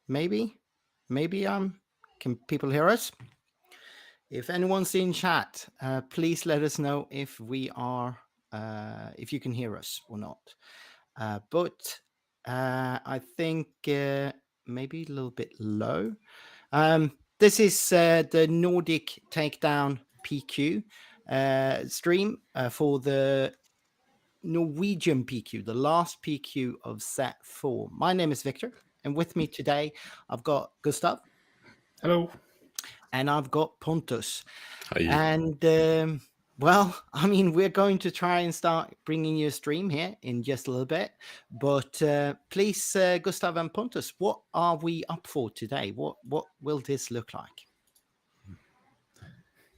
maybe. Can people hear us? If anyone's in chat, please let us know if if you can hear us or not. But I think maybe a little bit low. This is the Nordic Takedown PQ stream for the Norwegian PQ, the last PQ of set 4. My name is Viktor, and with me today I've got Gustav. Hello. And I've got Pontus. Hi. And we're going to try and start bringing you a stream here in just a little bit. But please, Gustav and Pontus, what are we up for today? What will this look like?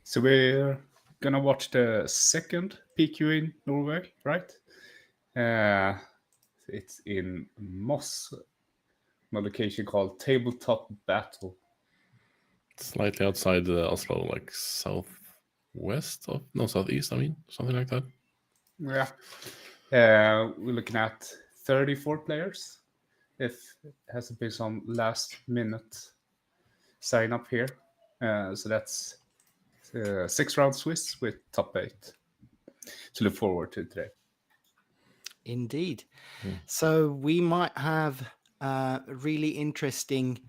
So we're gonna watch the second PQ in Norway, right? It's in Moss, a location called Tabletop Battle. Slightly outside Oslo, like southeast. I mean, something like that. Yeah. We're looking at 34 players. If it has been some last minute sign up here. So that's 6 round Swiss with top 8 to look forward to today. Indeed. So we might have a really interesting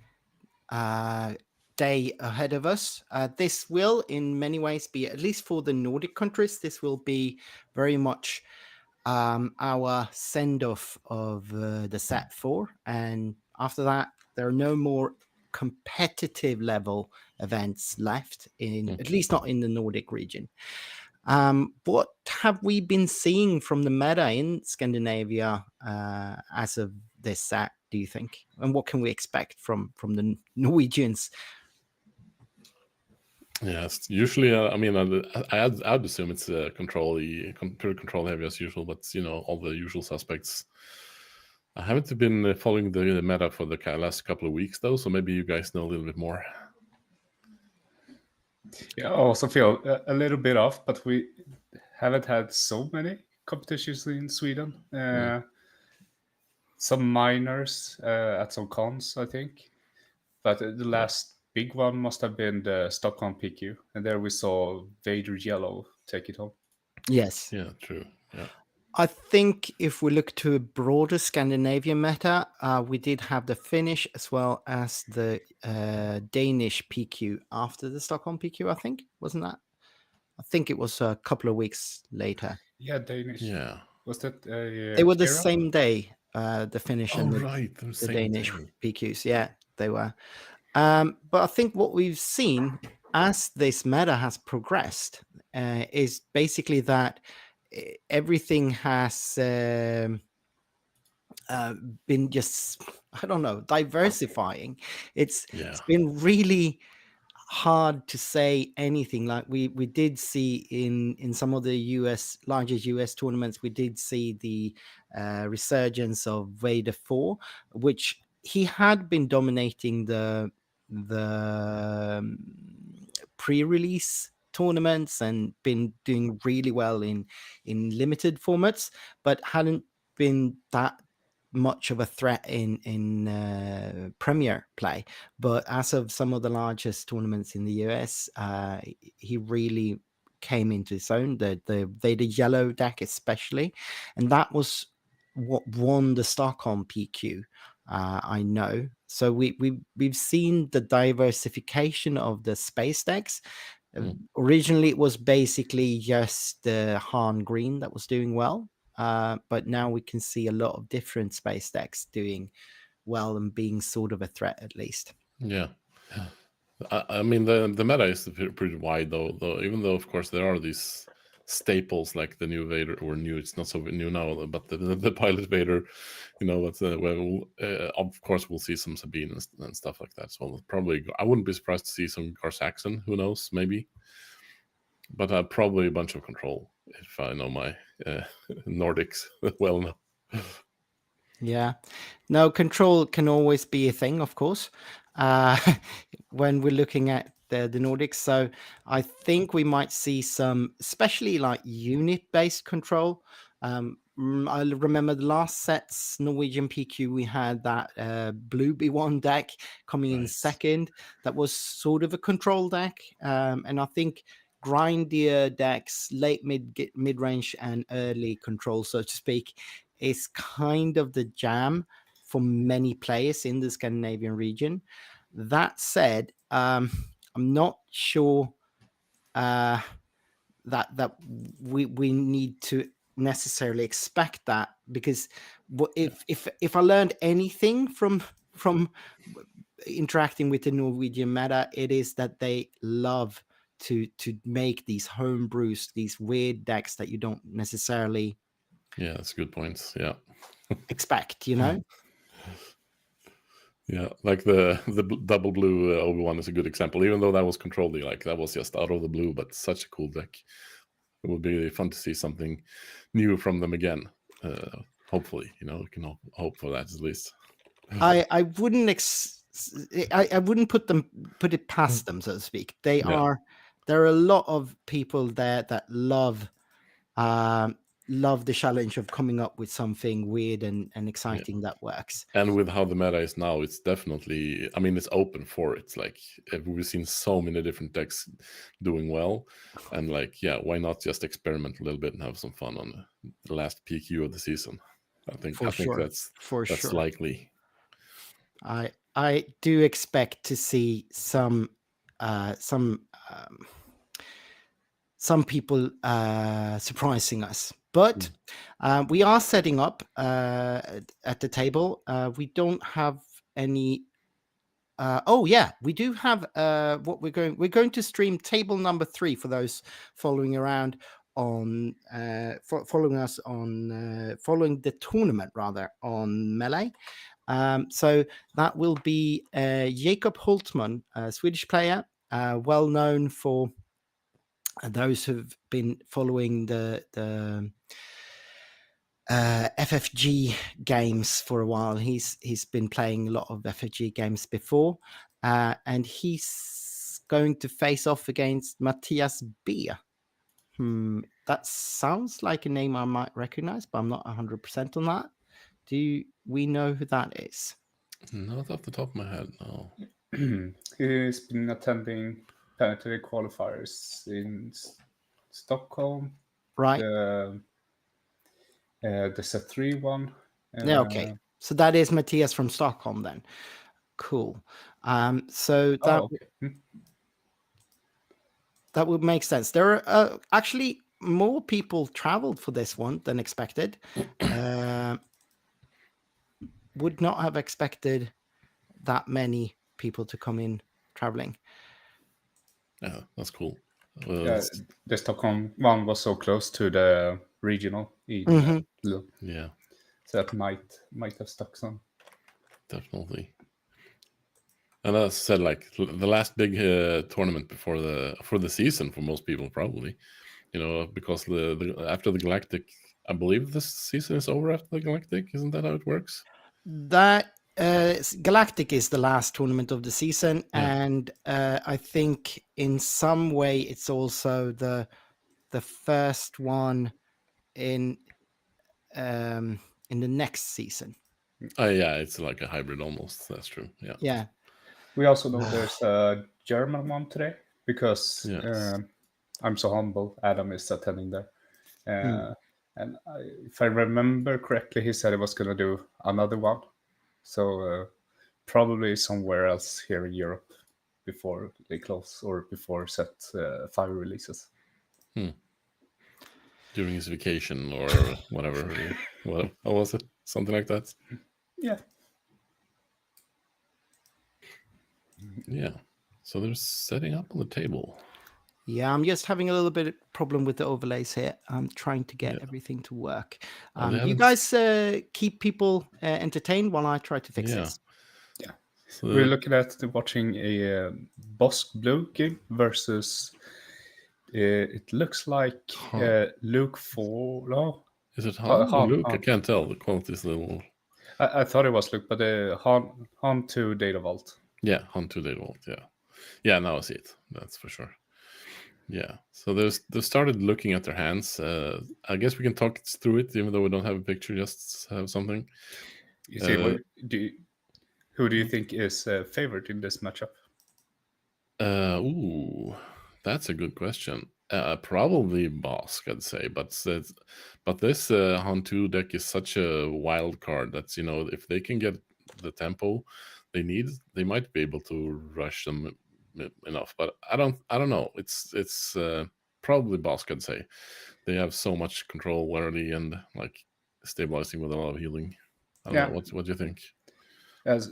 day ahead of us. This will in many ways be, at least for the Nordic countries, this will be very much our send-off of the set 4. And after that, there are no more competitive level events left, at least not in the Nordic region. What have we been seeing from the meta in Scandinavia as of this set, do you think? And what can we expect from the Norwegians? Yes, usually, I'd assume it's pure control heavy as usual, but all the usual suspects. I haven't been following the meta for the last couple of weeks though, so maybe you guys know a little bit more. Yeah, I also feel a little bit off, but we haven't had so many competitions in Sweden. Some minors at some cons, I think. But the last big one must have been the Stockholm PQ. And there we saw Vader Yellow take it home. Yes. Yeah, true. Yeah. I think if we look to a broader Scandinavian meta, we did have the Finnish as well as the Danish PQ after the Stockholm PQ, I think. Wasn't that? I think it was a couple of weeks later. Yeah, Danish. Yeah. Was that they were the same day, the Finnish and the Danish day. PQs. Yeah, they were. But I think what we've seen as this meta has progressed is basically that everything has been just, I don't know, diversifying. It's been really hard to say anything. Like we did see in some of the largest US tournaments, we did see the resurgence of Vader 4, which he had been dominating the pre-release tournaments and been doing really well in limited formats, but hadn't been that much of a threat in Premier play. But as of some of the largest tournaments in the US, he really came into his own, the Vader Yellow deck especially, and that was what won the Stockholm PQ. I know. So we've seen the diversification of the space decks. Originally, it was basically just the Han Green that was doing well, but now we can see a lot of different space decks doing well and being sort of a threat at least. Yeah. I mean, the meta is pretty wide though. Even though, of course, there are these staples like the new Vader, or new, it's not so new now, but the pilot Vader, but of course we'll see some Sabine and stuff like that. So probably, I wouldn't be surprised to see some Gar-Saxon, who knows, maybe. But probably a bunch of control, if I know my Nordics well enough. Yeah. No, control can always be a thing, of course, when we're looking at the Nordics. So I think we might see some, especially like unit-based control. I remember the last set's Norwegian PQ, we had that blue B1 deck coming in Right. second. That was sort of a control deck. And I think grindier decks, late mid range and early control, so to speak, is kind of the jam for many players in the Scandinavian region. That said, I'm not sure that we need to necessarily expect that, because if I learned anything from interacting with the Norwegian meta, it is that they love to make these home brews, these weird decks that you don't necessarily Yeah, that's good points. Yeah. expect, you know. Yeah, like the double blue Obi-Wan is a good example. Even though that was controlled, like that was just out of the blue, but such a cool deck. It would be fun to see something new from them again. Hopefully, you know, we can hope for that at least. I wouldn't I wouldn't put it past them, so to speak. There are a lot of people there that love the challenge of coming up with something weird and exciting that works. And with how the meta is now, it's definitely, I mean, it's open for it. Like we've seen so many different decks doing well, and like, yeah, why not just experiment a little bit and have some fun on the last PQ of the season? I think that's sure. likely. I do expect to see some people surprising us, but we are setting up at the table. We don't have any. We do have what we're going to stream table number 3 for those following around on following us on following the tournament rather on Melee. So that will be Jakob Hultman, a Swedish player, well known for those who've been following the FFG games for a while. He's been playing a lot of FFG games before, and he's going to face off against Matthias B. That sounds like a name I might recognize, but I'm not 100% on that. Do we know who that is? Not off the top of my head, no. He's been attending planetary qualifiers in Stockholm. Right. The set 3 one. Yeah, okay. So that is Matthias from Stockholm then. Cool. So that that would make sense. There are actually more people traveled for this one than expected. Would not have expected that many people to come in traveling. Yeah, that's cool. The Stockholm one was so close to the regional. Yeah. So that might have stuck some. Definitely. And as I said, like the last big tournament before the season for most people, probably, you know, because the after the Galactic, I believe this season is over after the Galactic. Isn't that how it works? That Galactic is the last tournament of the season, and I think in some way it's also the first one in the next season. Oh yeah, it's like a hybrid almost. That's true. Yeah. Yeah. We also know there's a German one today because I'm so humble. Adam is attending there, and if I remember correctly, he said he was going to do another one. So probably somewhere else here in Europe before they close or before set 5 releases. During his vacation or whatever. What was it? Something like that? Yeah. Yeah. So they're setting up on the table. Yeah, I'm just having a little bit of problem with the overlays here. I'm trying to get everything to work. You guys keep people entertained while I try to fix this. Yeah. So we're looking at watching a Bosk Blue game versus it looks like Luke 4. No. Is it Han or Luke? I can't tell. The quality is a little... I thought it was Luke, but Han 2 Data Vault. Yeah, Han 2 Data Vault, yeah. Yeah, now I see it. That's for sure. Yeah, so they've started looking at their hands. I guess we can talk through it, even though we don't have a picture. Just have something. You see, who do you think is favored in this matchup? Ooh, that's a good question. Probably Bosk, I'd say, but this Hantu deck is such a wild card that if they can get the tempo they need, they might be able to rush them enough. But I don't know. It's probably Bosk, I'd say. They have so much control early and like stabilizing with a lot of healing. I don't know. What do you think? As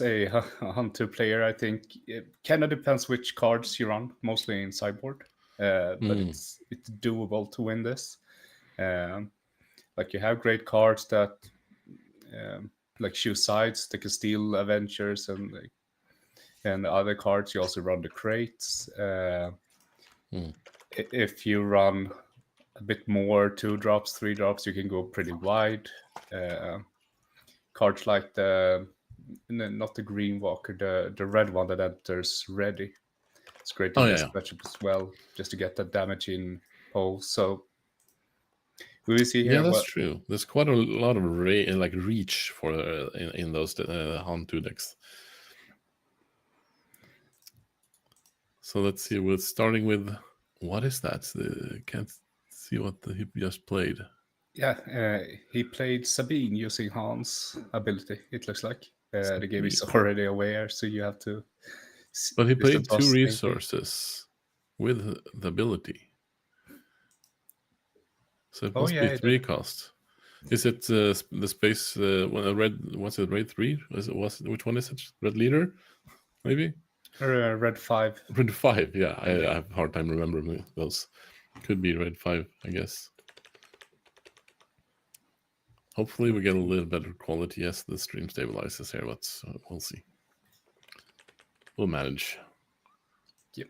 a Hunter player, I think it kind of depends which cards you run, mostly in sideboard. But it's doable to win this. Like you have great cards that like choose sides. They can steal Avengers and other cards. You also run the crates. If you run a bit more 2-drops, 3-drops, you can go pretty wide. Cards like not the green walker, the red one that enters ready. It's great in this matchup as well, just to get that damage in pole. So we will see here. Yeah, that's true. There's quite a lot of reach for in those Hantu decks. So let's see. We're starting with what is that? Can't see what he just played. Yeah, he played Sabine using Hans' ability. It looks like the game is already aware, so you have to. But he played 2 resources with the ability, so it must be 3 cost. Is it the space? Red? What's it? Red 3? Which one is it? Red leader, maybe. Red 5. Red 5. Yeah, I have a hard time remembering those. Could be Red 5, I guess. Hopefully we get a little better quality as the stream stabilizes here, but we'll see. We'll manage. Yep.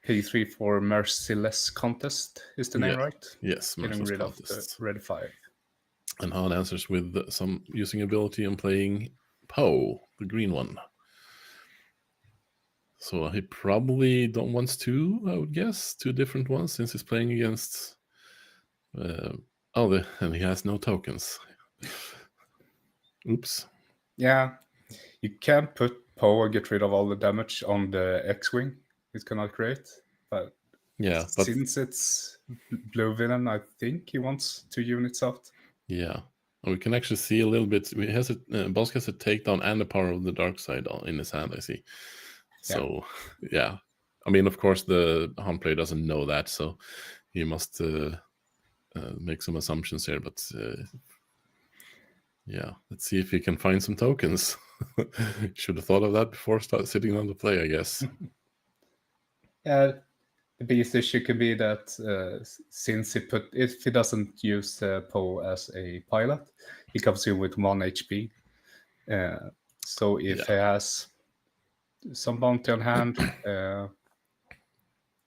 P3 for Merciless Contest is the name, right? Yes, Getting rid of the Red 5. And Han answers with some using ability and playing Poe, the green one. So he probably don't wants 2, I would guess. 2 different ones since he's playing against... and he has no tokens. Oops. Yeah, you can put Poe and get rid of all the damage on the X-Wing. It's cannot create. But since it's blue villain, I think he wants 2 units out. Yeah. We can actually see a little bit. Bosk has a takedown and the power of the dark side in his hand, I see. So, yeah. I mean, of course, the Han player doesn't know that, so he must make some assumptions here. But, yeah, let's see if he can find some tokens. Should have thought of that before sitting on the play, I guess. Yeah, the biggest issue could be that since if he doesn't use Poe as a pilot, he comes in with 1 HP. So if he has some bounty on hand,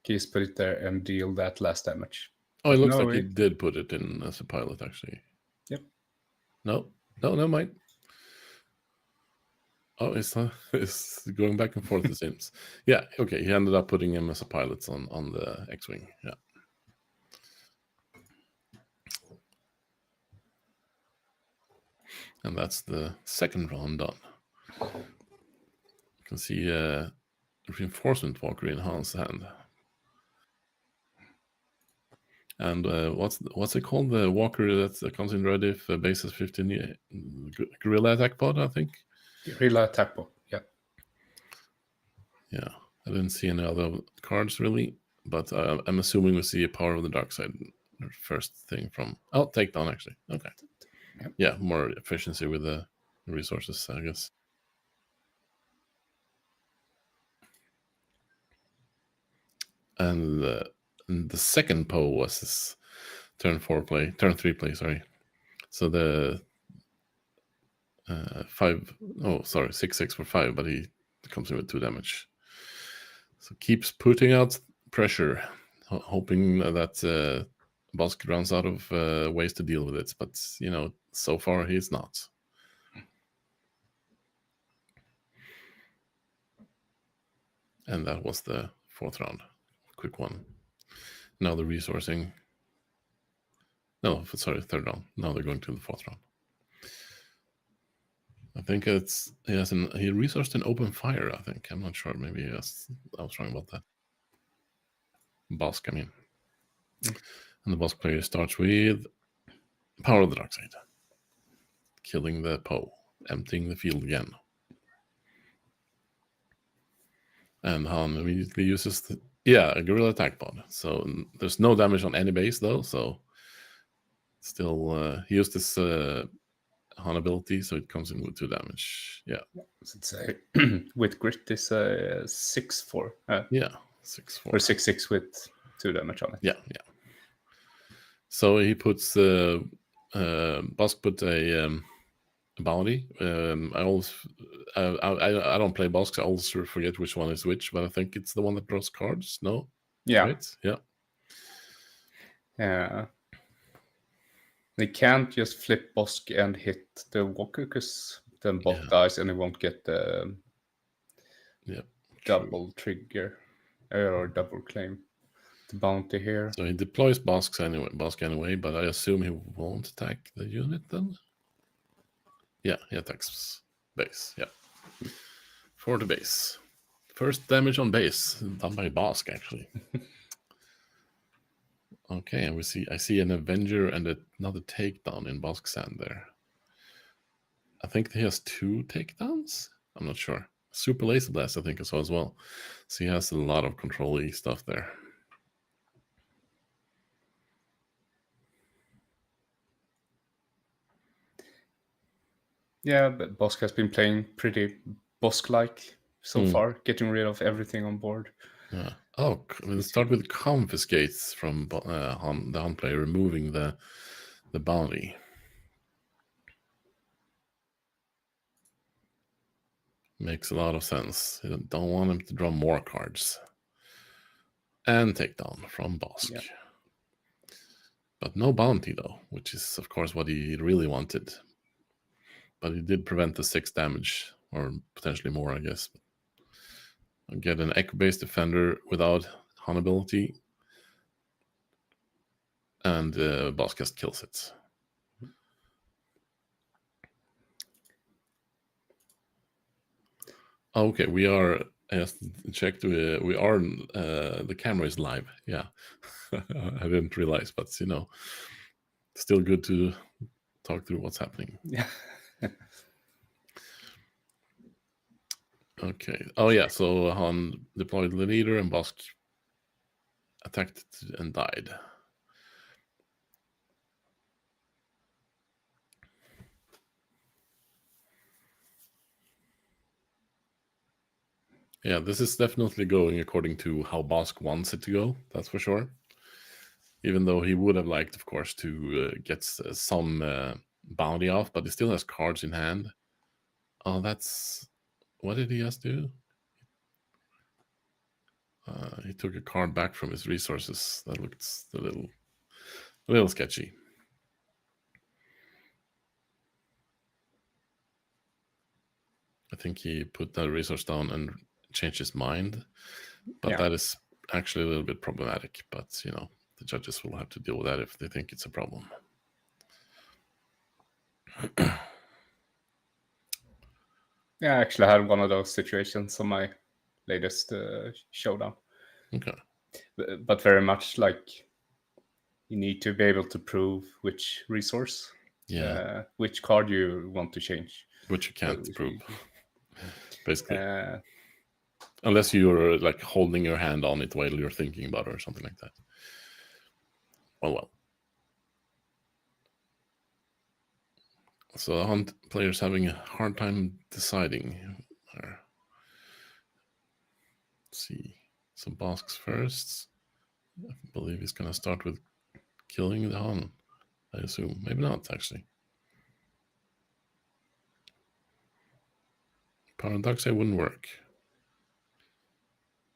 he's put it there and deal that last damage. Oh, it looks like he did put it in as a pilot, actually. Yep. No, never mind. Oh, it's going back and forth, it seems. Yeah, okay. He ended up putting him as a pilot on the X-Wing. Yeah. And that's the second round done. You can see Reinforcement Walker in Han's hand. And what's it called? The Walker that comes in red if base is 15. Guerrilla Attack Pod, I think. Guerrilla Attack Pod, yeah. Yeah, I didn't see any other cards really, but I'm assuming we see a Power of the Dark Side first thing from... Oh, Takedown, actually. Okay. Yep. Yeah, more efficiency with the resources, I guess. And the second Poe was his turn 3 play, sorry. So the 6/6 for 5, but he comes in with 2 damage. So keeps putting out pressure, hoping that Bosk runs out of ways to deal with it. But, so far he's not. And that was the 4th round. Quick one. Now the resourcing. No, sorry, 3rd round. Now they're going to the 4th round. I think he resourced an open fire, I think. I'm not sure. Maybe I was wrong about that. Bosk, I mean. And the Bosk player starts with Power of the Dark Side. Killing the Poe. Emptying the field again. And Han immediately uses a guerrilla attack pod. So there's no damage on any base though, so still he used this Han ability, so it comes in with 2 damage. Yeah. So it's with grit is 6-4. 6-4. Or 6-6 with 2 damage on it. Yeah. So he puts Bosk put a bounty. I don't play Bosk, so I always forget which one is which, but I think it's the one that draws cards. No? Yeah. Right? Yeah. They can't just flip Bosk and hit the Walker, because then Bot dies and he won't get the double trigger or double claim. The bounty here. So he deploys Bosk anyway, but I assume he won't attack the unit then? Yeah, he attacks base. Yeah. For the base. First damage on base, done by Bosk, actually. Okay, and I see an Avenger and another takedown in Bosk's hand there. I think he has 2 takedowns? I'm not sure. Super Laser Blast, I think I saw as well. So he has a lot of control-y stuff there. Yeah, but Bosk has been playing pretty Bosk-like so far, getting rid of everything on board. Yeah. Oh, we'll start with confiscates from the Han player, removing the bounty. Makes a lot of sense. You don't want him to draw more cards. And takedown from Bosk. Yeah. But no bounty, though, which is, of course, what he really wanted. But he did prevent the 6 damage, or potentially more, I guess. Get an Echo-based defender without Han ability. And Bosk just kills it. Okay, we are... I just checked. We are... the camera is live. Yeah. I didn't realize, but, still good to talk through what's happening. Yeah. Okay. Oh, yeah. So Han deployed the leader and Bosk attacked and died. Yeah, this is definitely going according to how Bosk wants it to go. That's for sure. Even though he would have liked, of course, to get some bounty off, but he still has cards in hand. Oh, that's... What did he just do? He took a card back from his resources. That looked a little sketchy. I think he put that resource down and changed his mind. But that is actually a little bit problematic. But, the judges will have to deal with that if they think it's a problem. Yeah, I actually had one of those situations on my latest showdown. Okay. But very much like you need to be able to prove which resource, which card you want to change. Which you can't prove, basically. Unless you're like holding your hand on it while you're thinking about it or something like that. Oh, well. So the Hunt player's having a hard time deciding. Let's see. So Bosk's first. I believe he's going to start with killing the Han, I assume. Maybe not, actually. Paradox wouldn't work.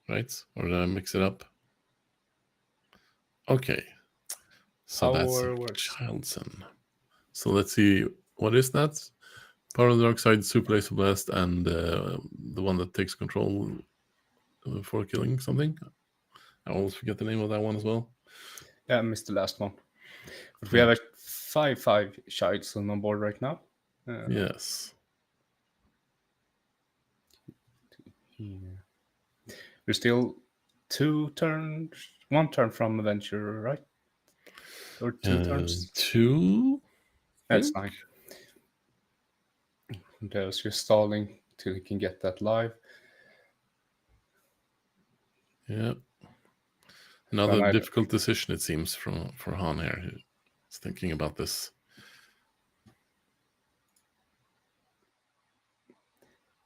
Right? Or did I mix it up? Okay. So that's Childson. So let's see. What is that? Power of the Dark Side, Super Laser Blast, and the one that takes control before killing something. I always forget the name of that one as well. Yeah, I missed the last one. But we have a 5/5 shards on board right now. Yes. We're still 1 turn from adventure, right? Or 2 turns? 2? That's think? 9. There's just stalling till he can get that live. Yeah. Another difficult decision, it seems, for Han here. He's thinking about this.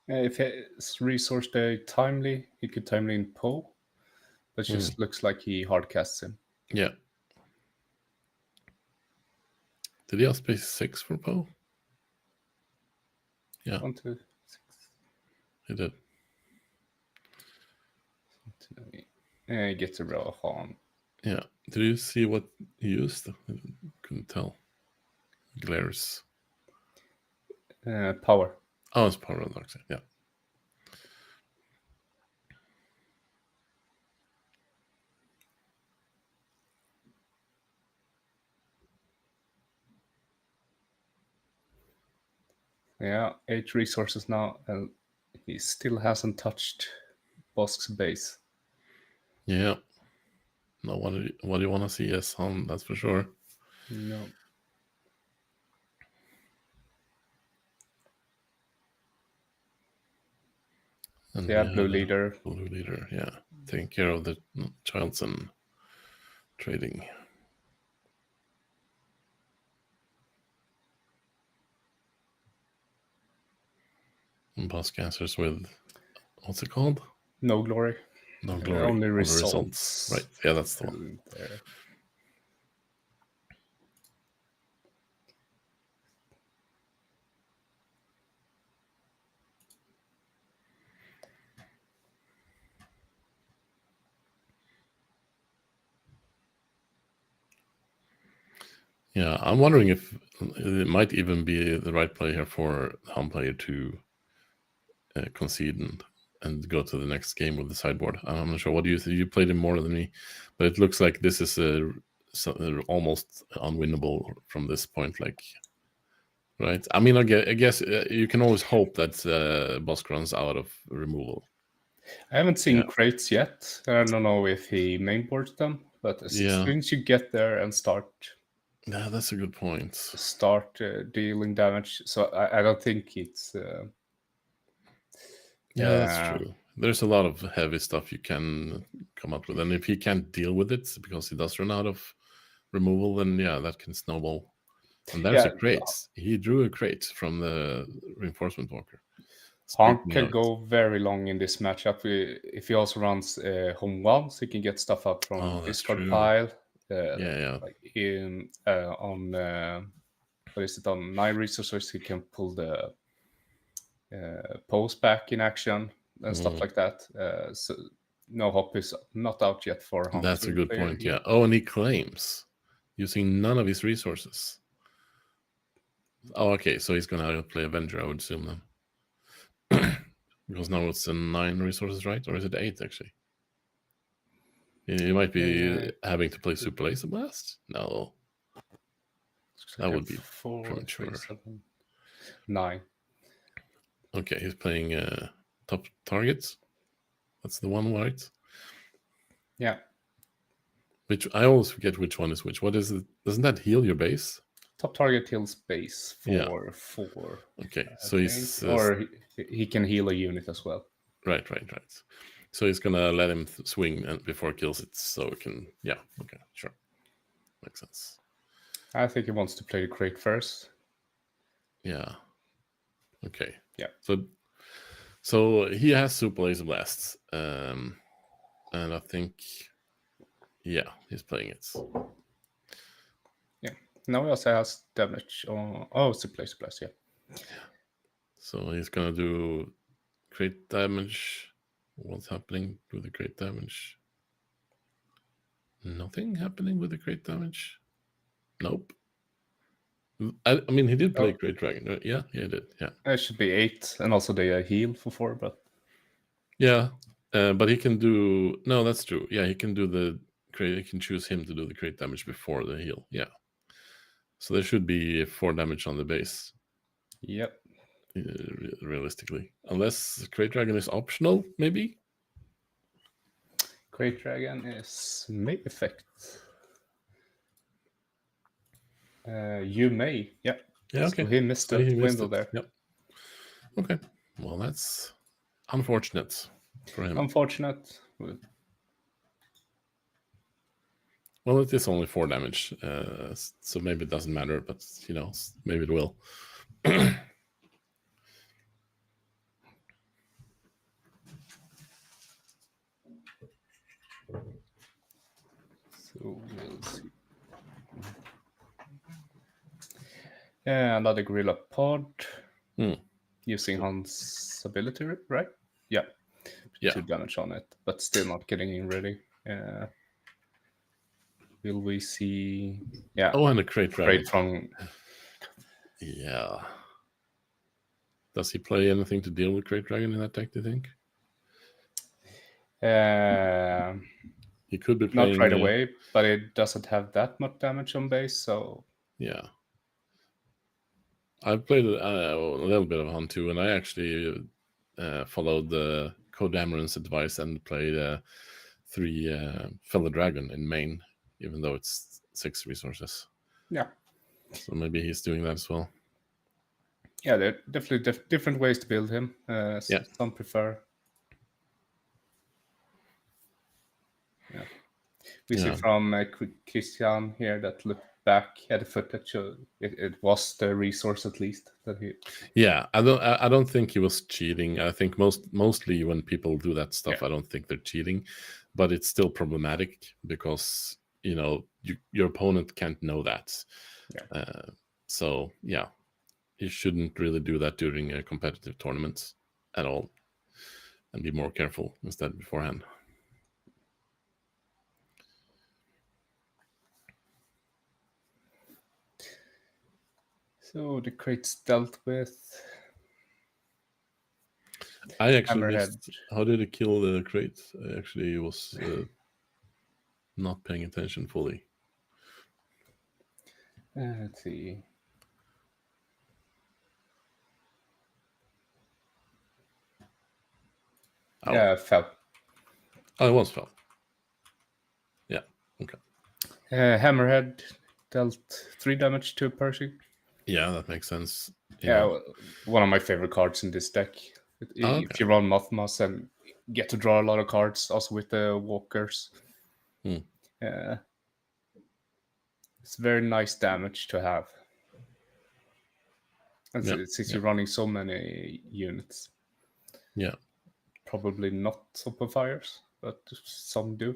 If his resource day timely, he could timely in Poe. But just looks like he hardcasts him. Yeah. Did he have space 6 for Poe? Yeah. 1, 2, 6. He did. He gets a row of Han. Yeah. Did you see what he used? I couldn't tell. Glares. Power. Oh, it's power on the dark side. Yeah. Yeah, 8 resources now, and he still hasn't touched Bosk's base. Yeah. No, what do you want to see? Yes, Han, that's for sure. No. And yeah, blue leader. Blue leader, yeah. Taking care of the childs and trading. And Bosk answers with, what's it called? No glory. No glory. Only results. Right. Yeah, that's the one. There. Yeah, I'm wondering if it might even be the right play here for the home player to concede and go to the next game with the sideboard. I'm not sure. What do you think? You played him more than me, but it looks like this is almost unwinnable from this point. Like, right? I mean, I guess you can always hope that Bosk runs out of removal. I haven't seen crates yet. I don't know if he mainboards them, but as soon as you get there and start... Yeah, that's a good point. Start dealing damage. So I don't think it's... Yeah, that's true. There's a lot of heavy stuff you can come up with. And if he can't deal with it because he does run out of removal, then yeah, that can snowball. And there's a crate. He drew a crate from the reinforcement walker. Han can go very long in this matchup. If he also runs home ones, he can get stuff up from discard pile. Like on what is it, on 9 resources, he can pull the post back in action and stuff like that. So no hop is not out yet for Han. That's a good point. Yeah. Oh, and he claims using none of his resources. Oh, okay. So he's gonna play Avenger, I would assume then. Because now it's 9 resources, right? Or is it 8 actually? He might be having to play Super Laser Blast? No. That would be premature. 9. Okay, he's playing top targets. That's the one, right? Yeah. Which I always forget which one is which. What is it? Doesn't that heal your base? Top target heals base for 4. Okay, so he's... or he can heal a unit as well. Right. So he's gonna let him swing before it kills it, so it can... Yeah, okay, sure. Makes sense. I think he wants to play the crate first. Yeah. Okay. Yeah. So he has Super Laser Blasts, and I think, yeah, he's playing it. Yeah. Now he also has damage on Super Laser Blast. Yeah. So he's gonna do great damage. What's happening with the great damage? Nothing happening with the great damage. Nope. I mean, he did play Great Dragon. Yeah, he did. Yeah. It should be 8, and also the heal for 4, but... Yeah, But he can do... No, that's true. Yeah, he can do the crit. He can choose him to do the crit damage before the heal. Yeah. So there should be 4 damage on the base, Yep. realistically. Unless Great Dragon is optional, maybe? Great Dragon is may effect. You may. Yep. Yeah, okay. So he missed So the he missed window it. there. Yep. Okay. Well, that's unfortunate for him. Unfortunate. Well, it is only 4 damage, so maybe it doesn't matter, but, maybe it will. So we'll see. Another Gorilla Pod. Using Hans' ability, right? Yeah. 2 damage on it, but still not getting in ready. Will we see... Yeah. Oh, and a Great Dragon. Great from... Yeah. Does he play anything to deal with Great Dragon in that deck, do you think? He could be playing... Not right away, but it doesn't have that much damage on base, so... Yeah. I've played a little bit of Hunt too, and I actually followed the Codameron's advice and played 3 Fellow Dragon in main, even though it's 6 resources. Yeah. So maybe he's doing that as well. Yeah, there are definitely different ways to build him. Yeah. Some prefer. Yeah. We see from Christian here that looked back at the footage. It was the resource at least that he. Yeah, I don't think he was cheating. I think mostly when people do that stuff, I don't think they're cheating, but it's still problematic because your opponent can't know that. Yeah. So yeah, you shouldn't really do that during a competitive tournament at all, and be more careful instead beforehand. So the crates dealt with. I actually missed. How did it kill the crate? I actually was not paying attention fully. Let's see. Oh. Yeah, fell. Oh, it was fell. Yeah. Okay. Hammerhead dealt 3 damage to Pershing. Yeah, that makes sense. Yeah, one of my favorite cards in this deck. If you run Mothmas and get to draw a lot of cards, also with the walkers. It's very nice damage to have. Since you're running so many units. Yeah. Probably not Super Fires, but some do.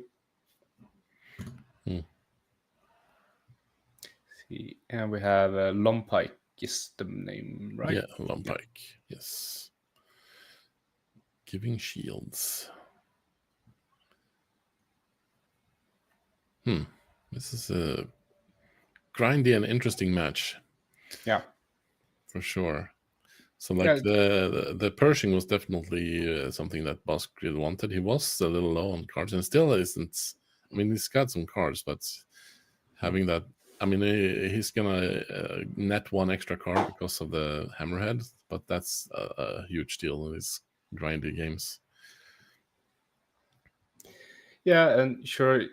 See, and we have Lompike is the name, right? Yeah, Lompike. Yes. Giving shields. This is a grindy and interesting match. Yeah. For sure. So the Pershing was definitely something that Boss Grid wanted. He was a little low on cards and still isn't. I mean, he's got some cards, but having that, I mean, he's gonna net 1 extra card because of the Hammerhead, but that's a huge deal in these grindy games. Yeah, and sure,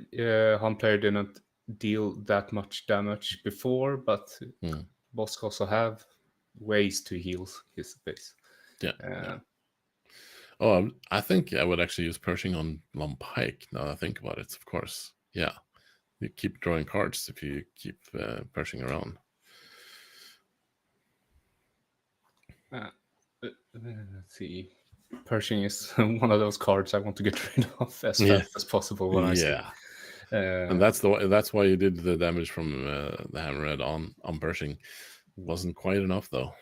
home player didn't deal that much damage before, but Boss also have ways to heal his base. Yeah. Oh, I think I would actually use Pershing on Lompike now that I think about it, of course. Yeah. You keep drawing cards if you keep Pershing around. Let's see. Pershing is one of those cards I want to get rid of as fast as possible when I see. And that's why you did the damage from the Hammerhead on Pershing. Wasn't quite enough though.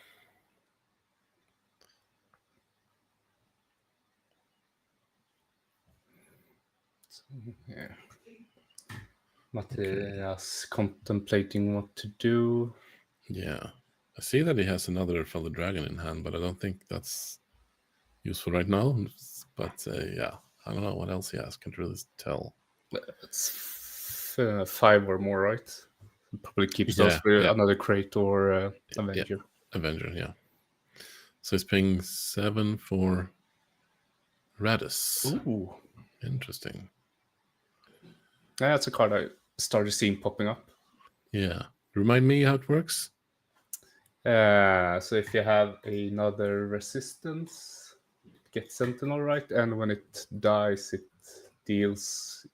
Yeah. Matthias contemplating what to do. Yeah. I see that he has another Fellow Dragon in hand, but I don't think that's useful right now. But yeah, I don't know what else he has. Can't really tell. It's 5 or more, right? Probably keeps those Yeah, for yeah. another crate or Avenger. Avenger, yeah. So he's paying 7 for Radis. Ooh. Interesting. Yeah, that's a card I started seeing popping up. Yeah. Remind me how it works? So if you have another resistance, get Sentinel, right? And when it dies, it deals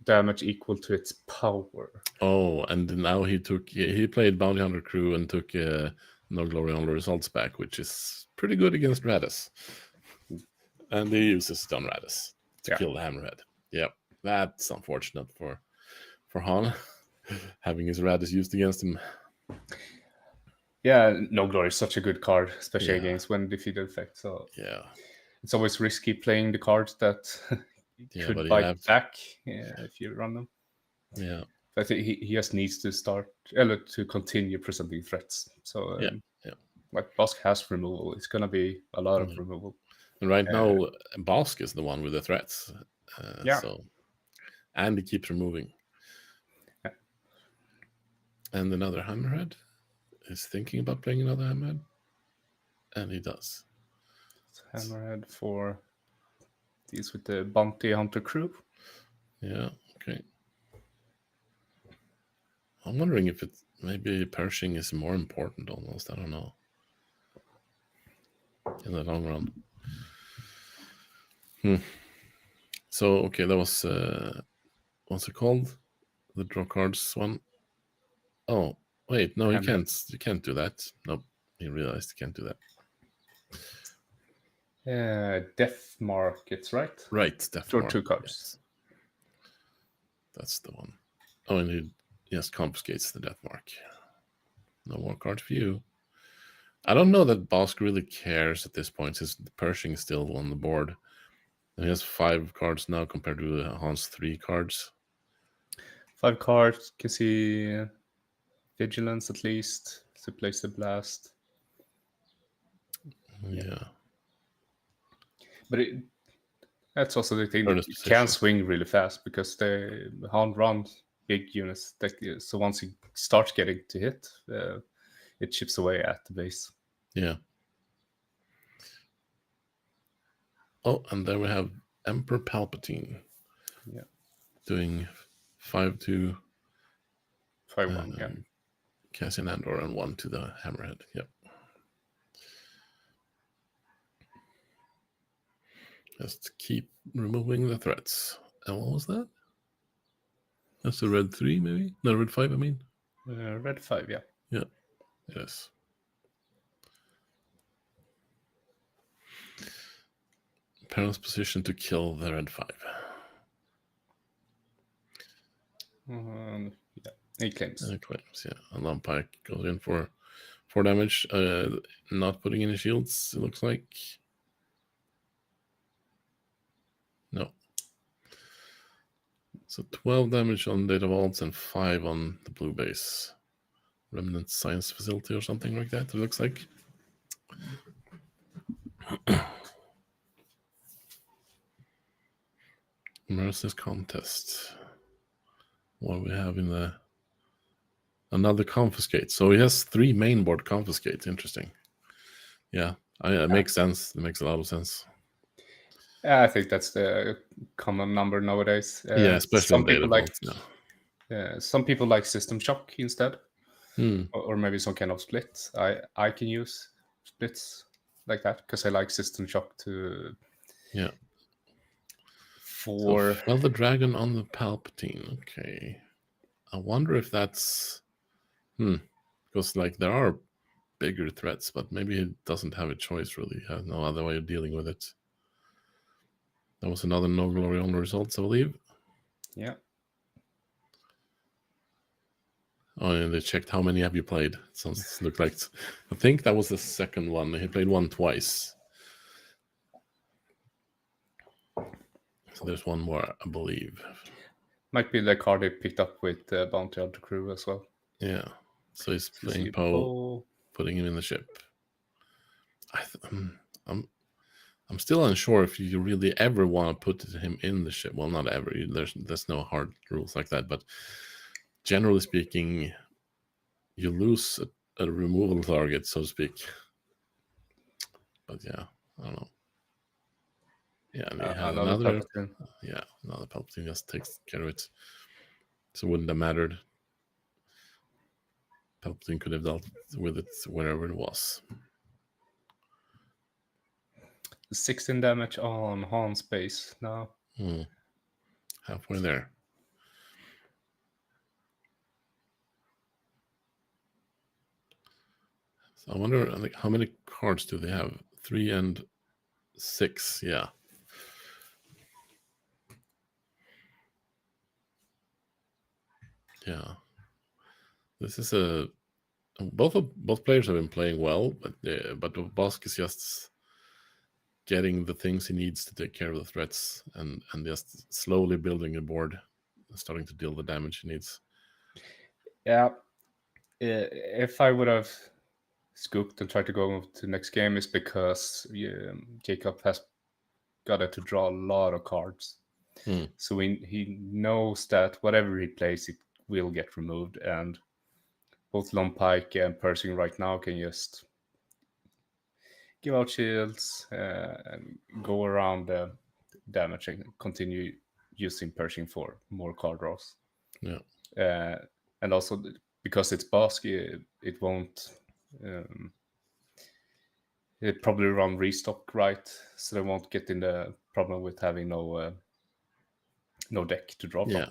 damage equal to its power. Oh, and now he played Bounty Hunter Crew and took No Glory on the results back, which is pretty good against Radis. And he uses it on Radis to kill the Hammerhead. Yep, that's unfortunate for Han, having his Radis used against him. Yeah, No Glory is such a good card, especially against when defeated effect. So yeah, it's always risky playing the cards that could bite back if you run them. Yeah, I think he just needs to to continue presenting threats. So like Bosk has removal, it's gonna be a lot of removal. And right now, Bosk is the one with the threats. So, and he keeps removing. Yeah. And another Hammerhead is thinking about playing another Hammerhead, and he does. Hammerhead for these with the Bounty Hunter Crew. Yeah. Okay. I'm wondering if it maybe Pershing is more important almost. I don't know. In the long run. So okay, that was what's it called? The draw cards one. Oh wait, no, you can't. You can't do that. Nope. You realized you can't do that. Death Markets, right? Right, Death Market. 2 cards. Yes. That's the one. Oh, and he just confiscates the Death Mark. No more cards for you. I don't know that Bosk really cares at this point, since the Pershing is still on the board. And he has 5 cards now compared to Han's 3 cards. 5 cards, can see Vigilance at least to place the blast. Yeah. But that's also the thing that you can swing really fast because the Han runs big units. So once he starts getting to hit, it chips away at the base. Yeah. Oh, and there we have Emperor Palpatine. Yeah. Doing 5-2. 5-1, yeah. Cassian Andor and 1 to the Hammerhead. Yep. Just keep removing the threats. And what was that? That's a red 3, maybe? No, red 5, I mean. Red 5, yeah. Yeah. Yes. Perrin's position to kill the red 5. Yeah. He claims. Yeah. And Lampike goes in for 4 damage. Not putting any shields, it looks like. No. So 12 damage on Data Vaults and 5 on the blue base. Remnant Science Facility or something like that, it looks like. Mercy's Contest. What do we have in the... Another Confiscate. So he has 3 mainboard Confiscates. Interesting. Yeah, it makes sense. It makes a lot of sense. Yeah, I think that's the common number nowadays. Yeah, especially some people like some people like System Shock instead, or maybe some kind of split. I can use splits like that because I like System Shock to. Yeah. For the dragon on the Palpatine. Okay, I wonder if that's because like there are bigger threats, but maybe he doesn't have a choice really. He has no other way of dealing with it. That was another No Glory on the results, I believe. Yeah. Oh, and they checked how many have you played. Sounds look like I think that was the second one. He played one twice. So there's one more, I believe. Might be the card they picked up with Bounty Hunter Crew as well. Yeah. So he's playing Poe, putting him in the ship. I'm still unsure if you really ever want to put him in the ship. Well, not ever. There's no hard rules like that. But generally speaking, you lose a removal target, so to speak. But yeah, I don't know. Yeah, and he had another Palpatine. Yeah, another Palpatine just takes care of it. So it wouldn't have mattered. Palpatine could have dealt with it wherever it was. 16 damage on Han's base now. Halfway there. So I wonder, like, how many cards do they have? 3 and 6, yeah. Yeah. This is both players have been playing well, but Bosk is just getting the things he needs to take care of the threats and just slowly building a board, starting to deal the damage he needs. Yeah. If I would have scooped and tried to go to the next game, is because Jacob has got to draw a lot of cards. So he knows that whatever he plays, it will get removed. And both Long Pike and Pershing right now can just give out shields and go around the damage and continue using Pershing for more card draws. Yeah. And also because it's Bosk, it won't. It probably run restock right, so they won't get in the problem with having no deck to draw from.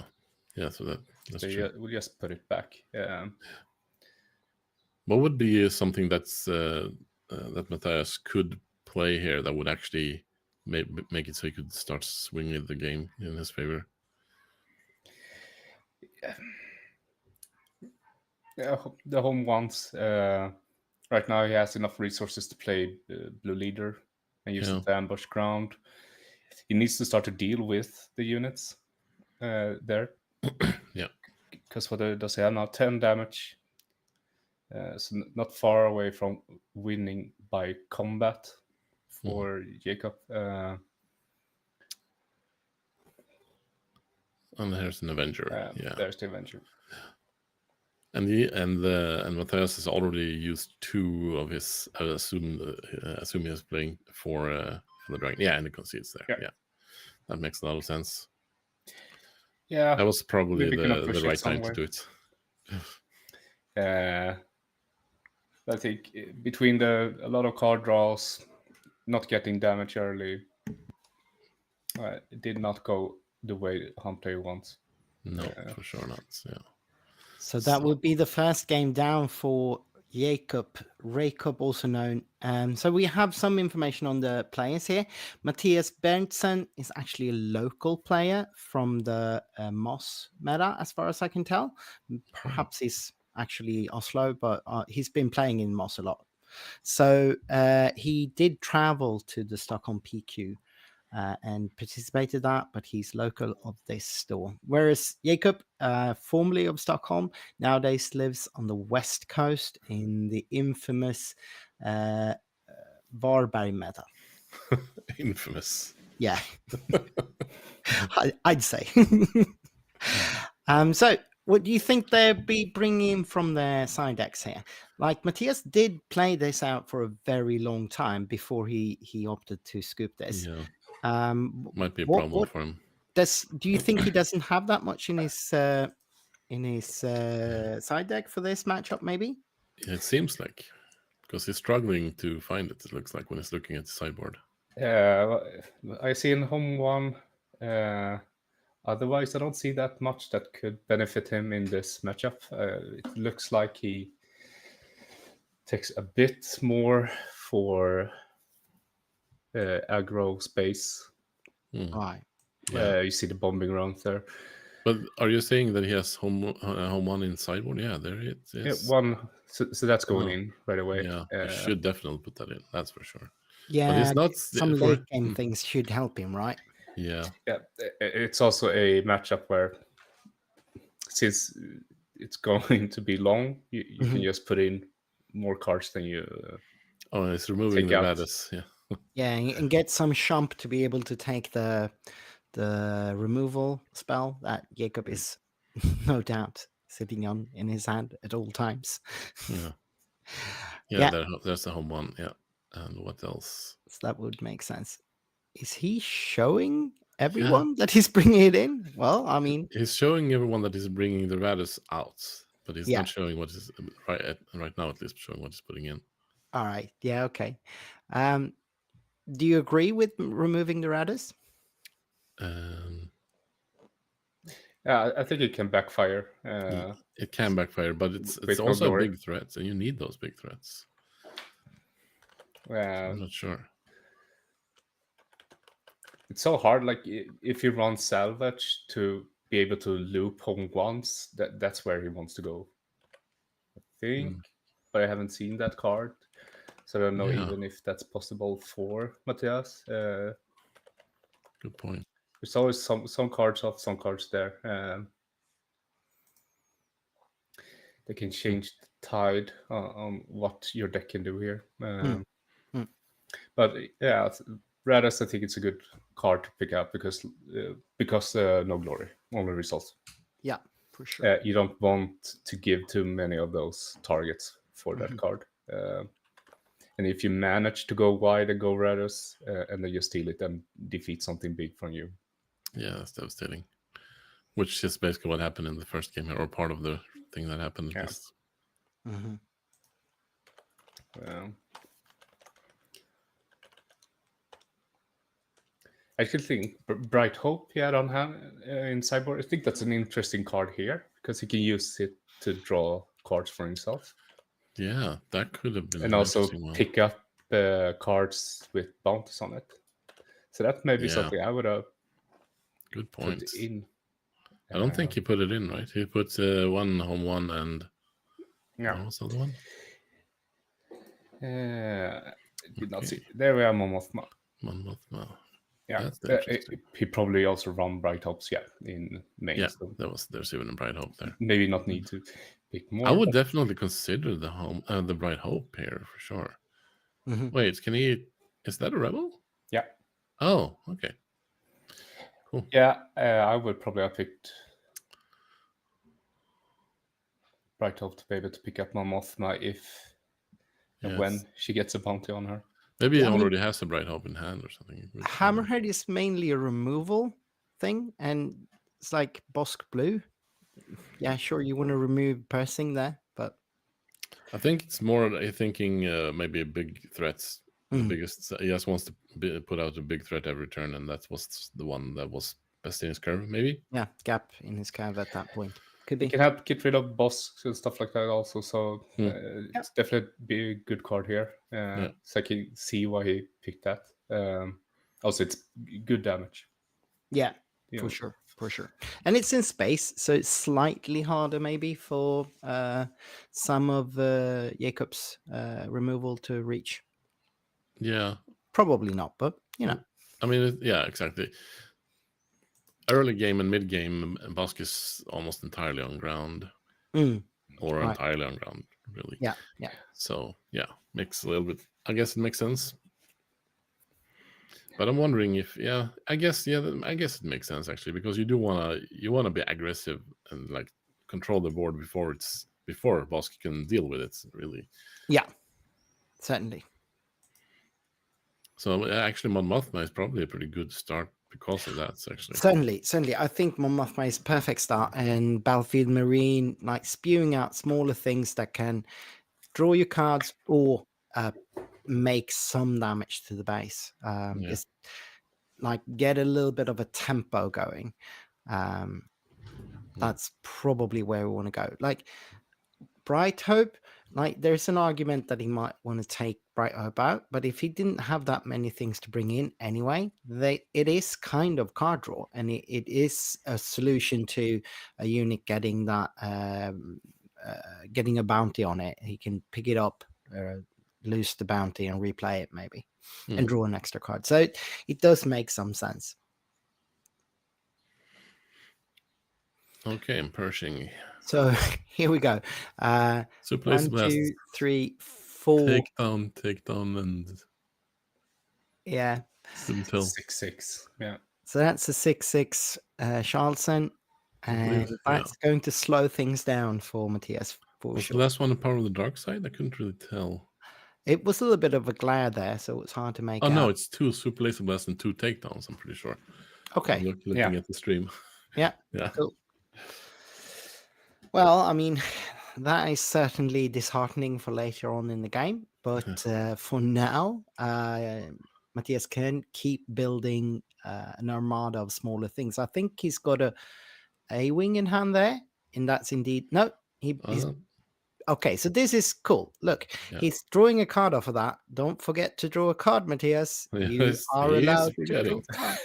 Yeah. So that's so true. We'll just put it back. What would be something that's that Matthias could play here that would actually make it so he could start swinging the game in his favor? Yeah, the home ones. Right now, he has enough resources to play Blue Leader and use it to ambush ground. He needs to start to deal with the units there. Yeah. Because what does he have now? 10 damage. So not far away from winning by combat for Jacob. And there's an Avenger. There's the Avenger. And Matthias has already used 2 of his. I assume he is playing for the dragon. Yeah, and he concedes there. Yeah, that makes a lot of sense. Yeah, that was probably the right time to do it. I think between a lot of card draws, not getting damage early, it did not go the way Han player wants. No, for sure not. Yeah. So that would be the first game down for Jacob, also known. So we have some information on the players here. Matthias Berntsen is actually a local player from the Moss meta, as far as I can tell. Perhaps he's actually Oslo, but he's been playing in Moss a lot. So he did travel to the Stockholm PQ and participated that, but he's local of this store. Whereas Jacob, formerly of Stockholm, nowadays lives on the west coast in the infamous Varberg meta. Infamous. Yeah, I'd say. So what do you think they'll be bringing from their side decks here? Like Matthias did play this out for a very long time before he opted to scoop this. Yeah. Might be a problem for him. Do you think he doesn't have that much in his side deck for this matchup? Maybe it seems like, because he's struggling to find it. It looks like when he's looking at the sideboard. I see in home one. Otherwise, I don't see that much that could benefit him in this matchup. It looks like he takes a bit more for aggro space. Right. You see the bombing round there. But are you saying that he has home one in sideboard? Yeah, there it is. Yeah, one. So that's going in right away. Yeah, you should definitely put that in. That's for sure. Yeah, but it's not some late game things should help him, right? Yeah. It's also a matchup where, since it's going to be long, you can just put in more cards than you. It's removing the Lattice. Yeah. Yeah, and get some Shump to be able to take the removal spell that Jacob is no doubt sitting on in his hand at all times. Yeah. Yeah. There's the home one. Yeah. And what else? So that would make sense. Is he showing everyone that he's bringing it in? Well, I mean, He's showing everyone that he's bringing the Radus out, but he's Yeah. not showing what is right now, at least showing what he's putting in. all right. Yeah, okay. Do you agree with removing the Radis? Yeah, I think it can backfire. It can backfire, but it's with no also a glory. big threat, and you need those big threats. I'm not sure. It's so hard. Like if you run salvage to be able to loop home once, that's where he wants to go. I think, but I haven't seen that card, so I don't know even if that's possible for Matthias. Good point. There's always some cards off, some cards there. They can change the tide on what your deck can do here. But yeah, Radis, I think it's a good card to pick up because no glory, only results. Yeah, for sure. You don't want to give too many of those targets for that card. And if you manage to go wide and go Radis, and then you steal it and defeat something big from you. Yeah, that's devastating. Which is basically what happened in the first game, or part of the thing that happened. Yeah. I actually think Bright Hope he had on hand in sideboard. I think that's an interesting card here because he can use it to draw cards for himself. Yeah, that could have been and also pick up cards with bounties on it. So that may be something I would have good point put in. I don't think he put it in, right? He put one home one and yeah. What was the other one? Did not see. There we are, Momothma. Yeah, he probably also run Bright Hopes, in main. Yeah, there's even a Bright Hope there. Maybe not need to pick more. I would definitely consider the Bright Hope here for sure. Wait, is that a rebel? Yeah. Oh, okay. Cool. Yeah, I would probably have picked Bright Hope to be able to pick up Momothma if and when she gets a bounty on her. Maybe he already has a Bright Hope in hand or something. Hammerhead is mainly a removal thing, and it's like Bosk Blue. Yeah, sure, you want to remove Persing there, but I think it's more thinking maybe big threats. The biggest, he just wants to put out a big threat every turn, and that was the one that was best in his curve, maybe. Yeah, gap in his curve at that point. Could be. He can help get rid of boss and stuff like that also. So it's definitely be a good card here. So I can see why he picked that. Also, it's good damage. Yeah, for sure. And it's in space, so it's slightly harder maybe for some of Jacob's removal to reach. Yeah. Probably not, but I mean, yeah, exactly. Early game and mid game, Bosk is almost entirely on ground, or entirely on ground, really. Yeah. So makes a little bit. I guess it makes sense. But I'm wondering if, I guess it makes sense actually, because you wanna be aggressive and like control the board before Bosk can deal with it, really. Yeah, certainly. So actually, Momothma is probably a pretty good start because of that. Actually, certainly, I think Momothma is a perfect start, and Battlefield Marine, like spewing out smaller things that can draw your cards or make some damage to the base. It's like get a little bit of a tempo going. That's probably where we want to go. Like Bright Hope, like there's an argument that he might want to take Bright Hope out, but if he didn't have that many things to bring in anyway, it is kind of card draw, and it is a solution to a unit getting that getting a bounty on it. He can pick it up, lose the bounty, and replay it maybe, and draw an extra card. So it does make some sense. Okay, I'm Pershing. So here we go. So place 1, 2, 3, 4. Take down, and Yeah. Couldn't tell. 6/6. Yeah. So that's a 6/6 Charleston, and believe- that's going to slow things down for Matthias for Was the sure. last one a Power of the Dark Side? I couldn't really tell. It was a little bit of a glare there, so it's hard to make Oh out. no, it's 2 Super Laser Blasts and 2 takedowns. I'm pretty sure. Okay. I'm looking Yeah. at the stream. Yeah. Yeah. Cool. Well, I mean, that is certainly disheartening for later on in the game, but for now, Matthias can keep building an armada of smaller things. I think he's got a wing in hand there, and that's indeed no. He's okay. So this is cool. Look, Yeah. he's drawing a card off of that. Don't forget to draw a card, Matthias. You Yes, are he is allowed to forgetting. draw a card.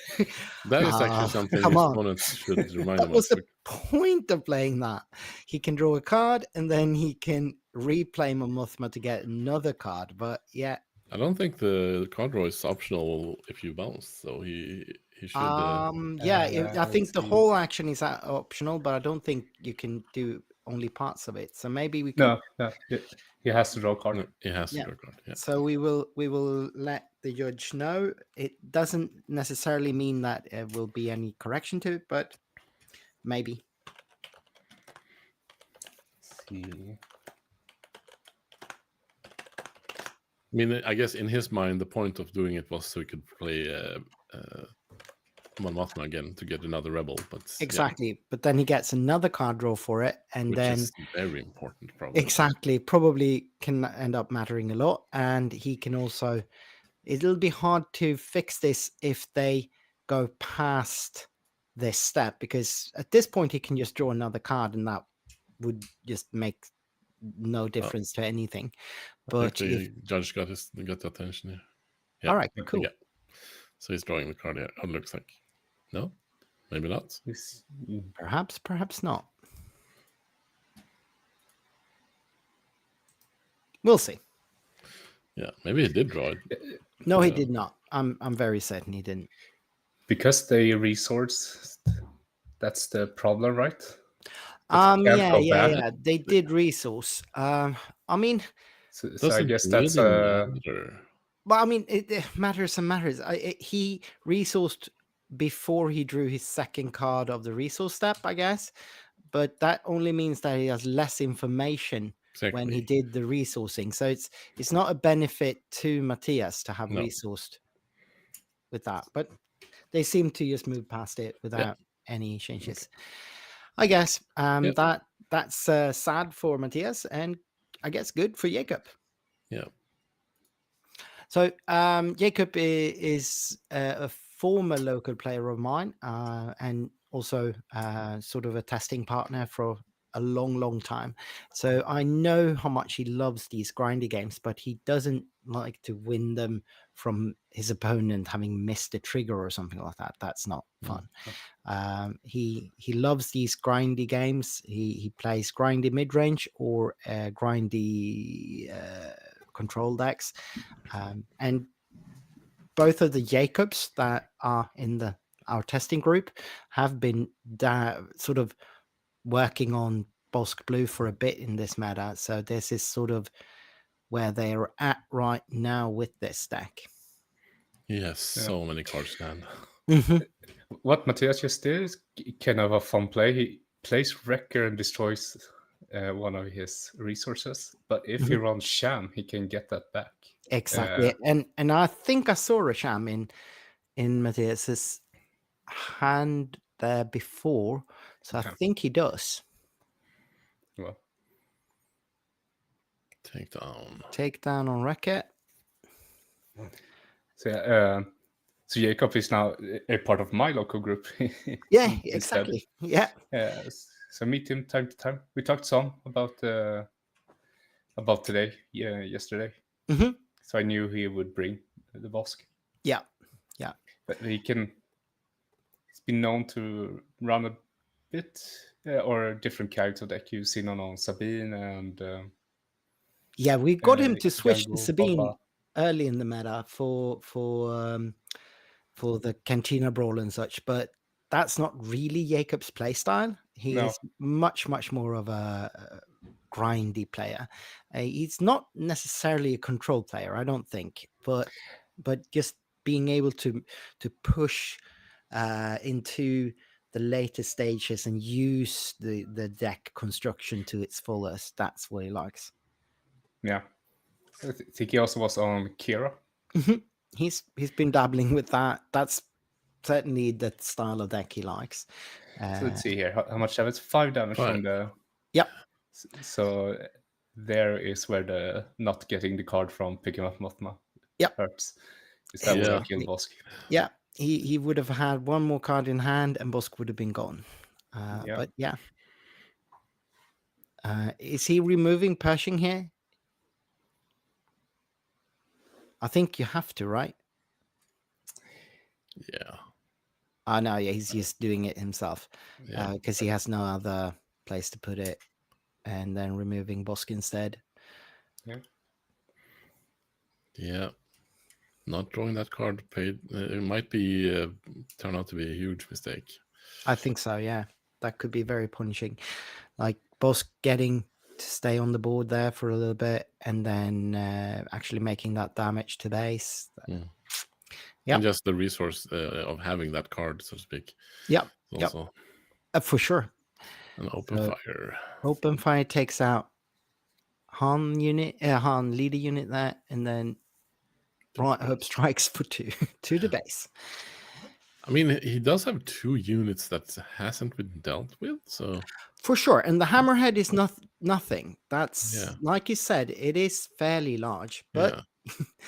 That is actually something come his on. opponents should remind That him was of. the point of playing that. He can draw a card and then he can replay Mothma to get another card. But yeah, I don't think the card draw is optional if you bounce, so he should. I think the whole action is optional, but I don't think you can do only parts of it. So maybe we can. No. He has to draw a card. No, he has to Yeah. draw a card. Yeah. So we will let the judge know. It doesn't necessarily mean that there will be any correction to it, but maybe. Let's see. I mean, I guess in his mind, the point of doing it was so he could play Mothma again to get another rebel. But Exactly, but then he gets another card draw for it, and which then is very important, probably. exactly, probably can end up mattering a lot. And he can also, it'll be hard to fix this if they go past this step, because at this point he can just draw another card, and that would just make no difference to anything. But the judge got the attention here. Yeah. All right, cool. Yeah. So he's drawing the card here. It looks like no, maybe not. Perhaps not. We'll see. Yeah, maybe he did draw it. No, he did not. I'm very certain he didn't. Because they resourced, that's the problem, right? Yeah. They did resource. I mean, so I guess that's matter. Well, I mean, it matters and matters. He resourced before he drew his second card of the resource step, I guess. But that only means that he has less information when he did the resourcing. So it's not a benefit to Matthias to have resourced with that. But they seem to just move past it without any changes. Okay. I guess that's sad for Matthias, and I guess good for Jacob. Yeah. So Jacob is a former local player of mine, and also sort of a testing partner for a long time. So I know how much he loves these grindy games, but he doesn't like to win them from his opponent having missed a trigger or something like that. That's not fun. He loves these grindy games. He plays grindy mid-range or grindy control decks, and both of the Jacobs that are in our testing group have been sort of working on Bosk Blue for a bit in this meta. So this is sort of where they are at right now with this deck. Yes, so many cards down. What Matthias just did is kind of a fun play. He plays Wrecker and destroys one of his resources, but if he runs Sham, he can get that back. Exactly. And I think I saw a Sham in Matthias's hand there before, so I think he does. Well, take down on Wrecker. So Jacob is now a part of my local group. Yeah, exactly. Yeah. So meet him time to time. We talked some about today, yesterday. So I knew he would bring the Bosk. Yeah. But he's been known to run a bit or a different character deck. You've seen on Sabine and we got him to switch Django, to Sabine Baba. Early in the meta for the Cantina Brawl and such, but that's not really Jacob's playstyle. He is much more of a grindy player. He's not necessarily a control player, I don't think, but just being able to push into the later stages and use the deck construction to its fullest. That's what he likes. Yeah. I think he also was on Kira. He's been dabbling with that. That's certainly the style of deck he likes. So let's see here. How much damage? 5 damage from the... Yep. So there is where the not getting the card from picking up Mothma hurts. Is that where I killed Bosk? Yeah. He would have had one more card in hand and Bosk would have been gone. But yeah. Is he removing Pershing here? I think you have to, right? Yeah. No, yeah, he's just doing it himself because he has no other place to put it, and then removing Bosk instead. Yeah. Not drawing that card paid. It might be turn out to be a huge mistake. I think so. Yeah, that could be very punishing. Like Bosk getting to stay on the board there for a little bit, and then actually making that damage to base. Yeah, and just the resource of having that card, so to speak. Yeah, also for sure. An open fire. Open fire takes out Han leader unit there, and then Right Hope strikes for 2 to the base. I mean, he does have 2 units that hasn't been dealt with, so for sure. And the Hammerhead is nothing. That's like you said, it is fairly large, but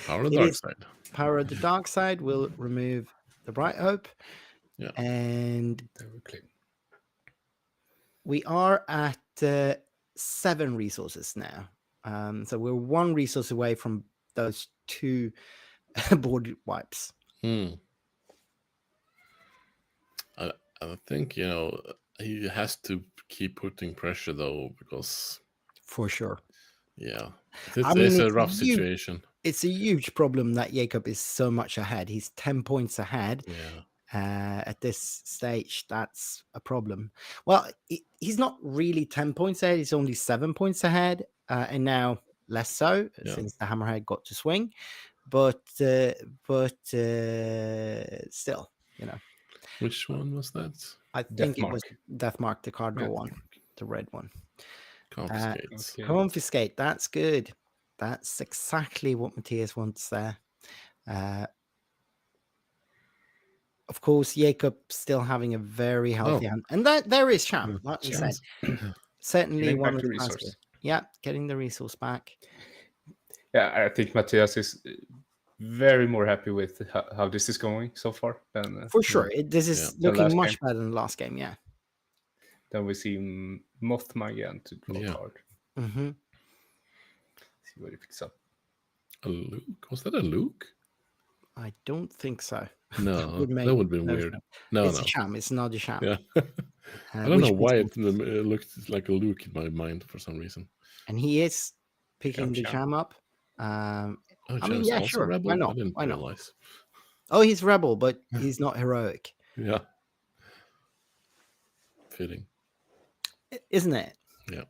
Power of the dark side. Power of the dark side will remove the Bright Hope. Yeah, and we are at 7 resources now. So we're 1 resource away from those 2 board wipes. I think, he has to keep putting pressure, though, because... For sure. Yeah. It's a rough situation. It's a huge problem that Jacob is so much ahead. He's 10 points ahead. At this stage, that's a problem. Well, he's not really 10 points ahead. He's only 7 points ahead. And now less so since the Hammerhead got to swing. But still, Which one was that? I think it was Deathmark, the card draw one, the red one. Confiscate. That's good. That's exactly what Matthias wants there. Of course, Jacob still having a very healthy hand, and there is Cham. Like you said, certainly one of the resource. Yeah, getting the resource back. Yeah, I think Matthias is very more happy with how this is going so far. Than, for sure, this is looking much better than the last game. Yeah. Then we see Mothma again to draw a card. See what he picks up. A Luke? Was that a Luke? I don't think so. No, that would be weird. No, it's a Cham. It's not a Cham. Yeah. I don't know why it looked like a Luke in my mind for some reason. And he is picking the Cham up. I mean, yeah, sure. Rebel? Why not? I didn't realize. realize. Oh, he's rebel, but he's not heroic. Yeah. Fitting. Isn't it? Yeah.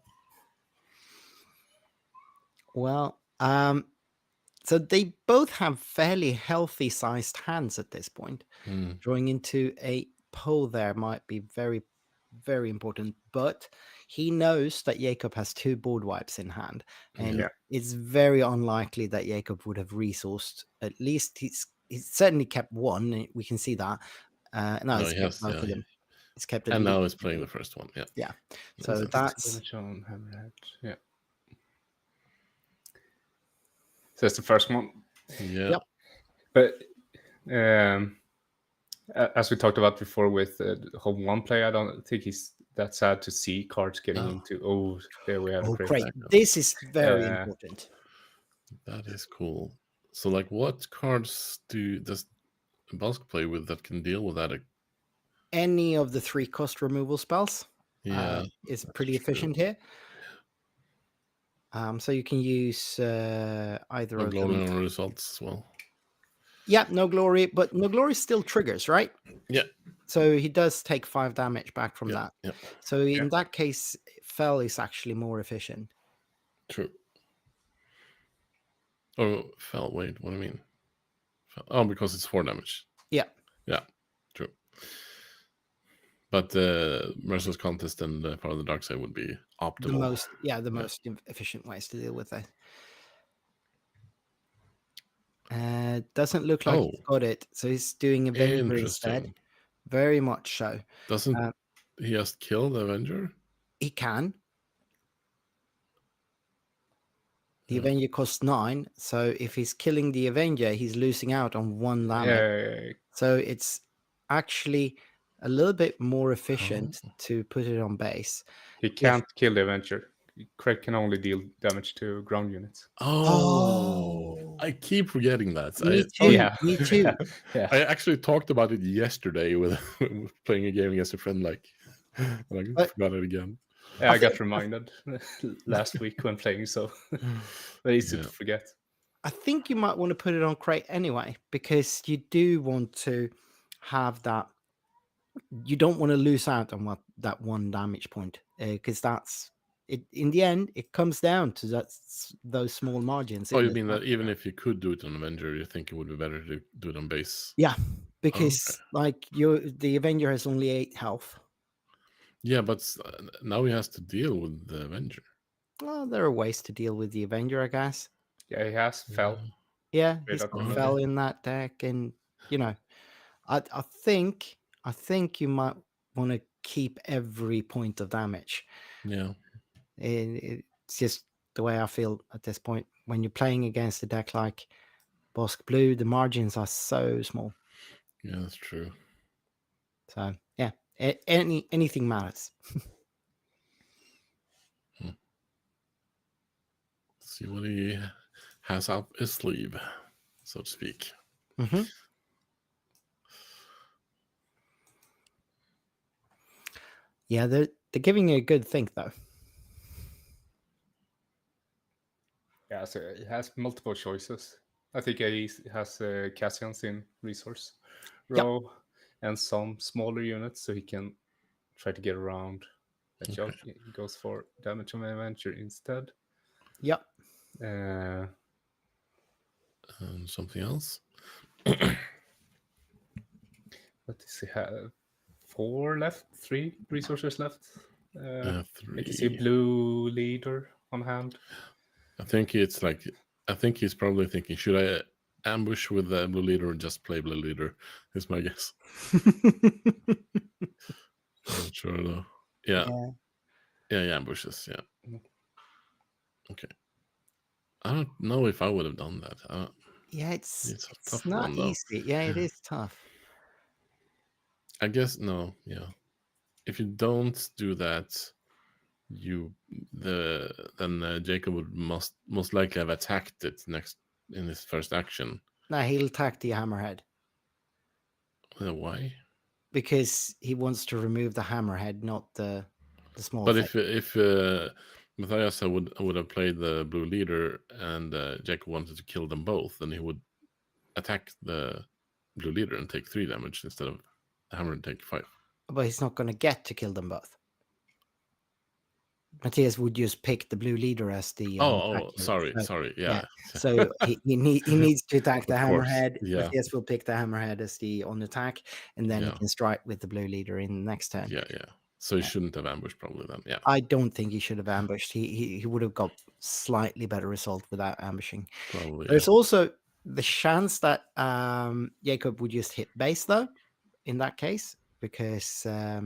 Well, so they both have fairly healthy sized hands at this point. Drawing into a pole there might be very, very important, but he knows that Jacob has 2 board wipes in hand, and it's very unlikely that Jacob would have resourced. At least he's certainly kept 1. We can see that. No, he's kept both of them. He's kept it, and now he's playing the first one. Yeah. So that's yeah. So that's the first one. Yeah. Yep. But as we talked about before with home 1 play, I don't think he's that sad to see cards getting into. Oh, there we have. Great! This is very important. That is cool. So, like, what cards does Bosk play with that can deal with that? Any of the 3 cost removal spells. Is pretty efficient here. So you can use either of them. Results as well. Yeah, no glory, but no glory still triggers, right? Yeah. So he does take 5 damage back from that. Yeah. So in that case, Fell is actually more efficient. True. Oh, Fell. Wait, what do you mean? Oh, because it's 4 damage. Yeah. Yeah, true. But Merciless Contest and Part of the Dark Side would be optimal. The most efficient ways to deal with that. Doesn't look like he's got it, so he's doing Avenger instead. Very much so. Doesn't he just kill the Avenger? He can. The Avenger costs 9, so if he's killing the Avenger, he's losing out on 1 damage. So it's actually a little bit more efficient to put it on base. He can't kill the Avenger. Craig can only deal damage to ground units. Oh. I keep forgetting that. Me too. Yeah. I actually talked about it yesterday with playing a game against a friend, like, and I forgot it again. Yeah, I got reminded last week when playing, so very easy to forget. I think you might want to put it on crate anyway, because you do want to have that. You don't want to lose out on that 1 damage point, because that's it. In the end, it comes down to those small margins. Oh, you mean that even if you could do it on Avenger, you think it would be better to do it on base? Yeah, because the Avenger has only 8 health. Yeah, but now he has to deal with the Avenger. Well, there are ways to deal with the Avenger, I guess. Yeah, he has fell. Yeah, he's got fell in that deck, and I think you might want to keep every point of damage. Yeah, it's just the way I feel at this point. When you're playing against a deck like Bosk Blue, the margins are so small. Yeah, that's true. So yeah, anything matters. See what he has up his sleeve, so to speak. Mm-hmm. Yeah, they're giving you a good think though. Yeah, so he has multiple choices. I think he has Cassians in resource row and some smaller units, so he can try to get around. He goes for damage on the Avenger instead. Yep. And something else? What does he have? 4 left? 3 resources left? 3. I can see blue leader on hand. I think he's probably thinking, should I ambush with the blue leader or just play blue leader? Is my guess. I'm not sure though. Yeah, he ambushes. Yeah. Okay. I don't know if I would have done that. It's a tough not one, though. easy. Yeah, it is tough. I guess no. Yeah. If you don't do that, then Jacob would most likely have attacked it next in his first action. No, he'll attack the hammerhead. Why? Because he wants to remove the hammerhead, not the small. But if Matthias would have played the blue leader and Jacob wanted to kill them both, then he would attack the blue leader and take 3 damage instead of the hammer and take 5. But he's not going to get to kill them both. Matthias would just pick the blue leader as the. Sorry. Yeah. So he needs to attack the hammerhead. Yeah. Matthias will pick the hammerhead as the on attack, and then he can strike with the blue leader in the next turn. Yeah. So he shouldn't have ambushed probably then. Yeah. I don't think he should have ambushed. He would have got slightly better result without ambushing. Probably. There's also the chance that Jacob would just hit base though, in that case, because that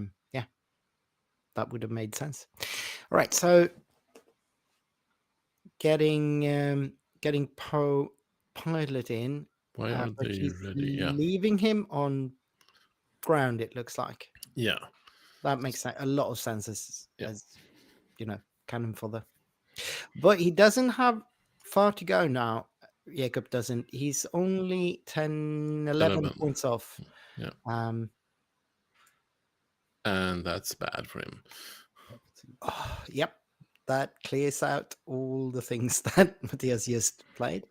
would have made sense. All right, so getting Poe pilot in. Why are they ready? Yeah. Leaving him on ground, it looks like. Yeah. That makes a lot of sense as cannon fodder. But he doesn't have far to go now. Jacob doesn't. He's only 11 points off. Yeah. And that's bad for him. Yep. That clears out all the things that Matthias just played.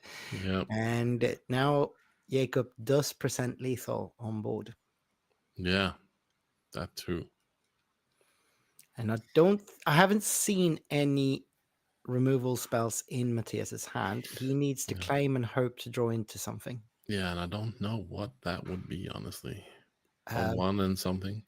Yeah. And now Jacob does present lethal on board. Yeah. That too. And I haven't seen any removal spells in Matthias's hand. He needs to claim and hope to draw into something. Yeah, and I don't know what that would be, honestly. A Um, 1 and something.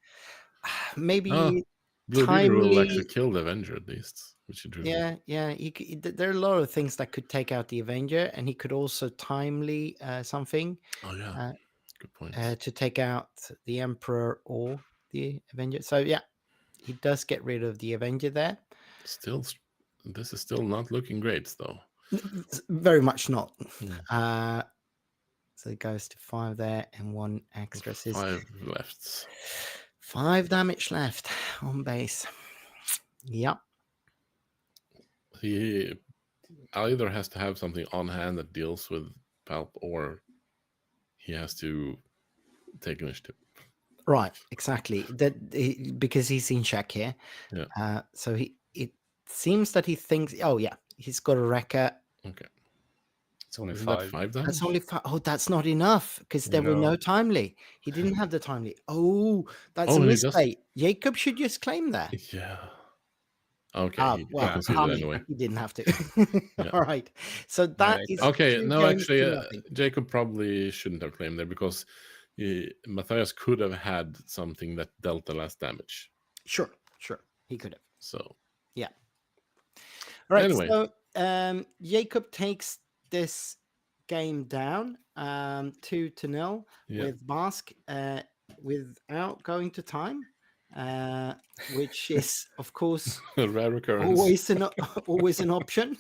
maybe Oh, Blue Leader will actually timely. kill the Avenger at least, which is true. Yeah. There are a lot of things that could take out the Avenger, and he could also timely something Oh yeah, uh, good point. to take out the Emperor or the Avenger. So yeah, he does get rid of the Avenger there. Still, this is still not looking great, though. Very much not. Hmm. So it goes to 5 there, and 1 extra. So 5 left. 5 damage left on base. Yep. He either has to have something on hand that deals with Palp, or he has to take initiative. Right. Exactly. Because he's in check here. Yeah. So it seems that he thinks. Oh yeah, he's got a wrecker. Okay. It's only Isn't that 5. 5 damage? That's only 5. Oh, that's not enough because there were no No. timely. He didn't have the timely. Oh, that's a Oh, he does- misplay. Jacob should just claim that. Yeah. Okay. Ah, he well, conceded I mean, anyway. he didn't have to. Yeah. All right. So that is Okay. 2 No, games actually, to nothing. Jacob probably shouldn't have claimed there because Matthias could have had something that dealt the last damage. Sure. He could have. So Yeah. All right. Anyway. So Jacob takes this game down 2-0 Yeah. with Basque without going to time, which is of course a rare occurrence. always an option.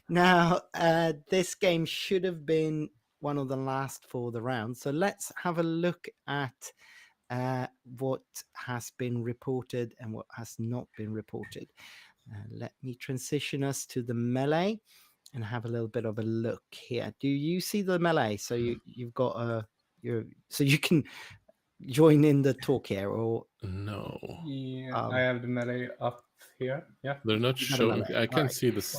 Now this game should have been one of the last for the round. So let's have a look at what has been reported and what has not been reported. Let me transition us to the melee and have a little bit of a look here. Do you see the melee? So you've got so you can join in the talk here, or No. Yeah, I have the melee up here. Yeah. They're not You got a showing. melee. I can't Alright. see this.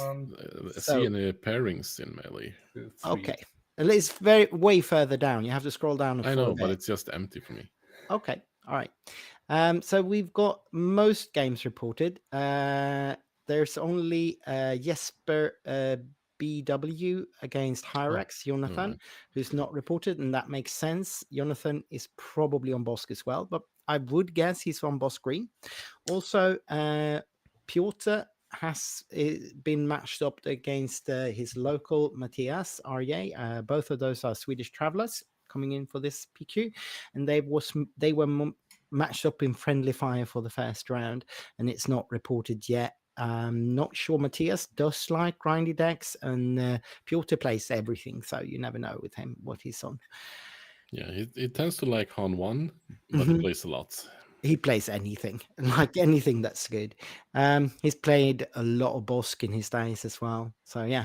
See any pairings in melee? 2, 3. Okay. It's way further down. You have to scroll down. I know, but it's just empty for me. Okay. All right. So we've got most games reported. There's only Jesper BW against Hyrax, Jonathan, who's not reported, and that makes sense. Jonathan is probably on Bosk as well, but I would guess he's on Bosk Green. Also, Piotr has been matched up against his local Matthias RJ. Both of those are Swedish travelers coming in for this PQ, and they were matched up in friendly fire for the first round, and it's not reported yet. Not sure. Matthias does like grindy decks, and Piotr plays everything, so you never know with him what he's on. Yeah, he tends to like Han 1, but he plays a lot. He plays anything, like anything that's good. He's played a lot of Bosk in his days as well. So yeah.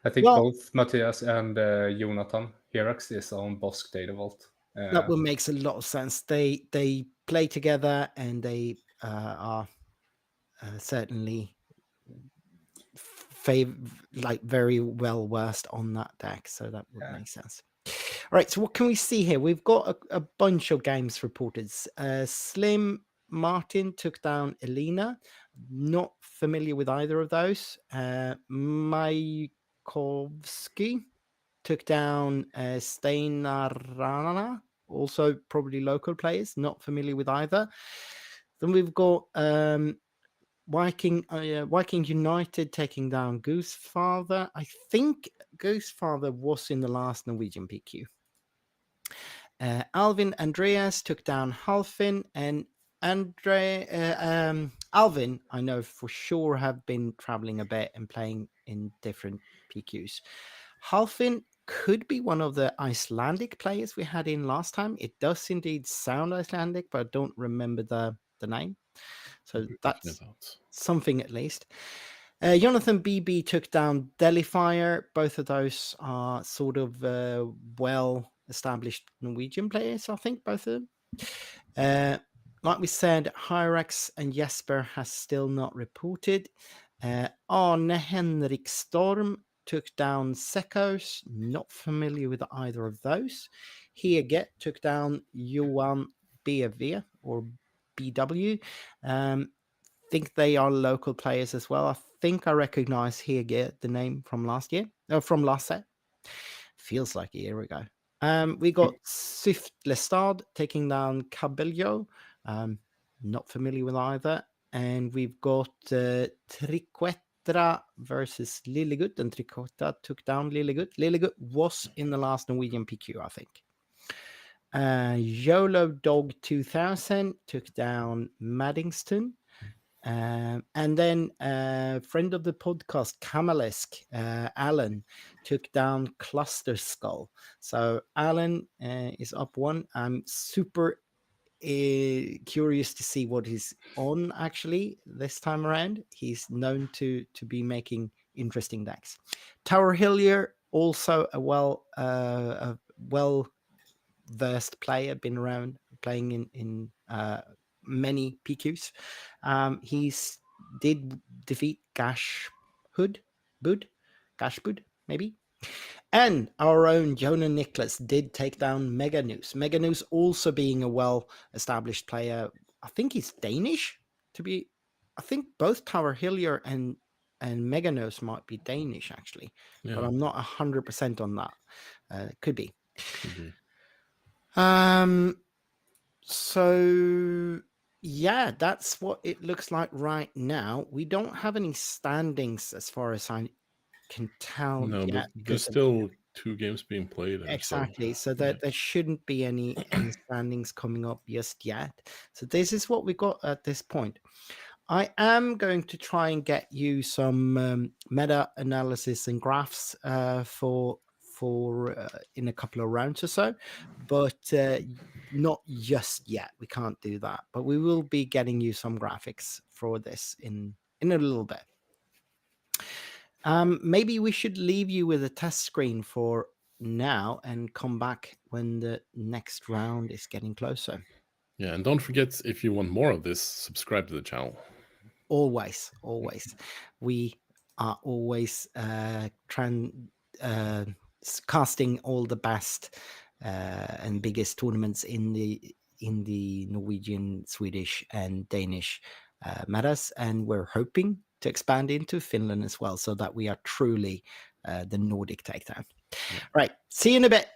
I think both Matthias and Jonathan Hirax is on Bosk Data Vault. That one makes a lot of sense. They play together, and they are certainly very well versed on that deck. So that would make sense. All right, so what can we see here? We've got a bunch of games reported. Slim Martin took down Elena. Not familiar with either of those. Majkovsky took down Steinarana. Also probably local players. Not familiar with either. Then we've got Viking United taking down Goosefather. I think Goosefather was in the last Norwegian PQ. Alvin Andreas took down Halfin, and Alvin, I know for sure, have been traveling a bit and playing in different PQs. Halfin could be one of the Icelandic players we had in last time. It does indeed sound Icelandic, but I don't remember the name. So that's something at least. Jonathan BB took down Delifire. Both of those are sort of well-established Norwegian players, I think, both of them. Like we said, Hyrax and Jesper has still not reported. Arne Henrik Storm took down Sekos. Not familiar with either of those. Hege took down Johan BV or BW. Think they are local players as well. I think I recognize Hege, the name from last year, from last set. Feels like a year ago. We got Swift Lestad taking down Cabello. Not familiar with either. And we've got Triquetra versus Lillegut, and Triquetra took down Lillegut. Lillegut was in the last Norwegian PQ, I think. YOLO Dog 2000 took down Maddingston. And then friend of the podcast, Kamalesk, Alan, took down Cluster Skull. So Alan is up one. I'm super curious to see what he's on actually this time around. He's known to be making interesting decks. Tower Hillier, also a well versed player, been around playing in many PQs. He's did defeat Gashbud, maybe. And our own Jonah Nicholas did take down Mega News. Mega News also being a well-established player. I think he's Danish to be. I think both Tower Hillier and Mega News might be Danish actually, but I'm not 100% on that. Could be. Could be. So yeah, that's what it looks like right now. We don't have any standings as far as I can tell No, yet. but there's still 2 games being played. Exactly. So that there shouldn't be any standings coming up just yet. So this is what we got at this point. I am going to try and get you some meta analysis and graphs for in a couple of rounds or so, but not just yet. We can't do that, but we will be getting you some graphics for this in a little bit. Maybe we should leave you with a test screen for now and come back when the next round is getting closer. Yeah, and don't forget, if you want more of this, subscribe to the channel. Always. We are always casting all the best and biggest tournaments in the Norwegian, Swedish, and Danish metas, and we're hoping to expand into Finland as well, so that we are truly the Nordic takedown. Right. See you in a bit.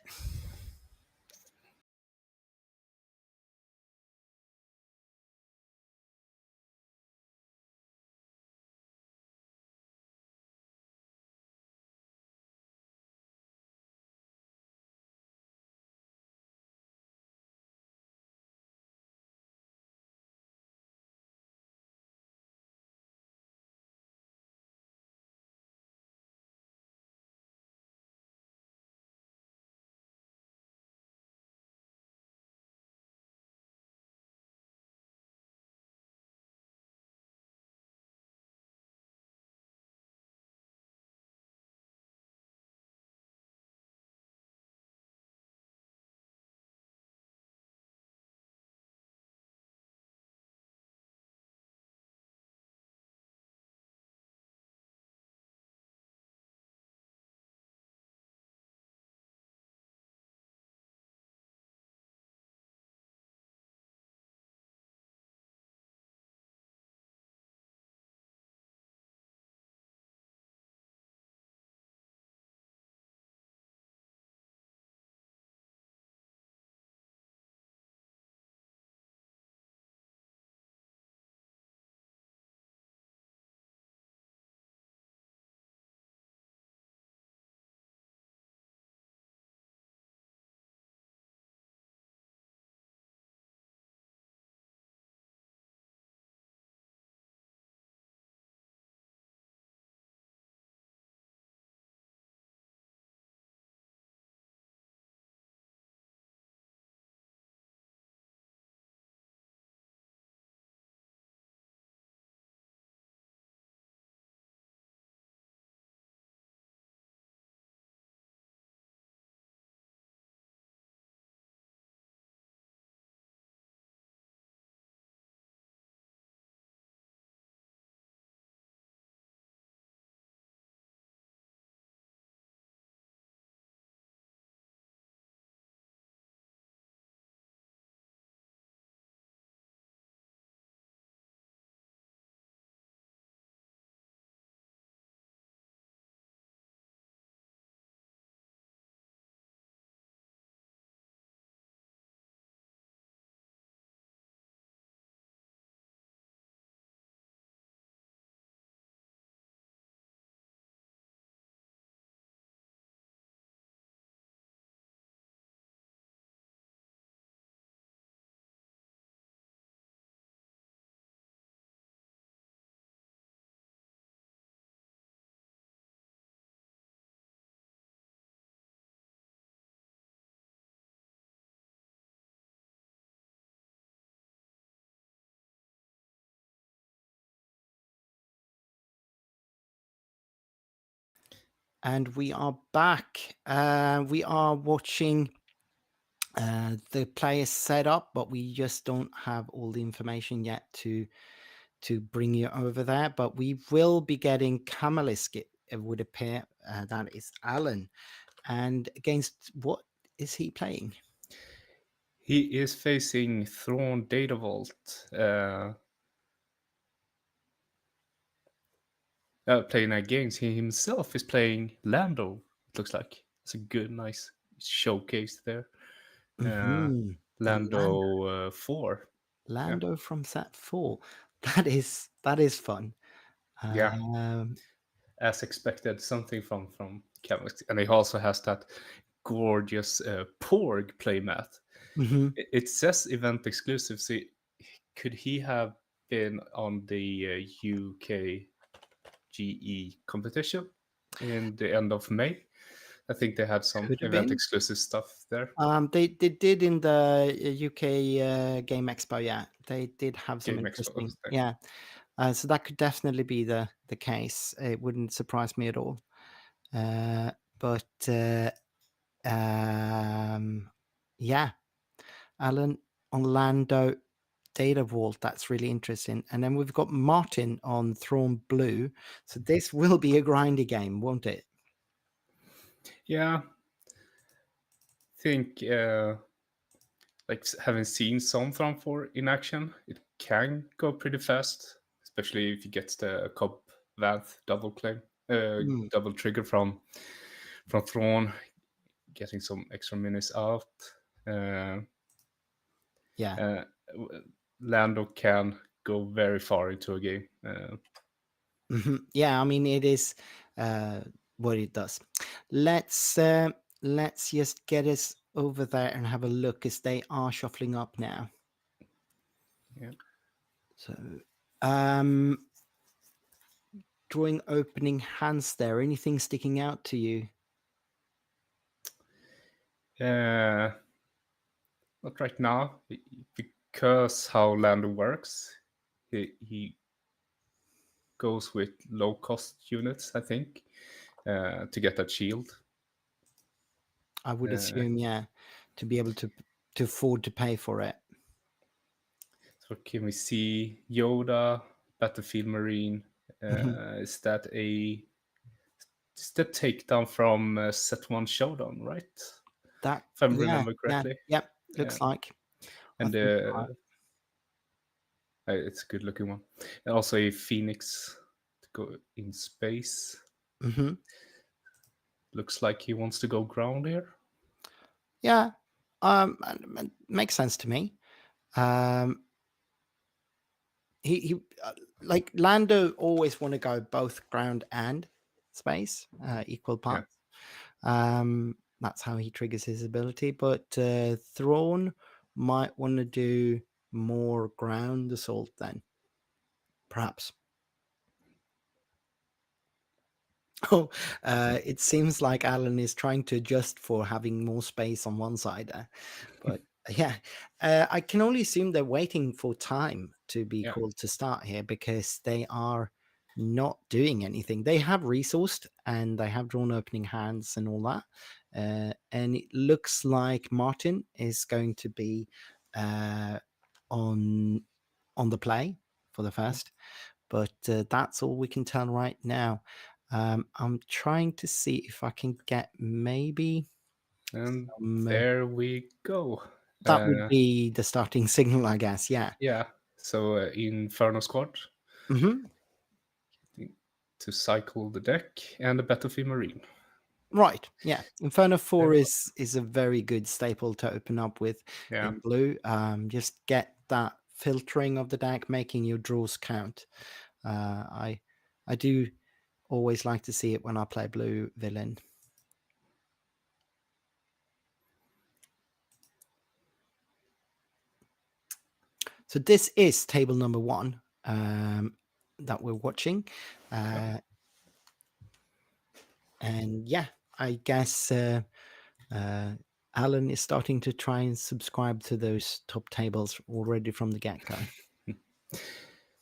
And we are back. We are watching the players set up, but we just don't have all the information yet to bring you over there. But we will be getting Kamalisk, it would appear. That is Alan. And against what is he playing? He is facing Thrawn Data Vault, playing against. He himself is playing Lando. It looks like it's a good, nice showcase there. Mhm. Lando 4. Lando from set 4. That is fun. Yeah. Um, As expected, something from Kamalisk, and he also has that gorgeous Porg playmat. mhm. It says event exclusive. So could he have been on the UK GE competition in the end of May? I think they had some Could have event been. exclusive stuff there. They did in the UK Game Expo. Yeah, they did have some Game Expo. interesting. There. Yeah, so that could definitely be the case. It wouldn't surprise me at all. But yeah, Alan Orlando Data Vault. That's really interesting. And then we've got Martin on Thrawn Blue. So this will be a grindy game, won't it? Yeah, I think like having seen some from 4 in action, it can go pretty fast, especially if you get the Cobb Vanth double claim, Mm, double trigger from Thrawn, getting some extra minutes out. yeah. Lando can go very far into a game. Yeah, I mean it is what it does. Let's just get us over there and have a look as they are shuffling up now. Yeah. So drawing opening hands there. Anything sticking out to you? Not right now, because how Lando works. He goes with low cost units, I think, to get that shield. I would assume, yeah, to be able to afford to pay for it. So can we see Yoda, Battlefield Marine? Is that a takedown from Set 1 Showdown, right? That If I yeah, remember correctly. yep. Looks like. I And think you're right. it's a good looking one. And also a Phoenix to go in space. Mhm. Looks like he wants to go ground here. Yeah, makes sense to me. He like Lando always want to go both ground and space, equal parts. That's how he triggers his ability. But Thrawn might want to do more ground assault then, perhaps. Oh, it seems like Alan is trying to adjust for having more space on one side, but yeah, I can only assume they're waiting for time to be Yeah. called to start here because they are not doing anything. They have resourced and they have drawn opening hands and all that, and it looks like Martin is going to be on the play for the first, but that's all we can tell right now. I'm trying to see if I can get maybe And some, there we go. that would be the starting signal, I guess. Yeah. Yeah. So Inferno Squad Hmm. to cycle the deck and the Battlefield Marine. Right. Yeah. Inferno 4 Yeah. is a very good staple to open up with Yeah. in blue. Just get that filtering of the deck, making your draws count. I do always like to see it when I play blue villain. So this is table number 1 that we're watching. And yeah, I guess Alan is starting to try and subscribe to those top tables already from the get-go.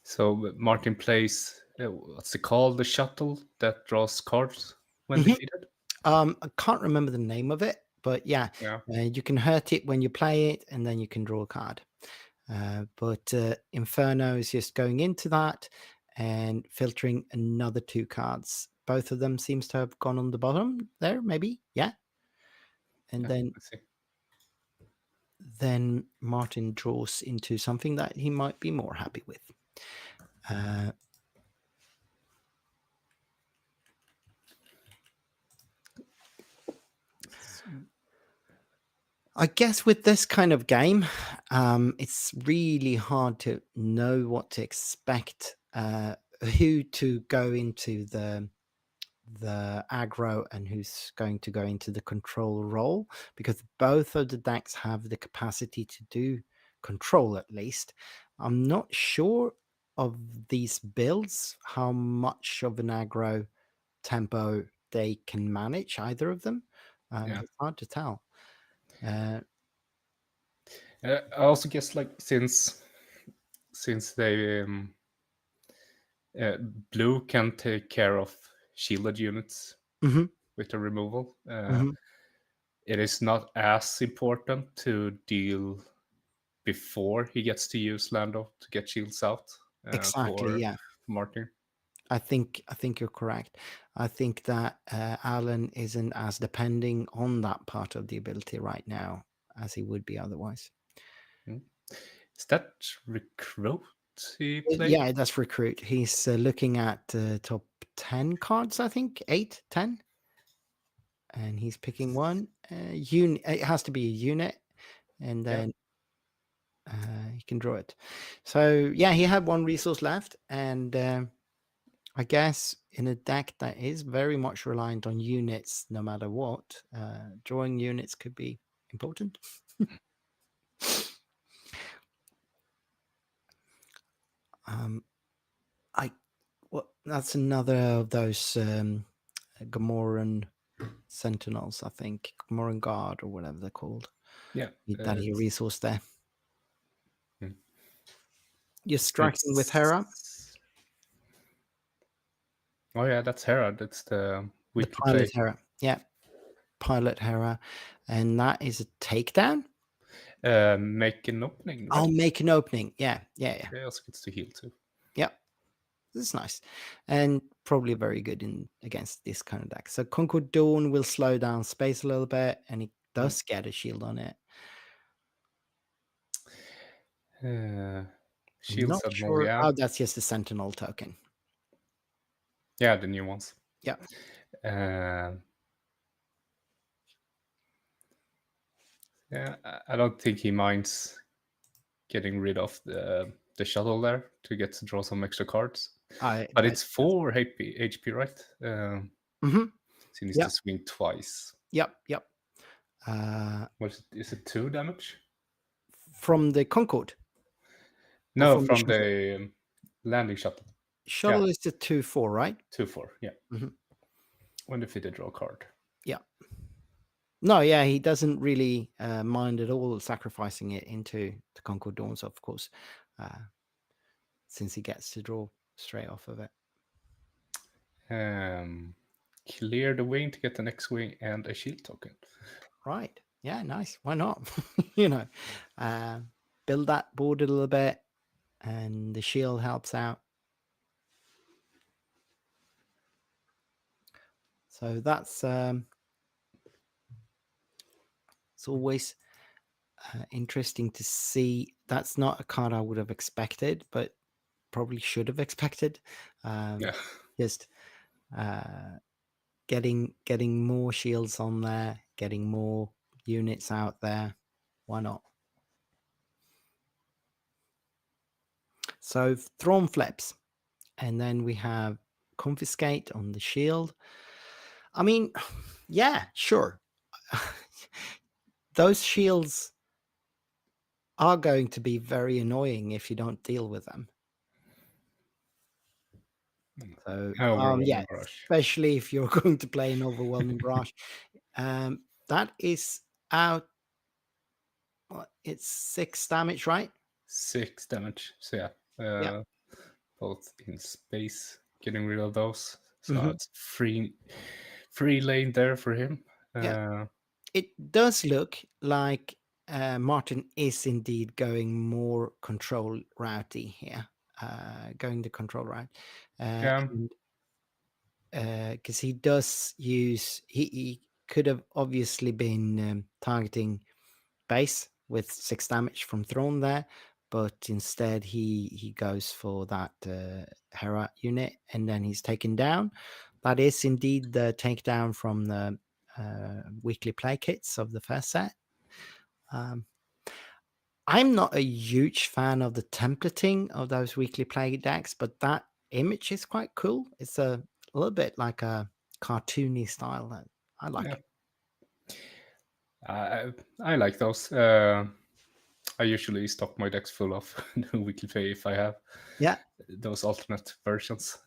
So Martin plays, what's it called? The shuttle that draws cards? when defeated? I can't remember the name of it, but yeah, Yeah. you can hurt it when you play it, and then you can draw a card. But Inferno is just going into that and filtering another 2 cards. Both of them seems to have gone on the bottom there, maybe. Yeah. And Yeah, then let's see. Martin draws into something that he might be more happy with. I guess with this kind of game, it's really hard to know what to expect, who to go into the aggro and who's going to go into the control role, because both of the decks have the capacity to do control at least. I'm not sure of these builds how much of an aggro tempo they can manage, either of them. Yeah. It's hard to tell. I also guess like since they blue can take care of shielded units Mhm, with the removal, mhm. it is not as important to deal before he gets to use Lando to get shields out Exactly, for yeah. Martin. I think you're correct. I think that Alan isn't as depending on that part of the ability right now as he would be otherwise. Is that recruit he played? Yeah, that's recruit. He's looking at top 10 cards, I think, 8, 10. And he's picking one. It has to be a unit, and then he can draw it. So, yeah, he had 1 resource left, and I guess in a deck that is very much reliant on units no matter what, drawing units could be important. That's another of those Gamoran Sentinels, I think. Gamoran Guard or whatever they're called. Yeah. That he resourced there. Hmm. You're striking with Hera. Oh yeah, that's Hera. That's the weekly Pilot play. Hera. Yeah. Pilot Hera. And that is a takedown. Make an opening. Right? Oh, make an opening. Yeah. He also gets to heal too. Yep. This is nice. And probably very good against this kind of deck. So Concord Dawn will slow down space a little bit, and it does get a shield on it. Shields Not at sure. Moria. Oh, that's just a Sentinel token. Yeah, the new ones. Yeah. Yeah, I don't think he minds getting rid of the shuttle there to get to draw some extra cards. But it's 4 HP, right? So he needs to swing twice. Yep. Is it 2 damage? From the Concorde? No, from the landing shuttle. Shuttle is the 2/4, right? 2/4, yeah. When defeated, draw a card. Yeah. No, yeah, he doesn't really mind at all sacrificing it into the Concord Dawns, of course, since he gets to draw straight off of it. Clear the wing to get an X-wing and a shield token. Right. Yeah, nice. Why not? Build that board a little bit, and the shield helps out. So that's it's always interesting to see. That's not a card I would have expected, but probably should have expected. Just getting more shields on there, getting more units out there. Why not? So Thrawn flips, and then we have Confiscate on the shield. I mean, yeah, sure. Those shields are going to be very annoying if you don't deal with them. So, yeah, especially if you're going to play an Overwhelming Barrage. That is out. It's 6 damage, right? 6 damage. So yeah, both in space, getting rid of those. So it's free lane there for him. Yeah. It does look like Martin is indeed going more control routey here, going the control route. Yeah. Because he does use, he could have obviously been targeting base with 6 damage from Throne there, but instead he goes for that Hera unit, and then he's taken down. That is indeed the takedown from the weekly play kits of the first set. I'm not a huge fan of the templating of those weekly play decks, but that image is quite cool. It's a little bit like a cartoony style that I like. Yeah. I like those. I usually stock my decks full of weekly play if I have those alternate versions.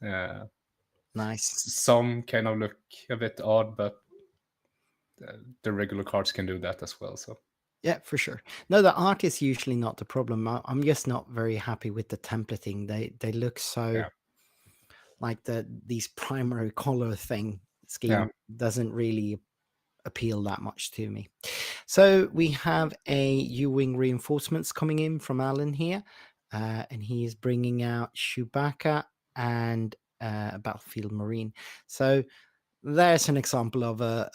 Nice. Some kind of look a bit odd, but the regular cards can do that as well. So yeah, for sure. No, the art is usually not the problem. I'm just not very happy with the templating. They look so like these primary color scheme doesn't really appeal that much to me. So we have a U-wing reinforcements coming in from Alan here, and he is bringing out Chewbacca and a Battlefield Marine. So there's an example of a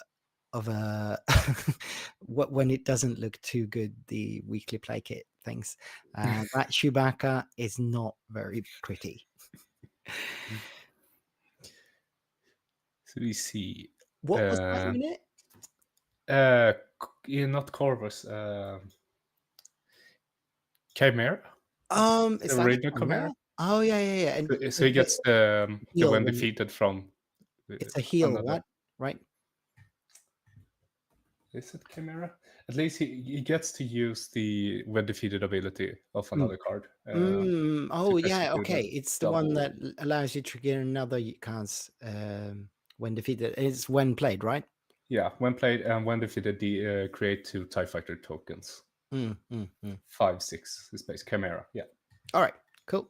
when it doesn't look too good, the weekly play kit things. That Chewbacca is not very pretty. So we see. What was that unit? Not Corvus. Chimera. Is The that original Chimera. Oh yeah. And so he gets the when defeated from. It's a heal, right? Is it Chimera? At least he gets to use the when defeated ability of another card. Oh yeah, okay. It's the one that allows you to trigger another cards when defeated. It's when played, right? Yeah, when played and when defeated, create 2 TIE Fighter tokens. 5/6 space Chimera. Yeah. All right, cool.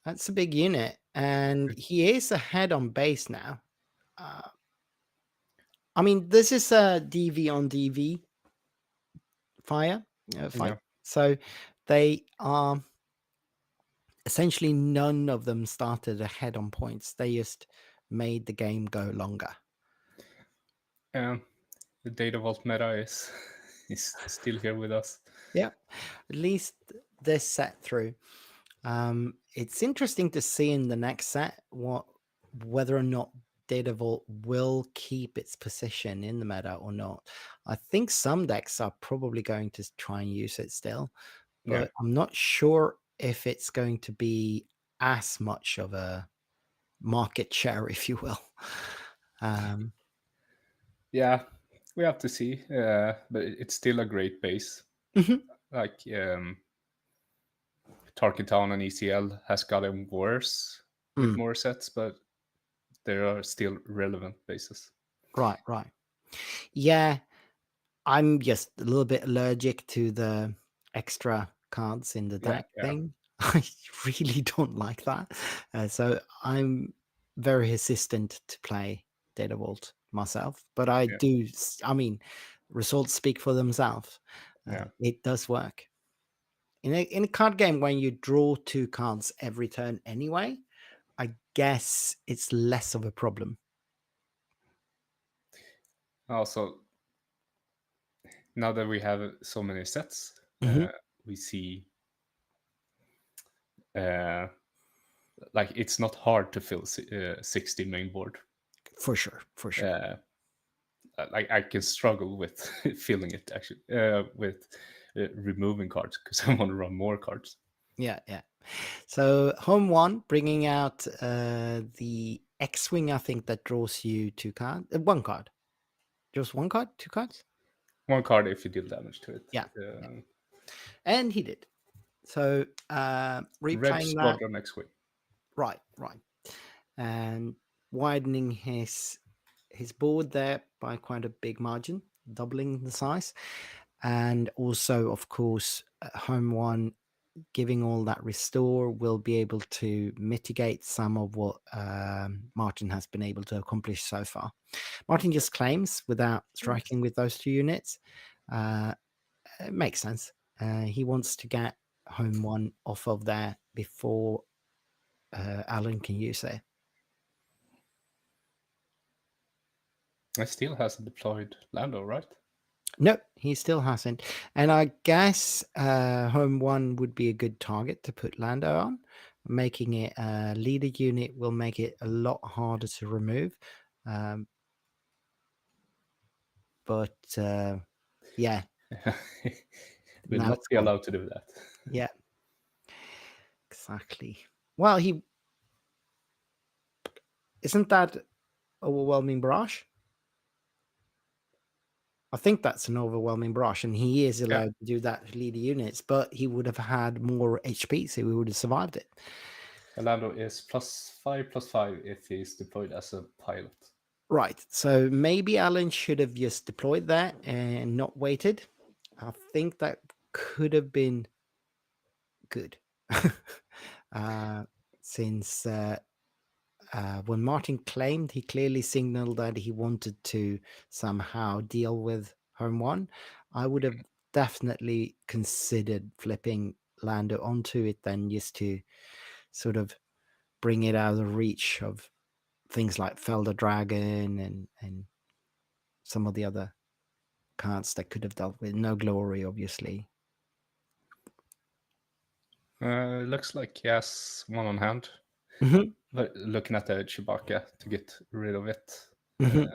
That's a big unit, and he is ahead on base now. I mean, this is a DV on DV fight. Yeah. So they are essentially none of them started ahead on points. They just made the game go longer. The Data Vault meta is still here with us. Yeah, at least this set through. It's interesting to see in the next set whether or not Data Vault will keep its position in the meta or not. I think some decks are probably going to try and use it still, but I'm not sure if it's going to be as much of a market share, if you will. Yeah, we have to see, but it's still a great base. Like Tarkin Town and ECL has gotten worse with more sets, but there are still relevant bases. Right. Yeah, I'm just a little bit allergic to the extra cards in the deck thing. I really don't like that. So I'm very hesitant to play Data Vault myself. But I mean, results speak for themselves. It does work. In a card game when you draw 2 cards every turn anyway, I guess it's less of a problem. Also, now that we have so many sets, we see like it's not hard to fill 60 main board. For sure. Like I can struggle with filling it actually with removing cards because I want to run more cards. Yeah. So home 1 bringing out the X-wing, I think, that draws you 2 cards, 1 card. Just 1 card, 2 cards. 1 card if you deal damage to it. Yeah. And he did. So replaying Red Squadron X-wing. Right. And widening his board there by quite a big margin, doubling the size. And also, of course, home 1 giving all that restore will be able to mitigate some of what Martin has been able to accomplish so far. Martin just claims without striking with those 2 units. It makes sense. He wants to get home 1 off of there before Alan can use it. I still hasn't deployed Lando, right? No, he still hasn't. And I guess home 1 would be a good target to put Lando on. Making it a leader unit will make it a lot harder to remove. But yeah. Will Now not it's be gone. allowed to do that. Yeah. Exactly. Well, isn't that overwhelming barrage? I think that's an overwhelming barrage, and he is allowed to do that to leader units, but he would have had more HP, so he would have survived it. Lando is +5/+5 if he's deployed as a pilot. Right. So maybe Alan should have just deployed that and not waited. I think that could have been good. Since when Martin claimed, he clearly signaled that he wanted to somehow deal with home 1. I would have definitely considered flipping Lando onto it then, just to sort of bring it out of reach of things like Felder Dragon and some of the other cards that could have dealt with No Glory, obviously. Looks like he has 1 on hand. Mm-hmm. But looking at the Chewbacca to get rid of it. Mm-hmm.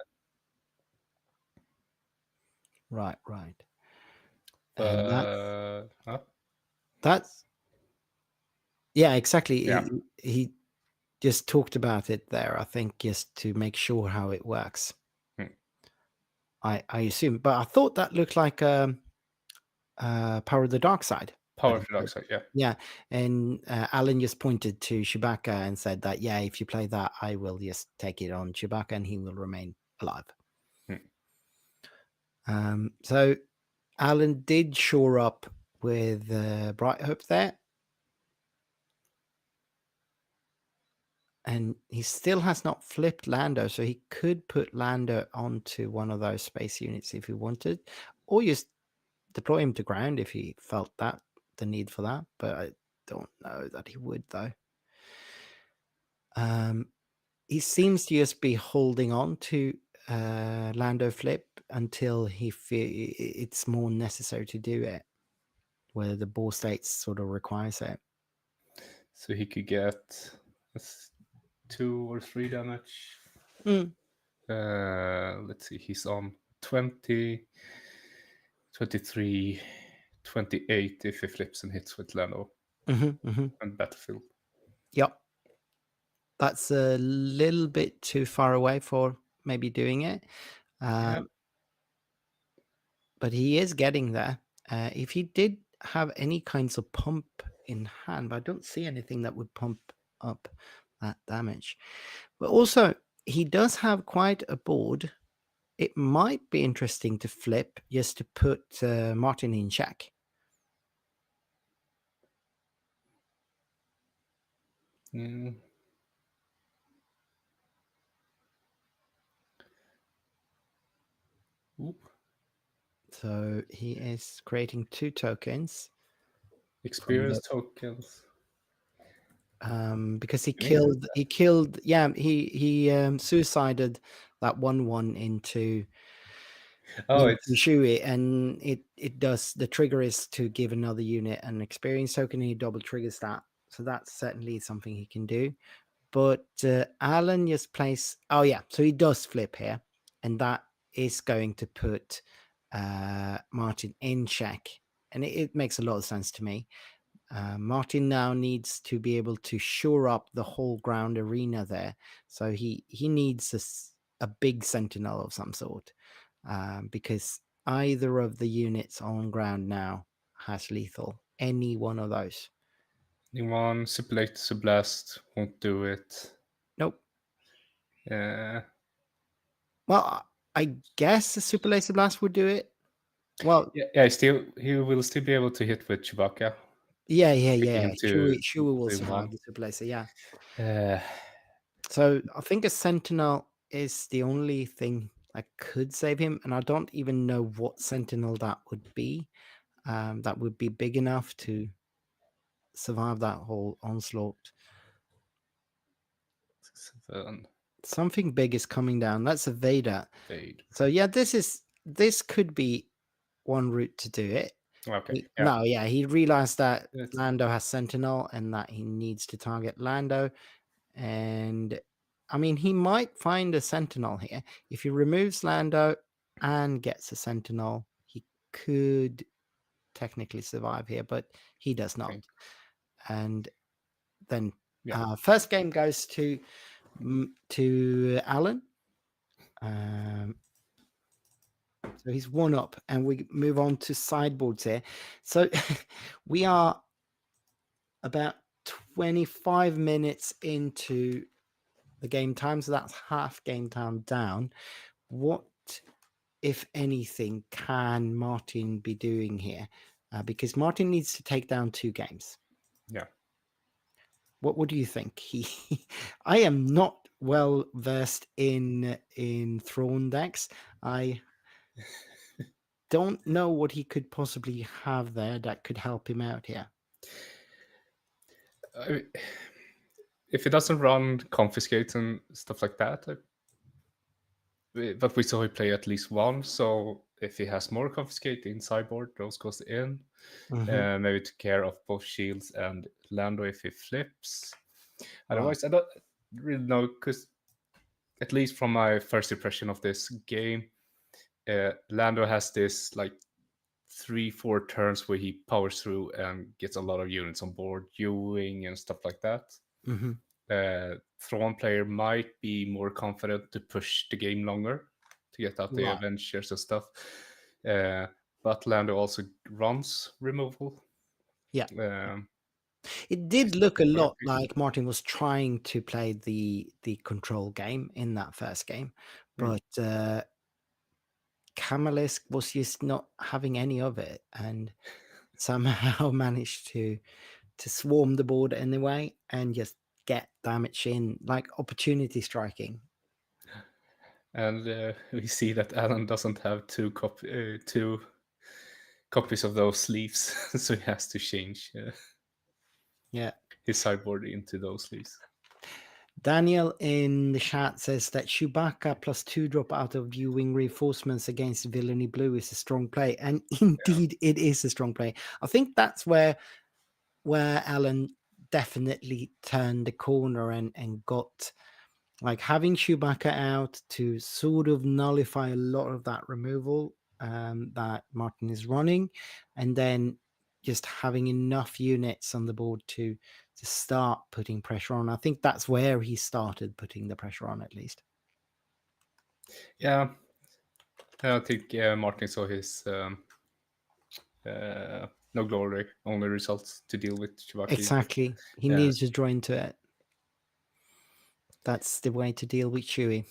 Right. And that's yeah, exactly. Yeah. He just talked about it there, I think, just to make sure how it works. I assume, but I thought that looked like Power of the Dark Side. Power of the Dark Side, yeah. Yeah, and Alan just pointed to Chewbacca and said that, yeah, if you play that, I will just take it on Chewbacca and he will remain alive. So Alan did shore up with Bright Hope there. And he still has not flipped Lando, so he could put Lando onto one of those space units if he wanted, or just deploy him to ground if he felt that the need for that. But I don't know that he would, though. He seems to just be holding on to Lando flip until he feels it's more necessary to do it, where the ball states sort of requires it. So he could get 2 or 3 damage. Let's see, he's on 20, 23, 28 if he flips and hits with Lando and Battlefield. Yep. That's a little bit too far away for maybe doing it. But he is getting there. If he did have any kinds of pump in hand, but I don't see anything that would pump up that damage. But also, he does have quite a board. It might be interesting to flip just to put Martin in check. So he is creating 2 tokens. Experience tokens. Because he killed suicided that 1/1 into Shui, and it does, the trigger is to give another unit an experience token, and he double triggers that. So that's certainly something he can do. But Alan just plays, so he does flip here, and that is going to put Martin in check, and it makes a lot of sense to me. Martin now needs to be able to shore up the whole ground arena there. So he needs a big sentinel of some sort, because either of the units on ground now has lethal. Any one of those. Anyone Supplicate Blast won't do it. Nope. Yeah. Well, I guess the Super Laser Blast would do it. Well, yeah, he will still be able to hit with Chewbacca. Yeah. him to Shui will play survive one. the two placer. Yeah. Uh, So I think a sentinel is the only thing that could save him, and I don't even know what sentinel that would be. That would be big enough to survive that whole onslaught. 7 Something big is coming down. That's a Vader. fade. So yeah, this could be one route to do it. Okay. No, yeah, he realized that It's- Lando has Sentinel and that he needs to target Lando. And I mean, he might find a Sentinel here. If he removes Lando and gets a Sentinel, he could technically survive here, but he does not. Okay. And then Yeah. first game goes to Alan. So he's one up, and we move on to sideboards here. So we are about 25 minutes into the game time, so that's half game time down. What, if anything, can Martin be doing here? Because Martin needs to take down 2 games. Yeah. What do you think? I am not well versed in Throne decks. I don't know what he could possibly have there that could help him out here. If he doesn't run confiscate and stuff like that, but we saw he play at least one. So if he has more confiscate in sideboard, those goes in. Maybe to care of both shields and Lando if he flips. Otherwise, I don't really know, because at least from my first impression of this game, Lando has this like 3-4 turns where he powers through and gets a lot of units on board, queuing and stuff like that. Thrawn player might be more confident to push the game longer to get out the Avengers and stuff. But Lando also runs removal. Yeah. It did look a lot like Martin was trying to play the control game in that first game, but Kamalisk was just not having any of it, and somehow managed to swarm the board anyway and just get damage in, like opportunity striking. And we see that Alan doesn't have two copies of those sleeves, so he has to change his sideboard into those sleeves. Daniel in the chat says that Chewbacca +2 drop out of viewing reinforcements against Villainy Blue is a strong play, and indeed it is a strong play. I think that's where Alan definitely turned the corner and got, like, having Chewbacca out to sort of nullify a lot of that removal that Martin is running, and then just having enough units on the board to start putting pressure on. I think that's where he started putting the pressure on, at least. Yeah, I think Martin saw his no glory, only results to deal with Chewbacca. Exactly. He needs to draw into it. That's the way to deal with Chewie.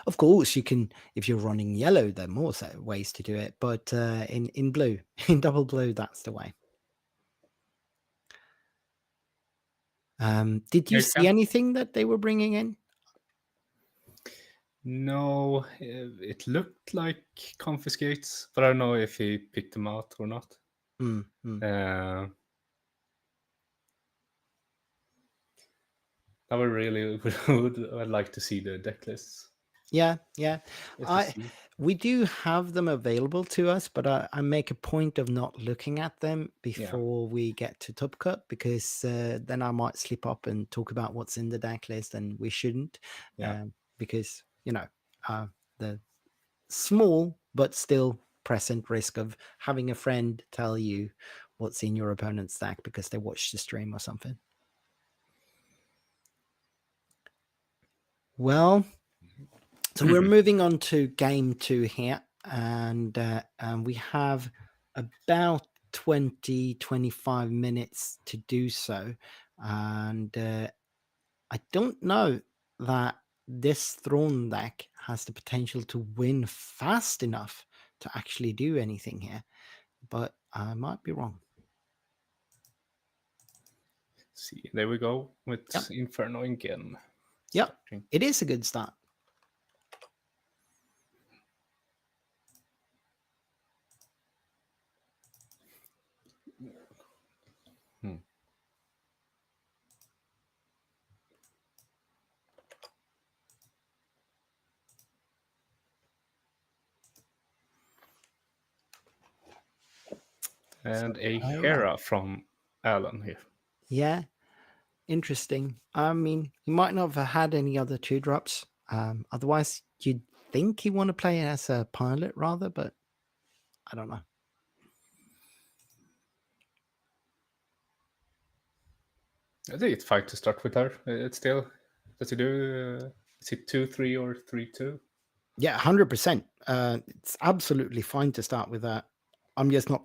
Of course, you can, if you're running yellow, there are more ways to do it. But in blue, in double blue, that's the way. Did you see anything that they were bringing in? No, it looked like confiscates, but I don't know if he picked them out or not. I would really would like to see the deck lists. Yeah. We do have them available to us, but I make a point of not looking at them before we get to Top Cut, because then I might slip up and talk about what's in the deck list, and we shouldn't, because the small but still present risk of having a friend tell you what's in your opponent's deck because they watched the stream or something. Well, so we're moving on to game 2 here, and we have about 20-25 minutes to do so. And I don't know that this Throne deck has the potential to win fast enough to actually do anything here. but I might be wrong. See, there we go with Yep. Inferno again. Yep. Starting. It is a good start. And a all right. Hera from Alan here. Yeah, interesting. I mean, he might not have had any other 2-drops. Otherwise, you'd think he want to play as a pilot rather, but I don't know. I think it's fine to start with her. It's still, does he do, is it 2-3 or 3-2? Yeah, 100%. It's absolutely fine to start with that. I'm just not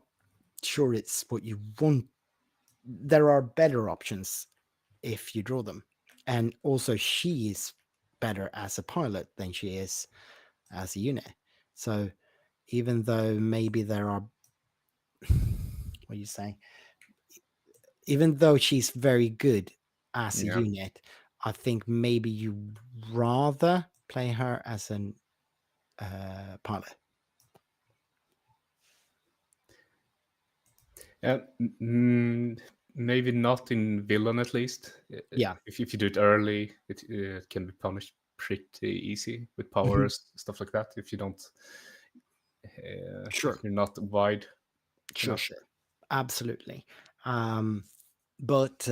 sure it's what you want. There are better options if you draw them. And also, she is better as a pilot than she is as a unit. So even though maybe there are, what do you say? Even though she's very good as a Yeah. unit, I think maybe you rather play her as an pilot. Maybe not in villain at least. Yeah. If you do it early, it can be punished pretty easy with powers, stuff like that. If you don't, Sure. you're not wide. Sure, enough. sure. Absolutely. But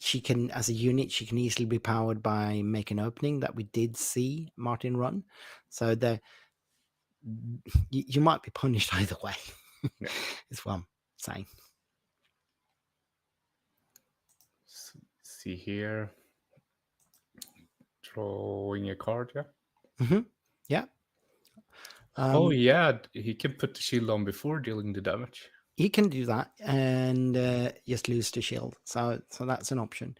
she can, as a unit, she can easily be powered by Make an Opening that we did see Martin run. So you might be punished either way, Yeah. is what I'm saying. See here, drawing a card, yeah. Mm-hmm. Yeah. Oh yeah, he can put the shield on before dealing the damage. He can do that and just lose the shield. So that's an option.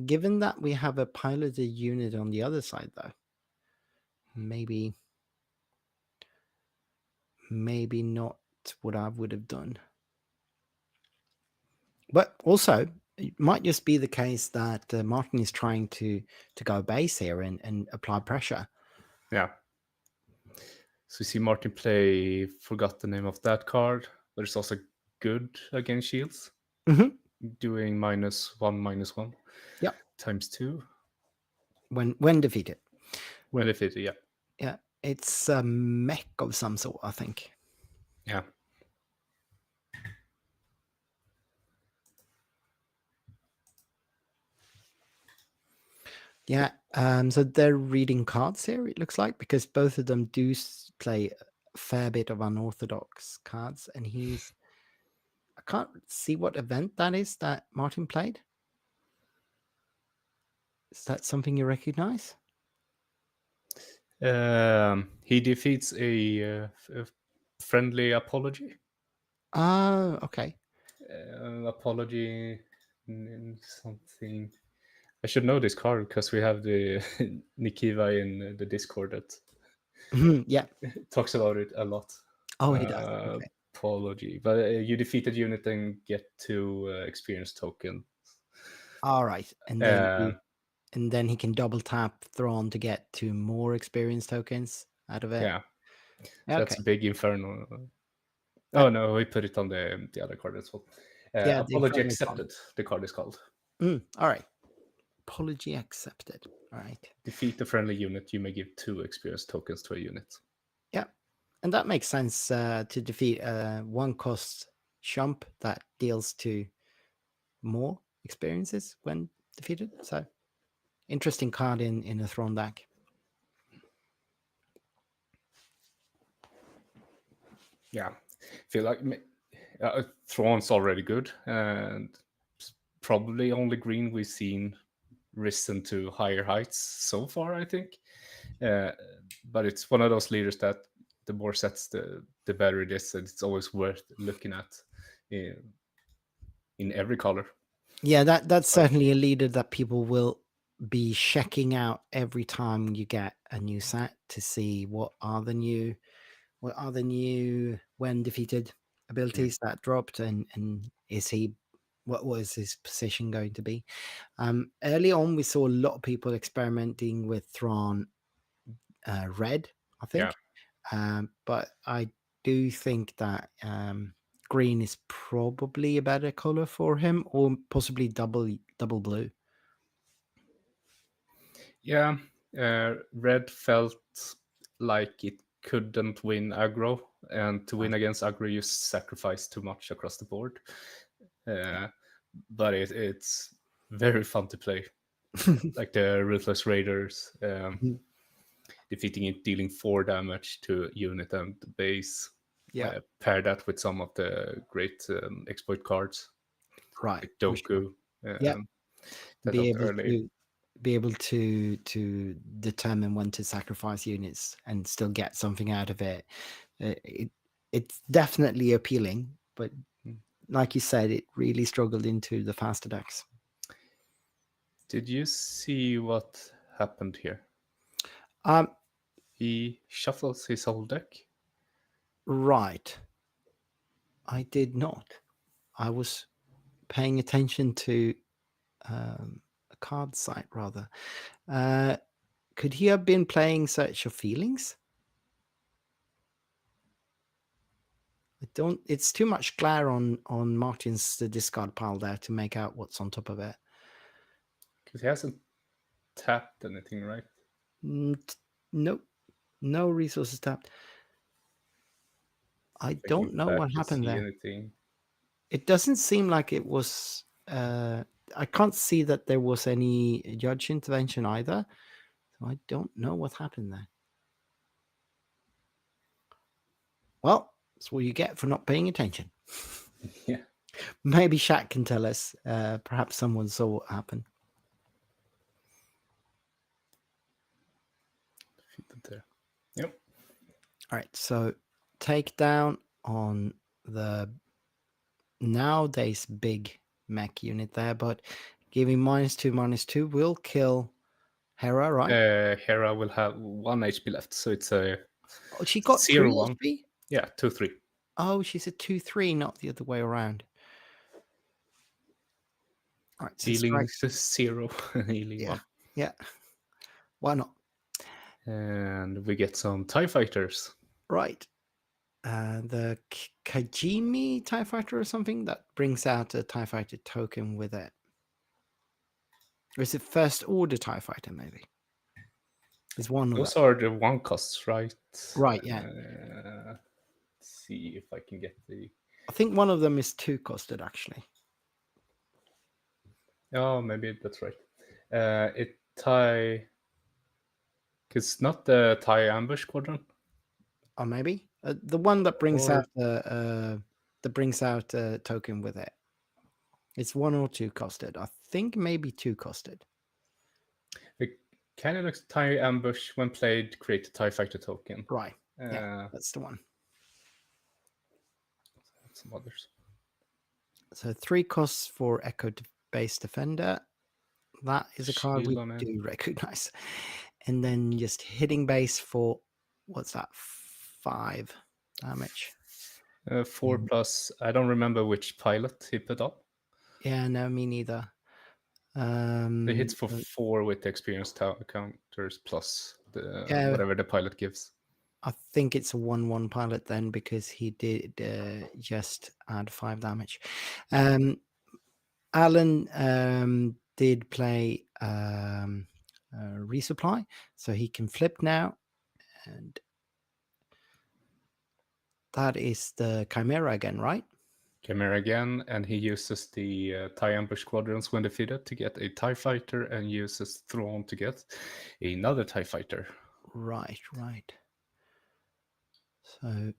Given that we have a piloted unit on the other side, though, maybe not what I would have done. But also, it might just be the case that Martin is trying to go base here and apply pressure. Yeah. So you see Martin play, forgot the name of that card, but it's also good against shields. Mm-hmm. Doing -1/-1. Yep. ×2. When defeated. When defeated, yeah. Yeah. It's a mech of some sort, I think. Yeah. Yeah. So they're reading cards here, it looks like, because both of them do play a fair bit of unorthodox cards. And I can't see what event that is that Martin played. Is that something you recognize? He defeats a friendly apology. Oh, okay. Apology in something. I should know this card because we have the Nikiva in the Discord that Yeah. talks about it a lot. Oh, he does. Okay. Apology, but you defeat a unit and get 2 experience token. All right, and then he can double tap Thrawn to get 2 more experience tokens out of it. Yeah, so Okay. that's a big Inferno. Oh no, we put it on the other card as well. Yeah, the apology Inferno accepted. The card is called. All right. Apology accepted. All right. Defeat a friendly unit, you may give 2 experience tokens to a unit. Yeah, and that makes sense to defeat 1-cost Shump that deals 2 more experiences when defeated. So interesting card in a Thrawn deck. Yeah, feel like Thrawn's already good, and probably only green we've seen risen to higher heights so far, I think. But it's one of those leaders that the more sets, the better it is, and it's always worth looking at in every color. Yeah, that's certainly a leader that people will be checking out every time you get a new set to see what are the new what are the new when defeated abilities that dropped, and what was his position going to be? Early on, we saw a lot of people experimenting with Thrawn red, I think. But I do think that green is probably a better color for him, or possibly double blue. Yeah, red felt like it couldn't win aggro, and to win against aggro, you sacrifice too much across the board. But it's very fun to play, like the Ruthless Raiders, defeating it, dealing 4 damage to unit and base. Yeah, pair that with some of the great exploit cards, right. like Doku. Yeah, that be got able early. to determine when to sacrifice units and still get something out of it. It's definitely appealing, but like you said, it really struggled into the faster decks. Did you see what happened here? He shuffles his whole deck. Right. I did not. I was paying attention to a card site rather. Could he have been playing Search of Feelings? I don't. It's too much glare on Martin's discard pile there to make out what's on top of it. Because he hasn't tapped anything, right? Nope. No resources tapped. I don't know what happened there. Anything. It doesn't seem like it was. I can't see that there was any judge intervention either. So I don't know what happened there. Well, that's what you get for not paying attention. Yeah. Maybe Shaq can tell us. Perhaps someone saw what happened. There. Yep. All right. So takedown on the nowadays big mech unit there, but giving -2/-2 will kill Hera, right? Hera will have 1 HP left, so it's a Oh, she got 3 0-1. HP? Yeah, 2-3. Oh, she's a 2/3, not the other way around. All right, so Healing strike. 0, healing 1. Yeah. Why not? And we get some TIE fighters. Right. The Kajimi TIE Fighter or something that brings out a TIE Fighter token with it. Or is it First Order TIE Fighter, maybe? It's one of Those them. are the 1 costs, right? Right, yeah. Let's see if I can get the... I think one of them is 2 costed, actually. Oh, maybe that's right. It TIE... It's not the TIE Ambush Squadron. Or maybe the one that brings Or- out a token with it. It's 1 or 2 costed. I think maybe 2 costed. It kind of looks TIE Ambush when played, create a TIE Fighter token. Right. Yeah, that's the one. Some others. So 3 costs for Echo Base Defender. That is a card we Shield on it. do recognize. And then just hitting base for, what's that, 5 damage. 4 plus, I don't remember which pilot he put up. Yeah, no, me neither. It hits for 4 with the experience counters plus whatever the pilot gives. I think it's a 1/1 pilot then, because he did just add 5 damage. Alan did play resupply, so he can flip now, and that is the Chimera again, right? Chimera again, and he uses the TIE Ambush Squadrons when defeated to get a TIE Fighter, and uses Thrawn to get another TIE Fighter. Right. So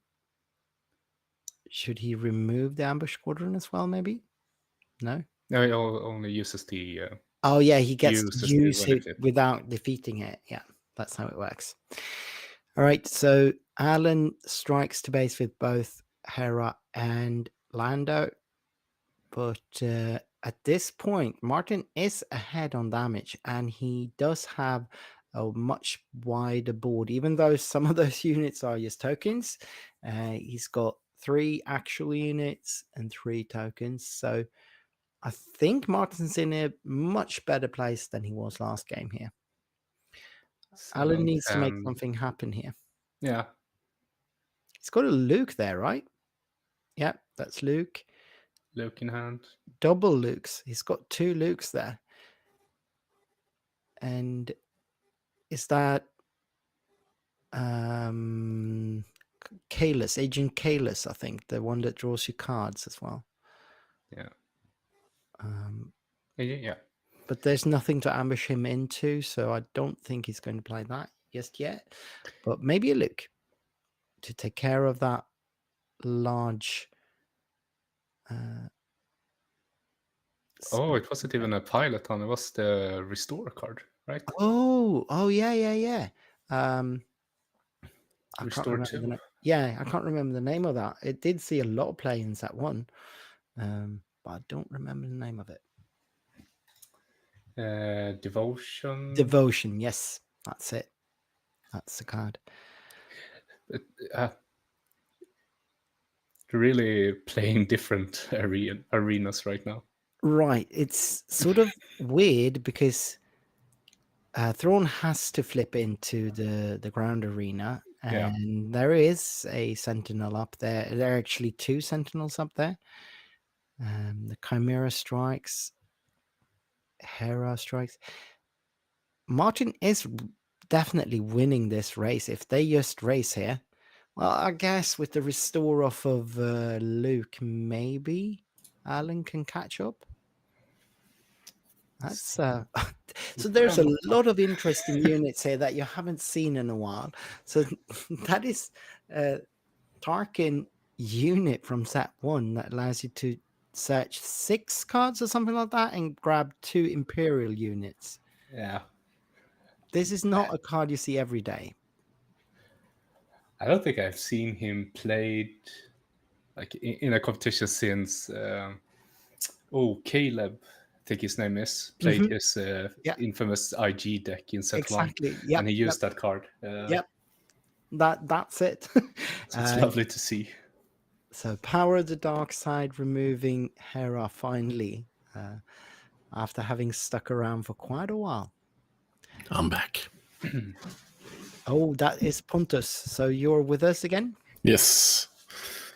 should he remove the Ambush Squadron as well, maybe? No? No, he only uses the... Oh, yeah, he gets uses to the use it benefit. without defeating it. Yeah, that's how it works. All right, so Alan strikes to base with both Hera and Lando. But at this point, Martin is ahead on damage, and he does have a much wider board. Even though some of those units are just tokens, he's got 3 actual units and 3 tokens. So I think Martin's in a much better place than he was last game here. Alan needs to make something happen here. Yeah. He's got a Luke there, right? Yeah, that's Luke. Luke in hand. Double Lukes. He's got 2 Lukes there. And is that Kalis, Agent Kalis, I think, the one that draws you cards as well. Yeah. Yeah. But there's nothing to ambush him into, so I don't think he's going to play that just yet. But maybe a Luke to take care of that large. It wasn't even a pilot on. It was the restore card, right? Oh, yeah. I can't Restore remember 2. the name. Yeah, I can't remember the name of that. It did see a lot of play in that one, but I don't remember the name of it. Devotion. Devotion, yes, that's it. That's the card. Really playing different arenas right now. Right, it's sort of weird because Thrawn has to flip into the ground arena, and there is a sentinel up there. There are actually 2 sentinels up there. The Chimera strikes, Hera strikes. Martin is definitely winning this race. If they just race here, well, I guess with the restore off of Luke, maybe Alan can catch up. That's so there's a lot of interesting units here that you haven't seen in a while. So that is a Tarkin unit from set 1 that allows you to search 6 cards or something like that and grab 2 Imperial units. Yeah. This is not a card you see every day. I don't think I've seen him played like in a competition since Caleb, I think his name is, played his infamous IG deck in set 1. Yep, and he used that card. That's it. So it's lovely to see. So Power of the Dark Side, removing Hera finally, after having stuck around for quite a while. I'm back. Oh, that is Pontus. So you're with us again? Yes.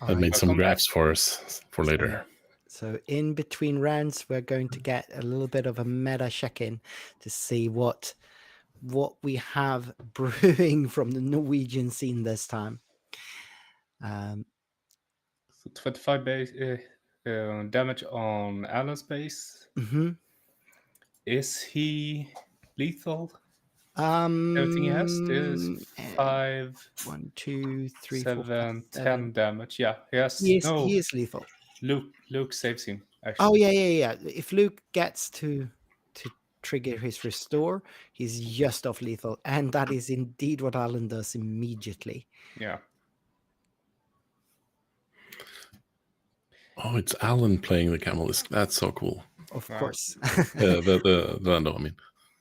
I made some graphs for us for later. So in between rounds, we're going to get a little bit of a meta check-in to see what we have brewing from the Norwegian scene this time. So 25 base damage on Alan's base. Mm-hmm. Is he lethal? Everything he has is 5, 1, 2, 3, 7, 4, 5, 10 damage. Yeah, he has. He is lethal. Luke saves him. Actually. Oh yeah. If Luke gets to trigger his restore, he's just off lethal, and that is indeed what Alan does immediately. Yeah. Oh, it's Alan playing the Camelisk. That's so cool. Of course. The Lando, I mean.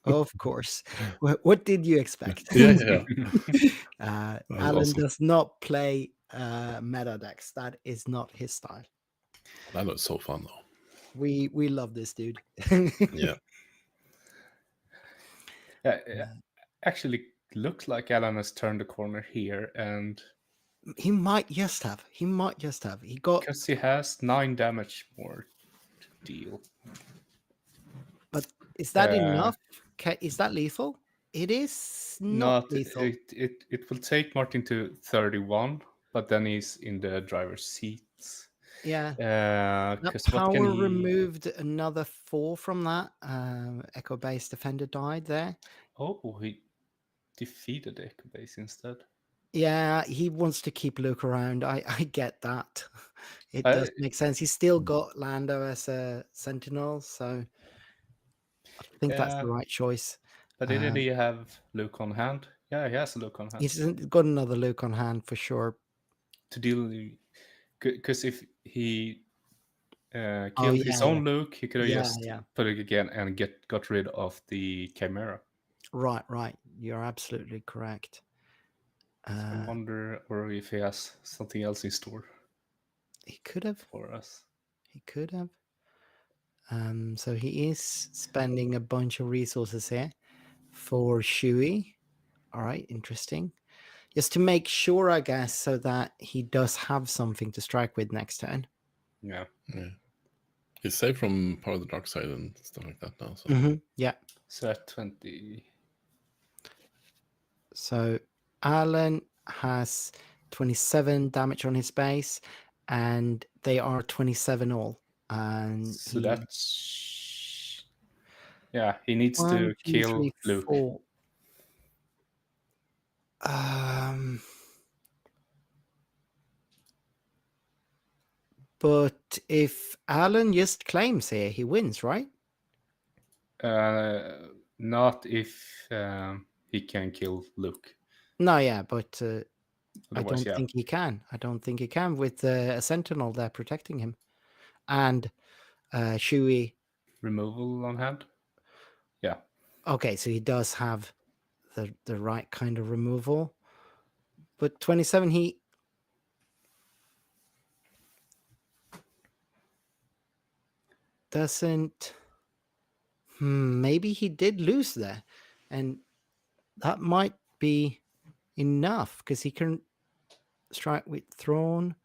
Of course. What did you expect? Yeah. Alan awesome. does not play meta decks. That is not his style. That was so fun, though. We love this dude. Yeah. Actually looks like Alan has turned the corner here, and he might just have. He got, because he has 9 damage more to deal. But is that enough? Is that lethal? It is not lethal. It will take Martin to 31, but then he's in the driver's seats. Yeah. That power removed another 4 from that. Echo Base Defender died there. Oh, he defeated the Echo Base instead. Yeah, he wants to keep Luke around. I get that. It does make sense. He's still got Lando as a Sentinel, so I think that's the right choice. But didn't he have Luke on hand? Yeah, he has a Luke on hand. He's got another Luke on hand for sure. To deal, because if he killed his own Luke, he could have just put it again and got rid of the Chimera. Right. You're absolutely correct. I wonder, or if he has something else in store He could have. for us. He could have. So he is spending a bunch of resources here for SWU. All right, interesting. Just to make sure, I guess, so that he does have something to strike with next turn. Yeah. He's safe from part of the dark side and stuff like that now. So Yeah. So at 20. So Alan has 27 damage on his base, and they are 27 all. And So that's. Yeah, he needs to 1, 2, kill 3, Luke. 4. But if Alan just claims here, he wins, right? Not if he can kill Luke. No, yeah, but I Otherwise, don't think he can. I don't think he can with a sentinel there protecting him. And SWU. Removal on hand. Yeah. Okay, so he does have the right kind of removal. But 27, he doesn't. Maybe he did lose there. And that might be enough because he can strike with Thrawn.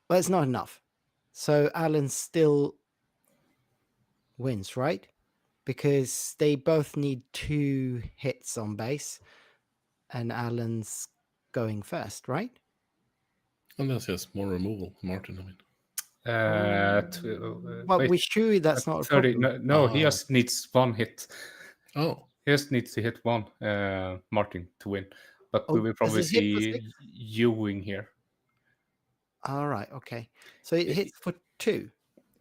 But it's not enough. So Alan still wins, right? Because they both need 2 hits on base, and Alan's going first, right? unless he has more removal, Martin. I mean, Well, wait, with SWU, that's not a 30. problem. No, he just needs 1 hit. oh, He just needs to hit 1, Martin, to win. But we will does probably it hit for see 6? Ewing here. All right, okay. So it hits for 2.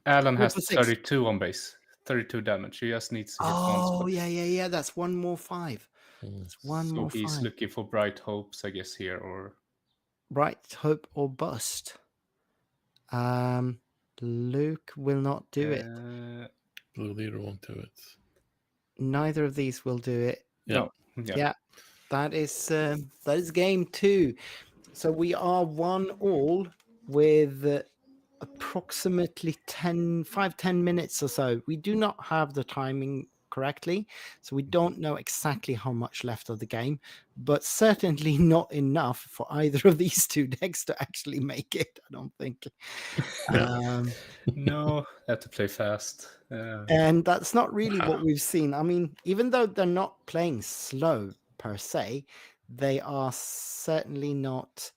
Alan Or has for 6. 32 on base. 32 damage. He just needs to hit 1 Oh, spot. yeah. That's 1 more 5. That's 1 So more he's 5. looking for bright hopes, I guess, here. Or Bright hope or bust. Luke will not do it. Blue leader won't do it. Neither of these will do it. Yeah. No. Yeah, that is game 2. So we are 1-all with approximately 10 minutes or so. We do not have the timing correctly, so we don't know exactly how much left of the game, but certainly not enough for either of these 2 decks to actually make it, I don't think. No, have to play fast. And that's not really what we've seen. I mean, even though they're not playing slow per se, they are certainly not.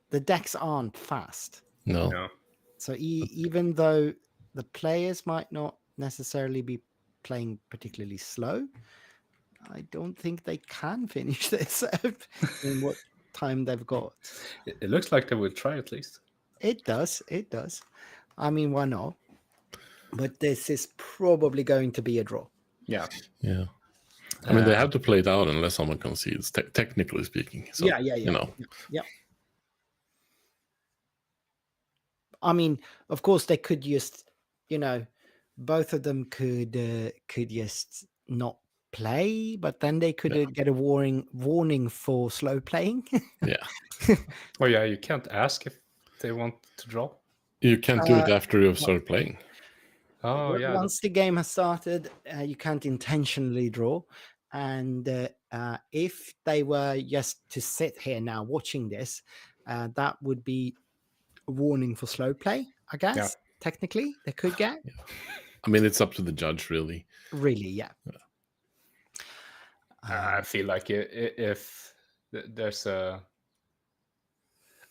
The decks aren't fast. No. So even though the players might not necessarily be playing particularly slow, I don't think they can finish this in what time they've got. It looks like they will try at least. It does. I mean, why not? But this is probably going to be a draw. Yeah. Yeah. I mean, they have to play it out unless someone concedes, technically speaking. So, Yeah. You know. Yeah. I mean, of course, they could just, both of them could just not play, but then they could get a warning for slow playing. Yeah. Oh yeah, you can't ask if they want to draw. You can't do it after you've started playing. Oh yeah. Once the game has started, you can't intentionally draw. And if they were just to sit here now watching this, that would be a warning for slow play, I guess. Yeah. Technically, they could get. Yeah. I mean, it's up to the judge, really. Really, yeah. I feel like if there's a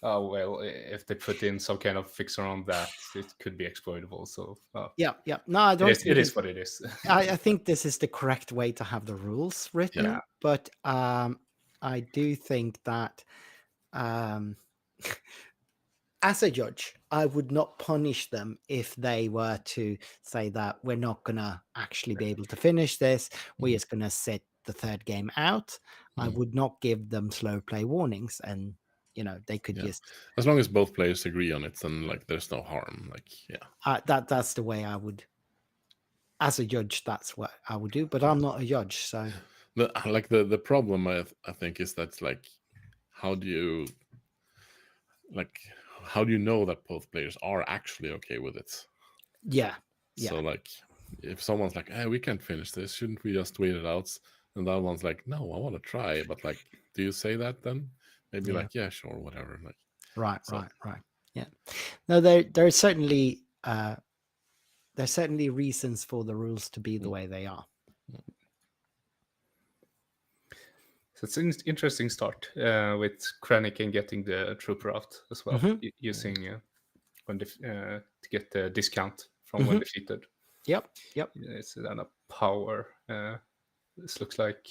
if they put in some kind of fixer on that, it could be exploitable. So yeah. No, I don't. It is what it is. I think this is the correct way to have the rules written. Yeah. But I do think that as a judge, I would not punish them if they were to say that we're not going to actually be able to finish this. We're just going to sit the third game out. I would not give them slow play warnings, and they could just, as long as both players agree on it, then there's no harm. that's the way I would, as a judge, that's what I would do. But I'm not a judge, so the problem I think is that like how do you know that both players are actually okay with it? Yeah. So like if someone's like, hey, we can't finish this, shouldn't we just wait it out? And the other one's like, no, I want to try. But like, do you say that then? Maybe Yeah. like, yeah, sure, whatever. Like, Right. so- Yeah. No, there are certainly there's certainly reasons for the rules to be the way they are. So it's an interesting start with Krennic getting the trooper out as well, using when to get the discount from when defeated. Yep. It's then a power. This looks like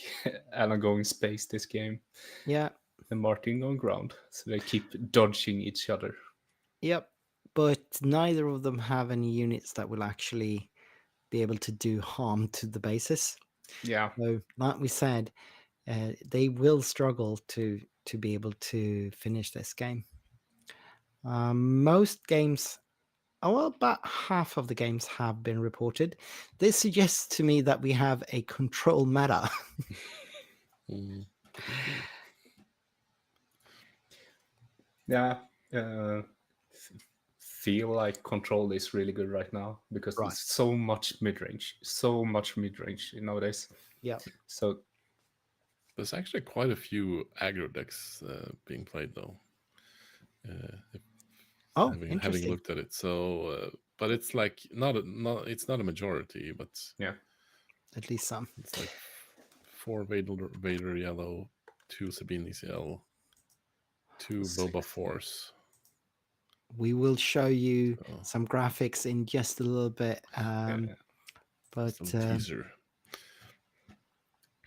Alan going space this game, Yeah. and Martin going ground. So they keep dodging each other. Yep. But neither of them have any units that will actually be able to do harm to the bases. Yeah. So, like we said, they will struggle to be able to finish this game. Most games, well, about half of the games have been reported. This suggests to me that we have a control meta. Yeah. Feel like control is really good right now because Right. there's so much mid-range nowadays. Yeah. So there's actually quite a few aggro decks being played though. Having looked at it, so but it's like it's not a majority, but yeah, at least some. It's like 4 Vader yellow, 2 Sabine ECL, 2 Boba Force. We will show you some graphics in just a little bit, but some teaser.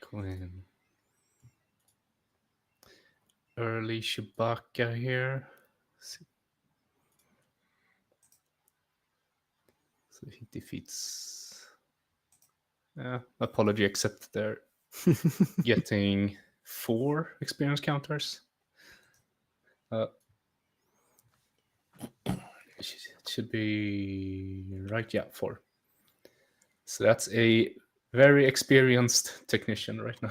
Quinn. Early Chewbacca here. So he defeats. Apology accepted there. Getting 4 experience counters. It should be right, yeah, 4. So that's a very experienced technician right now.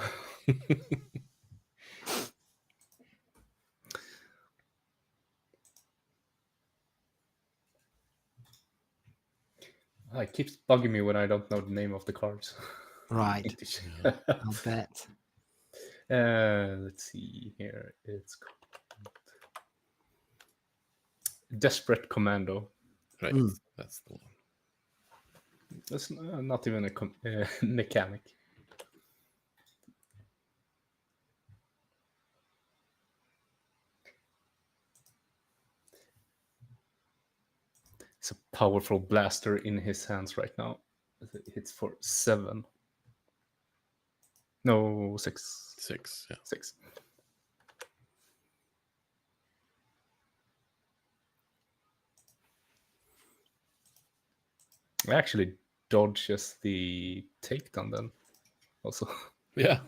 It keeps bugging me when I don't know the name of the cards. Right. I'll bet. Let's see here. It's Desperate Commando. Right, that's the one. That's not even a mechanic. It's a powerful blaster in his hands right now. It hits for 7. No, 6. 6, yeah. 6. Actually dodges the takedown then. Also. Yeah.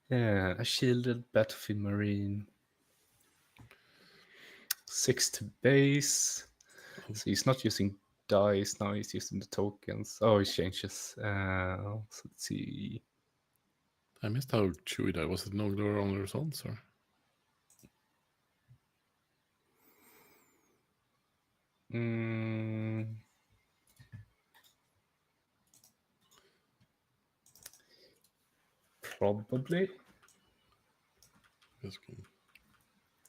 Yeah, a shielded battlefield marine. 6 to base. So he's not using dice now, he's using the tokens. Oh, he changes. So let's see. I missed how Chewy died. Was it no glory on the results or? Probably.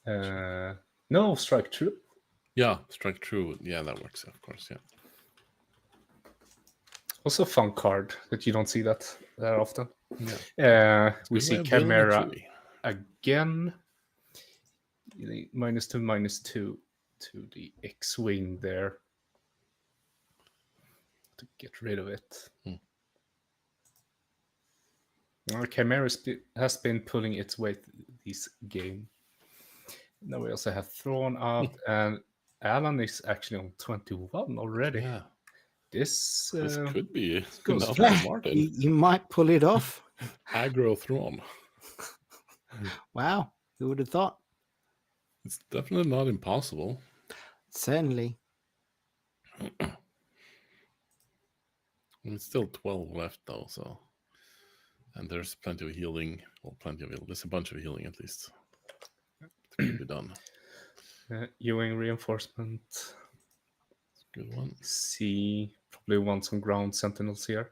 Good. No, strike true. Yeah, strike true. Yeah, that works, of course. Yeah. Also a fun card that you don't see that often. Yeah. We see Chimera again. -2/-2 to the X-Wing there. To get rid of it. Chimera has been pulling its weight this game. Now we also have Thrawn out, and Alan is actually on 21 already. Yeah. This could be goes Martin. You might pull it off. Aggro Thrawn. Wow, who would have thought? It's definitely not impossible. Certainly. It's still 12 left though, so and there's plenty of healing. Well, there's a bunch of healing at least. It could be done. Ewing reinforcement. Good one. C probably want some ground sentinels here.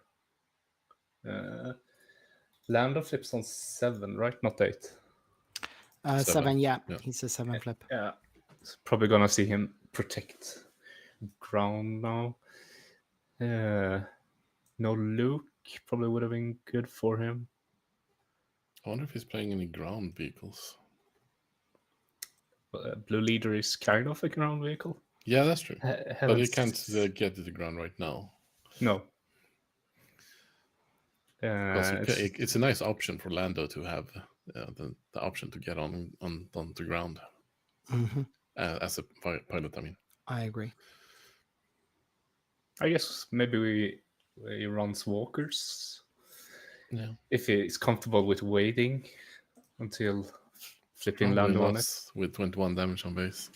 Lando flips on 7, right? Not 8. 7, yeah. Yeah. He's a 7 flip. Yeah. So probably gonna see him protect ground now. No Luke probably would have been good for him. I wonder if he's playing any ground vehicles. Blue Leader is kind of a ground vehicle. Yeah, that's true. But he Heavens. can't get to the ground right now. No. It's a nice option for Lando to have the option to get on the ground as a pilot. I mean, I agree. I guess maybe he runs walkers. Yeah. If he's comfortable with waiting until flipping Lando on it. With 21 damage on base.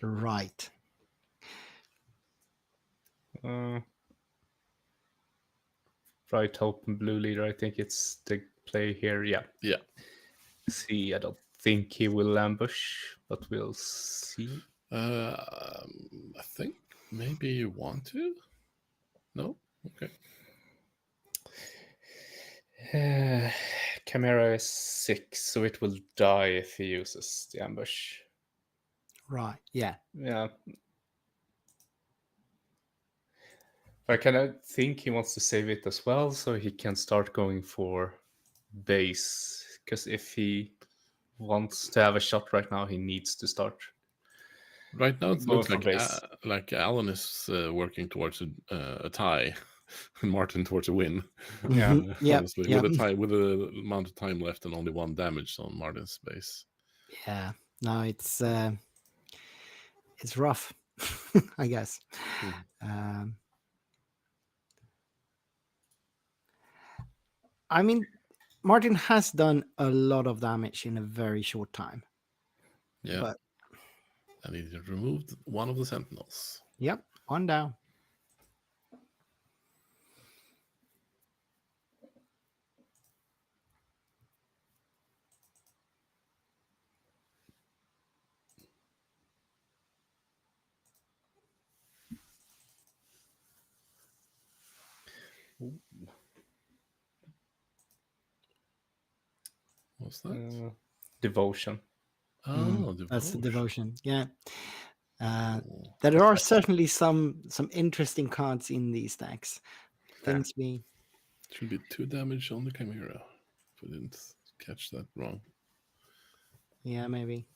Right. Right Hope and Blue Leader, I think it's the play here. Yeah. Yeah. See, I don't think he will ambush, but we'll see. I think maybe you want to. No. Okay. Chimera is 6, so it will die if he uses the ambush. Right. Yeah. Yeah. I kind of think he wants to save it as well, so he can start going for base. Because if he wants to have a shot right now, he needs to start. Right now, it Going looks for base. like Alan is working towards a tie, and Martin towards a win. Yeah. Yeah. Honestly, Yeah. with a tie, with a amount of time left and only 1 damage on Martin's base. Yeah. No, it's rough, I guess. I mean, Martin has done a lot of damage in a very short time. Yeah. But, and he removed one of the sentinels. Yep. 1 down. What's that? Devotion. Oh, devotion. That's the devotion. Yeah. There are certainly some interesting cards in these decks. Things we Should be 2 damage on the Chimera. If I didn't catch that wrong. Yeah, maybe.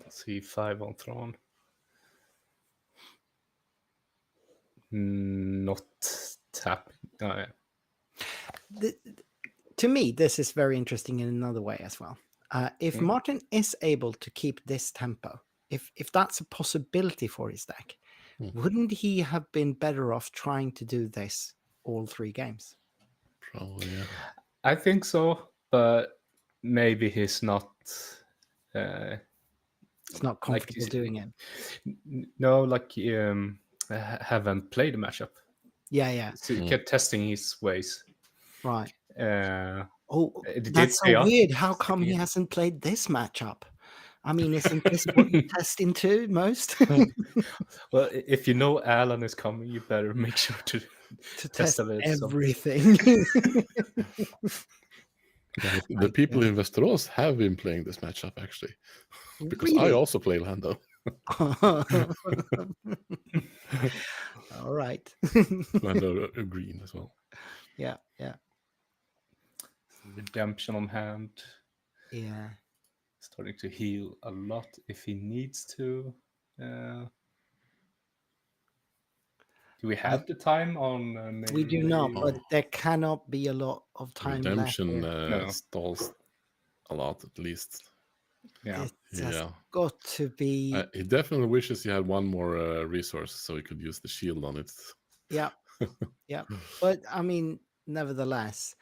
C5 on Throne. Not tapping. Oh, yeah. To me, this is very interesting in another way as well. If Martin is able to keep this tempo, if that's a possibility for his deck, wouldn't he have been better off trying to do this all 3 games? Probably, yeah. I think so, but maybe he's not. It's not comfortable doing it. No, like haven't played the matchup. Yeah. So he kept testing his ways. Right. It did That's pay so off. weird. How come he hasn't played this matchup? I mean, isn't this what you test into most? Well, if you know Alan is coming, you better make sure to test a bit, everything. Yeah, the people in Westeros have been playing this matchup actually, because I Really? also play Lando. All right. Lando green as well. Yeah. Redemption on hand. Yeah. Starting to heal a lot if he needs to. Do we have the time on? We do not, but there cannot be a lot of time Redemption left. stalls a lot at least. Yeah. It has got to be. He definitely wishes he had one more resource so he could use the shield on it. Yeah. But I mean, nevertheless,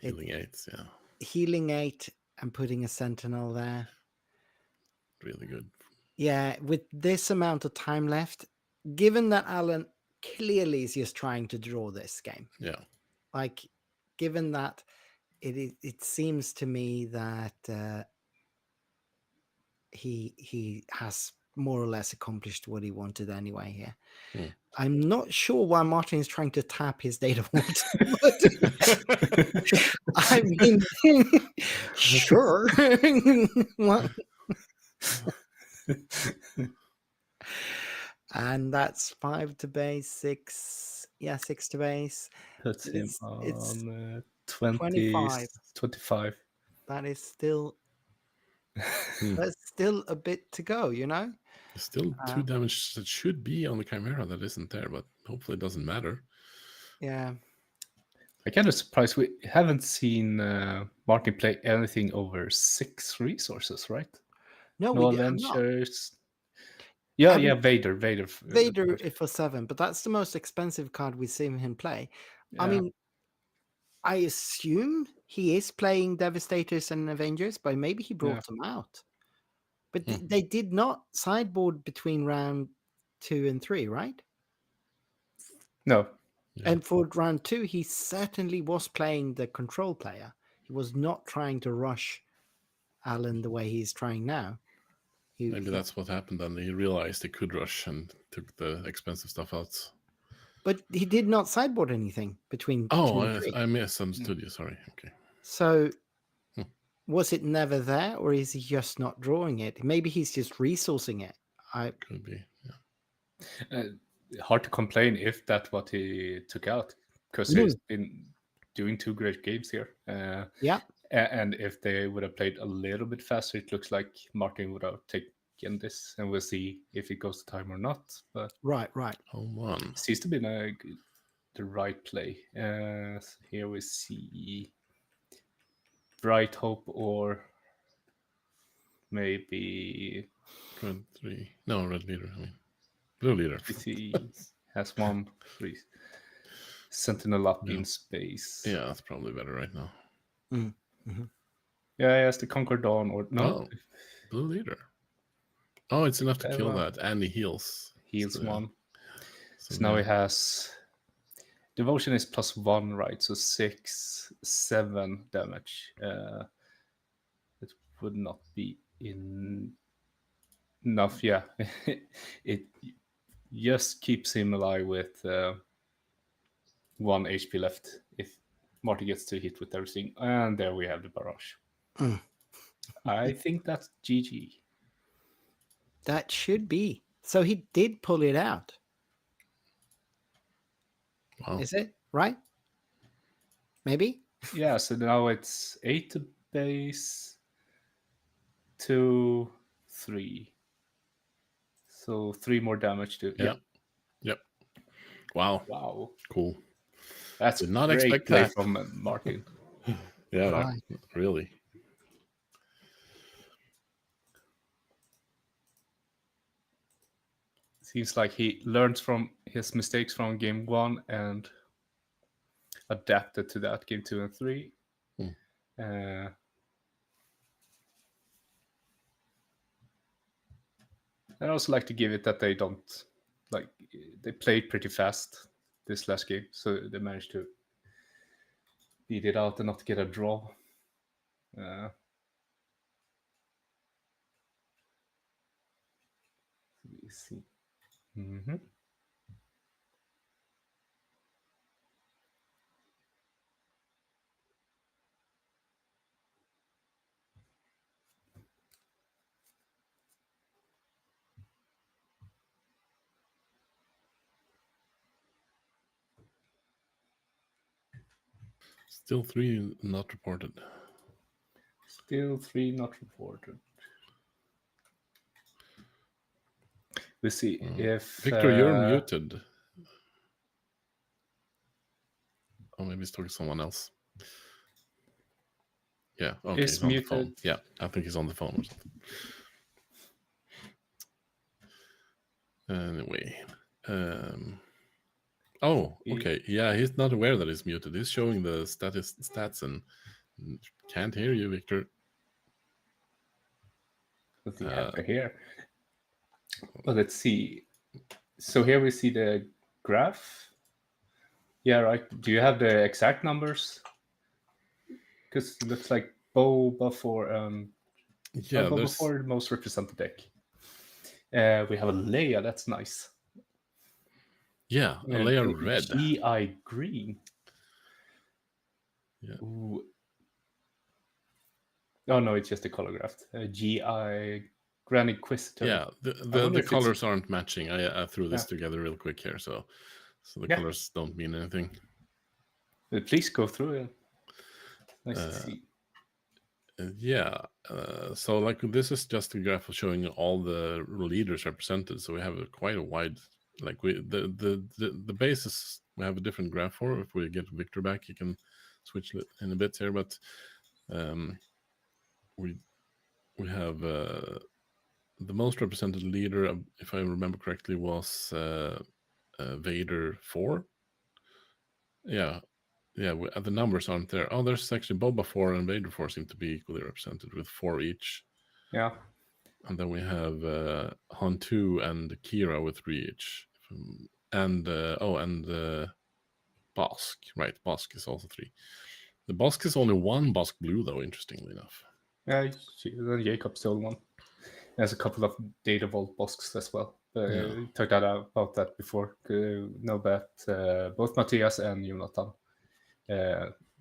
Healing 8, yeah. Healing 8 and putting a sentinel there. really good. Yeah, with this amount of time left, given that Alan clearly is just trying to draw this game, Yeah. like, given that it seems to me that he has more or less accomplished what he wanted anyway here. Hmm. I'm not sure why Martin is trying to tap his data vault, but I mean, sure. Well, and that's 5 to base, 6. Yeah, 6 to base. Puts him It's on 20, 25. 25. That is still Hmm. there's still a bit to go, you know? There's still 2 damage that should be on the Chimera that isn't there, but hopefully it doesn't matter. Yeah. I'm kind of surprised we haven't seen Martin play anything over 6 resources, right? No, No we have not. Adventures. Yeah, Haven't- yeah, Vader. Vader for 7, but that's the most expensive card we've seen him play. I Yeah. mean, I assume he is playing Devastators and Avengers, but maybe he brought them out. But they did not sideboard between round 2 and 3, right? No. Yeah. And for round 2, he certainly was playing the control player. He was not trying to rush Alan the way he's trying now. Maybe that's what happened, and he realized he could rush and took the expensive stuff out. But he did not sideboard anything between 2 and 3. I misunderstood you. Sorry. Okay. So was it never there, or is he just not drawing it? Maybe he's just resourcing it. Could be. Yeah. Hard to complain if that's what he took out, because he's been doing 2 great games here. Yeah. And if they would have played a little bit faster, it looks like Martin would have taken this, and we'll see if it goes to time or not. But Right. Home 1. seems to be the right play. Here we see Bright Hope, or maybe Red 3. No, Red Leader. I mean, Blue Leader. he has 1, 3. Sentinel up in space. Yeah, that's probably better right now. Mm-hmm. Yeah, he has the Conquer Dawn, or no? Oh, Blue Leader. Oh, it's enough to kill that, and he heals. Heals So, 1. So So now he has Devotion is +1, right? So 6, 7 damage. It would not be enough. Yeah, it just keeps him alive with 1 HP left if Marty gets to hit with everything. And there we have the barrage. I think that's GG. That should be. So he did pull it out. Wow. Is it? Right? Maybe? Yeah, so now it's 8 to base, 2, 3. So 3 more damage to... Yep. Wow. Wow. Cool. That's Did not great expect play that. from Martin. Yeah, Right. really. Seems like he learned from his mistakes from game 1 and adapted to that game 2 and 3. I'd also like to give it that they don't, like, they played pretty fast this last game, so they managed to beat it out and not get a draw. Let me see. Still 3 not reported. Still 3 not reported. We'll see if... Viktor, you're muted. Oh, maybe he's talking to someone else. Yeah, okay, He's he's on muted. the phone. Yeah, I think he's on the phone or something. Anyway. Oh, okay. Yeah, he's not aware that he's muted. He's showing the stats and can't hear you, Viktor. what do you have here? Well, let's see. So here we see the graph. Yeah, right. Do you have the exact numbers? Because it looks like Boba for Boba for the most represented deck. We have a Leia. That's nice. Yeah, a Leia red. GI green. Yeah. Ooh. Oh no, it's just a color graph. GI Grand Inquisitor. Yeah, the colors aren't matching. I threw this together real quick here, so the colors don't mean anything. Please go through it. Nice to see. So like this is just a graph showing all the leaders represented. So we have quite a wide, like the basis we have a different graph for. If we get Viktor back, you can switch in a bit here, but we have the most represented leader, if I remember correctly, was Vader 4. Yeah, the numbers aren't there. Oh, there's actually Boba 4 and Vader 4 seem to be equally represented with 4 each. Yeah. And then we have Han 2 and Kira with 3 each. And Bosk. Right, Bosk is also 3. The Bosk is only 1 Bosk blue, though, interestingly enough. Yeah, Jacob stole one. There's a couple of Data Vault Bosks as well. Talked about that before. Know that both Matthias and Jonathan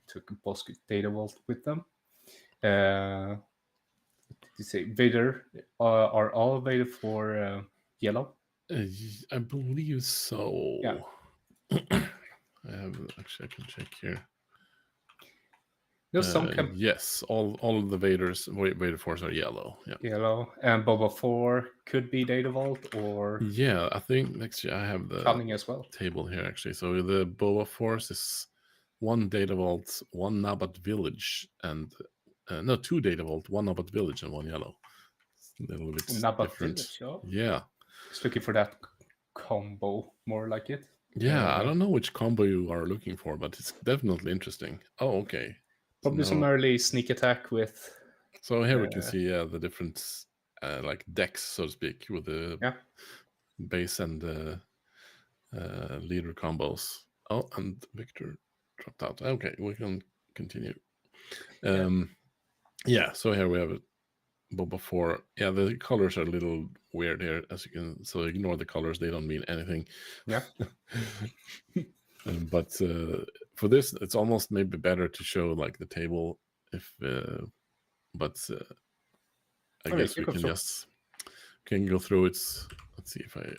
took Bosk Data Vault with them. You say Vader are all Vader for yellow? I believe so. Yeah. I can check here. There's some yes, all of the Vader 4s are yellow. Yeah. Yellow. And Boba 4 could be Data Vault or I think next year I have the coming as well. Table here actually. So the Boba 4s is 1 Data Vault, 1 Nabat Village, and 2 Data Vault, 1 Nabat Village, and 1 yellow. It's a little bit Nabat different. Village, oh. Yeah. Just looking for that combo, more like it. Yeah, I don't know which combo you are looking for, but it's definitely interesting. Oh, okay. Probably some early sneak attack with. So here we can see the different like decks, so to speak, with the base and leader combos. Oh, and Viktor dropped out. Okay, we can continue. So here we have it. Boba 4. Yeah, the colors are a little weird here, as you can. So ignore the colors; they don't mean anything. Yeah. But for this, it's almost maybe better to show like the table. If, but I guess we can just go through it. Let's see if I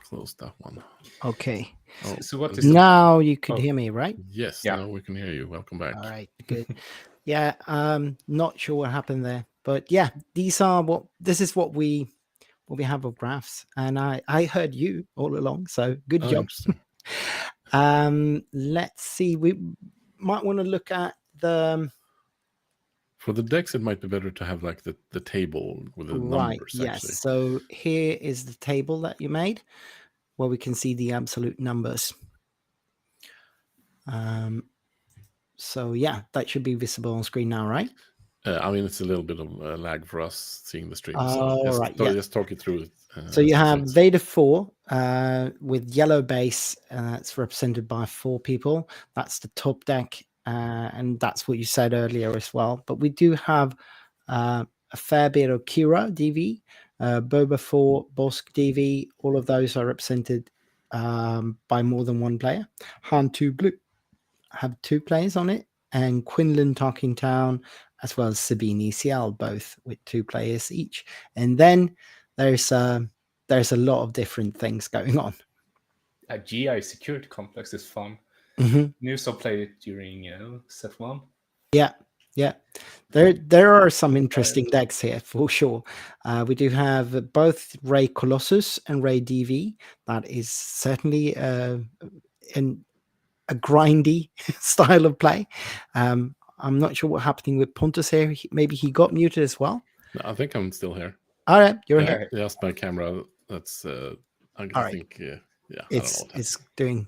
closed that one. Okay. Oh, so what is now you could hear me, right? Yes. Yeah. Now we can hear you. Welcome back. All right. Good. Not sure what happened there, but yeah, this is what we have of graphs, and I heard you all along, so good job. Let's see. We might want to look at the. For the decks, it might be better to have like the table with the numbers. Yes. Actually. So here is the table that you made, where we can see the absolute numbers. So yeah, that should be visible on screen now, right? I mean, it's a little bit of a lag for us seeing the stream. Just talk it through. So you have Vader 4 with yellow base. It's represented by 4 people. That's the top deck, and that's what you said earlier as well. But we do have a fair bit of Kira DV, Boba 4, Bosk DV. All of those are represented by more than 1 player. Han 2 Blue have 2 players on it, and Quinlan Talkingtown, as well as Sabine ECL, both with 2 players each. And then there's a lot of different things going on. A GI security complex is fun. Newsom played it during set 1. Yeah. There are some interesting decks here for sure. We do have both Ray Colossus and Ray DV. That is certainly a grindy style of play. I'm not sure what's happening with Pontus here. Maybe he got muted as well. No, I think I'm still here. All right, you're here. Just my camera. That's. I think. It's doing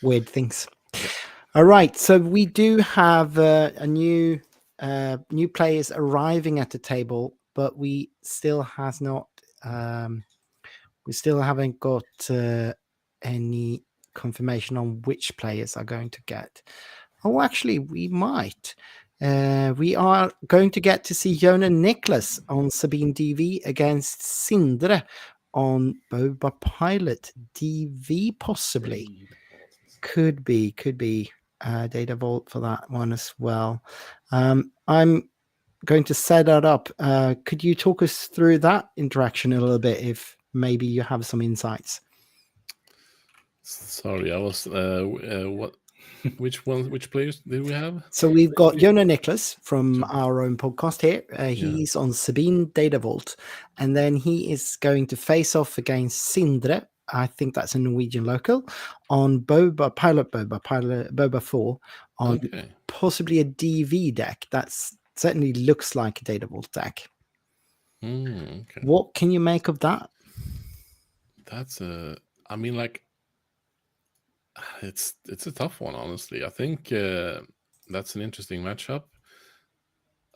weird things. Yeah. All right, so we do have a new players arriving at the table but we still haven't got any confirmation on which players are going to get. Oh, actually, we might. We are going to get to see Jon and Niklas on Sabine DV against Sindre on Boba Pilot DV, possibly. Could be Data Vault for that one as well. I'm going to set that up. Could you talk us through that interaction a little bit, if maybe you have some insights? Sorry, I was what? Which players did we have? So we've got Jon and Niklas from our own podcast here. He's on Sabine Data Vault, and then he is going to face off against Sindre. I think that's a Norwegian local on Boba 4 on possibly a DV deck. That's certainly looks like a Data Vault deck. Okay. What can you make of that? That's I mean, like, it's a tough one, honestly. I think that's an interesting matchup.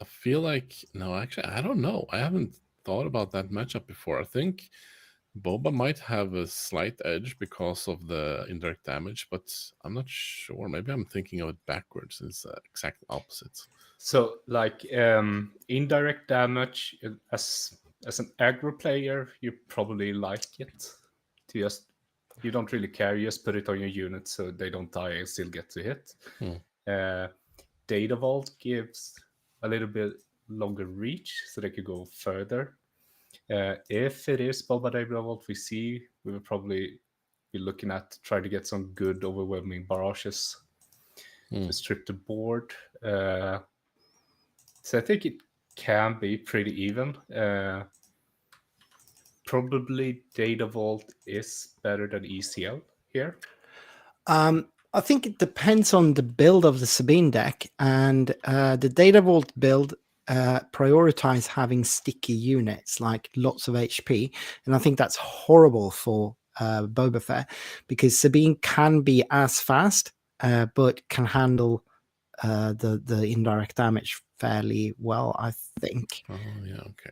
I feel like actually, I don't know. I haven't thought about that matchup before. I think Boba might have a slight edge because of the indirect damage, but I'm not sure. Maybe I'm thinking of it backwards. It's exact opposite. So, like, indirect damage, as an aggro player, you probably like it. You don't really care. You just put it on your unit so they don't die and still get to hit. Data Vault gives a little bit longer reach, so they could go further. If it is Boba Data Vault we will probably be looking at trying to get some good overwhelming barrages to strip the board. So I think it can be pretty even. Probably Data Vault is better than ECL here. I think it depends on the build of the Sabine deck, and the Data Vault build prioritize having sticky units, like lots of HP, and I think that's horrible for Boba Fett, because Sabine can be as fast, but can handle the indirect damage fairly well, I think. Oh yeah, okay.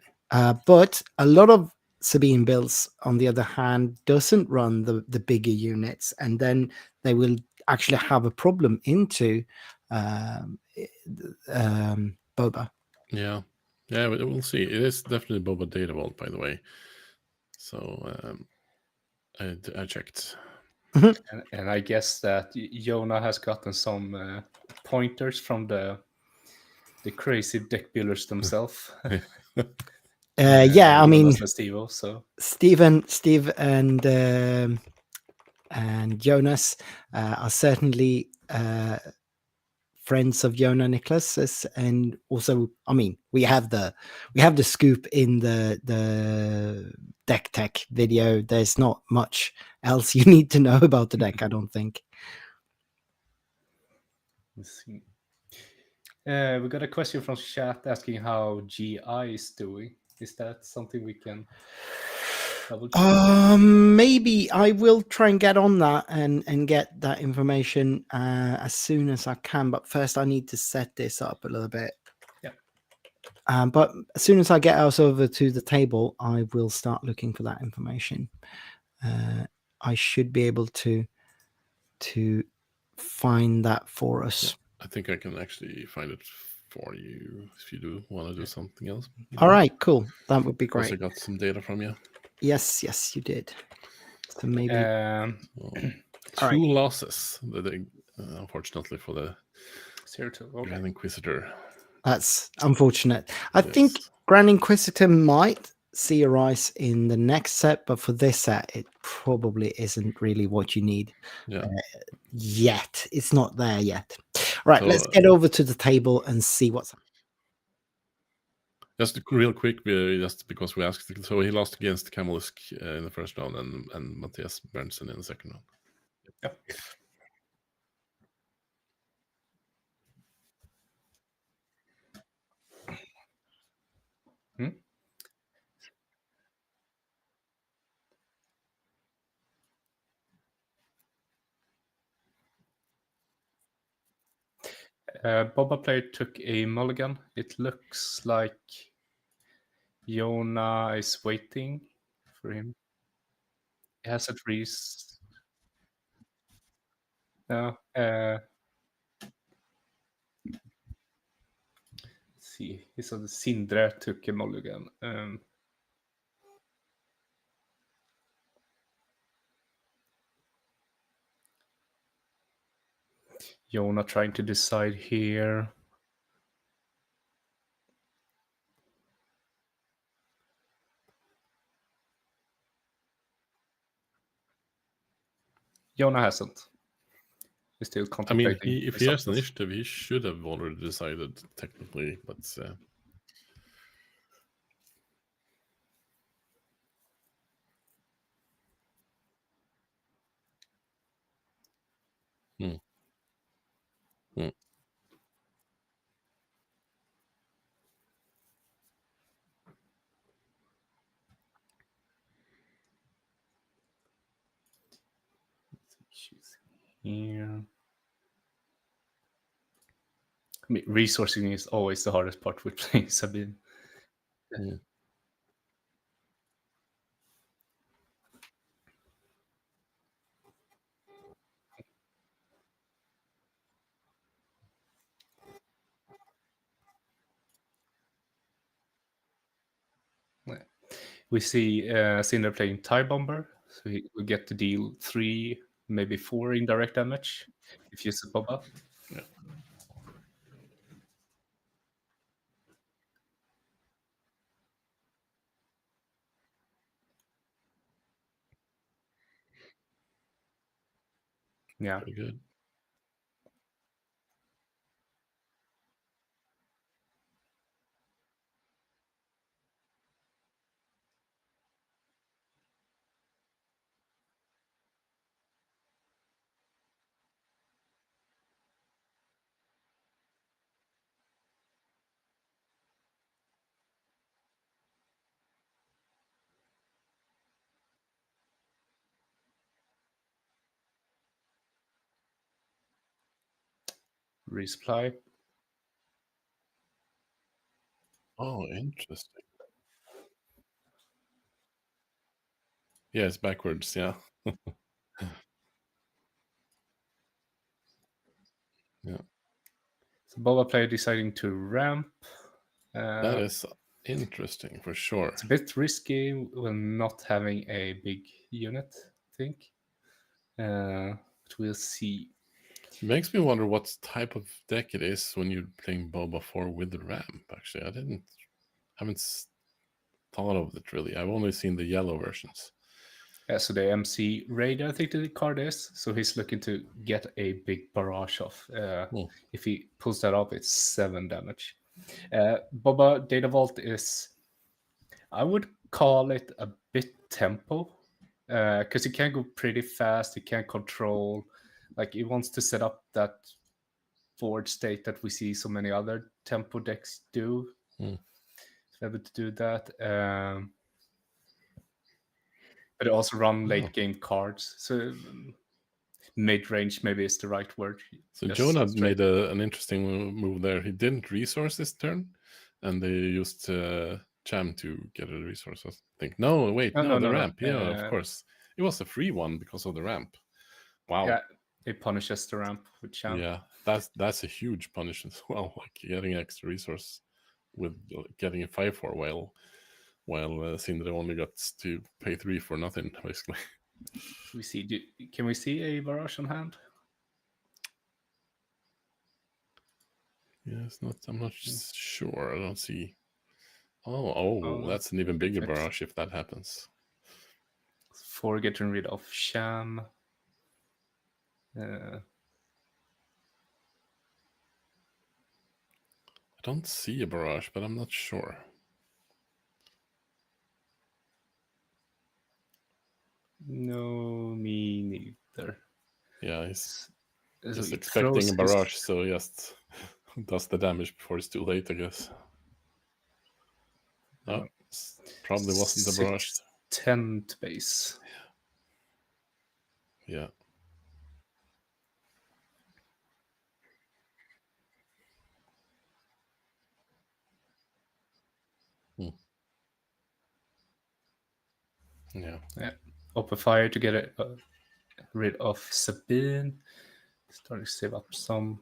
But a lot of Sabine builds, on the other hand, doesn't run the bigger units, and then they will actually have a problem into Boba. Yeah, we'll see. It is definitely Boba Data Vault, by the way. So I checked. And I guess that Jonah has gotten some pointers from the crazy deck builders themselves. Yeah, I mean, Steve and Jonas are certainly friends of Jonah Niklas, and also, I mean, we have the scoop in the deck tech video. There's not much else you need to know about the deck, I don't think. Let's see. We got a question from chat asking how GI is doing. Is that something we can double check? Maybe I will try and get on that and get that information as soon as I can. But first, I need to set this up a little bit. Yeah. But as soon as I get us over to the table, I will start looking for that information. I should be able to find that for us. I think I can actually find it for you if you do want to do something else. All right, cool. That would be great. Also got some data from you. Yes, you did. So maybe two losses, unfortunately, for the Grand Inquisitor. That's unfortunate. I think Grand Inquisitor might see a rise in the next set, but for this set, it probably isn't really what you need yet. It's not there yet. Right, so, let's get over to the table and see what's happening. Just real quick, just because we asked. So he lost against Kamalisk in the first round and Matthias Berntsen in the second round. Yep. Boba player took a mulligan. It looks like Jonah is waiting for him. He has a Reese. No. Let's see. He said Sindre took a mulligan. Jonah trying to decide here. Jonah hasn't. He's still I mean, contemplating. if he has initiative, he should have already decided technically, but here. I mean, resourcing is always the hardest part with playing Sabine. We see Cinder playing TIE Bomber, so he will get to deal 3, maybe 4 indirect damage if you use a Boba. Yeah. Yeah. Pretty good. Resupply. Oh, interesting. Yeah, it's backwards. Yeah. Yeah. So Boba player deciding to ramp. That is interesting for sure. It's a bit risky when not having a big unit, I think. But we'll see. It makes me wonder what type of deck it is when you're playing Boba 4 with the ramp. Actually, haven't thought of it really. I've only seen the yellow versions. Yeah, so the MC Raider, I think the card is. So he's looking to get a big barrage off. If he pulls that off, it's 7 damage. Boba Data Vault is, I would call it a bit tempo. Because he can go pretty fast, he can control. Like, he wants to set up that forward state that we see so many other tempo decks do. Able to do that. But also run late game cards. So mid range maybe is the right word. So Just Jonah straight. made an interesting move there. He didn't resource this turn, and they used Cham to get a resource. I think. No, wait, No, the no. ramp. Yeah, of course. It was a free one because of the ramp. Wow. Yeah, it punishes the ramp with Cham. Yeah, that's a huge punish as well. Like getting extra resource with getting a 5/4 while Sindre only got to pay 3 for nothing, basically. Can we see a barrage on hand? Yeah, I'm not sure. I don't see. Oh, that's an even bigger barrage if that happens. For getting rid of Cham. I don't see a barrage, but I'm not sure. No, me neither. Yeah, he's just expecting a barrage, so just does the damage before it's too late, I guess. No, probably wasn't the barrage. 10 base. Yeah. Yeah. Open fire to get rid of Sabine. Starting to save up some.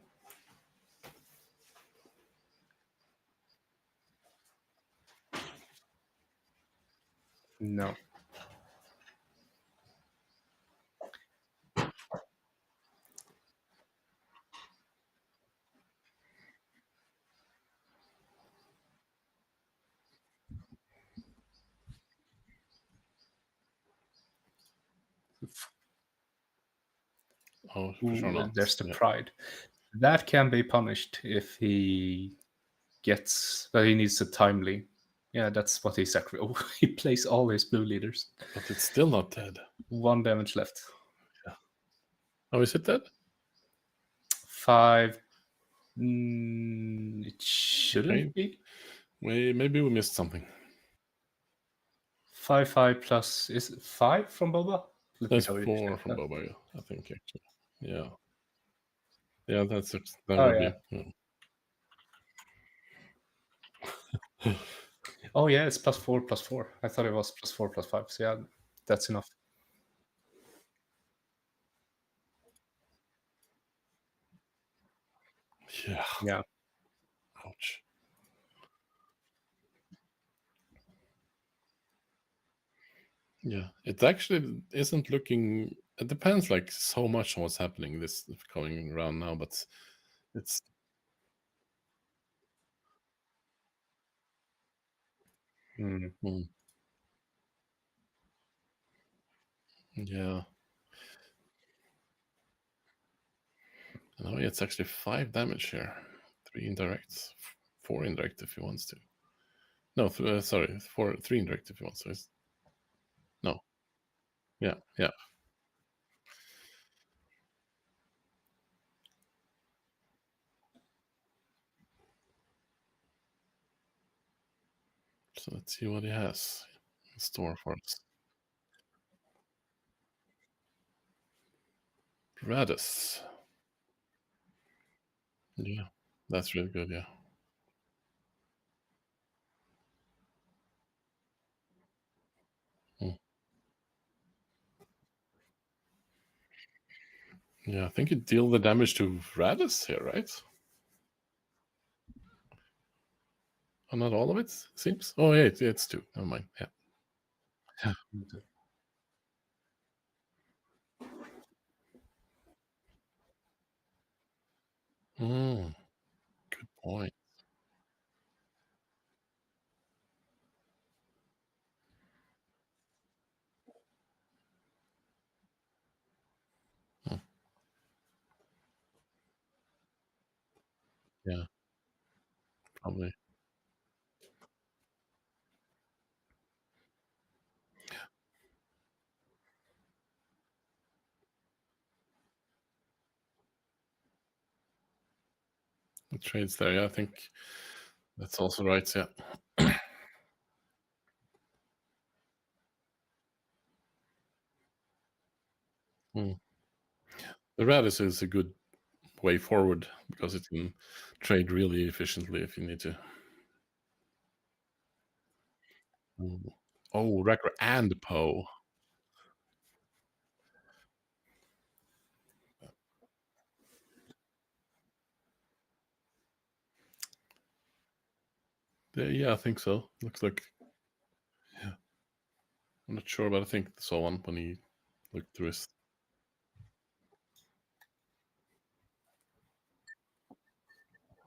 No. Oh, for sure not. There's the Yeah. pride. That can be punished if he gets, but he needs a timely. Yeah, that's what he sacrificed. Oh, he plays all his blue leaders. But it's still not dead. 1 damage left. Oh, is it dead? 5. It shouldn't Okay. be. Maybe we missed something. 5 plus, is it 5 from Boba? That's 4 from Boba, I think, actually. Yeah. Yeah, that would yeah. be. Oh yeah, it's +4 +4. I thought it was +4 +5. So yeah, that's enough. Yeah. Yeah. Ouch. Yeah, it actually isn't looking. It depends like so much on what's happening this coming around now, but it's. Mm. Yeah. No, it's actually 5 damage here. 3 indirect, 4 indirect if he wants to. No, sorry, 3 indirect if he wants to. No. Yeah, yeah. So let's see what he has in store for us. Radis. Yeah, that's really good, yeah. Yeah, I think you deal the damage to Radis here, right? Oh, not all of it, seems. Oh, yeah, it's 2. Never mind. Yeah. Good point. Yeah, probably. The trades there, yeah, I think that's also right, yeah. The Radis is a good way forward because it can trade really efficiently if you need to. Oh, Wrecker and Poe. Yeah, I think so. Looks like. Yeah. I'm not sure, but I think I saw one when he looked through his.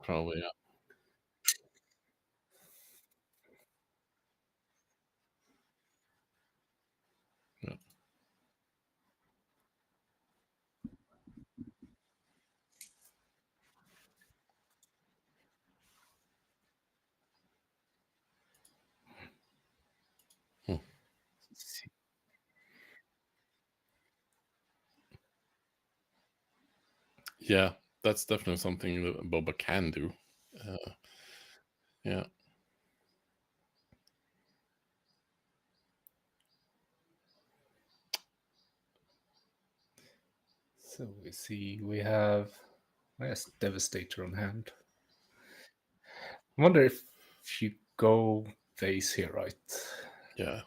Probably, yeah. Yeah. Yeah, that's definitely something that Boba can do. Yeah. So we see we have Devastator on hand. I wonder if you go base here, right? Yeah.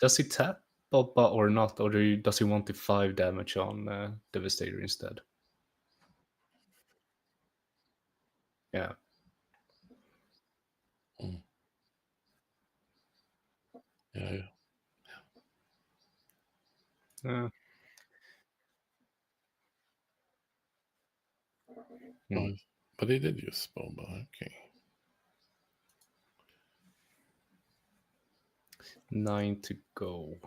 Does he tap Boba or not, or does he want the 5 damage on Devastator instead? Yeah. Yeah. Oh, but he did use Boba. Okay. 9 to go.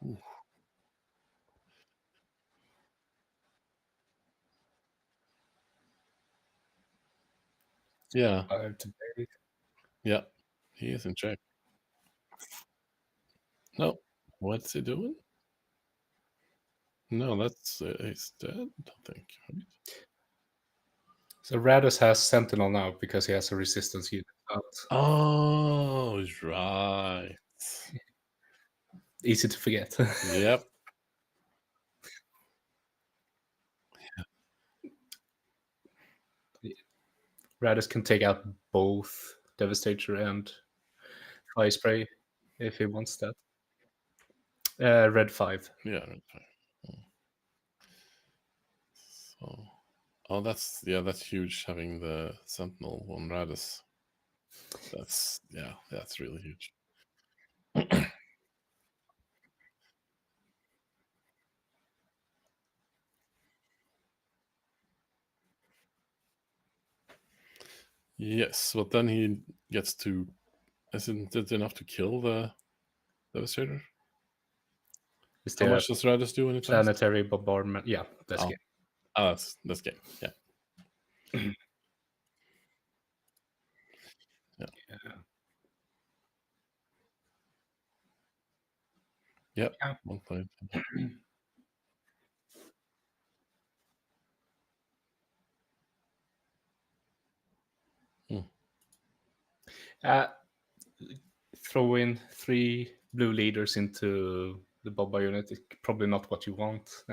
Ooh. Yeah. 5 to base. Yeah. He is in check. No. What's he doing? No, that's he's dead, I think. Right? So Radus has Sentinel now because he has a resistance unit out. Oh, right. Easy to forget. Yep. Radus can take out both Devastator and Fire Spray if he wants that. Red 5. Yeah, red 5. So, oh, that's huge having the Sentinel on Radus. That's really huge. Yes, but then he gets to. Isn't it enough to kill the Devastator? Is How there much does Radus do when it dies? planetary bombardment? Yeah, that's Oh. game. Oh, that's game. Yeah. Yep. Yeah. 1 point. Throw in 3 blue leaders into the Boba unit. It's probably not what you want.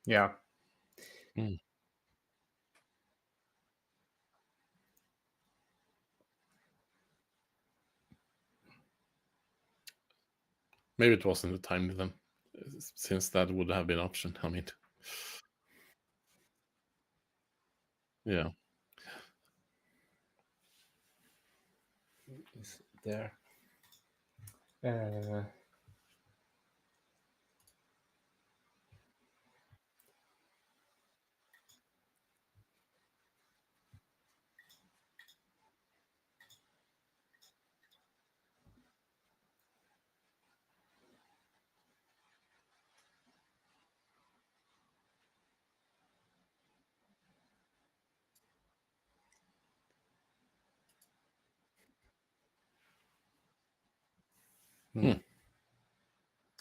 Yeah. Maybe it wasn't the time then, since that would have been an option. I mean, yeah. Is there?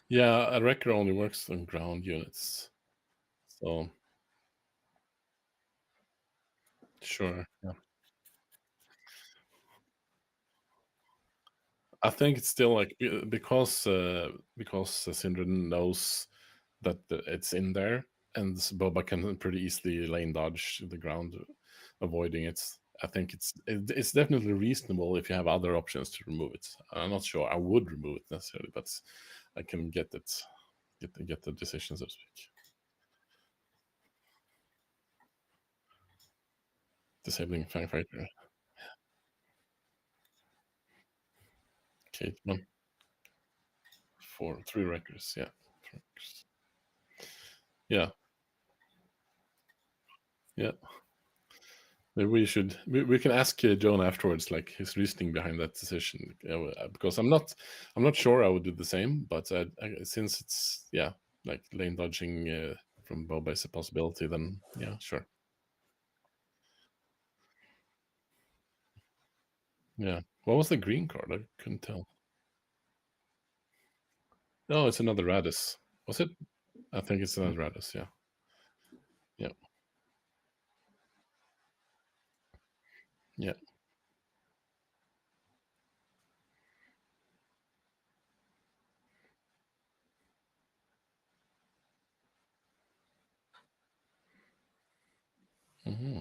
Yeah, a wrecker only works on ground units. So sure. Yeah. I think it's still like because Syndra knows that it's in there, and Boba can pretty easily lane dodge the ground, avoiding it. I think it's definitely reasonable if you have other options to remove it. I'm not sure I would remove it necessarily, but I can get the decision, so to speak. Disabling Fang Fighter. Okay, 3 wreckers. Yeah. Yeah. Yeah. Maybe we can ask Joan afterwards, like his reasoning behind that decision, because I'm not sure I would do the same, but since it's like lane dodging from Boba is a possibility, then yeah, sure. Yeah. What was the green card? I couldn't tell. No, it's another Radis. Was it? I think it's another Radis. Yeah. Yeah. Yeah. Hmm.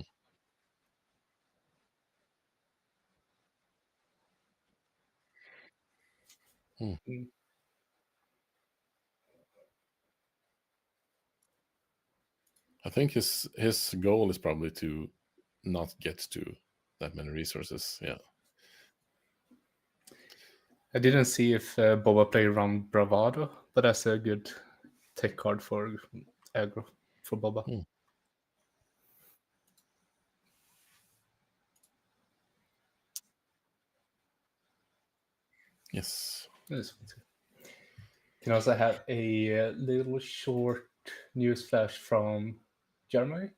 Mm. I think his goal is probably to not get to that many resources. Yeah. I didn't see if Boba played around Bravado, but that's a good tech card for aggro for Boba. Mm. Yes. That's fine too. Can also have a little short news flash from Germany.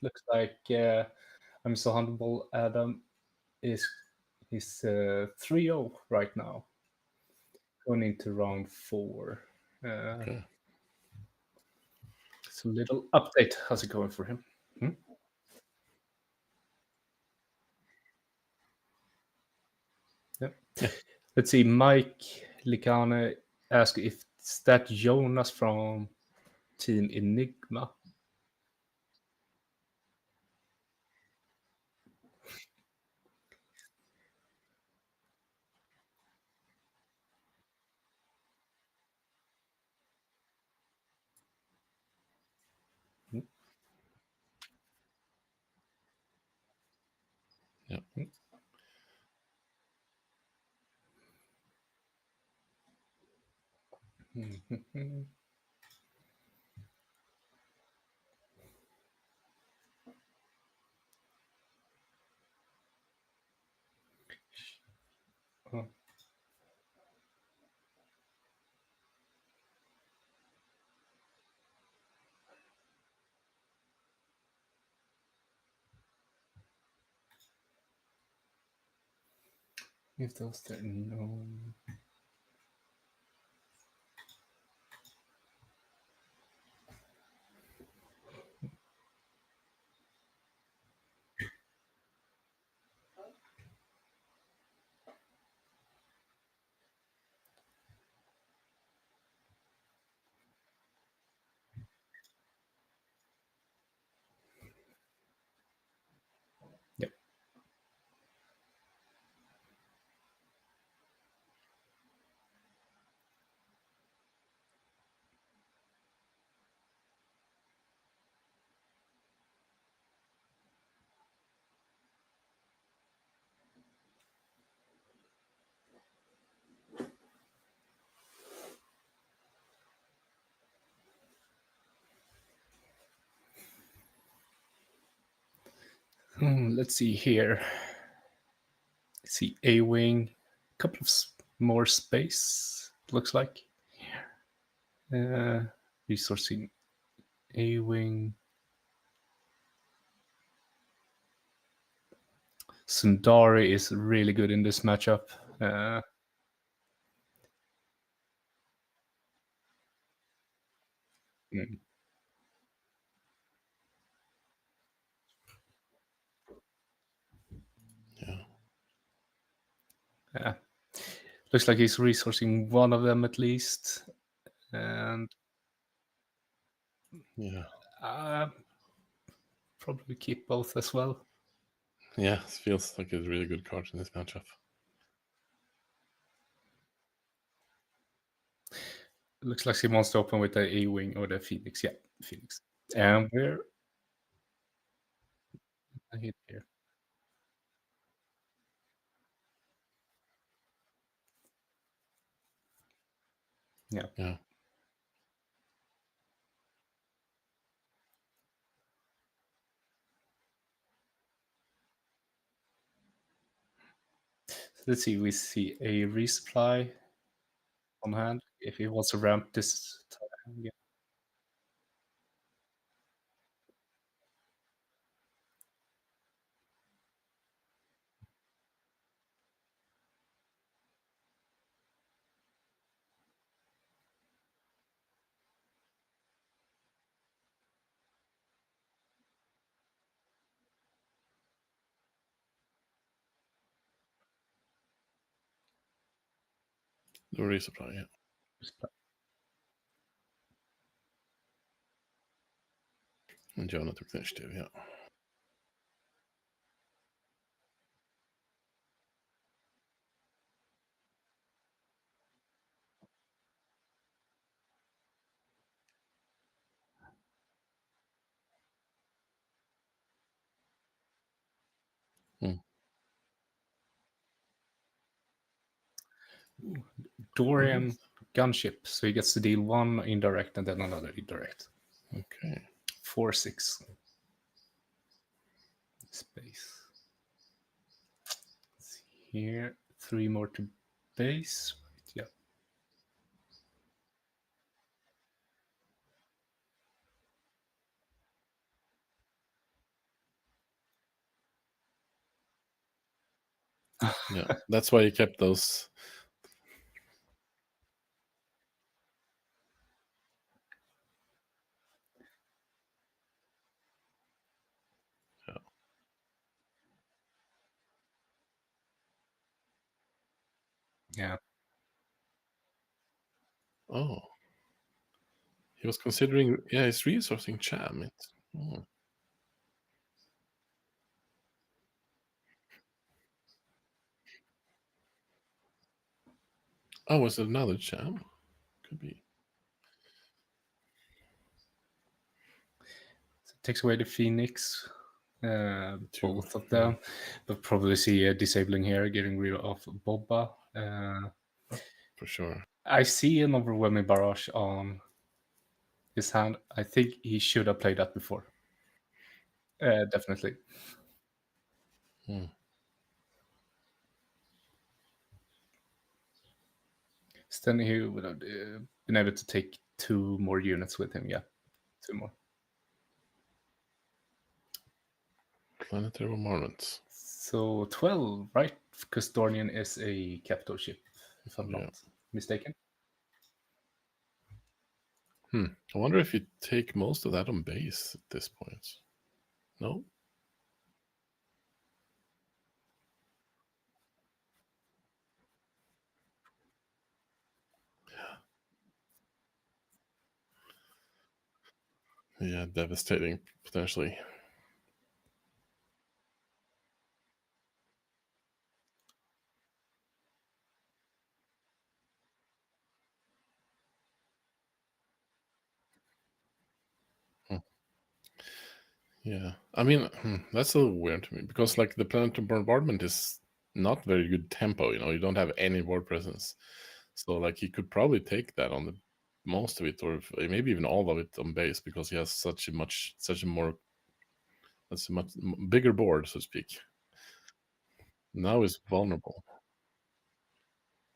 Looks like I'm so humble. Adam is he's 3-0 right now, going into round 4. Okay. It's a little update. How's it going for him? Yep. Yeah. Let's see. Mike Likane asked if it's that Jonas from Team Enigma. Yeah. Oh. If those there no. Yep. Let's see here. Let's see A-wing, a couple of more space. Looks like. Resourcing A-wing. Sundari is really good in this matchup. Mm. Yeah. Yeah. Looks like he's resourcing one of them at least. And Yeah. probably keep both as well. Yeah. It feels like a really good card in this matchup. Looks like he wants to open with the A-wing or the Phoenix. Yeah, Phoenix. And we're a hit here. Yeah. Yeah. So let's see. We see a resupply on hand if he wants to ramp this time. Yeah. The resupply, yeah. And Jonah took the initiative, yeah. Dorian gunship, so he gets to deal one indirect and then another indirect. Okay. 4/6 space. Let's see here, 3 more to base. Right, yeah. Yeah, that's why he kept those. Yeah. Oh. He was considering, yeah, he's resourcing Cham. Oh. Oh, was it another Cham? Could be. So it takes away the Phoenix, both of them, but probably see a disabling here, getting rid of Boba. For sure. I see an overwhelming barrage on his hand. I think he should have played that before. Definitely. Standing here would have been able to take 2 more units with him. Yeah, 2 more. Planetary bombardments. So 12, right? Because Dornian is a capital ship, if I'm not mistaken. I wonder if you take most of that on base at this point. No? Yeah, devastating, potentially. Yeah, I mean, that's a little weird to me because, like, the planetary bombardment is not very good tempo. You don't have any board presence, so like he could probably take that on the most of it, or maybe even all of it on base because he has such a much bigger board, so to speak. Now he's vulnerable.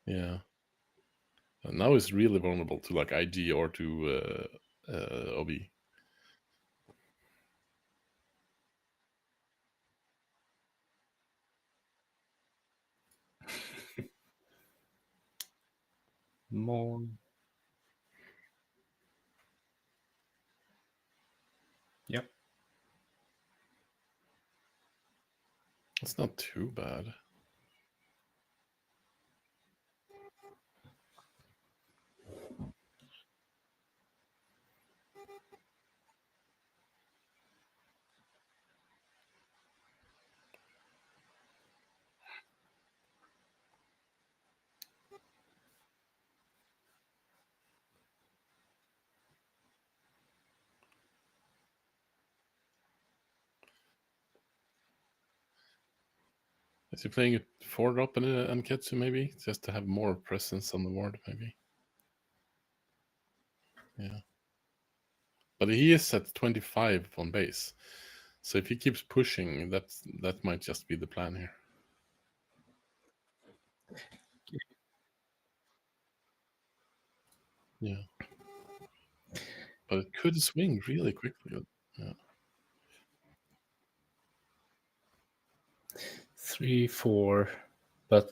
Yeah, and now he's really vulnerable to like IG or to OB. More. Yep. It's not too bad. Is he playing a 4-drop and a Anketsu maybe? Just to have more presence on the board, maybe? Yeah. But he is at 25 on base. So if he keeps pushing, that might just be the plan here. Yeah. But it could swing really quickly. Yeah. 3, 4. But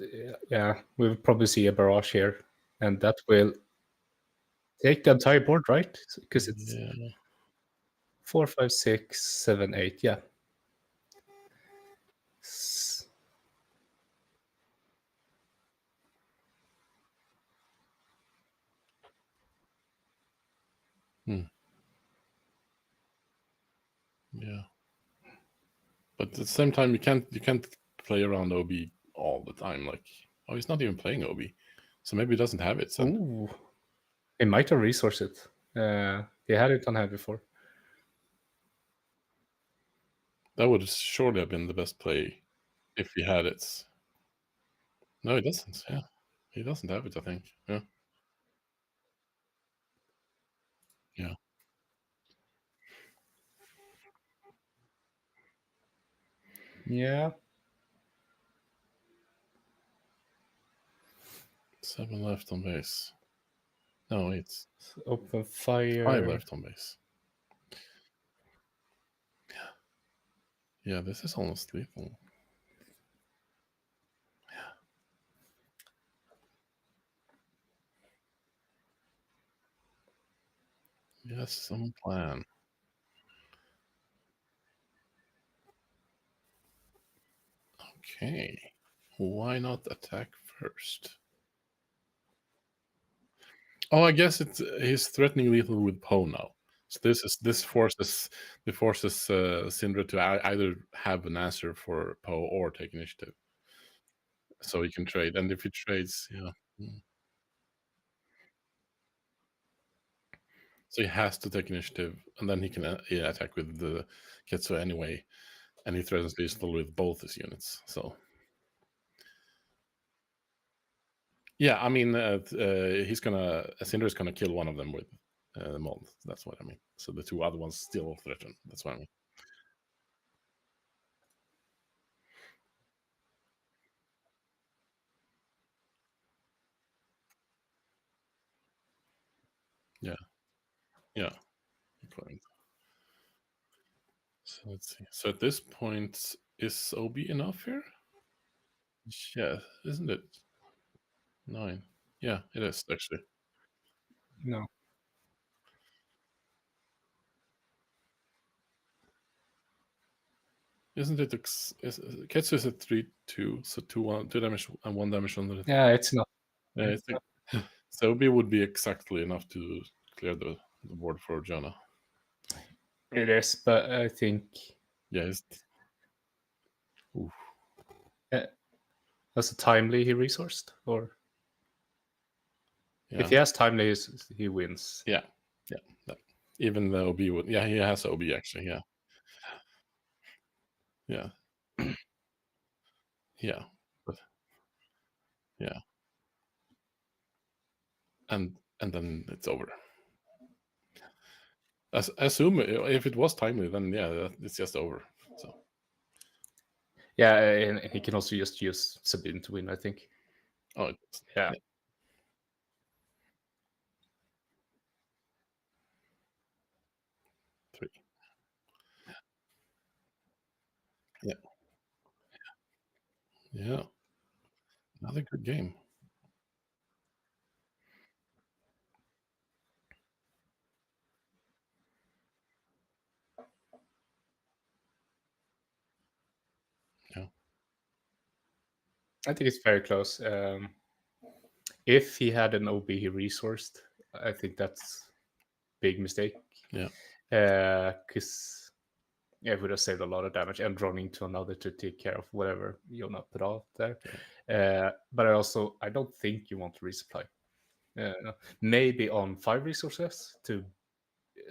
yeah, we'll probably see a barrage here. And that will take the entire board, right? Because it's 4, 5, 6, 7, 8. Yeah. Yeah. But at the same time, you can't play around OB all the time. Like, oh, he's not even playing OB, so maybe he doesn't have it. So Ooh. He might have resourced it. He had it on hand before. that would surely have been the best play if he had it. No, he doesn't. Yeah, he doesn't have it, I think. Yeah. Yeah. Yeah. 7 left on base. No, it's Open fire. 5 left on base. Yeah, this is almost lethal. Yeah. Yes, some plan. Okay. Why not attack first? Oh, I guess he's threatening lethal with Poe now. So this forces Syndra to either have an answer for Poe or take initiative, so he can trade. And if he trades, yeah, so he has to take initiative, and then he can attack with the Ketsu anyway, and he threatens lethal with both his units. So yeah, I mean, Syndra is gonna kill one of them with Mold. That's what I mean. So the two other ones still threaten. That's what I mean. Yeah. Yeah. Point. So let's see. So at this point, is OB enough here? Yeah, isn't it? 9. Yeah, it is actually. No. Isn't it? Ketsu is at 3/2, so 2 damage and 1 damage on the. Yeah, it's not. Yeah, so OB would be exactly enough to clear the board for Jonah. It is, but I think. Yeah, Was it timely he resourced, or yeah. if he has timely, he wins. Yeah. Even the OB would. Yeah, he has OB actually. Yeah. Yeah. Yeah. But yeah. And then it's over. Assume if it was timely, then yeah, it's just over. So Yeah, and he can also just use Sabine to win, I think. oh Yeah. 3. Yeah. Yeah. Another good game. Yeah. I think it's very close. If he had an OB he resourced, I think that's big mistake. Yeah. Because it would have saved a lot of damage and drawn into another to take care of whatever Jonah put out there. But I don't think you want to resupply. Maybe on 5 resources to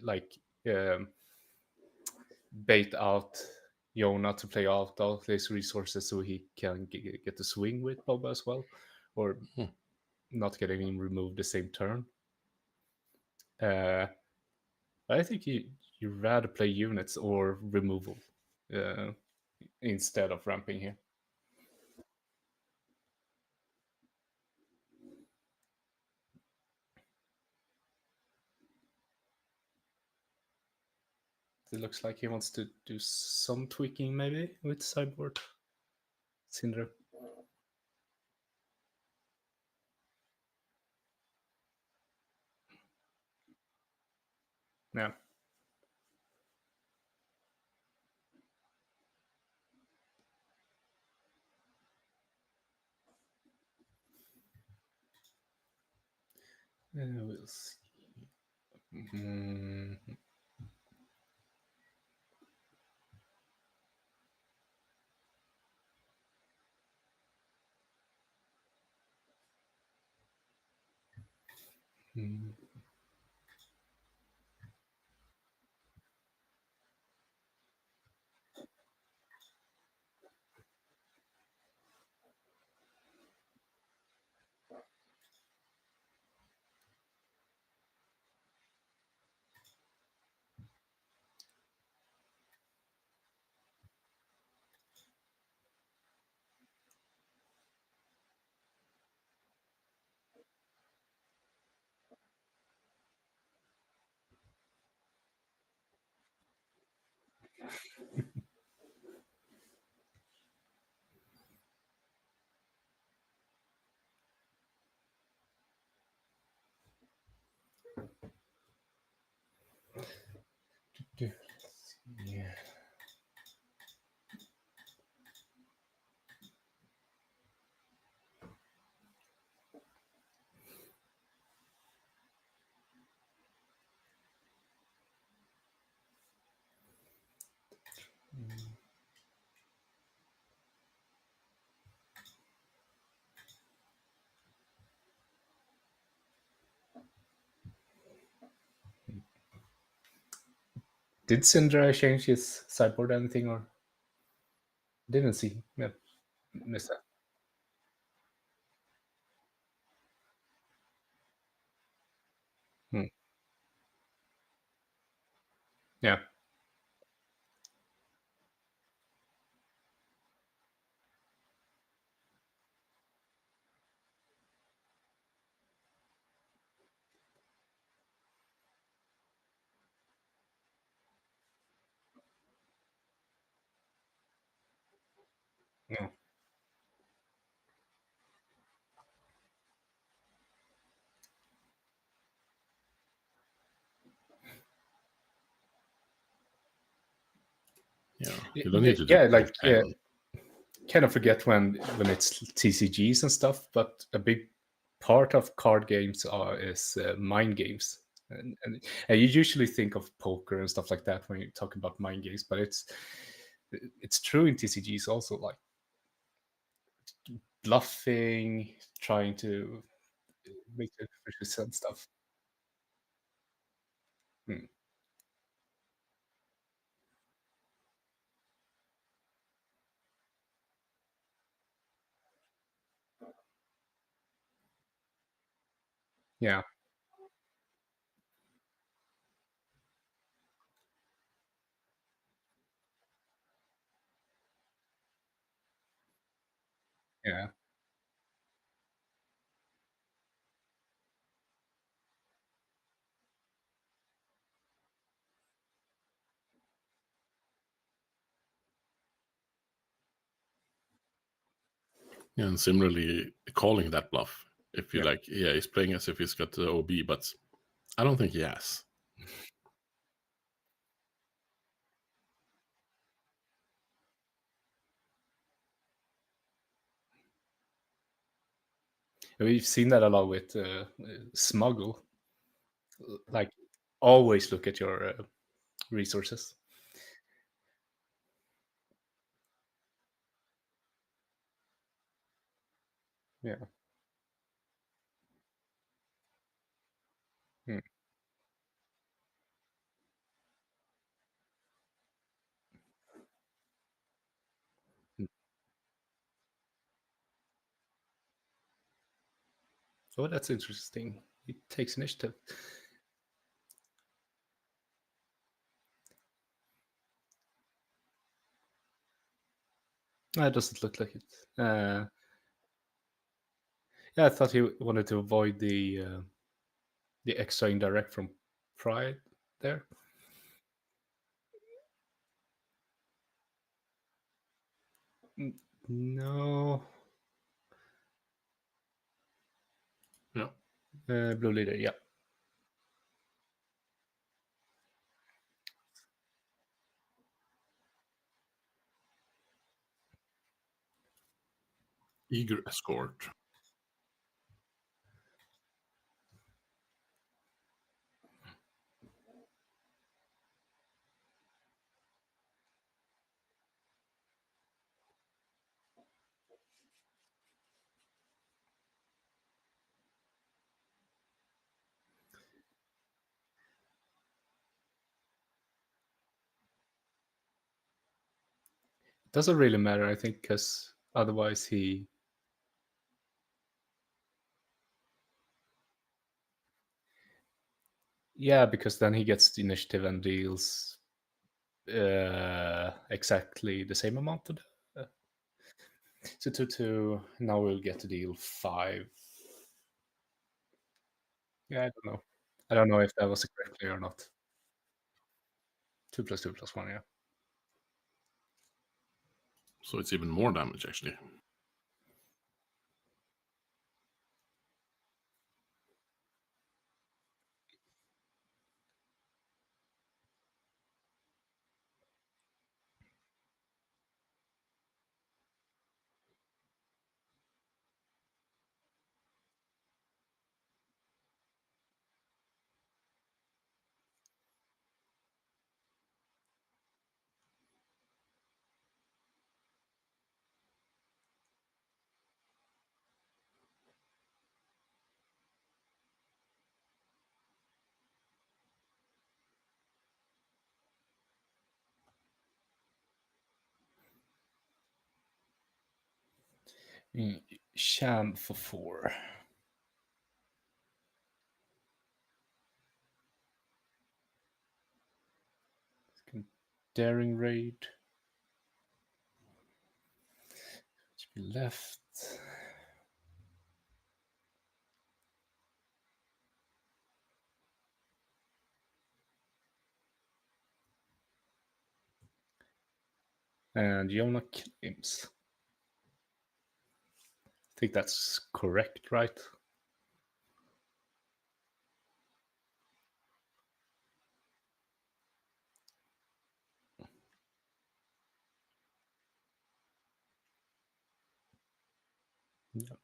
like bait out Jonah to play out all his resources so he can get the swing with Boba as well, or not getting him removed the same turn. I think you rather play units or removal instead of ramping here. It looks like he wants to do some tweaking maybe with sideboard. Syndra. Yeah. We'll see. Mm. Mm. Yeah. Did Syndra change his sideboard anything, or didn't see? Yeah, missed that. Hmm. Yeah. Yeah. Yeah, you don't need to do Yeah, like hang on. kind of forget when it's TCGs and stuff, but a big part of card games is mind games. And you usually think of poker and stuff like that when you talk about mind games, but it's true in TCGs also, like bluffing, trying to make it and stuff. Hmm. Yeah, yeah, Yeah, and similarly, calling that bluff. If you yeah. like, yeah, he's playing as if he's got the OB, but I don't think he has. We've seen that a lot with Smuggle. Like, always look at your resources. Yeah. Hmm. Hmm. Oh, that's interesting. It takes initiative. It doesn't look like it. Yeah, I thought he wanted to avoid the extra indirect from Pride there. No. Yeah. Blue leader, yeah. Eager escort. Doesn't really matter, I think, because otherwise he... Yeah, because then he gets the initiative and deals exactly the same amount to so 2 now we'll get to deal 5. Yeah, I don't know. I don't know if that was correctly or not. 2 + 2 + 1, yeah. So it's even more damage, actually. Sham for 4. Daring raid. Should be left. And Jonah claims. I think that's correct, right? Yeah.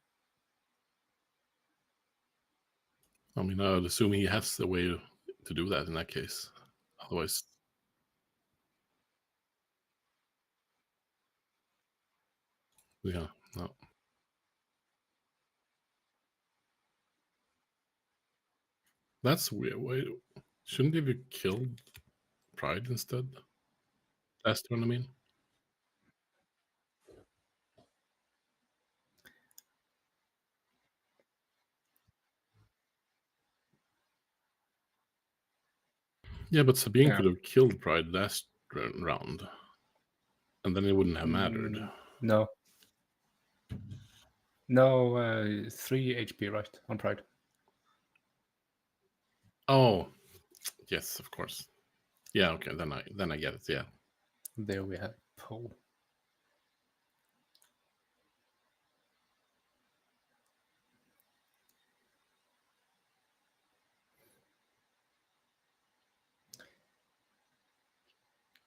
I mean, I would assume he has the way to do that in that case. Otherwise, yeah, no. That's weird. Wait, shouldn't he be killed Pride instead? Last turn, I mean. Yeah, but Sabine could have killed Pride last round, and then it wouldn't have mattered. No. No, 3 HP, right, on Pride. Oh, yes, of course. Yeah, okay, then I get it. Yeah. There we have Poe.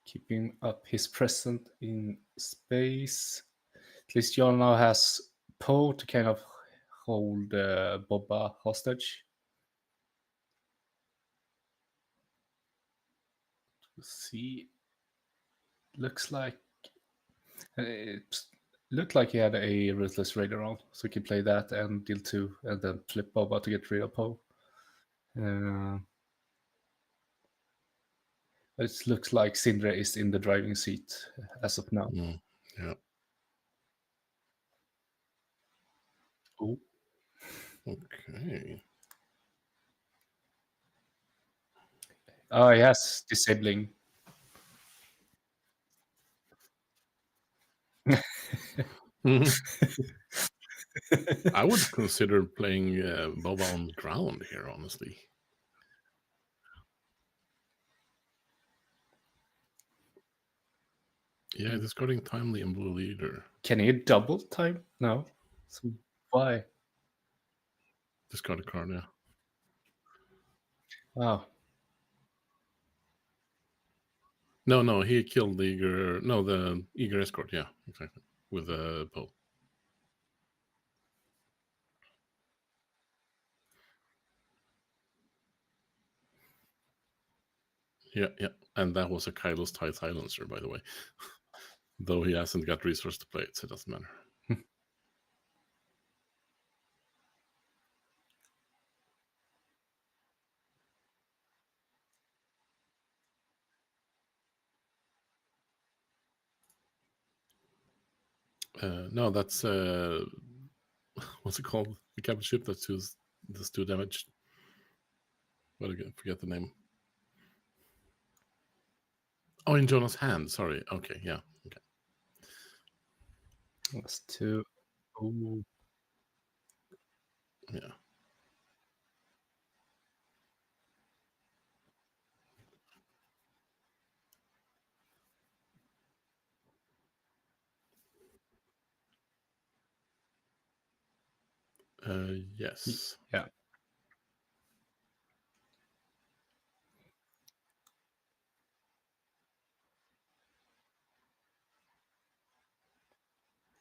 Keeping up his presence in space. At least John now has Poe to kind of hold Boba hostage. Let's see. Looks like it looked like he had a Ruthless Raider on, so he could play that and deal 2, and then flip Boba to get rid of Poe. It looks like Sindre is in the driving seat as of now. Yeah. Oh. Okay. Oh, yes, disabling. I would consider playing Boba on ground here, honestly. Yeah, discarding Timely and Blue Leader. Can he double time? No. So why? Discard a card, yeah. Wow. No, he killed the Eager. No, the Eager Escort, yeah, exactly. With Poe. Yeah. And that was a Kylo's TIE Silencer, by the way. Though he hasn't got resource to play it, so it doesn't matter. No, that's what's it called? The capital ship that does 2 damage. But I forget the name. Oh, in Jonah's hand. Sorry. Okay, yeah. Okay. That's 2. Ooh. Yeah. Yes. Yeah.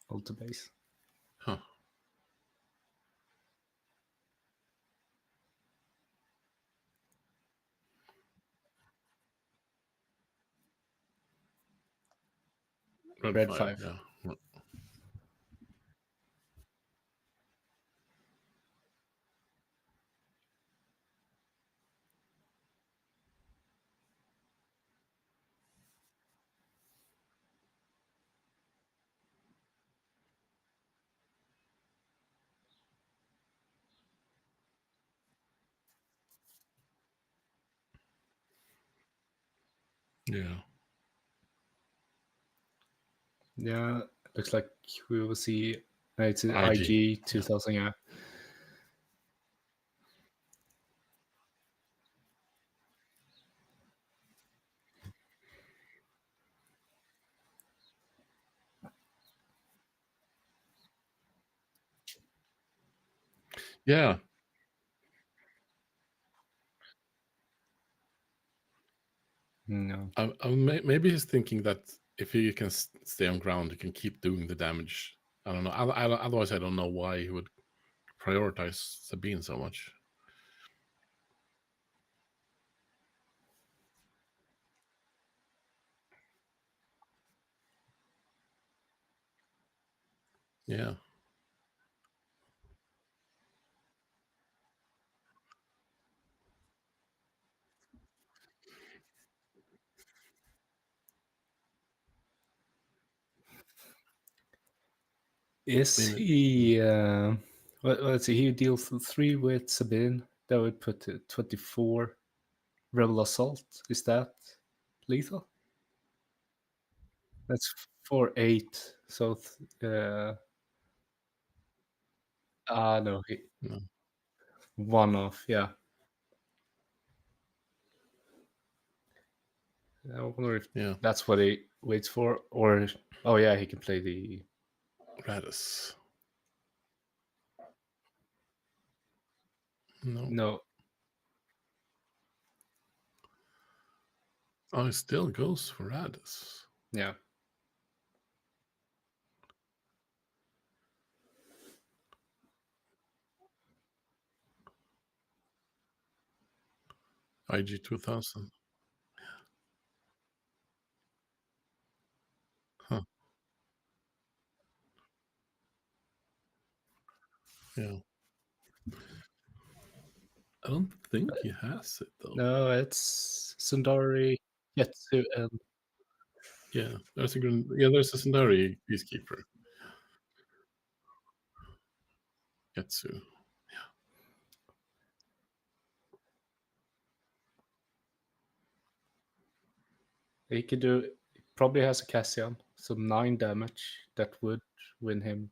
Alter base. Huh. Red 5. 5. Yeah. Yeah. Yeah, looks like we will see. It's an IG. IG 2000. Yeah. Yeah. No. Maybe he's thinking that if he can stay on ground, he can keep doing the damage. I don't know. Otherwise, I don't know why he would prioritize Sabine so much. Yeah. Is he? Let's see. He deals 3 with Sabine. That would put 24 Rebel Assault. Is that lethal? That's 4/8. So, no, No. 1 off. Yeah. I wonder if Yeah. that's what he waits for, or oh yeah, he can play the Radis. No. no. Oh, it still goes for Radis. Yeah. IG 2000. Huh. Yeah. I don't think he has it though. No, it's Sundari, Yetsu, and Yeah, there's a Sundari Peacekeeper. Getsu. he could do. Probably has a Cassian, so 9 damage. That would win him.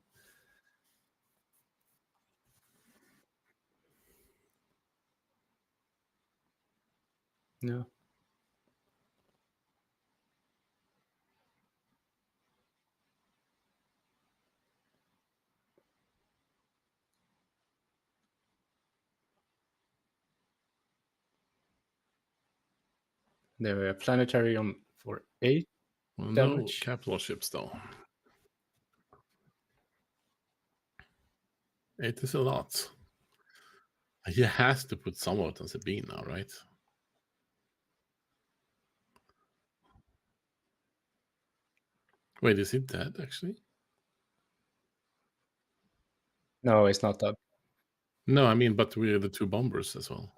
Yeah. There we are. Planetary on for 8 Well, no damage. capital ships though. 8 is a lot. He has to put some of it on Sabine now, right? Wait, is he dead actually? No, it's not that. No, I mean, but we are the 2 bombers as well.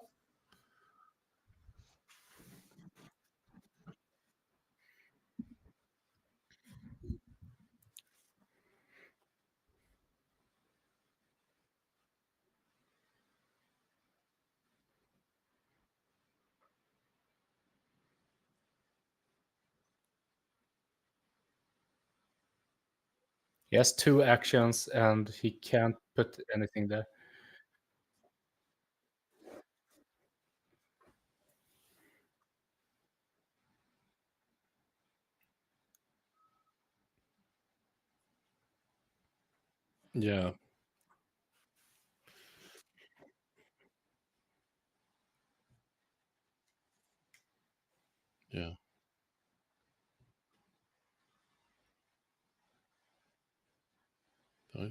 He has 2 actions and he can't put anything there. Yeah. Yeah.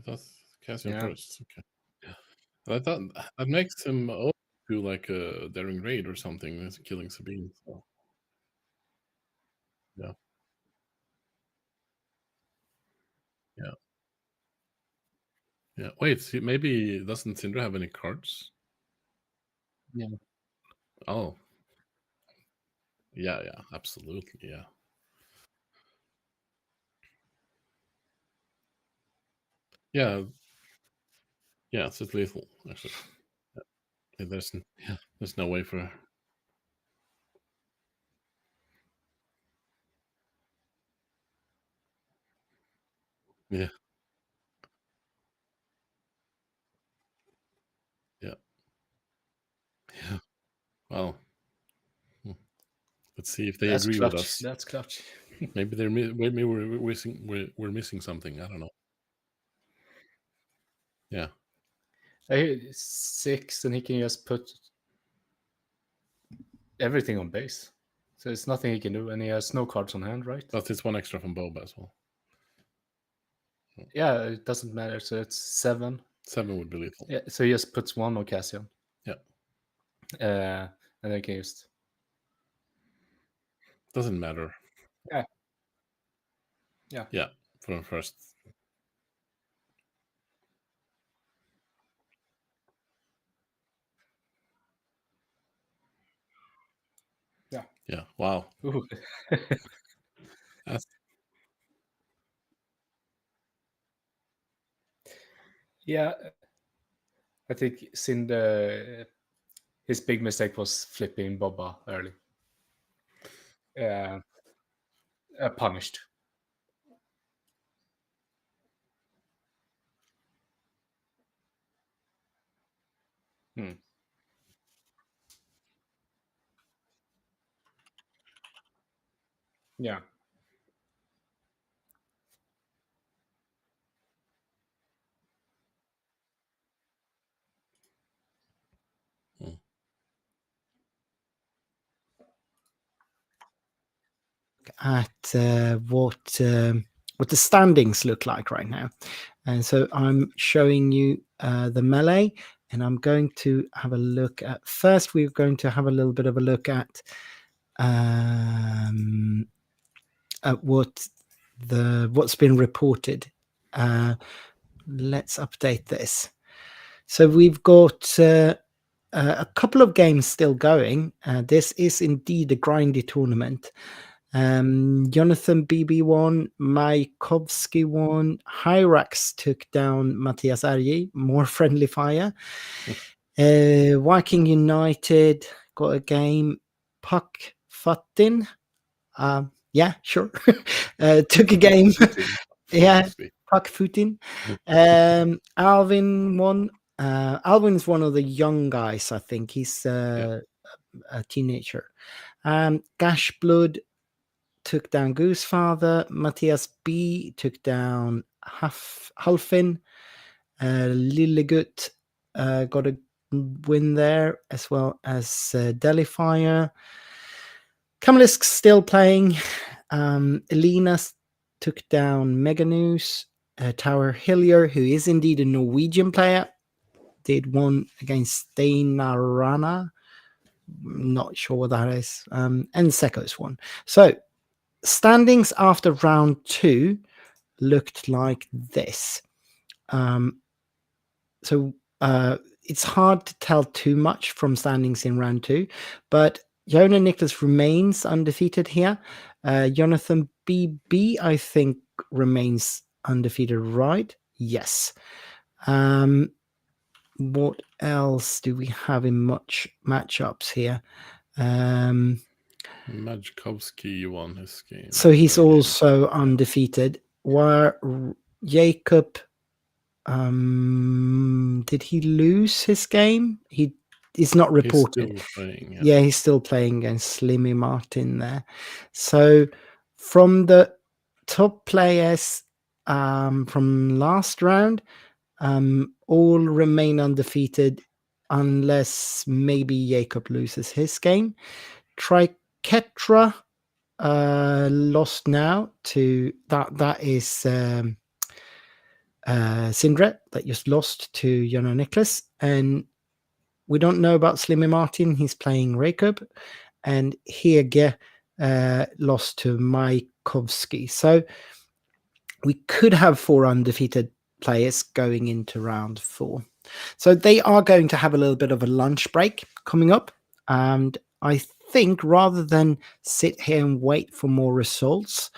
That's Cassian Yeah. first. Okay. I thought that makes him open to like a daring raid or something. That's killing Sabine. So. Yeah. Yeah. Yeah. Wait, see, maybe doesn't Sindra have any cards? Yeah. Oh. Yeah, absolutely. Yeah. Yeah. Yeah, so it's lethal, actually. Yeah, there's no way for. Yeah. Yeah. Yeah. Well, let's see if they That's agree clutch. with us. That's clutch. Maybe maybe we're missing something. I don't know. Yeah. 6, and he can just put everything on base. So it's nothing he can do, and he has no cards on hand, right? But it's 1 extra from Boba as well. Yeah, it doesn't matter. So it's 7. 7 would be lethal. Yeah, so he just puts 1 on Cassian. Yeah. And then he can just. Doesn't matter. Yeah. Yeah. Yeah, for the first. Yeah. Yeah. Wow. Ooh. That's, Yeah, I think Cinder, his big mistake was flipping Boba early. Punished. Hmm. Yeah. At what the standings look like right now. And so I'm showing you the melee, and I'm going to have a look at. First, we're going to have a little bit of a look at what's been reported. Let's update this. So we've got a couple of games still going. This is indeed a grindy tournament. Jonathan BB won, Majkowski won, Hyrax took down Matthias Arji, more friendly fire. Viking United got a game. Puck Fatin, yeah, sure, took a game. Yeah, Puck Futin. Alvin won. Alvin's one of the young guys, I think. He's a teenager. Gash Blood took down Goosefather. Matthias B took down Halfin. Lillegut got a win there, as well as Delifire. Kamalisk still playing. Elena took down Meganews. Tower Hillier, who is indeed a Norwegian player, did one against Steinarana. Not sure what that is. And Sekos won. So standings after round 2 looked like this. So it's hard to tell too much from standings in round 2, but Jonah Nicholas remains undefeated here. Jonathan BB, I think, remains undefeated, right? Yes. What else do we have in much matchups here? Majkowski won his game. So he's also undefeated. Where Jacob, did he lose his game? He is not He's reported. still playing. Yeah, he's still playing against Slimmy Martin there. So from the top players from last round, all remain undefeated unless maybe Jacob loses his game. Triketra lost now to that is Sindre that just lost to Jonna Nicholas, and we don't know about Slimmy Martin. He's playing Jacob, and Hege lost to Maikovsky. So we could have 4 undefeated players going into round 4. So they are going to have a little bit of a lunch break coming up, and I think rather than sit here and wait for more results,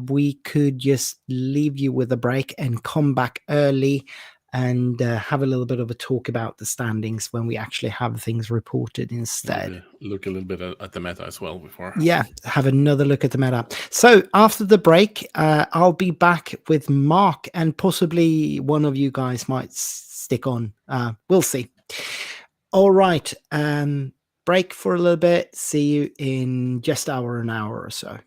we could just leave you with a break and come back early and have a little bit of a talk about the standings when we actually have things reported instead. Maybe look a little bit at the meta as well before. Yeah, have another look at the meta. So after the break, I'll be back with Mark, and possibly one of you guys might stick on. We'll see. All right. Break for a little bit. See you in just an hour or so.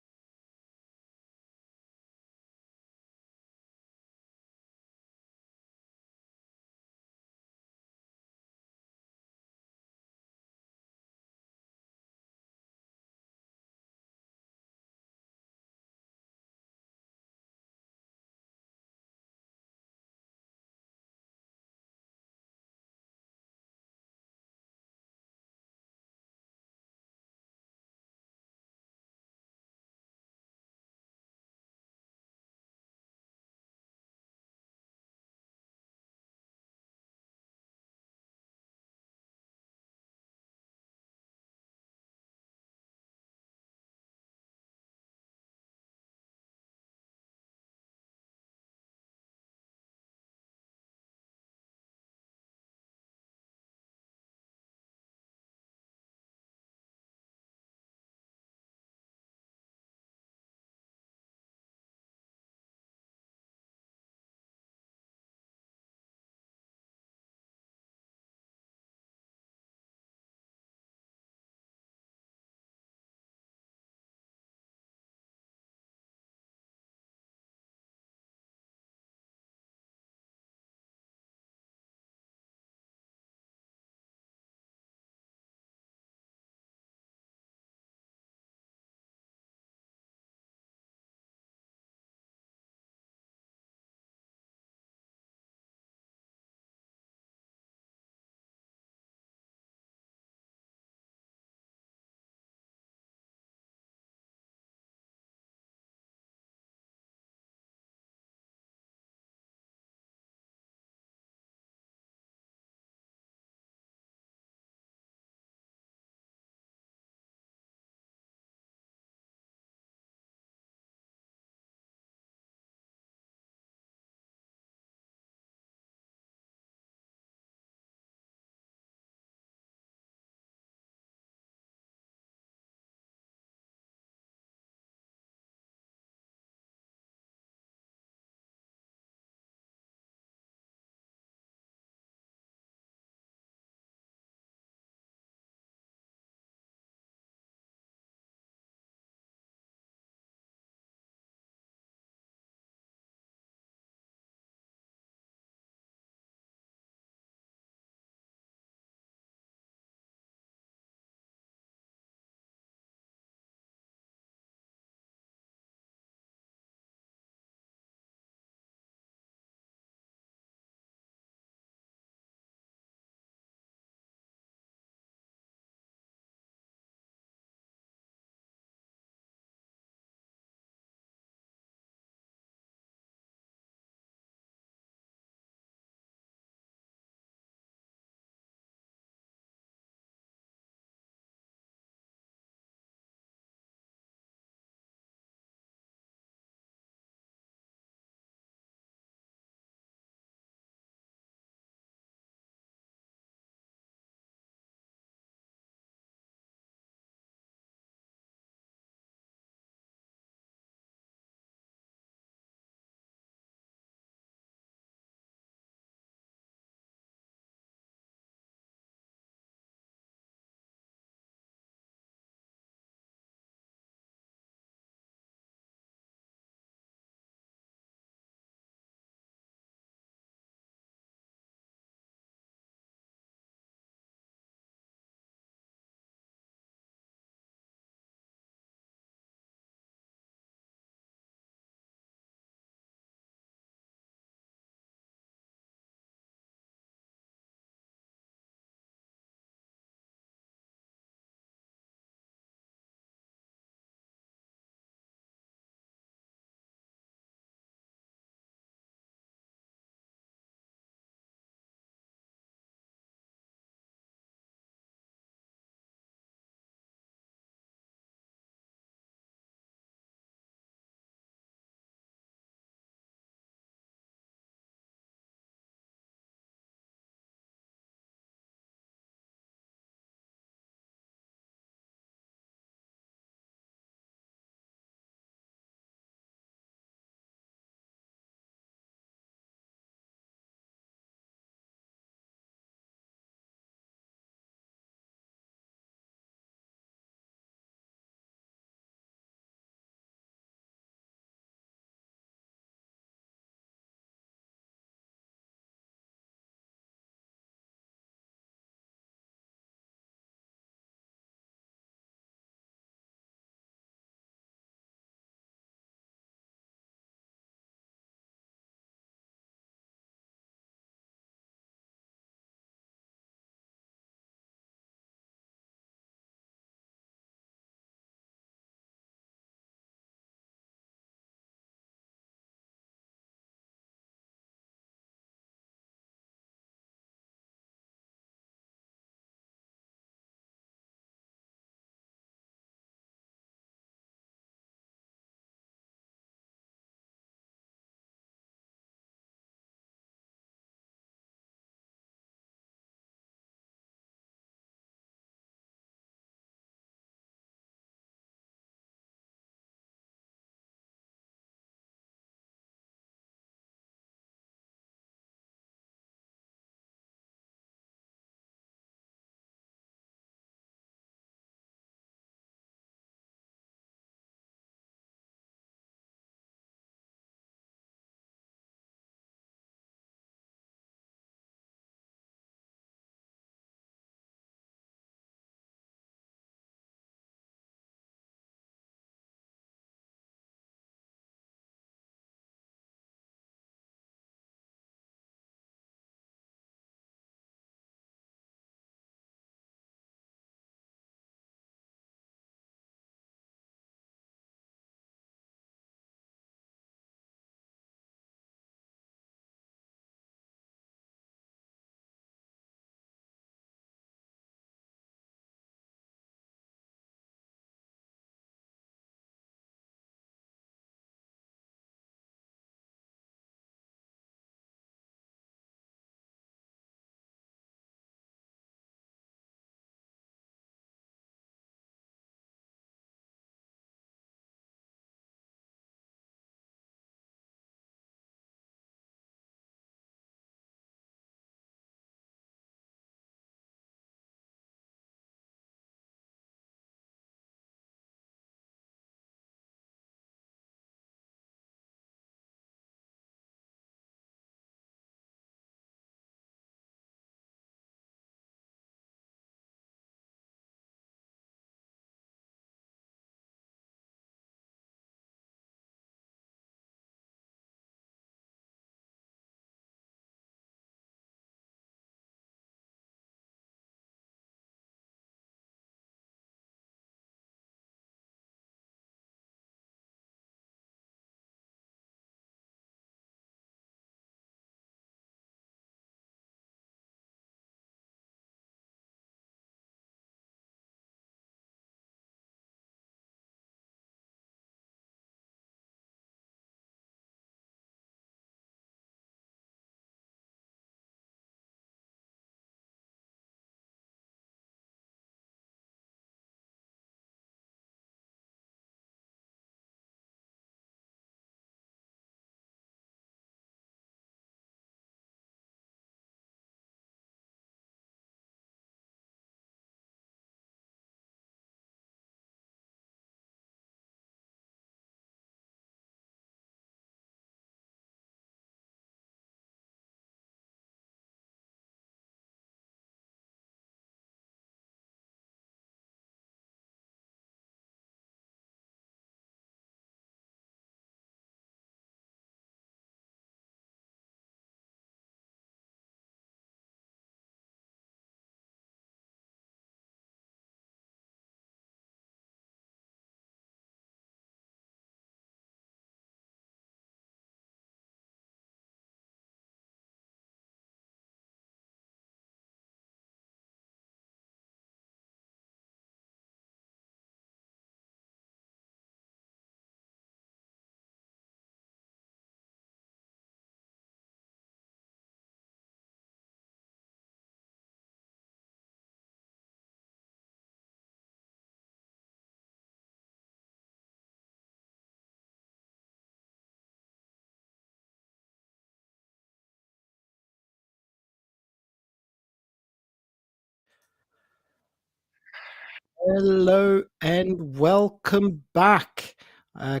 Hello and welcome back. I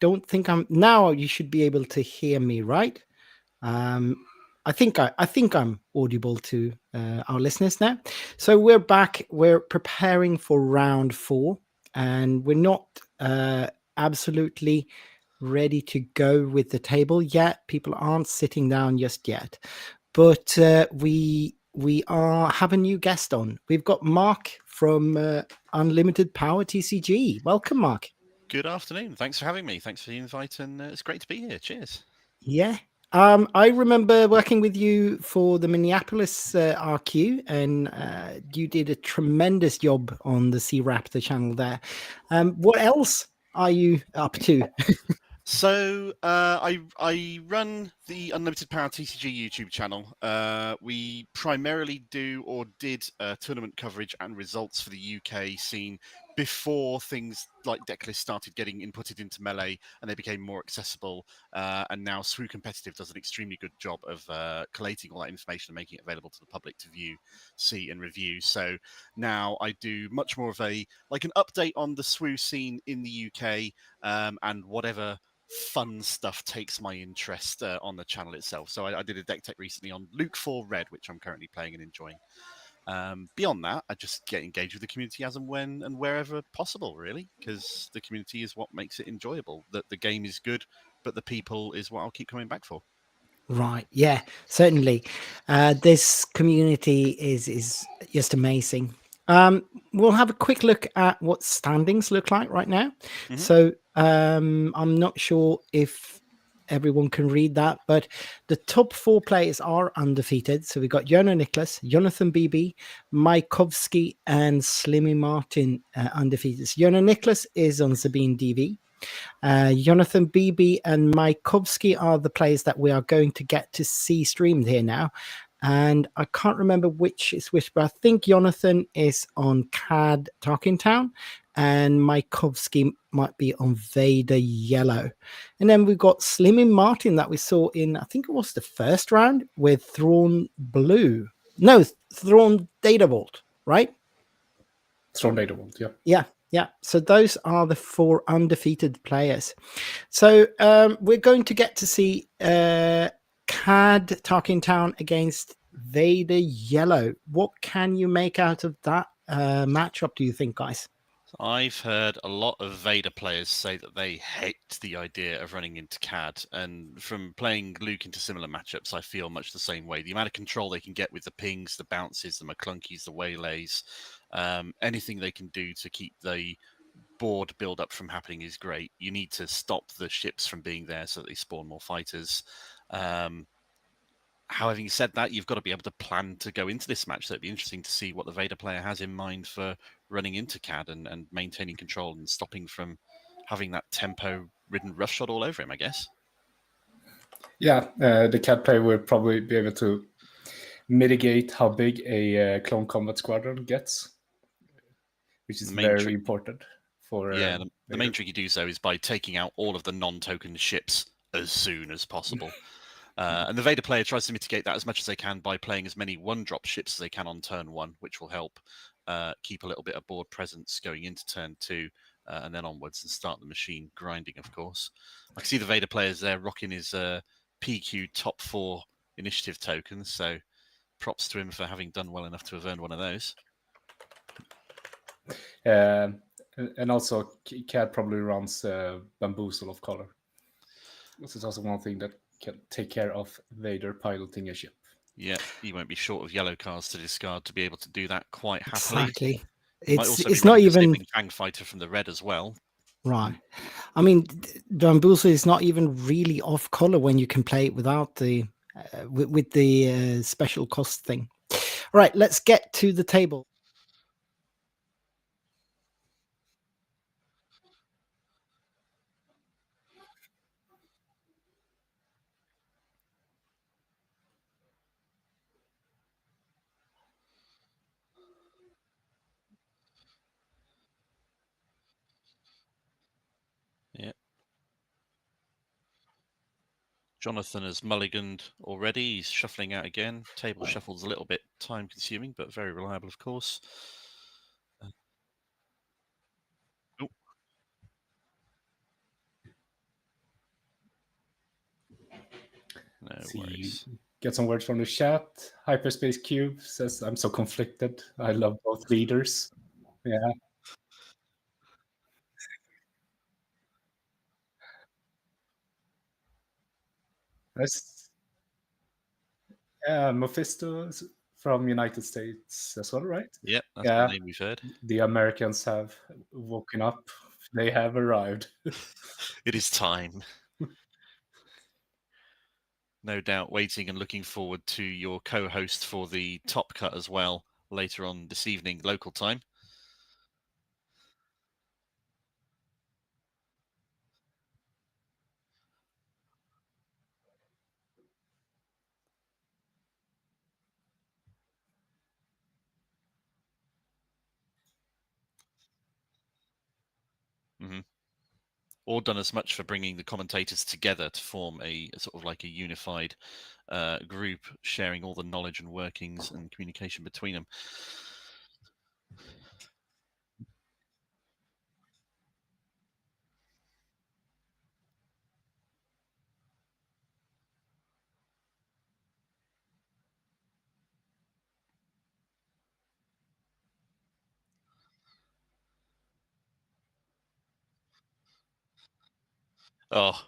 don't think I'm now. You should be able to hear me, right? I think I'm audible to our listeners now. So we're back. We're preparing for round 4, and we're not absolutely ready to go with the table yet. People aren't sitting down just yet, but we have a new guest on. We've got Mark from Unlimited Power TCG. Welcome, Mark. Good afternoon. Thanks for having me. Thanks for the invite, and it's great to be here. Cheers. Yeah. I remember working with you for the Minneapolis RQ, and you did a tremendous job on the Sea Raptor channel there. What else are you up to? So I run the Unlimited Power TCG YouTube channel. We primarily do or did tournament coverage and results for the UK scene before things like Decklist started getting inputted into Melee and they became more accessible. And now SWU Competitive does an extremely good job of collating all that information and making it available to the public to view, see, and review. So now I do much more of an update on the SWU scene in the UK and whatever fun stuff takes my interest on the channel itself. So I did a deck tech recently on Luke 4 Red, which I'm currently playing and enjoying. Beyond that, I just get engaged with the community as and when and wherever possible, really, because the community is what makes it enjoyable. The game is good, but the people is what I'll keep coming back for. Right. Yeah, certainly. This community is just amazing. We'll have a quick look at what standings look like right now. Mhm. So I'm not sure if everyone can read that, but the top 4 players are undefeated. So we've got Jono Nicholas, Jonathan BB, Maikovsky, and Slimmy Martin undefeated. So Jono Nicholas is on Sabine DV. Jonathan BB and Maikovsky are the players that we are going to get to see streamed here now. And I can't remember which is which, but I think Jonathan is on CAD Talking Town and Maikovsky might be on Vader Yellow. And then we've got Slimmy Martin that we saw in, I think it was the first round with Thrawn Blue. No, Thrawn Data Vault, right? Thrawn Data Vault, yeah. Yeah. So those are the 4 undefeated players. So we're going to get to see CAD Talking Town against Vader Yellow. What can you make out of that matchup, do you think, guys? I've heard a lot of Vader players say that they hate the idea of running into CAD, and from playing Luke into similar matchups, I feel much the same way. The amount of control they can get with the pings, the bounces, the McClunkies, the waylays, anything they can do to keep the board build up from happening is great. You need to stop the ships from being there so that they spawn more fighters. Having said that, you've got to be able to plan to go into this match. So it'd be interesting to see what the Vader player has in mind for running into CAD and maintaining control and stopping from having that tempo-ridden roughshod all over him, I guess. Yeah, the CAD player will probably be able to mitigate how big a clone combat squadron gets, which is very important for. Yeah, the main trick you do so is by taking out all of the non-token ships as soon as possible. And the Vader player tries to mitigate that as much as they can by playing as many one-drop ships as they can on turn 1, which will help keep a little bit of board presence going into turn 2 and then onwards and start the machine grinding, of course. I can see the Vader players there rocking his PQ top 4 initiative tokens, so props to him for having done well enough to have earned one of those. And also, CAD probably runs Bamboozle of Color. This is also one thing that can take care of Vader piloting a ship. Yeah, he won't be short of yellow cards to discard to be able to do that quite happily. Exactly. He might also It's be not running even the Fang Fighter from the red as well. right. I mean, Bamboozle is not even really off color when you can play it without the with the special cost thing. All right, let's get to the table. Yeah. Jonathan has mulliganed already. He's shuffling out again. Table shuffle's a little bit time consuming, but very reliable, of course. No See, worries. get some words from the chat. Hyperspace Cube says, I'm so conflicted. I love both leaders. Yeah. That's Mephisto from United States as well, right? Yep, that's Yeah. the name we've heard. The Americans have woken up. They have arrived. It is time. No doubt waiting and looking forward to your co-host for the Top Cut as well later on this evening, local time. Mm-hmm. Or done as much for bringing the commentators together to form a sort of like a unified group, sharing all the knowledge and workings and communication between them. Oh,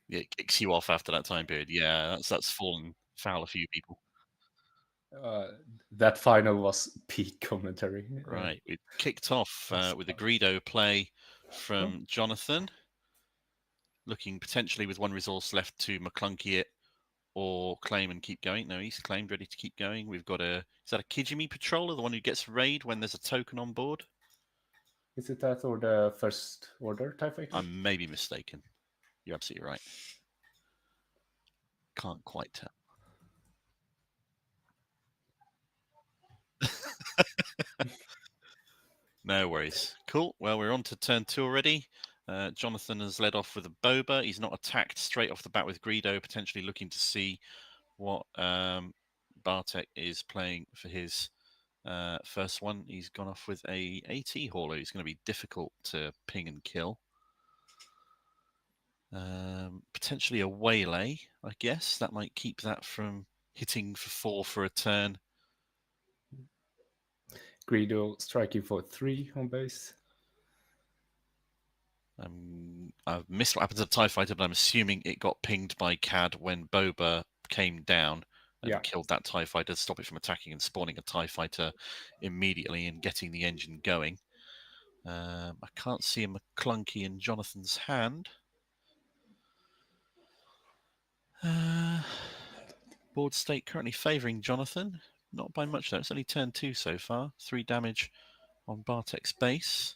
yeah, it kicks you off after that time period. Yeah, that's fallen foul a few people. That final was peak commentary. Right, it kicked off That's with a fun. Greedo play from Jonathan, looking potentially with one resource left to McClunky it or claim and keep going. No, he's claimed, ready to keep going. We've got is that a Kijimi patroller, the one who gets raid when there's a token on board? Is it that or the first order TIE Fighter? I may be mistaken. You're absolutely right. Can't quite tell. No worries. Cool. Well, we're on to turn 2 already. Jonathan has led off with a Boba. He's not attacked straight off the bat with Greedo, potentially looking to see what Bartek is playing for his first one. He's gone off with a AT hauler. He's going to be difficult to ping and kill. Potentially a waylay, I guess. That might keep that from hitting for 4 for a turn. Greedo striking for 3 on base. I've missed what happened to the TIE Fighter, but I'm assuming it got pinged by CAD when Boba came down and killed that TIE Fighter to stop it from attacking and spawning a TIE Fighter immediately and getting the engine going. I can't see a McClunky in Jonathan's hand. Board state currently favouring Jonathan. Not by much, though. It's only turn 2 so far. 3 damage on Bartek's base.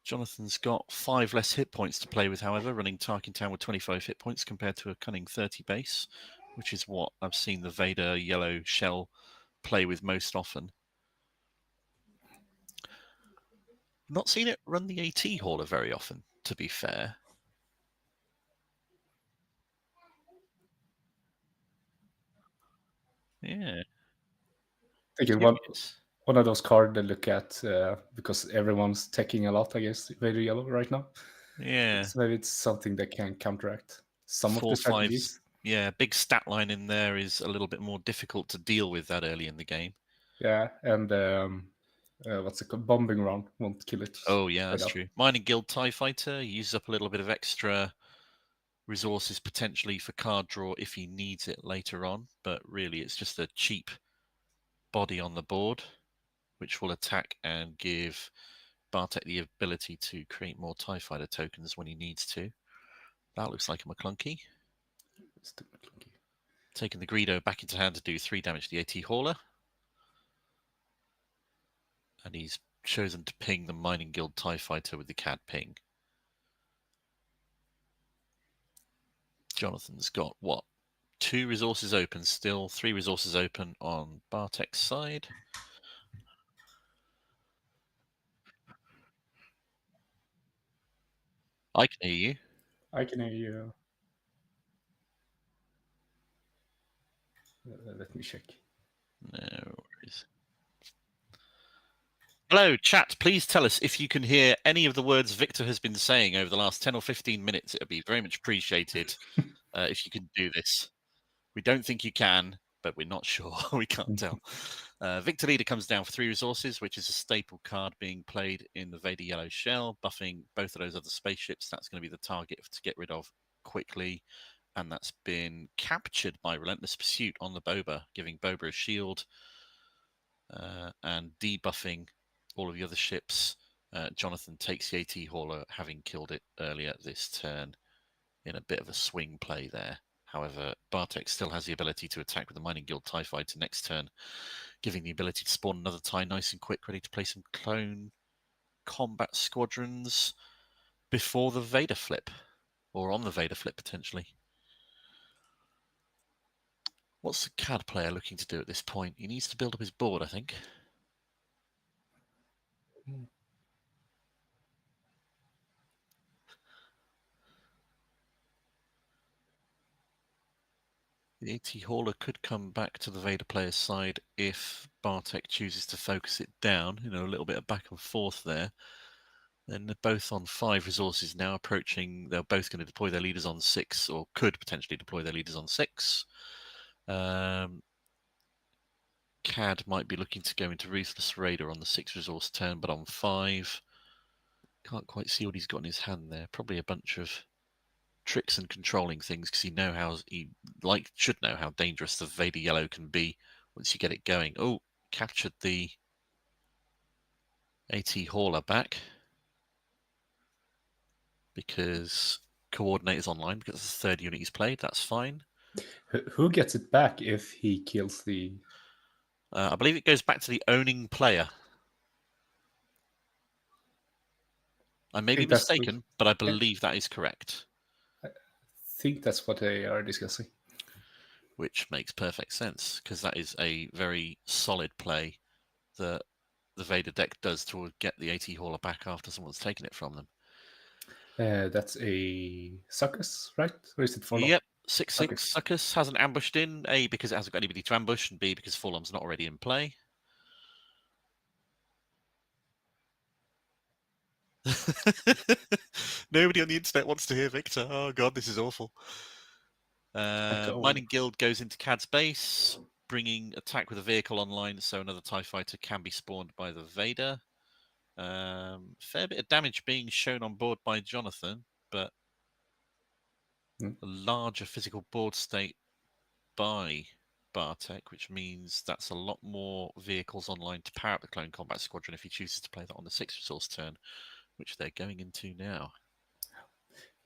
Jonathan's got 5 less hit points to play with, however, running Tarkin Town with 25 hit points compared to a Cunning 30 base, which is what I've seen the Vader yellow shell play with most often. Not seen it run the AT hauler very often, to be fair. Yeah. Thinking one of those cards to look at because everyone's teching a lot against Vader Yellow right now. Yeah. So maybe it's something that can counteract some of the strategies. Yeah, big stat line in there is a little bit more difficult to deal with that early in the game. Yeah, and what's it called? Bombing round won't kill it. Oh, yeah, that's true. Mining Guild TIE Fighter uses up a little bit of extra resources potentially for card draw if he needs it later on, but really it's just a cheap body on the board which will attack and give Bartek the ability to create more TIE Fighter tokens when he needs to. That looks like a McClunky. It's the McClunky. Taking the Greedo back into hand to do 3 damage to the AT hauler. And he's chosen to ping the Mining Guild TIE Fighter with the CAD ping. Jonathan's got, what, 2 resources open still, 3 resources open on Bartek's side. I can hear you. I can hear you. Let me check. No worries. Hello, chat. Please tell us if you can hear any of the words Viktor has been saying over the last 10 or 15 minutes. It would be very much appreciated if you can do this. We don't think you can, but we're not sure. We can't tell. Viktor Leader comes down for 3 resources, which is a staple card being played in the Vader Yellow Shell, buffing both of those other spaceships. That's going to be the target to get rid of quickly. And that's been captured by Relentless Pursuit on the Boba, giving Boba a shield and debuffing all of the other ships. Jonathan takes the AT Hauler, having killed it earlier this turn in a bit of a swing play there. However, Bartek still has the ability to attack with the Mining Guild TIE Fighter next turn, giving the ability to spawn another TIE nice and quick, ready to play some clone combat squadrons before the Vader flip, or on the Vader flip potentially. What's the CAD player looking to do at this point? He needs to build up his board, I think. The AT Hauler could come back to the Vader player's side if Bartek chooses to focus it down. You know, a little bit of back and forth there. Then they're both on 5 resources now, approaching. They're both going to deploy their leaders on 6, or could potentially deploy their leaders on 6. CAD might be looking to go into Ruthless Raider on the 6 resource turn, but on 5. Can't quite see what he's got in his hand there. Probably a bunch of tricks and controlling things, because should know how dangerous the Vader Yellow can be once you get it going. Oh, captured the AT Hauler back because Coordinator's online, because it's the 3rd unit he's played. That's fine. Who gets it back if he kills the... I believe it goes back to the owning player. I may be mistaken, but I believe that is correct. I think that's what they are discussing. Which makes perfect sense, because that is a very solid play that the Vader deck does to get the AT Hauler back after someone's taken it from them. That's a Succus, right? Or is it Forlom? Yep, 6/6 Succus hasn't ambushed in, A, because it hasn't got anybody to ambush, and B, because Forlom's not already in play. Nobody on the internet wants to hear Viktor. Oh god, this is awful. Mining Guild goes into CAD's base, bringing attack with a vehicle online, so another TIE Fighter can be spawned by the Vader. Fair bit of damage being shown on board by Jonathan, but a larger physical board state by Bartek, which means that's a lot more vehicles online to power up the Clone Combat Squadron if he chooses to play that on the 6 resource turn, which they're going into now.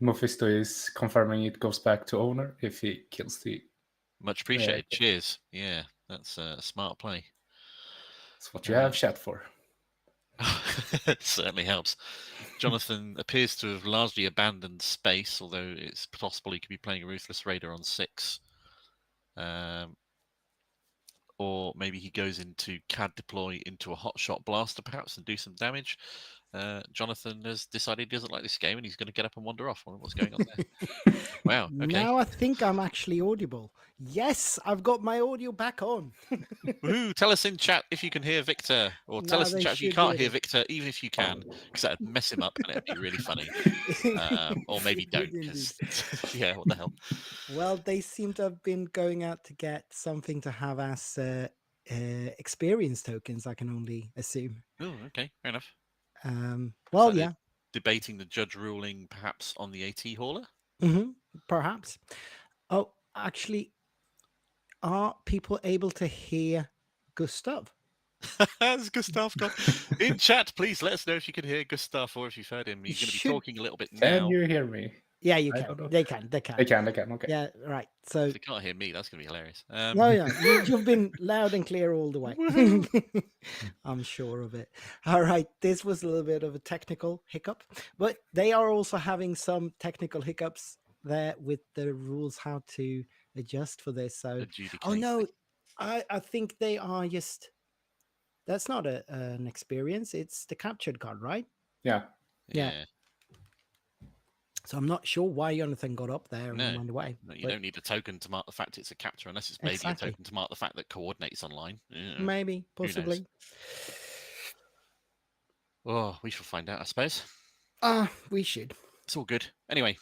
Mephisto is confirming it goes back to owner if he kills the... Much appreciated. Cheers. Yeah, that's a smart play. That's what you have chat for. It certainly helps. Jonathan appears to have largely abandoned space, although it's possible he could be playing a Ruthless Raider on 6. Or maybe he goes into CAD deploy into a hotshot blaster perhaps and do some damage. Jonathan has decided he doesn't like this game and he's going to get up and wander off. What's going on there? Wow. Okay. Now I think I'm actually audible. Yes, I've got my audio back on. Woohoo! Tell us in chat if you can hear Viktor, or tell us in chat if you can't hear Viktor, even if you can, because that would mess him up and it'd be really funny. Or maybe don't, because yeah, what the hell? Well, they seem to have been going out to get something to have as experience tokens, I can only assume. Oh, okay, fair enough. Well, yeah. Debating the judge ruling perhaps on the AT Hauler? Perhaps. Oh, actually, are people able to hear Gustav? Has Gustav got in chat? Please let us know if you can hear Gustav or if you've heard him. He's going to be talking a little bit now. Can you hear me? Yeah, you can. They can. Okay. Yeah, right. So if you can't hear me, that's going to be hilarious. No, yeah, you've been loud and clear all the way. I'm sure of it. All right, this was a little bit of a technical hiccup, but they are also having some technical hiccups there with the rules how to adjust for this. So, oh no, I think they are just. That's not an experience. It's the captured card, right? Yeah. So I'm not sure why Jonathan got up there and went away. No, you don't need a token to mark the fact it's a capture, unless it's maybe a token to mark the fact that Coordinate's online. Maybe, possibly. Oh, we shall find out, I suppose. We should. It's all good. Anyway,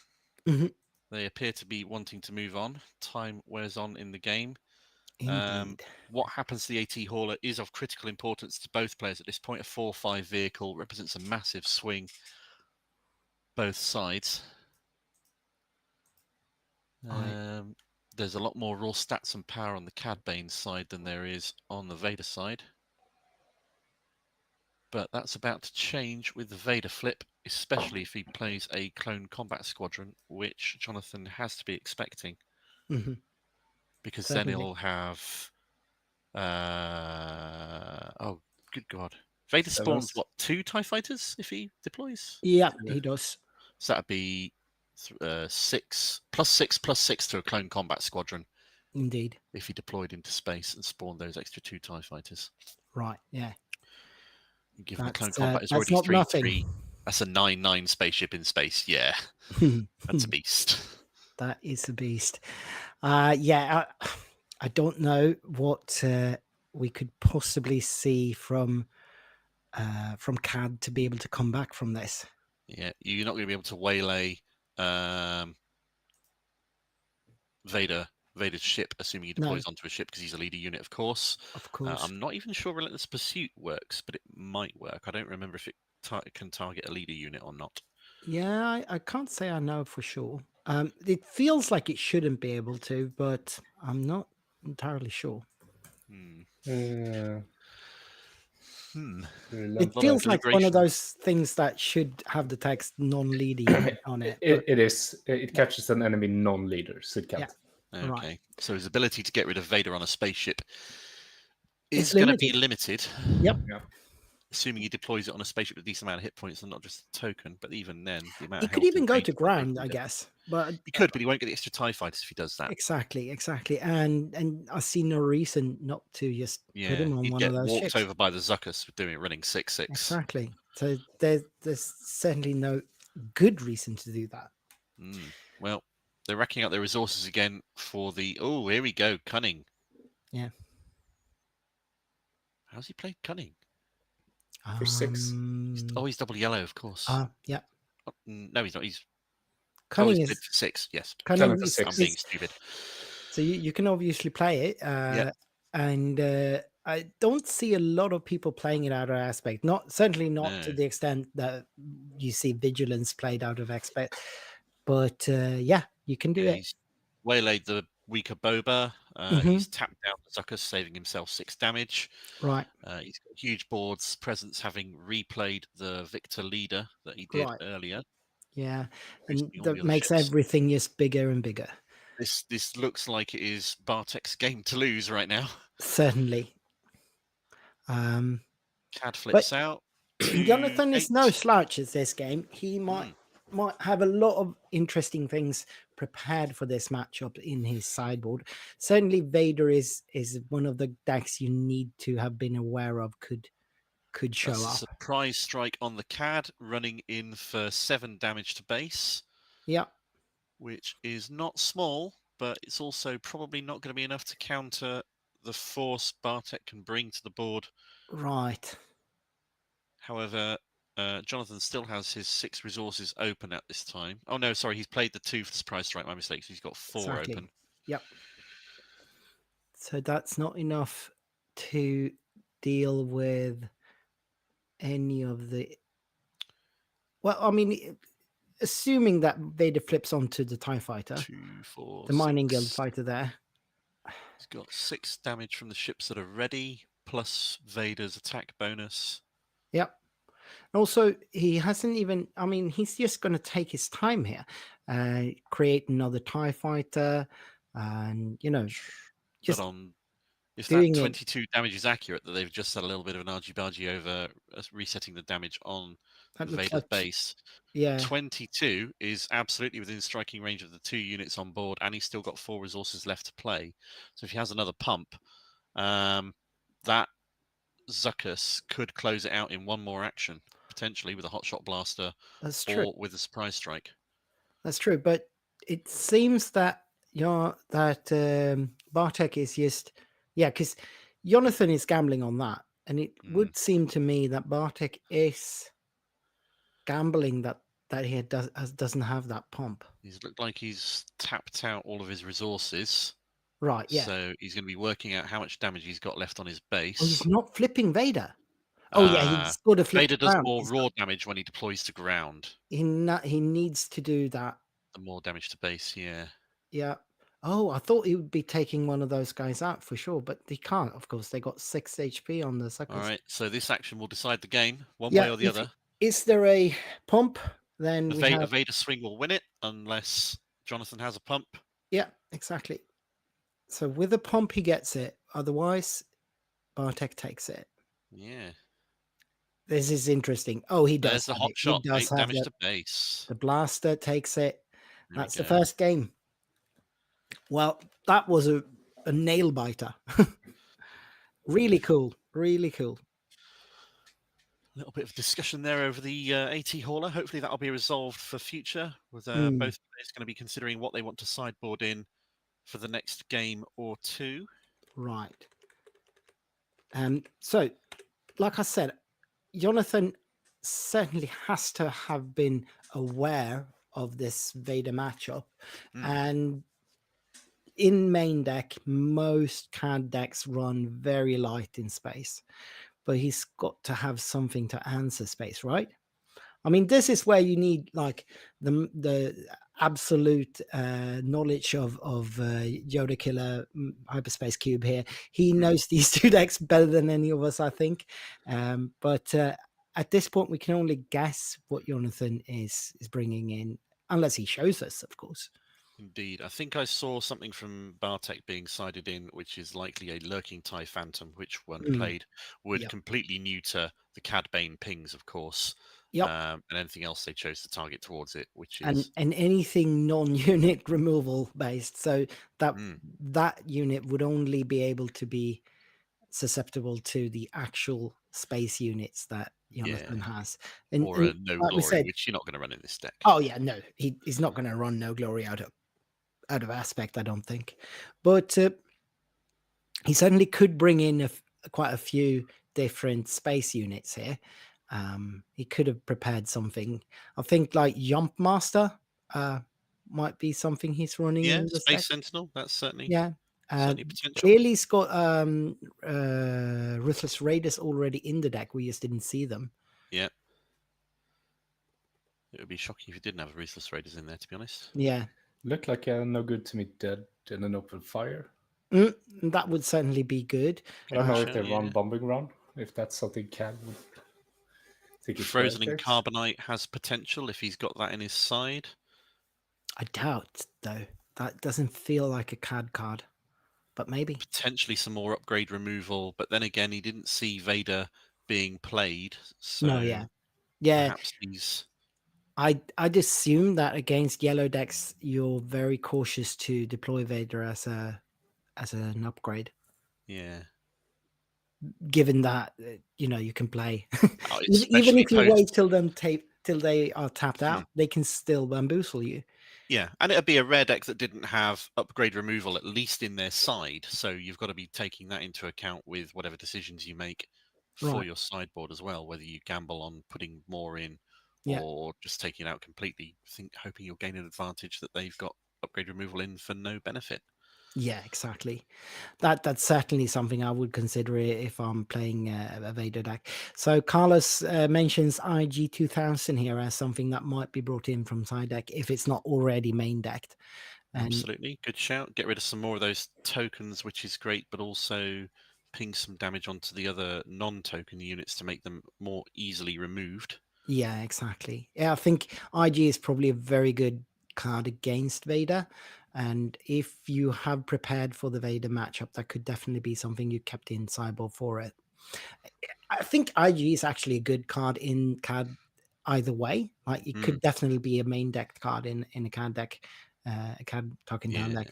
Mhm. they appear to be wanting to move on. Time wears on in the game. Indeed. What happens to the AT hauler is of critical importance to both players at this point. A 4-5 vehicle represents a massive swing both sides. There's a lot more raw stats and power on the Cad Bane side than there is on the Vader side. But that's about to change with the Vader flip, especially if he plays a clone combat squadron, which Jonathan has to be expecting. Mhm. Because Certainly. then he'll have... oh, good God. Vader spawns, what, 2 TIE fighters if he deploys? Yeah, he does. So that'd be 6 plus 6 plus 6 to a clone combat squadron Indeed. if he deployed into space and spawned those extra 2 TIE fighters. Right, yeah. Given the clone That's, combat is that's already not 3-3, nothing. that's a 9-9 spaceship in space. Yeah, that's a beast. That is a beast. Yeah, I don't know what we could possibly see from CAD to be able to come back from this. Yeah, you're not going to be able to waylay Vader's ship, assuming he deploys onto a ship because he's a leader unit, of course. Of course. I'm not even sure Relentless Pursuit works, but it might work. I don't remember if it can target a leader unit or not. Yeah, I can't say I know for sure. It feels like it shouldn't be able to, but I'm not entirely sure. It feels like one of those things that should have the text non-leader unit on it. It is. It catches an enemy non-leader, so it can't. Yeah. Okay. Right. So his ability to get rid of Vader on a spaceship is going to be limited. Yep. Yeah. Assuming he deploys it on a spaceship with a decent amount of hit points and not just a token. But even then, the amount He of could health even go Vader to ground, I guess. But he could, but he won't get the extra TIE fighters if he does that. Exactly. And I see no reason not to just put him on one of those walked ships. over by the Zuckus for running 6-6. Exactly. So there's certainly no good reason to do that. Well, they're racking up their resources again for the... Oh, here we go. Cunning. Yeah. How's he played Cunning? For 6. He's double yellow, of course. Yeah. Oh, no, he's not. He's Cunning he's is for 6. Yes. Cunning for is, 6. I'm being stupid. So you can obviously play it. And I don't see a lot of people playing it out of aspect. Certainly not to the extent that you see Vigilance played out of aspect. But yeah, you can do it. He's waylaid the weaker Boba. He's tapped down the Zuckus, saving himself 6 damage. Right. He's got huge boards presence, having replayed the Viktor leader that he did earlier. Yeah, and that makes everything just bigger and bigger. This looks like it is Bartek's game to lose right now. Certainly. Cad flips out. Jonathan is no slouch at this game. He might have a lot of interesting things prepared for this matchup in his sideboard. Certainly Vader is one of the decks you need to have been aware of could show up. Surprise strike on the Cad, running in for 7 damage to base. Yeah. Which is not small, but it's also probably not going to be enough to counter the force Bartek can bring to the board. Right. However, Jonathan still has his 6 resources open at this time. Oh, no, sorry. He's played the 2 for the surprise strike. My mistake. So he's got 4 open. Yep. So that's not enough to deal with any of the... Well, I mean, assuming that Vader flips onto the TIE fighter, 2, 4, the Mining 6. Guild fighter there. He's got 6 damage from the ships that are ready, plus Vader's attack bonus. Yep. Also, he hasn't even... I mean, he's just going to take his time here. Create another TIE fighter, and, just... If that 22 damage is accurate, that they've just had a little bit of an argy-bargy over resetting the damage on Vader's base. Yeah. 22 is absolutely within striking range of the 2 units on board, and he's still got 4 resources left to play. So if he has another pump, that Zuckus could close it out in one more action, potentially with a hotshot blaster. That's true. Or with a surprise strike. That's true, but it seems that Bartek is just... Yeah, because Jonathan is gambling on that. And it would seem to me that Bartek is gambling that he doesn't have that pump. He's looked like he's tapped out all of his resources. Right, yeah. So he's going to be working out how much damage he's got left on his base. Oh, he's not flipping Vader. Oh, yeah, he's got to flip Vader does ground. more raw damage when he deploys to ground. He needs to do that. The more damage to base, yeah. Yeah. Oh, I thought he would be taking one of those guys out for sure, but he can't, of course. They got 6 HP on the second. All right, so this action will decide the game, one way or the other. Is there a pump? Then a Vader swing will win it, unless Jonathan has a pump. Yeah, exactly. So with a pump, he gets it. Otherwise, Bartek takes it. Yeah. This is interesting. Oh, he does. There's the hot shot. 8 damage to base. The blaster takes it. That's the first game. Well, that was a nail biter. Really cool. Really cool. A little bit of discussion there over the AT hauler. Hopefully that'll be resolved for future, with both players going to be considering what they want to sideboard in for the next game or two. Right. So, like I said, Jonathan certainly has to have been aware of this Vader matchup. And in main deck, most CAD decks run very light in space. But he's got to have something to answer space, right? I mean, this is where you need like the absolute knowledge of Yoda Killer Hyperspace Cube here. He knows these two decks better than any of us, I think. But at this point, we can only guess what Jonathan is bringing in, unless he shows us, of course. Indeed. I think I saw something from Bartek being sided in, which is likely a Lurking TIE Phantom, which when played would completely neuter the Cad Bane pings, of course. And anything else they chose to target towards it, which is... And anything non-unit removal based. So that unit would only be able to be susceptible to the actual space units that Jonathan has. Or a No Glory, which you're not going to run in this deck. Oh, yeah, no. He's not going to run No Glory out of aspect, I don't think. But he certainly could bring in quite a few different space units here. He could have prepared something. I think like Jump Master might be something he's running. Yeah, in Space Sentinel. That's certainly potential. Clearly, he's got Ruthless Raiders already in the deck. We just didn't see them. Yeah. It would be shocking if he didn't have Ruthless Raiders in there, to be honest. Yeah. Looked like No Good to Me dead in an open fire. That would certainly be good. I don't know if they run Bombing Run, if that's something Cad would think. Frozen in Carbonite has potential if he's got that in his side. I doubt, though. That doesn't feel like a CAD card, but maybe. Potentially some more upgrade removal, but then again, he didn't see Vader being played. So no, yeah. Perhaps he's... I'd assume that against yellow decks, you're very cautious to deploy Vader as an upgrade. Yeah. Given that you can play, even if you wait till they are tapped out, they can still bamboozle you. Yeah, and it'd be a rare deck that didn't have upgrade removal at least in their side, so you've got to be taking that into account with whatever decisions you make for your sideboard as well. Whether you gamble on putting more in. Or just taking it out completely, hoping you'll gain an advantage that they've got upgrade removal in for no benefit. Yeah, exactly. That's certainly something I would consider if I'm playing a Vader deck. So Carlos mentions IG 2000 here as something that might be brought in from side deck if it's not already main decked. Absolutely, good shout. Get rid of some more of those tokens, which is great, but also ping some damage onto the other non-token units to make them more easily removed. Yeah, exactly. Yeah, I think IG is probably a very good card against Vader. And if you have prepared for the Vader matchup, that could definitely be something you kept in sideboard for it. I think IG is actually a good card in CAD either way. Like it could definitely be a main deck card in a CAD deck, a CAD talking down deck.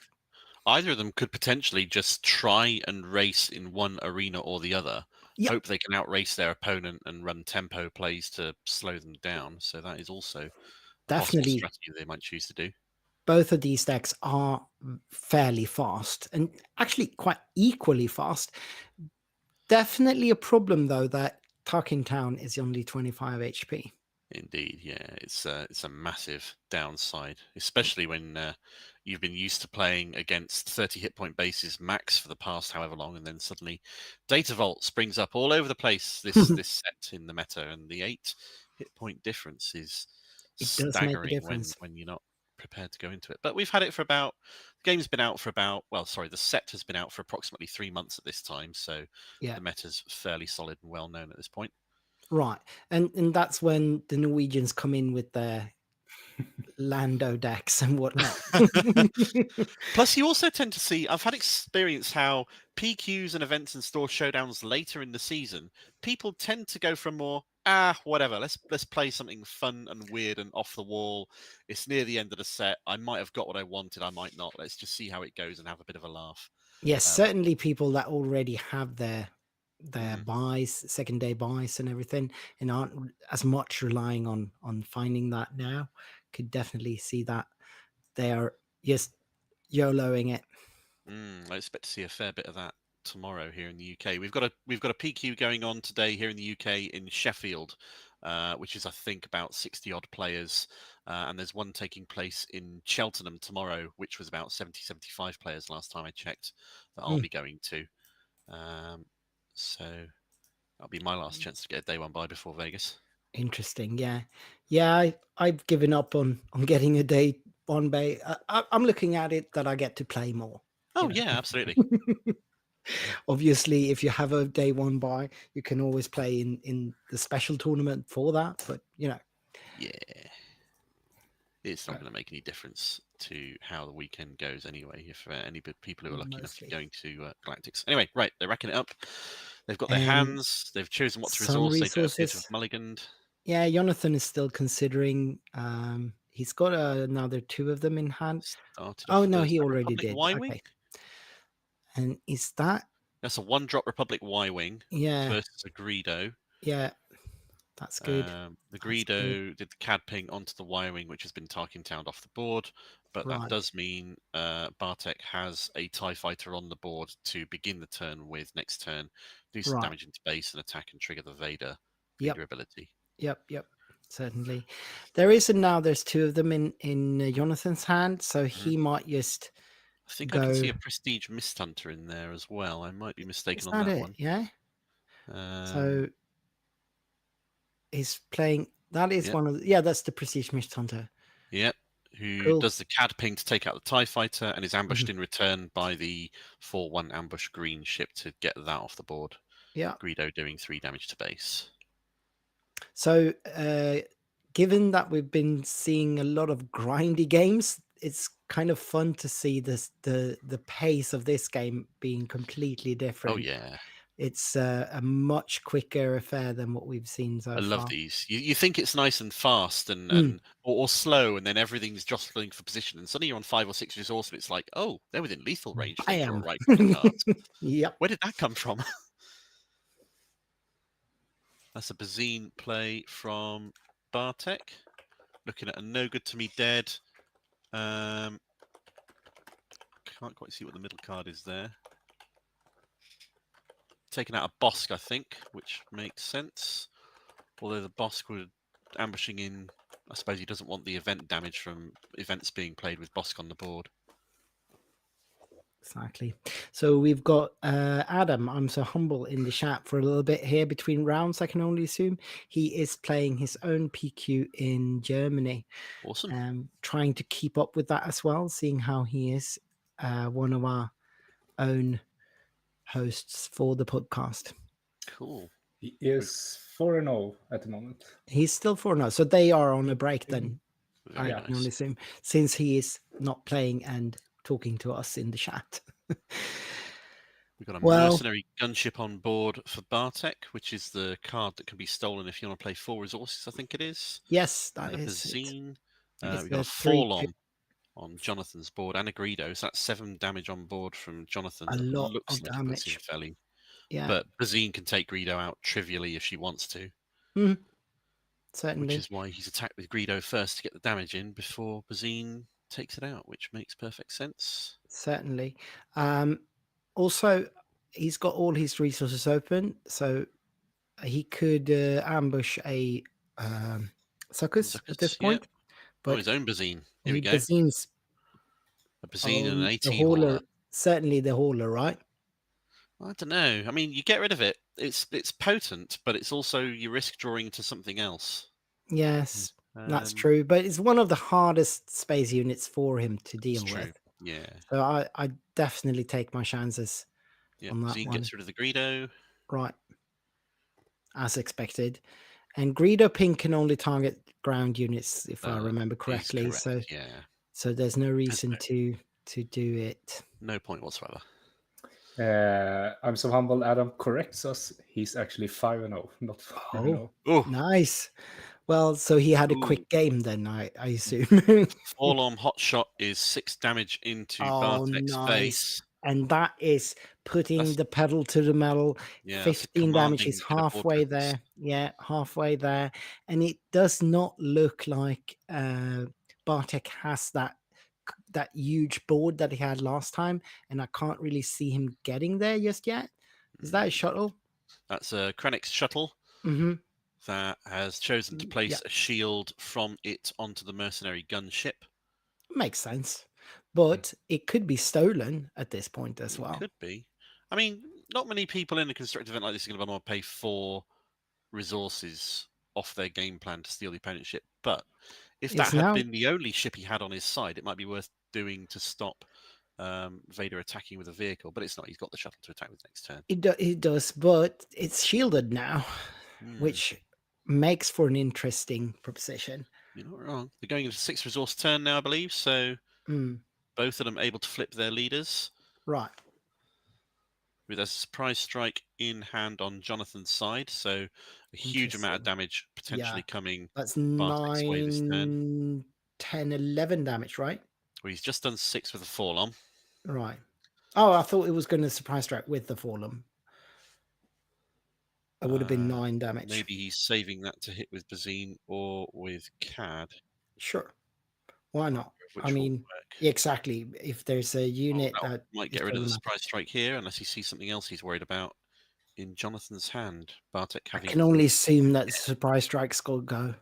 Either of them could potentially just try and race in one arena or the other. Hope they can outrace their opponent and run tempo plays to slow them down. So that is also definitely a strategy they might choose to do. Both of these decks are fairly fast and actually quite equally fast. definitely a problem though that Tarkingtown is only 25 HP. Indeed, yeah, it's a massive downside, especially when you've been used to playing against 30 hit point bases max for the past however long, and then suddenly Data Vault springs up all over the place. This set in the meta, and the 8 hit point difference is It does make a staggering difference. when you're not prepared to go into it. But we've had it for about the game's been out for about the set has been out for approximately 3 months at this time, so Yeah. the meta's fairly solid and well known at this point. Right. And that's when the Norwegians come in with their Lando decks and whatnot. Plus, you also tend to see, I've had experience how PQs and events and store showdowns later in the season, people tend to go for more, whatever, let's play something fun and weird and off the wall. It's near the end of the set. I might have got what I wanted, I might not. Let's just see how it goes and have a bit of a laugh. Yes, certainly people that already have their Mm. buys, second day buys and everything, and aren't as much relying on finding that now, could definitely see that they are just YOLOing it. I expect to see a fair bit of that tomorrow here in the UK. We've got a PQ going on today here in the UK in Sheffield, which is I think about 60 odd players, and there's one taking place in Cheltenham tomorrow, which was about 70-75 players last time I checked, that I'll be going to. So that'll be my last chance to get a day one buy before Vegas. Interesting. Yeah. I've given up on getting a day one bay. I'm looking at it that I get to play more. Oh yeah, absolutely. Obviously, if you have a day one buy, you can always play in the special tournament for that. But yeah, it's not going to make any difference to how the weekend goes anyway. If any people who are lucky enough to be going to Galactics, anyway, right, they're racking it up. They've got their hands. They've chosen what to resource. They do a bit of mulliganed. Yeah, Jonathan is still considering. He's got another 2 of them in hand. Oh no, he already did. Okay. And is that? That's a 1-drop Republic Y-wing. Yeah. Versus a Greedo. Yeah, that's good. The Greedo did the CAD ping onto the Y-wing, which has been Tarkingtowned off the board. But that does mean Bartek has a TIE fighter on the board to begin the turn with next turn, do some damage into base and attack and trigger the Vader ability. Yep, certainly. There's 2 of them in Jonathan's hand, so he might just I think I can see a Prestige Mist Hunter in there as well. I might be mistaken on that one. Yeah. So he's playing. That is one of that's the Prestige Mist Hunter. Yep. Who does the CAD ping to take out the TIE fighter and is ambushed in return by the 4-1 ambush green ship to get that off the board. Yeah. Greedo doing 3 damage to base. So, given that we've been seeing a lot of grindy games, it's kind of fun to see the pace of this game being completely different. Oh yeah. It's a much quicker affair than what we've seen so far. I love these. You think it's nice and fast and or slow, and then everything's jostling for position, and suddenly you're on 5 or 6 resource, and it's like, oh, they're within lethal range. I am right cards. Yep. Where did that come from? That's a Bazine play from Bartek. Looking at a no good to me dead. Can't quite see what the middle card is there. Taking out a Bosk, I think, which makes sense. Although the Bosk would ambushing in, I suppose he doesn't want the event damage from events being played with Bosk on the board. Exactly. So we've got Adam, I'm so humble, in the chat for a little bit here between rounds, I can only assume. He is playing his own PQ in Germany. Awesome. Trying to keep up with that as well, seeing how he is one of our own hosts for the podcast. Cool. He is 4-0 at the moment. He's still 4-0. So they are on a break then, Very I nice. can only assume, since he is not playing and talking to us in the chat. We've got a mercenary gunship on board for Bartek, which is the card that can be stolen if you want to play 4 resources, I think it is. Yes, that and is. We've got a Forlom on Jonathan's board and a Greedo, so that's 7 damage on board from Jonathan. A lot looks of like damage. Fairly. Yeah. But Bazine can take Greedo out trivially if she wants to. Certainly. Which is why he's attacked with Greedo first to get the damage in before Bazine takes it out, which makes perfect sense. Certainly. Also, he's got all his resources open, so he could ambush a Succus at this Succus, yeah. point. But his own Bazine. Here we go. Bazine's A Bazine and an AT the hauler. hauler, certainly the hauler, right? I don't know. I mean, you get rid of it. It's potent, but it's also you risk drawing to something else. Yes, that's Um, true. But it's one of the hardest space units for him to deal It's true. with. Yeah. So I definitely take my chances Yeah. on that Bazine one. gets rid of the Greedo. Right. As expected. And Greedo Pink can only target ground units, if I remember Is correctly. correct, yeah. So there's no reason to do it. No point whatsoever. I'm so humble. Adam corrects us. He's actually 5-0, not 4-0. Oh, Nice. Well, so he had a Ooh. quick game then, I assume. Forlorn Hot Shot is 6 damage into Oh, Bartek's nice. face. And that is putting That's- the pedal to the metal. Yeah, that's a 15 damage commanding is bit of board halfway presence. there. Yeah, halfway there. And it does not look like Bartek has that huge board that he had last time. And I can't really see him getting there just yet. Is that a shuttle? That's a Krennic's shuttle Mm-hmm. that has chosen to place Yeah. a shield from it onto the mercenary gunship. Makes sense. But it could be stolen at this point as well. Could be. I mean, not many people in a constructed event like this are going to want to pay 4 resources off their game plan to steal the opponent's ship. But if that It's had now- been the only ship he had on his side, it might be worth doing to stop Vader attacking with a vehicle. But it's not. He's got the shuttle to attack with next turn. It does, but it's shielded now, which makes for an interesting proposition. You're not wrong. They're going into 6 resource turn now, I believe. So both of them able to flip their leaders. Right. With a surprise strike in hand on Jonathan's side, so a huge amount of Interesting. damage potentially coming. That's Bartek's way this 9, 10, 11 damage, right? Well, he's just done 6 with a Forlom. Right. Oh, I thought it was going to surprise strike with the Forlom. It would have been 9 damage. Maybe he's saving that to hit with Bazine or with CAD. Sure. Why not? which I will mean, work. exactly. If there's a unit Oh, that might is get rid of the problematic. surprise strike here unless he sees something else he's worried about in Jonathan's hand. Bartek I having. can only assume that surprise strike's got to go.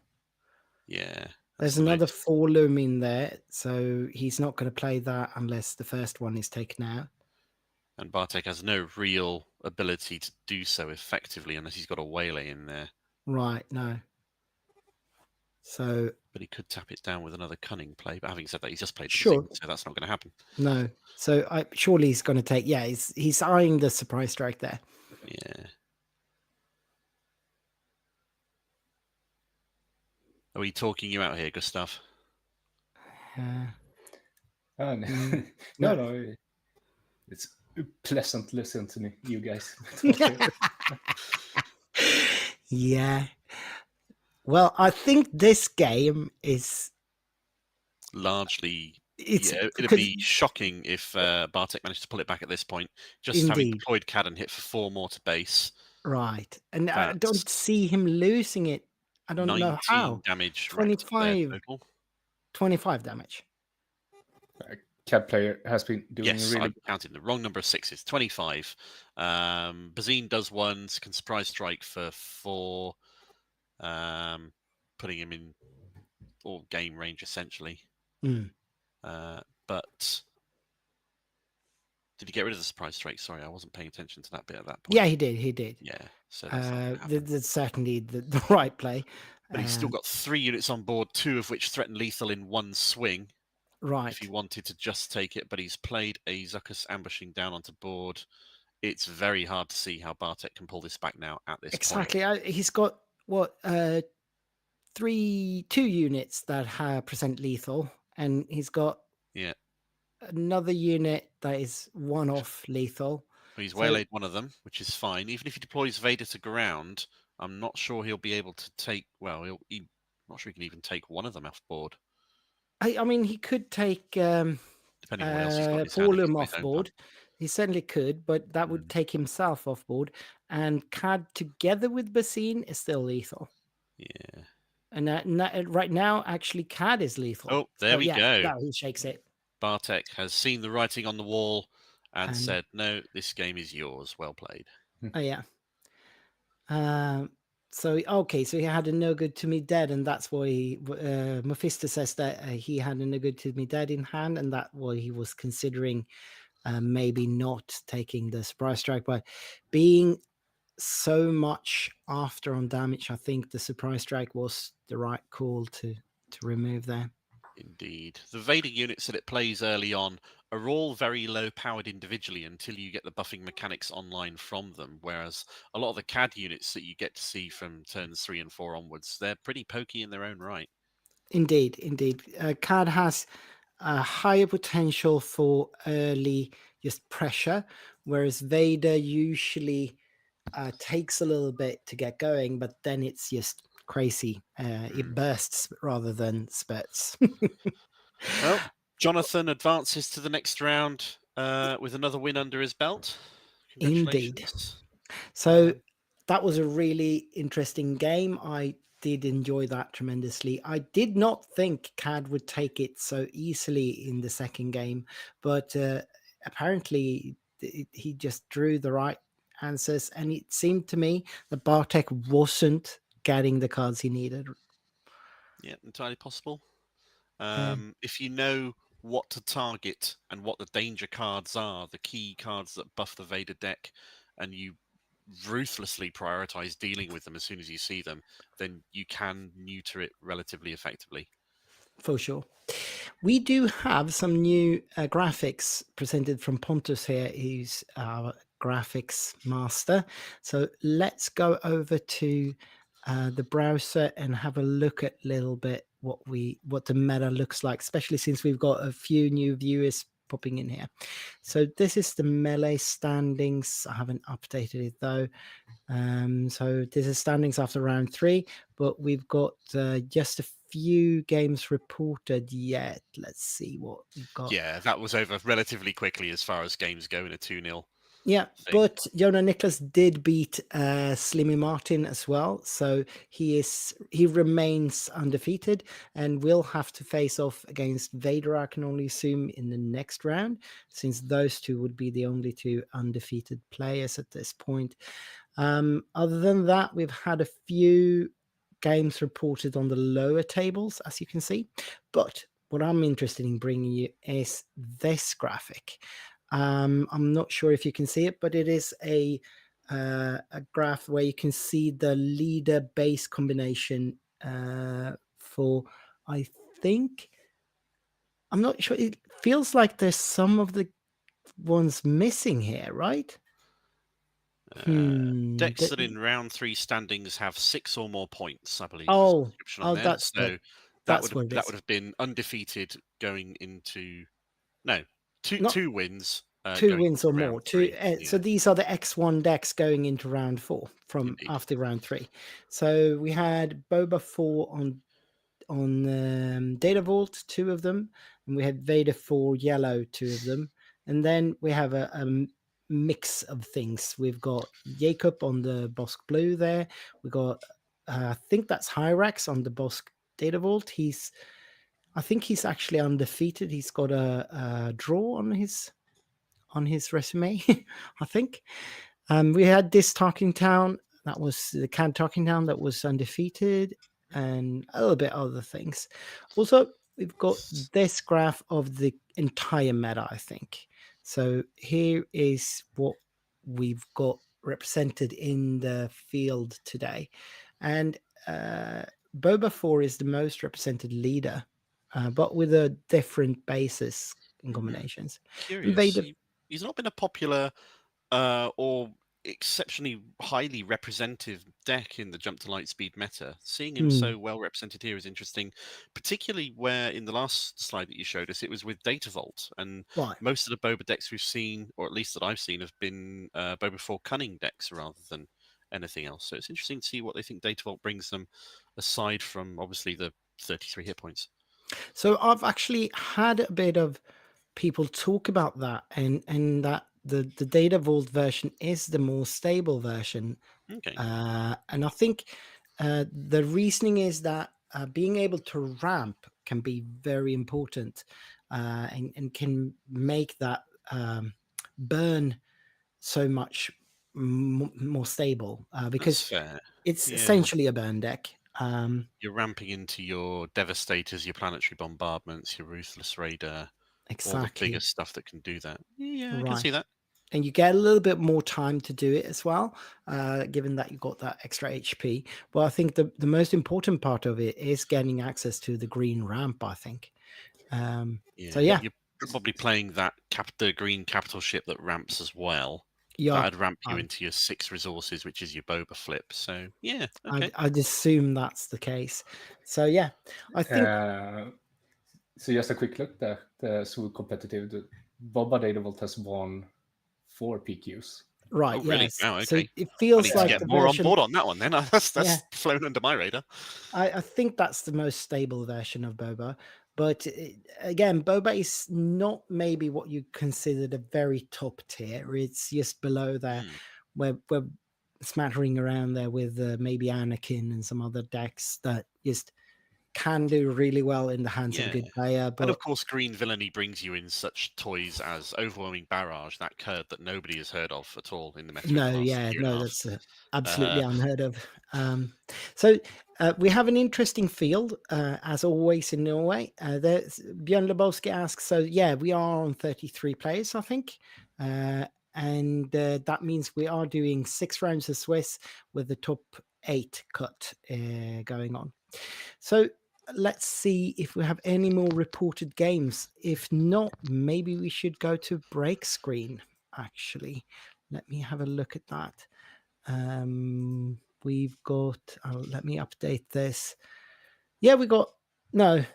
Yeah. There's another Forlom in there, so he's not going to play that unless the first one is taken out. And Bartek has no real ability to do so effectively unless he's got a waylay in there. Right, no. So, But he could tap it down with another cunning play. But having said that, he's just played the Sure. Bazine, so that's not going to happen. no. So, surely he's going to take, yeah, he's eyeing the surprise strike there. Yeah. Are we talking you out here, Gustav? Uh, Oh, no. Mm, no. It's pleasant to listen to me, you guys. yeah. Well, I think this game is Largely, it's yeah, it'd because- be shocking if Bartek managed to pull it back at this point. Just having Indeed. deployed Cadden hit for 4 more to base. right. And I That's don't see him losing it. I don't 19 know how. damage. racked up there 25. total. 25 damage. Cad player has been doing Yes, really I counted the wrong number of 6s. 25. Bazine does 1, can surprise strike for 4, putting him in all game range essentially. Mm. But did he get rid of the surprise strike? Sorry, I wasn't paying attention to that bit at that point. Yeah, he did. He did. Yeah. So that's not gonna happen. That's certainly the right play. But he's still got 3 units on board, 2 of which threaten lethal in 1 swing. right. If he wanted to just take it, but he's played a Zuckuss ambushing down onto board. It's very hard to see how Bartek can pull this back now at this point. Exactly. He's got what 2 units that present lethal, and he's got Yeah. another unit that is one off lethal. Well, he's So- waylaid one of them, which is fine. Even if he deploys Vader to ground, I'm not sure he'll be able to take. Well, I'm not sure he can even take one of them off board, I mean, he could take depending on what else he's got in his hand. if he's Forlom got off his own board. He certainly could, but that would take himself off board. And Cad together with Bazine is still lethal. Yeah. And right now, actually, Cad is lethal. Oh, there we go. No, he shakes it. Bartek has seen the writing on the wall and said, "No, this game is yours. Well played." Oh yeah. So okay, so he had a no good to me dead, and that's why Mephisto says that he had a no good to me dead in hand, and that why he was considering maybe not taking the surprise strike. But being so much after on damage, I think the surprise strike was the right call to remove there. Indeed. The Vader units that it plays early on are all very low powered individually until you get the buffing mechanics online from them, whereas a lot of the CAD units that you get to see from turns 3 and 4 onwards, they're pretty pokey in their own right. Indeed. CAD has a higher potential for early just pressure, whereas Vader usually takes a little bit to get going, but then it's just crazy. It bursts rather than spurts. Well, Jonathan advances to the next round with another win under his belt. Indeed. Congratulations. So that was a really interesting game. I did enjoy that tremendously. I did not think CAD would take it so easily in the second game, but apparently he just drew the right answers, and it seemed to me that Bartek wasn't getting the cards he needed. Yeah, entirely possible. If you know what to target and what the danger cards are, the key cards that buff the Vader deck, and you ruthlessly prioritize dealing with them as soon as you see them, then you can neuter it relatively effectively. For sure. We do have some new graphics presented from Pontus here, who's our graphics master. So let's go over to the browser and have a look at a little bit what the meta looks like, especially since we've got a few new viewers popping in here. So this is the melee standings. I haven't updated it though. So this is standings after round 3, but we've got just a few games reported yet. Let's see what we've got. Yeah, that was over relatively quickly as far as games go in a 2-0. Yeah, thing. but Jonah Nicholas did beat Slimmy Martin as well, so he remains undefeated and will have to face off against Vader, I can only assume, in the next round, since those two would be the only two undefeated players at this point. Other than that, we've had a few games reported on the lower tables, as you can see, but what I'm interested in bringing you is this graphic. I'm not sure if you can see it, but it is a graph where you can see the leader base combination for, I think, I'm not sure. It feels like there's some of the ones missing here, right? Decks that in round 3 standings have 6 or more points, I believe. Oh, description on there. that's So that's what it that is. would have been undefeated going into two Not- wins. Two going wins into or round more. 3. So these are the X1 decks going into round 4 from Indeed. after round 3. So we had Boba 4 on Data Vault, 2 of them, and we had Vader 4 yellow, 2 of them, and then we have a mix of things. We've got Jacob on the Bosk blue there. We got I think that's Hyrax on the Bosk Data Vault. I think he's actually undefeated. He's got a draw on his resume, I think. We had this Talking Town. That was the CAD Talking Town that was undefeated, and a little bit other things. Also, we've got this graph of the entire meta, I think. So here is what we've got represented in the field today. And Boba 4 is the most represented leader, but with a different basis and combinations. Curious. Vader, He's not been a popular or exceptionally highly representative deck in the jump to light speed meta. Seeing him so well represented here is interesting, particularly where in the last slide that you showed us, it was with Data Vault, and right. most of the Boba decks we've seen, or at least that I've seen, have been Boba 4 cunning decks rather than anything else. So it's interesting to see what they think Data Vault brings them, aside from obviously the 33 hit points. So I've actually had a bit of people talk about that, and that the Data Vault version is the more stable version. Okay. And I think the reasoning is that being able to ramp can be very important, and can make that burn so much more stable That's because fair. it's Yeah. essentially a burn deck. You're ramping into your Devastators, your Planetary Bombardments, your Ruthless Raider, all the Exactly. bigger stuff that can do that. Yeah, I can Right. see that. And you get a little bit more time to do it as well, given that you got that extra HP. But I think the most important part of it is getting access to the green ramp, I think. So yeah, You're probably playing that the green capital ship that ramps as well. yeah, That'd ramp you I- into your 6 resources, which is your Boba flip. So yeah, okay. I'd assume that's the case. So yeah, I think So just a quick look at the SWU competitive. The Boba Data Vault has won 4 PQs. right. Oh, really? Yes. Wow, So okay. it I feels need to like get the more version. on board on that one then. That's Yeah. flown under my radar. I think that's the most stable version of Boba. But again, Boba is not maybe what you consider the very top tier. It's just below there. We're smattering around there with maybe Anakin and some other decks that just can do really well in the hands of a good player. And But of course, Green Villainy brings you in such toys as Overwhelming Barrage, that card that nobody has heard of at all in the meta. no, in the last yeah, year and a no, half. that's absolutely unheard of. So we have an interesting field, as always in Norway. There's Björn Lebowski asks, so yeah, we are on 33 players, I think. And that means we are doing 6 rounds of Swiss with the top 8 cut going on. So let's see if we have any more reported games. If not, maybe we should go to break screen, actually. Let me have a look at that. We've got, let me update this. Yeah, we got, no,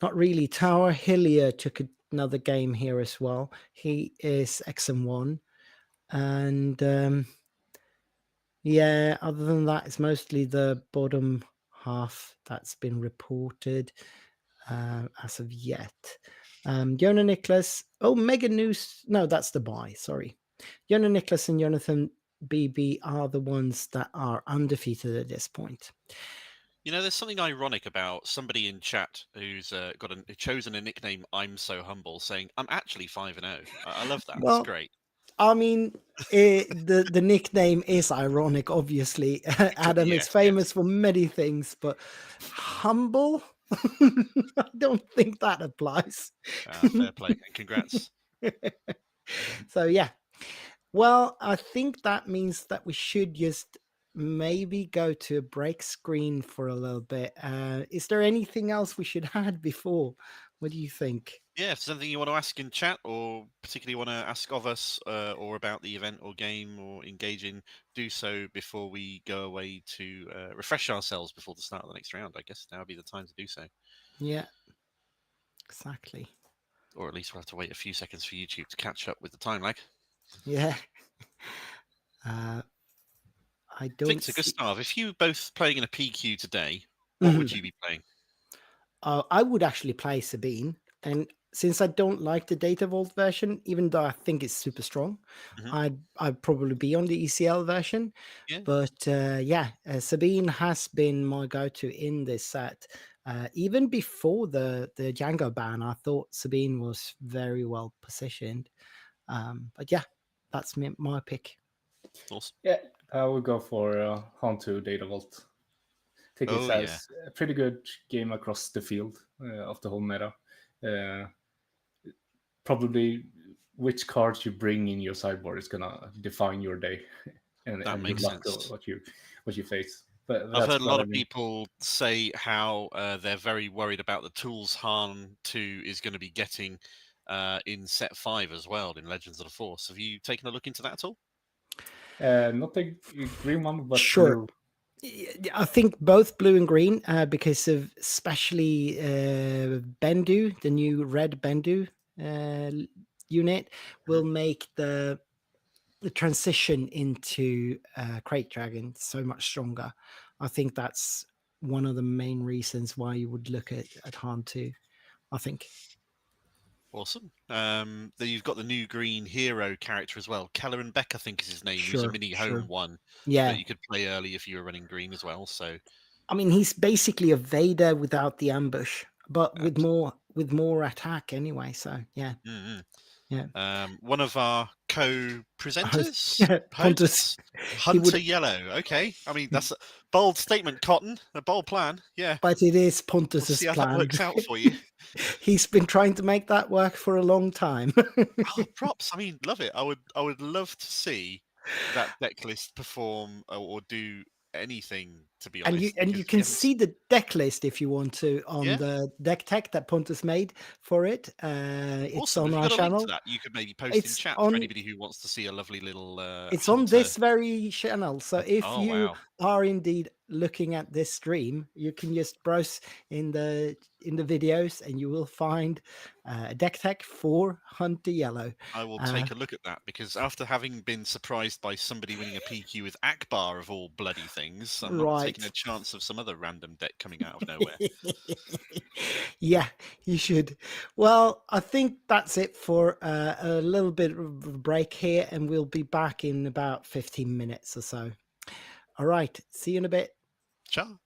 not really. Tower Hillier took another game here as well. He is XM1. And yeah, other than that, it's mostly the bottom half that's been reported as of yet. Jonah Nicholas, Mega News, no, that's the buy, sorry. Jonah Nicholas and Jonathan BB are the ones that are undefeated at this point. You know, there's something ironic about somebody in chat who's chosen a nickname "I'm so humble," saying I'm actually 5-0. I love that. Well, It's great. I mean, the nickname is ironic, obviously. Adam is Yes, famous for many things, but humble? I don't think that applies. Fair play and congrats. So, yeah. Well, I think that means that we should just maybe go to a break screen for a little bit. Is there anything else we should add before? What do you think? Yeah, if there's anything you want to ask in chat or particularly want to ask of us or about the event or game or engage in, do so before we go away to refresh ourselves before the start of the next round. I guess now would be the time to do so. Yeah, exactly. Or at least we'll have to wait a few seconds for YouTube to catch up with the time lag. Yeah. I don't Victor, Gustav, if you were both playing in a PQ today, what Mm-hmm. would you be playing? I would actually play Sabine, and since I don't like the Data Vault version, even though I think it's super strong, I'd probably be on the ECL version. Yeah. But Sabine has been my go-to in this set. Even before the Django ban, I thought Sabine was very well positioned. But yeah, that's my pick. Awesome. Yeah, I would go for Hantu Data Vault. I think it has a pretty good game across the field of the whole meta. Probably which cards you bring in your sideboard is gonna define your day, and That makes good luck sense. what you face. But I've heard a lot of people say how they're very worried about the tools Han 2 is going to be getting in set 5 as well in Legends of the Force. Have you taken a look into that at all? Not the green one, but Sure. blue. I think both blue and green, because of especially Bendu, the new red Bendu unit, will make the transition into Crate Dragon so much stronger. I think that's one of the main reasons why you would look at Han 2, I think. Awesome. Then you've got the new green hero character as well. Kelleran Beck, I think is his name. Who's a mini home one. Yeah. That you could play early if you were running green as well. So, I mean, he's basically a Vader without the ambush, but with more attack anyway. So yeah. One of our co-presenters, Yeah, Pontus. hosts, He would, Hunter Yellow. Okay, I mean that's a bold statement, Cotton. A bold plan. Yeah, but it is we'll Pontus's see how that plan. works out for you. He's been trying to make that work for a long time. Oh, props. I mean, love it. I would love to see that deck list perform or do anything. To be honest, and you because can he hasn't see the deck list if you want to on Yeah. the deck tech that Pontus made for it. It's Awesome. on Have you our got a link to channel. that? You could maybe post in It's chat for on. anybody who wants to see a lovely little It's on Hunter. this very channel. So if Oh, you wow. are indeed looking at this stream, you can just browse in the videos, and you will find a deck tech for Hunter Yellow. I will take a look at that because after having been surprised by somebody winning a PQ with Akbar of all bloody things, I'm not taking a Right. chance of some other random deck coming out of nowhere. Yeah, you should. Well, I think that's it for a little bit of a break here, and we'll be back in about 15 minutes or so. All right. See you in a bit. Ciao.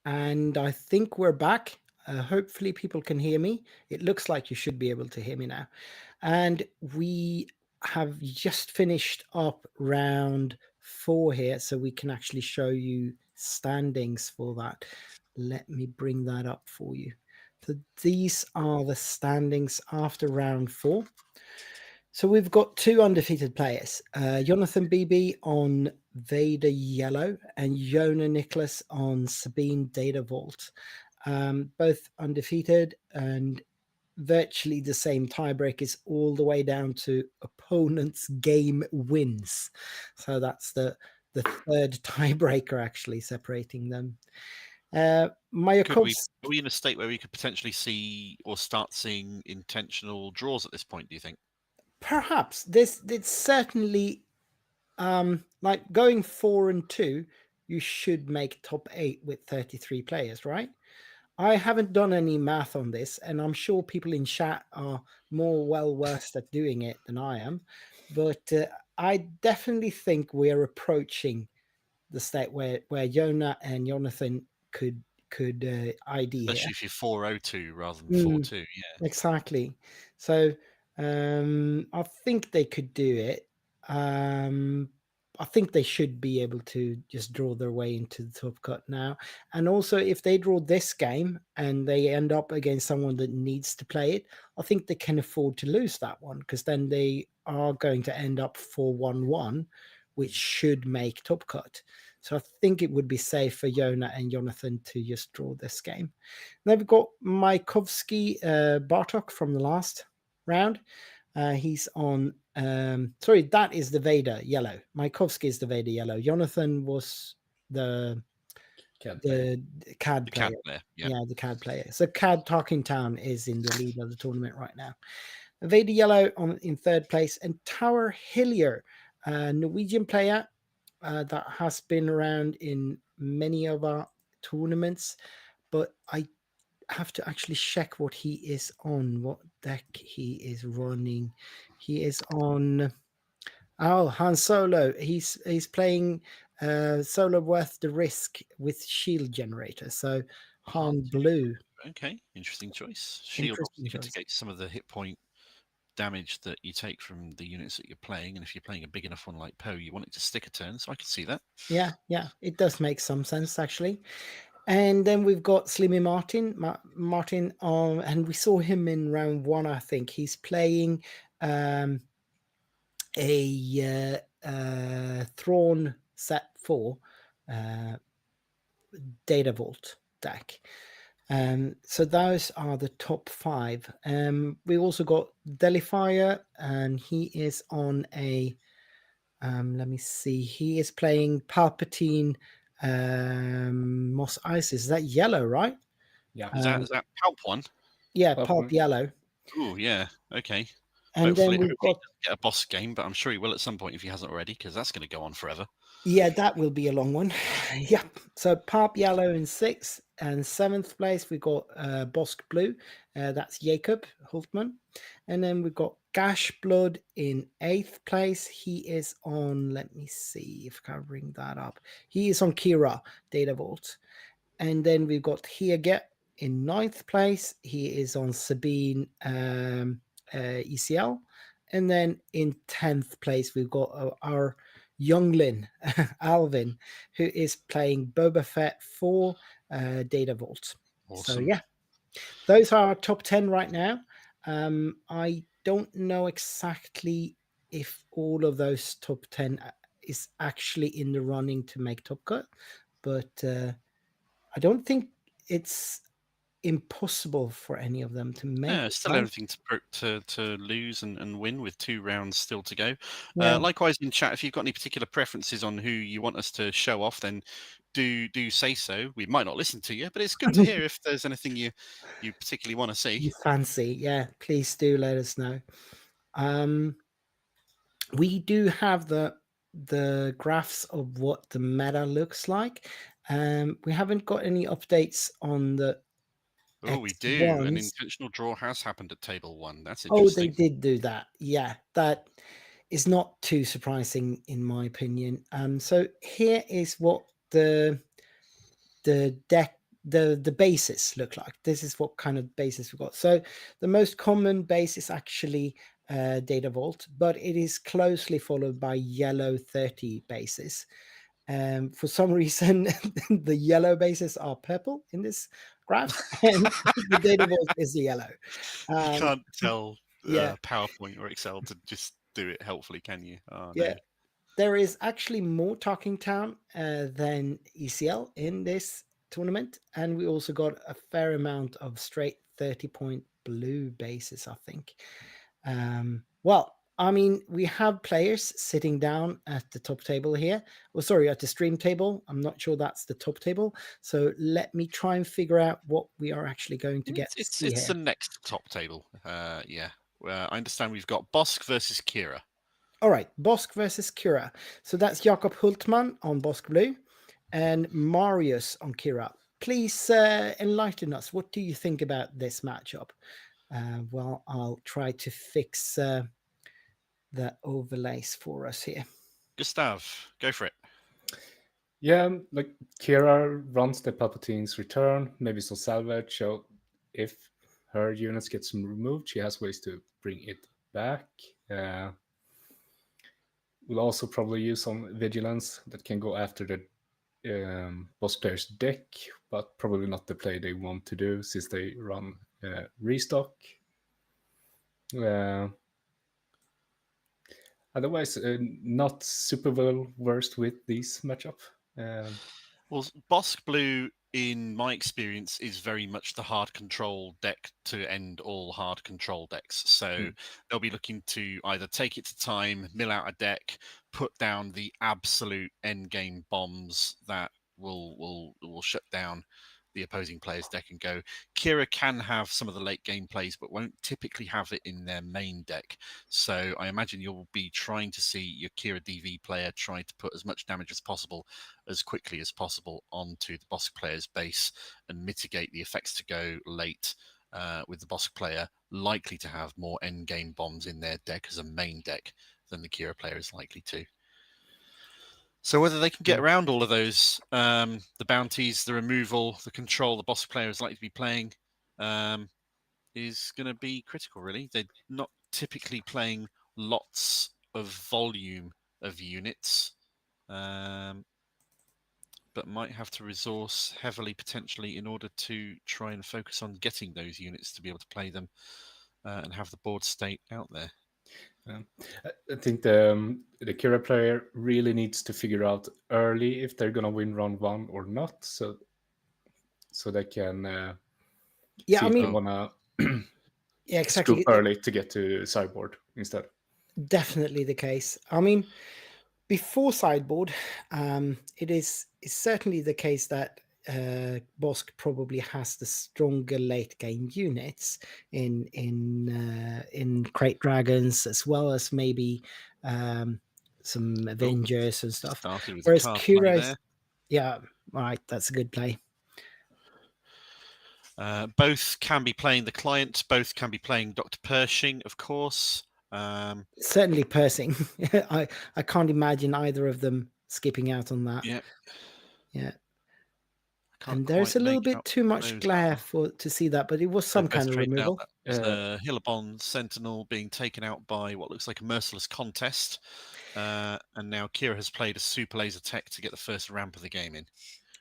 And I think we're back. Hopefully people can hear me. It looks like you should be able to hear me now. And we have just finished up round 4 here, so we can actually show you standings for that. Let me bring that up for you. So these are the standings after round 4. So we've got 2 undefeated players, Jonathan BB on Vader Yellow and Jona Nicholas on Sabine Data Vault. Both undefeated, and virtually the same tiebreakers all the way down to opponent's game wins. So that's the third tiebreaker actually separating them. Are Mayakovsky. we in a state where we could potentially see or start seeing intentional draws at this point, do you think? Perhaps it's certainly like going 4 and 2, you should make top 8 with 33 players, right? I haven't done any math on this, and I'm sure people in chat are more well versed at doing it than I am, but I definitely think we're approaching the state where Jonah and Jonathan could ID here. Especially if you're 402 rather than 42, yeah. Exactly. So I think they could do it. I think they should be able to just draw their way into the top cut now. And also, if they draw this game and they end up against someone that needs to play it, I think they can afford to lose that one, because then they are going to end up 4-1-1, which should make top cut. So I think it would be safe for Jonah and Jonathan to just draw this game. Then we've got Mayakovsky Bartok from the last round. He's on. Sorry, that is the Vader Yellow. Mayakovsky is the Vader Yellow. Jonathan was the CAD player. Yeah, the CAD player. So CAD Talking Town is in the lead of the tournament right now. Vader Yellow in third place, and Tower Hillier, Norwegian player that has been around in many of our tournaments, but I have to actually check what he is on, what deck he is running. He is on Han Solo. He's playing Solo Worth the Risk with Shield Generator. So Han Blue. Okay, interesting choice. Shield mitigates some of the hit point damage that you take from the units that you're playing, and if you're playing a big enough one like Poe, you want it to stick a turn, so I can see that. Yeah, it does make some sense actually. And then we've got Slimmy Martin on, and we saw him in round 1, I think. He's playing a Thrawn set 4 Data Vault deck. So those are the top 5. We also got Delifier, and he is on a let me see, he is playing Palpatine Mos Eisley. Is that yellow, right? Yeah. Is that Palp one? Yeah, Palp yellow. Oh yeah, okay. And hopefully, then we've got get a boss game, but I'm sure he will at some point if he hasn't already, because that's going to go on forever. Yeah, that will be a long one. Yeah. So Palp Yellow in 6th, and 7th place we got Bosk Blue. That's Jacob Hultman. And then we've got Gash Blood in 8th place. He is on, let me see if I can bring that up. He is on Kira Data Vault. And then we've got Hiege in 9th place. He is on Sabine ECL. And then in 10th place, we've got our youngling, Alvin, who is playing Boba Fett for Data Vault. Awesome. So, yeah, those are our top 10 right now. I don't know exactly if all of those top 10 is actually in the running to make top cut, but I don't think it's impossible for any of them to make. Yeah, still everything to lose and win with 2 rounds still to go. Yeah. Likewise in chat, if you've got any particular preferences on who you want us to show off, then do say so. We might not listen to you, but it's good to hear if there's anything you particularly want to see. You fancy, yeah, please do let us know. We do have the graphs of what the meta looks like. We haven't got any updates on the we do. X1s. An intentional draw has happened at table 1. That's Oh, interesting. they did do that. Yeah, that is not too surprising in my opinion. So here is what the deck the bases look like. This is what kind of bases we got. So the most common base is actually Data Vault, but it is closely followed by yellow 30 bases. For some reason, the yellow bases are purple in this graph, and the Data Vault is yellow. You can't tell yeah. PowerPoint or Excel to just do it helpfully, can you? Oh, Yeah. no. There is actually more Talking Town than ECL in this tournament, and we also got a fair amount of straight 30-point blue bases, I think. Well, I mean, we have players sitting down at the top table here. Oh, sorry, at the stream table. I'm not sure that's the top table. So let me try and figure out what we are actually going to get to see It's here. the next top table. Yeah. I understand we've got Bosk versus Kira. All right, Bosk versus Kira. So that's Jakob Hultman on Bosk Blue and Marius on Kira. Please enlighten us. What do you think about this matchup? Well, I'll try to fix the overlays for us here. Gustav, go for it. Yeah, like Kira runs the Palpatine's return, maybe some salvage. So if her units get removed, she has ways to bring it back. We'll also probably use some vigilance that can go after the boss player's deck, but probably not the play they want to do since they run restock. Otherwise, not super well versed with these matchup. Well, Bosk Blue, in my experience, is very much the hard control deck to end all hard control decks. So they'll be looking to either take it to time, mill out a deck, put down the absolute end game bombs that will shut down the opposing player's deck and go. Kira can have some of the late game plays, but won't typically have it in their main deck. So I imagine you'll be trying to see your Kira DV player try to put as much damage as possible, as quickly as possible onto the Bosk player's base and mitigate the effects to go late with the Bosk player likely to have more end game bombs in their deck as a main deck than the Kira player is likely to. So whether they can get around all of those, the bounties, the removal, the control the Bosk player is likely to be playing is going to be critical, really. They're not typically playing lots of volume of units, but might have to resource heavily potentially in order to try and focus on getting those units to be able to play them and have the board state out there. I think the Kira player really needs to figure out early if they're gonna win round one or not, so they can see if they wanna yeah, exactly. scoop early to get to sideboard instead. Definitely the case. I mean, before sideboard, it is certainly the case that Bosk probably has the stronger late game units in Crate Dragons, as well as maybe some Avengers and stuff. Started with Whereas a card Kira there. Yeah, right, that's a good play. Both can be playing the client. Both can be playing Dr. Pershing, of course. Certainly Pershing. I can't imagine either of them skipping out on that. Yeah. And there's a little bit too much glare to see that, but it was some kind of removal. Hillabon Sentinel being taken out by what looks like a merciless contest. And now Kira has played a super laser tech to get the first ramp of the game in.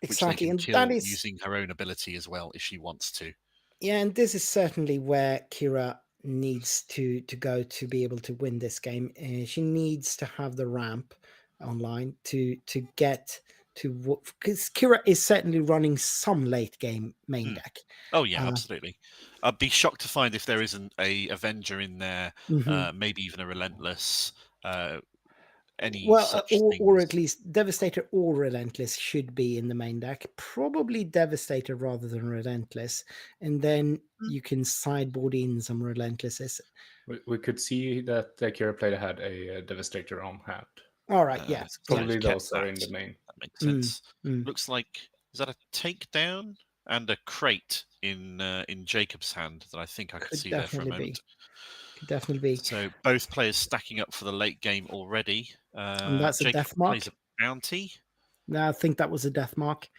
Exactly, which they can kill using her own ability as well if she wants to. Yeah, and this is certainly where Kira needs to go to be able to win this game. She needs to have the ramp online to get to, because Kira is certainly running some late game main deck. Oh yeah, absolutely. I'd be shocked to find if there isn't a Avenger in there, maybe even a Relentless. Or at least Devastator or Relentless should be in the main deck. Probably Devastator rather than Relentless, and then you can sideboard in some Relentlesses. We could see that the Kira player had a Devastator on hand. All right, yes, probably those are in the main. That makes sense. Looks like, is that a takedown and a crate in Jacob's hand that I think I could see there for a moment. Could definitely be. So both players stacking up for the late game already. And that's Jacob a death mark. plays a bounty. No, I think that was a death mark,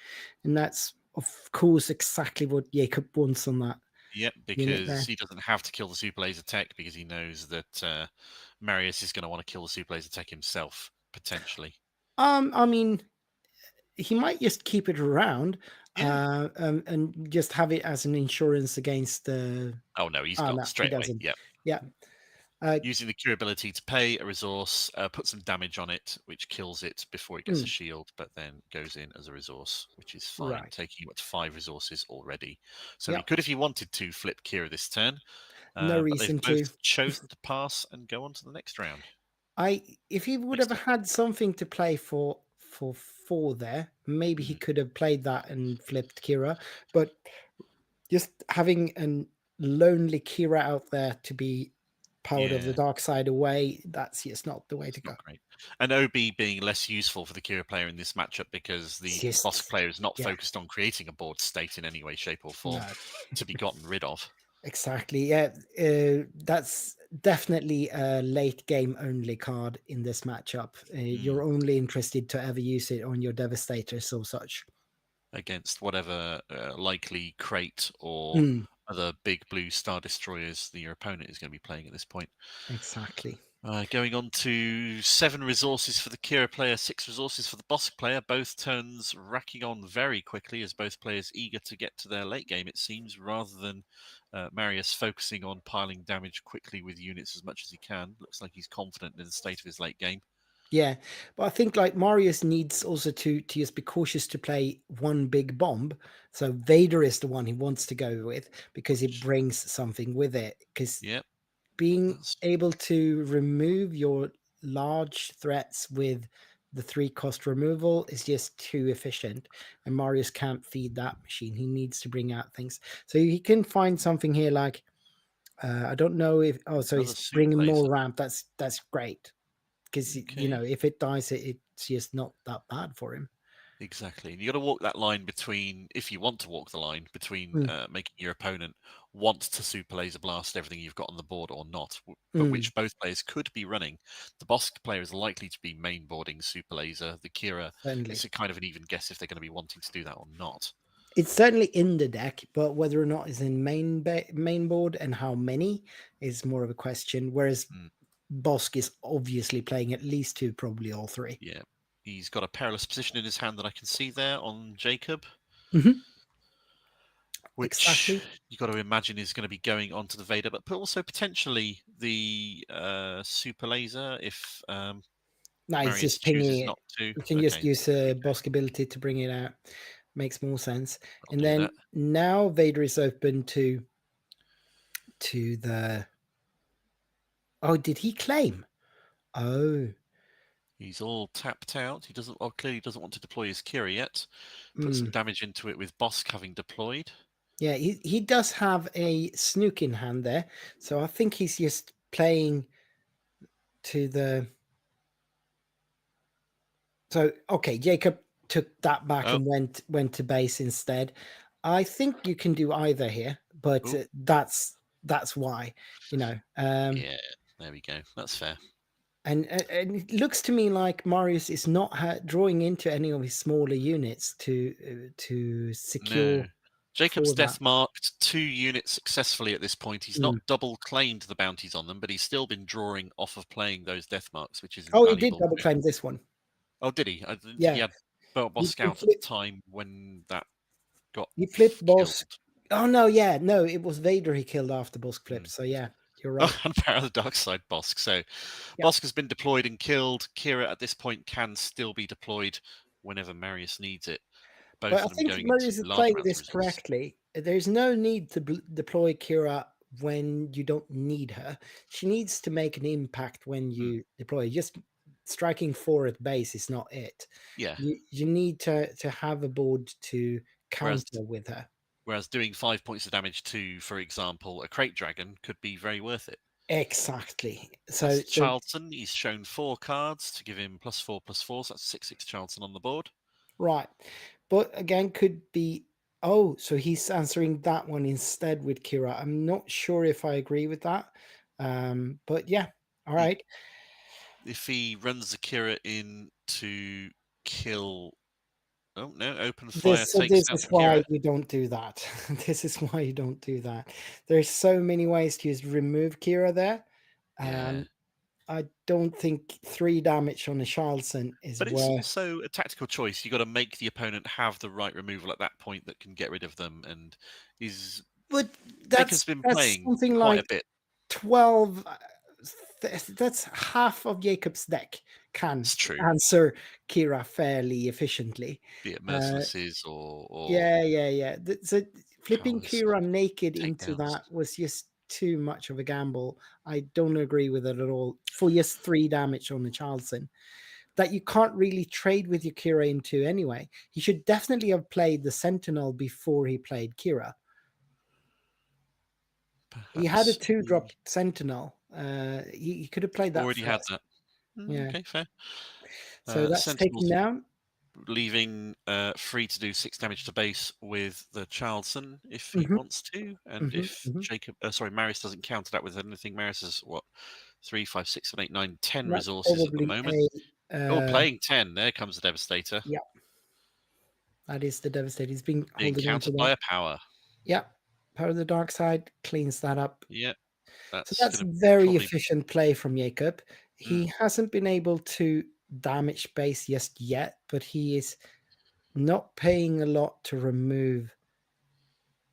and that's of course, exactly what Jacob wants on that. Yep, unit there. because he doesn't have to kill the super laser tech because he knows that Marius is going to want to kill the super laser tech himself, potentially. I mean, he might just keep it around, Yeah. and just have it as an insurance against the. Oh no, he's Oh got no, he straight away. doesn't. Yep. Yeah. Using the cure ability to pay a resource, put some damage on it, which kills it before it gets a shield, but then goes in as a resource, which is fine, Right. taking you up to 5 resources already. So Yep. he could, if he wanted to, flip Kira this turn. No But reason they've to. both chosen to pass and go on to the next round. If he would Next have turn. had something to play for 4 there, maybe he could have played that and flipped Kira. But just having a lonely Kira out there to be powered of the Yeah. dark side away, that's just not the way to It's go. not great. And OB being less useful for the Kira player in this matchup because the Just- boss player is not yeah. focused on creating a board state in any way, shape, or form No. to be gotten rid of. Exactly. Yeah, that's definitely a late game only card in this matchup. You're only interested to ever use it on your devastators or such. Against whatever likely crate or other big blue star destroyers your opponent is going to be playing at this point. Exactly. Going on to 7 resources for the Kira player, 6 resources for the boss player. Both turns racking on very quickly as both players eager to get to their late game, it seems, rather than Marius focusing on piling damage quickly with units as much as he can. Looks like he's confident in the state of his late game. Yeah, but I think like Marius needs also to just be cautious to play one big bomb. So Vader is the one he wants to go with because it brings something with it. Because Yep. being able to remove your large threats with the 3 cost removal is just too efficient, and Marius can't feed that machine. He needs to bring out things, so he can find something here like I don't know if so Another he's super bringing more laser. ramp. That's great because Okay. if it dies, it's just not that bad for him. Exactly. And you got to walk that line between, if you want to walk the line between making your opponent want to super laser blast everything you've got on the board or not, but which both players could be running. The boss player is likely to be main boarding super laser. The Kira, Certainly. it's a kind of an even guess if they're going to be wanting to do that or not. It's certainly in the deck, but whether or not it's in main board and how many is more of a question. Whereas Bosk is obviously playing at least 2, probably all 3. Yeah. He's got a perilous position in his hand that I can see there on Jacob. Which exactly. you got to imagine is going to be going onto the Vader, but also potentially the super laser if No, it's Marius just chooses pinging it. not to. You can just use a Bosk ability to bring it out. Makes more sense. I'll do that. Now Vader is open to the. Oh, did he claim? Oh, He's all tapped out. He doesn't. Well, clearly doesn't want to deploy his Kira yet. Put some damage into it with Bosk having deployed. Yeah, he does have a snook in hand there, so I think he's just playing to the. So okay, Jacob took that back and went to base instead. I think you can do either here, but that's why, yeah, there we go. That's fair. And it looks to me like Marius is not drawing into any of his smaller units to secure. No. Jacob's for that. death marked 2 units successfully at this point. He's not double claimed the bounties on them, but he's still been drawing off of playing those death marks, which is invaluable. Oh, he did double claim this one. Oh, did he? I didn't Yeah. think he had Boss Scout at the time when that got He flipped Boss. killed. Oh no, yeah, no, it was Vader he killed after Bosk flip. So yeah, you're right. Oh, and Power of the Dark Side Bosk. So Bosk has been deployed and killed. Kira at this point can still be deployed whenever Marius needs it. Both But of I them think going Marius into is large playing amounts of this resource. correctly. There's no need to deploy Kira when you don't need her. She needs to make an impact when you deploy. Just striking 4 at base is not it. Yeah. You need to have a board to counter with her. Whereas doing 5 points of damage to, for example, a crate dragon could be very worth it. Exactly. So Charlton, he's shown 4 cards to give him +4/+4. So that's 6/6 Charlton on the board. Right. But again, could be. Oh, so he's answering that one instead with Kira. I'm not sure if I agree with that. But yeah. All right. If he runs the Kira in to kill Oh no! Open fire So takes this out is the why Kira. you don't do that. This is why you don't do that. There's so many ways to use remove Kira there. Yeah. I don't think 3 damage on a Charleston is But it's worth. also a tactical choice. You got to make the opponent have the right removal at that point that can get rid of them. And But Jacob's been playing something quite like a bit. 12. That's half of Jacob's deck can It's true. answer Kira fairly efficiently. Be it mercilesses or Yeah. So flipping powers, Kira naked into takedowns. that was just too much of a gamble. I don't agree with it at all. For just 3 damage on the Charleston, that you can't really trade with your Kira into anyway. He should definitely have played the Sentinel before he played Kira. He had a perhaps 2-drop Sentinel. He could have played that already had first. that. Yeah. Okay, fair. So that's Sentinels taken down. leaving free to do 6 damage to base with the Charleston if he Mhm. wants to, and if Mhm. Marius doesn't counter that with anything. Marius has what 3, 5, 6, 7, 8, 9, 10 That's resources at the probably moment. a Playing 10. There comes the Devastator. yeah. That is the Devastator. He's been Being holding on to countered by that. a power. Yeah. Power of the Dark Side cleans that up. Yeah, So that's gonna very probably efficient play from Jacob. He hasn't been able to damage base just yet, but he is not paying a lot to remove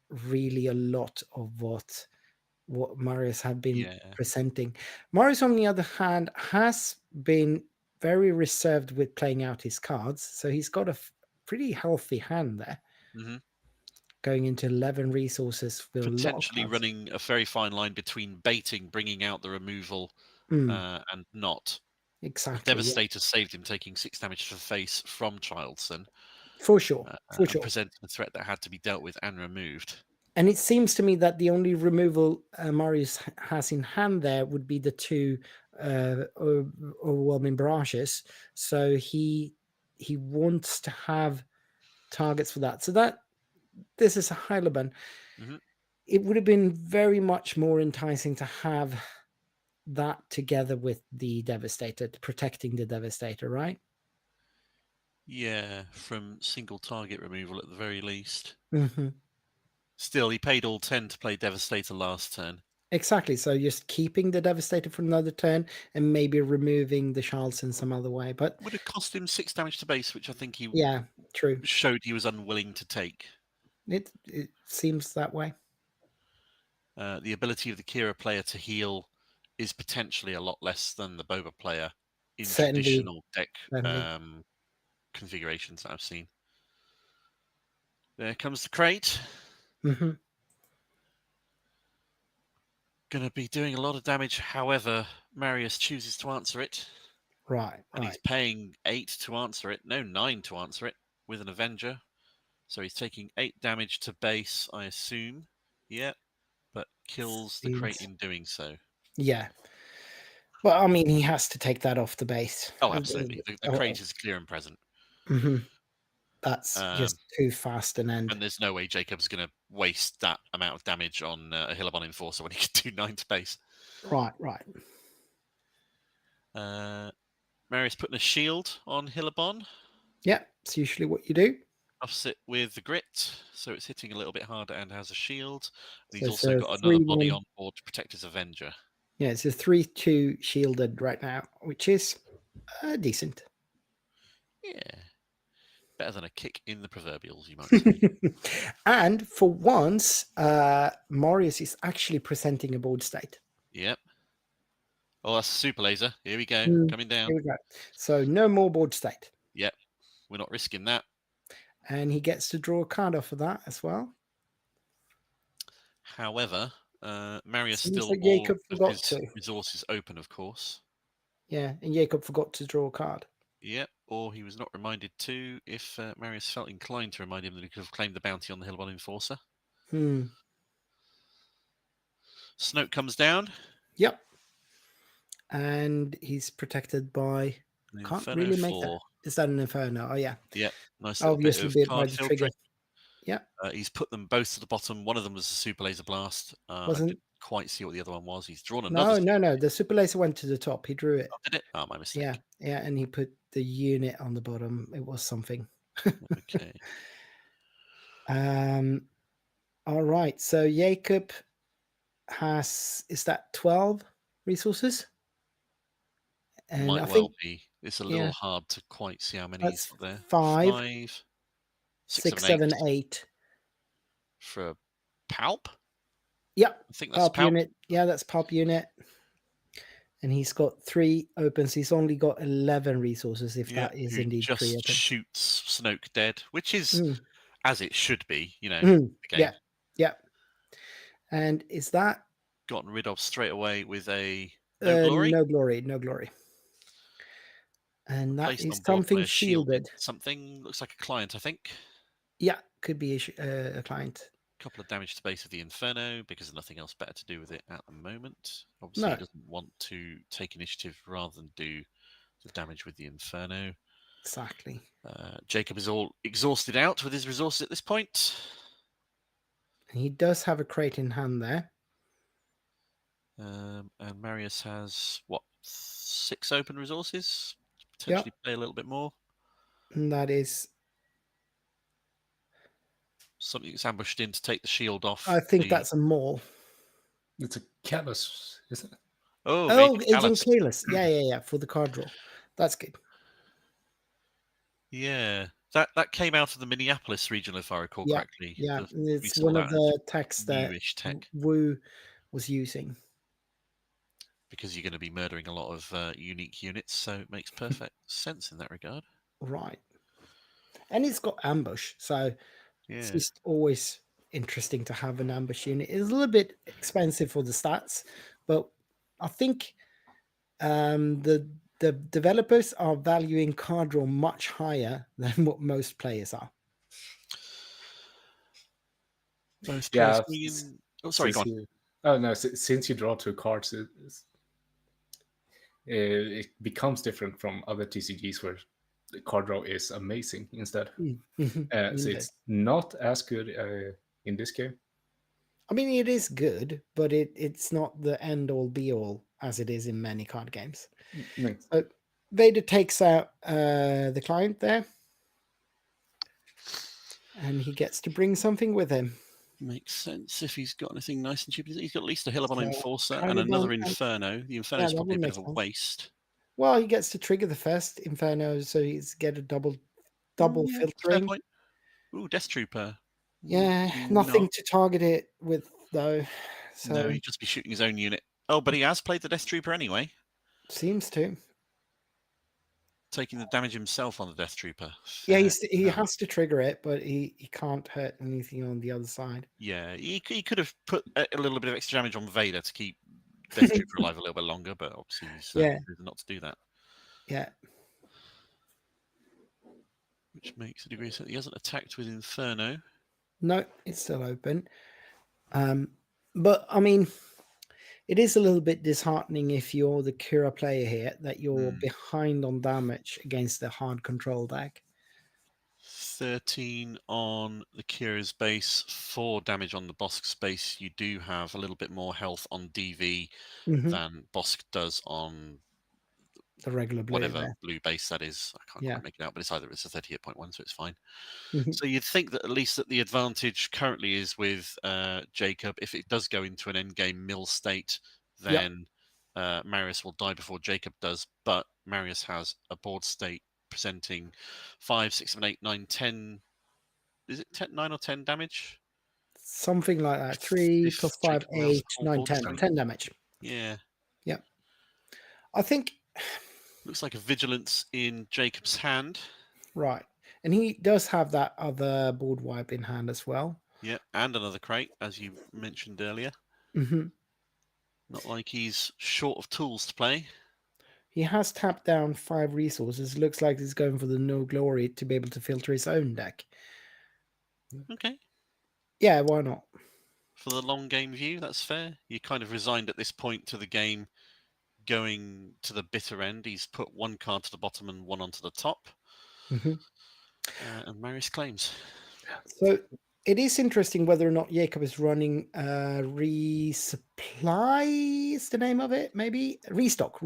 really a lot of what Marius had been presenting. Marius, on the other hand, has been very reserved with playing out his cards, so he's got a pretty healthy hand there. Going into 11 resources with potentially running a very fine line between baiting, bringing out the removal, and not. Exactly. Devastator saved him taking 6 damage to face from Charleston. For sure. And presenting a threat that had to be dealt with and removed. And it seems to me that the only removal Marius has in hand there would be the 2 overwhelming barrages. So he wants to have targets for that. So this is a Heileban. It would have been very much more enticing to have that together with the Devastator, protecting the Devastator, right? Yeah, from single target removal at the very least. Mm-hmm. Still, he paid all 10 to play Devastator last turn. Exactly. So just keeping the Devastator for another turn and maybe removing the Charles in some other way. But would have cost him 6 damage to base, which I think he true. showed he was unwilling to take. It seems that way. The ability of the Kira player to heal is potentially a lot less than the Boba player in traditional deck configurations that I've seen. There comes the crate. Mm-hmm. Going to be doing a lot of damage. However, Marius chooses to answer it. Right. And he's paying 8 to answer it. No, 9 to answer it with an Avenger. So he's taking 8 damage to base, I assume. Yeah. But kills the crate in doing so. Yeah. Well, I mean, he has to take that off the base. Oh, absolutely. The crate is clear and present. Mm-hmm. That's just too fast an end. And there's no way Jacob's going to waste that amount of damage on a Hillabon Enforcer when he can do 9 to base. Right. Marius putting a shield on Hillabon. Yeah, it's usually what you do. Buffs it with the grit, so it's hitting a little bit harder and has a shield. And So he's also got another body on board to protect his Avenger. Yeah, it's a 3/2 shielded right now, which is decent. Yeah. Better than a kick in the proverbials, you might say. And for once, Marius is actually presenting a board state. Yep. Oh, that's a super laser. Here we go. Coming down. Here we go. So no more board state. Yep. We're not risking that. And he gets to draw a card off of that as well. However, Marius Seems still like all Jacob of forgot his to. resources open, of course. Yeah, and Jacob forgot to draw a card. Yep, or he was not reminded to if Marius felt inclined to remind him that he could have claimed the bounty on the Hillabon Enforcer. Snoke comes down. Yep. And he's protected by... Can't really make that. Is that an Inferno? Oh, yeah. Yep, nice obviously bit of by the trigger. Yeah. He's put them both to the bottom. One of them was a super laser blast. I didn't quite see what the other one was. He's drawn another. No. The super laser went to the top. He drew it. Oh, did it? Oh, my mistake. Yeah, and he put the unit on the bottom. It was something. Okay. All right. So Jacob has, is that 12 resources? And Might I well think be. It's a yeah. little hard to quite see how many That's he's got there. 5, 5, 6, 6, 7, 8 7, 8. for a palp. Yeah. I think that's Pulp palp. unit. Yeah, that's pulp unit. And he's got 3 opens. He's only got 11 resources, if Yeah, that is who indeed 3 just open. shoots Snoke dead, which is Mm. as it should be, you know. Mm. The game Yeah. Yeah. And is that gotten rid of straight away with a no glory. no glory? No glory. And that Placed is on board by something a shielded shielded. something. Looks like a client, I think. Yeah, could be a client. Couple of damage to base of the Inferno because there's nothing else better to do with it at the moment. Obviously, No. he doesn't want to take initiative rather than do the damage with the Inferno. Exactly. Jacob is all exhausted out with his resources at this point. And he does have a crate in hand there. And Marius has, what, 6 open resources? Potentially play a little bit more. And that is, Something that's ambushed in to take the shield off. I think that's a mole. It's a callus, isn't it? Oh, Agent Kalis. Yeah, for the card draw. That's good. Yeah, that came out of the Minneapolis region, if I recall correctly. Yeah, We it's saw one that of the techs that newish tech Wu was using. because you're going to be murdering a lot of unique units, so it makes perfect sense in that regard. Right. And it's got ambush, so it's Yeah, just always interesting to have an ambush unit. It's a little bit expensive for the stats, but I think the developers are valuing card draw much higher than what most players are. most Yeah, players bring in. Oh, sorry, since go on. you, oh no, since you draw 2 cards, it becomes different from other TCGs where the card draw is amazing instead. So it's not as good in this game. I mean, it is good, but it's not the end all be all as it is in many card games. No. So Vader takes out the client there, and he gets to bring something with him. Makes sense if he's got anything nice and cheap. He's got at least a Hillabon So, Enforcer kind and of another one- Inferno. The Inferno is that probably a would bit make of a sense. waste. Well, he gets to trigger the first Inferno, so he's get a double Yeah, fair filtering. point. Ooh, Death Trooper. Yeah, Why nothing not? to target it with though. So No, he'd just be shooting his own unit. Oh, but he has played the Death Trooper anyway, seems to. taking the damage himself on the Death Trooper. Yeah, Fair he enough. has to trigger it, but he can't hurt anything on the other side. Yeah, he could have put a little bit of extra damage on Vader to keep Death Trooper alive a little bit longer, but obviously he's chosen not to do that. Yeah. Which makes a degree of sense. He hasn't attacked with Inferno. No, it's still open. But I mean, it is a little bit disheartening if you're the Kira player here that you're behind on damage against the hard control deck. 13 on the Kira's base, 4 damage on the Bosk base. You do have a little bit more health on DV than Bosk does on The regular blue whatever there. blue base that is. I can't quite make it out, but it's a 38.1, so it's fine. So you'd think that at least that the advantage currently is with Jacob. If it does go into an endgame mill state, then Marius will die before Jacob does. But Marius has a board state presenting 5, 6, 7, 8, 9, 10. Is it 10, 9 or 10 damage? Something like that. 3 If plus 5, Jacob rolls 8, a full 9, board 10. state. 10 damage. Yeah. Yep. I think. Looks like a vigilance in Jacob's hand. Right. And he does have that other board wipe in hand as well. Yeah, and another crate, as you mentioned earlier. Not like he's short of tools to play. He has tapped down 5 resources. Looks like he's going for the no glory to be able to filter his own deck. Okay. Yeah, why not? For the long game view, that's fair. You're kind of resigned at this point to the game going to the bitter end. He's put 1 card to the bottom and 1 onto the top. And Marius claims. So it is interesting whether or not Jacob is running resupply is the name of it, maybe restock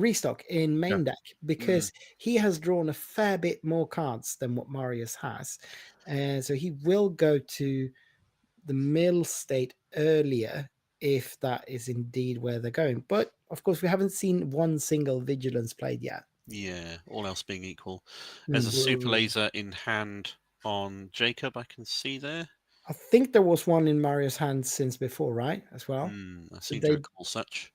in main deck, because he has drawn a fair bit more cards than what Marius has, and so he will go to the mill state earlier if that is indeed where they're going. But of course, we haven't seen one single vigilance played yet. Yeah, all else being equal. There's a super laser in hand on Jacob, I can see there. I think there was one in Marius' hands since before, right? As well. I seem to recall such.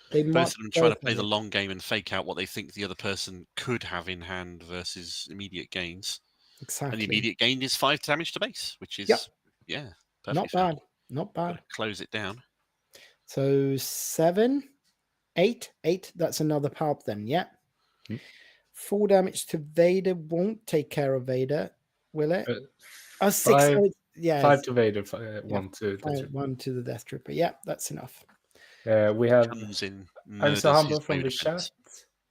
They Both might of them trying to both play have the it. long game and fake out what they think the other person could have in hand versus immediate gains. And Exactly. the immediate gain is 5 damage to base, which is, Yep. yeah, Not perfectly fair. bad. Not bad. Gotta close it down. So 7, 8, 8. That's another pulp then. Yeah. 4 damage to Vader won't take care of Vader, will it? 6. 5, yeah. 5 to Vader, 1 to five, Death 1 to the Death Trooper. Yeah, that's enough. We have Comes in, I'm murders so humble his from wave the defense.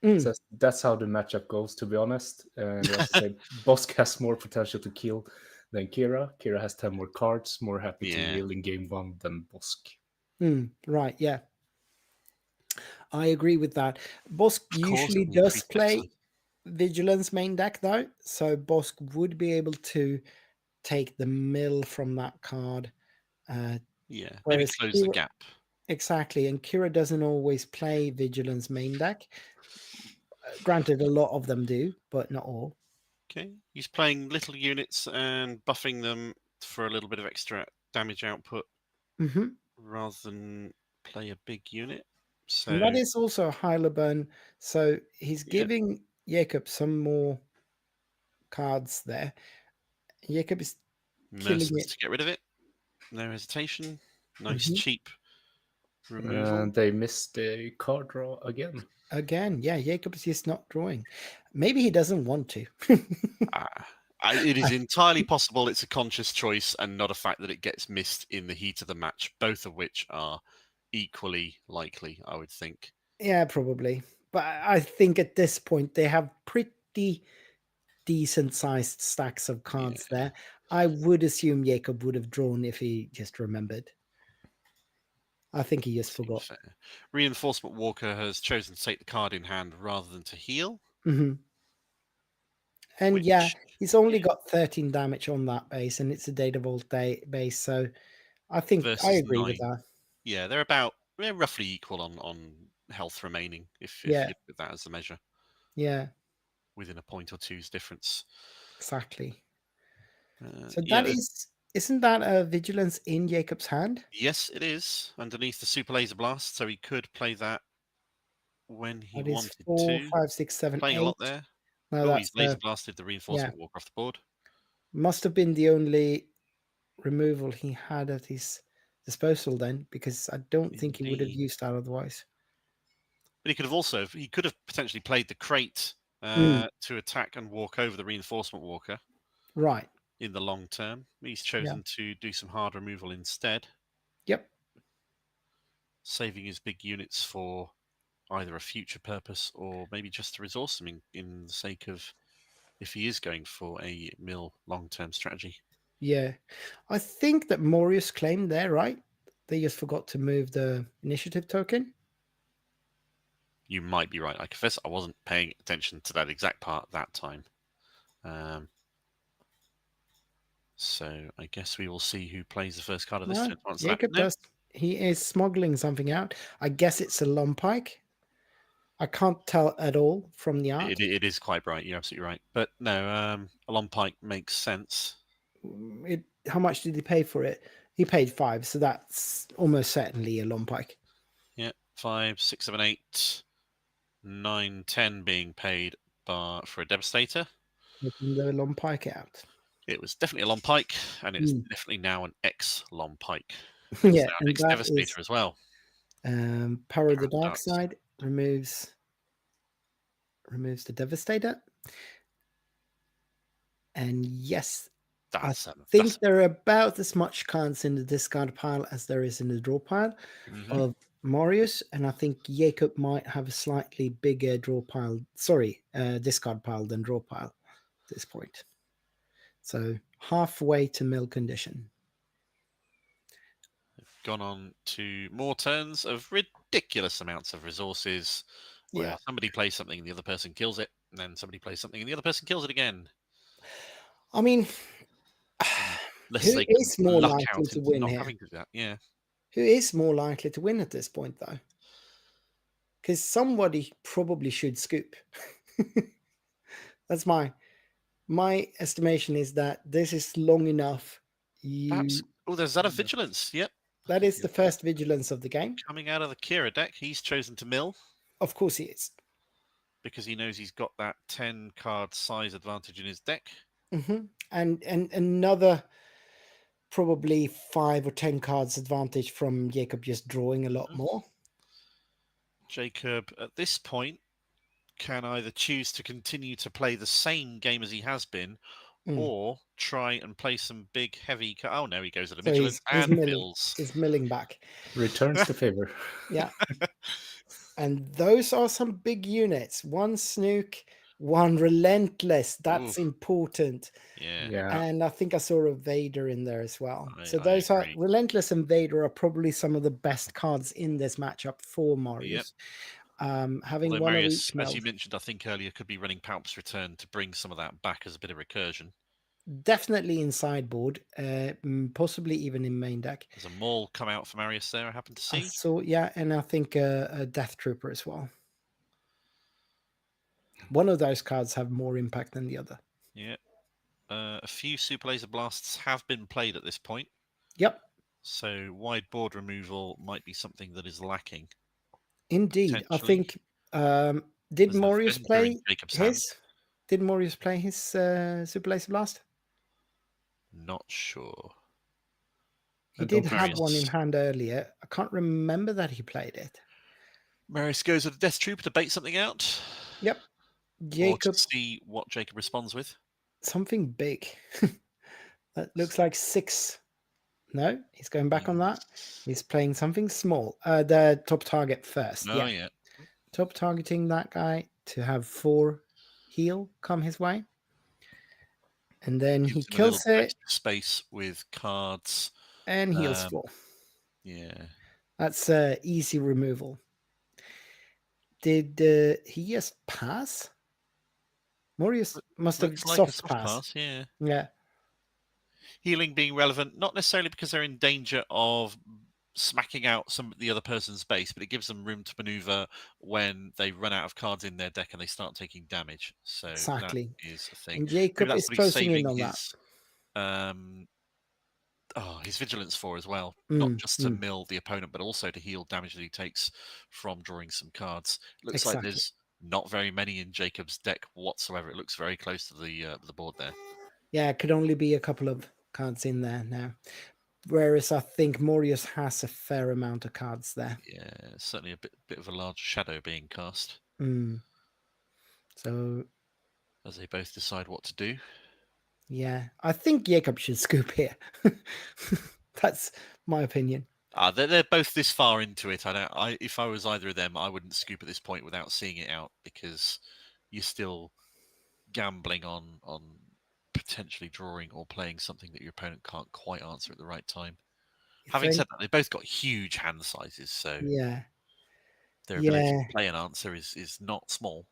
chat. Says that's how the matchup goes, to be honest. And he also said Bosk has more potential to kill than Kira. Kira has 10 more cards, more happy to Yeah. kneel in game 1 than Bosk. Right, yeah. I agree with that. Bosk Of course, usually it will does increase play better. Vigilance main deck though, so Bosk would be able to take the mill from that card. Yeah, maybe Whereas close the Kira- gap. Exactly, and Kira doesn't always play Vigilance main deck. Granted, a lot of them do, but not all. Okay, he's playing little units and buffing them for a little bit of extra damage output hmm rather than play a big unit. So And that is also a Hyler burn, so he's Yeah. giving Jacob some more cards there. Jacob is killing merciless it. to get rid of it. No hesitation. Nice Mhm. cheap removal. And they missed the card draw again. Again, yeah, Jacob is just not drawing. Maybe he doesn't want to. It is entirely possible it's a conscious choice and not a fact that it gets missed in the heat of the match, both of which are equally likely, I would think. Yeah, probably. But I think at this point they have pretty decent sized stacks of cards there. I would assume Jacob would have drawn if he just remembered. I think he just forgot. Fair. Reinforcement Walker has chosen to take the card in hand rather than to heal. hmm And Which- yeah, he's only got 13 damage on that base, and it's a Data Vault base, so I think I Versus agree with 9. that. Yeah, they're roughly equal on health remaining, if Yeah. you look at that as a measure, Yeah, within a point or two's difference. exactly. So yeah, that isn't that a Vigilance in Jacob's hand? yes, it is underneath the Super Laser Blast, so he could play that when he That is wanted 4, to. 5, 6, 7, Playing 8. a lot there. No, Oh, that's he's laser blasted the Reinforcement Walker off the board. must have been the only removal he had at his disposal then, because I don't think he would have Indeed. used that otherwise. But he could have potentially played the crate to attack and walk over the Reinforcement Walker Right. in the long term. He's chosen to do some hard removal instead, Yep. saving his big units for either a future purpose or maybe just to resource them in the sake of if he is going for a mill long-term strategy. Yeah. I think that Morius claimed there, right? They just forgot to move the initiative token. You might be right. I confess I wasn't paying attention to that exact part that time. So I guess we will see who plays the first card of this turn. Jacob does. He is smuggling something out. I guess it's a Lumpike. I can't tell at all from the art. It is quite bright. You're absolutely right. But no, a Lumpike makes sense. How much did he pay for it? He paid 5, so that's almost certainly a Lumpike. Yeah, 5, 6, 7, 8, 9, 10 being paid for a Devastator. Taking the Lumpike out. It was definitely a Lumpike, and it's definitely now an X-Lumpike. Yeah, an X-Devastator as well. Power of the Dark Side removes the Devastator. And yes, I think there are about as much cards in the discard pile as there is in the draw pile of Marius, and I think Jacob might have a slightly bigger discard pile than draw pile at this point. So halfway to mill condition. gone on to more turns of ridiculous amounts of resources, where Yeah. somebody plays something and the other person kills it, and then somebody plays something and the other person kills it again. I mean, Unless who they can is more luck likely out to into win not here? having to do that. Yeah. Who is more likely to win at this point, though? Because somebody probably should scoop. That's my estimation is that this is long enough. Perhaps. Oh, there's that of vigilance. Yep. That is the first vigilance of the game. Coming out of the Kira deck, he's chosen to mill Of course he is. because he knows he's got that 10 card size advantage in his deck. And another probably 5 or 10 cards advantage from Jacob just drawing a lot more. Jacob, at this point, can either choose to continue to play the same game as he has been, or try and play some big, heavy. Oh no, he goes at a vigilance and mills. He's milling back. Returns the favor. Yeah. And those are some big units. One Snook, one Relentless. That's important. Yeah. And I think I saw a Vader in there as well. I those are agree. Relentless and Vader are probably some of the best cards in this matchup for Marius. Having Although one Marius, of each as you meld. mentioned, I think earlier, could be running Palp's Return to bring some of that back as a bit of recursion. Definitely in sideboard, possibly even in main deck. There's a Maul come out for Marius there, I happen to see. And I think a Death Trooper as well. One of those cards have more impact than the other. Yeah. A few Super Laser Blasts have been played at this point. Yep. So wide board removal might be something that is lacking. Indeed. I think did Marius play his? Did Marius play his Super Laser Blast? Not sure. He did have one in hand earlier. I can't remember that he played it. Marius goes with a Death Trooper to bait something out. Yep. Jacob. Or to see what Jacob responds with. Something big. That looks like 6. No, he's going back on that. He's playing something small. The top target first. Oh, yeah. Top targeting that guy to have 4 heal come his way. And then he kills it. Space with cards. And heals 4. Yeah. That's easy removal. Did he just pass? Marius must have soft pass. Yeah. Yeah. Healing being relevant, not necessarily because they're in danger of smacking out the other person's base, but it gives them room to maneuver when they run out of cards in their deck and they start taking damage. So exactly. That is a thing. And Jacob is closing in on that. His vigilance for as well, not just to mill the opponent, but also to heal damage that he takes from drawing some cards. It looks like there's not very many in Jacob's deck whatsoever. It looks very close to the board there. Yeah, it could only be a couple of cards in there now. Whereas I think Marius has a fair amount of cards there. Yeah, certainly a bit of a large shadow being cast. So as they both decide what to do. Yeah, I think Jacob should scoop here. That's my opinion. They're both this far into it. If I was either of them, I wouldn't scoop at this point without seeing it out, because you're still gambling on potentially drawing or playing something that your opponent can't quite answer at the right time. Having said that, they both got huge hand sizes, so yeah, their ability to play an answer is not small.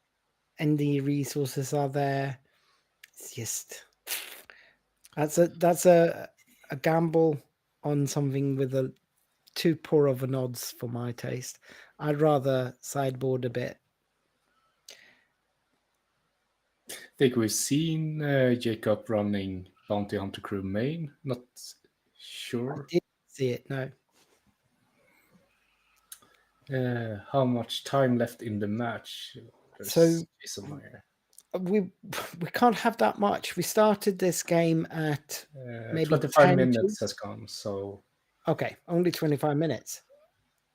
And the resources are there. It's just that's a gamble on something with a too poor of an odds for my taste. I'd rather sideboard a bit. I think we've seen Jacob running Bounty Hunter Crew main. Not sure. I didn't see it, no. How much time left in the match? So we can't have that much. We started this game at maybe 25 minutes has gone. So okay, only 25 minutes.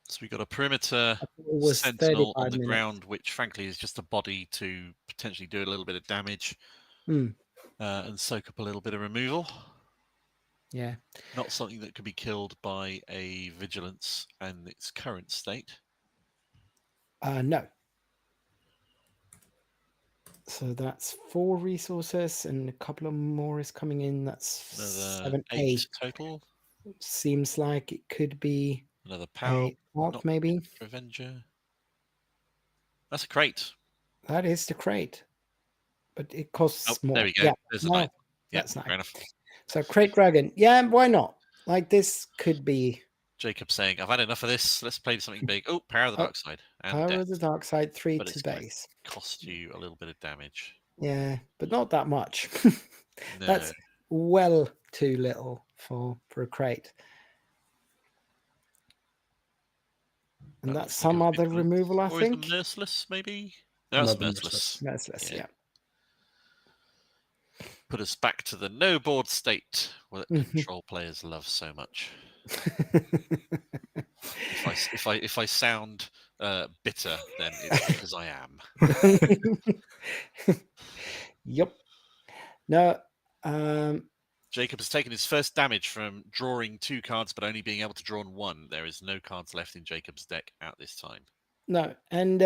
So we got a perimeter sentinel on the ground, which frankly is just a body to potentially do a little bit of damage and soak up a little bit of removal. Yeah. Not something that could be killed by a vigilance and its current state. No. So that's 4 resources and a couple of more is coming in. That's another 7, 8 total. Seems like it could be Another power. a alt, Not maybe. Revenger. That's a crate. That is the crate, but it costs Oh, more. there we go. Yeah, There's a no, knight. Yeah, that's nice. fair enough. So crate dragon, yeah, why not? Like this could be Jacob saying, "I've had enough of this. Let's play something big." Oh, Power of the Oh, Dark Side and Power Death. of the Dark Side, 3 But to it's gonna base. cost you a little bit of damage. Yeah, but not that much. No. That's well too little for a crate. And That that's looks like some a other vigilance. removal, I Or is think. it Merciless, maybe? No, that's Another Merciless. Merciless, Yeah. yeah. Put us back to the no board state that Mhm. control players love so much. If I sound bitter, then it's because I am. Yep. No, Jacob has taken his first damage from drawing 2 cards, but only being able to draw on 1. There is no cards left in Jacob's deck at this time. no. And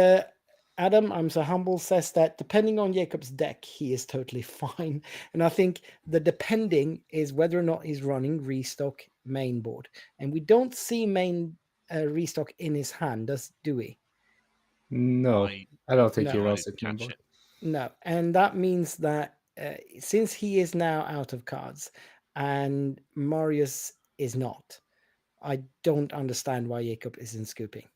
Adam, I'm so humble, says that depending on Jacob's deck, he is totally fine. And I think the depending is whether or not he's running restock main board. And we don't see main restock in his hand, do we? No, I don't think No, he I runs didn't it main catch board. it. No. And that means that since he is now out of cards and Marius is not, I don't understand why Jacob isn't scooping.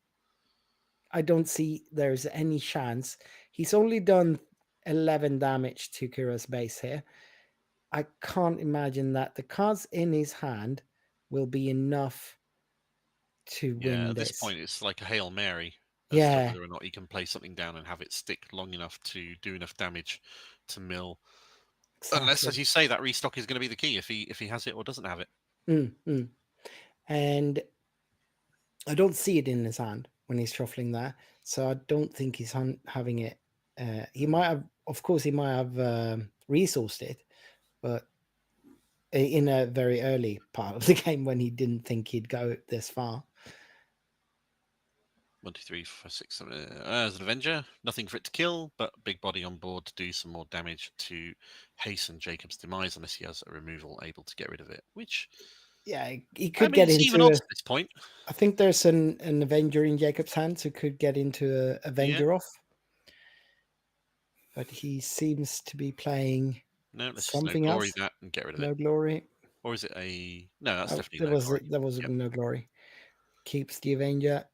I don't see there's any chance. He's only done 11 damage to Kira's base here. I can't imagine that the cards in his hand will be enough to Yeah, win at this this. point, it's like a Hail Mary as to Yeah, whether or not he can play something down and have it stick long enough to do enough damage to mill. Unless, as exactly. you say, that restock is going to be the key if he has it or doesn't have it. And I don't see it in his hand when he's shuffling there, so I don't think he's having it. He might have, of course, he might have resourced it, but in a very early part of the game when he didn't think he'd go this far. 1, 2, 3, 4, 6, 7. As an Avenger, nothing for it to kill, but big body on board to do some more damage to hasten Jacob's demise unless he has a removal able to get rid of it. Which, Yeah, he could I mean, get it's even into. odds at this point. I think there's an Avenger in Jacob's hands who could get into a Avenger off, but he seems to be playing No, let's just something no glory else. that and get rid of No it. glory. Or is it a no? That's Oh, definitely there no was glory. there was Yep. no glory. Keeps the Avenger.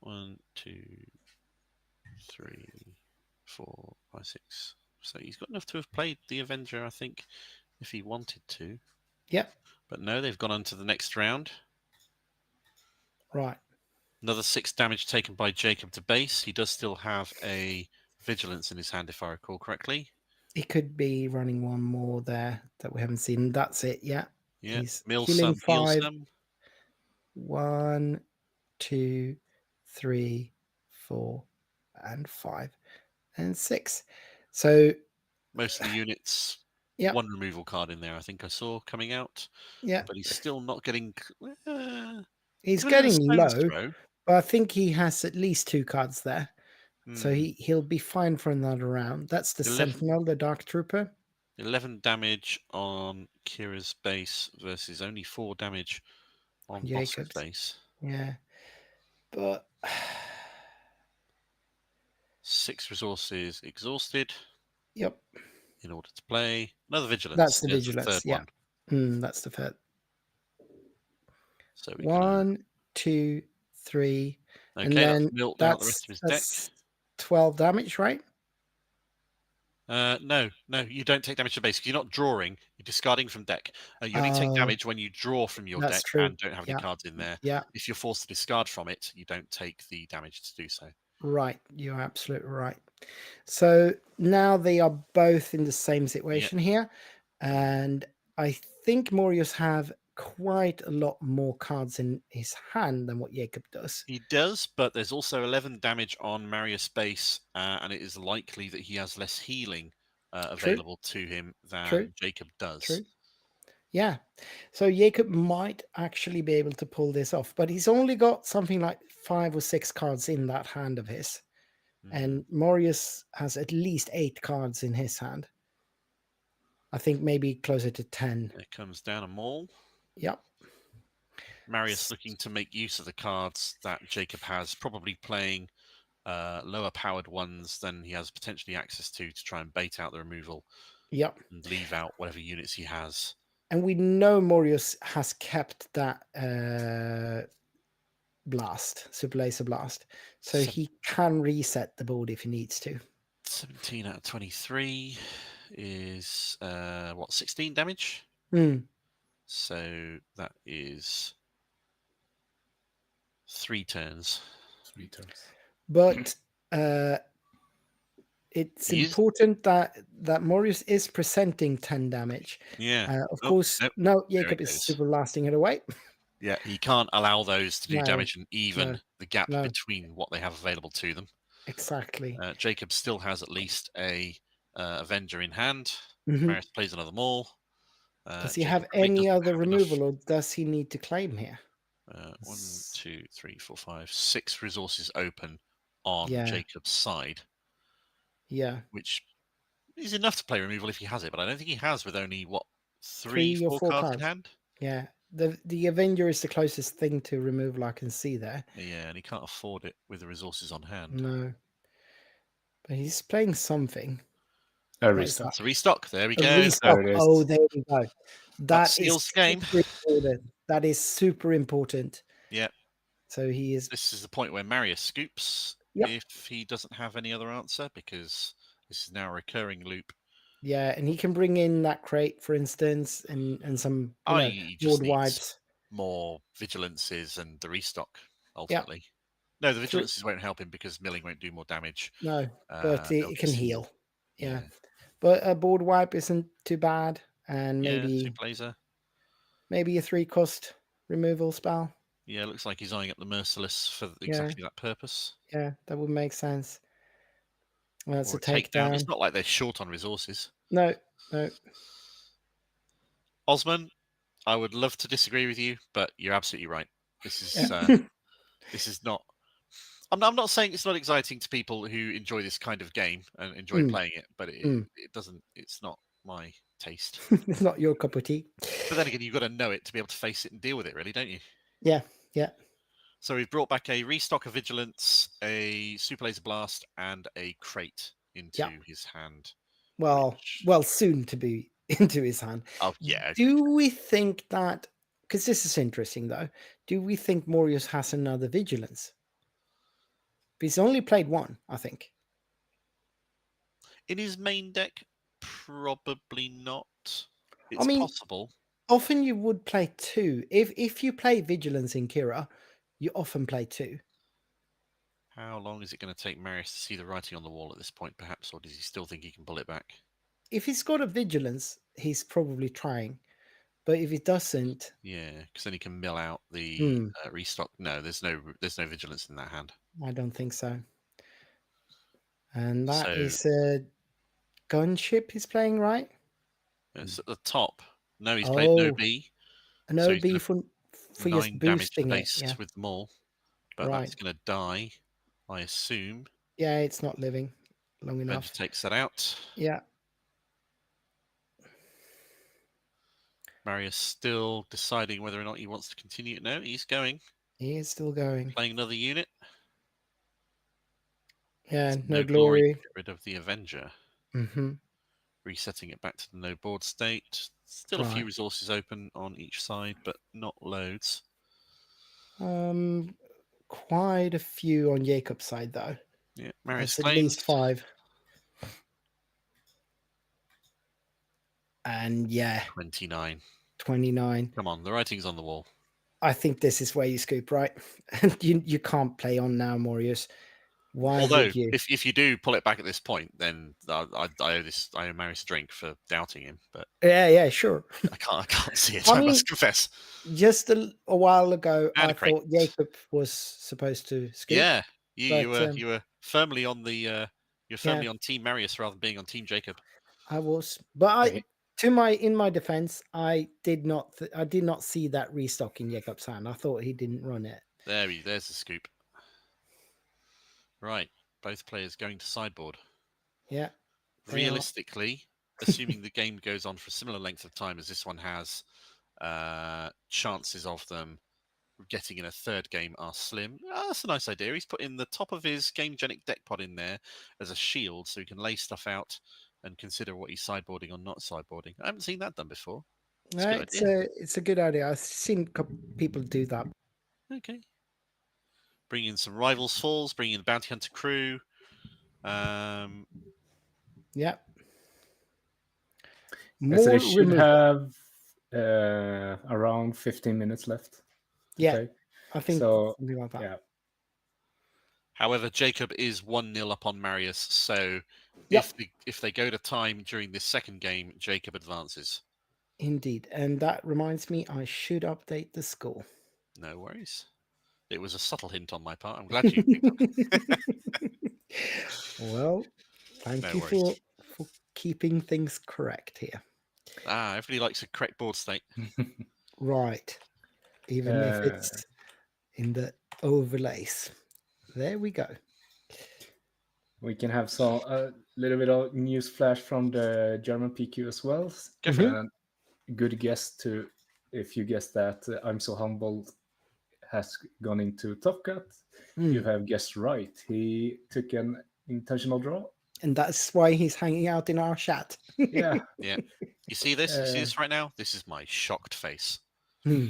1, 2, 3, 4, 5, 6. So he's got enough to have played the Avenger, I think, if he wanted to. Yep. But no, they've gone on to the next round. Right. Another 6 damage taken by Jacob to base. He does still have a Vigilance in his hand, if I recall correctly. He could be running one more there that we haven't seen. That's it. Yeah. Yeah. He's Mill healing some, heal 5. some. 1, 2, 3, 4, and 5, and 6. So Most of the units, Yep. 1 removal card in there, I think I saw coming out. yeah, But he's still not getting. he's within a getting stone's low, throw. but I think he has at least 2 cards there. So Hmm. he'll be fine for another round. That's the 11. Sentinel, the Dark Trooper. 11 damage on Kira's base versus only 4 damage on Boss's Jacob's. base. Yeah. But 6 resources exhausted yep. in order to play. Another Vigilance. That's the There's Vigilance, third yeah. one. That's the third. So we 1, 2, 3. can. And Okay, then that's built out the rest of his deck. that's 12 damage, right? No, you don't take damage to base because you're not drawing. You're discarding from deck. You only take Oh, damage when you draw from your that's deck true. and don't have any Yeah. cards in there. Yeah. If you're forced to discard from it, you don't take the damage to do so. Right, you're absolutely right. So now they are both in the same situation here, and I think Marius have quite a lot more cards in his hand than what Jacob does. He does, but there's also 11 damage on Marius' base, and it is likely that he has less healing available to him than Jacob does. True. Yeah. So Jacob might actually be able to pull this off, but he's only got something like 5 or 6 cards in that hand of his. And Marius has at least 8 cards in his hand. I think maybe closer to 10. It comes down a maul. Yep. Marius looking to make use of the cards that Jacob has, probably playing lower powered ones than he has potentially access to try and bait out the removal Yep. and leave out whatever units he has. And we know Morius has kept that blast, super laser blast, so he can reset the board if he needs to. 17 out of 23 is 16 damage. Mm. So that is 3 turns. 3 turns. But it's He is- important that Morius is presenting 10 damage. Yeah. Of Oh, course, nope. no, There Jacob it is goes. super blasting it away. Yeah, he can't allow those to do No, damage and even no, the gap no. between what they have available to them. Exactly. Jacob still has at least a Avenger in hand. Mhm. Marius plays another Maul. Does he Jacob have probably any doesn't other have enough. removal, or does he need to claim here? 1, 2, 3, 4, 5, 6 resources open on Yeah. Jacob's side, Yeah, which is enough to play removal if he has it, but I don't think he has with only, what, 3 or 4 4 cards in cards. hand? Yeah. The Avenger is the closest thing to removal I can see there. Yeah, and he can't afford it with the resources on hand. No. But he's playing something. A What is restock. It's a restock. There we that? go. A restock. There it is. Oh, there we go. That is seals the game. super important. That is super important. Yeah. So he is. This is the point where Marius scoops Yep. if he doesn't have any other answer, because this is now a recurring loop. Yeah, and he can bring in that crate, for instance, and some He just board needs wipes. more vigilances and the restock, ultimately. No, the vigilances won't help him because milling won't do more damage. No, but they'll it can just heal. Yeah. Yeah. But a board wipe isn't too bad, and Yeah, maybe super laser. maybe a 3-cost removal spell. Yeah, looks like he's eyeing up the Merciless for exactly that purpose. Yeah, that would make sense. Well, that's Or a takedown. It's not like they're short on resources. No. Osman, I would love to disagree with you, but you're absolutely right. This is this is not. I'm not saying it's not exciting to people who enjoy this kind of game and enjoy playing it, but it doesn't. It's not my taste. It's not your cup of tea. But then again, you've got to know it to be able to face it and deal with it, really, don't you? Yeah. So we've brought back a restock of Vigilance, a Super Laser Blast, and a crate into his hand. Well, soon to be into his hand. Oh, yeah. Do we think that, because this is interesting though, do we think Morius has another Vigilance? He's only played 1, I think. In his main deck, probably not. It's I mean, possible. Often you would play 2. If you play Vigilance in Kira, you often play 2. How long is it going to take Marius to see the writing on the wall at this point, perhaps, or does he still think he can pull it back? If he's got a Vigilance, he's probably trying. But if he doesn't, yeah, because then he can mill out the restock. No, there's no Vigilance in that hand. I don't think so. And that is a gunship he's playing, right? It's at the top. No, he's played no B. An OB for just 9 damage boosting it. based Yeah. with them all. But that's going to die, I assume. Yeah, it's not living long Avenger enough. takes that out. Yeah. Marius still deciding whether or not he wants to continue. No, he's going. He is still going. Playing another unit. Yeah, no glory. Get rid of the Avenger. Mm-hmm. Resetting it back to the no board state. Still a few resources open on each side, but not loads. Quite a few on Jacob's side though. Yeah, Marius at least 5. And 29. Come on, the writing's on the wall. I think this is where you scoop, right? you can't play on now, Morius. Why would you? If you do pull it back at this point, then I owe Marius a drink for doubting him. But yeah, sure. I can't see it. I must confess. Just a while ago, I thought Jacob was supposed to scoop. Yeah, you were firmly on the on Team Marius rather than being on Team Jacob. I was, but in my defense, I did not see that restock in Jacob's hand. I thought he didn't run it. There's the scoop. Right, both players going to sideboard. Yeah. Realistically, assuming the game goes on for a similar length of time as this one has, chances of them getting in a third game are slim. That's a nice idea. He's put in the top of his Gamegenic deck pod in there as a shield, so he can lay stuff out and consider what he's sideboarding or not sideboarding. I haven't seen that done before. It's a good idea. It's a good idea. I've seen a couple people do that. Okay. Bring in some Rivals Falls, bring in Bounty Hunter Crew. Yeah. So they should removal. have around 15 minutes left. to Yeah, play. I think So, something like that. yeah. However, Jacob is 1-0 up on Marius, so Yep. if they go to time during this second game, Jacob advances. Indeed. And that reminds me, I should update the score. No worries. It was a subtle hint on my part. I'm glad you picked up. Well, thank No you worries. for keeping things correct here. Everybody likes a correct board state. Right. Even if it's in the overlays. There we go. We can have a little bit of news flash from the German PQ as well. Go for it. And good guess if you guess that I'm So Humbled has gone into Top Cut. You have guessed right. He took an intentional draw. And that's why he's hanging out in our chat. Yeah. Yeah. You see this? You see this right now? This is my shocked face. Hmm.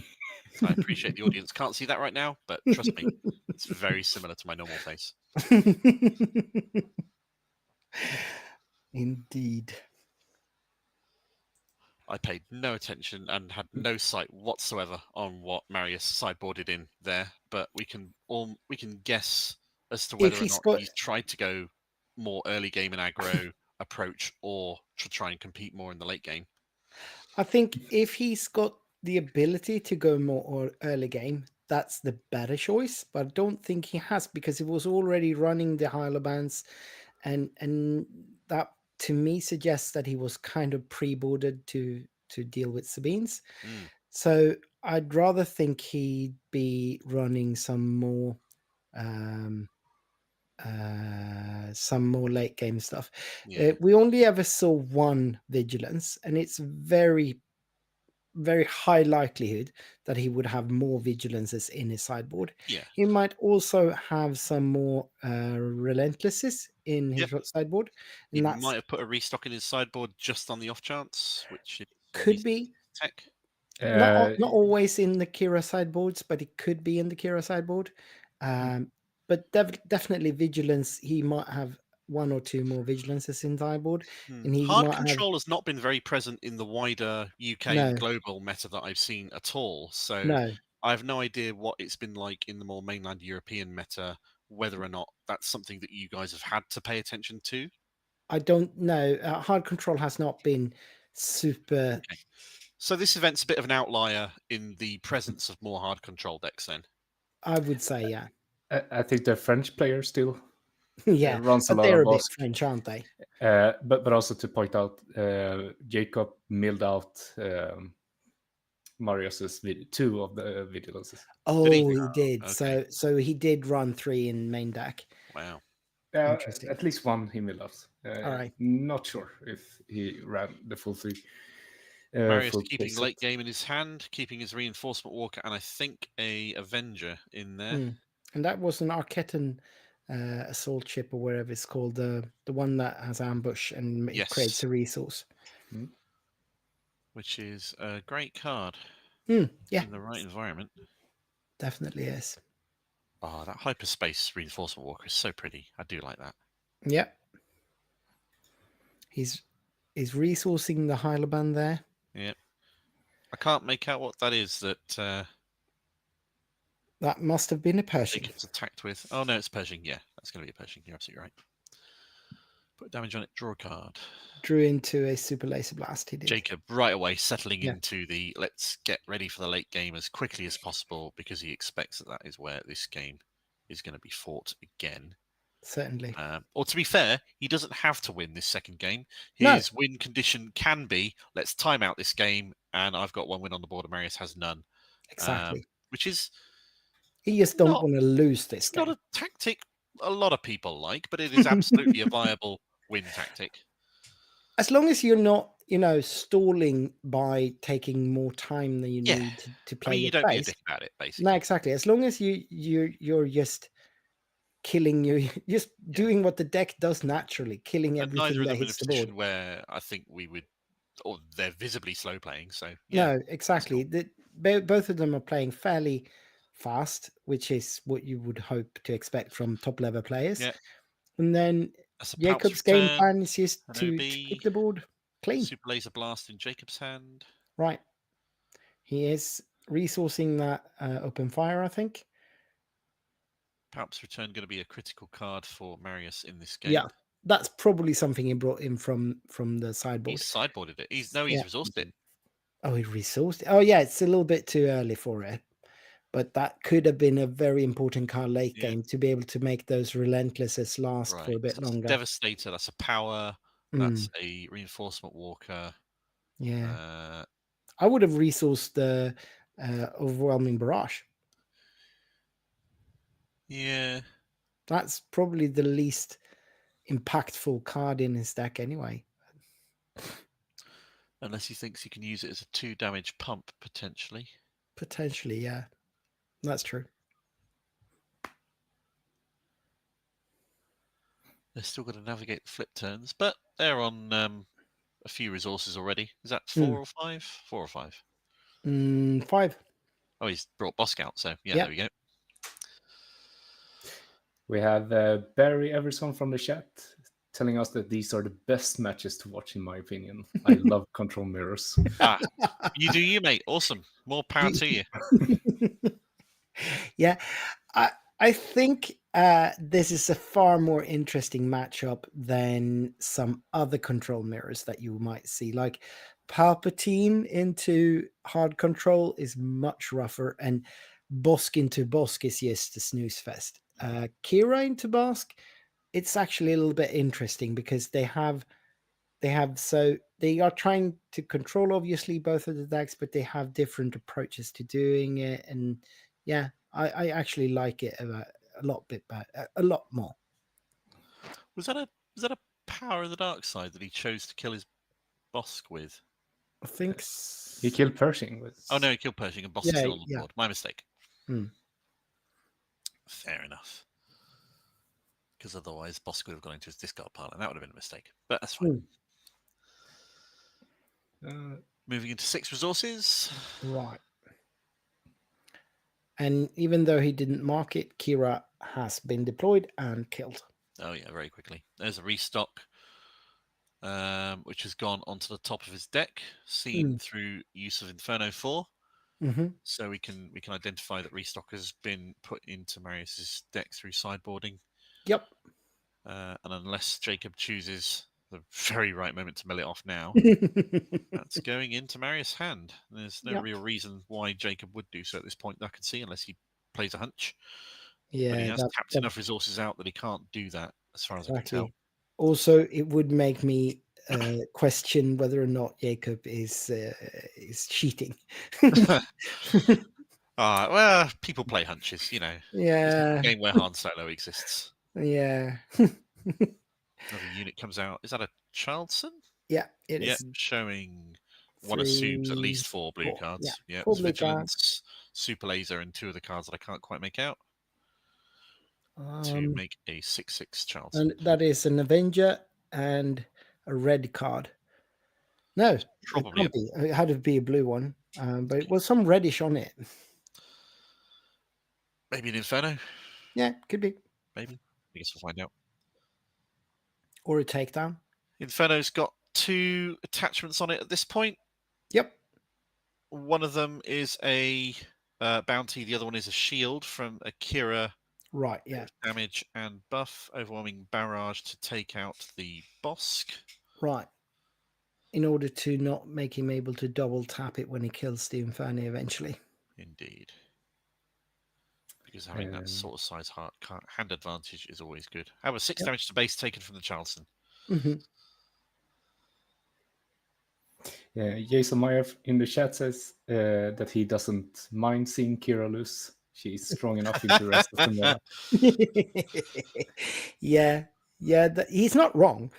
I appreciate the audience can't see that right now, but trust me, it's very similar to my normal face. Indeed. I paid no attention and had no sight whatsoever on what Marius sideboarded in there, but we can guess as to whether or not he's tried to go more early game and aggro approach or to try and compete more in the late game. I think if he's got the ability to go more early game, that's the better choice. But I don't think he has, because he was already running the Hyla bands, and that to me suggests that he was kind of pre-boarded to deal with Sabines. So I'd rather think he'd be running some more late game stuff. Yeah. We only ever saw one vigilance, and it's very, very high likelihood that he would have more vigilances in his sideboard. Yeah. He might also have some more relentlesses in his sideboard. And he might have put a restock in his sideboard just on the off chance, which could be tech. Not always in the Kira sideboards, but it could be in the Kira sideboard. But definitely vigilance. He might have one or two more vigilances in sideboard. And he Hard might control has not been very present in the wider UK global meta that I've seen at all. So I have no idea what it's been like in the more mainland European meta, whether or not that's something that you guys have had to pay attention to. I don't know. Hard control has not been super... Okay. So this event's a bit of an outlier in the presence of more hard control decks then? I would say, yeah. I think the French players still runs a but lot they're of a bit French, aren't they? But also to point out, Jacob milled out Marius's two of the vigilances. Oh, he did. Okay. So he did run 3 in main deck. Wow. Interesting. At least one he milled out. All right. Not sure if he ran the full 3. Marius keeping late game in his hand, keeping his reinforcement walker, and I think a Avenger in there. And that was an Arquetan assault ship, or whatever it's called, the one that has ambush and creates a resource. Which is a great card. Yeah. In the right environment. Definitely is. Oh, that hyperspace reinforcement walker is so pretty. I do like that. Yep. He's resourcing the Hylaban there. Yep. I can't make out what that is that... that must have been a Pershing. It's attacked with. Oh, no, it's Pershing. Yeah, that's going to be a Pershing. You're absolutely right. Put damage on it. Draw a card. Drew into a super laser blast. He did. Jacob right away settling into the let's get ready for the late game as quickly as possible, because he expects that is where this game is going to be fought again. Certainly. Or to be fair, he doesn't have to win this second game. His win condition can be, let's time out this game, and I've got 1 win on the board and Marius has none. Exactly. Which is... He just don't want to lose this game. It's not a tactic a lot of people like, but it is absolutely a viable win tactic. As long as you're not stalling by taking more time than you Yeah. need to I play mean, your you don't be a face. dick about it, No, basically. exactly. As long as you're just killing just doing what the deck does naturally, killing And neither everything of that them in a hits the board. position where I think we would, or they're visibly slow playing. So No, exactly. Both of them are playing fairly fast, which is what you would hope to expect from top level players. Yeah. And then That's a Palps Jacob's game return. plan is just An to OB. keep the board clean. Super Laser Blast in Jacob's hand. Right. He is resourcing that open fire, I think. Palps return going to be a critical card for Marius in this game. Yeah, that's probably something he brought in from the sideboard. He's sideboarded it. He's resourced it. Oh, he resourced it. Oh, yeah, it's a little bit too early for it. But that could have been a very important card late game to be able to make those relentlesses last for a bit So that's longer. a Devastator. That's a power. That's a Reinforcement Walker. Yeah. I would have resourced the Overwhelming Barrage. Yeah. That's probably the least impactful card in his deck anyway. Unless he thinks he can use it as a 2 damage pump, potentially. Potentially, yeah. That's true. They're still going to navigate the flip turns, but they're on a few resources already. Is that 4 or 5? 4 or 5? 5. Oh, he's brought Bosk out, so yeah, Yeah. there we go. We have Barry Everson from the chat telling us that these are the best matches to watch, in my opinion. I love control mirrors. You do you, mate. Awesome. More power to you. Yeah, I think this is a far more interesting matchup than some other control mirrors that you might see. Like Palpatine into hard control is much rougher, and Bosk into Bosk is just a snooze fest. Kira into Bosk, it's actually a little bit interesting because they are trying to control obviously both of the decks, but they have different approaches to doing it, and yeah, I actually like it a lot more. Was that a power of the dark side that he chose to kill his Bosk with? I think He killed Pershing with. Oh no, he killed Pershing and Bosk is still on the board. My mistake. Fair enough. Because otherwise Bosk would have gone into his discard pile, and that would have been a mistake. But that's fine. Moving into 6 resources. Right. And even though he didn't mark it, Kira has been deployed and killed. Oh yeah, very quickly. There's a restock, which has gone onto the top of his deck, seen through use of Inferno 4. So we can identify that restock has been put into Marius's deck through sideboarding. Yep. And unless Jacob chooses the very right moment to mill it off now, that's going into Marius' hand. There's no real reason why Jacob would do so at this point that I can see, unless he plays a hunch. Yeah, but he has tapped enough resources out that he can't do that, as far as I can tell. Also, it would make me question whether or not Jacob is cheating. Well, people play hunches, you know. Yeah. It's a game where Han Solo exists. Yeah. Another unit comes out. Is that a Childson? Yeah, it is. Showing one assumes at least 4 blue cards. Yeah, 4 it's blue Vigilance, Super Laser, and 2 of the cards that I can't quite make out. To make a 6/6 Charleston. And that is an Avenger and a red card. No, probably it had to be a blue one, but it was some reddish on it. Maybe an Inferno. Yeah, could be. Maybe. I guess we'll find out. Or a takedown. Inferno's got 2 attachments on it at this point. Yep. One of them is a bounty. The other one is a shield from Akira. Right, yeah. Damage and buff. Overwhelming barrage to take out the Bosk. Right. In order to not make him able to double tap it when he kills the Inferno eventually. Indeed. Because having that sort of size hand advantage is always good. How about 6 damage to base taken from the Charleston? Yeah, Jason Meyer in the chat says that he doesn't mind seeing Kira lose. She's strong enough in the rest of the meta. Yeah, he's not wrong.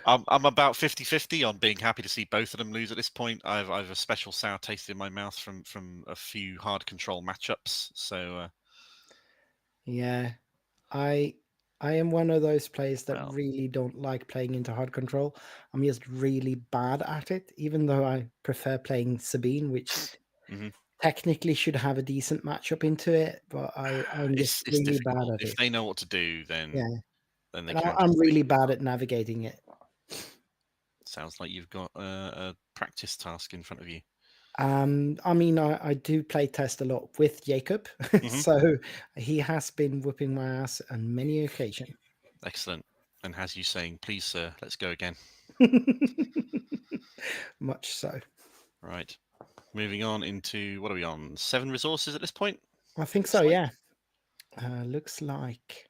I'm about 50-50 on being happy to see both of them lose at this point. I've a special sour taste in my mouth from a few hard control matchups. So Yeah, I am one of those players that Well. really don't like playing into hard control. I'm just really bad at it, even though I prefer playing Sabine, which Mhm. technically should have a decent matchup into it, but I'm just it's really bad difficult. at If it. they know what to do, then Yeah, then they and can. I'm just really make it bad hard. at navigating it. Sounds like you've got a practice task in front of you. I mean, I do play test a lot with Jacob, so he has been whooping my ass on many occasions. Excellent. And has you saying, "Please, sir, let's go again." Much so. Right. Moving on into what are we on? 7 resources at this point? I think so, yeah. Looks like.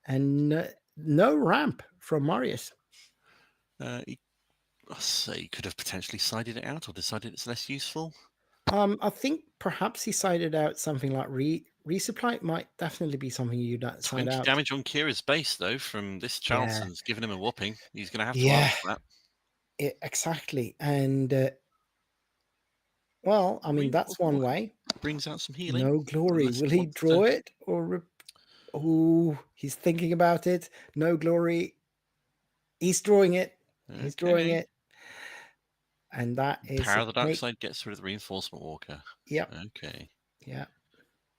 And no ramp from Marius. He could have potentially sided it out or decided it's less useful. I think perhaps he sided out something like resupply. Might definitely be something you'd side 20 out. damage on Kira's base, though, from this Yeah. Charleston's giving him a whooping. He's going to have to Yeah. answer that. Exactly. And well, I mean, that's one way. Brings out some healing. No glory. unless Will he wants draw to- it or? Oh, he's thinking about it. No glory. He's drawing it. He's drawing Okay. it. And that is Power of the Dark great. Side gets rid of the Reinforcement Walker. Yep. Okay. Yeah.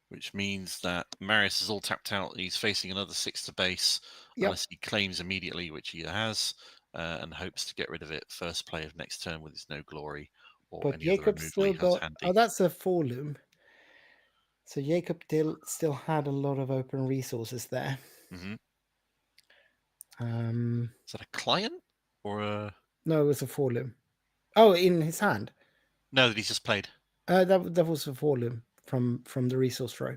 Which means that Marius is all tapped out. He's facing another 6 to base, Yep. unless he claims immediately, which he has, and hopes to get rid of it first play of next turn with his No Glory or But any other Jacob removal still he has got. handy. Oh, that's a foreloom. So Jacob still had a lot of open resources there. Mhm. Um, Is that a client or a no, it was a foreloom. Oh, in his hand. no that he's just played? That was a foreloom from the resource row.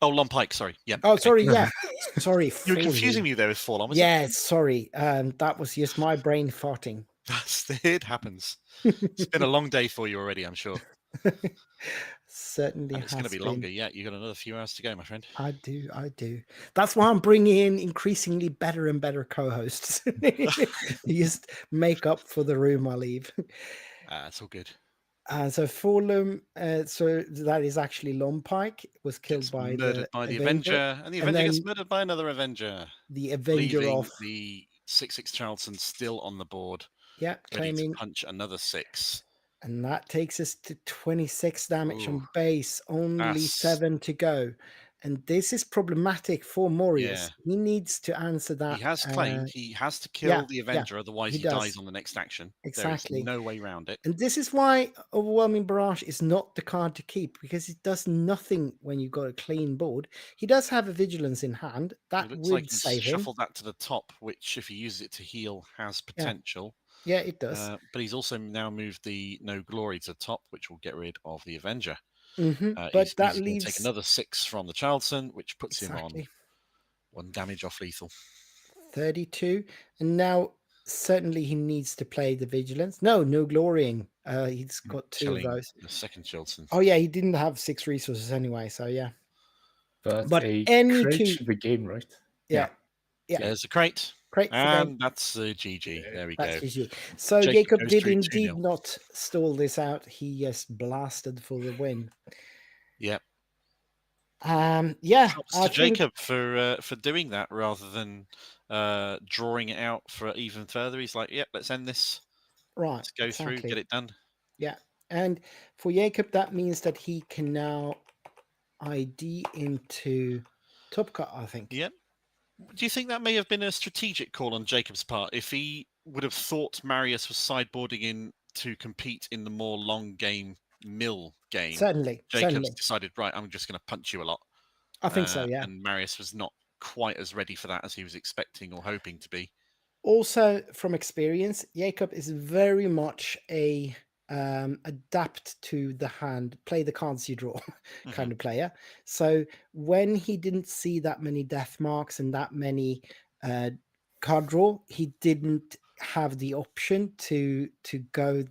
Oh, Long Pike. Sorry. Yeah. Oh, okay. sorry. Yeah, sorry. You were confusing foreloom. me there with Forlom. Yeah, sorry. That was just my brain farting. It happens. It's been a long day for you already, I'm sure. Certainly And it's has going to be been. longer yet. You've got another few hours to go, my friend. I do. That's why I'm bringing in increasingly better and better co-hosts. Just make up for the room I leave. It's all good. So Forlum, so that is actually Lompike, was killed Gets by murdered by the Avenger, and the Avenger gets murdered by another Avenger. The Avenger leaving of the 6/6 Charlton still on the board, ready claiming, to punch another 6. and that takes us to 26 damage Ooh, on base. Only that's- 7 to go, and this is problematic for Marius. Yeah. He needs to answer that. He has claimed he has to yeah, kill the Avenger, otherwise he he does. dies on the next action. Exactly. There is no way around it. And this is why Overwhelming Barrage is not the card to keep, because it does nothing when you've got a clean board. He does have a Vigilance in hand. That It looks would like he's save him. shuffled that to the top, which, if he uses it to heal, has potential. Yeah, it does. But he's also now moved the No Glory to the top, which will get rid of the Avenger. But He's that going to leaves take another 6 from the Charlton, which puts him on exactly 1 damage off lethal. 32. And now certainly he needs to play the Vigilance. No glorying. He's got 2 of Killing those. the second Charlton. Oh yeah, he didn't have 6 resources anyway, so yeah. But a any crate 2 should be game, right? Yeah. There's a crate. Crate for game. And that's GG. There we That's go. GG. So Jacob Jacob goes did through indeed 2-0. not stall this out. He just blasted for the win. Yep. Yeah. Props to Jacob for doing that rather than drawing it out for even further. He's like, yep, let's end this. Right. Let's go through, get it done. Yeah. And for Jacob, that means that he can now ID into Top Cut, I think. Yep. Do you think that may have been a strategic call on Jacob's part? If he would have thought Marius was sideboarding in to compete in the more long game mill game, Certainly. Jacob's decided, right, I'm just going to punch you a lot. I think so, yeah. And Marius was not quite as ready for that as he was expecting or hoping to be. Also, from experience, Jacob is very much a adapt to the hand, play the cards you draw kind of player. So when he didn't see that many death marks and that many card draw, he didn't have the option to go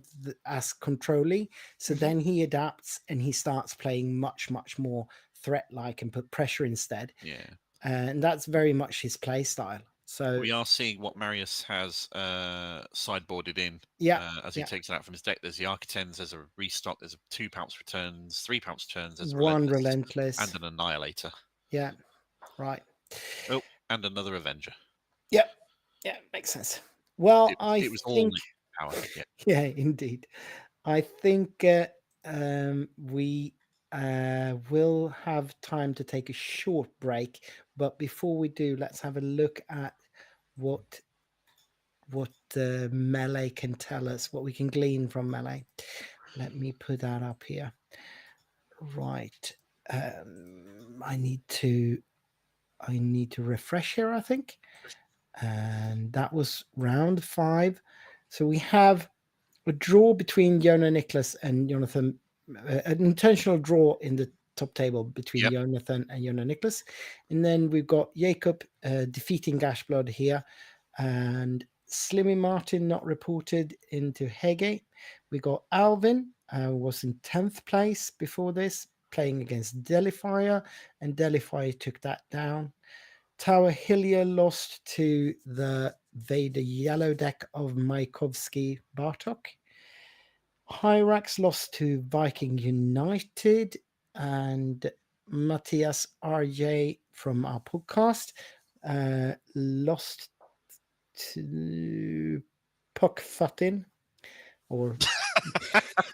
as controlling. So then he adapts and he starts playing much more threat like and put pressure instead. Yeah. And that's very much his play style. So We are seeing what Marius has sideboarded in as he takes it out from his deck. There's the Architens, there's a restock, there's 2 Pounce returns, 3 Pounce returns, there's one Relentless, relentless. and an Annihilator. Yeah, right. Oh, and another Avenger. Yeah, makes sense. Well, It was all power. Yeah. Yeah, indeed. I think we will have time to take a short break, but before we do, let's have a look at what Melee can tell us, what we can glean from Melee. Let me put that up here. Right. I need to refresh here, I think. And that was round 5. So we have a draw between Jona Niklas and Jonathan, an intentional draw in the top table between Jonathan and Jona Niklas. And then we've got Jacob defeating Gashblood here, and Slimmy Martin not reported into Hege. We got Alvin, was in 10th place before this, playing against Delifire, and Delifire took that down. Tower Hillier lost to the Vader Yellow deck of Maikovsky Bartok. Hyrax lost to Viking United, and Matthias RJ from our podcast lost to Puck Fatin, or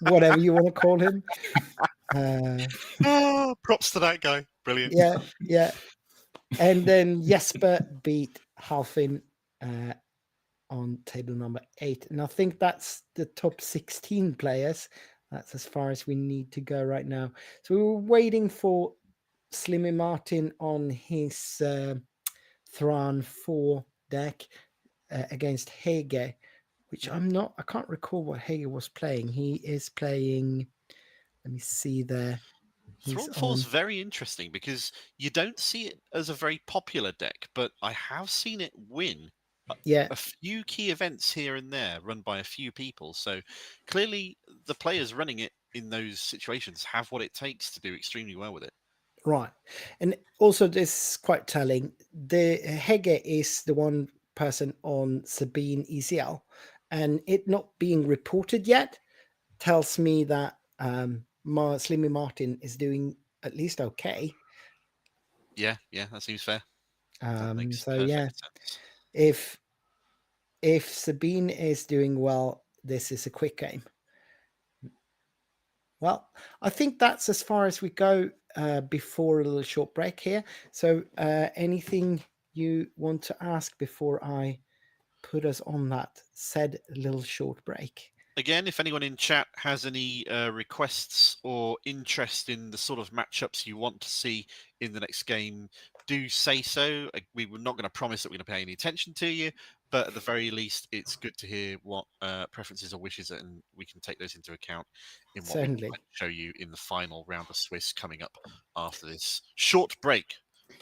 whatever you want to call him. Props to that guy. Brilliant. Yeah. And then Jesper beat Halfin on table number 8. And I think that's the top 16 players. That's as far as we need to go right now. So we were waiting for Slimmy Martin on his Thrawn 4 deck against Hege, which I can't recall what Hege was playing. He is playing, let me see there. Thrawn 4 is very interesting because you don't see it as a very popular deck, but I have seen it win a few key events here and there run by a few people. So clearly the players running it in those situations have what it takes to do extremely well with it. Right. And also this is quite telling. The Hege is the one person on Sabine ECL, and it not being reported yet tells me that Slimmy Martin is doing at least okay. Yeah, that seems fair. That makes So perfect sense. If Sabine is doing well, this is a quick game. Well, I think that's as far as we go before a little short break here. So anything you want to ask before I put us on that said little short break? Again, if anyone in chat has any requests or interest in the sort of matchups you want to see in the next game, do say so. We were not going to promise that we're going to pay any attention to you, but at the very least, it's good to hear what preferences or wishes, and we can take those into account in what we can show you in the final round of Swiss coming up after this short break.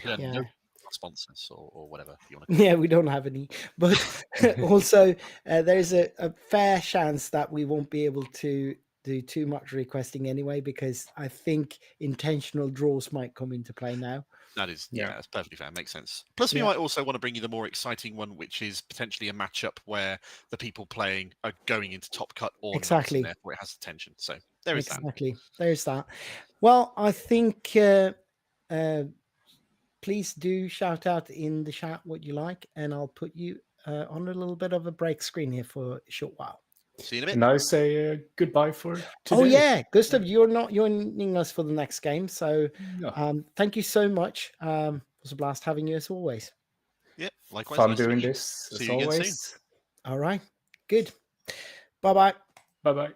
No sponsors or whatever you want to call it. We don't have any, but also there's a fair chance that we won't be able to do too much requesting anyway, because I think intentional draws might come into play now. That is, that's perfectly fair. Makes sense. Plus, we might also want to bring you the more exciting one, which is potentially a matchup where the people playing are going into top cut or not, and therefore it has attention. So there is that. There's that. Well, I think please do shout out in the chat what you like, and I'll put you on a little bit of a break screen here for a short while. See you in a bit. And I say goodbye for today. Oh yeah, Gustav, you're not joining us for the next game, so thank you so much. It was a blast having you as always. Yeah, likewise. Fun doing this as always. Again soon. All right, good. Bye-bye. Bye-bye.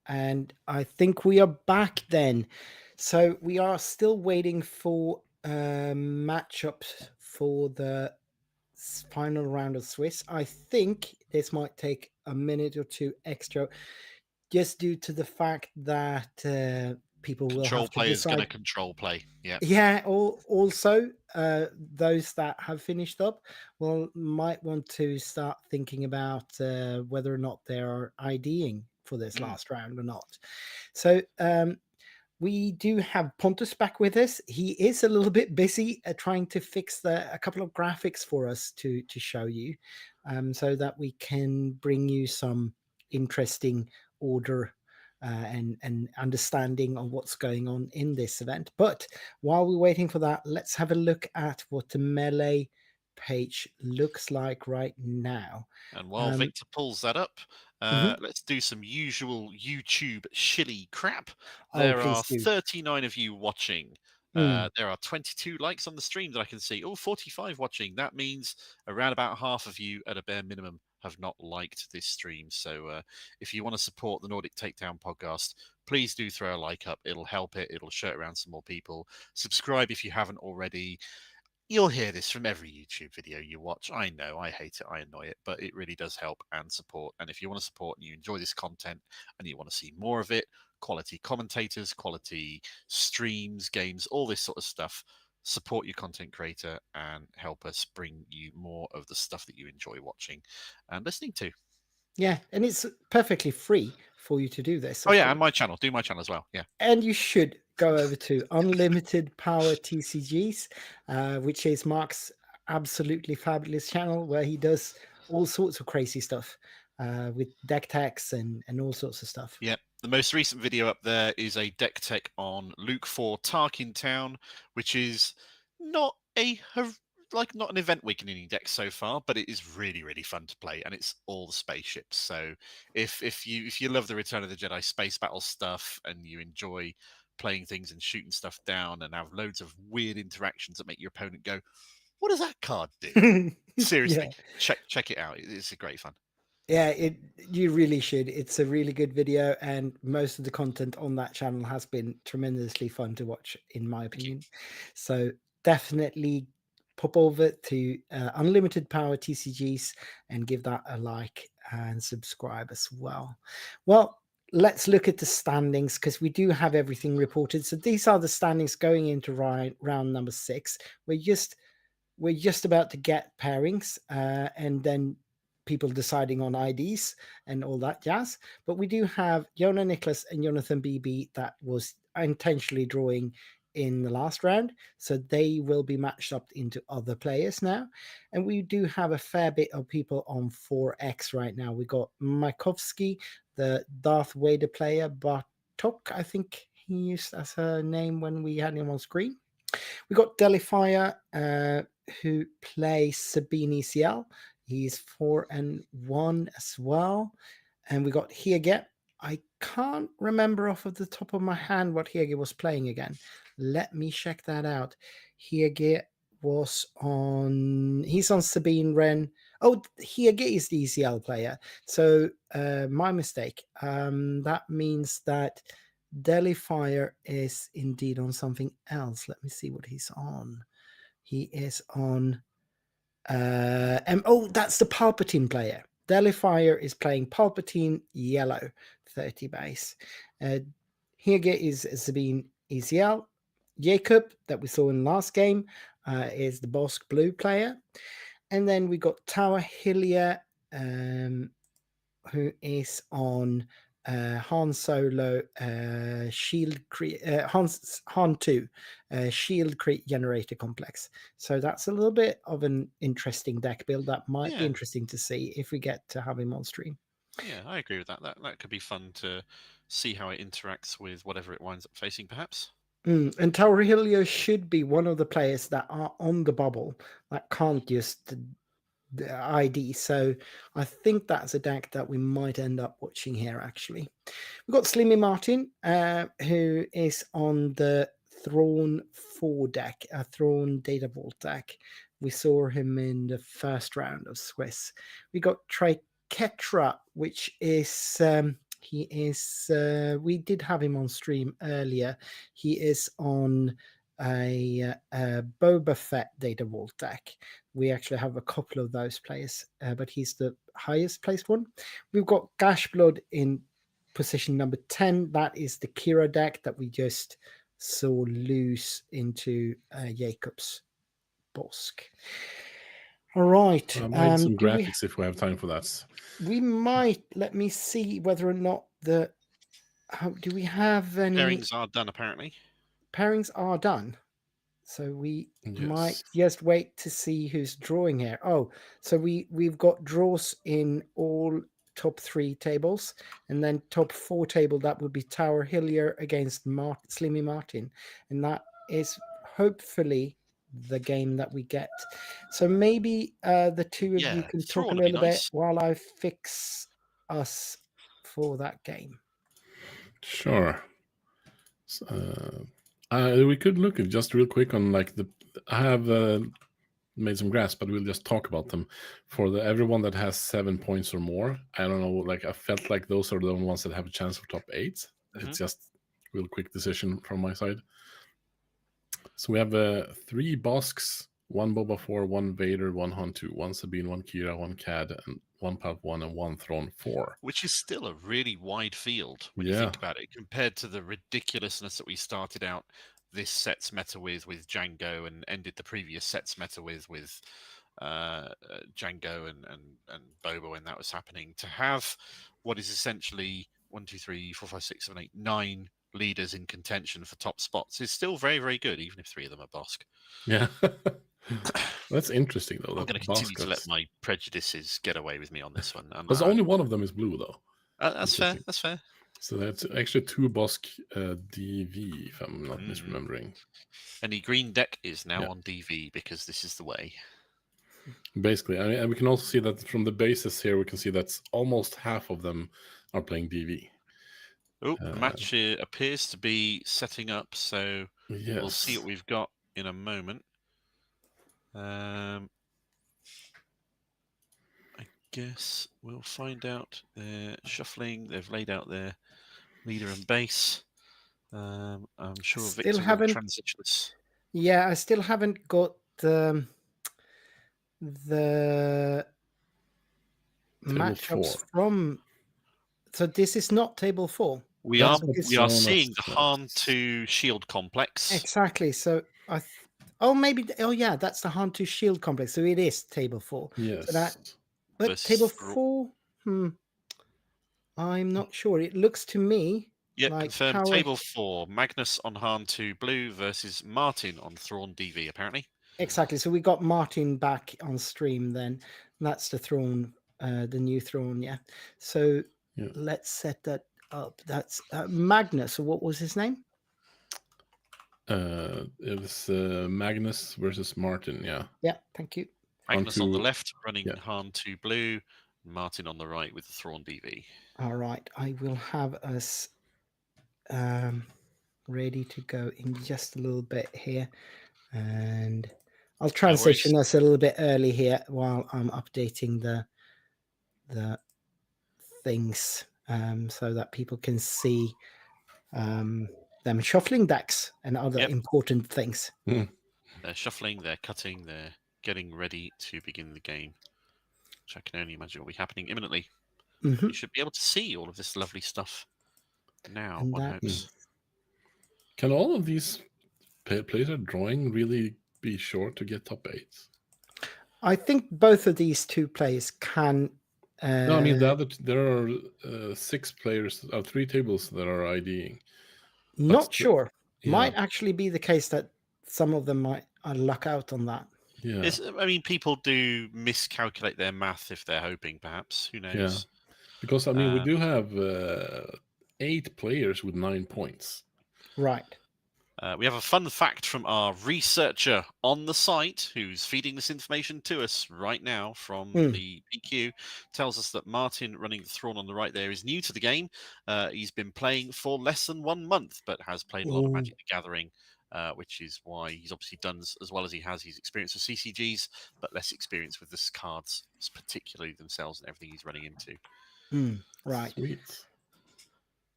And I think we are back then. So we are still waiting for matchups for the final round of Swiss. I think this might take a minute or two extra, just due to the fact that people will Control have to play is going to decide. control play. Yeah. Yeah, also those that have finished up might want to start thinking about whether or not they are IDing for this last round or not. So we do have Pontus back with us. He is a little bit busy trying to fix a couple of graphics for us to show you, so that we can bring you some interesting order and understanding of what's going on in this event. But while we're waiting for that, let's have a look at what the melee page looks like right now. And while Viktor pulls that up, let's do some usual YouTube shilly crap. There please are do. 39 of you watching. There are 22 likes on the stream that I can see. 45 watching. That means around about half of you, at a bare minimum, have not liked this stream. So if you want to support the Nordic Takedown podcast, please do throw a like up. It'll help it. It'll share it around some more people. Subscribe if you haven't already. You'll hear this from every YouTube video you watch. I know, I hate it, I annoy it, but it really does help and support. And if you want to support and you enjoy this content and you want to see more of it, quality commentators, quality streams, games, all this sort of stuff, support your content creator and help us bring you more of the stuff that you enjoy watching and listening to. Yeah, and it's perfectly free for you to do this. Oh yeah, and my channel. Do my channel as well. Yeah. And you should go over to Unlimited Power TCGs, which is Mark's absolutely fabulous channel where he does all sorts of crazy stuff with deck techs and all sorts of stuff. Yep. The most recent video up there is a deck tech on Luke 4 Tarkin Town, which is not not an event weakening deck so far, but it is really, really fun to play, and it's all the spaceships. So if you love the Return of the Jedi space battle stuff and you enjoy playing things and shooting stuff down and have loads of weird interactions that make your opponent go, "What does that card do?" Seriously, check it out. It's a great fun. Yeah, you really should. It's a really good video, and most of the content on that channel has been tremendously fun to watch, in my opinion. So definitely pop over to Unlimited Power TCGs and give that a like and subscribe as well. Well, let's look at the standings, because we do have everything reported. So these are the standings going into round number 6. We're just about to get pairings, and then people deciding on IDs and all that jazz. But we do have Jonah Nicholas and Jonathan BB that was intentionally drawing in the last round. So they will be matched up into other players now. And we do have a fair bit of people on 4X right now. We got Makovsky, the Darth Vader player, Bartok, I think he used as a name when we had him on screen. We got Delifier, who plays Sabine ECL. He's 4-1 as well. And we got Hiege. I can't remember off of the top of my hand what Hiege was playing again. Let me check that out. Hiege he's on Sabine Wren. Oh, Hiege is the ECL player. So my mistake. That means that Delifier is indeed on something else. Let me see what he's on. He is on that's the Palpatine player. Delifier is playing Palpatine yellow, 30 base. Hiege is Sabine ECL. Jacob, that we saw in the last game, is the Bosk blue player. And then we got Tower Hillier, who is on Han Solo shield Han 2 shield generator complex. So that's a little bit of an interesting deck build that might be interesting to see if we get to have him on stream. Yeah, I agree with that. That could be fun to see how it interacts with whatever it winds up facing, perhaps. And Taurelio should be one of the players that are on the bubble that can't just the ID. So I think that's a deck that we might end up watching here, actually. We've got Slimmy Martin, who is on the Thrawn 4 deck, a Thrawn Data Vault deck. We saw him in the first round of Swiss. We got Triketra, which is He is. We did have him on stream earlier. He is on a Boba Fett data vault deck. We actually have a couple of those players, but he's the highest placed one. We've got Gashblood in position number 10. That is the Kira deck that we just saw lose into Jacob's Bosk. All right. I might some do we- graphics if we have time for that. we might. Let me see whether or not do we have any Pairings are done apparently. pairings are done? So we might Yes. just wait to see who's drawing here. Oh, so we've got draws in all top 3 tables, and then top 4 table that would be Tower Hillier against Slimmy Martin, and that is hopefully the game that we get. So maybe the two of you Yeah, can throw talk a would be little bit nice. while I fix us for that game. Sure. So, we could look at just real quick on like I have made some graphs, but we'll just talk about them for everyone that has 7 points or more. I don't know, like I felt like those are the only ones that have a chance for top 8. Mhm. It's just real quick decision from my side. So we have 3 Bosks, 1 Boba 4, 1 Vader, 1 Huntu, 1 Sabine, 1 Kira, 1 Cad, and 1 Palp 1, and 1 Thrawn 4. Which is still a really wide field when you Yeah. think about it, compared to the ridiculousness that we started out this set's meta with Django and ended the previous set's meta with Django and Boba when that was happening. To have what is essentially 1, 2, 3, 4, 5, 6, 7, 8, 9 leaders in contention for top spots is still very, very good, even if 3 of them are Bosk. Yeah. That's interesting, though. I'm going to continue to let my prejudices get away with me on this one. Because only one of them is blue, though. That's fair. That's fair. So that's actually 2 Bosk DV, if I'm not misremembering. And the green deck is now on DV because this is the way. Basically, and we can also see that from the bases here, we can see that almost half of them are playing DV. Oh, the match appears to be setting up, so we'll see what we've got in a moment. I guess we'll find out. They're shuffling. They've laid out their leader and base. I'm sure Still Viktor will transition this. Yeah, I still haven't got the matchups from. So this is not table 4. We are seeing the Han to Shield complex. Exactly. So yeah, that's the Han to Shield complex. So it is table 4. Yes. So but table 4. I'm not sure. It looks to me. Yep, like confirmed. Table 4. Magnus on Han to blue versus Martin on Thrawn DV. Apparently. Exactly. So we got Martin back on stream. Then that's the Thrawn, the new Thrawn. Yeah. So let's set that up. That's Magnus. So what was his name? It was Magnus versus Martin. Yeah. Yeah. Thank you. Magnus on the left, running Han to blue. Martin on the right with the Thrawn DV. All right. I will have us ready to go in just a little bit here, and I'll transition us a little bit early here while I'm updating the things, so that people can see them shuffling decks and other important things. They're shuffling, they're cutting, they're getting ready to begin the game, which I can only imagine will be happening imminently. You should be able to see all of this lovely stuff now. One hopes. Can all of these players are drawing really be sure to get top 8? I think both of these 2 players can. No, I mean there are 6 players, 3 tables that are IDing. Not sure. Might actually be the case that some of them might luck out on that. Yeah. I mean, people do miscalculate their math if they're hoping, perhaps. Who knows? Yeah. Because, I mean, we do have 8 players with 9 points. Right. We have a fun fact from our researcher on the site who's feeding this information to us right now from the PQ. Tells us that Martin, running the Thrawn on the right there, is new to the game. He's been playing for less than 1 month, but has played a lot of Magic the Gathering, which is why he's obviously done as well as he has. He's experienced with CCGs, but less experience with the cards, particularly themselves and everything he's running into. Right. Sweet.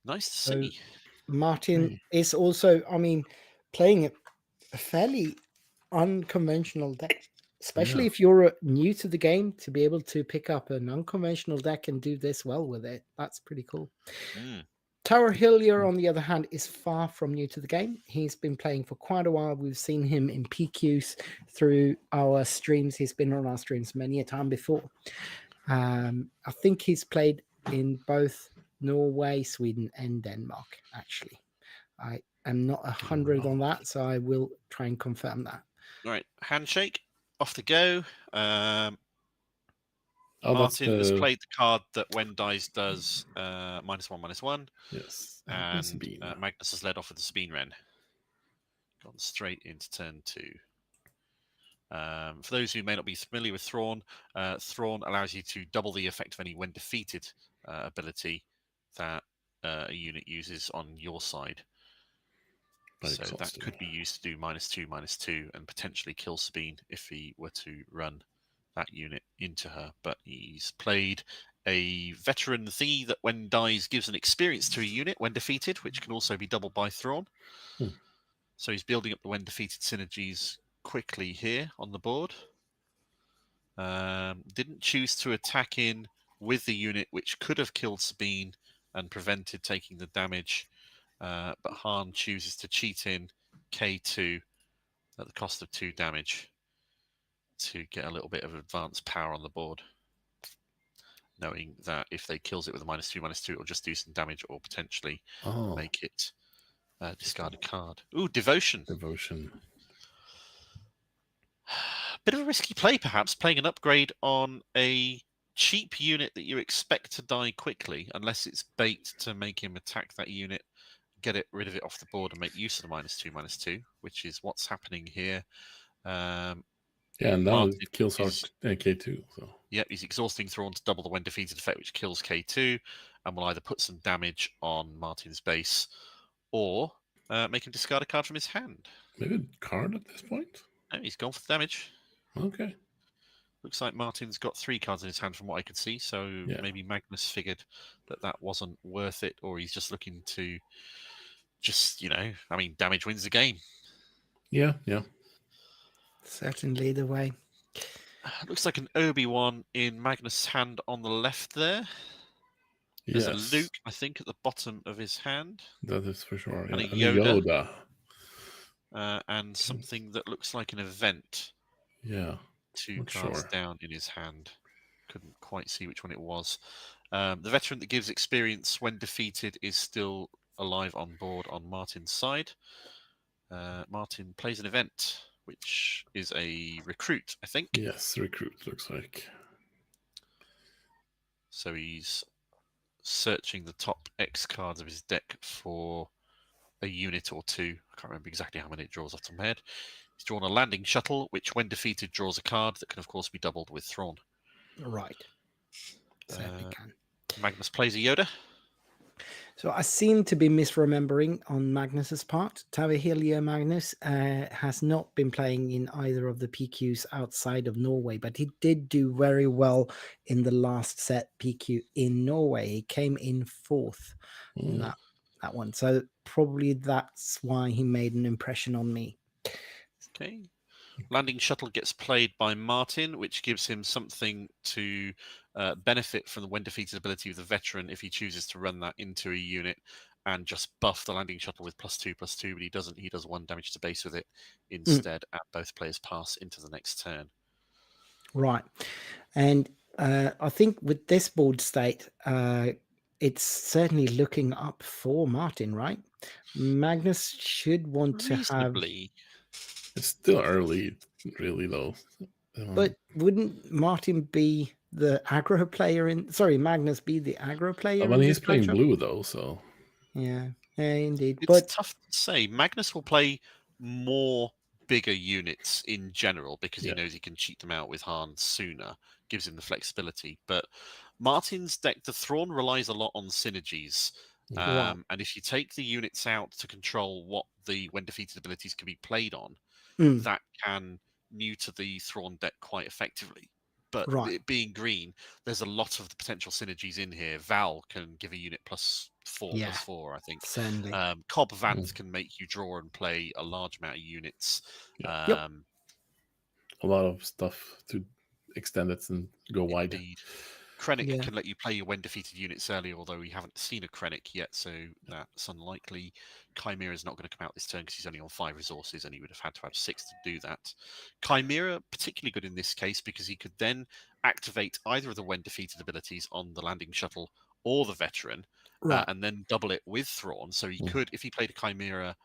Nice to So see. Martin is also, I mean, playing a fairly unconventional deck, especially Yeah. if you're new to the game, to be able to pick up an unconventional deck and do this well with it. That's pretty cool. Mm. Tower Hillier, on the other hand, is far from new to the game. He's been playing for quite a while. We've seen him in PQs through our streams. He's been on our streams many a time before. I think he's played in both Norway, Sweden, and Denmark, actually. I am not 100 on that, so I will try and confirm that. All right, handshake, off the go. Oh, that's Martin has the played the card that when dies does -1/-1, yes. and Sabine. Magnus has led off with the Sabine Wren. Gone straight into turn 2. For those who may not be familiar with Thrawn, Thrawn allows you to double the effect of any when defeated ability that a unit uses on your side. By So that exhausting. could be used to do -2/-2 and potentially kill Sabine if he were to run that unit into her. But he's played a veteran thingy that when dies gives an experience to a unit when defeated, which can also be doubled by Thrawn. So he's building up the when defeated synergies quickly here on the board. Didn't choose to attack in with the unit which could have killed Sabine and prevented taking the damage, but Han chooses to cheat in K2 at the cost of 2 damage to get a little bit of advanced power on the board, knowing that if they kills it with a -2/-2, it'll just do some damage or potentially make it discard a card. Ooh, Devotion. Bit of a risky play, perhaps, playing an upgrade on a cheap unit that you expect to die quickly, unless it's bait to make him attack that unit, get rid of it off the board, and make use of the -2/-2, which is what's happening here. Yeah, and now Martin it kills our K2. So yeah, he's exhausting Thrawn to double the when defeated effect, which kills K2, and will either put some damage on Martin's base or make him discard a card from his hand. maybe a card at this point. No, he's gone for the damage. Okay. Looks like Martin's got 3 cards in his hand from what I could see, so maybe Magnus figured that wasn't worth it, or he's just looking to just, damage wins the game. Yeah. Certainly the way. Looks like an Obi-Wan in Magnus' hand on the left there. There's a Luke, I think, at the bottom of his hand. That is for sure. And a Yoda. And something that looks like an event. Yeah. 2 cards down in his hand. Couldn't quite see which one it was. The veteran that gives experience when defeated is still alive on board on Martin's side. Martin plays an event, which is a recruit, I think. Yes, recruit looks like. So he's searching the top X cards of his deck for a unit or 2. I can't remember exactly how many it draws off the top of my head. He's drawn a landing shuttle, which when defeated draws a card that can of course be doubled with Thrawn. Right. Certainly can. Magnus plays a Yoda. So I seem to be misremembering on Magnus's part. Tavihilia Magnus has not been playing in either of the PQs outside of Norway, but he did do very well in the last set PQ in Norway. He came in 4th on that one. So probably that's why he made an impression on me. Okay. Landing shuttle gets played by Martin, which gives him something to benefit from the when defeated ability of the veteran if he chooses to run that into a unit and just buff the landing shuttle with +2/+2, but he doesn't. He does 1 damage to base with it instead at both players pass into the next turn. Right. And I think with this board state, it's certainly looking up for Martin, right? Magnus should want to have... It's still early, really, though. But wouldn't Martin be the aggro player in... Sorry, Magnus be the aggro player when in he's this playing matchup? blue, though, so... Yeah, indeed. It's tough to say. Magnus will play more bigger units in general because he knows he can cheat them out with Han sooner, gives him the flexibility. But Martin's deck, the Thrawn, relies a lot on synergies. And if you take the units out to control what the when defeated abilities can be played on, that can neuter the Thrawn deck quite effectively. But it being green, there's a lot of the potential synergies in here. Val can give a unit +2 Yeah. 4+4, I think. Certainly. Cobb Vance can make you draw and play a large amount of units. Yeah. A lot of stuff to extend it and go wide. Indeed. Krennic Yeah. can let you play your when defeated units early, although we haven't seen a Krennic yet, so that's unlikely. Chimera is not going to come out this turn because he's only on 5 resources, and he would have had to have 6 to do that. Chimera, particularly good in this case, because he could then activate either of the when defeated abilities on the landing shuttle or the veteran, Right. and then double it with Thrawn. So he could, if he played a Chimera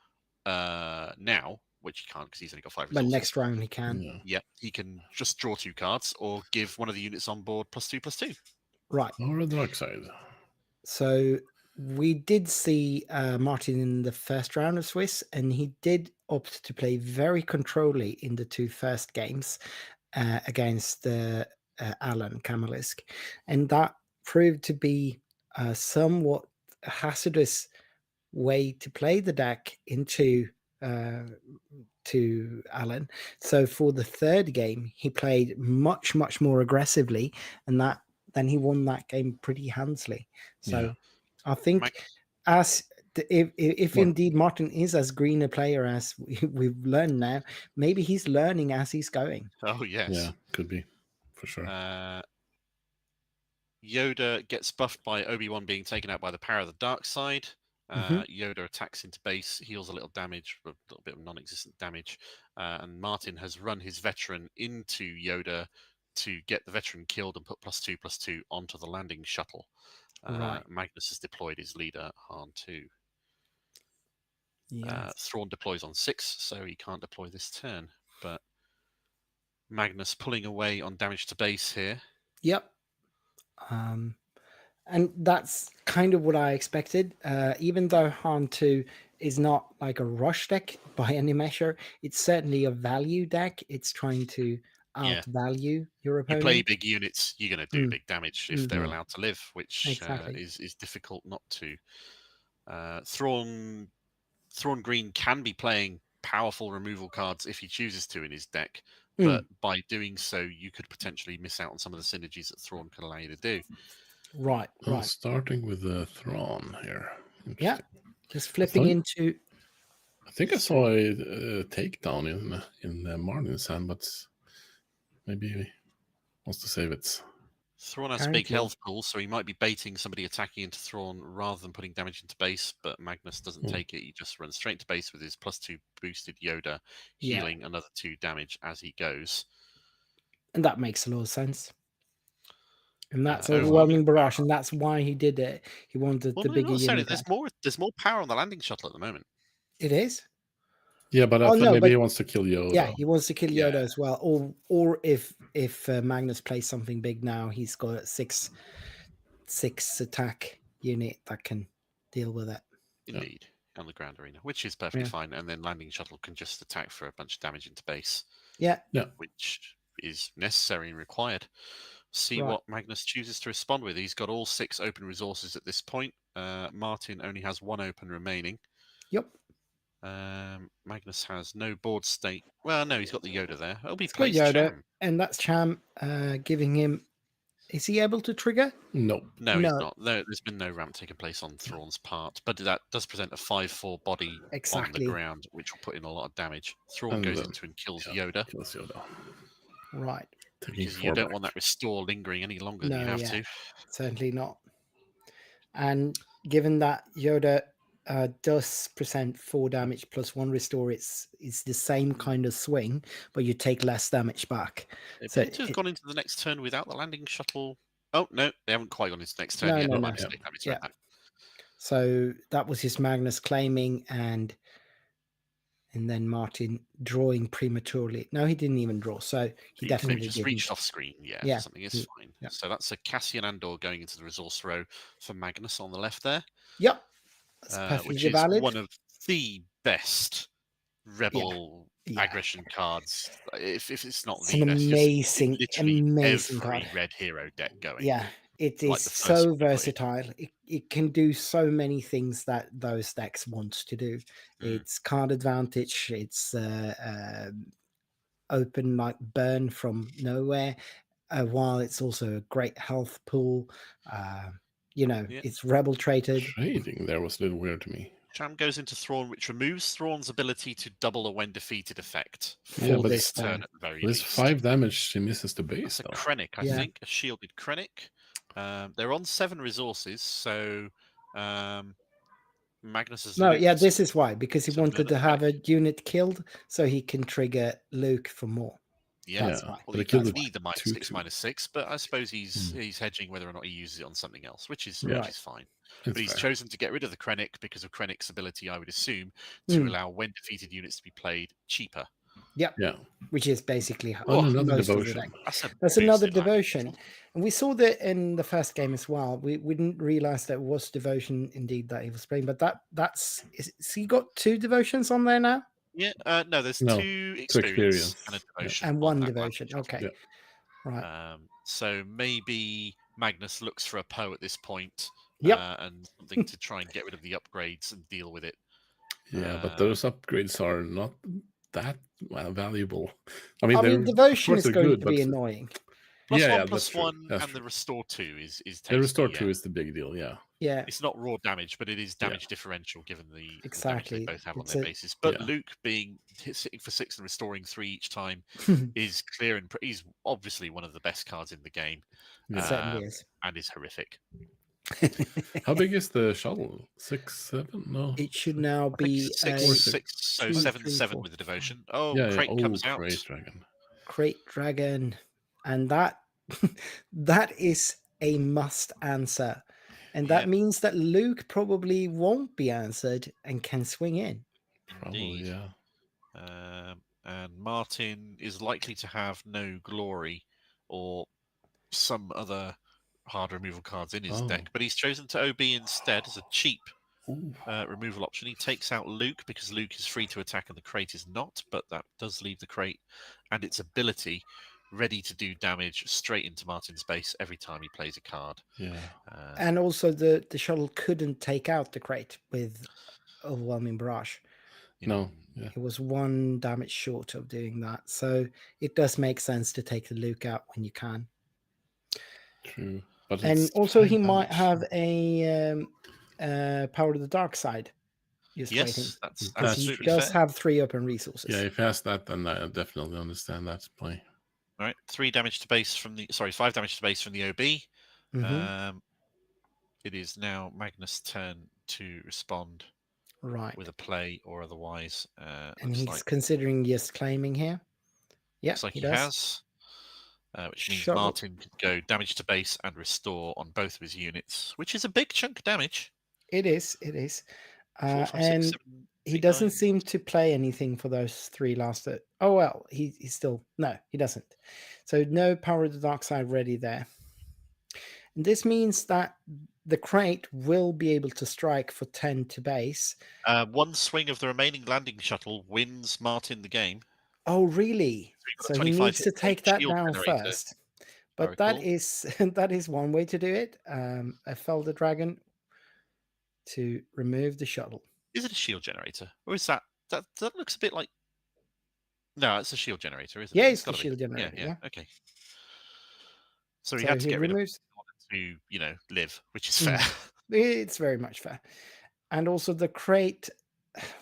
now, which he can't because he's only got 5 But resources. next round he can. Yeah. Yep, he can just draw 2 cards or give one of the units on board +2/+2. Right. Or the dark side. So we did see Martin in the first round of Swiss, and he did opt to play very controlly in the 2 first games against Alan Kamalisk. And that proved to be a somewhat hazardous way to play the deck into to Alan. So for the third game, he played much more aggressively, and then he won that game pretty handily. So Yeah. I think if Well- indeed Martin is as green a player as we've learned now, maybe he's learning as he's going. Oh, yes. Yeah, could be. For sure. Yoda gets buffed by Obi-Wan being taken out by the power of the dark side. Yoda attacks into base, heals a little damage, a little bit of non-existent damage, and Martin has run his veteran into Yoda to get the veteran killed and put +2/+2 onto the landing shuttle. Right. Magnus has deployed his leader, Han 2. Yeah. Thrawn deploys on 6, so he can't deploy this turn. But Magnus pulling away on damage to base here. Yep. And that's kind of what I expected. Even though Han 2 is not like a rush deck by any measure, it's certainly a value deck. It's trying to outvalue your You opponent. play big units, you're going to do big damage if they're Mhm. allowed to live, which Exactly. is difficult not to. Thrawn Green can be playing powerful removal cards if he chooses to in his deck, but by doing so, you could potentially miss out on some of the synergies that Thrawn could allow you to do. Right. Starting with the Thrawn here. Yeah. Interesting. Just flipping into. I think I saw a takedown in Martin's hand, but maybe he wants to save it. Thrawn has a big health pool, so he might be baiting somebody attacking into Thrawn rather than putting damage into base, but Magnus doesn't take it. He just runs straight into base with his +2 boosted Yoda, healing another 2 damage as he goes. And that makes a lot of sense. And that's overwhelming barrage, and that's why he did it. He wanted the bigger unit. There's more power on the landing shuttle at the moment. It is? Yeah, but I thought maybe he wants to kill Yoda. Yeah, he wants to kill Yoda as well. Or if Magnus plays something big now, he's got a 6 attack unit that can deal with it. Indeed, on the ground arena, which is perfectly fine. And then landing shuttle can just attack for a bunch of damage into base. Yeah. Which is necessary and required. See what Magnus chooses to respond with. He's got all 6 open resources at this point. Martin only has 1 open remaining. Yep. Magnus has no board state. Well, no, he's got the Yoda there. He'll be plays Yoda, Cham. And that's Cham giving him. Is he able to trigger? No, he's not. There's been no ramp taking place on Thrawn's part, but that does present a 5/4 body on the ground, which will put in a lot of damage. Thrawn goes into and kills Yoda. Kills Yoda. Right. Because you don't want that restore lingering any longer than you have to. Certainly not. And given that Yoda does present 4 damage plus 1 restore, it's the same kind of swing, but you take less damage back. So to have gone into the next turn without the landing shuttle. Oh no, they haven't quite gone into the next turn yet. No. So that was his Magnus claiming, and then Martin drawing prematurely. No, he didn't even draw. So he definitely just didn't. reached off screen. Something is fine. Yeah. So that's a Cassian Andor going into the resource row for Magnus on the left there. Yep. That's perfectly which is valid. One of the best rebel aggression cards. If it's not the best, amazing, amazing every card. red hero deck going. Yeah. It is so versatile. It can do so many things that those decks want to do. It's card advantage. It's open like burn from nowhere, while it's also a great health pool. Yeah. It's rebel traded. Trading there was a little weird to me. Sham goes into Thrawn, which removes Thrawn's ability to double a when defeated effect for Yeah, but this this turn turn. at the very There's least. 5 damage. She misses the base, That's a though. Krennic, I Yeah. think, a shielded Krennic. They're on 7 resources, so Magnus has No, looped yeah, this is why, because he to wanted to Murder have a Krennic. unit killed so he can trigger Luke for more. Yeah, That's Yeah, why. well, but he it killed doesn't it need the minus 2-2. 6, -6, but I suppose he's hedging whether or not he uses it on something else, which is Right. fine. It's But he's fair. chosen to get rid of the Krennic because of Krennic's ability, I would assume, Mm. to allow when defeated units to be played cheaper. Yep. Yeah. Which is basically how Oh, another most of the devotion. deck. That's, That's another boosted land. devotion. And we saw that in the first game as well. We didn't realize that it was devotion indeed that he was playing, but that's so you got 2 devotions on there now? Yeah, no, there's No, 2 to experience and a experience. Yeah. devotion. And on 1 that devotion. landing shuttle. Okay. Yeah. Right. So maybe Magnus looks for a Poe at this point, Yep. and something to try and get rid of the upgrades and deal with it. Yeah, but those upgrades are not that valuable. I I mean, of devotion course is they're going good, to be but annoying. +1, that's +1, true. That's and the true. restore 2 is tasty. The restore yeah. 2 is the big deal. Yeah. Yeah. It's not raw damage, but it is damage differential given the damage Exactly. they both have on It's their a- bases. But Yeah. Luke being sitting for 6 and restoring 3 each time is clear, and he's obviously one of the best cards in the game, Yeah. Certainly is. and is horrific. How big is the shuttle? 6, 7? No. It should now I think be it's a 6, so 2, 7, 3, 7 4. with the devotion. Oh, Yeah. Crate comes Oh, out. Crate Dragon. Crate Dragon. And that that is a must answer. And that Yep. means that Luke probably won't be answered and can swing in. Probably, Indeed. yeah. And Martin is likely to have no glory or some other hard removal cards in his deck, but he's chosen to OB instead as a cheap Ooh. removal option. He takes out Luke because Luke is free to attack and the crate is not, but that does leave the crate and its ability ready to do damage straight into Martin's base every time he plays a card. Yeah. And also the shuttle couldn't take out the crate with Overwhelming Barrage. No. Yeah. It was 1 damage short of doing that. So it does make sense to take the Luke out when you can. True. But And it's also 5 he might damage. have a Power of the Dark Side. Just waiting. Yes, that's That's Because he absolutely does fair. have 3 open resources. Yeah, if he has that, then I definitely understand that play. All right, 5 damage to base from the OB. Mhm. It is now Magnus' turn to respond Right. with a play or otherwise. And Looks he's like, considering just claiming here. Yeah, looks like he he does. has, which means Shuttle. Martin can go damage to base and restore on both of his units, which is a big chunk of damage. It is. 4, 5, 6, And 7, he 8, doesn't 9. seem to play anything for those 3 last. Oh well, he's still no, he doesn't. So no Power of the Dark Side ready there. And this means that the crate will be able to strike for 10 to base. 1 swing of the remaining landing shuttle wins Martin the game. Oh really? So So you've got a he 25 needs to hit take point that shield down generator, first. I But that recall. is that is one way to do it. I fell the dragon to remove the shuttle. Is it a shield generator, or is that looks a bit like? No, it's a shield generator, isn't it? Yeah, it's the gotta be. shield generator. Yeah. Okay. So he So had to he get rid of it removes. in order to, live, which is fair. It's very much fair. And also the crate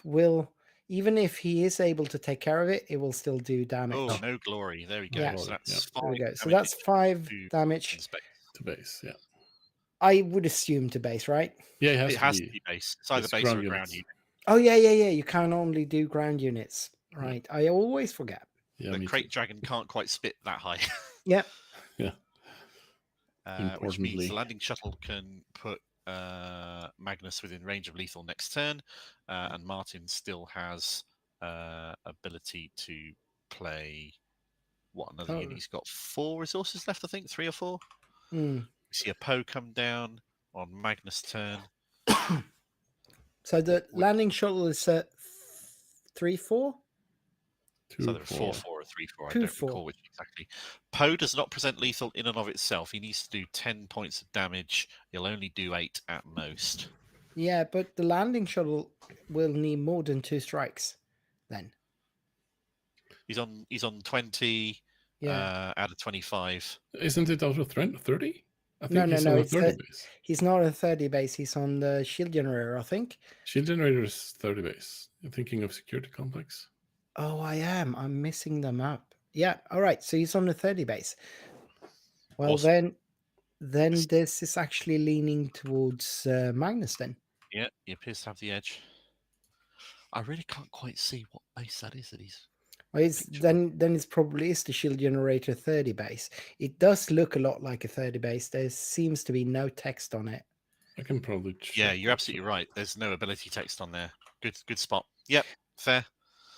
will, even if he is able to take care of it, it will still do damage. Oh, no glory. There we go. Yeah. So that's Yeah. 5 There we go. So damage that's 5 to damage. in space. To base, yeah. I would assume to base, right? Yeah, It has to be base. It's either it's base or ground a ground units. unit. Oh yeah. You can only do ground units. Right. I always forget. Yeah, The me crate too. dragon can't quite spit that high. Yep. Yeah. Which means Importantly. the landing shuttle can put Magnus within range of lethal next turn, and Martin still has ability to play another unit. He's got 4 resources left, I think, 3 or 4. Mm. We see a Poe come down on Magnus' turn. So the landing shuttle is at 3-4. So there are 4-4 or 3-4. I don't 2-4. recall which exactly. Poe does not present lethal in and of itself. He needs to do 10 points of damage. He'll only do 8 at most. Yeah, but the landing shuttle will need more than 2 strikes then. He's on 20 Yeah. out of 25. Isn't it out of 30? I think No, he's no, on a it's 30 base. he's not a 30 base. He's on the shield generator, I think. Shield generator is 30 base. You're thinking of security complex? Oh, I am. I'm missing them up. Yeah. All right. So he's on the 30 base. Well, Awesome. then this is actually leaning towards Magnus then. Yeah, he appears to have the edge. I really can't quite see what base that is that he's. Well, it's picturing. then it's probably is the shield generator 30 base. It does look a lot like a 30 base. There seems to be no text on it. I can probably check. Yeah, you're absolutely right. There's no ability text on there. Good spot. Yep, fair.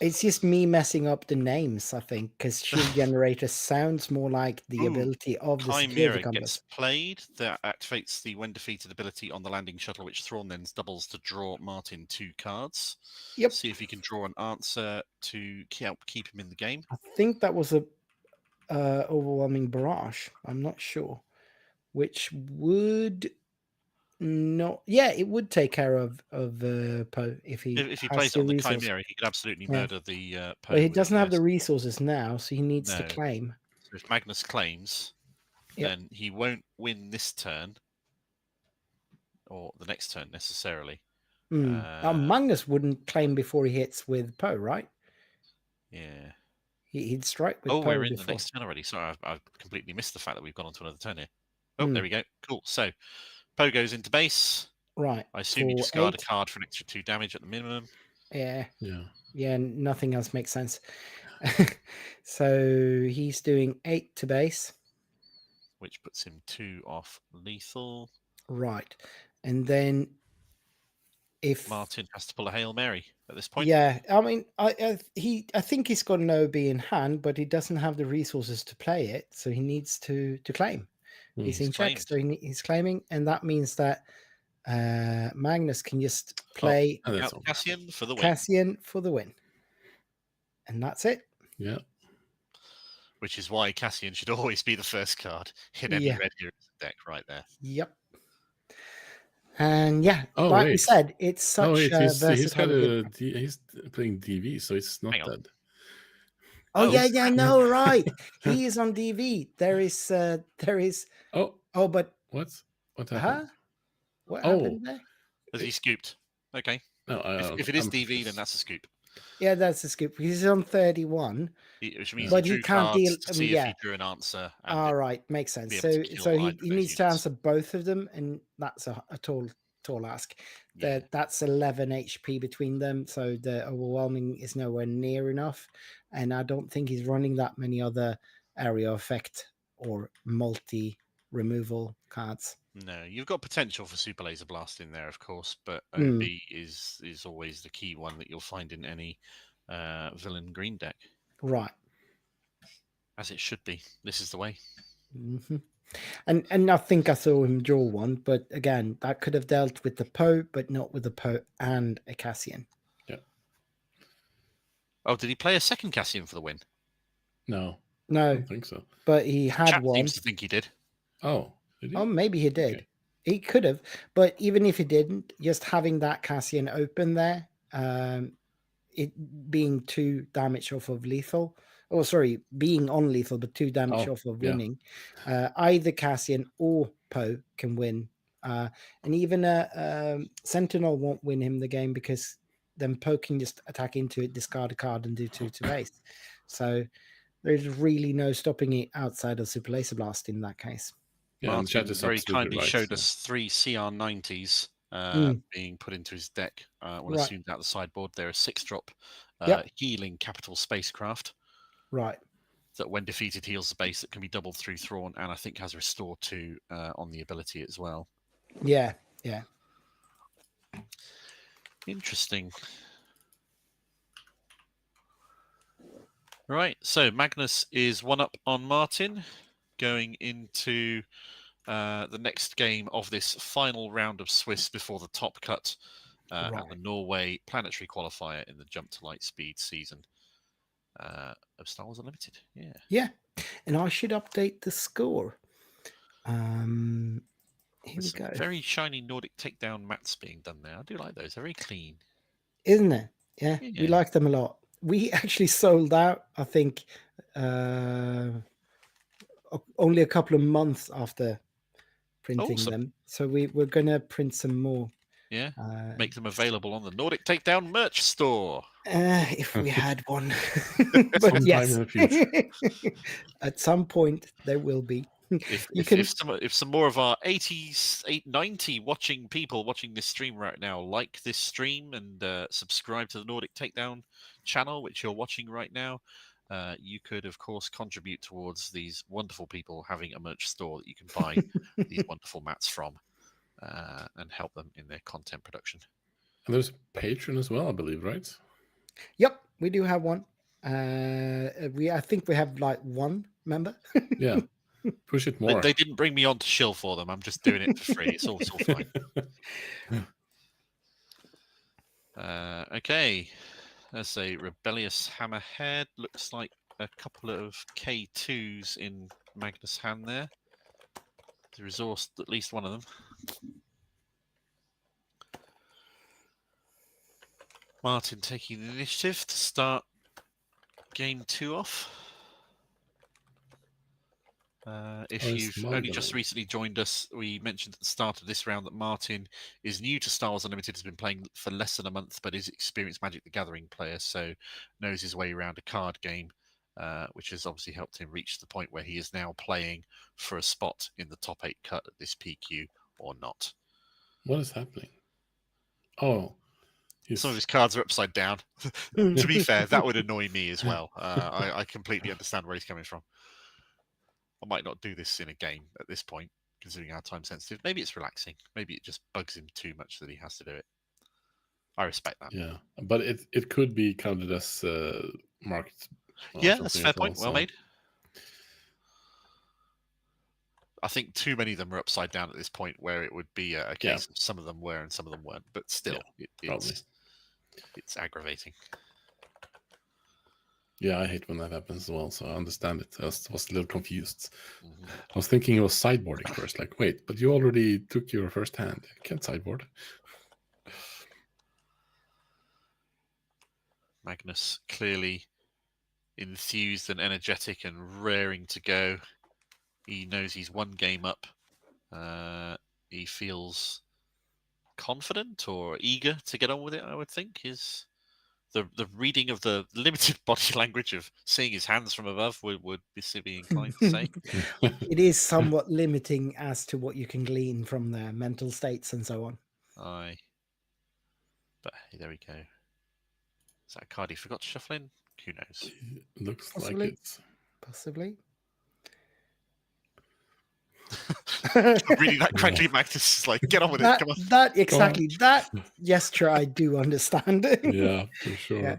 It's just me messing up the names, I think, because shield generator sounds more like the Ooh, ability of the security Chimera complex. gets played. That activates the when defeated ability on the landing shuttle, which Thrawn then doubles to draw Martin 2 cards. Yep. See if he can draw an answer to help keep him in the game. I think that was a overwhelming barrage. I'm not sure, which would not. Yeah, it would take care of Poe if he If he has plays the it on the resource. Chimera, he could absolutely Yeah. murder the Poe. But he with it, doesn't have the yes. resources now, so he needs to No. claim. So if Magnus claims, Yep. then he won't win this turn or the next turn necessarily. Now, Magnus wouldn't claim before he hits with Poe, right? Yeah. He'd strike with Oh, Poe we're in before. the next turn already. Sorry, I've completely missed the fact that we've gone on to another turn here. Oh, there we go. Cool. So Poe goes into base. Right. I assume you for discard 8. a card for an extra 2 damage at the minimum. Yeah. Yeah. Yeah, nothing else makes sense. So he's doing 8 to base. Which puts him 2 off lethal. Right. And then if Martin has to pull a Hail Mary at this point. yeah, I mean, I think he's got an OB in hand, but he doesn't have the resources to play it, so he needs to claim. He's Hmm. in check, so he's claiming, and that means that Magnus can just play And that's Out all. Cassian for the win. Cassian for the win, and that's it. Yeah. Which is why Cassian should always be the first card in any Yeah. Red Heroes deck, right there. Yep. And yeah, Oh, like we wait. said, it's such Oh wait, a he's versatile. got he's playing DV, so it's not Hang on. dead. Oh Oh. yeah, no, right. He is on DV. There is. Oh, Oh, but what happened? huh? What Oh. happened there? Has he scooped? Okay. No, If it is DV, then that's a scoop. Yeah, that's a scoop. He's on 31. Which means But he he drew can't cards deal- to see if yeah. he drew an answer. And All right, makes sense. be So, able to kill so either he of needs those to units. answer both of them, and that's a tall ask. Yeah. That's 11 HP between them, so the overwhelming is nowhere near enough. And I don't think he's running that many other area effect or multi removal cards. No, you've got potential for Super Laser Blast in there, of course, but OB is always the key one that you'll find in any villain green deck, Right. as it should be. This is the way. hmm And I think I saw him draw one, but again, that could have dealt with the Poe, but not with the Poe and a Cassian. Oh, did he play a second Cassian for the win? No, I No, don't think so. but he had Chat one. seems to think he did. Oh, did he? Oh, maybe he did. Okay. He could have, but even if he didn't, just having that Cassian open there, it being 2 damage off of lethal. Oh, sorry, being on lethal, but 2 damage off of yeah. winning. Either Cassian or Poe can win. And even a Sentinel won't win him the game because then Poe can just attack into it, discard a card, and do 2 to base. So there's really no stopping it outside of Super Laser Blast in that case. Yeah, and Martin chat is very absolutely kindly right, showed so. us 3 CR90s being put into his deck. Well, Right. assumed out the sideboard. They're a 6-drop Yep. healing capital spacecraft Right. that, when defeated, heals the base that can be doubled through Thrawn, and I think has Restore 2 on the ability as well. Yeah. Interesting. Right, so Magnus is 1 up on Martin, going into the next game of this final round of Swiss before the top cut and the Norway planetary qualifier in the Jump to Light Speed season of Star Wars Unlimited. Yeah. And I should update the score. Here There's we go. some very shiny Nordic takedown mats being done there. I do like those. They're very clean. Isn't it? Yeah, we Yeah. like them a lot. We actually sold out, I think, only a couple of months after printing Awesome. them. So we're gonna print some more. Yeah. Uh, Make them available on the Nordic Takedown merch store. if we had one, but Sometime yes, in the future. at some point there will be. If You if, can- if some more of our 80s, 90 people watching this stream right now like this stream and subscribe to the Nordic Takedown channel, which you're watching right now, you could, of course, contribute towards these wonderful people having a merch store that you can buy these wonderful mats from and help them in their content production. And there's Patreon as well, I believe, right? Yep, we do have one. I think we have like one member. Yeah. Push it more. They didn't bring me on to shill for them. I'm just doing it for free. It's all fine. Okay. There's a rebellious hammerhead. Looks like a couple of K2s in Magnus' hand there. He resourced at least one of them. Martin taking the initiative to start game 2 off. If you've only just recently joined us, we mentioned at the start of this round that Martin is new to Star Wars Unlimited, has been playing for less than a month, but is experienced Magic the Gathering player, so knows his way around a card game, which has obviously helped him reach the point where he is now playing for a spot in the top 8 cut at this PQ or not. What is happening? Oh. Some of his cards are upside down. To be fair, that would annoy me as well. I completely understand where he's coming from. I might not do this in a game at this point, considering how time sensitive. Maybe it's relaxing. Maybe it just bugs him too much that he has to do it. I respect that. Yeah, but it could be counted as marked. Yeah, that's a fair point. Well made. I think too many of them are upside down at this point, where it would be a case of some of them were and some of them weren't. But still, it's aggravating. Yeah, I hate when that happens as well, so I understand it. I was a little confused. Mm-hmm. I was thinking it was sideboarding first, like, wait, but you already took your first hand. You can't sideboard. Magnus clearly enthused and energetic and raring to go. He knows he's one game up. He feels confident or eager to get on with it, I would think, is... The reading of the limited body language of seeing his hands from above would be inclined to say. It is somewhat limiting as to what you can glean from their mental states and so on. Aye. But hey, there we go. Is that a card he forgot to shuffle in? Who knows? Looks Possibly. like it's... Possibly. Reading that correctly, Magnus is like, get on with it. Come on. That gesture I do understand. Yeah, for sure. Yeah.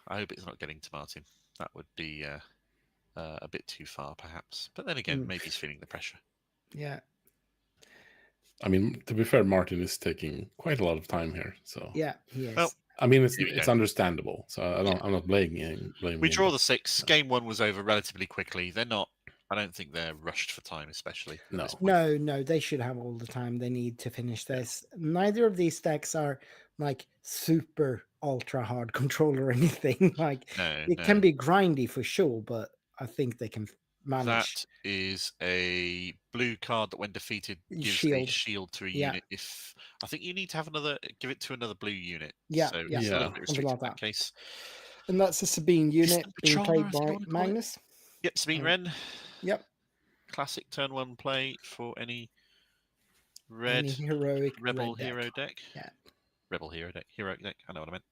I hope it's not getting to Martin. That would be a bit too far, perhaps. But then again, maybe he's feeling the pressure. Yeah. I mean, to be fair, Martin is taking quite a lot of time here. So yeah, he is. Well, I mean, it's understandable. So I'm not blaming him. We draw the 6. Game 1 was over relatively quickly. They're not. I don't think they're rushed for time, especially. No, they should have all the time they need to finish this. Neither of these decks are like super ultra hard control or anything. Like it can be grindy for sure, but I think they can manage. That is a blue card that, when defeated, gives a shield to a unit. If I think you need to have give it to another blue unit. Yeah, so yeah, a little bit restricted in that case. And that's a Sabine unit being played by Magnus. Yep, Sabine Wren. Yep. Classic turn 1 play for any red heroic rebel red hero deck. Yeah. Rebel heroic deck. I know what I meant.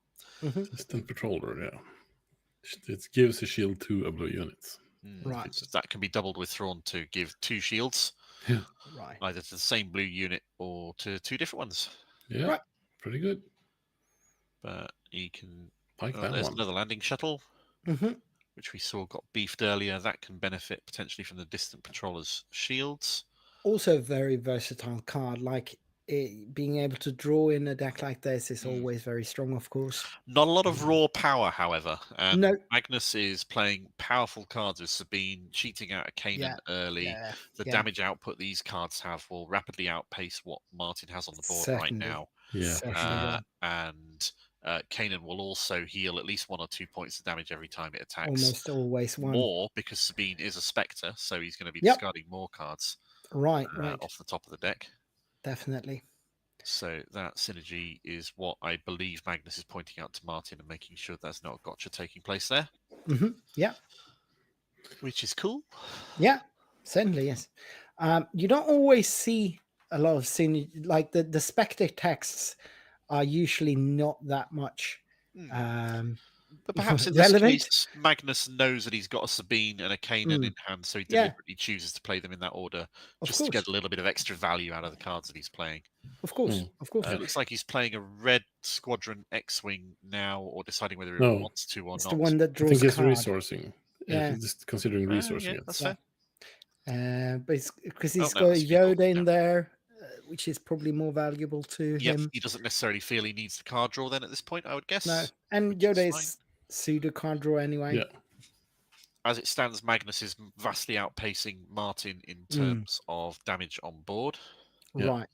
Mm-hmm. Distant Patroller, yeah. It gives a shield to a blue unit. Right. That can be doubled with Thrawn to give 2 shields. Yeah. Right. Either to the same blue unit or to 2 different ones. Yeah. Right. Pretty good. But you can... there's another landing shuttle. Mm-hmm. Which we saw got beefed earlier. That can benefit potentially from the distant patroller's shields. Also a very versatile card. Like being able to draw in a deck like this is always very strong, of course. Not a lot of raw power, however. And no. Magnus is playing powerful cards with Sabine, cheating out a Kanan early. The damage output these cards have will rapidly outpace what Martin has on the board right now. Yeah. And Kanan will also heal at least 1 or 2 points of damage every time it attacks. Almost always one. More because Sabine is a Spectre, so he's going to be Yep. discarding more cards Right. off the top of the deck. Definitely. So that synergy is what I believe Magnus is pointing out to Martin and making sure there's not a gotcha taking place there. Yeah. Which is cool. Yeah, certainly, yes. You don't always see a lot of synergy, like the Spectre texts are usually not that much But perhaps in this relevant. case, Magnus knows that he's got a Sabine and a Kanan in hand, so he deliberately chooses to play them in that order, just to get a little bit of extra value out of the cards that he's playing. Of course. It looks like he's playing a red Squadron X-Wing now, or deciding whether he wants to or it's not. the one that draws I think it's card. resourcing. Yeah, just considering resourcing it. That's fair. But it's because he's got Yoda in there, which is probably more valuable to him. He doesn't necessarily feel he needs the card draw then at this point, I would guess. No, and Yoda is pseudo card draw anyway. Yeah. As it stands, Magnus is vastly outpacing Martin in terms of damage on board. Right.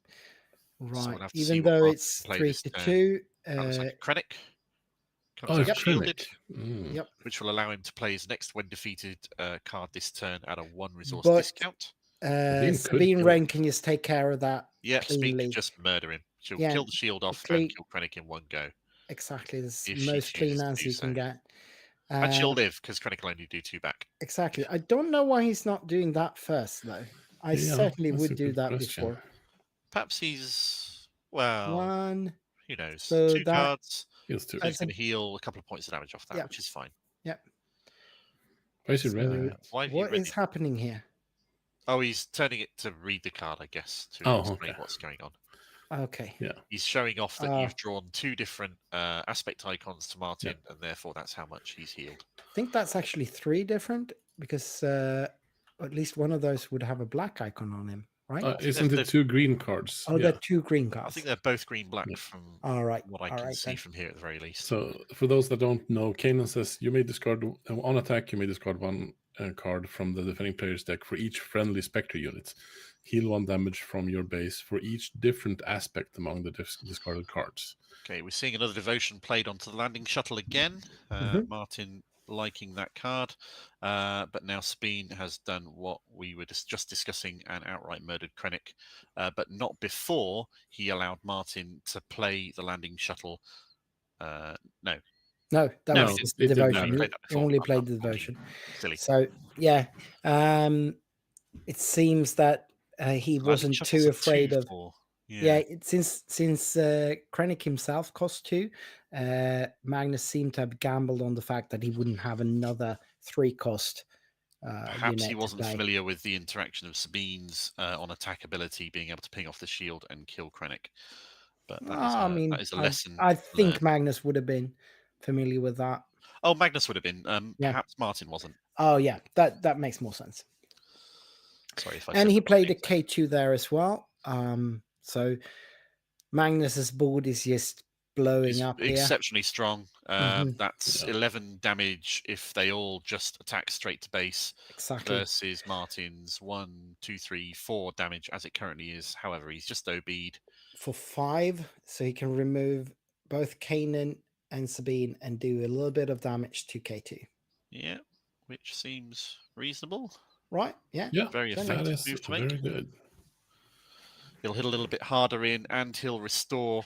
So we'll have to Even see what though Martin it's play 3-2. Looks like a Krennic. Krennic. Yep. Which will allow him to play his next when defeated card this turn at a 1 resource But, discount. Sabine Wren can just take care of that. Yeah, cleanly. Sabine can just murder him. She'll kill the shield off and kill Krennic in one go. Exactly, as most clean as you can get. And she'll live because Krennic will only do 2 back. Exactly. I don't know why he's not doing that first, though. I certainly would do that before. Perhaps he's, well, one. Who knows? So 2 cards. Heals 2. So he's going to heal a couple of points of damage off that, which is fine. Yep. Why is he reading it? What is happening here? Oh, he's turning it to read the card, I guess, to explain what's going on. Okay. Yeah. He's showing off that you've drawn 2 different aspect icons to Martin, and therefore that's how much he's healed. I think that's actually 3 different, because at least one of those would have a black icon on him, right? Isn't it 2 green cards? Oh, they're 2 green cards. I think they're both green-black from what I can see from here at the very least. So, for those that don't know, Kanan says you may discard, on attack, you may discard 1 card from the defending player's deck for each friendly Spectre unit. Heal 1 damage from your base for each different aspect among the discarded cards. Okay, we're seeing another devotion played onto the landing shuttle again. Martin liking that card. But now Sabine has done what we were just discussing and outright murdered Krennic. But not before he allowed Martin to play the landing shuttle. No, that was the devotion. He only played the devotion. Silly. So, yeah. It seems that he wasn't too afraid of... since Krennic himself cost 2, Magnus seemed to have gambled on the fact that he wouldn't have another 3 cost. Perhaps he wasn't familiar with the interaction of Sabine's on attack ability being able to ping off the shield and kill Krennic. But that is a lesson. I think Magnus would have been familiar with that. Oh, Magnus would have been. Perhaps Martin wasn't. Oh, yeah, that makes more sense. Sorry if I and he played a K2 there as well. So Magnus's board is just blowing up here. Exceptionally strong. That's 11 damage if they all just attack straight to base. Exactly. Versus Martin's 1, 2, 3, 4 damage as it currently is. However, he's just OB'd. For 5, so he can remove both Kanan and Sabine and do a little bit of damage to K2. Yeah, which seems reasonable. Right, yeah. Very effective move to make. Very good. He'll hit a little bit harder in, and he'll restore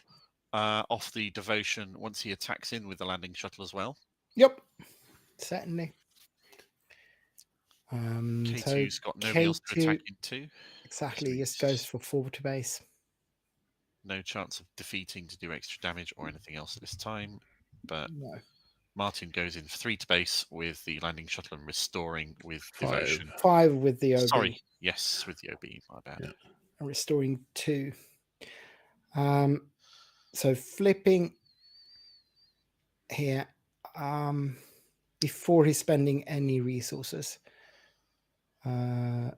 off the devotion once he attacks in with the landing shuttle as well. Yep, certainly. K2's got nobody else to attack into. Exactly, just goes for 4 to base. No chance of defeating to do extra damage or anything else at this time, but Martin goes in 3 to base with the landing shuttle and restoring with devotion. 5 with the OB. Sorry, yes, with the OB, my bad. Yeah. And restoring 2. So flipping here before he's spending any resources. I'm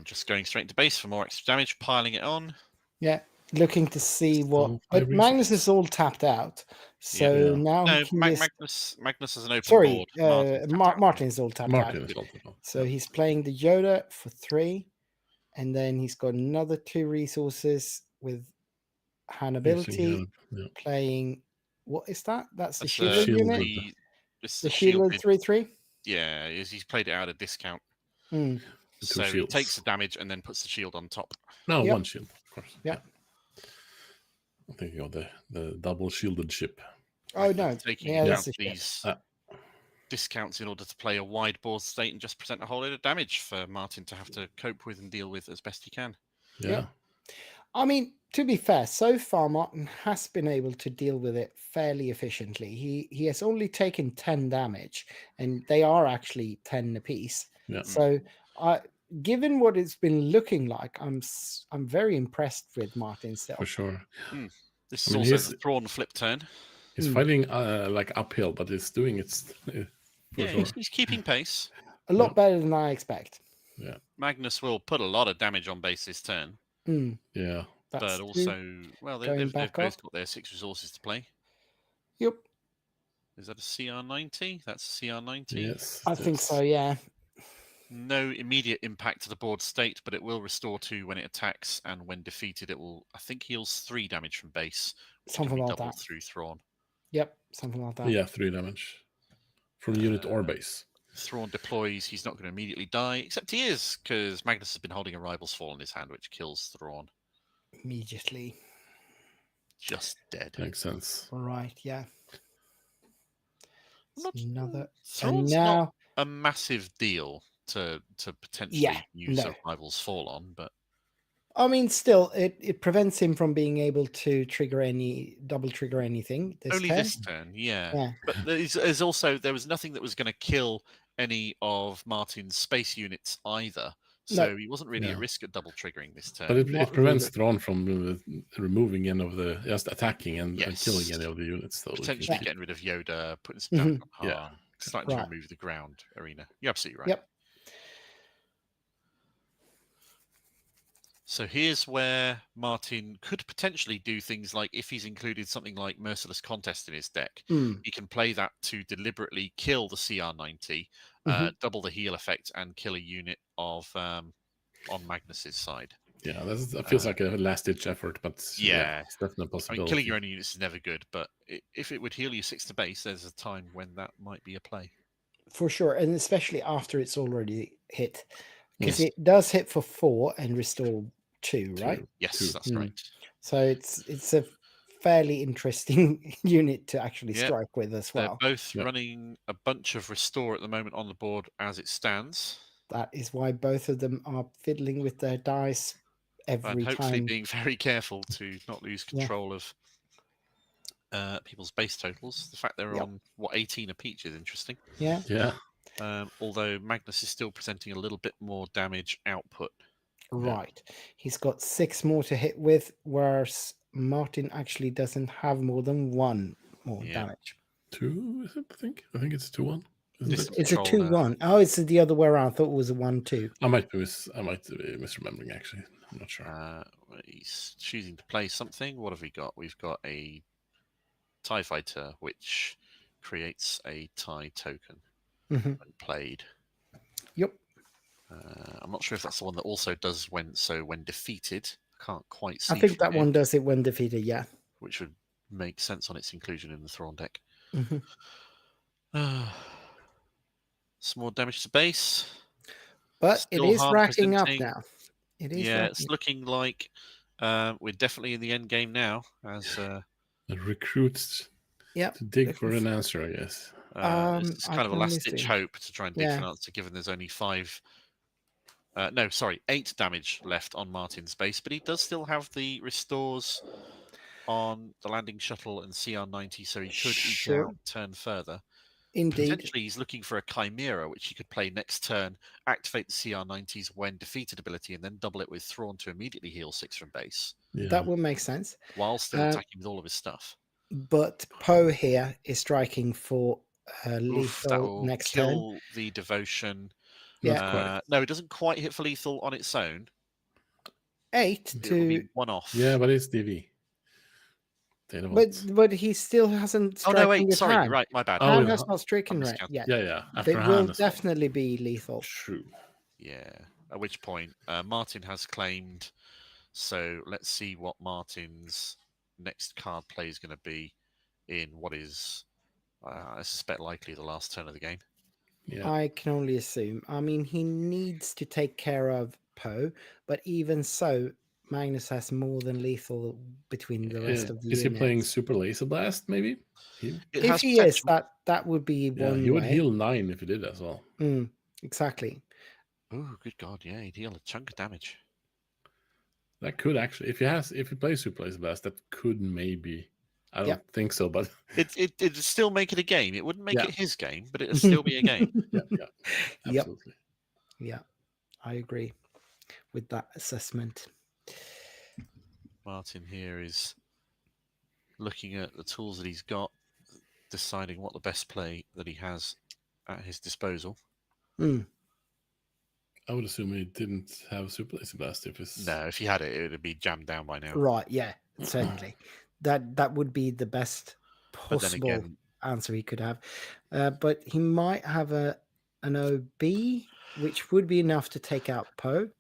just going straight into base for more extra damage, piling it on. Yeah, looking to see what. But Magnus is all tapped out, so now Magnus has an open board. Martin is all tapped out. So he's playing the Yoda for 3, and then he's got another 2 resources with Han ability, playing What is that? That's the That's shielded unit. It's The the shielded shielded. 3/3. Yeah, he's played it out at a discount. Mm. Two So he shields. takes the damage and then puts the shield on top. No, Yep. one shield, of course. Yep. I'm thinking of the double shielded ship. Oh no. Taking Yeah, account that's a ship. these discounts in order to play a wide board state and just present a whole load of damage for Martin to have to cope with and deal with as best he can. Yeah. Yep. I mean, to be fair, so far Martin has been able to deal with it fairly efficiently. He has only taken 10 damage, and they are actually 10 apiece. Yeah. So, given what it's been looking like, I'm very impressed with Martin still. For sure. This I is mean, also he's- the Thrawn flip turn. He's fighting like uphill, but it's doing it for Yeah, sure. he's keeping pace. A lot better than I expect. Magnus will put a lot of damage on base this turn, Mm, Yeah. that's but true. also, well, Going they've back both up. got their 6 resources to play. Yep, Is that a CR90? That's a CR90. Yes. I think so. Yeah. No immediate impact to the board state, but it will restore 2 when it attacks, and when defeated, it will, I think, heals 3 damage from base, which can Something be like doubled that. through Thrawn. Yep, something like that. Yeah, 3 damage from unit or base. Thrawn deploys, he's not going to immediately die, except he is, because Magnus has been holding a Rival's Fall in his hand, which kills Thrawn. Immediately. Just dead. Makes sense. Right. Yeah. Not- Another. And Thrawn's now. not a massive deal to potentially Yeah, use no. a Rival's Fall on, but I mean, still, it prevents him from being able to double trigger anything. only turn. this turn, yeah. Yeah. But there's also, there was nothing that was going to kill any of Martin's space units either. So he wasn't really at No. risk at double triggering this turn. But it Not prevents really. Thrawn from removing any of the, just attacking and killing Yes. any of the units. Though, if you Potentially keep- getting rid of Yoda, putting some damage on Yeah. harm, starting Right. to remove the ground arena. You're absolutely right. Yep. So here's where Martin could potentially do things like, if he's included something like Merciless Contest in his deck, Mm. he can play that to deliberately kill the CR90, double the heal effect, and kill a unit of on Magnus's side. Yeah, that feels like a last-ditch effort, but Yeah. it's definitely a I possibility. mean, killing your own units is never good, but if it would heal you 6 to base, there's a time when that might be a play. For sure, and especially after it's already hit, because Yes. it does hit for 4 and restore 2, right? Yes, Two. that's right. So it's a fairly interesting unit to actually Yeah, strike with as well. They're both Yep. running a bunch of restore at the moment on the board as it stands, That is why both of them are fiddling with their dice and every hopefully time. being very careful to not lose Yeah. control of people's base totals. The fact they're Yep. on 18 apiece is interesting. Yeah, Yeah, Although Magnus is still presenting a little bit more damage output. right. He's got 6 more to hit with, whereas Martin actually doesn't have more than 1 more Yeah. damage. 2 is it? I think it's a 2-1. Isn't it? Distant It's a control, 2-1. Oh, it's the other way around. I thought it was a 1-2. I might be misremembering. Actually, I'm not sure. He's choosing to play something. What have we got? We've got a TIE Fighter, which creates a TIE token Mhm. when played. Yep. I'm not sure if that's the one that also does when defeated. I can't quite see. I think from that here, one does it when defeated. Yeah. which would make sense on its inclusion in the Thrawn deck. Mhm. Some more damage to base. But Still it is hard racking up presenting. now. It is. Yeah, racking. it's looking like we're definitely in the end game now. As The recruits Yep. to dig looking for an answer, I guess. it's I kind of a can last only ditch see. hope to try and dig for Yeah. an answer, given there's only 8 damage left on Martin's base, but he does still have the restores on the landing shuttle and CR90, so he could eke Sure. out turn further. Indeed. Potentially, he's looking for a Chimera, which he could play next turn, activate the CR90s when defeated ability, and then double it with Thrawn to immediately heal 6 from base, Yeah. That would make sense. while still Uh, attacking with all of his stuff. But Poe here is striking for Oof, that lethal will next turn. kill the devotion. Yeah. Not quite. No, it doesn't quite hit for lethal on its own. 8 It will to. be 1 off. Yeah, but it's DV. But he still hasn't Oh striking no, wait, with sorry, hand. right, my bad. Oh, Hand yeah. has not stricken I'm right miscounting. yet. Yeah. They After will hand as well. definitely be lethal. True. Yeah. At which point, Martin has claimed. So let's see what Martin's next card play is going to be. in what is, I suspect, likely the last turn of the game. Yeah. I can only assume. I mean, he needs to take care of Poe, but even so, Magnus has more than lethal between the rest of the Is he playing units. Super Laser Blast? Maybe. It If has he is, potential. that would be Yeah, one he would way. heal 9 if he did as well. Exactly. Oh, good God! Yeah, he'd deal a chunk of damage. That could actually, if he plays Super Laser Blast, that could maybe. I don't Yeah. think so, but It'd still make it a game. It wouldn't make Yeah. it his game, but it'd still be a game. yeah, Yep. absolutely. Yeah, I agree with that assessment. Martin here is looking at the tools that he's got, deciding what the best play that he has at his disposal. I would assume he didn't have Super Laser Blast if it's. No, if he had it, it would be jammed down by now. Right, yeah, certainly. That would be the best But then possible again, answer he could have. But he might have an OB, which would be enough to take out Poe.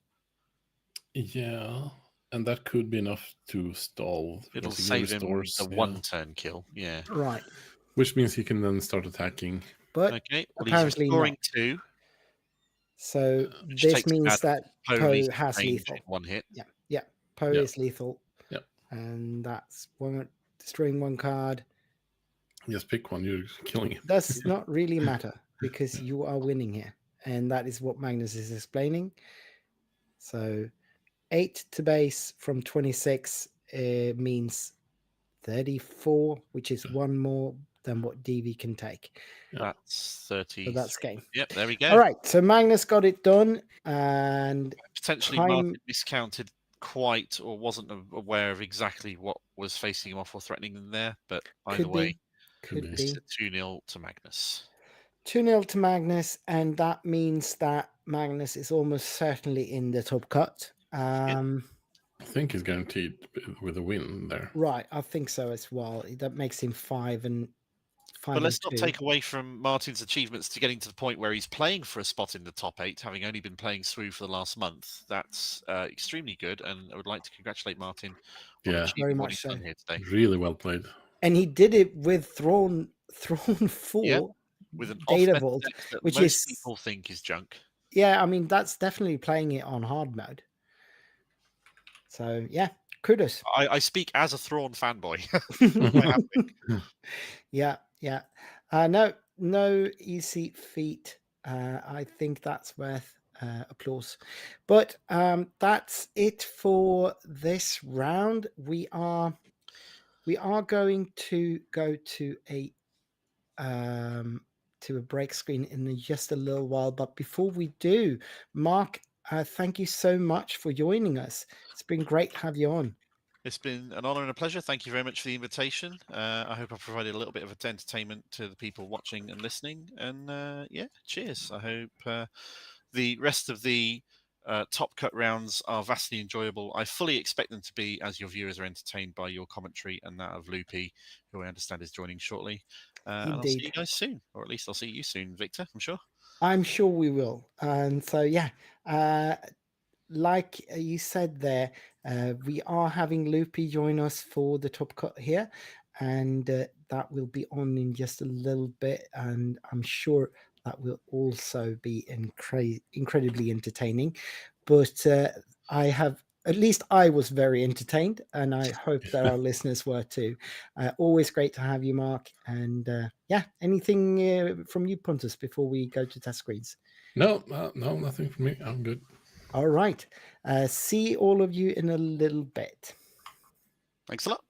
Yeah, and that could be enough to stall. it'll because he save him restores, the yeah. one turn kill. Yeah. Right. Which means he can then start attacking. But Okay. Well, apparently he's restoring not. 2. So Which this takes him means out that Poe Poe leaves has range lethal. in 1 hit. Yeah. Poe Yeah. is lethal. Yeah. And that's destroying one card. Just pick one, you're killing him. Does not really matter because you are winning here. And that is what Magnus is explaining. So 8 to base from 26 means 34, which is one more than what DV can take. That's 30. So that's game. Yep, there we go. All right. So Magnus got it done. And Potentially Martin miscounted quite or wasn't aware of exactly what was facing him off or threatening them there. But either way, Could it's be. a 2-0 to Magnus. 2-0 to Magnus, and that means that Magnus is almost certainly in the top cut. I think he's guaranteed with a win there. Right, I think so as well. That makes him 5 and 5. But let's not 2. take away from Martin's achievements to getting to the point where he's playing for a spot in the top 8, having only been playing SWU for the last month. That's extremely good, and I would like to congratulate Martin on achieving very what much he's so. done here today. Really well played. And he did it with Thrawn 4 Yeah, with an Data off-meta Vault, deck that which most is people think is junk. yeah. I mean, that's definitely playing it on hard mode. So yeah, kudos. I speak as a Thrawn fanboy. Yeah. No easy feat. I think that's worth applause. But that's it for this round. We are going to go to a break screen in just a little while. But before we do, Mark, thank you so much for joining us. It's been great to have you on. It's been an honor and a pleasure. Thank you very much for the invitation. I hope I provided a little bit of entertainment to the people watching and listening. And yeah, cheers. I hope the rest of the top cut rounds are vastly enjoyable. I fully expect them to be, as your viewers are entertained by your commentary and that of Loopy, who I understand is joining shortly. And I'll see you guys soon, or at least I'll see you soon, Victor, I'm sure. I'm sure we will. And so, yeah, like you said there, we are having Loopy join us for the top cut here, and that will be on in just a little bit, and I'm sure that will also be incredibly entertaining. But at least I was very entertained, and I hope that our listeners were too. Always great to have you, Mark. And yeah, anything from you, Pontus, before we go to test screens? No, nothing from me. I'm good. All right. See all of you in a little bit. Thanks a lot.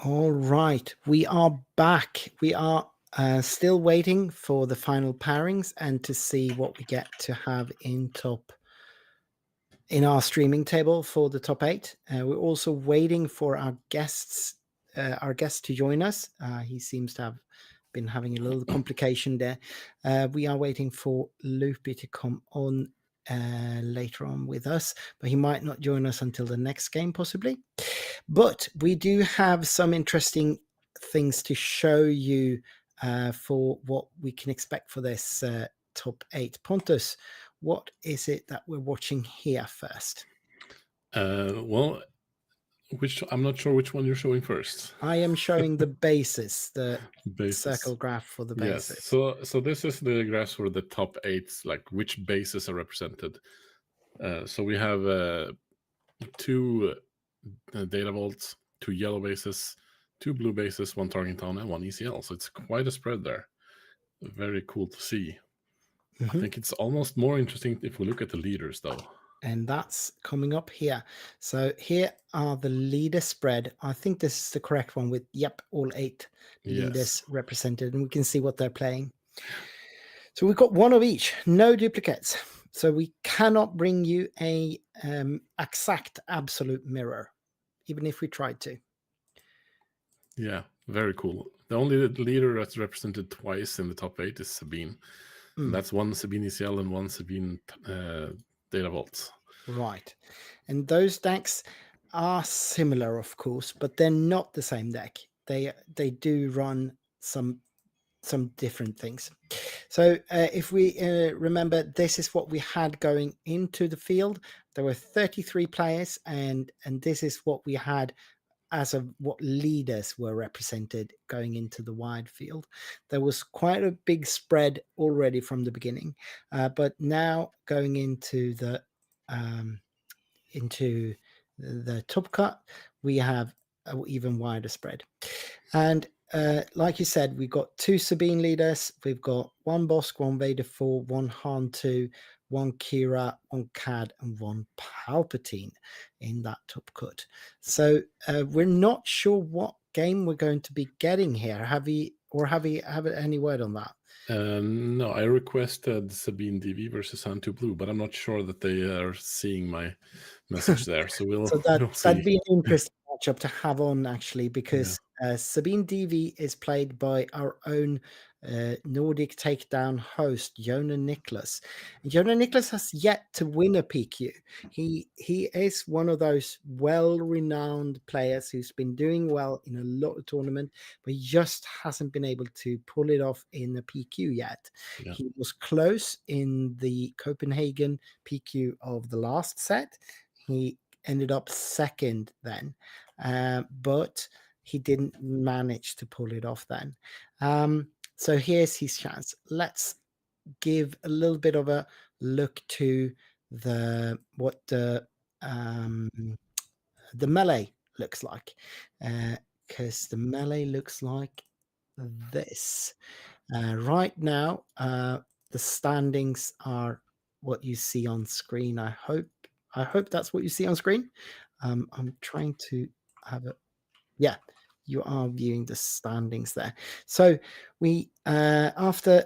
All right, we are back. We are still waiting for the final pairings and to see what we get to have in our streaming table for the top 8. We're also waiting for our guest to join us. He seems to have been having a little complication there. We are waiting for Loopy to come on later on with us, but he might not join us until the next game possibly. But we do have some interesting things to show you for what we can expect for this top 8. Pontus, what is it that we're watching here first? Well, I'm not sure which one you're showing first. I am showing the bases, the Bases. circle graph for the bases. Yes. So this is the graphs for the top 8, like which bases are represented. So we have 2 data vaults, 2 yellow bases, 2 blue bases, 1 target town, and 1 ECL. So it's quite a spread there. Very cool to see. I think it's almost more interesting if we look at the leaders, though. And that's coming up here. So here are the leader spread. I think this is the correct one with, all 8 leaders represented. And we can see what they're playing. So we've got 1 of each, no duplicates. So we cannot bring you a exact absolute mirror, even if we tried to. Yeah, very cool. The only leader that's represented twice in the top 8 is Sabine. And that's 1 Sabine ECL and 1 Sabine data vaults. Right. And those decks are similar, of course, but they're not the same deck. They do run some different things. So if we remember, this is what we had going into the field. There were 33 players, and this is what we had as of what leaders were represented going into the wide field. There was quite a big spread already from the beginning, but now going into the top cut, we have an even wider spread. And like you said, we've got 2 Sabine leaders. We've got 1 Bosk, 1 Vader 4, 1 Han 2, 1 Kira, 1 Cad, and 1 Palpatine in that top cut. So we're not sure what game we're going to be getting here. Have you any word on that? No, I requested Sabine DV versus Han 2 Blue, but I'm not sure that they are seeing my message there. So we'll see. That'd be an interesting matchup to have on, actually, because Sabine DV is played by our own Nordic Takedown host, Jonah Nicholas. And Jonah Nicholas has yet to win a PQ. He is one of those well-renowned players who's been doing well in a lot of tournaments, but he just hasn't been able to pull it off in a PQ yet. Yeah. He was close in the Copenhagen PQ of the last set. He ended up second then, but he didn't manage to pull it off then. So here's his chance. Let's give a little bit of a look to what the melee looks like, because the melee looks like this. Right now, the standings are what you see on screen. I hope that's what you see on screen. I'm trying to have it. Yeah, you are viewing the standings there. So we after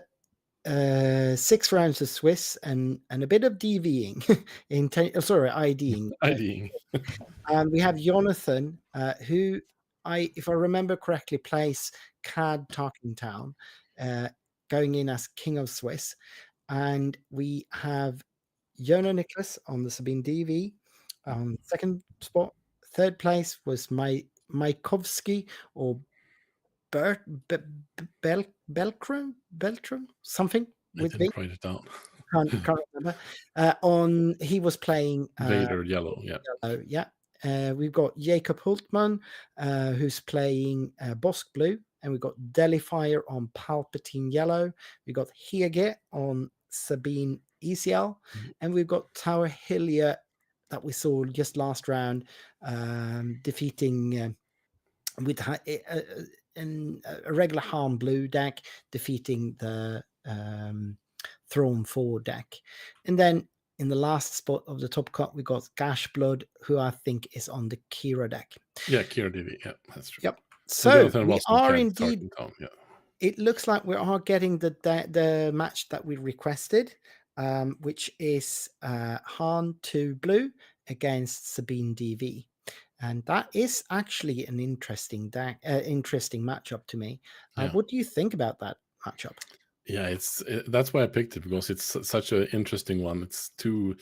6 rounds of Swiss and a bit of DVing IDing. We have Jonathan, who if I remember correctly, plays Cad Tarkingtown, going in as King of Swiss. And we have Jonah Nicholas on the Sabine DV. Second spot. Third place was Maikovsky or Beltram, something. I didn't write it down. Can't remember. He was playing Vader yellow. Yeah. We've got Jacob Hultman, who's playing Bosk blue, and we've got Delifire on Palpatine yellow. We've got Hege on Sabine ECL, and we've got Tower Hillier that we saw just last round, defeating with a regular Han blue deck, defeating the Throne 4 deck. And then in the last spot of the top cut, we got Gash Blood, who I think is on the Kira deck. Yeah, Kira DV. Yeah, that's true. Yep. So Jonathan we Watson are can't indeed. start in town. Yeah. It looks like we are getting the match that we requested, which is Han 2 Blue against Sabine DV. And that is actually an interesting matchup to me. Yeah. What do you think about that matchup? Yeah, that's why I picked it, because it's such an interesting one. It's two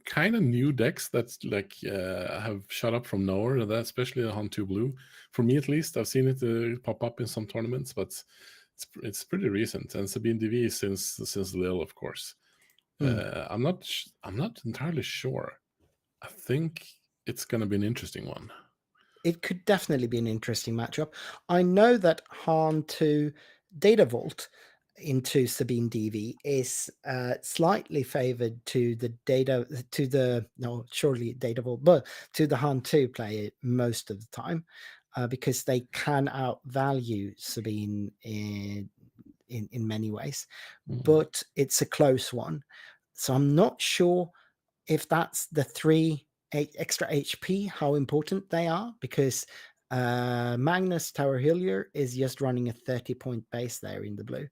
kind of new decks that like have shot up from nowhere. Especially the Han 2 Blue. For me, at least, I've seen it pop up in some tournaments, but it's pretty recent. And Sabine DV since Lille, of course. I'm not entirely sure. I think it's going to be an interesting one. It could definitely be an interesting matchup. I know that Han 2 Data Vault into Sabine DV is slightly favored to the Data Vault, but to the Han 2 player most of the time, because they can outvalue Sabine in many ways. But it's a close one, so I'm not sure if that's the 3 extra HP, how important they are, because Magnus Tower Hillier is just running a 30-point base there in the blue.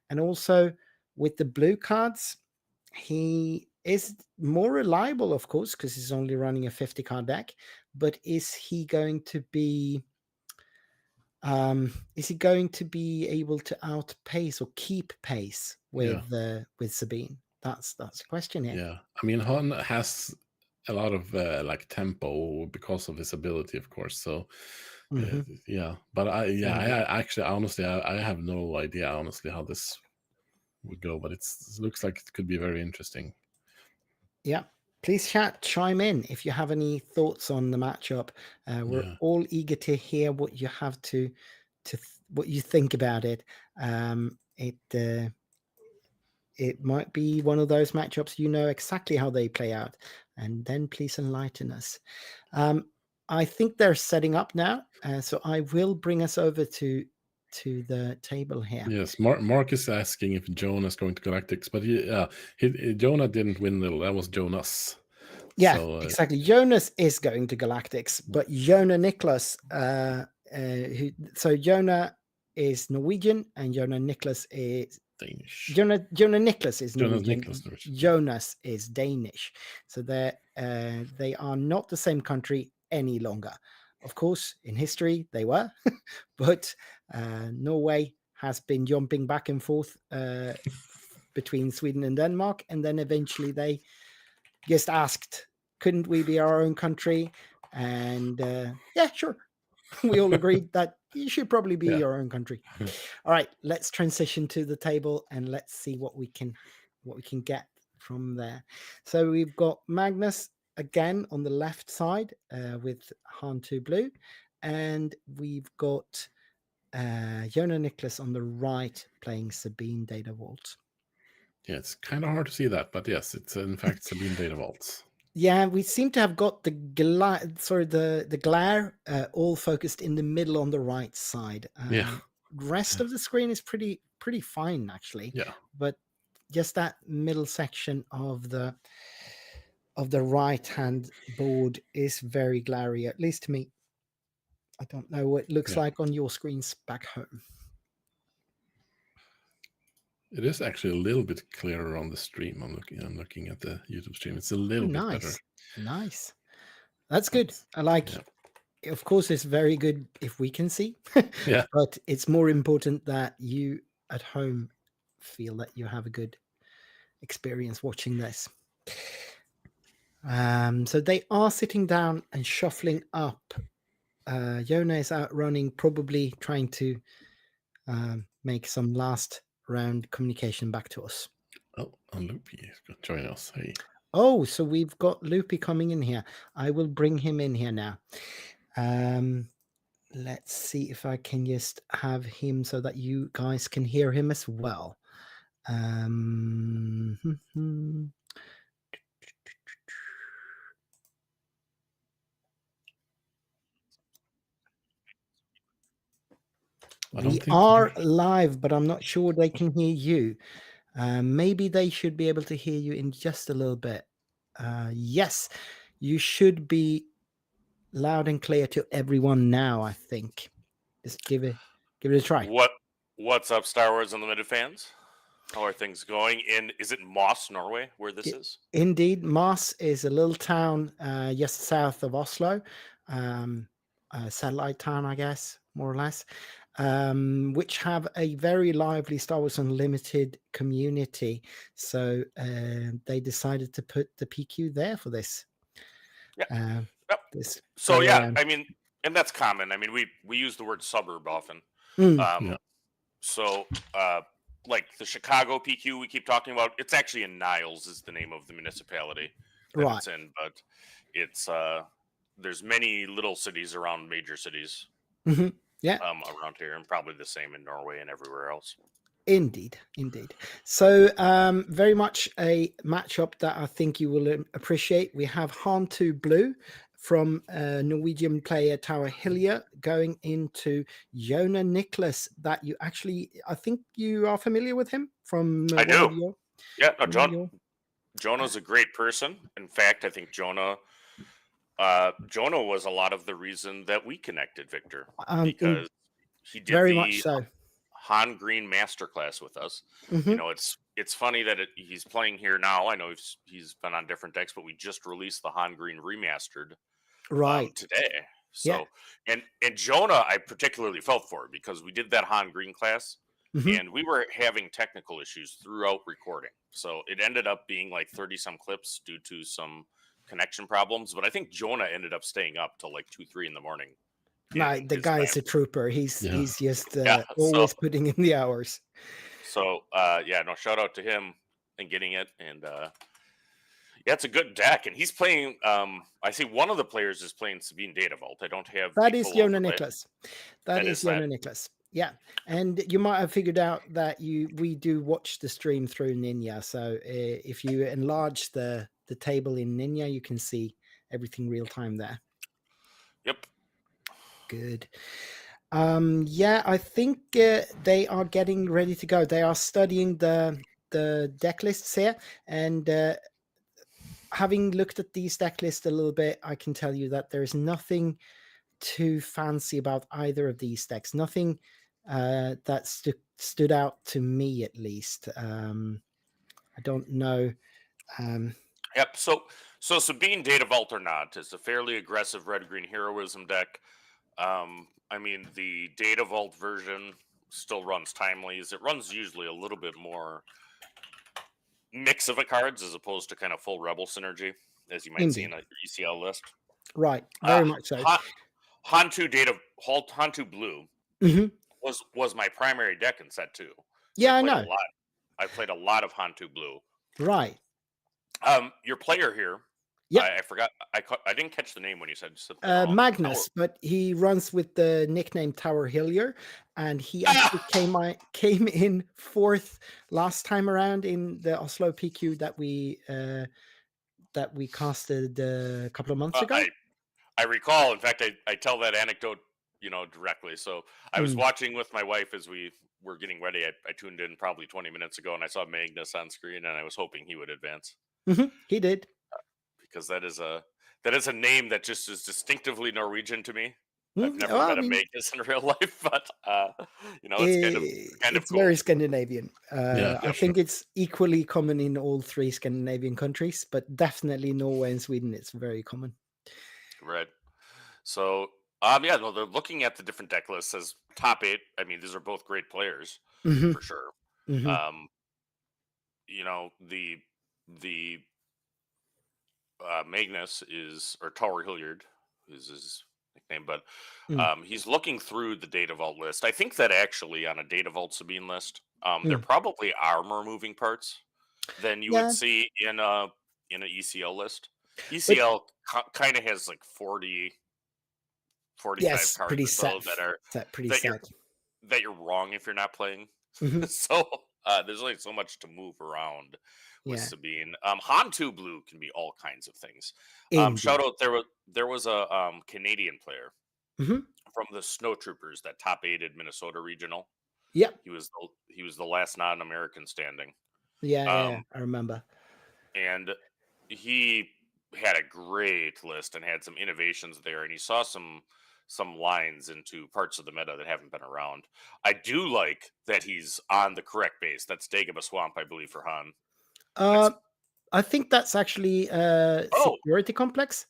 And also with the blue cards, he is more reliable, of course, because he's only running a 50-card deck. But is he going to be able to outpace or keep pace with Sabine? That's the question here. Yeah, I mean, Han has a lot of like tempo because of his ability, of course. So yeah, but I actually honestly I have no idea honestly how this would go, but it looks like it could be very interesting. Yeah, please chime in if you have any thoughts on the matchup. We're all eager to hear what you have what you think about it. It might be one of those matchups you know exactly how they play out, and then please enlighten us. I think they're setting up now, so I will bring us over to the table here. Yes, Mark is asking if Jonah's going to Galactics, but Jonah didn't win Little. That was Jonas. Yeah, so, exactly. Jonas is going to Galactics, but Jonah Nicholas, so Jonah is Norwegian and Jonah Nicholas is Danish. Jonah Nicholas is Norwegian. Jonas is Danish. So they are not the same country any longer. Of course, in history they were, but Norway has been jumping back and forth between Sweden and Denmark, and then eventually they just asked, couldn't we be our own country? And yeah, sure. We all agreed that you should probably be your own country. All right, let's transition to the table and let's see what we can get from there. So we've got Magnus again on the left side with Han 2 Blue, and we've got Jonah Nicholas on the right playing Sabine Data Vault. Yeah, it's kind of hard to see that, but yes, it's in fact Sabine Data Vault. Yeah, we seem to have got the glare all focused in the middle on the right side. Rest of the screen is pretty fine actually. Yeah, but just that middle section of the right hand board is very glary, at least to me. I don't know what it looks like on your screens back home. It is actually a little bit clearer on the stream. I'm looking at the YouTube stream. It's a little bit better. Nice. That's good. I like. Yeah. Of course, it's very good if we can see. But it's more important that you at home feel that you have a good experience watching this. So they are sitting down and shuffling up. Jonah is out running, probably trying to make some last round communication back to us. Oh, and Loopy is going to join us. Hey. Oh, so we've got Loopy coming in here. I will bring him in here now. Let's see if I can just have him so that you guys can hear him as well. I we are live, but I'm not sure they can hear you. Maybe they should be able to hear you in just a little bit. Yes, you should be loud and clear to everyone now, I think. just give it a try. What's up, Star Wars Unlimited fans? How are things going? And is it Moss, Norway, where this is? Indeed, Moss is a little town just south of Oslo, a satellite town, I guess, more or less, which have a very lively Star Wars Unlimited community. So they decided to put the PQ there for this. Yeah. Yep. This So go yeah, around. I mean, and that's common. I mean, we use the word suburb often. Mm. So like the Chicago PQ we keep talking about, it's actually in Niles is the name of the municipality that Right. it's in, but it's there's many little cities around major cities. Mhm. Yeah. Around here, and probably the same in Norway and everywhere else. Indeed. So very much a matchup that I think you will appreciate. We have Han2 Blue from Norwegian player Tower Hillier going into Jonah Nicholas, that you actually, I think you are familiar with him from I do. Yeah, no, one of your- Jonah's a great person. In fact, I think Jonah was a lot of the reason that we connected, Victor, because he did very the much so. Han Green Masterclass with us. Mhm. You know, it's funny that he's playing here now. I know he's been on different decks, but we just released the Han Green Remastered Right. today. Yeah. So and Jonah I particularly felt for, because we did that Han Green class Mhm. and we were having technical issues throughout recording. So it ended up being like 30 some clips due to some connection problems, but I think Jonah ended up staying up till like 2-3 in the morning. No, the guy is a trooper. He's just always putting in the hours. So no, shout out to him and getting it. And yeah, it's a good deck, and he's playing. I see one of the players is playing Sabine Data Vault. I don't have that the is full Jonah overlay. Nicholas. That is Jonah Nicholas. Yeah, and you might have figured out that we do watch the stream through Ninja. So if you enlarge the table in Ninja, you can see everything real time there. Yep. Good. Yeah, I think they are getting ready to go. They are studying the deck lists here, and having looked at these deck lists a little bit, I can tell you that there is nothing too fancy about either of these decks. Nothing that stood out to me, at least. I don't know. Yep. So Sabine Data Vault or not is a fairly aggressive red-green heroism deck. I mean, the Data Vault version still runs timelies. It runs usually a little bit more mix of cards as opposed to kind of full rebel synergy, as you might see in a ECL list. Right. Very much so. Han2 Blue was my primary deck in set 2. So yeah, I know. I played a lot of Han2 Blue. Right. Your player here. Yeah, I forgot. I didn't catch the name when you said Magnus, but he runs with the nickname Tower Hillier, and he actually came in 4th last time around in the Oslo PQ that we casted a couple of months ago. I recall. In fact, I tell that anecdote, directly. So I was watching with my wife as we were getting ready. I tuned in probably 20 minutes ago, and I saw Magnus on screen, and I was hoping he would advance. He did. Because that is a name that just is distinctively Norwegian to me. I've never met a Magnus in real life, but it's kind of cool. Very Scandinavian. I think it's equally common in all 3 Scandinavian countries, but definitely Norway and Sweden, it's very common. Right. So they're looking at the different deck lists as top 8. I mean, these are both great players for sure. The Magnus or Tower Hilliard is his nickname, but he's looking through the Data Vault list. I think that actually on a Data Vault Sabine list, there probably are more moving parts than you would see in an ECL list. ECL kind of has like 40, 45 cards pretty or so set, that are pretty that you're wrong if you're not playing. So there's only so much to move around with Sabine. Han2 Blue can be all kinds of things. Shout out, there was a Canadian player from the Snow Troopers that top 8'd Minnesota Regional. Yeah, he was the last non-American standing. Yeah, I remember. And he had a great list and had some innovations there, and he saw some some lines into parts of the meta that haven't been around. I do like that he's on the correct base. That's Dagobah Swamp, I believe, for Han. I think that's actually Oh. security complex.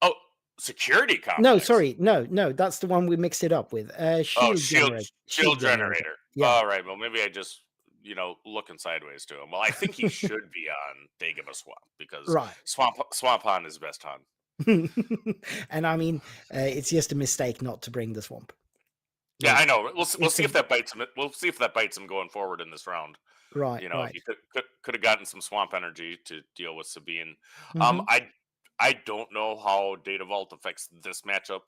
Oh, security complex. No, sorry, no, that's the one we mixed it up with. Shield generator. Yeah. All right. Well, maybe I just looking sideways to him. Well, I think he should be on Dagobah Swamp because Right. Swamp Han is best Han. And I mean, it's just a mistake not to bring the swamp. Yeah, I know. We'll see if that bites him. We'll see if that bites him going forward in this round. Right. If he could have gotten some swamp energy to deal with Sabine. Mhm. I don't know how Data Vault affects this matchup.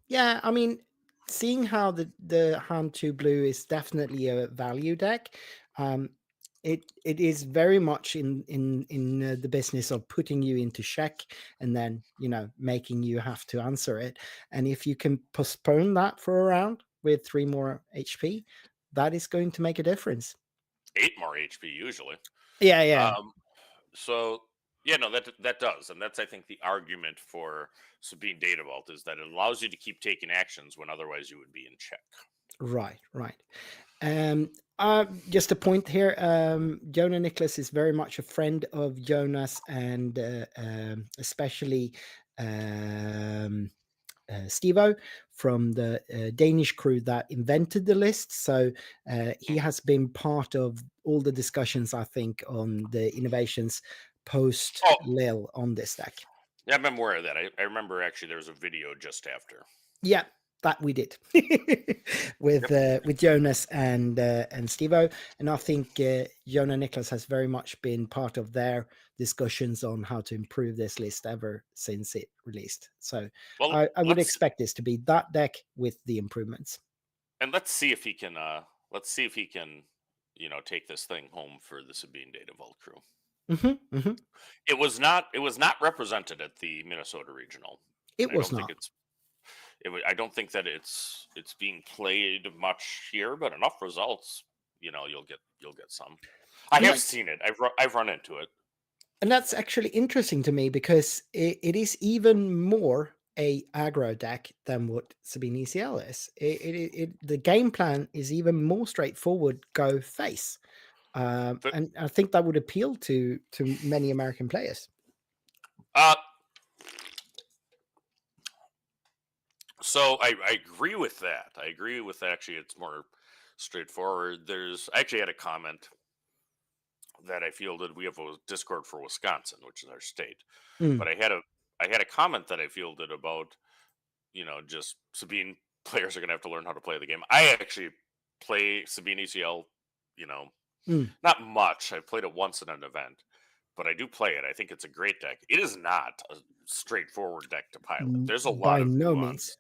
Yeah, I mean, seeing how the Han 2 blue is definitely a value deck, it is very much in the business of putting you into check and then making you have to answer it. And if you can postpone that for a round with 3 more HP, that is going to make a difference. 8 more HP usually. Yeah. So yeah, no, that does, and that's I think the argument for Sabine Data Vault is that it allows you to keep taking actions when otherwise you would be in check. Right. Just a point here. Jonah Nicholas is very much a friend of Jonas and especially Stevo from the Danish crew that invented the list. So he has been part of all the discussions, I think, on the innovations post Lil on this deck. Yeah, I'm aware of that. I remember actually there was a video just after. Yeah, that we did with Jonas and Stevo, and I think Jonah Nicholas has very much been part of their discussions on how to improve this list ever since it released. So I would expect this to be that deck with the improvements. And let's see if he can. Take this thing home for the Sabine Data Vault crew. Mm-hmm. It was not represented at the Minnesota Regional. It was not. I don't think that it's being played much here, but enough results, you'll get some. I have seen it. I've run into it, and that's actually interesting to me because it is even more a aggro deck than what Sabine ECL is. The game plan is even more straightforward. Go face, and I think that would appeal to many American players. So I agree with that. Actually, it's more straightforward. I actually had a comment that I fielded. We have a Discord for Wisconsin, which is our state. But I had a comment that I fielded about, just Sabine players are going to have to learn how to play the game. I actually play Sabine ECL, not much. I played it once in an event, but I do play it. I think it's a great deck. It is not a straightforward deck to pilot. There's a lot of nuance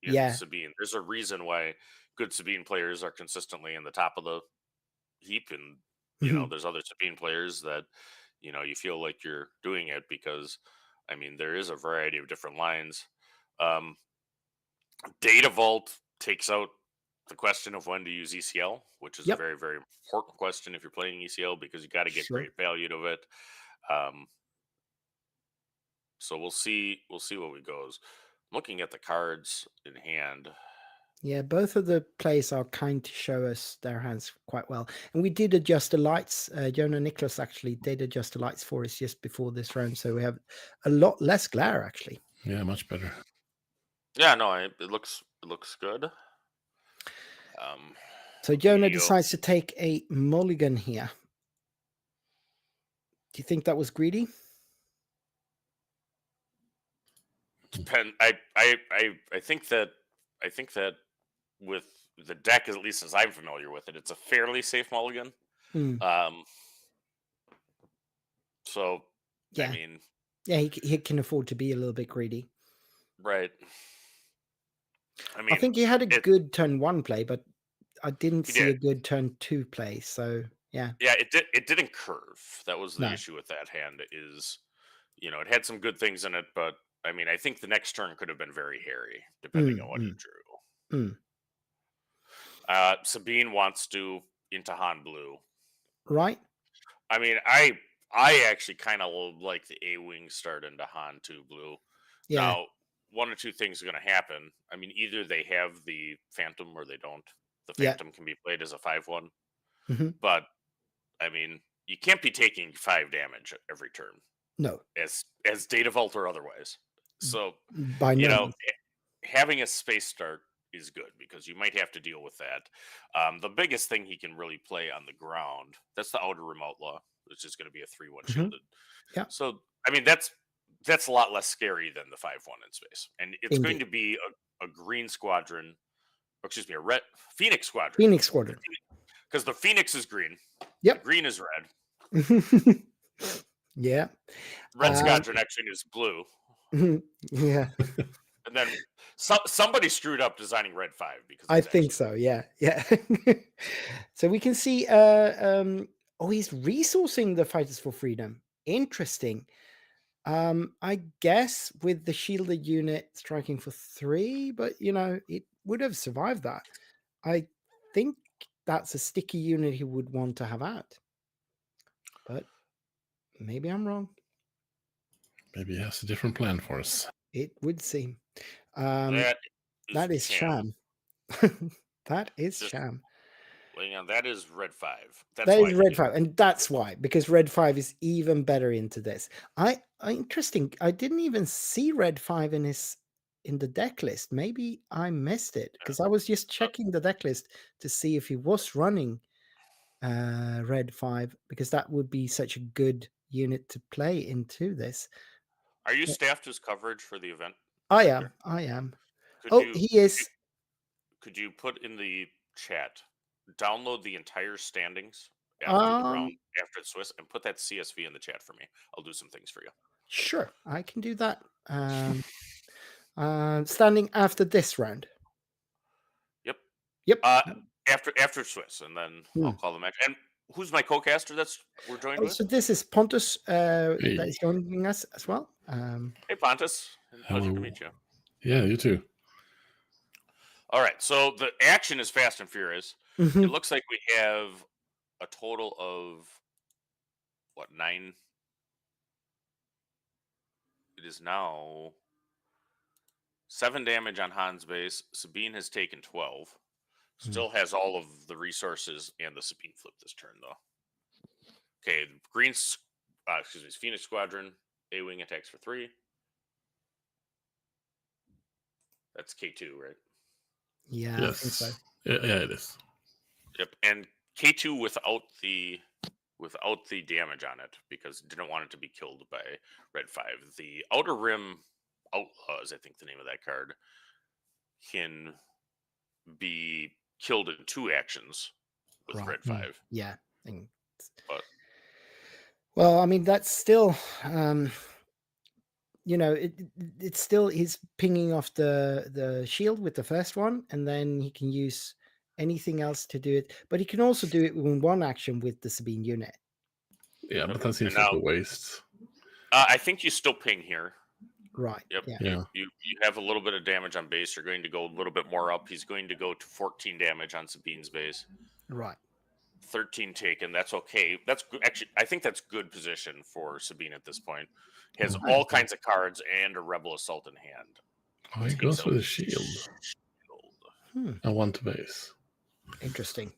in Sabine. There's a reason why good Sabine players are consistently in the top of the heap, and there's other Sabine players that you feel like you're doing it because there is a variety of different lines. Data Vault takes out the question of when to use ECL, which is a very, very important question if you're playing ECL because you got to get great value to it. So we'll see what it goes. Looking at the cards in hand. Yeah, both of the plays are kind to show us their hands quite well. And we did adjust the lights. Jonah Nicholas actually did adjust the lights for us just before this round. So we have a lot less glare, actually. Yeah, much better. Yeah, no, it looks good. So Jonah decides to take a mulligan here. Do you think that was greedy? I think that with the deck, at least as I'm familiar with it, it's a fairly safe mulligan. So yeah, he can afford to be a little bit greedy, right? I think he had a good turn 1 play, but I didn't see a good turn 2 play. So yeah, it didn't curve. That was the issue with that hand. Is it had some good things in it, but I think the next turn could have been very hairy, depending on what he drew. Sabine wants to into Han Blue. Right. I actually kind of like the A-Wing start into Han 2 Blue. Yeah. Now, one or two things are going to happen. I mean, either they have the Phantom or they don't. The Yeah. Phantom can be played as a 5/1, Mhm. but I mean, you can't be taking 5 damage every turn, No, as Data Vault or otherwise. So by you no know, means. having a space start is good because you might have to deal with that. The biggest thing he can really play on the ground, that's the Outer Rim Outlaw, which is going to be a 3/1 Mhm. shielded. Yeah. So I mean, that's a lot less scary than the 5/1 in space, and it's going Indeed. to be a green squadron, or excuse me, a red Phoenix squadron, Phoenix Squadron. because the Phoenix is green, the Yep. green is red, Yeah. red squadron actually is blue, Yeah. and then somebody screwed up designing red 5 because I it's think actually so. Yeah. Yeah. So we can see. He's resourcing the Fighters for Freedom. Interesting. I guess with the shielded unit striking for 3, but it would have survived that. I think that's a sticky unit he would want to have out. But maybe I'm wrong. Maybe he has a different plan for us. It would seem. that That is sham. That is Just- sham. Well, that is red 5. That's That why is he red did it. 5, and that's why, because red 5 is even better into this. Interesting. I didn't even see red 5 in the deck list. Maybe I missed it because I was just checking the deck list to see if he was running red 5, because that would be such a good unit to play into this. Are you staffed his coverage for the event? I Victor? am. Could He is. Could you put in the chat, download the entire standings after the round, after the Swiss, and put that CSV in the chat for me? I'll do some things for you. Sure, I can do that. Standing after this round. Yep. Yep. After Swiss, and then I'll call the match. And who's my co-caster we're joined with? So this is Pontus that is joining us as well. Hey, Pontus. Pleasure Hello. to meet you. Yeah, you too. All right, so the action is fast and furious. Mhm. It looks like we have a total of, 9? It is now 7 damage on Han's base. Sabine has taken 12. Still has all of the resources and the Sabine flip this turn, though. Okay, Phoenix Squadron, A-Wing attacks for 3. That's K2, right? Yeah, I think so. Yes. Yeah, it is. Yep, and K2 without the damage on it, because didn't want it to be killed by red 5. The Outer Rim Outlaws, I think the name of that card, can be killed in 2 actions with Right. red 5. Yeah. But Well, I mean, that's still, it's still, he's pinging off the shield with the first one, and then he can use anything else to do it. But he can also do it in 1 action with the Sabine unit. Yeah, but that seems And like now- a waste. I think you still ping here. Right. Yep. Yeah. You have a little bit of damage on base. You're going to go a little bit more up. He's going to go to 14 damage on Sabine's base. Right. 13 taken. That's okay. That's actually, I think that's good position for Sabine at this point. He has all kinds of cards and a Rebel Assault in hand. Oh, he goes with a shield. Hmm. And 1 to base. Interesting.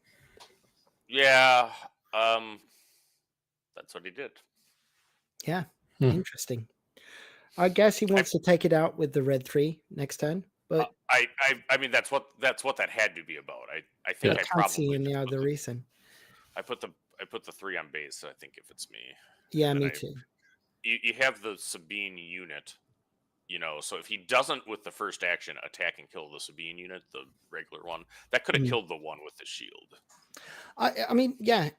Yeah. That's what he did. Yeah. Interesting. I guess he wants to take it out with the red 3 next turn, but I mean that's what that had to be about. I think I I can't probably see any other reason. I put the 3 on base. I think if it's me. Yeah, And me I- too. You have the Sabine unit, so if he doesn't with the first action attack and kill the Sabine unit, the regular one, that could have killed the one with the shield. I mean, yeah,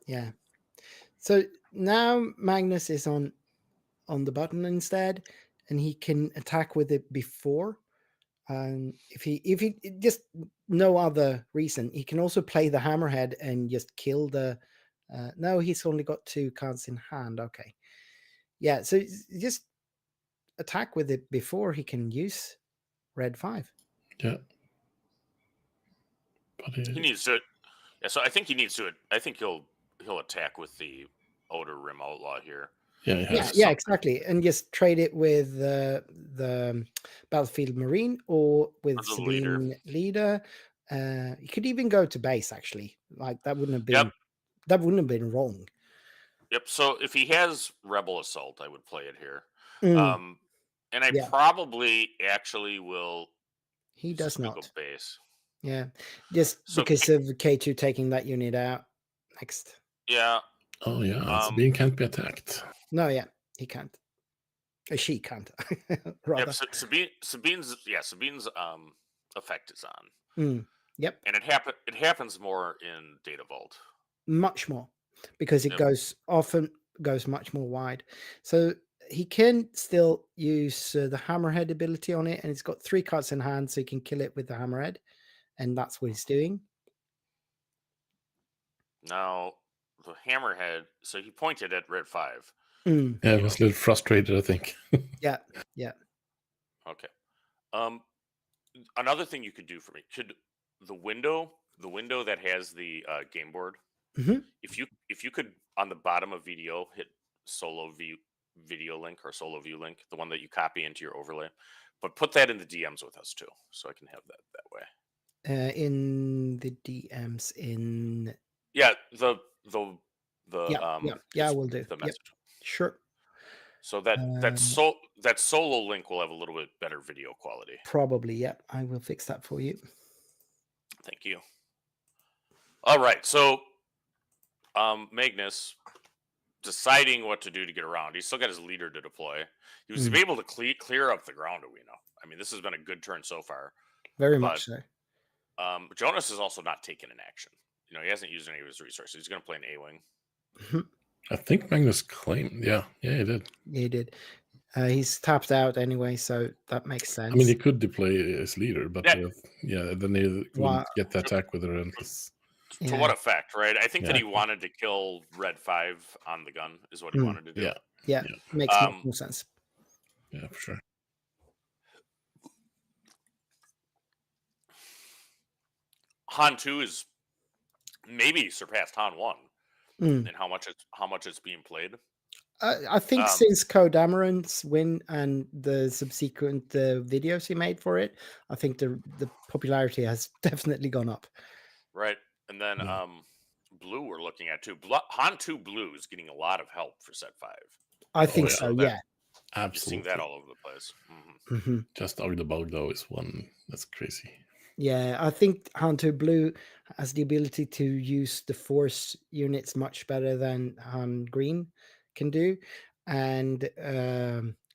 yeah. So now Magnus is on the button instead, and he can attack with it before. If he just no other reason, he can also play the Hammerhead and just kill the. No, he's only got 2 cards in hand. Okay, yeah. So just attack with it before he can use red 5. Yeah. But He needs to. Yeah, so I think he needs to. I think he'll attack with the Outer Rim Outlaw here. Yeah, exactly. And just trade it with the Battlefield Marine or with Or the Sabine Leader. You could even go to base, actually. Like that wouldn't have Yep. been wrong. Yep. So if he has Rebel Assault, I would play it here. Mm, And I yeah. probably actually will. he does go not. base. Yeah, just So because of K2 taking that unit out next. Yeah. Oh yeah, Sabine can't be attacked. No, yeah, he can't. She can't. Rather. Yep. Sabine's effect is on. Yep. And it happens more in Data Vault. Much more, because it often goes much more wide. So he can still use the Hammerhead ability on it, and it's got 3 cards in hand, so he can kill it with the Hammerhead, and that's what he's doing. Now the Hammerhead. So he pointed at Red 5. Yeah, I was a little frustrated, I think. Yeah. Okay. Another thing you could do for me, could the window that has the game board, if you could on the bottom of VDO hit solo video link or solo view link, the one that you copy into your overlay, but put that in the DMs with us too, so I can have that way. In the DMs in. Yeah, the I will do. The message. Yep. Sure. So that solo link will have a little bit better video quality. Probably, yep. I will fix that for you. Thank you. All right, so Magnus deciding what to do to get around. He's still got his leader to deploy. He was able to clear up the ground, we know. I mean, this has been a good turn so far. Very much so. Jonas is also not taking an action. He hasn't used any of his resources. He's going to play an A-wing. I think Magnus claimed. Yeah, he did. He did. He's tapped out anyway, so that makes sense. I mean, he could deploy his leader, but then he wouldn't get the attack with the Relentless. To what effect, right? I think that he wanted to kill Red 5 on the gun is what he wanted to do. Yeah. Makes more sense. Yeah, for sure. Han 2 is maybe surpassed Han 1 in how much it's being played. I think since Code Amaranth's win and the subsequent videos he made for it, I think the popularity has definitely gone up. Right. And then Blue we're looking at too. Han 2 Blue is getting a lot of help for set 5. I think so, yeah. Absolutely. You're seeing that all over the place. Just Bug though is one that's crazy. Yeah, I think Han 2 Blue has the ability to use the Force units much better than Han Green can do. And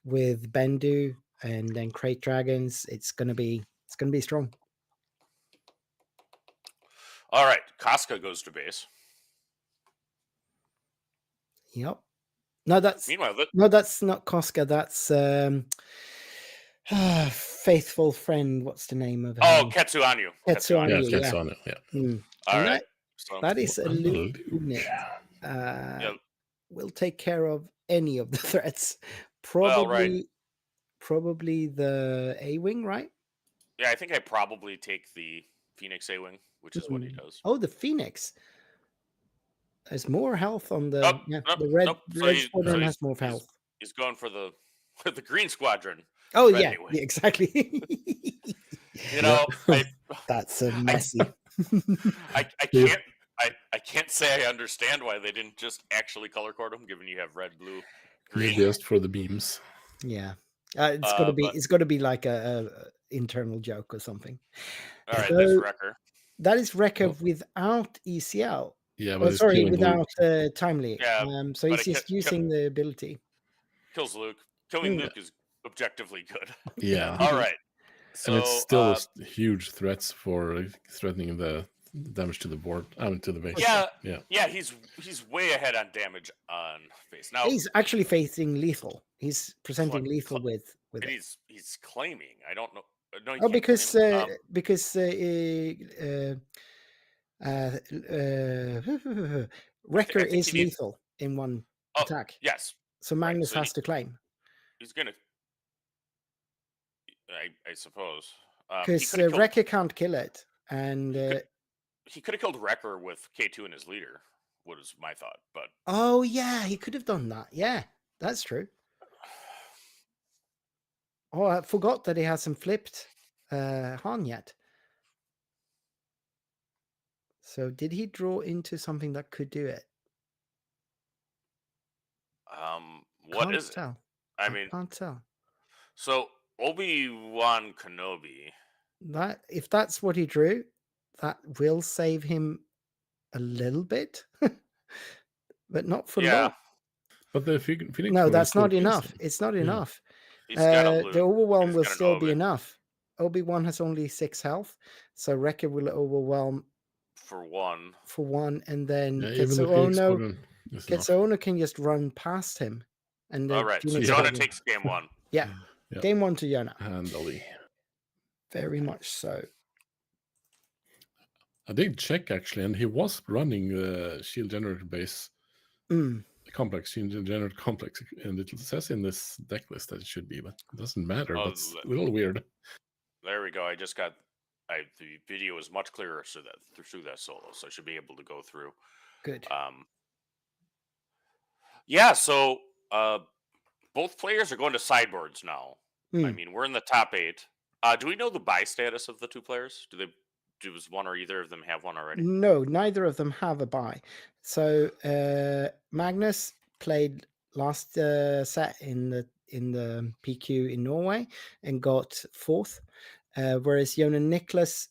with Bendu and then Crate Dragons, it's gonna be strong. All right, Casca goes to base. Yep. No, that's not Casca. That's faithful friend. What's the name of it? Oh, Ketsuanu. Ketsuanu. Yeah. All right. That is a loot unit. Will take care of any of the threats. Probably the A-wing, right? Yeah, I think I probably take the Phoenix A-wing, which is what he does. Oh, the Phoenix. There's more health on the the red squadron has more health. He's going for the green squadron. Oh yeah, exactly. That's a messy. I can't say I understand why they didn't just actually color code them, given you have red, blue, green. Just for the beams. Yeah, it's got to be like a internal joke or something. All right, there's Wrecker. That is Wrecker without ECL. Yeah, but without timely. Yeah, so he's just using the ability. Kills Luke. Killing Luke is objectively good. Yeah. All right. So, and it's still huge threats for threatening the damage to the board, to the base. Yeah. He's way ahead on damage on base. Now he's actually facing lethal. He's presenting lethal with and it. He's claiming. I don't know. No, because Wrecker is lethal in one attack. Yes. So Magnus has to claim. He's gonna. I suppose. Because Wrecker can't kill it, and he could have killed Wrecker with K2 and his leader. Was my thought, but oh yeah, he could have done that. Yeah. That's true. Oh, I forgot that he hasn't flipped Han yet. So did he draw into something that could do it? What Can't is it? tell. I mean, can't tell. so Obi-Wan Kenobi. That if that's what he drew, that will save him a little bit, but not for long. But the Phoenix No, Moon that's still not kills enough. them. It's not Yeah. enough. He's got a The overwhelm he's will got an still be Obi enough. Obi-Wan has only 6 health, so Wrecker will overwhelm for one. and then Yeah, even the Phoenix Squadron is enough. Ketsuono can just run past him. And All right, so Phoenix Jonah Squadron- takes game 1. Yeah. Yeah. Game 1 to Jonah. Handily. Very much so. I did check actually, and he was running the shield generator base complex, shield generator complex, and it says in this deck list that it should be, but it doesn't matter. That's a little weird. There we go. I just got. The video is much clearer through that solo, so I should be able to go through. Good. Yeah. So both players are going to sideboards now. I mean, we're in the top 8. Do we know the buy status of the 2 players? Does one or either of them have one already? No, neither of them have a buy. So Magnus played last set in the PQ in Norway and got 4th, whereas Jon and Nicholas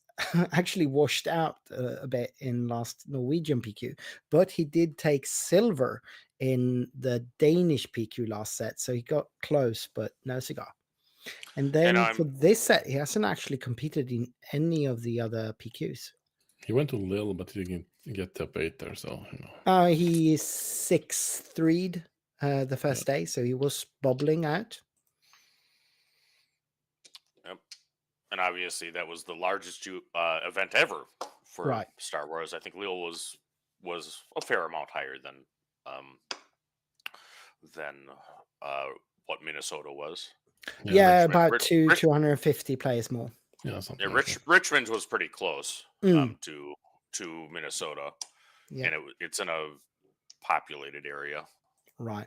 actually washed out a bit in last Norwegian PQ, but he did take silver in the Danish PQ last set, so he got close, but no cigar. And then for this set, he hasn't actually competed in any of the other PQs. He went to Lille, but he didn't get top 8 there, so you know. He is 6-3'd the first day, so he was bobbling out. Yep. And obviously, that was the largest event ever for Star Wars. I think Lille was a fair amount higher than what Minnesota was. Yeah, about 250 players more. Yeah, something. Yeah, Richmond was pretty close to Minnesota, and it's in a populated area. Right.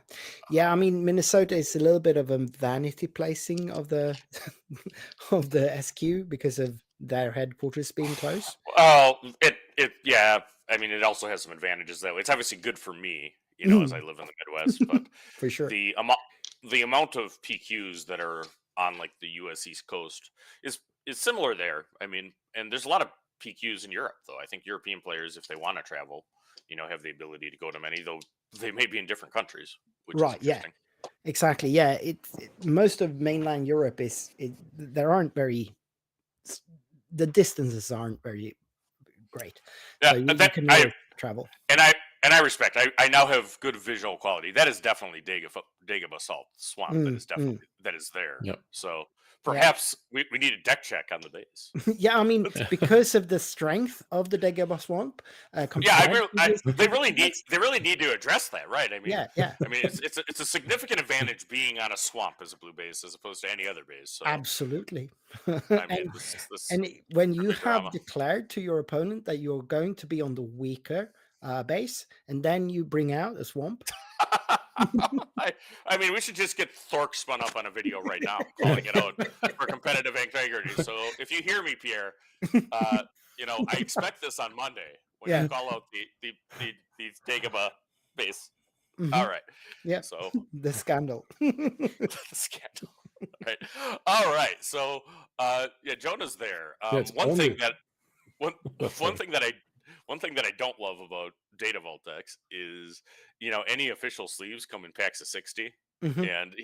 Yeah, I mean, Minnesota is a little bit of a vanity placing of the of the SQ because of their headquarters being close. Oh, yeah. I mean, it also has some advantages though. It's obviously good for me, as I live in the Midwest, but for sure. The amount of PQs that are on like the U.S. East Coast is similar there. I mean, and there's a lot of PQs in Europe, though. I think European players, if they want to travel, have the ability to go to many, though they may be in different countries. Which is interesting. Yeah, exactly. Yeah, most of mainland Europe the distances aren't very great. Yeah, so you can travel. And I respect. I now have good visual quality. That is definitely Dagobah Salt Swamp. That is there. Yep. So perhaps we need a deck check on the base. Yeah, I mean, because of the strength of the Dagobah Swamp. They really need to address that, right? I mean, yeah. I mean, it's a significant advantage being on a swamp as a blue base as opposed to any other base. So. Absolutely. I mean, and when you have declared to your opponent that you're going to be on the weaker base, and then you bring out a swamp. I mean, we should just get Thork spun up on a video right now, calling it out for competitive integrity. So if you hear me, Pierre, I expect this on Monday when you call out the Dagobah base. Mm-hmm. All right. Yeah. So the scandal. The scandal. Right. All right. So Jonah's there. One thing that I don't love about Data Vault decks is, any official sleeves come in packs of 60, and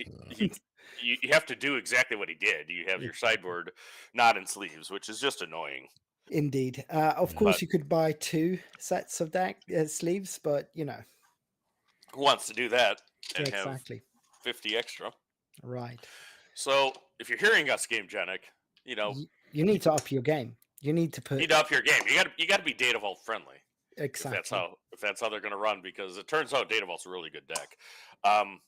you have to do exactly what he did. You have your sideboard not in sleeves, which is just annoying. Indeed. Of course, you could buy 2 sets of deck sleeves, but who wants to do that and have 50 extra? Right. So if you're hearing us, Game Genic, you need to up your game. You need to up your game. You got to be Data Vault friendly. Exactly. If that's how they're going to run, because it turns out Data Vault's a really good deck. I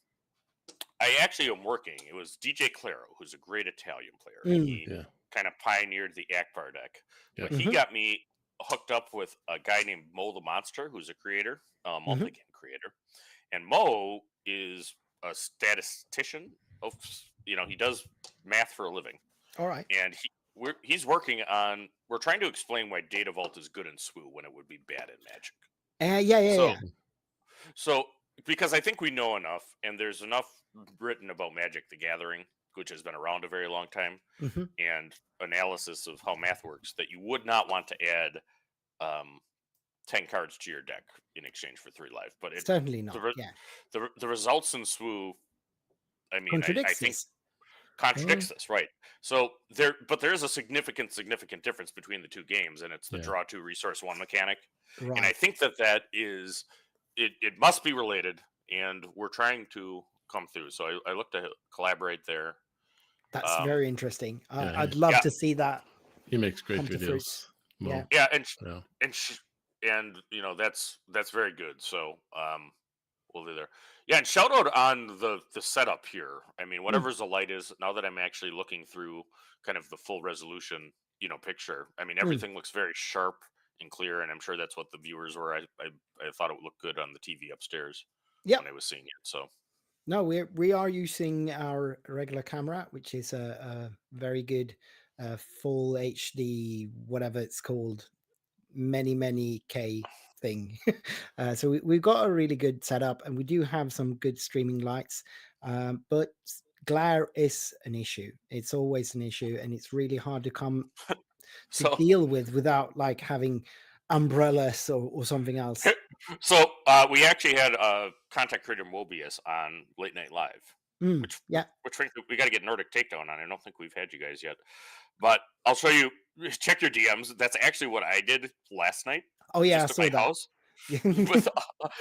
actually am working. It was DJ Claro, who's a great Italian player. And he kind of pioneered the Akbar deck. But he got me hooked up with a guy named Mo the Monster, who's a creator, multi-game creator. And Mo is a statistician. He does math for a living, All right. and he's working on. We're trying to explain why Data Vault is good in SWU when it would be bad in Magic. Yeah. So because I think we know enough, and there's enough written about Magic the Gathering, which has been around a very long time, and analysis of how math works, that you would not want to add 10 cards to your deck in exchange for 3 life. But Certainly not. The results in SWU, I mean, I think this. contradicts this, right? So there is a significant difference between the two games, and it's the draw 2 resource 1 mechanic. Right. And I think that is it must be related, and we're trying to come through. So I look to collaborate there. That's very interesting. Yeah, I'd love to see that. He makes great come to videos. fruits. Well, Yeah, and that's very good. So we'll do there. Yeah, and shout out on the setup here. I mean, whatever the light is, now that I'm actually looking through kind of the full resolution, picture. I mean, everything looks very sharp and clear, and I'm sure that's what the viewers were. I thought it would look good on the TV upstairs when I was seeing it. So no, we are using our regular camera, which is a very good full HD, whatever it's called, many K thing. So we've got a really good setup, and we do have some good streaming lights, but glare is an issue. It's always an issue, and it's really hard to come to deal with without like having umbrellas or something else. So we actually had content creator Mobius on Late Night Live, which frankly we got to get Nordic Takedown on. I don't think we've had you guys yet, but I'll show you. Check your DMs. That's actually what I did last night. Oh yeah, just at my house.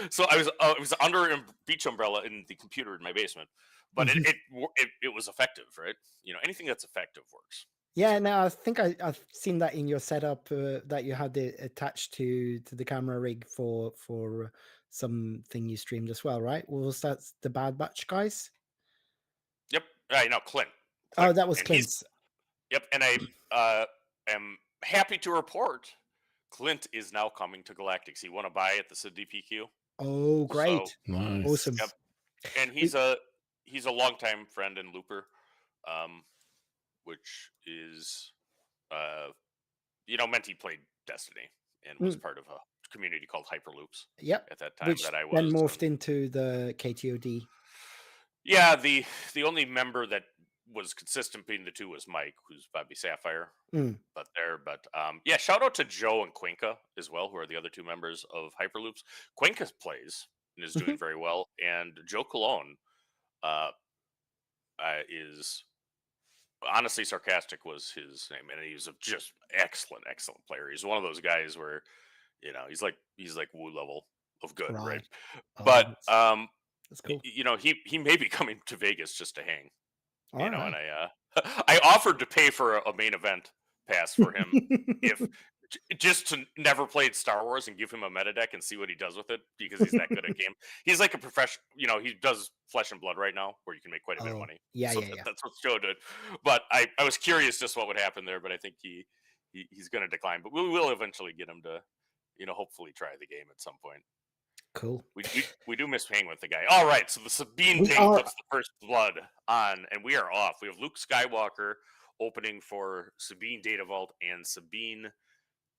So I was under a beach umbrella in the computer in my basement, but it was effective, right? Anything that's effective works. Yeah, no, I think I've seen that in your setup that you had it attached to the camera rig for something you streamed as well, right? Was that the Bad Batch guys? Yep, I know Clint. Oh, that was Clint's. Yep, and I am happy to report Clint is now coming to Galactics. He won a buy at the Sydney PQ. Oh, great! So, nice. Awesome. Yep. And he's a longtime friend and looper, which is Menti played Destiny and was part of a community called Hyperloops. Yep. At that time, which that I was then morphed into the KTOD. Yeah, the only member that was consistent between the two was Mike, who's Bobby Sapphire. But shout out to Joe and Quinka as well, who are the other two members of Hyperloops. Quinka plays and is doing very well, and Joe Cologne is honestly sarcastic was his name, and he's a just excellent player. He's one of those guys where he's like Wu level of good, right? But that's cool. He may be coming to Vegas just to hang. Right. And I offered to pay for a main event pass for him if just to never played Star Wars and give him a meta deck and see what he does with it, because he's that good at game. He's like a professional. He does Flesh and Blood right now, where you can make quite a bit of money. Yeah. That's what Joe did. But I was curious just what would happen there, but I think he's going to decline. But we will eventually get him to hopefully try the game at some point. Cool. We do miss hanging with the guy. All right, so the Sabine thing puts the first blood on, and we are off. We have Luke Skywalker opening for Sabine Data Vault and Sabine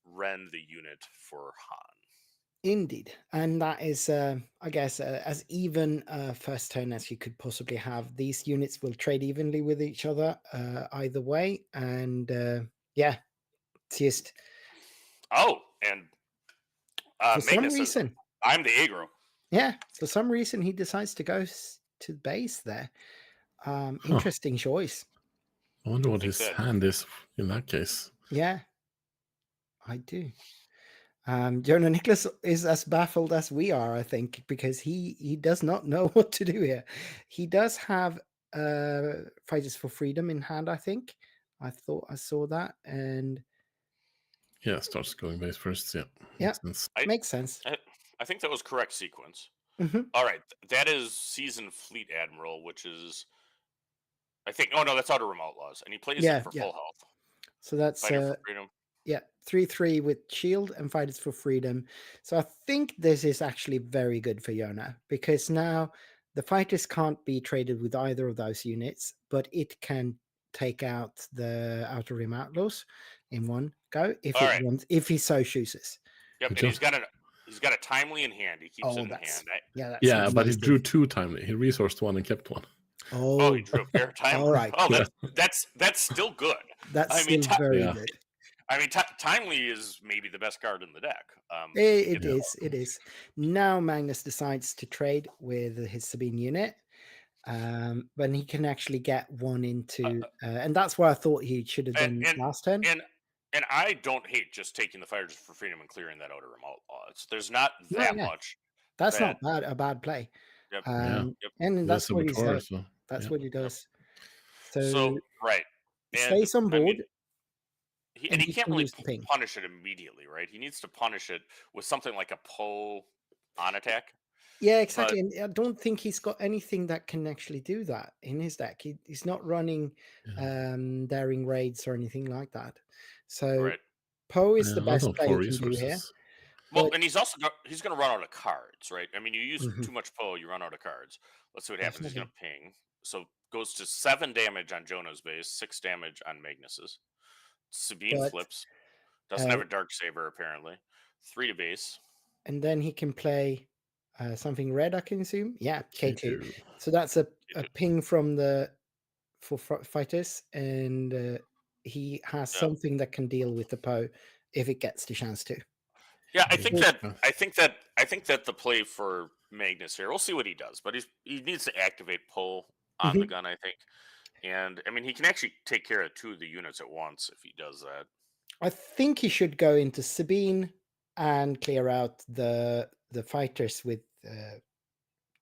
Wren the unit for Han. Indeed, and that is, I guess, as even first turn as you could possibly have. These units will trade evenly with each other either way, and it's just. Oh, and for some reason. I'm the aggro. Yeah, for some reason he decides to go to base there. Interesting choice. I wonder what his hand is in that case. Yeah, I do. Jonah Nicholas is as baffled as we are, I think, because he does not know what to do here. He does have Fighters for Freedom in hand, I think. I thought I saw that, and starts going base first. Yeah, makes sense. I think that was correct sequence. Mm-hmm. All right, that is Seasoned Fleet Admiral, which is, I think. Oh no, that's Outer Rim Outlaws, and he plays it for full health. So that's Fighter for Freedom. 3/3 with Shield and Fighters for Freedom. So I think this is actually very good for Yona, because now the fighters can't be traded with either of those units, but it can take out the Outer Rim Outlaws in one go if All it right. wants, if he so chooses. Yep, and he's got a timely in hand. He keeps it in that's hand. that's Yeah, but he amazing. drew 2 timely. He resourced 1 and kept 1. Oh, he drew a pair of time. All right. Oh, that's still good. That's I mean, still very yeah. good. I mean, timely is maybe the best card in the deck. It is. Now Magnus decides to trade with his Sabine unit. When he can actually get one into, and that's what I thought he should have done last turn. And I don't hate just taking the Fighters for Freedom and clearing that Outer Rim Outlaws. There's not that much. That's not a bad play. Yep. And that's what he does. So, that's what he does. So right, he stays on board. I mean, he can't really punish it immediately, right? He needs to punish it with something like a Poe on attack. Yeah, exactly. And I don't think he's got anything that can actually do that in his deck. He's not running daring raids or anything like that. So Poe is the best play you can do here. Well, and he's also he's going to run out of cards, right? I mean, you use too much Poe, you run out of cards. Let's see what happens. He's going to ping. So goes to 7 damage on Jonah's base, 6 damage on Magnus's. Sabine flips. Doesn't have a Dark Saber, apparently. 3 to base. And then he can play something red, I can assume. Yeah, K2. So that's a ping from for fighters, and he has something that can deal with the Poe if it gets the chance to. Yeah, I think that the play for Magnus here, we'll see what he does, but he needs to activate Poe on the gun, I think. And I mean, he can actually take care of 2 of the units at once if he does that. I think he should go into Sabine and clear out the fighters with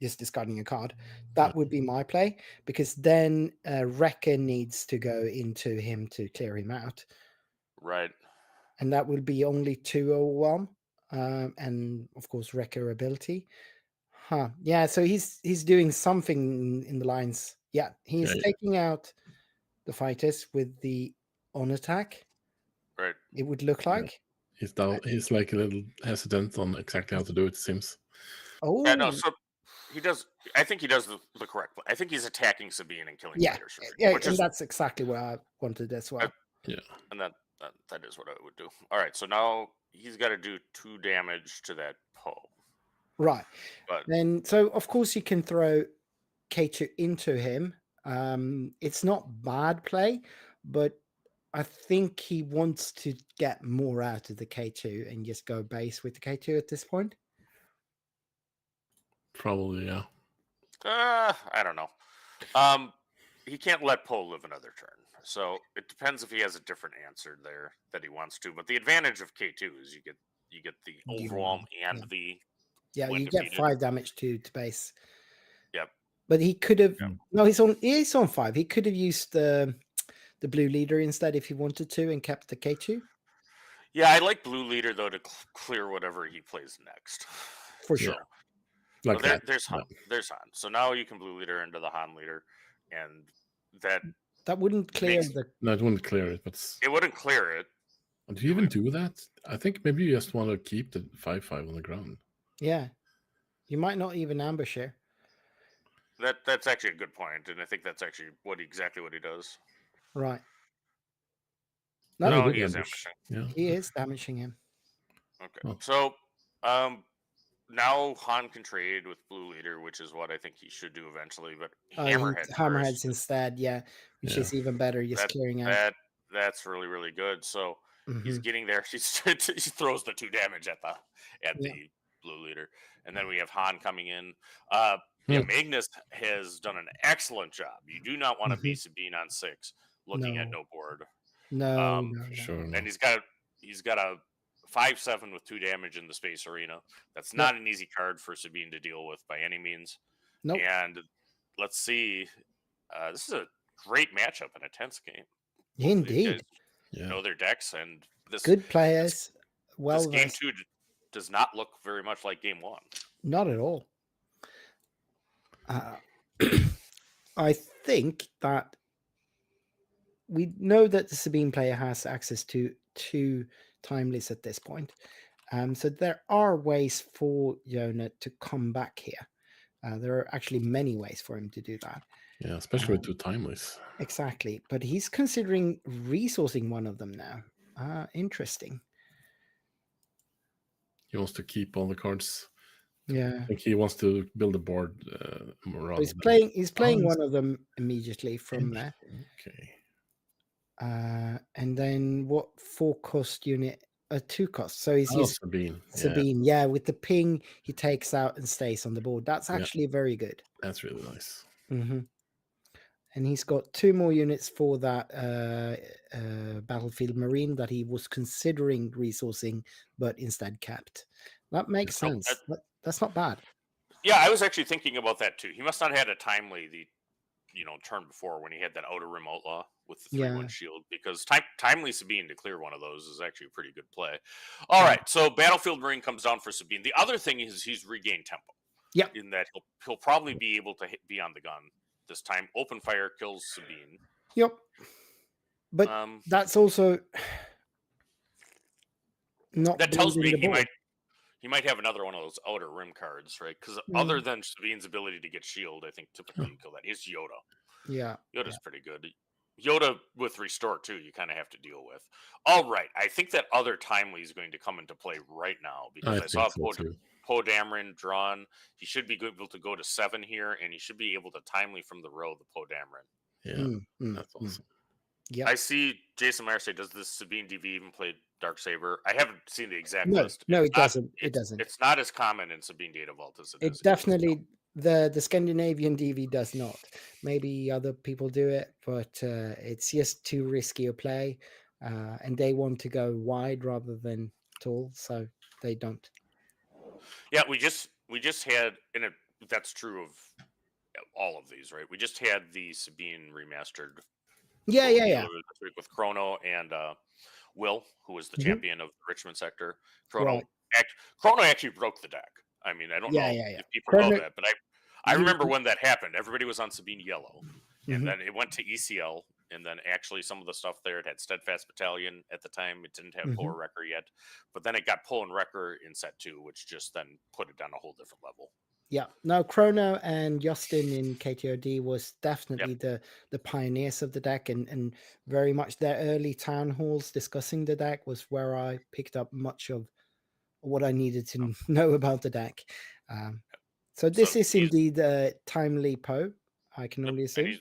just discarding a card. That would be my play, because then Wrecker needs to go into him to clear him out. Right. And that will be only 201. And of course, Wrecker ability. Yeah, so he's doing something in the lines. Yeah, he's taking out the fighters with the on attack. Right. It would look like. He's like a little hesitant on exactly how to do it, seems. Oh. Yeah, no, so he does. I think he does the correct play. I think he's attacking Sabine and killing fighters. And that's exactly what I wanted as well. Yeah. And that is what I would do. All right, so now he's got to do 2 damage to that Poe. Right. But then, so of course you can throw K2 into him. It's not bad play, but I think he wants to get more out of the K2 and just go base with the K2 at this point. Probably, yeah. I don't know. He can't let Poe live another turn. So it depends if he has a different answer there that he wants to. But the advantage of K2 is you get the overwhelm and the you get 5 damage to base. Yep. But he could have no, he's on 5. He could have used the blue leader instead if he wanted to and kept the K2. Yeah, I like blue leader though to clear whatever he plays next. For sure. Like so there's Han. There's Han. So now you can blue leader into the Han leader, and that wouldn't clear No, it wouldn't clear it, but it wouldn't clear it. Do you even do that? I think maybe you just want to keep the 5/5 on the ground. Yeah, you might not even ambush here. That's actually a good point, and I think that's actually exactly what he does. Right. No, he is ambushing. Yeah. He is damaging him. Okay. So now Han can trade with blue leader, which is what I think he should do eventually. But hammerheads instead, which is even better. Just clearing out. That's really, really good. So he's getting there. He throws the 2 damage at the blue leader, and then we have Han coming in. Magnus has done an excellent job. You do not want to be Sabine on 6, looking at no board. No, sure. And he's got a 5/7 with 2 damage in the space arena. That's not an easy card for Sabine to deal with by any means. Nope. And let's see. This is a great matchup and a tense game. Indeed. Know their decks, and good players. This game 2 does not look very much like game 1. Not at all. I think that we know that the Sabine player has access to 2 timelies at this point. So there are ways for Jonah to come back here. There are actually many ways for him to do that. Yeah, especially with 2 timelies. Exactly. But he's considering resourcing one of them now. Interesting. He wants to keep all the cards. Yeah. I think he wants to build a board. So he's playing. He's playing one of them immediately from there. Okay. And then what 4-cost unit? 2-cost. So he's Sabine. Sabine. Yeah, with the ping, he takes out and stays on the board. That's actually very good. That's really nice. Mm-hmm. And he's got 2 more units for that Battlefield Marine that he was considering resourcing, but instead kept. That makes sense. That's not bad. Yeah, I was actually thinking about that too. He must not have had a timely turn before when he had that outer rim outlaw with the 3/1 shield, because timely Sabine to clear one of those is actually a pretty good play. All right, so Battlefield Marine comes down for Sabine. The other thing is he's regained tempo. Yeah, in that he'll probably be able to be on the gun this time. Open fire kills Sabine. Yep. But that's also not. That tells me he might have another one of those outer rim cards, right? Because other than Sabine's ability to get shield, I think typically you kill that. He's Yoda. Yeah. Yoda's pretty good. Yoda with restore too, you kind of have to deal with. All right, I think that other timely is going to come into play right now, because I saw Poe Dameron drawn. He should be able to go to 7 here, and he should be able to timely from the row the Poe Dameron. Yeah, that's awesome. Yeah, I see Jason Meyer say, does this Sabine DV even play Darksaber? I haven't seen the exact no, list. No, it doesn't. It doesn't. It's not as common in Sabine Data Vault as it is. Definitely, the Scandinavian DV does not. Maybe other people do it, but it's just too risky a play, and they want to go wide rather than tall, so they don't. Yeah, we just had, and that's true of all of these, right? We just had the Sabine remastered. Yeah. With Chrono and Will, who was the champion of the Richmond sector. Chrono actually broke the deck. I mean, I don't know if people know that, but I remember when that happened. Everybody was on Sabine Yellow, and then it went to ECL, and then actually some of the stuff there, it had Steadfast Battalion at the time. It didn't have Poe and Wrecker yet, but then it got Poe and Wrecker in set 2, which just then put it on a whole different level. Yeah, no, Chrono and Justin in KTOD was definitely the pioneers of the deck, and very much their early town halls discussing the deck was where I picked up much of what I needed to know about the deck. So this is indeed timely Poe, I can only assume.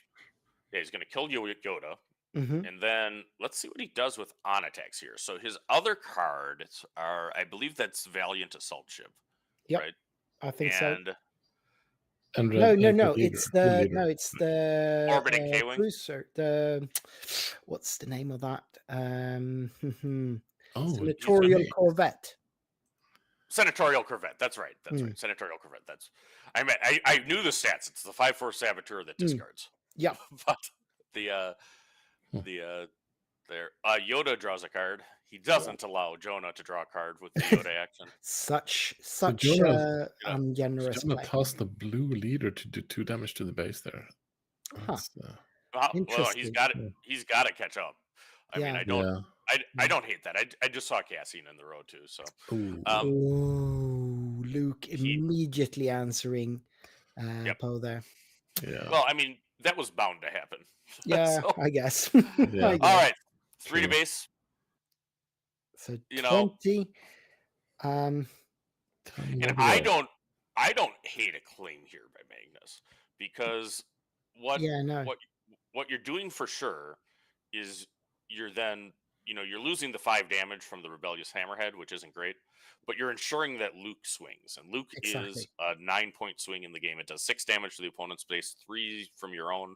He's going to kill Yoda, and then let's see what he does with on attacks here. So his other cards are, I believe that's Valiant Assault Ship, right? I think so. And no. It's the Orbiting K-wing. Cruiser. What's the name of that? Senatorial Corvette. Senatorial Corvette. That's right. Right. Senatorial Corvette. I knew the stats. It's the 5/4 Saboteur that discards. Yeah. But Yoda draws a card. He doesn't allow Jonah to draw a card with the Yoda action. Such ungenerous Jonah play. tossed the blue leader to do 2 damage to the base there. Well, he's got it. He's got to catch up. I mean, I don't hate that. I just saw Cassian in the row too. So, Luke immediately answering Poe there. Yeah. Well, I mean, that was bound to happen. Yeah, I guess. All right, 3 to base. So 20. And I don't hate a claim here by Magnus, because what you're doing for sure is you're losing the 5 damage from the Rebellious Hammerhead, which isn't great, but you're ensuring that Luke swings, and Luke is a 9-point swing in the game. It does 6 damage to the opponent's base, 3 from your own.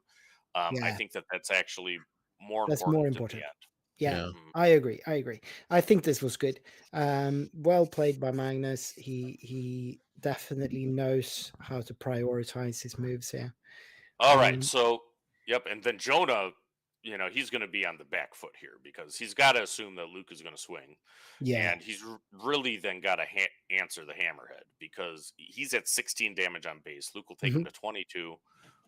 I think that's actually more important. In the end. Yeah, I agree. I think this was good. Well played by Magnus. He definitely knows how to prioritize his moves here. All right, so and then Jonah, he's going to be on the back foot here, because he's got to assume that Luke is going to swing. Yeah, and he's really then got to answer the Hammerhead, because he's at 16 damage on base. Luke will take him to 22.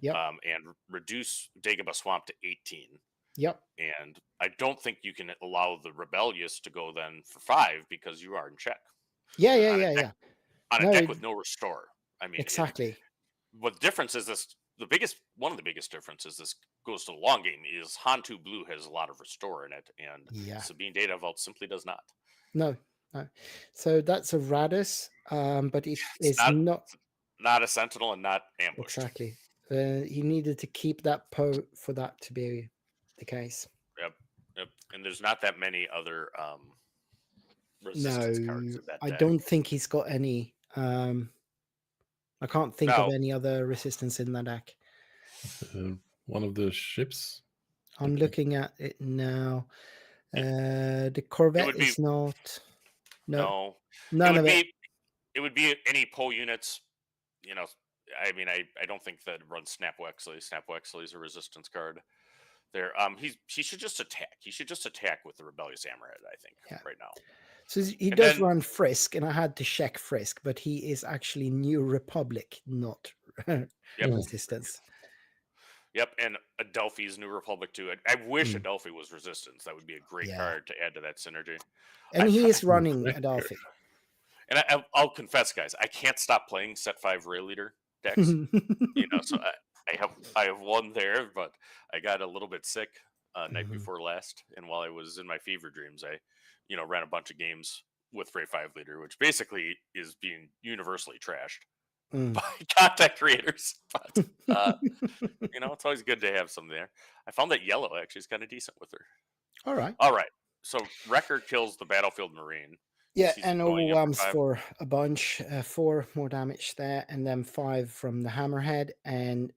And reduce Dagobah Swamp to 18. Yep. And I don't think you can allow the Rebellious to go then for 5, because you are in check. Yeah. On a deck with no restore. I mean, exactly. what the difference is this. One of the biggest differences this goes to the long game is Hantu Blue has a lot of restore in it, and Yeah. Sabine Data Vault simply does not. No. So that's a Radis, but it is not a Sentinel and not ambushed. Exactly. He needed to keep that Poe for that to be the case. Yep. And there's not that many other resistance cards in that I deck. don't think he's got any. I can't think of any other resistance in that deck. One of the ships. I'm looking at it now. The Corvette is not. No, none of it. It would be any Poe units. You know, I mean, I don't think that runs Snap Wexley. Snap Wexley is a resistance card. There, he should just attack. He should just attack with the Rebellious Hammerhead, I think, right now. So he does run Frisk, and I had to check Frisk, but he is actually New Republic, not Resistance. Yep, and Adelphi's New Republic too. I wish Adelphi was Resistance. That would be a great card to add to that synergy. And he is running Adelphi. And I'll confess, guys, I can't stop playing Set 5 Rail Leader decks. So I have one there, but I got a little bit sick night before last, and while I was in my fever dreams, I ran a bunch of games with Ray 5 Leader, which basically is being universally trashed by content creators. But it's always good to have some there. I found that yellow actually is kind of decent with her. All right. So Wrecker kills the Battlefield Marine. Yeah, and overwhelms for a bunch. 4 more damage there, and then 5 from the Hammerhead, and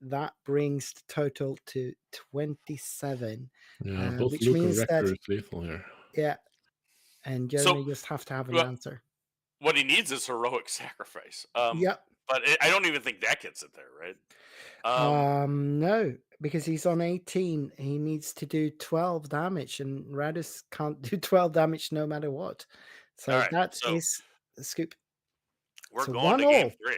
that brings the total to 27. Yeah, both which Luke means and Wrecker that is lethal here. Yeah, and Jeremy just have to have an answer. What he needs is heroic sacrifice. Yep. But I don't even think that gets it there, right? No, because he's on 18. He needs to do 12 damage, and Radis can't do 12 damage no matter what. So that is the scoop. We're going to game 3.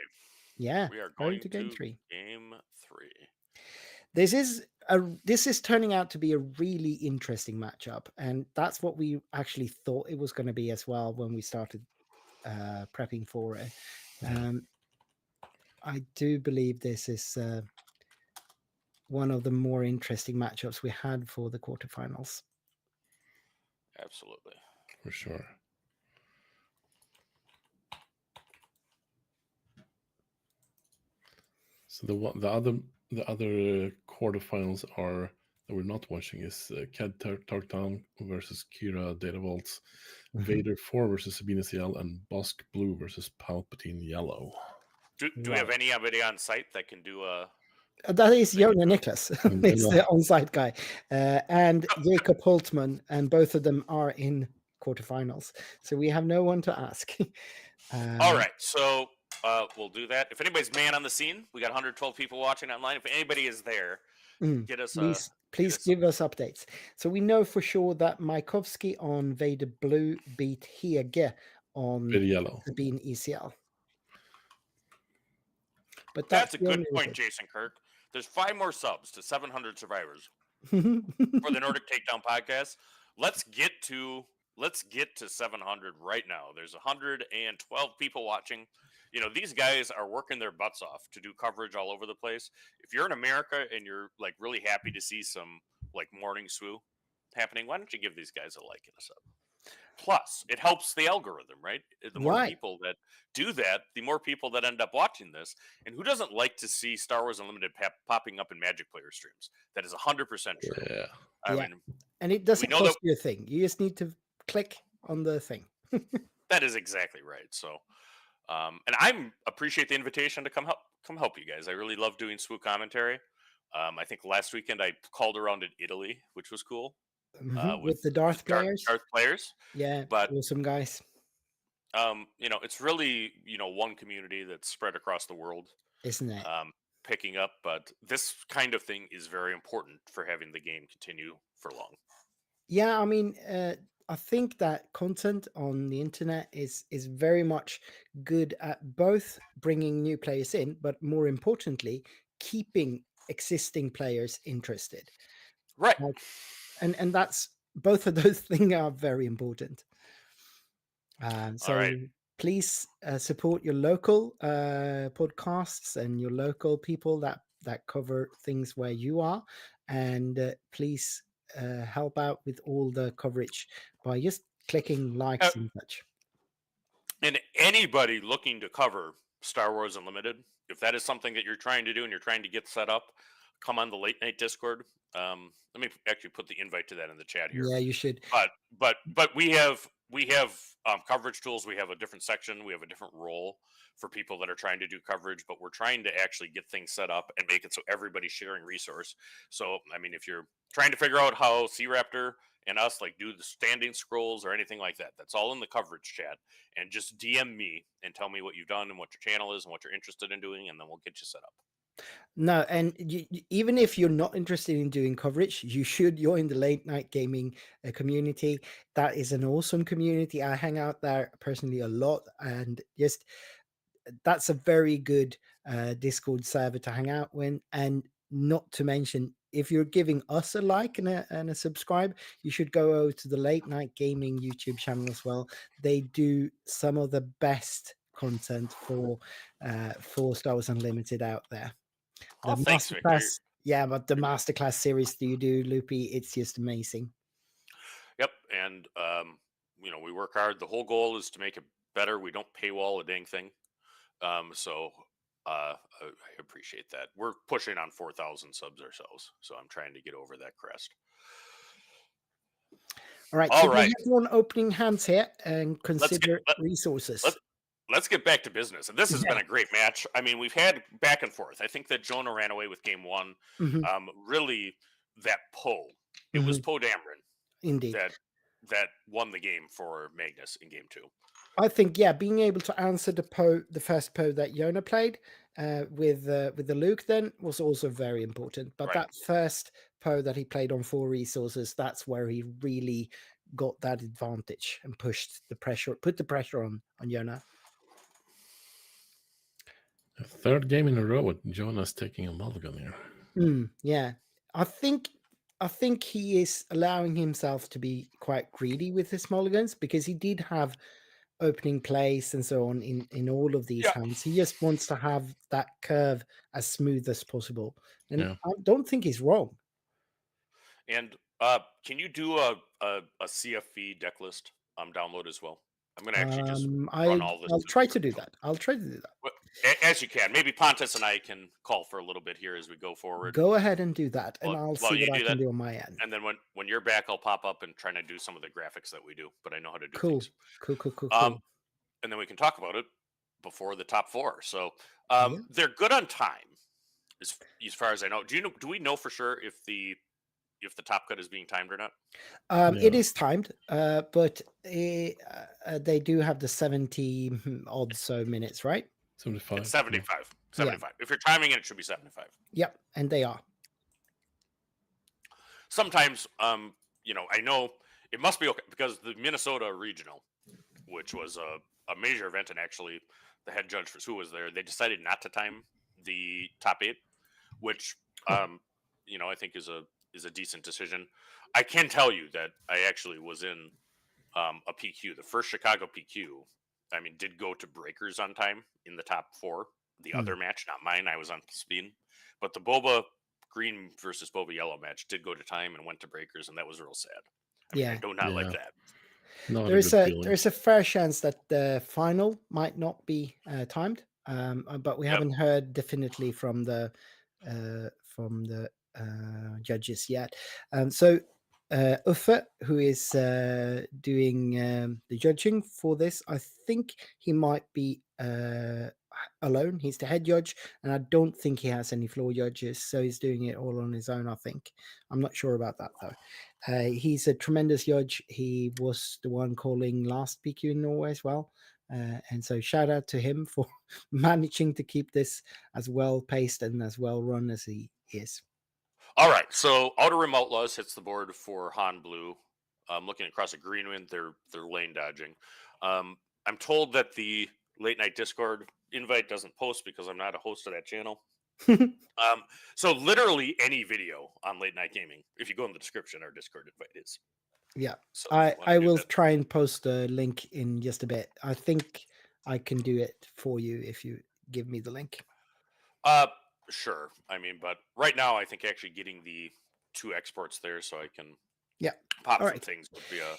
Yeah, we are going to game 3. Game 3. This is turning out to be a really interesting matchup, and that's what we actually thought it was going to be as well when we started prepping for it. I do believe this is one of the more interesting matchups we had for the quarterfinals. Absolutely, for sure. So the other quarterfinals that we're not watching is Cad Tarktown versus Kira Data Vaults, Vader 4 versus Sabine CL, and Bosk Blue versus Palpatine Yellow. Do we have anybody on site that can do a? That is Jona Niklas, it's the on-site guy, and Jacob Holtman, and both of them are in quarterfinals. So we have no one to ask. All right, so we'll do that. If anybody's man on the scene, we got 112 people watching online. If anybody is there, get us. Please give us updates. So we know for sure that Maikovsky on Vader Blue beat Hege on Sabine ECL. But that's a good point, Jason Kirk. There's 5 more subs to 700 survivors for the Nordic Takedown podcast. Let's get to 700 right now. There's 112 people watching. These guys are working their butts off to do coverage all over the place. If you're in America and you're like really happy to see some like morning SWU happening, why don't you give these guys a like and a sub? Plus, it helps the algorithm, right? The more people that do that, the more people that end up watching this. And who doesn't like to see Star Wars Unlimited popping up in Magic Player streams? That is 100% true. Yeah. I mean, and it doesn't cost you a thing. You just need to click on the thing. That is exactly right. So, and I appreciate the invitation to come help you guys. I really love doing SWU commentary. I think last weekend I called around in Italy, which was cool. With the Darth players. Darth players. Yeah, but awesome guys. It's really, one community that's spread across the world. Isn't it? Picking up, but this kind of thing is very important for having the game continue for long. Yeah, I mean, I think that content on the internet is very much good at both bringing new players in, but more importantly, keeping existing players interested. Right. And that's both of those things are very important. All right. please support your local podcasts and your local people that cover things where you are, and please help out with all the coverage by just clicking likes and such. And anybody looking to cover Star Wars Unlimited, if that is something that you're trying to do and you're trying to get set up, come on the late night Discord. Let me actually put the invite to that in the chat here. Yeah, you should. But we have coverage tools. We have a different section. We have a different role for people that are trying to do coverage, but we're trying to actually get things set up and make it so everybody's sharing resource. So, I mean, if you're trying to figure out how Sea Raptor and us like do the standing scrolls or anything like that, that's all in the coverage chat. And just DM me and tell me what you've done and what your channel is and what you're interested in doing, and then we'll get you set up. No, and even if you're not interested in doing coverage, you should join the late night gaming community. That is an awesome community. I hang out there personally a lot, and just that's a very good Discord server to hang out with. And not to mention, if you're giving us a like and a subscribe, you should go over to the Late Night Gaming YouTube channel as well. They do some of the best content for Star Wars Unlimited out there. The thanks, Viktor. masterclass, yeah, but the masterclass series that you do, Loopy, it's just amazing. Yep, and we work hard. The whole goal is to make it better. We don't paywall a dang thing. So I appreciate that. We're pushing on 4,000 subs ourselves, so I'm trying to get over that crest. All right, so we have one opening hands here and consider resources. Let's get back to business. And this has been a great match. I mean, we've had back and forth. I think that Jonah ran away with game one. Really, that Poe. It was Poe Dameron. Indeed. That won the game for Magnus in game two. I think, being able to answer the first Poe that Jonah played with the Luke then was also very important. But that first Poe that he played on 4 resources, that's where he really got that advantage and put the pressure on Jonah. A third game in a row with Jonas taking a mulligan here. Yeah, I think he is allowing himself to be quite greedy with his mulligans, because he did have opening plays and so on in all of these hands. He just wants to have that curve as smooth as possible, and I don't think he's wrong. And can you do a CFV deck list download as well? I'm going to actually just run all this. I'll try to do that. As you can. Maybe Pontus and I can call for a little bit here as we go forward. Go ahead and do that, and I'll see what I can do on my end. And then when you're back, I'll pop up and try to do some of the graphics that we do, but I know how to do things. Cool. And then we can talk about it before the top 4. So they're good on time, as far as I know. Do we know for sure if the top cut is being timed or not? It is timed, but they do have the 70 odd so minutes, right? 75. It's 75. 75. If you're timing it, it should be 75. Yep, and they are. Sometimes, I know it must be okay, because the Minnesota Regional, which was a major event, and actually the head judge for who was there, they decided not to time the top 8, which, I think is a decent decision. I can tell you that I actually was in a PQ. The first Chicago PQ, did go to breakers on time in the top 4. The other match, not mine, I was on speed. But the Boba Green versus Boba Yellow match did go to time and went to breakers, and that was real sad. I do not like that. There's a fair chance that the final might not be timed, but we haven't heard definitely from the judges yet. So Uffe, who is doing the judging for this, I think he might be alone. He's the head judge, and I don't think he has any floor judges, so he's doing it all on his own, I think. I'm not sure about that, though. He's a tremendous judge. He was the one calling last PQ in Norway as well. And so shout out to him for managing to keep this as well paced and as well run as he is. All right, so Outer Rim Outlaws hits the board for Han Blue. Looking across a green wind, they're lane dodging. I'm told that the late night Discord invite doesn't post because I'm not a host of that channel. So literally any video on late night gaming, if you go in the description, our Discord invite is. Yeah, so I will try and post a link in just a bit. I think I can do it for you if you give me the link. Sure. I mean, but right now, I think actually getting the 2 exports there so I can pop All some right. things would be a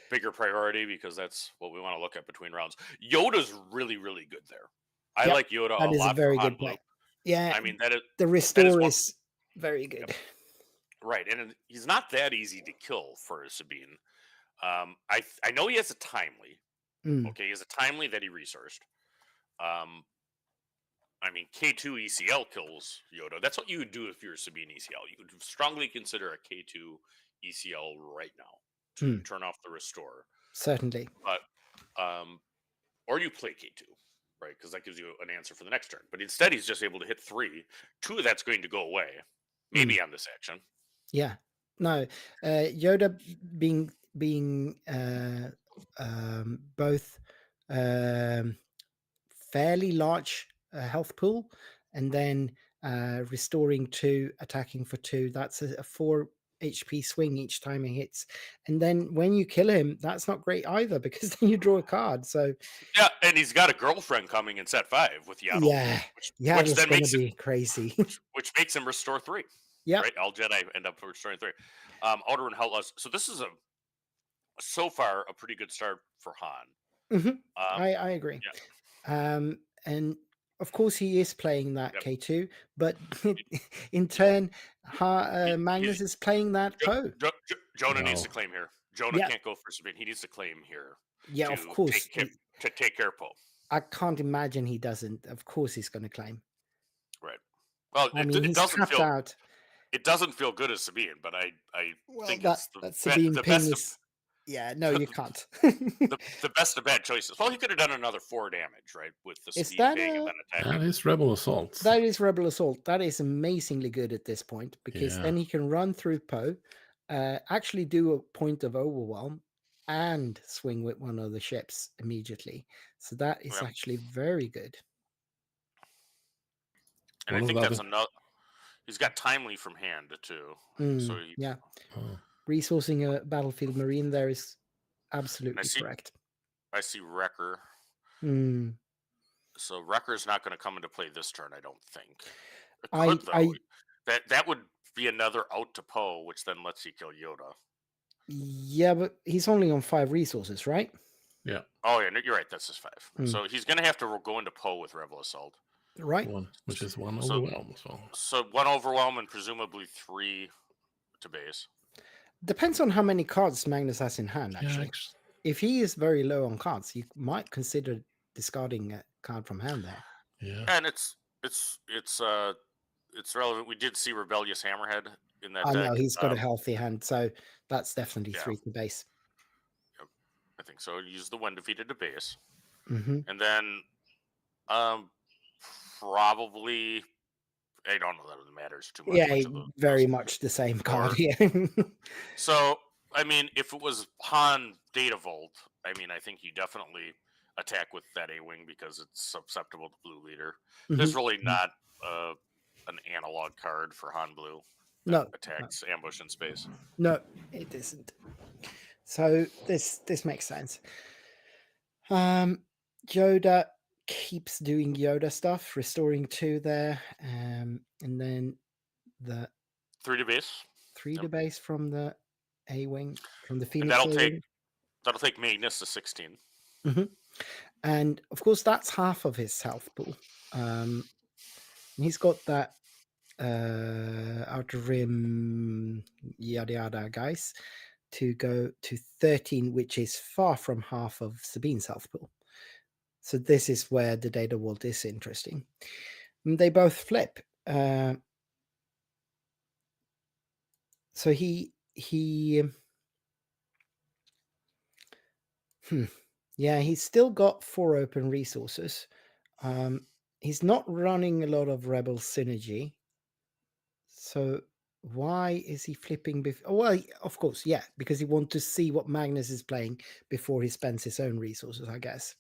bigger priority because that's what we want to look at between rounds. Yoda's really, really good there. I Yep, like Yoda that a is a lot very for Han good Blue. play. Yeah, I mean, that is the restore one- is very good. right, and he's not that easy to kill for Sabine. I know he has a timely. Mm. Okay, he has a timely that he resourced. I mean, K2 ECL kills Yoda. That's what you would do if you're Sabine ECL. You would strongly consider a K2 ECL right now to turn off the restore. Certainly. But, or you play K2, right? Because that gives you an answer for the next turn. But instead, he's just able to hit 3. 2 of that's going to go away, maybe on this action. Yeah. No, Yoda being both fairly large health pool, and then restoring 2, attacking for 2. That's a 4 HP swing each time he hits. And then when you kill him, that's not great either because then you draw a card. So yeah, and he's got a girlfriend coming in set 5 with Yaddle. Yeah, which then going makes to be crazy. which makes him restore 3. Yeah. Right? All Jedi end up restoring 3. Outer and Hellas. So this is so far a pretty good start for Han. I agree. Yeah. And of course he is playing that K2, but in turn, Magnus is playing that Poe. Jonah needs to claim here. Jonah can't go for Sabine. He needs to claim here. Yeah, of course. To take care of Poe. I can't imagine he doesn't. Of course he's going to claim. Right. Well, I mean, he's tapped out. It doesn't feel good as Sabine, but I think it's that Sabine the ping best. is. Yeah, no, you can't. the best of bad choices. Well, he could have done another 4 damage, right, with the speed ping and then attacking. That is Rebel Assault. That is Rebel Assault. That is amazingly good at this point because then he can run through Poe, actually do a point of overwhelm, and swing with one of the ships immediately. So that is actually very good. And I think that's another. He's got timely from hand too. So resourcing a battlefield marine there is absolutely correct. I see Wrecker. So Wrecker's not going to come into play this turn, I don't think. It could, though. That would be another out to Poe, which then lets you kill Yoda. Yeah, but he's only on 5 resources, right? Yeah. Oh, yeah, you're right. That's his 5. So he's going to have to go into Poe with Rebel Assault. Right. Which is 1 overwhelm as well. So 1 overwhelm and presumably 3 to base. Depends on how many cards Magnus has in hand, actually. If he is very low on cards, you might consider discarding a card from hand there. Yeah. And it's relevant. We did see Rebellious Hammerhead in that I deck. know, he's got a healthy hand, so that's definitely 3 to base. Yep. I think so. Use the when defeated to base. And then probably I don't know that it matters too much. Yeah, very much the same card here. So, I mean, if it was Han Data Vault, I mean, I think you definitely attack with that A-Wing because it's susceptible to Blue Leader. There's really not an analog card for Han Blue that attacks ambush in space. No, it isn't. So this makes sense. Yoda keeps doing Yoda stuff, restoring 2 there, and then the 3 to base. 3 to base from the A-Wing, from the Phoenix. That'll take Magnus to 16. And of course, that's half of his health pool. And he's got that outer rim yada yada guys to go to 13, which is far from half of Sabine's health pool. So this is where the data vault is interesting. And they both flip. So he's still got 4 open resources. He's not running a lot of Rebel synergy. So why is he flipping? Well, of course, because he wants to see what Magnus is playing before he spends his own resources, I guess.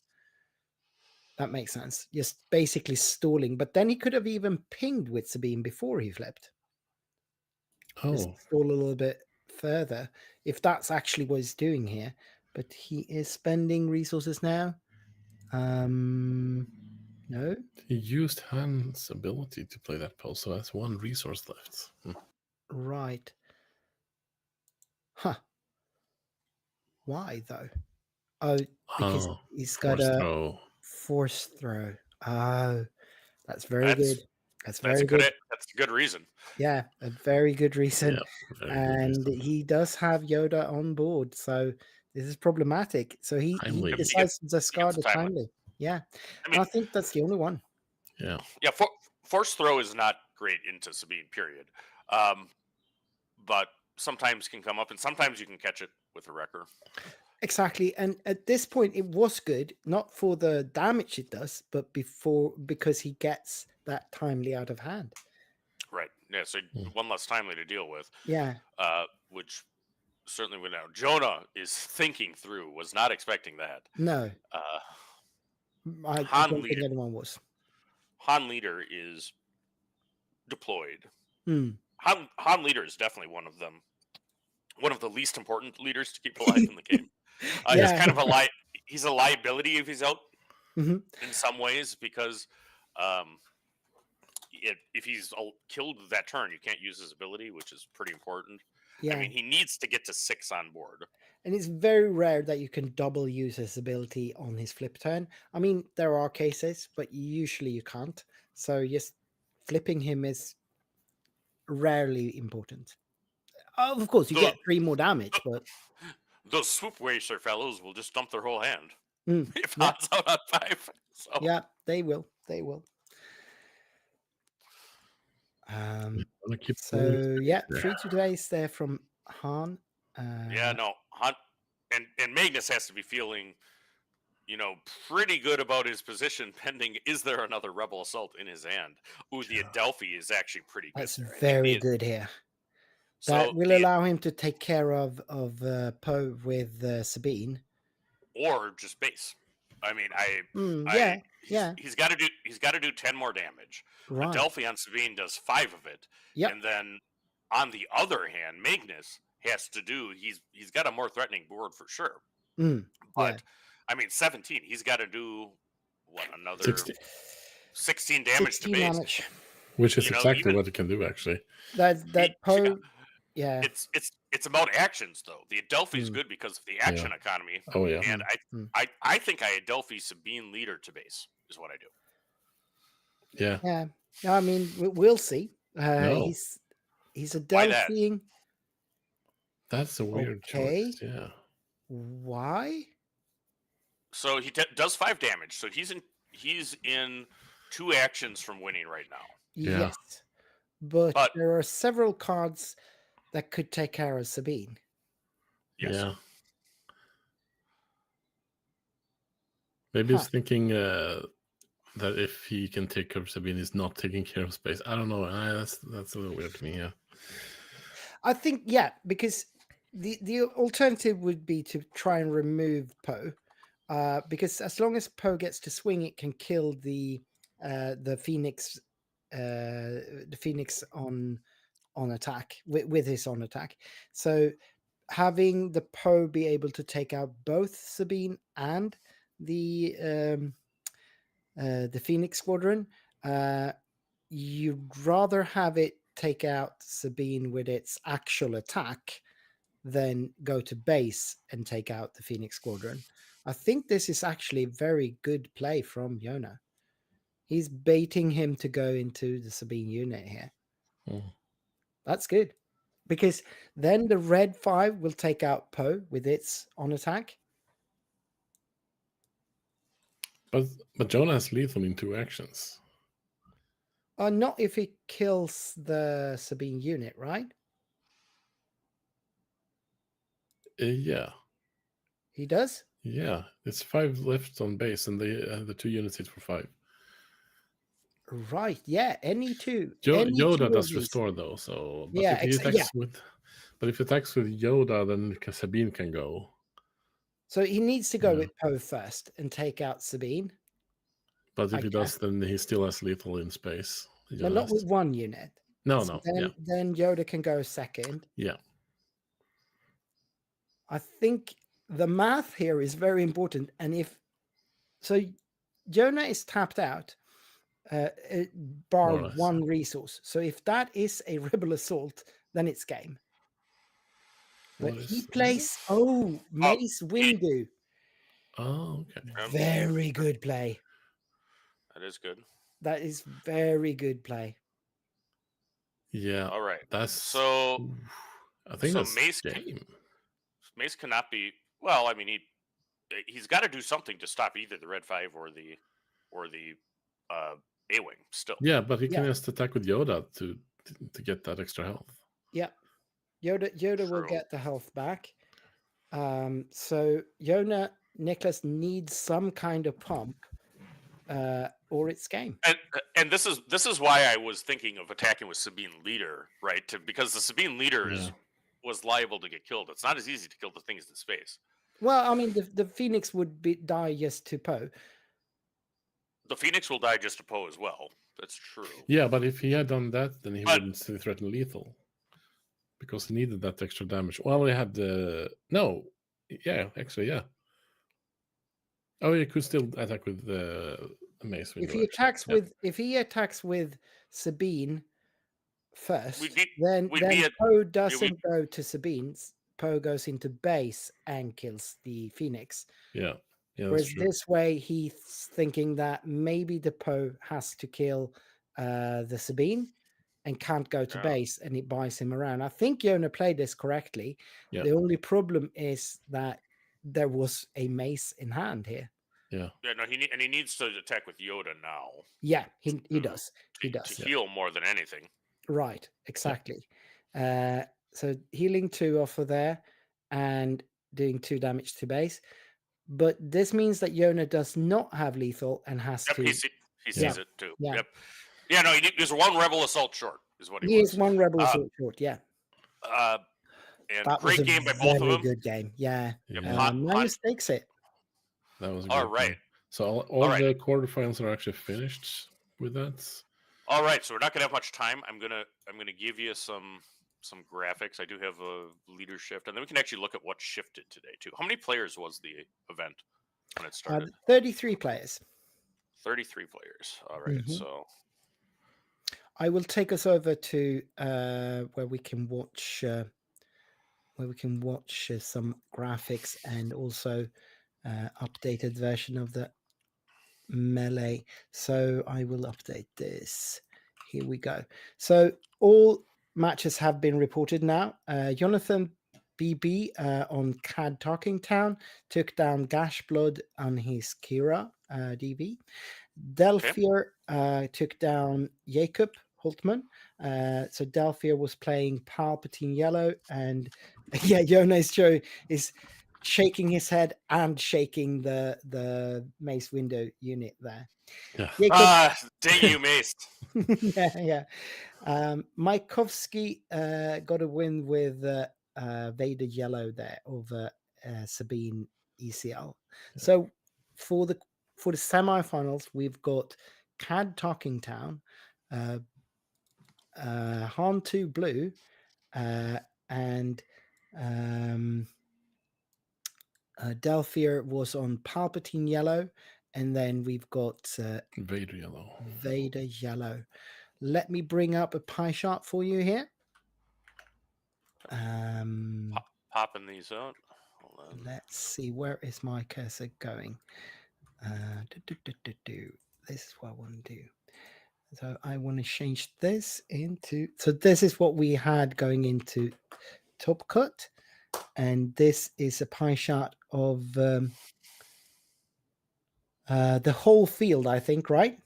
That makes sense. Just basically stalling. But then he could have even pinged with Sabine before he flipped. Just stall a little bit further, if that's actually what he's doing here. But he is spending resources now. No. He used Han's ability to play that pose, so that's one resource left. Right. Huh. Why though? Oh, because he's got force a throw. force throw. Oh, that's very That's good. That's that's very good. That's a good reason. Yeah, a very good reason. Yeah, very good And reason. he does have Yoda on board, so this is problematic. So he Timely. decides to discard gets the timely. timely. Yeah, I and mean, I think that's the only one. Yeah. yeah, force throw is not great into Sabine, period. But sometimes can come up, and sometimes you can catch it with a wrecker. Exactly, and at this point, it was good, not for the damage it does, but because he gets that timely out of hand. Right. Yeah. So one less timely to deal with. Yeah. Which certainly would know. Jonah is thinking through. Was not expecting that. No, I Han don't leader. think anyone was. Han leader is deployed. Hmm. Han leader is definitely one of them. One of the least important leaders to keep alive in the game. He's Yeah. kind of he's a liability if he's out Mhm. in some ways because if he's killed that turn, you can't use his ability, which is pretty important. Yeah. I mean, he needs to get to 6 on board. And it's very rare that you can double use his ability on his flip turn. I mean, there are cases, but usually you can't. So just flipping him is rarely important. Of course, you get 3 more damage, but those swoop racer fellows will just dump their whole hand if yeah. Han's out on 5. So. Yeah, they will. They will. So yeah, 3 today's there from Han. Yeah, no, Han and Magnus has to be feeling, pretty good about his position pending. Is there another rebel assault in his hand? Ooh, the Adelphi is actually pretty good. That's there. very good here. That will allow him to take care of Poe with Sabine, or just base. I mean, he's got to do 10 more damage. Right. Adelphi on Sabine does 5 of it, and then on the other hand, Magnus has to do. He's got a more threatening board for sure. But I mean, 17. He's got to do another 16 damage to base, damage. Which is exactly what it can do, actually. That Poe. Yeah. It's about actions though. The Adelphi is good because of the action economy. Oh yeah. And I think I Adelphi Sabine leader to base is what I do. Yeah. Yeah. I mean, we'll see. He's Adelphiing. That's a weird choice. Yeah. Why? So he does 5 damage. So he's in 2 actions from winning right now. Yes. But there are several cards that could take care of Sabine. Yes. Yeah. Maybe he's thinking that if he can take care of Sabine, he's not taking care of space. I don't know. That's a little weird to me. Yeah. I think because the alternative would be to try and remove Poe, because as long as Poe gets to swing, it can kill the Phoenix. The Phoenix on attack with his on attack. So having the Poe be able to take out both Sabine and the Phoenix Squadron, you'd rather have it take out Sabine with its actual attack than go to base and take out the Phoenix Squadron. I think this is actually very good play from Yona. He's baiting him to go into the Sabine unit here. That's good. Because then the red 5 will take out Poe with its on attack. But Jonah has lethal in 2 actions. Not if he kills the Sabine unit, right? Yeah. He does? Yeah. It's 5 left on base, and the 2 units hit for 5. Right, yeah, any 2. Yoda does restore though, so but yeah, if he attacks if he attacks with Yoda, then Sabine can go. So he needs to go with Poe first and take out Sabine. But if he does, then he still has lethal in space. No, not with 1 unit. No. Then Yoda can go second. Yeah. I think the math here is very important, and if So Jonah is tapped out, bar More or less. one resource. So if that is a rebel assault, then it's game. But What he is plays this? Mace Windu. Oh, okay. Very good play. That is good. That is very good play. Yeah. All right. That's So I think so that's Mace game. Mace cannot be. Well, I mean, he's got to do something to stop either the Red 5 or the A-wing. Still, Yeah, but he can Yeah. just attack with Yoda to get that extra health. Yeah. Yoda will True. get the health back. So Nicholas needs some kind of pump, or it's game. and this is why I was thinking of attacking with Sabine Leader, right? Because the Sabine Leader was liable to get killed. It's not as easy to kill the things in space. Well, I mean, the Phoenix would die just to Poe. The Phoenix will die just to Poe as well. That's true. Yeah, but if he had done that, then he wouldn't threaten lethal. Because he needed that extra damage. Well, he had no. Yeah, actually, yeah. Oh, he could still attack with the Mace Windu. If he attacks with Sabine first, then we'd Poe doesn't go to Sabine's. Poe goes into base and kills the Phoenix. Yeah. Whereas this way, he's thinking that maybe the Poe has to kill the Sabine and can't go to base, and it buys him around. I think Yona played this correctly. Yeah. The only problem is that there was a mace in hand here. Yeah. Yeah, no, he needs to attack with Yoda now. Yeah, he does. He does. To heal more than anything. Right, exactly. Yeah. So healing 2 off of there and doing 2 damage to base. But this means that Yona does not have lethal and has to... He sees it too. Yeah. Yep. Yeah, no, he's 1 rebel assault short, is what he was. He is 1 rebel assault short, yeah. And that great was game by both of them. Very good game, yeah. Magnus takes it. That was a all great right. game. So all the quarterfinals are actually finished with that. All right, so we're not gonna have much time. I'm gonna give you some graphics. I do have a leader shift, and then we can actually look at what shifted today too. How many players was the event when it started? 33 players. 33 players. All right, so I will take us over to where we can watch some graphics and also updated version of the melee. So I will update this. Here we go. So all matches have been reported now. Jonathan BB on Cad Talking Town took down Gashblood on his Kira DV. Delphir took down Jacob Holtman. So Delphir was playing Palpatine Yellow, and Jonas Joe is shaking his head and shaking the Mace Windu unit there. Yeah. Dang you, Mace. yeah. Maikovsky got a win with Vader Yellow there over Sabine ECL. Yeah. So for the semifinals, we've got Cad Talking Town, Han 2 Blue, and Delphir was on Palpatine Yellow, and then we've got Vader Yellow. Vader Yellow. Let me bring up a pie chart for you here. Popping these out. Hold on. Let's see, where is my cursor going? This is what I want to do. So I want to change this into... So this is what we had going into Top Cut. And this is a pie chart of the whole field, I think, right?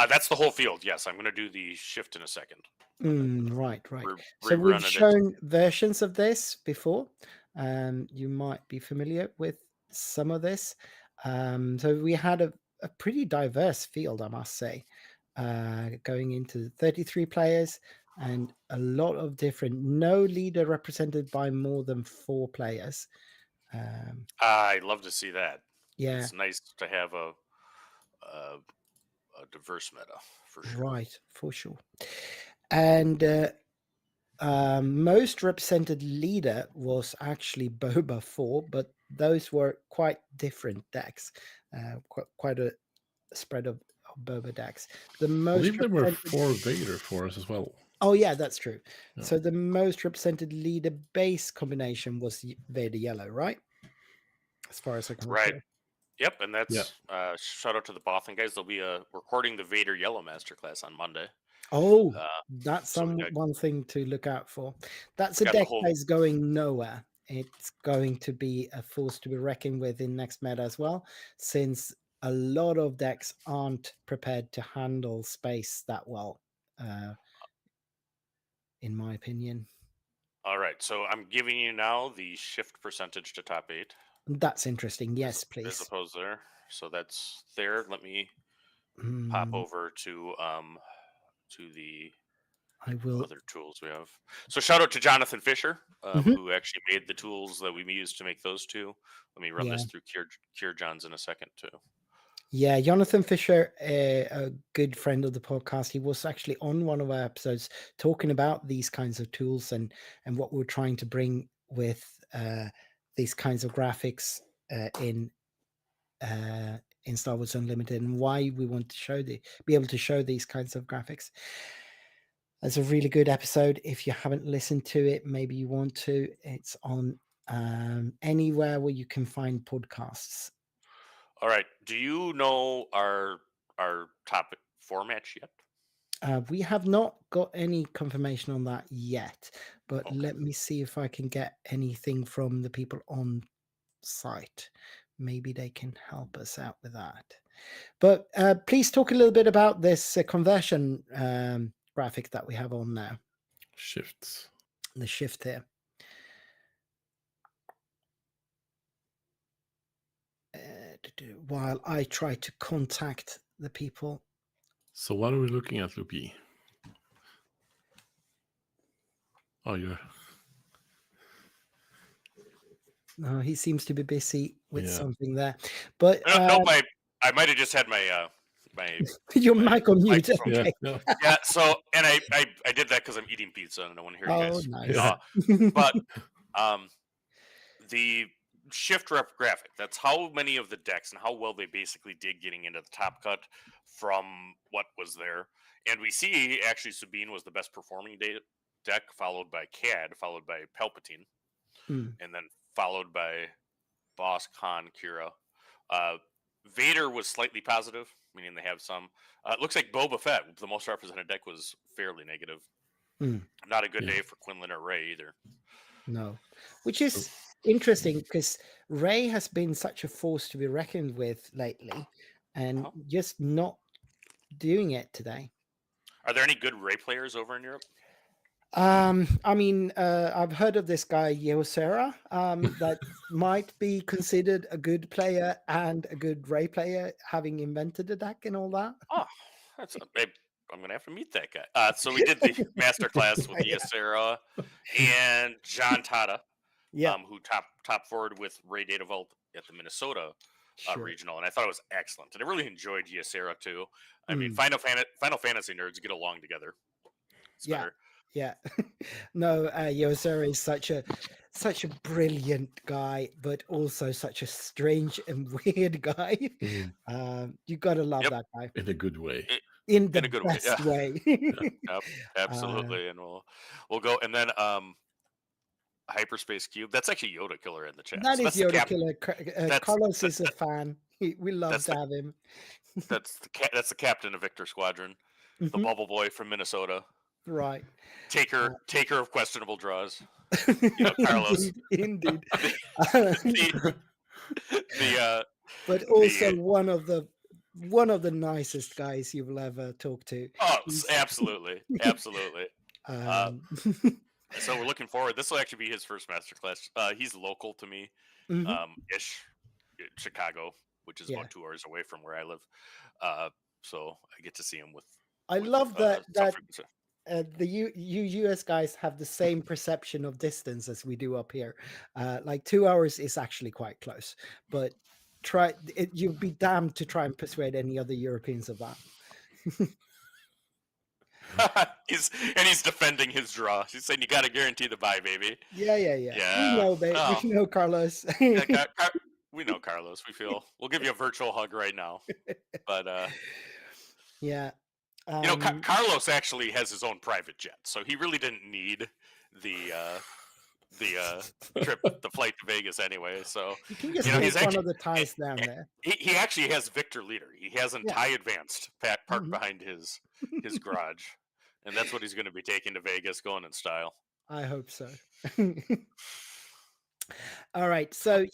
That's the whole field. Yes, I'm going to do the shift in a second. Right. So we've shown versions of this before. You might be familiar with some of this. So we had a pretty diverse field, I must say, going into 33 players and a lot of different, no leader represented by more than 4 players. I'd love to see that. Yeah. It's nice to have a diverse meta, for sure. Right, for sure. And most represented leader was actually Boba 4, but those were quite different decks, quite a spread of Boba decks. The I most believe there were represented- 4 Vader for us as well. Oh yeah, that's true. Yeah. So the most represented leader base combination was Vader Yellow, right? As far as I can Right. recall. Yep, and that's shout out to the Bothan guys. They'll be recording the Vader Yellow Masterclass on Monday. Oh, Uh, that's so we got- one thing to look out for. That's we a got the deck whole- that is going nowhere. It's going to be a force to be reckoned with in next meta as well, since a lot of decks aren't prepared to handle space that well, in my opinion. All right, so I'm giving you now the shift percentage to top 8. That's interesting. Yes, As please. opposed there. So that's there. Let me Hmm, pop over to the I will. other tools we have. So shout out to Jonathan Fisher, Mhm. who actually made the tools that we used to make those two. Let me run this through Cure Johns in a second too. Yeah, Jonathan Fisher, a good friend of the podcast, he was actually on one of our episodes talking about these kinds of tools and what we're trying to bring with these kinds of graphics in Star Wars Unlimited, and why we want to be able to show these kinds of graphics. It's a really good episode. If you haven't listened to it, maybe you want to. It's on anywhere where you can find podcasts. All right. Do you know our top 4 match yet? We have not got any confirmation on that yet, but Okay. let me see if I can get anything from the people on site. Maybe they can help us out with that. But please talk a little bit about this conversion graphic that we have on now, Shifts. the shift here. While I try to contact the people. So what are we looking at, Lupi? Oh, you're... No, he seems to be busy with Yeah. something there. But No, I might have just had my my your my mic on mute. microphone. Okay. Yeah. Yeah. So and I did that because I'm eating pizza and I want to hear you Oh, guys. nice. But the shift rep graphic, that's how many of the decks and how well they basically did getting into the top cut from what was there. And we see actually Sabine was the best performing deck, followed by Cad, followed by Palpatine, and then followed by Boss, Khan, Kira. Vader was slightly positive, meaning they have some. It looks like Boba Fett, the most represented deck, was fairly negative. Not a good day for Quinlan or Rey either. No, which is interesting because Rey has been such a force to be reckoned with lately, and just not doing it today. Are there any good Rey players over in Europe? I mean, I've heard of this guy Yosera, that might be considered a good player and a good Rey player, having invented the deck and all that. Oh, I'm gonna have to meet that guy. So we did the masterclass with Yosera and John Tata, who top forward with Ray Datavolt at the Minnesota regional, and I thought it was excellent. And I really enjoyed Yosera too. I mean, Final Fantasy nerds get along together. It's better. Yeah, no, Yosera is such a brilliant guy, but also such a strange and weird guy. You gotta love that guy in a good way. In a good best way. Yep, absolutely, and we'll go, and then Hyperspace Cube. That's actually Yoda Killer in the chat. That So is Yoda Killer. Carlos is a fan. We love to have him. That's the captain of Viktor Squadron, the Bubble Boy from Minnesota. Right. Taker of questionable draws. Carlos. Indeed. But also one of the nicest guys you will ever talk to. Oh, absolutely. So we're looking forward. This will actually be his first masterclass. He's local to me, ish, Chicago, which is about 2 hours away from where I live. So I get to see him with. I love that the US guys have the same perception of distance as we do up here. Like 2 hours is actually quite close, but you'd be damned to try and persuade any other Europeans of that. he's defending his draw. He's saying you got to guarantee the buy, baby. Yeah. Yeah. We know, babe. Oh. We know, Carlos. Yeah, we know, Carlos. We'll give you a virtual hug right now. But yeah. Carlos actually has his own private jet, so he really didn't need the trip, the flight to Vegas anyway. So you can just he's take one actually, of the ties down there. He actually has Viktor leader. He has a tie advanced parked behind his garage, and that's what he's going to be taking to Vegas, going in style. I hope so. All right, so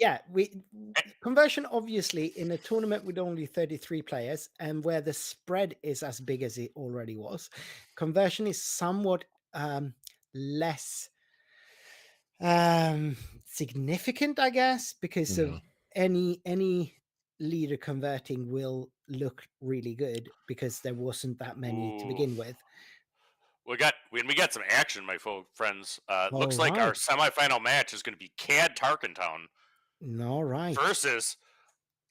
conversion obviously in a tournament with only 33 players and where the spread is as big as it already was, conversion is somewhat less significant, I guess, because of any leader converting will look really good because there wasn't that many to begin with. We got some action, my friends. Looks like our semifinal match is going to be Cad Tarkentown. All right. Versus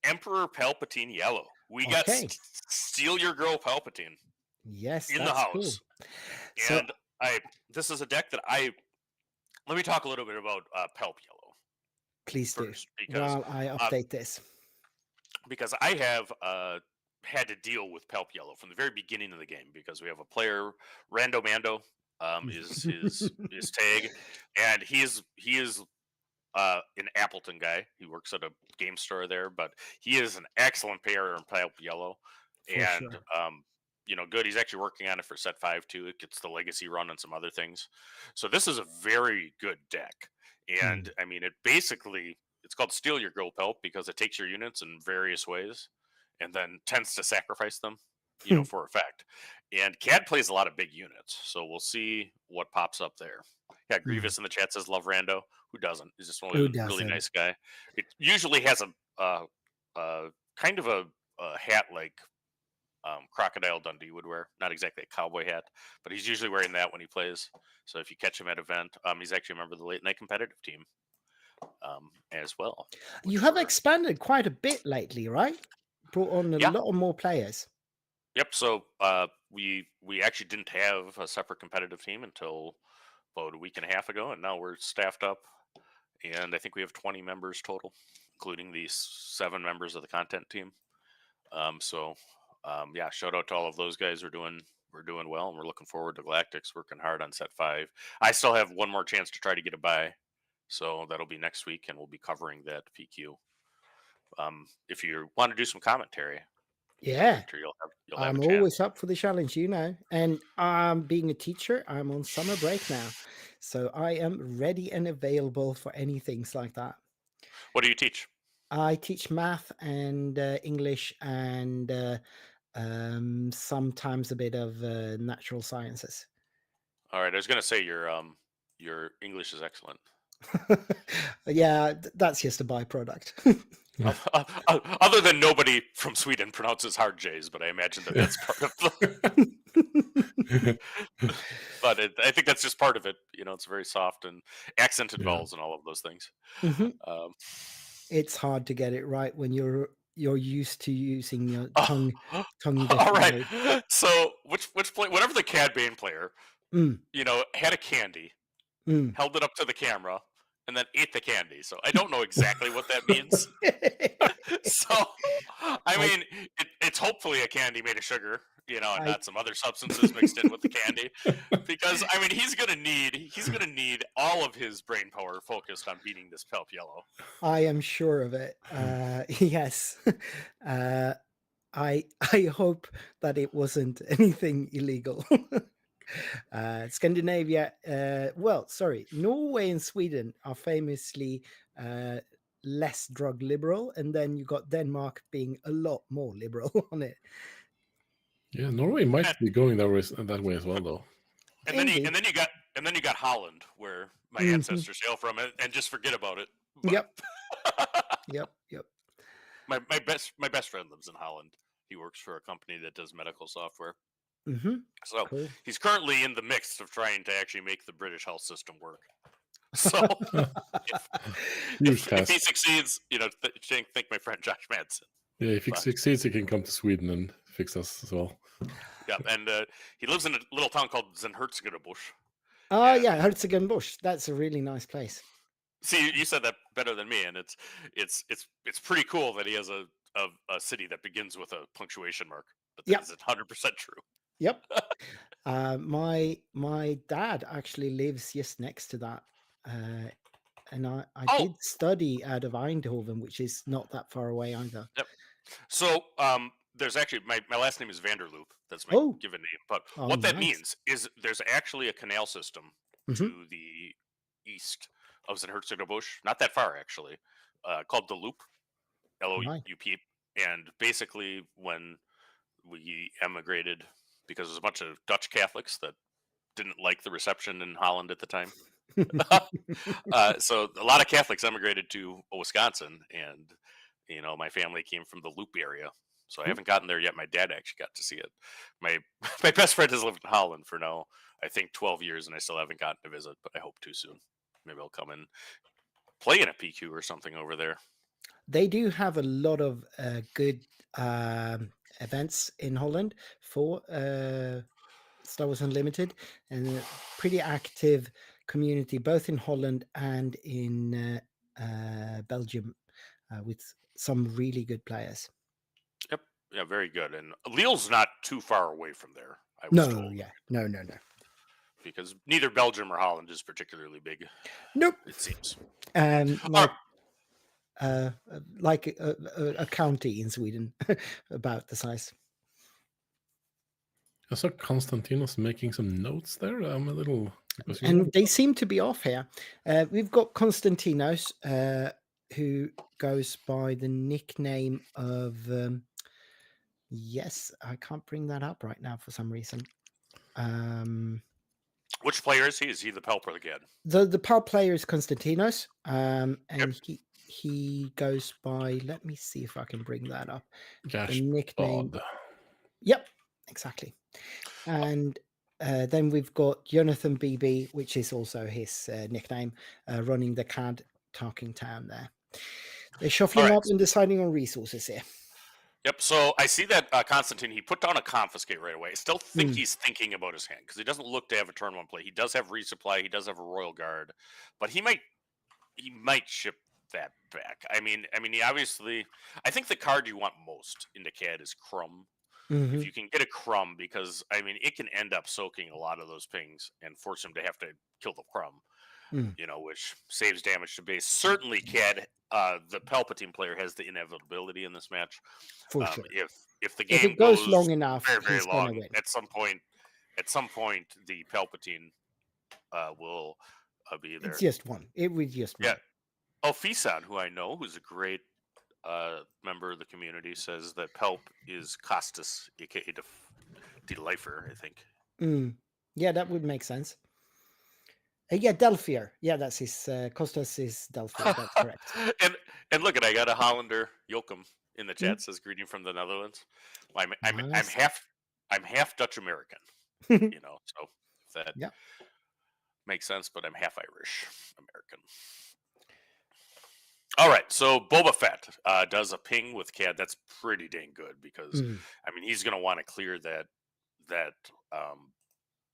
Emperor Palpatine Yellow. We got Steal Your Girl Palpatine. Yes, in the house. Cool. And this is a deck that let me talk a little bit about Palp Yellow. Please first, do. While I update this. Because I have had to deal with Palp Yellow from the very beginning of the game because we have a player, Rando Mando, is his tag, and he is an Appleton guy. He works at a game store there, but he is an excellent player in Palp Yellow, and good. He's actually working on it for set 5 too. It gets the legacy run and some other things. So this is a very good deck, and I mean it's called Steal Your Girl Palp because it takes your units in various ways and then tends to sacrifice them, for effect. And Cad plays a lot of big units, so we'll see what pops up there. Yeah, Grievous in the chat says love Rando. Who doesn't? He's just a really nice guy. It usually has a kind of a hat like Crocodile Dundee would wear. Not exactly a cowboy hat, but he's usually wearing that when he plays. So if you catch him at an event, he's actually a member of the late night competitive team as well. You have expanded quite a bit lately, right? Brought on a lot more players. Yep. So we actually didn't have a separate competitive team until about a week and a half ago, and now we're staffed up, and I think we have 20 members total, including the 7 members of the content team. Shout out to all of those guys. We're doing well, and we're looking forward to Galactics, working hard on set 5. I still have one more chance to try to get a bye, so that'll be next week, and we'll be covering that PQ. If you want to do some commentary, Victor, you'll have I'm always up for the challenge, and being a teacher, I'm on summer break now, so I am ready and available for anything like that. What do you teach? I teach math and English and sometimes a bit of natural sciences. All right, I was going to say your English is excellent. Yeah, that's just a byproduct. Other than nobody from Sweden pronounces hard J's, but I imagine that's part of but I think that's just part of it. It's very soft and accented vowels and all of those things. It's hard to get it right when you're used to using your tongue. All right. So whatever the Cad Bane player, had a candy, held it up to the camera, and then ate the candy. So I don't know exactly what that means. So, I mean, it's hopefully a candy made of sugar, and not some other substances mixed in with the candy. Because, I mean, he's gonna need all of his brain power focused on beating this Palp Yellow. I am sure of it. Yes. I hope that it wasn't anything illegal. Scandinavia, Norway and Sweden are famously less drug liberal, and then you got Denmark being a lot more liberal on it. Yeah, Norway might be going that way as well, though. And then you got Holland, where my ancestors hail from, and just forget about it. But... Yep. My best friend lives in Holland. He works for a company that does medical software. So he's currently in the mix of trying to actually make the British health system work. So if he succeeds, thank my friend Josh Madsen. Yeah, if he succeeds, he can come to Sweden and fix us as well. Yeah, and he lives in a little town called Zenhertzgebusch. Oh And- yeah, Herzogenbusch. That's a really nice place. See, you said that better than me, and it's pretty cool that he has a city that begins with a punctuation mark. But that Yep. is 100% true. Yep. My dad actually lives just next to that. And I Oh. did study out of Eindhoven, which is not that far away either. So there's actually my last name is Vanderloop. That's my Oh. given name. But Oh, what that nice. means is there's actually a canal system Mhm. to the east of Zenhertzgebusch, not that far actually, called the Loop, Loup. And basically, when we emigrated, because there's a bunch of Dutch Catholics that didn't like the reception in Holland at the time. So a lot of Catholics emigrated to Wisconsin, and my family came from the Loop area. So I haven't gotten there yet. My dad actually got to see it. My best friend has lived in Holland for now, I think 12 years, and I still haven't gotten to visit, but I hope to soon. Maybe I'll come and play in a PQ or something over there. They do have a lot of good events in Holland for Star Wars Unlimited, and a pretty active community both in Holland and in Belgium, with some really good players. Yep. Yeah, very good. And Lille's not too far away from there, I was told. No. Because neither Belgium or Holland is particularly big. Nope. It seems. Like a county in Sweden, about the size. I saw Konstantinos making some notes there. I'm a little... And they seem to be off here. We've got Konstantinos, who goes by the nickname of... yes, I can't bring that up right now for some reason. Which player is he? Is he the Pelp or the Gad? The PAL player is Konstantinos, and he goes by... Let me see if I can bring that up. Gosh, the nickname... odd. Yep, exactly. And then we've got Jonathan BB, which is also his nickname, running the CAD Talking Town there. They're shuffling up and deciding on resources here. Yep. So I see that Constantine, he put down a confiscate right away. I still think he's thinking about his hand because he doesn't look to have a turn one play. He does have resupply. He does have a Royal Guard, but he might ship that back. I mean, he obviously. I think the card you want most in the CAD is Crumb. Mm-hmm. If you can get a Crumb, because I mean, it can end up soaking a lot of those pings and force him to have to kill the Crumb. Which saves damage to base. Certainly, CAD, the Palpatine player, has the inevitability in this match. For sure. If the game it goes long enough, very, very he's gonna long, win. at some point, the Palpatine will be there. It's just one. It would just one. Yeah. Oh, Fisan, who I know, who's a great member of the community, says that Pelp is Costas, aka De Lifer, I think. Yeah, that would make sense. Yeah, Delphier. Yeah, that's his. Costas is Delphier. That's correct. and look, I got a Hollander Joachim in the chat says greeting from the Netherlands. I'm half Dutch American, so if that makes sense. But I'm half Irish American. All right, so Boba Fett does a ping with CAD. That's pretty dang good because I mean he's going to want to clear that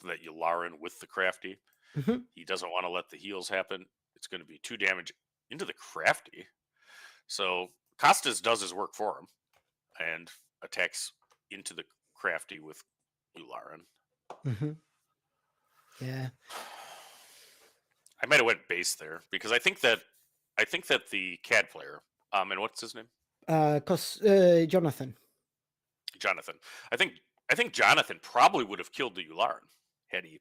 Yularen with the crafty. He doesn't want to let the heals happen. It's going to be 2 damage into the crafty. So Costas does his work for him and attacks into the crafty with Yularen. Yeah. I might have went base there because I think that the CAD player, and what's his name? Jonathan. Jonathan. I think Jonathan probably would have killed the Yularen had he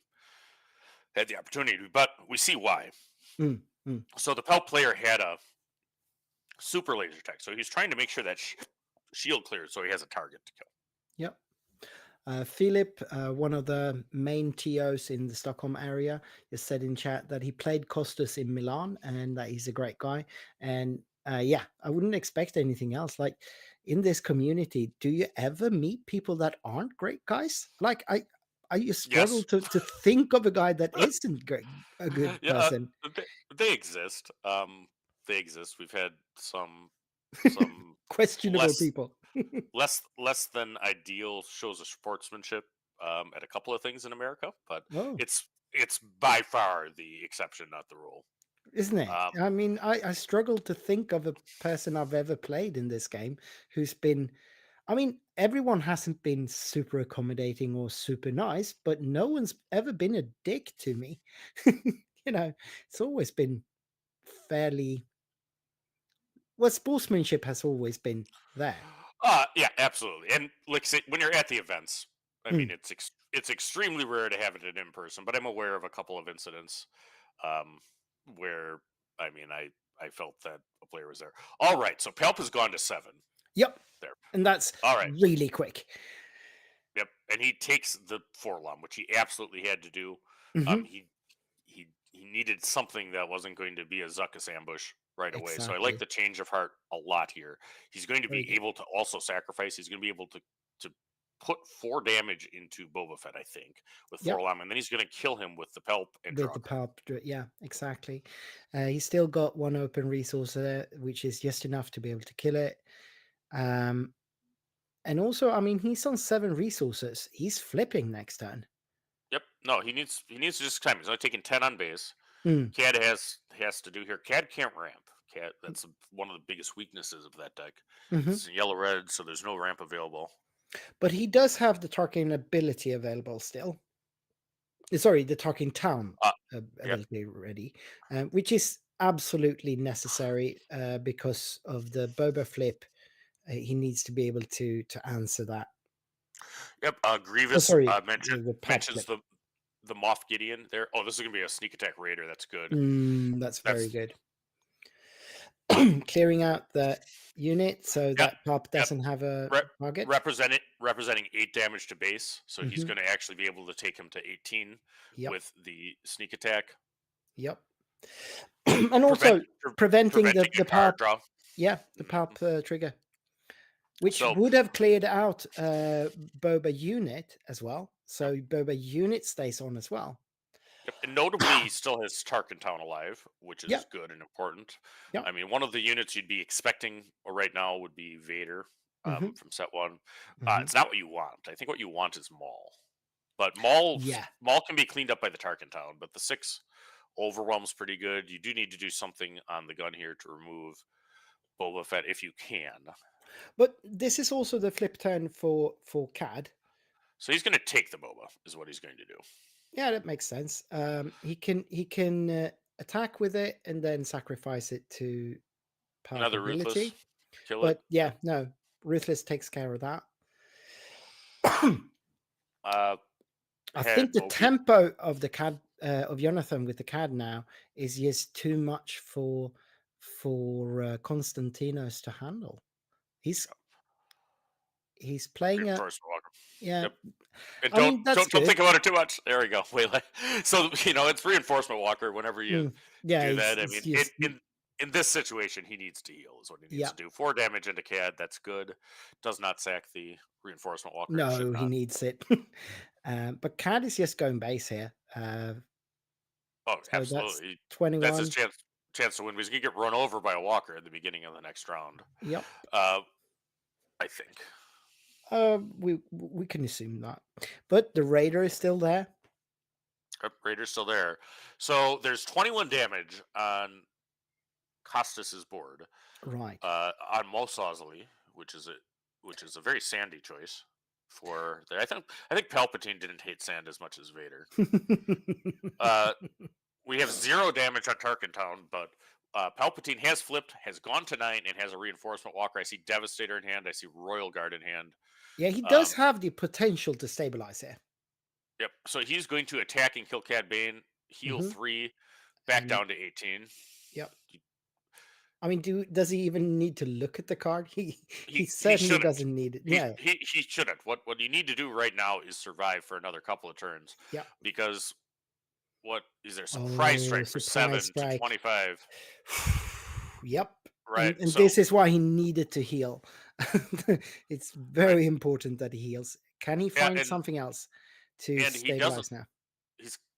had the opportunity, but we see why. So the Pelp player had a super laser attack, so he's trying to make sure that shield cleared so he has a target to kill. Yep. Philip, one of the main TOs in the Stockholm area, has said in chat that he played Costas in Milan and that he's a great guy. And I wouldn't expect anything else. Like in this community, do you ever meet people that aren't great guys? Like I just struggle to think of a guy that isn't a good person. They exist. They exist. We've had some questionable people. less than ideal shows of sportsmanship at a couple of things in America, but Oh, it's by far the exception, not the rule. isn't it? Um, I mean, I struggle to think of a person I've ever played in this game who's been. I mean, everyone hasn't been super accommodating or super nice, but no one's ever been a dick to me. It's always been fairly. Well, sportsmanship has always been there. Yeah, absolutely. And like I say, when you're at the events, I mean, it's extremely rare to have it in person, but I'm aware of a couple of incidents where, I mean, I felt that a player was there. All right, so Palp has gone to 7. Yep. There. And that's All right. really quick. Yep, and he takes the forlom, which he absolutely had to do. Mhm. He needed something that wasn't going to be a Zuckus ambush right away. So I Exactly. like the change of heart a lot here. He's going to Very be good. able to also sacrifice. He's going to be able to put 4 damage into Boba Fett, I think, with Yep. forlom, and then he's going to kill him with the Pelp and With the Drug. pulp, yeah, exactly. He's still got one open resource there, which is just enough to be able to kill it. And also, I mean, he's on 7 resources. He's flipping next turn. Yep. No, he needs to just time. He's only taking 10 on base. Mm. Cad has to do here. Cad can't ramp. Cad, that's one of the biggest weaknesses of that deck. Mhm. It's in yellow red, so there's no ramp available. But he does have the Tarkin ability available still. Sorry, the Tarkin Town ability ready, which is absolutely necessary because of the Boba flip. He needs to be able to answer that. Yep. Grievous sorry, mentions the Moff Gideon there. Oh, this is gonna be a sneak attack raider. That's good. That's very good. Clearing out the unit so that Pop doesn't have a target. Representing 8 damage to base, so he's going to actually be able to take him to 18 with the sneak attack. Yep. And also preventing the Pop draw. Yeah, the Pop trigger, which would have cleared out Boba unit as well. So Boba unit stays on as well. Yep. And notably, he still has Tarkin Town alive, which is good and important. Yep. I mean, one of the units you'd be expecting right now would be Vader from set 1. It's not what you want. I think what you want is Maul. But Maul can be cleaned up by the Tarkin Town, but the 6 overwhelms pretty good. You do need to do something on the gun here to remove Boba Fett if you can. But this is also the flip turn for Cad. So he's going to take the Boba, is what he's going to do. Yeah, that makes sense. He can attack with it and then sacrifice it to another ability. Ruthless. Kill but it. Yeah, no, Ruthless takes care of that. I think the tempo of the Cad of Jonathan with the Cad now is just too much for Konstantinos to handle. He's playing a Yep. And don't think about it too much. There we go. So it's reinforcement walker whenever you do that. I mean, in this situation, he needs to heal is what he needs to do. 4 damage into Cad, that's good. Does not sack the reinforcement walker. No, he needs it. But Cad is just going base here. Oh, absolutely. 21. That's his chance to win. He's gonna get run over by a walker at the beginning of the next round. Yep. I think. We can assume that, but the Raider is still there. Raider's still there. So there's 21 damage on Costas's board, right? On Mos Eisley, which is a very sandy choice for. I think Palpatine didn't hate sand as much as Vader. We have 0 damage on Tarkin Town, but Palpatine has flipped, has gone to 9, and has a reinforcement walker. I see Devastator in hand. I see Royal Guard in hand. Yeah, he does have the potential to stabilize here. Yep. So he's going to attack and kill Cad Bane, heal 3, back down to 18. Yep. I mean, does he even need to look at the card? He certainly doesn't need it. Yeah, he shouldn't. What you need to do right now is survive for another couple of turns. Yeah. Because what is there? Surprise strike for 7 to 25. Yep. Right. And this is why he needed to heal. It's very important that he heals. Can he find something else to stabilize now?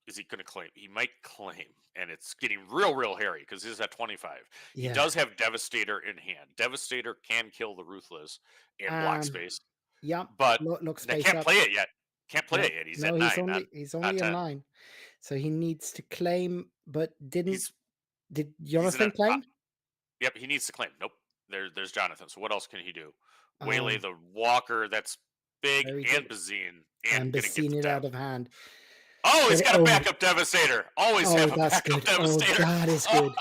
is he going to claim? He might claim, and it's getting real hairy because he's at 25. He Yeah. does have Devastator in hand. Devastator can kill the Ruthless and block space, Yep. but Lock they space can't up. play it yet. Can't play No, it yet. He's no, at 9, he's not only at 10. 9. So he needs to claim, but did He's Jonathan claim? Yep, he needs to claim. Nope. There's Jonathan. So what else can he do? Um, Waylay the Walker, that's big, very and good. Bazine, And gonna get Bassine the it out Dev. of hand. Oh, he's But- got a oh. backup Devastator. Always have a that's backup good. Oh, Devastator. that is good.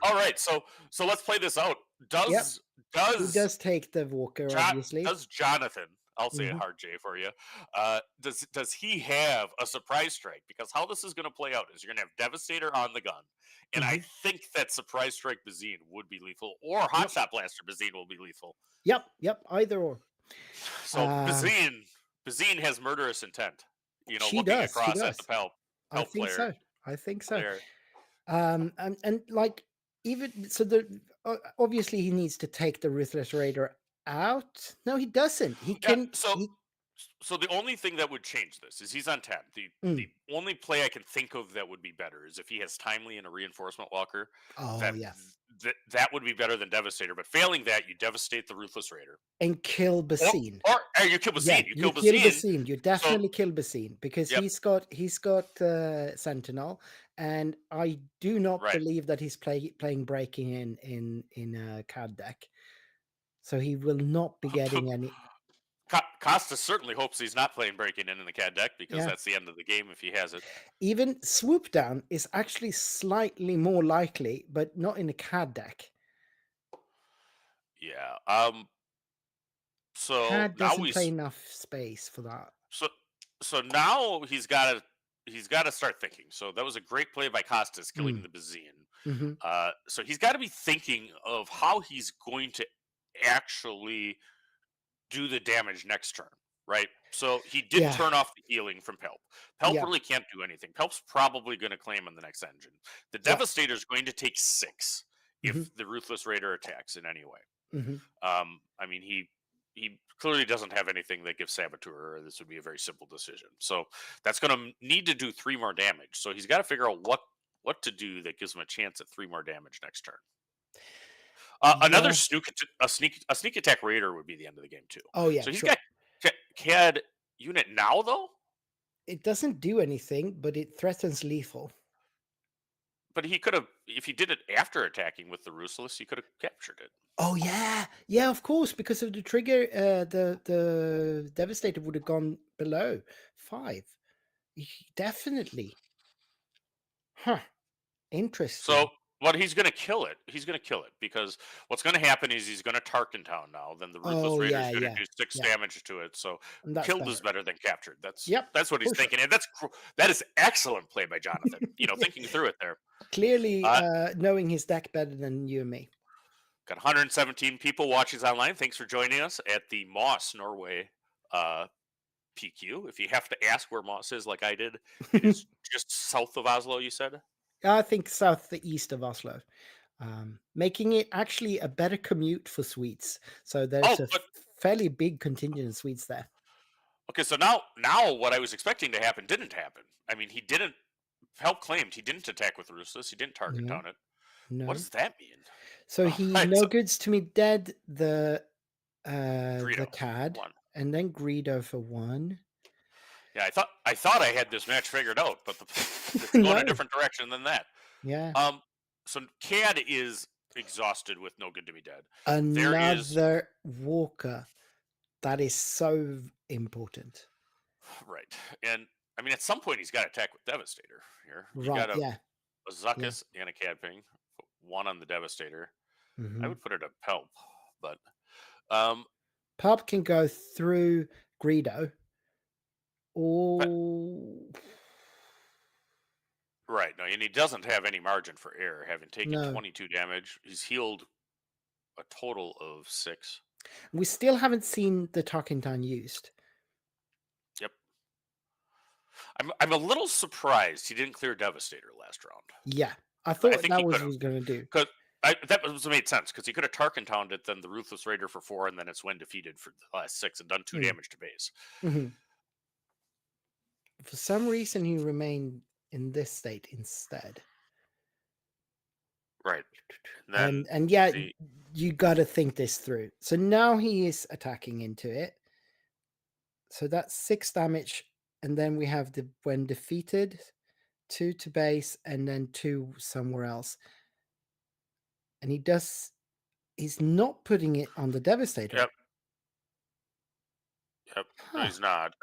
All right, so let's play this out. He Does does take the Walker, obviously. does Jonathan? I'll say a Mhm. hard J for you. Does he have a surprise strike? Because how this is going to play out is you're going to have Devastator on the gun, and I think that surprise strike Bazine would be lethal, or Hot Shot Blaster Bazine will be lethal. Yep, either or. So Bazine has murderous intent. You know, She looking does, across at the Pelp I think player. so. I think so. There. And like even so, obviously he needs to take the Ruthless Raider out. No, he doesn't. He can. So the only thing that would change this is he's on 10. The only play I can think of that would be better is if he has Timely and a Reinforcement Walker. Oh, That would be better than Devastator. But failing that, you devastate the Ruthless Raider. And kill Bassine. Or you kill Bassine. Yeah, you kill Bassine. You definitely kill Bassine because Yep. he's got Sentinel, and I do not believe that he's playing breaking in a CAD deck, so he will not be getting any. Costa certainly hopes he's not playing breaking in the CAD deck because that's the end of the game if he has it. Even Swoop Down is actually slightly more likely, but not in a CAD deck. Yeah. So CAD now doesn't play enough space for that. So now he's got to start thinking. So that was a great play by Costas killing the Bazine. So he's got to be thinking of how he's going to actually do the damage next turn, right? So he did turn off the healing from Pelp. Pelp really can't do anything. Pelp's probably going to claim on the next engine. The Devastator is going to take 6 if the Ruthless Raider attacks in any way. I mean, he clearly doesn't have anything that gives Saboteur, or this would be a very simple decision. So that's going to need to do 3 more damage. So he's got to figure out what to do that gives him a chance at 3 more damage next turn. Another sneak attack Raider would be the end of the game too. Oh yeah. So he's got CAD unit now though. It doesn't do anything, but it threatens lethal. But he could have, if he did it after attacking with the Ruthless, he could have captured it. Oh yeah, of course, because of the trigger, the Devastator would have gone below 5. Definitely. Huh. Interesting. So, but he's going to kill it. He's going to kill it because what's going to happen is he's going to Tarkin Town now. Then the Ruthless Raider is going to do 6 damage to it. So killed is better than captured. That's what he's thinking, and that is excellent play by Jonathan. Thinking through it there. Clearly, knowing his deck better than you and me. Got 117 people watching online. Thanks for joining us at the Moss Norway PQ. If you have to ask where Moss is, like I did, it is just south of Oslo. You said. I think southeast of Oslo, making it actually a better commute for Swedes. So there's a fairly big contingent of Swedes there. Okay, so now what I was expecting to happen didn't happen. I mean, he didn't. Help claimed he didn't attack with Ruthless. He didn't target on it. No. What does that mean? So he goods to me dead the CAD 1. and then Greedo for 1. Yeah, I thought I had this match figured out, but it's going a different direction than that. Yeah. So CAD is exhausted with no good to be dead. Another Walker. That is so important. Right. And I mean, at some point he's got to attack with Devastator here. You right, got a Zuckus and a CAD ping. 1 on the Devastator. I would put it at Pelp, but Pelp can go through Greedo. Right. No, and he doesn't have any margin for error, having taken 22 damage. He's healed a total of 6. We still haven't seen the Tarkentan used. Yep. I'm a little surprised he didn't clear Devastator last round. Yeah, I thought that was what he was going to do. Because that made sense, because he could have Tarkentowned it, then the Ruthless Raider for 4, and then it's when defeated for the last 6 and done 2 damage to base. For some reason, he remained in this state instead. Right. And then And yeah, the- you got to think this through. So now he is attacking into it. So that's 6 damage, and then we have the when defeated, 2 to base, and then 2 somewhere else. And he's not putting it on the Devastator. Yep. No, Huh. he's not.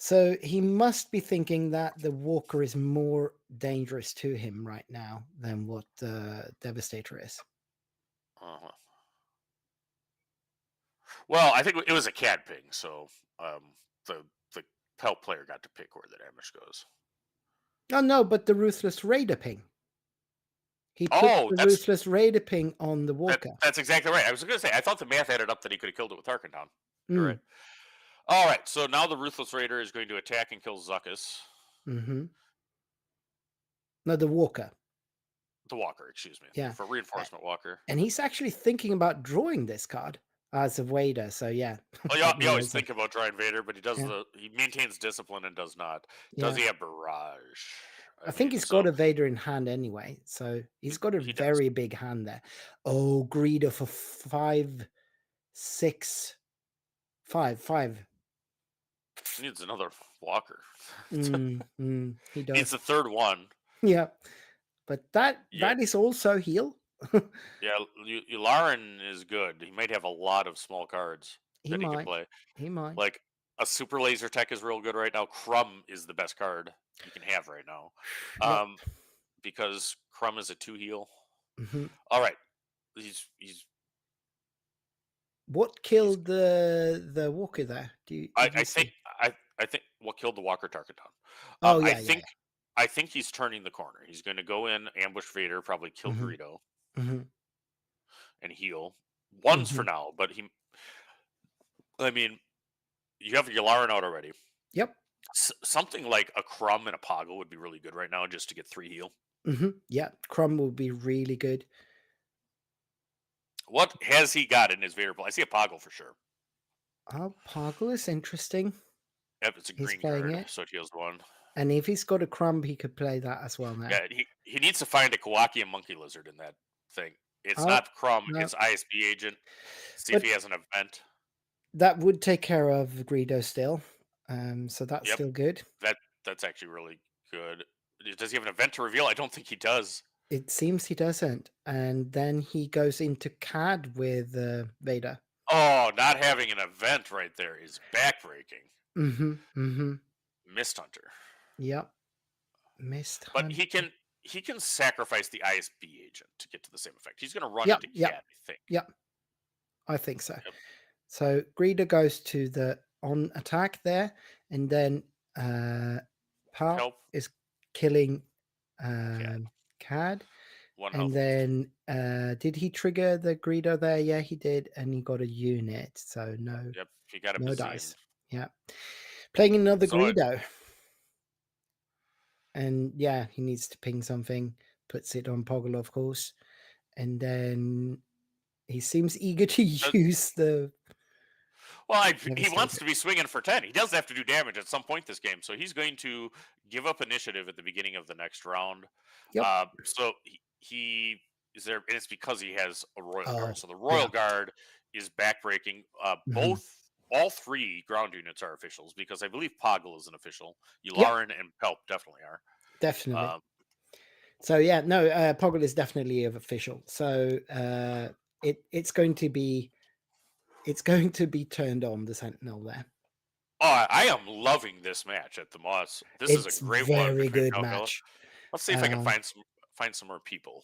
So he must be thinking that the Walker is more dangerous to him right now than what the Devastator is. Uh-huh. Well, I think it was a cat ping, so the Pelt player got to pick where the damage goes. Oh no, but the Ruthless Raider ping. He put the Ruthless Raider ping on the Walker. That's exactly right. I was going to say, I thought the math added up that he could have killed it with Harkin down. You're right. All right, so now the Ruthless Raider is going to attack and kill Zuckuss. Mm-hmm. No, the Walker. The Walker, excuse me. Yeah. For Reinforcement Walker. And he's actually thinking about drawing this card as a Vader, so yeah. Well, you always think about drawing Vader, but he does he maintains discipline and does not. Does he have Barrage? I think he's got a Vader in hand anyway, so he's got a very big hand there. Oh, Greedo for 5, 6, 5. He needs another Walker. He does. Needs the third one. Yeah, but that is also heal. Yeah, Yularen is good. He might have a lot of small cards that he can play. He might. Like a Super Laser Tech is real good right now. Crumb is the best card you can have right now. Because Crumb is a 2 heal. Mm-hmm. All right. He's what killed the Walker there? I think what killed the Walker Tarkin down. Oh yeah, I think he's turning the corner. He's going to go in, ambush Vader, probably kill Greedo, and heal. One's for now, but I mean, you have Yularen out already. Yep. Something like a Crumb and a Poggle would be really good right now, just to get 3 heal. Yeah, Crumb would be really good. What has he got in his Vader pool? I see a Poggle for sure. Oh, Poggle is interesting. Yep, it's a green card, so he has 1. And if he's got a Crumb, he could play that as well now. Yeah, he needs to find a Kawaki and Monkey Lizard in that thing. It's not Crumb, it's ISB Agent. See if he has an event. That would take care of Greedo still. So that's still good. That's actually really good. Does he have an event to reveal? I don't think he does. It seems he doesn't. And then he goes into CAD with Vader. Oh, not having an event right there is backbreaking. Mist Hunter. Yep. Mist But Hunter. he can sacrifice the ISB Agent to get to the same effect. He's going to run into CAD, I think. Yep. I think so. Yep. So Greedo goes to the on attack there, and then Pal is killing CAD. And then did he trigger the Greedo there? Yeah, he did, and he got a unit. So no. Yep, he got no dice. Yeah, playing another Greedo. And yeah, he needs to ping something. Puts it on Poggle, of course, and then he seems eager to use the. Well, he wants to be swinging for 10. He does have to do damage at some point this game, so he's going to give up initiative at the beginning of the next round. Yep. So he is there, and it's because he has a Royal Guard. So the Royal Guard is backbreaking. All 3 ground units are officials because I believe Poggle is an official. Yularen and Pelp definitely are. Definitely. So yeah, no, Poggle is definitely official. So it's going to be turned on, the Sentinel there. Oh, I am loving this match at the Moss. This is a great one. Very good match. Let's see if I can find some more people.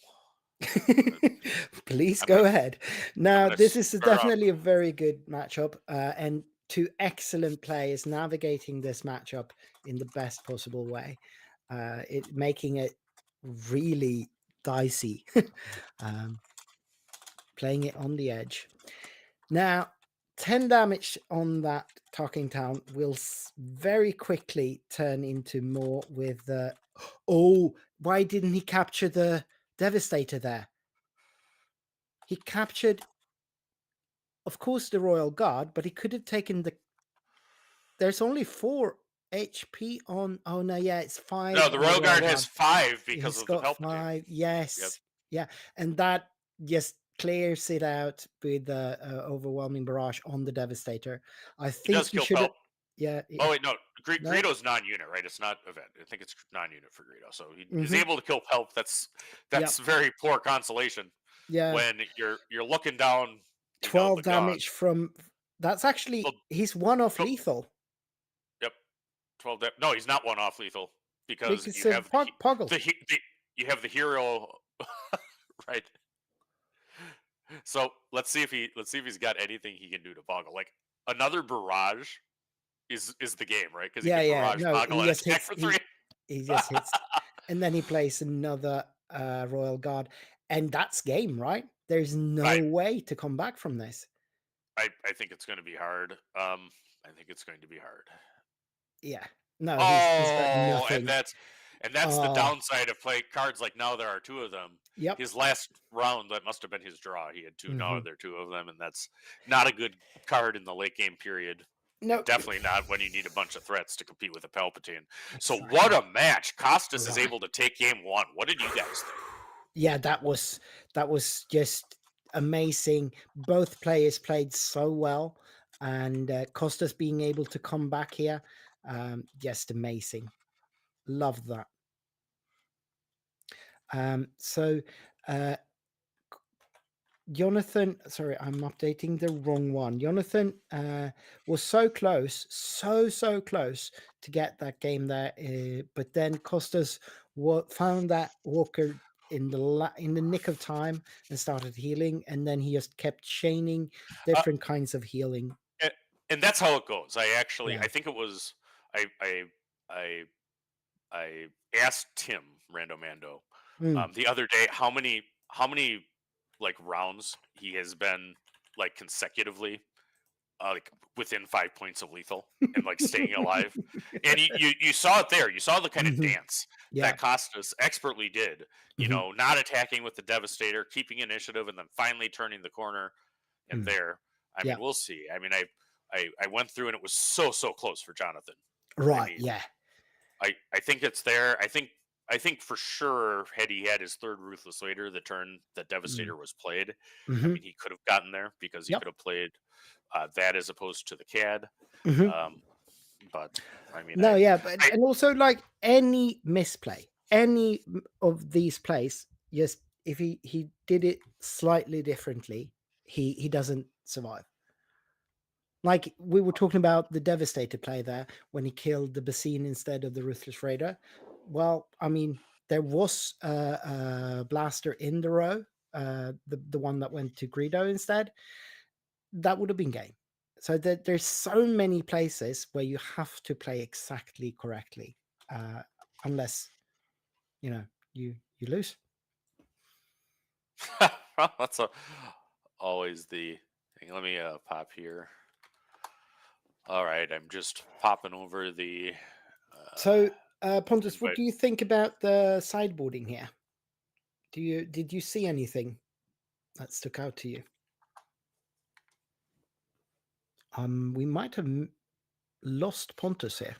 Please go ahead. Now, this is definitely a very good matchup, and 2 excellent players navigating this matchup in the best possible way. It making it really dicey, playing it on the edge. Now, 10 damage on that Talking Town will very quickly turn into more with the... Oh, why didn't he capture the Devastator there? He captured, of course, the Royal Guard, but he could have taken the there's only 4 HP on. Oh no, yeah, it's 5. No, the on Royal Guard Guard. has 5 because He's of the got Palpatine. 5. Yes, yeah, and that just clears it out with the overwhelming barrage on the Devastator. I He does think you kill should. Palp. Yeah. Oh wait, no, No? Greedo's non-unit, right? It's not event. I think it's non-unit for Greedo, so he's Mhm. able to kill Palp. That's very poor consolation Yeah. when you're looking down. 12 the gun. damage from. That's actually Well, he's one off go- lethal. Yep, 12. No, he's not one off lethal because Because you have Poggle. you have the hero, right? So let's see if he's got anything he can do to Boggle. Like another barrage is the game, right? Because Yeah, he yeah. can barrage No, Boggle he and just attack hits. for 3. He just hits, and then he plays another Royal Guard, and that's game, right? There's no way to come back from this. I think it's going to be hard. I think it's going to be hard. Yeah. No. He's got Oh, nothing. and that's the downside of playing cards like now there are 2 of them. Yep. His last round, that must have been his draw. He had 2. Now Mhm. there are 2 of them, and that's not a good card in the late game period. No. Definitely not when you need a bunch of threats to compete with a Palpatine. So what a match! Costas is able to take game 1. What did you guys think? Yeah, that was just amazing. Both players played so well, and Costas being able to come back here, just amazing. Love that. So Jonathan, sorry, I'm updating the wrong one. Jonathan was so close, so close to get that game there, but then Costas found that Walker in the nick of time and started healing, and then he just kept chaining different kinds of healing. And that's how it goes. I think it was I asked Tim Randomando the other day how many like rounds he has been like consecutively like within 5 points of lethal and like staying alive. And you saw it there. You saw the kind of dance that Costas expertly did. You know, not attacking with the Devastator, keeping initiative, and then finally turning the corner. And there, I mean, we'll see. I mean, I went through and it was so close for Jonathan. Right. I mean, I think it's there. I think for sure, had he had his 3rd Ruthless Raider, the turn that Devastator was played, I mean, he could have gotten there because he could have played that as opposed to the CAD. But I mean, and also like any misplay, any of these plays, just if he did it slightly differently, he doesn't survive. Like we were talking about the Devastator play there when he killed the Basine instead of the Ruthless Raider. Well, I mean, there was a blaster in the row, the one that went to Greedo instead. That would have been game. So there's so many places where you have to play exactly correctly, unless you lose. That's always the thing. Let me pop here. All right, I'm just popping over the. So, Pontus, what do you think about the sideboarding here? Did you see anything that stuck out to you? We might have lost Pontus here.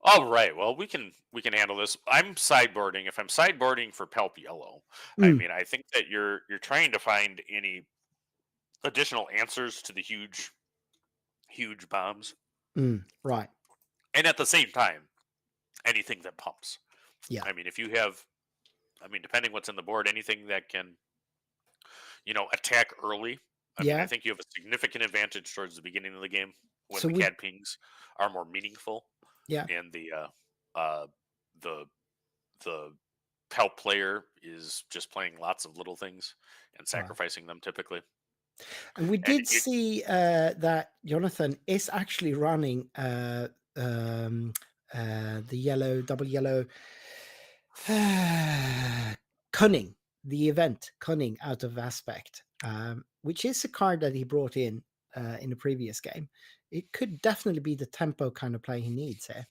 All right. Well, we can handle this. I'm sideboarding. If I'm sideboarding for Palp Yellow, I mean, I think that you're trying to find any additional answers to the huge bombs. Right. And at the same time, anything that pumps. Yeah. I mean, if you have, depending what's in the board, anything that can, attack early. I mean, I think you have a significant advantage towards the beginning of the game when the CAD pings are more meaningful. Yeah. And the Palp player is just playing lots of little things and sacrificing them typically. And we did see that Jonathan is actually running the double yellow Cunning, the event Cunning out of Aspect, which is a card that he brought in the previous game. It could definitely be the tempo kind of play he needs here.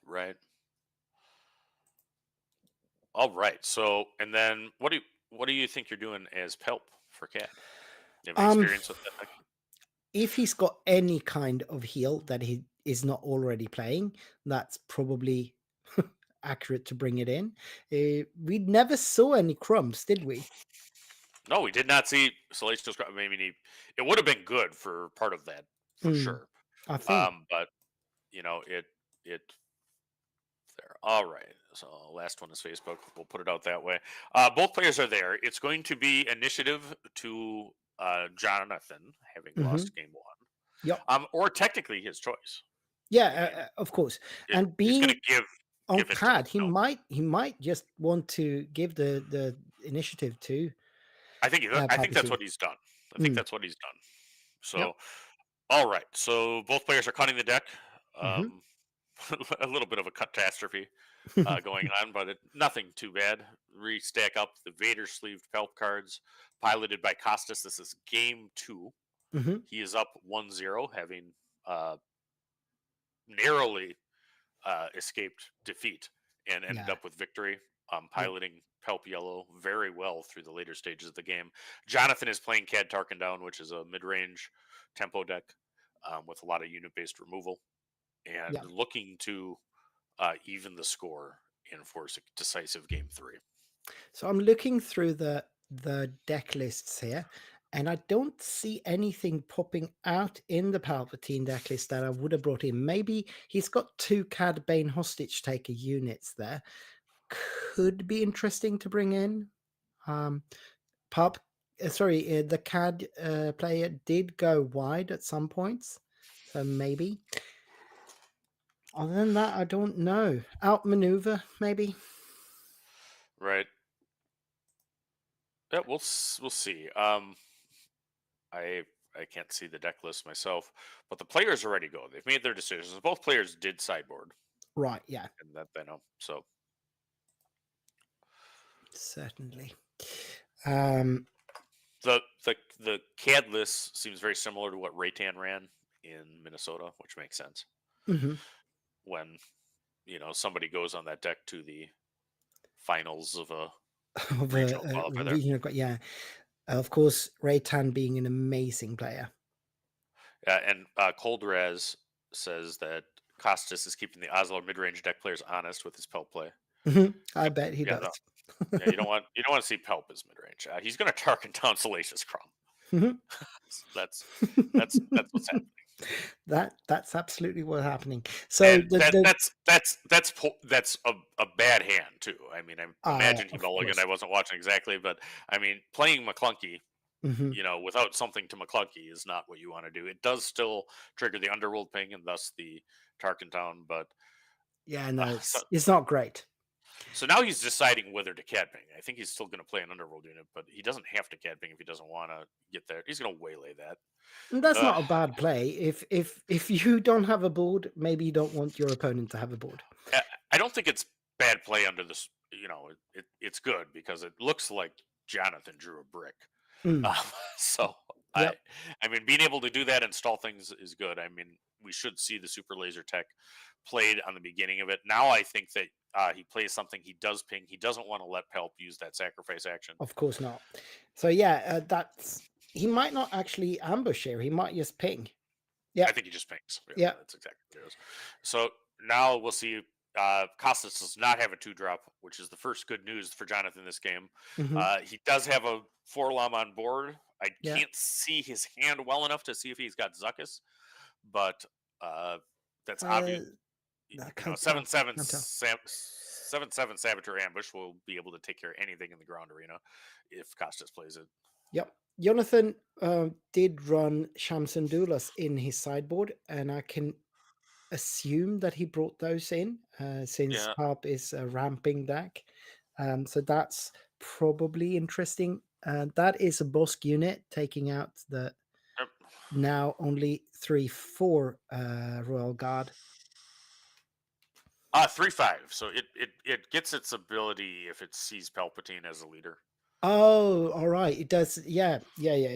Right. All right. So, and then what do you think you're doing as Palp for CAD? Do you have any experience with that? If he's got any kind of heal that he is not already playing, that's probably accurate to bring it in. We never saw any crumbs, did we? No, we did not see Salacious Crumb. I mean, it would have been good for part of that, for sure. I think. But it there. All right. So last one is Facebook. We'll put it out that way. Both players are there. It's going to be initiative to Jonathan, having lost game 1. Yep. Or technically his choice. Yeah, of course. And he's being going to give on it to CAD, him. he might just want to give the initiative to. I think that's what he's done. I think that's what he's done. So, all right. So both players are cutting the deck. A little bit of a catastrophe going on, but nothing too bad. Restack up the Vader sleeved Pelp cards, piloted by Costas. This is game 2. He is up 1-0, having narrowly escaped defeat and ended up with victory. Piloting Pelp Yellow very well through the later stages of the game. Jonathan is playing Cad Tarkendown, which is a mid-range tempo deck with a lot of unit-based removal, and looking to even the score and force a decisive game 3. So I'm looking through the deck lists here, and I don't see anything popping out in the Palpatine deck list that I would have brought in. Maybe he's got 2 Cad Bane hostage taker units there. Could be interesting to bring in. The Cad player did go wide at some points, so maybe. Other than that, I don't know. Outmaneuver, maybe. Right. Yeah, we'll see. I can't see the deck list myself, but the players already go. They've made their decisions. Both players did sideboard. Right. Yeah. And that they know. So certainly. The CAD list seems very similar to what Raytan ran in Minnesota, which makes sense. When somebody goes on that deck to the finals of a regional qualifier. Yeah, of course, Raytan being an amazing player. Yeah, and Coldraz says that Costas is keeping the Oslo mid-range deck players honest with his Pelp play. I bet he does. No. Yeah, you don't want to see Pelp as mid-range. He's going to Tarkin down Salacious Crumb. That's what's happening. That's absolutely what's happening. So that's a bad hand too. I mean, I imagine he mulliganed. I wasn't watching exactly, but I mean, playing McClunky, without something to McClunky is not what you want to do. It does still trigger the Underworld ping and thus the Tarkin down, but yeah, no, it's not great. So now he's deciding whether to Cad ping. I think he's still going to play an Underworld unit, but he doesn't have to Cad ping if he doesn't want to get there. He's going to waylay that. And that's not a bad play. If you don't have a board, maybe you don't want your opponent to have a board. I don't think it's bad play under this. It's good because it looks like Jonathan drew a brick. So I mean, being able to do that and stall things is good. I mean, we should see the super laser tech played on the beginning of it. Now I think that he plays something, he does ping. He doesn't want to let Pelp use that sacrifice action. Of course not. So yeah, he might not actually ambush here. He might just ping. Yeah, I think he just pings. Yeah, that's exactly what it is. So now we'll see. Costas does not have a 2-drop, which is the first good news for Jonathan this game. He does have a 4-lom on board. I can't see his hand well enough to see if he's got Zuckus, but that's obvious. 7/7 Saboteur Ambush will be able to take care of anything in the ground arena if Costas plays it. Yep. Jonathan did run Shamsun Doulas in his sideboard, and I can assume that he brought those in since Harp is a ramping deck. So that's probably interesting. That is a Bosk unit taking out the now only 3/4 Royal Guard. 3/5. So it gets its ability if it sees Palpatine as a leader. Oh, all right. It does. Yeah.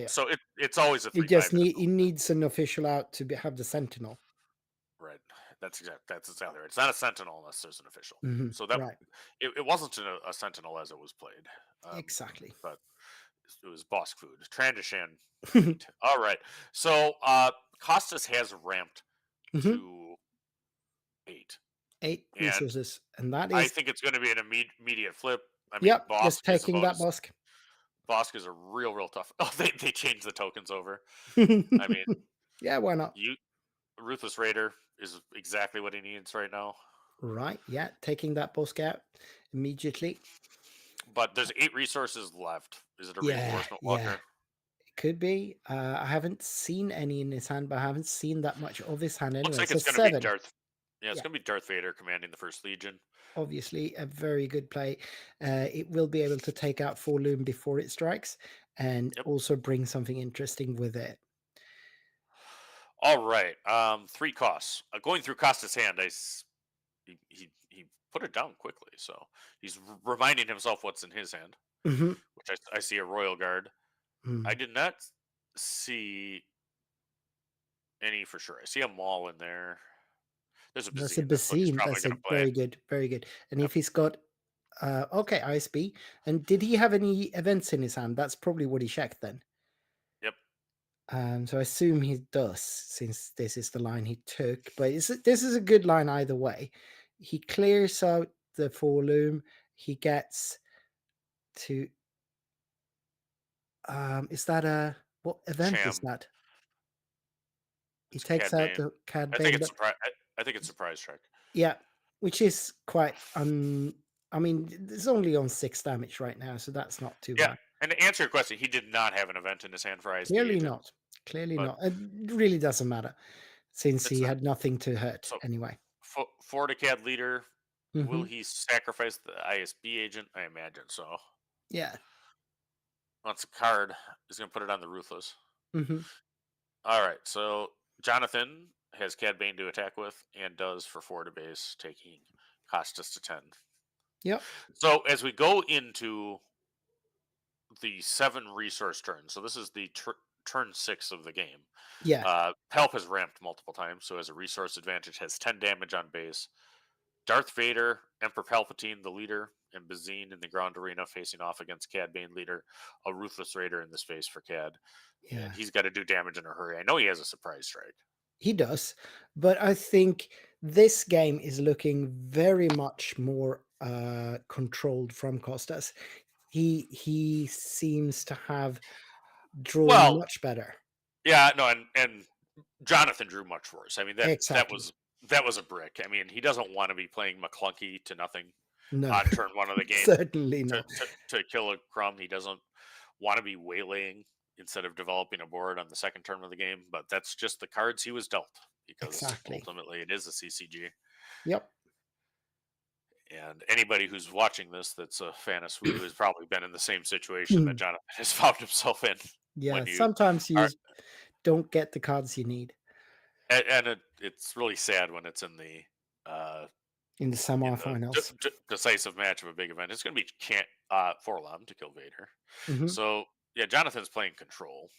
So it's always a 3/5. It just it needs an official out to have the Sentinel. Right. That's exactly right. It's not a Sentinel unless there's an official. So that it wasn't a Sentinel as it was played. Exactly. But it was Bosk food. Trandishan. All right. So Costas has ramped to 8. 8 And resources, and that I is think it's going to be an immediate flip. I mean, yep, Bosk just is taking about that Bosk. Bosk is a real tough. Oh, they changed the tokens over. I mean, Yeah, why not? Ruthless Raider is exactly what he needs right now. Right, yeah, taking that Bosk out immediately. But there's 8 resources left. Is it a Yeah, reinforcement yeah. walker? It could be. I haven't seen any in his hand, but I haven't seen that much of his hand anyway. Looks like So it's going to be 7. Darth. Yeah, it's Yeah. going to be Darth Vader commanding the First Legion. Obviously, a very good play. It will be able to take out 4 Loom before it strikes, and Yep. also bring something interesting with it. All right. 3 costs. Going through Costa's hand, he put it down quickly, so he's reminding himself what's in his hand, Mm-hmm. which I see a Royal Guard. Mm. I did not see any for sure. I see a Maul in there. There's a That's a Bazine. That's what he's Basine. probably That's a going to play. very good, very good. And Yep. if he's got, okay, ISB. And did he have any events in his hand? That's probably what he checked then. Yep. So I assume he does, since this is the line he took. But this is a good line either way. He clears out the 4 Loom. He gets to. Is that what event is Cham. that? He It's takes Cad out Bane. the Cad I Bane, think it's but surprise. I think it's surprise strike. yeah, which is quite I mean, it's only on 6 damage right now, so that's not too Yeah, bad. and to answer your question, he did not have an event in his hand for ISB Clearly agent. not. Clearly but not. It really doesn't matter, since he It's a- had nothing to hurt so anyway. Forticad leader. Will Mhm. he sacrifice the ISB agent? I imagine so. Yeah. Wants a card. He's going to put it on the Ruthless. hmm All right, so Jonathan has Cad Bane to attack with and does for 4 to base, taking Costas to 10. Yep. So as we go into the 7 resource turn, so this is the turn 6 of the game. Yeah. Help has ramped multiple times, so as a resource advantage, has 10 damage on base. Darth Vader, Emperor Palpatine, the leader, and Bazine in the ground arena facing off against Cad Bane leader, a Ruthless Raider in the space for Cad. Yeah. And he's got to do damage in a hurry. I know he has a surprise strike. He does, but I think this game is looking very much more controlled from Costas. He seems to have drawn Well, much better. Yeah, no, and Jonathan drew much worse. I mean Exactly. that was a brick. I mean, he doesn't want to be playing McClunky to nothing No, on turn 1 of the game certainly not. to kill a crumb. He doesn't want to be waylaying instead of developing a board on the second turn of the game. But that's just the cards he was dealt, because Exactly. ultimately it is a CCG. Yep. And anybody who's watching this that's a fan of SWU has probably been in the same situation that Jonathan has found himself in. Yeah, when you sometimes you are- just don't get the cards you need And it's really sad when it's in the in the semifinals. decisive match of a big event. It's going to be Forlom to kill Vader. Mhm. So yeah, Jonathan's playing control.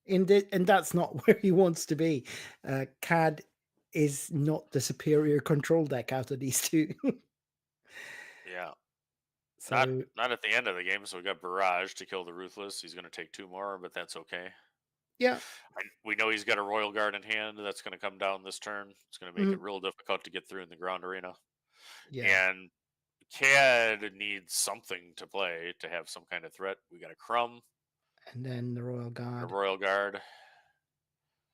And that's not where he wants to be. CAD is not the superior control deck out of these two. Yeah, So not at the end of the game. So we got Barrage to kill the Ruthless. He's going to take 2 more, but that's okay. yeah, We know he's got a Royal Guard in hand that's going to come down this turn. It's going to make it real difficult to get through in the ground arena. yeah. And CAD needs something to play to have some kind of threat. We got a Crumb, And then the Royal a Guard. Royal Guard.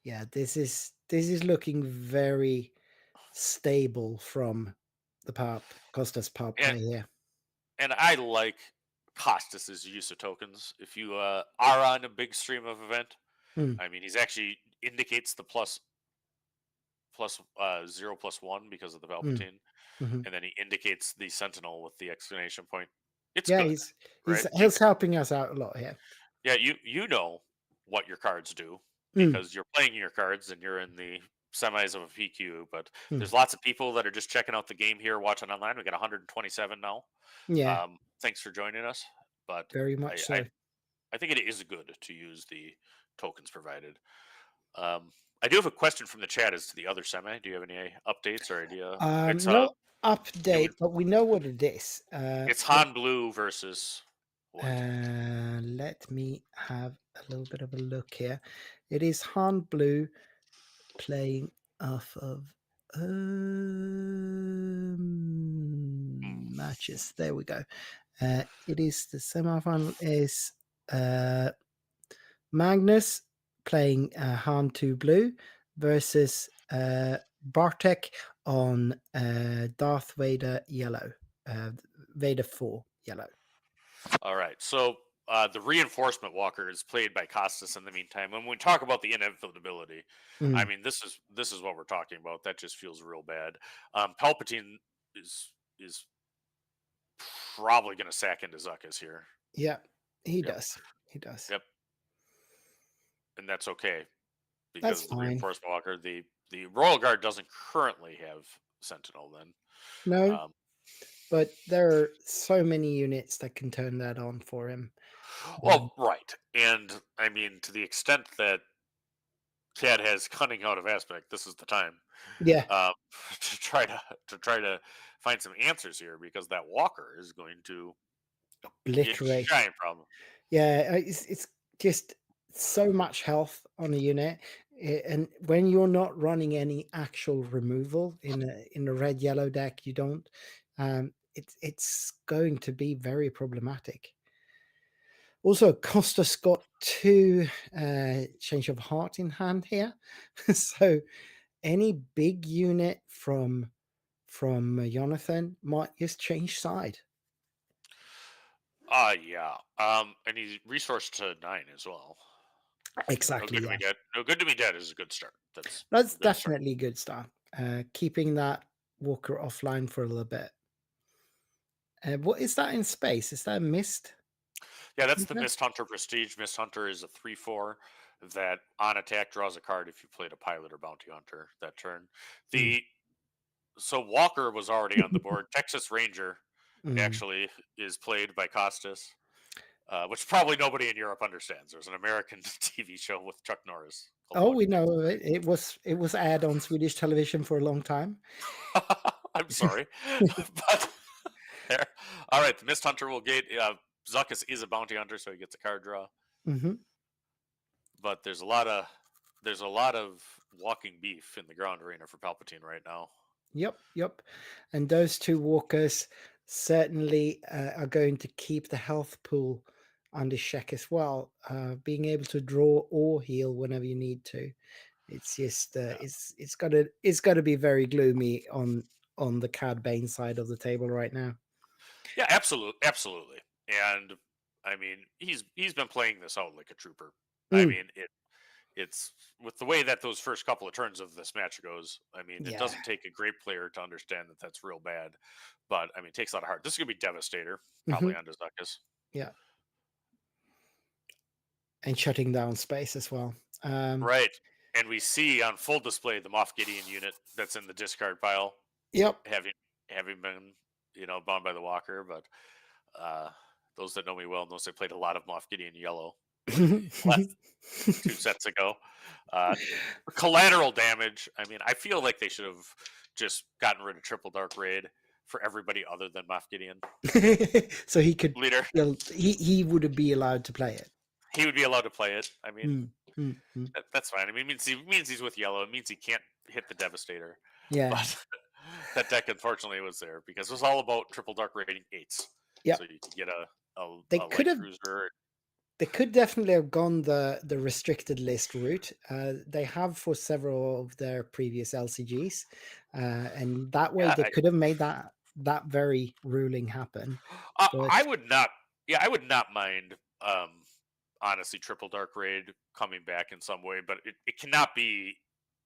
Yeah, this is looking very stable from the Costas power play here. And I like Costas's use of tokens. If you are on a big stream of event, I mean, he's actually indicates the plus 0+1 because of the Palpatine, and then he indicates the Sentinel with the exclamation point. It's Yeah, good, right? he's helping us out a lot here. Yeah, you know what your cards do because you're playing your cards and you're in the semis of a PQ. But there's lots of people that are just checking out the game here, watching online. We got 127 now. Yeah, Thanks for joining us. But very much so. I think it is good to use the tokens provided. I do have a question from the chat as to the other semi. Do you have any updates or idea? It's No update, but we know what it is. It's Han Blue versus what? Let me have a little bit of a look here. It is Han Blue playing off of Matches. There we go. It is the semifinal is Magnus playing Han 2 Blue versus Bartek on Darth Vader Yellow. Vader 4 Yellow. All right. So the reinforcement walker is played by Costas in the meantime. When we talk about the inevitability, I mean this is what we're talking about. That just feels real bad. Palpatine is probably going to sack into Zuckuss here. Yeah, he does. He does. Yep. And that's okay because That's the fine. reinforcement walker, the Royal Guard doesn't currently have Sentinel. Then No, but there are so many units that can turn that on for him. Well, right, and I mean to the extent that Cad has cunning out of aspect, this is the time. Yeah. To try to find some answers here because that walker is going to be a Obliterate. giant problem. Yeah, it's just so much health on a unit, and when you're not running any actual removal in a red yellow deck, you don't. It's going to be very problematic. Also, Costa's got 2 change of heart in hand here, so any big unit from Jonathan might just change side. Yeah. And he's resourced to 9 as well. Exactly. No Good to Be Dead. No Good to Be Dead is a good start. That's definitely a good start. Keeping that walker offline for a little bit. What is that in space? Is that a Mist? Yeah, that's the Mist Hunter Prestige. Mist Hunter is a 3/4 that on attack draws a card if you played a pilot or bounty hunter that turn. So Walker was already on the board. Texas Ranger actually is played by Costas, which probably nobody in Europe understands. There's an American TV show with Chuck Norris. Oh, we know of it. It was aired on Swedish television for a long time. I'm sorry, but there. All right, the Mist Hunter will get. Zuckuss is a bounty hunter, so he gets a card draw. But there's a lot of walking beef in the ground arena for Palpatine right now. Yep. And those 2 walkers certainly are going to keep the health pool under check as well. Being able to draw or heal whenever you need to. It's just it's got to be very gloomy on the Cad Bane side of the table right now. Yeah, absolutely. And I mean, he's been playing this out like a trooper. I mean, it's with the way that those first couple of turns of this match goes. I mean, it doesn't take a great player to understand that that's real bad, but I mean, it takes a lot of heart. This is gonna be Devastator, probably on Zuckuss. Yeah, and shutting down space as well. Right, and we see on full display the Moff Gideon unit that's in the discard pile. Yep, having been bound by the walker, but those that know me well knows I played a lot of Moff Gideon yellow. 2 sets ago. Collateral damage. I mean, I feel like they should have just gotten rid of Triple Dark Raid for everybody other than Moff Gideon. So he could leader. He would be allowed to play it. He would be allowed to play it. I mean, that's fine. I mean, it means he's with yellow. It means he can't hit the Devastator. Yeah. But that deck, unfortunately, was there because it was all about Triple Dark Raiding 8s. Yeah. So you could get a light cruiser. They could definitely have gone the restricted list route. They have for several of their previous LCGs, and that way they could have made that very ruling happen. I would not. Yeah, I would not mind. Honestly, Triple Dark Raid coming back in some way, but it cannot be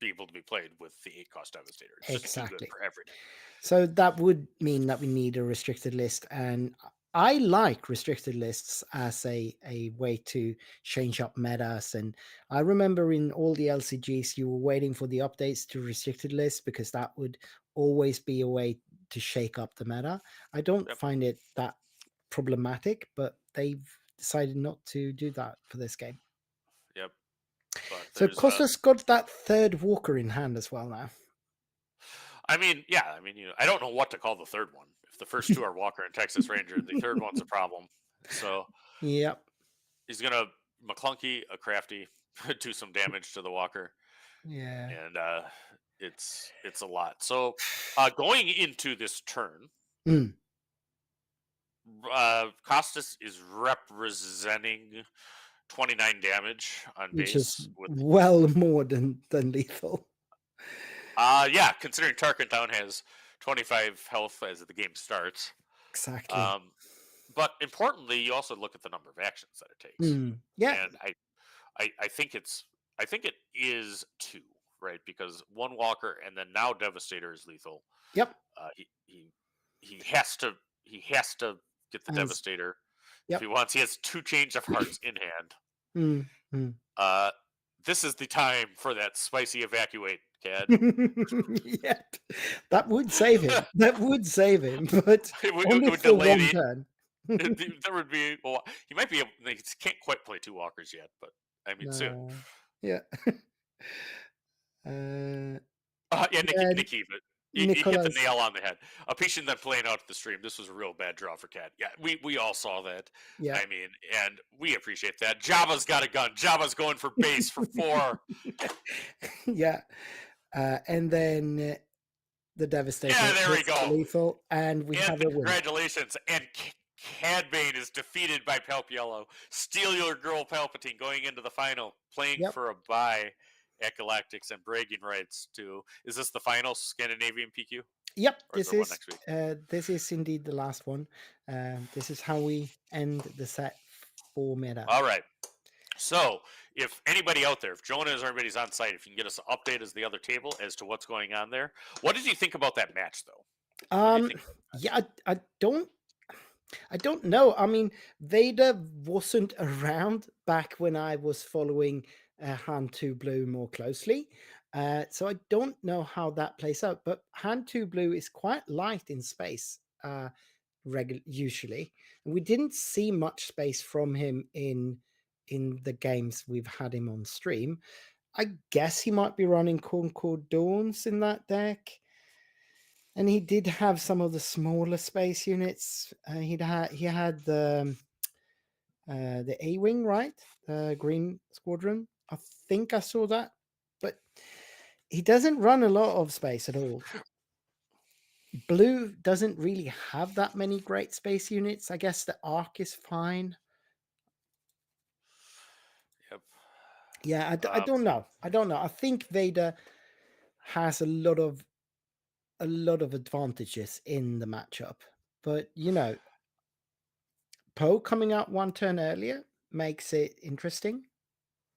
able to be played with the 8-cost Devastator. It's just too good for everything. So that would mean that we need a restricted list, and I like restricted lists as a way to change up metas. And I remember in all the LCGs, you were waiting for the updates to restricted lists because that would always be a way to shake up the meta. I don't find it that problematic, but they've decided not to do that for this game. Yep. So Costa's got that 3rd walker in hand as well now. I mean, yeah. I mean, I don't know what to call the 3rd one. If the first 2 are Walker and Texas Ranger, the 3rd one's a problem. So, yep, he's gonna McClunky a crafty, do some damage to the Walker. Yeah, and it's a lot. So going into this turn, Mm. Costas is representing 29 damage on Which is base. well more than lethal. Yeah, considering Tarkentown has 25 health as the game starts. Exactly. But importantly, you also look at the number of actions that it takes. Yeah. And I think it is 2, right? Because one walker and then now Devastator is lethal. Yep. He has to get the Devastator if he wants. He has 2 Change of Hearts in hand. This is the time for that spicy evacuate, Cad. Yeah, that would save him. That would save him, but it only would for delay one the. turn. There would be. Well, he might be. He can't quite play 2 walkers yet, but I mean soon. Yeah. Yeah, Nikki, but you hit the Nicholas. nail on the head. A patient that playing out the stream. This was a real bad draw for Cat. Yeah, we all saw that. Yeah. I mean, and we appreciate that. Jabba's got a gun. Jabba's going for base for 4. Yeah. And then the Devastator. Yeah, there we hits go. Lethal, and we have a win. Congratulations. And Cad Bane is defeated by Palpiello. Steal your girl Palpatine going into the final, playing for a bye at Galactics and bragging rights to. Is this the final Scandinavian PQ? Yep, Or is there one next week? This is indeed the last one. This is how we end the set for meta. All right. So, if anybody out there, if Jonah or anybody's on site, if you can get us an update as the other table as to what's going on there. What did you think about that match, though? Yeah, I don't know. I mean, Vader wasn't around back when I was following Hand 2 Blue more closely. So I don't know how that plays out. But Hand 2 Blue is quite light in space, usually. And we didn't see much space from him in the games we've had him on stream. I guess he might be running Concord Dawns in that deck. And he did have some of the smaller space units. He had the A-Wing, right? The Green Squadron. I think I saw that. But he doesn't run a lot of space at all. Blue doesn't really have that many great space units. I guess the Arc is fine. Yep. Yeah, I don't know. I think Vader has a lot of advantages in the matchup, but Poe coming out one turn earlier makes it interesting.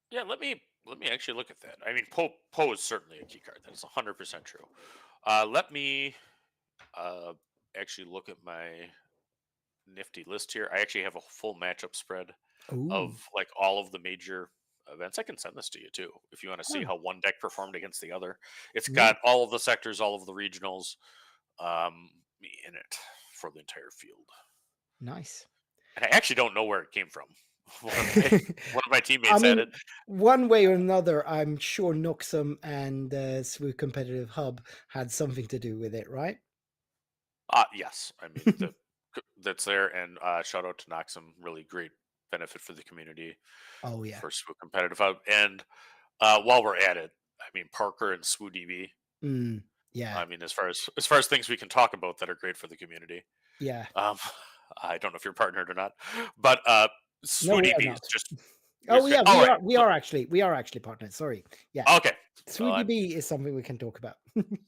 Yeah, let me actually look at that. I mean, Poe is certainly a key card. That's 100% true. Let me actually look at my nifty list here. I actually have a full matchup spread of like all of the major events. I can send this to you too if you want to see how one deck performed against the other. It's got all of the sectors, all of the regionals in it for the entire field. Nice. And I actually don't know where it came from. One of my teammates had it. One way or another, I'm sure Noxum and SWU Competitive Hub had something to do with it, right? Yes. I mean, that's there. And shout out to Noxum. Really great benefit for the community. Oh, yeah. For SWU Competitive Hub. And while we're at it, I mean, Parker and SWU DB. Yeah. I mean, as far as things we can talk about that are great for the community. Yeah. I don't know if you're partnered or not, but SWU DB is just. Oh yeah, we are actually partnered. Sorry. Yeah. Okay. SWU DB is something we can talk about.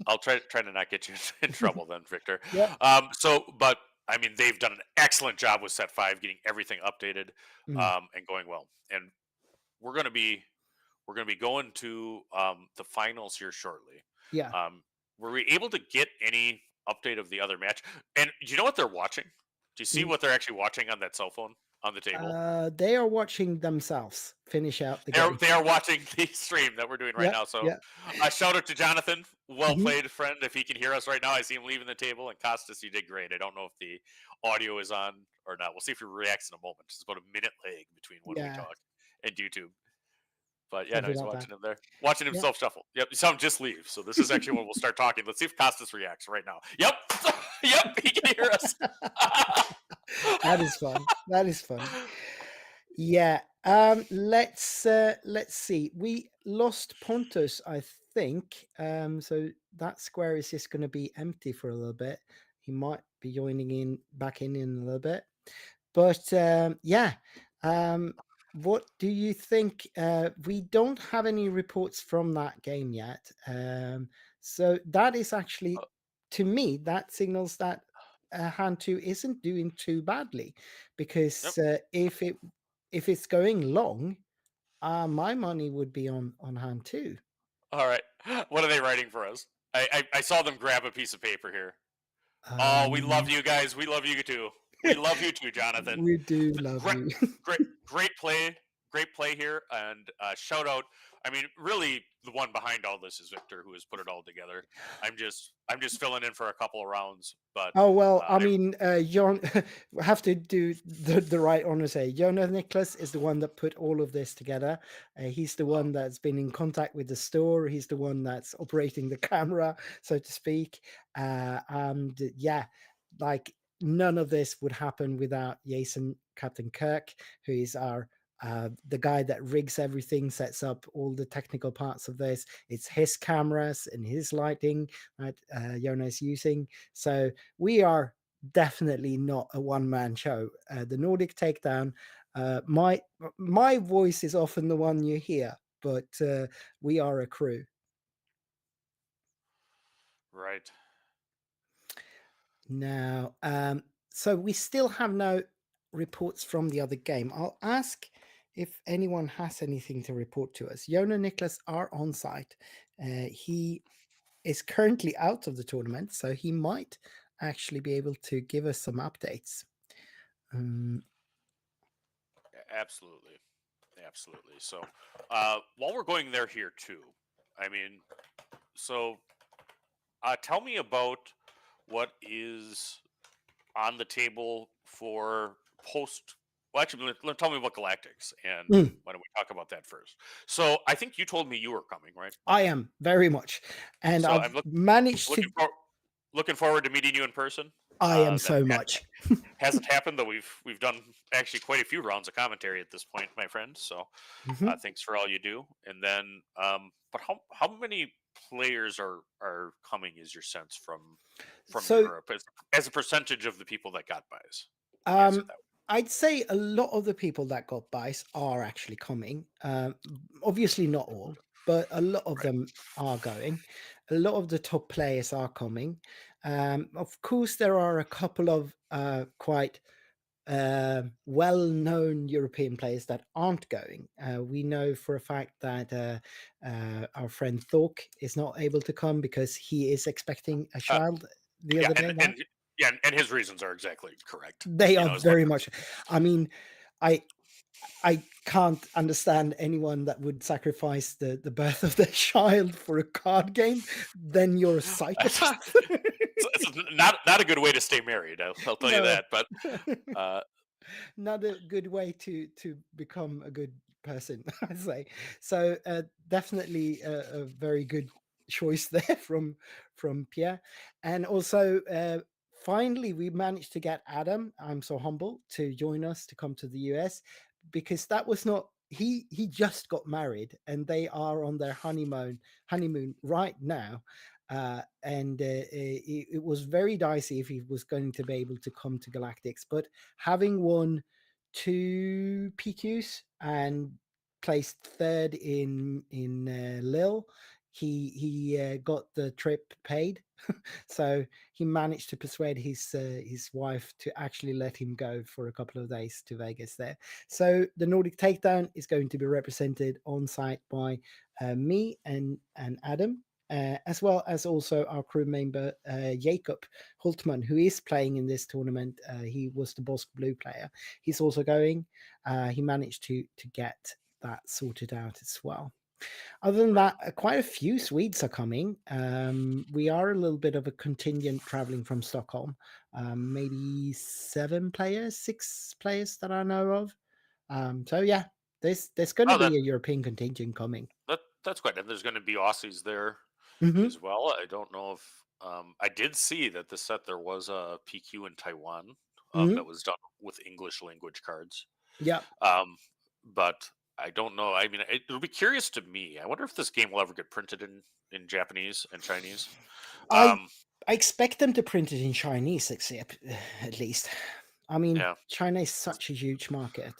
I'll try to not get you in trouble then, Victor. Yeah. But I mean, they've done an excellent job with Set 5, getting everything updated, and going well. And we're gonna be going to the finals here shortly. Yeah. Were we able to get any update of the other match? And do you know what they're watching? Do you see what they're actually watching on that cell phone on the table? They are watching themselves finish out the game. They are watching the stream that we're doing right now. So shout out to Jonathan. Well played, friend. If he can hear us right now, I see him leaving the table. And Costas, you did great. I don't know if the audio is on or not. We'll see if he reacts in a moment. It's about a minute lag between when we talk and YouTube. But yeah, no, he's watching him there. Watching himself shuffle. Yep, you saw him just leave. So this is actually when we'll start talking. Let's see if Costas reacts right now. Yep. Yep, he can hear us. That is fun. Yeah. Let's see. We lost Pontus, I think so. That square is just going to be empty for a little bit. He might be joining back in a little bit, but yeah. What do you think? We don't have any reports from that game yet, so that is actually, to me, that signals that hand 2 isn't doing too badly, because if it's going long, my money would be on hand 2. All right. What are they writing for us? I saw them grab a piece of paper here. Oh, we love you guys. We love you too. We love you too, Jonathan. We do love you. Great play here, and shout out. I mean, really, the one behind all this is Viktor, who has put it all together. I'm just filling in for a couple of rounds, but Oh well, I mean, Jon, have to do the right honors here. Jonas Nicholas is the one that put all of this together. He's the one that's been in contact with the store. He's the one that's operating the camera, so to speak. And yeah, like, none of this would happen without Jason, Captain Kirk, who is our the guy that rigs everything, sets up all the technical parts of this. It's his cameras and his lighting that Jonas is using. So we are definitely not a one-man show. The Nordic Takedown, my voice is often the one you hear, but we are a crew. Right. Now, so we still have no reports from the other game. I'll ask if anyone has anything to report to us. Jona and Nicholas are on site. He is currently out of the tournament, so he might actually be able to give us some updates. Absolutely. So, while we're going there here too, I mean, so tell me about what is on the table for post. Well, actually, tell me about Galactics, and why don't we talk about that first? So, I think you told me you were coming, right? I am, very much, and So I've managed to. Looking forward to meeting you in person. I am so much. Hasn't happened, though. We've done actually quite a few rounds of commentary at this point, my friend. So thanks for all you do. And then, but how many players are coming? Is your sense from Europe as a percentage of the people that got buys? I'd say a lot of the people that got buys are actually coming. Obviously not all, but a lot of them are going. A lot of the top players are coming. Of course, there are a couple of quite well-known European players that aren't going. We know for a fact that our friend Thork is not able to come because he is expecting a child the other day. And his reasons are exactly correct. They are very much. I mean, I can't understand anyone that would sacrifice the birth of their child for a card game. Then you're a psychopath. It's not a good way to stay married. I'll tell you that. But not a good way to become a good person, I say. So definitely a very good choice there from Pierre. And also finally we managed to get Adam, I'm so humble, to join us to come to the US, because that was not he just got married and they are on their honeymoon right now. And it was very dicey if he was going to be able to come to Galactics, but having won 2 PQs and placed third in Lille, he got the trip paid. So he managed to persuade his wife to actually let him go for a couple of days to Vegas there. So the Nordic Takedown is going to be represented on site by me and Adam, as well as also our crew member Jacob Hultman, who is playing in this tournament. He was the Bosk Blue player. He's also going. He managed to get that sorted out as well. Other than that, quite a few Swedes are coming. We are a little bit of a contingent traveling from Stockholm. Maybe 6 players that I know of. So yeah, there's going to be a European contingent coming. That's great. And there's going to be Aussies there as well. I don't know if I did see that this set there was a PQ in Taiwan that was done with English language cards. Yeah. But I don't know. I mean, it'll be curious to me. I wonder if this game will ever get printed in Japanese and Chinese. I I expect them to print it in Chinese, at least. I mean, Yeah. China is such a huge market.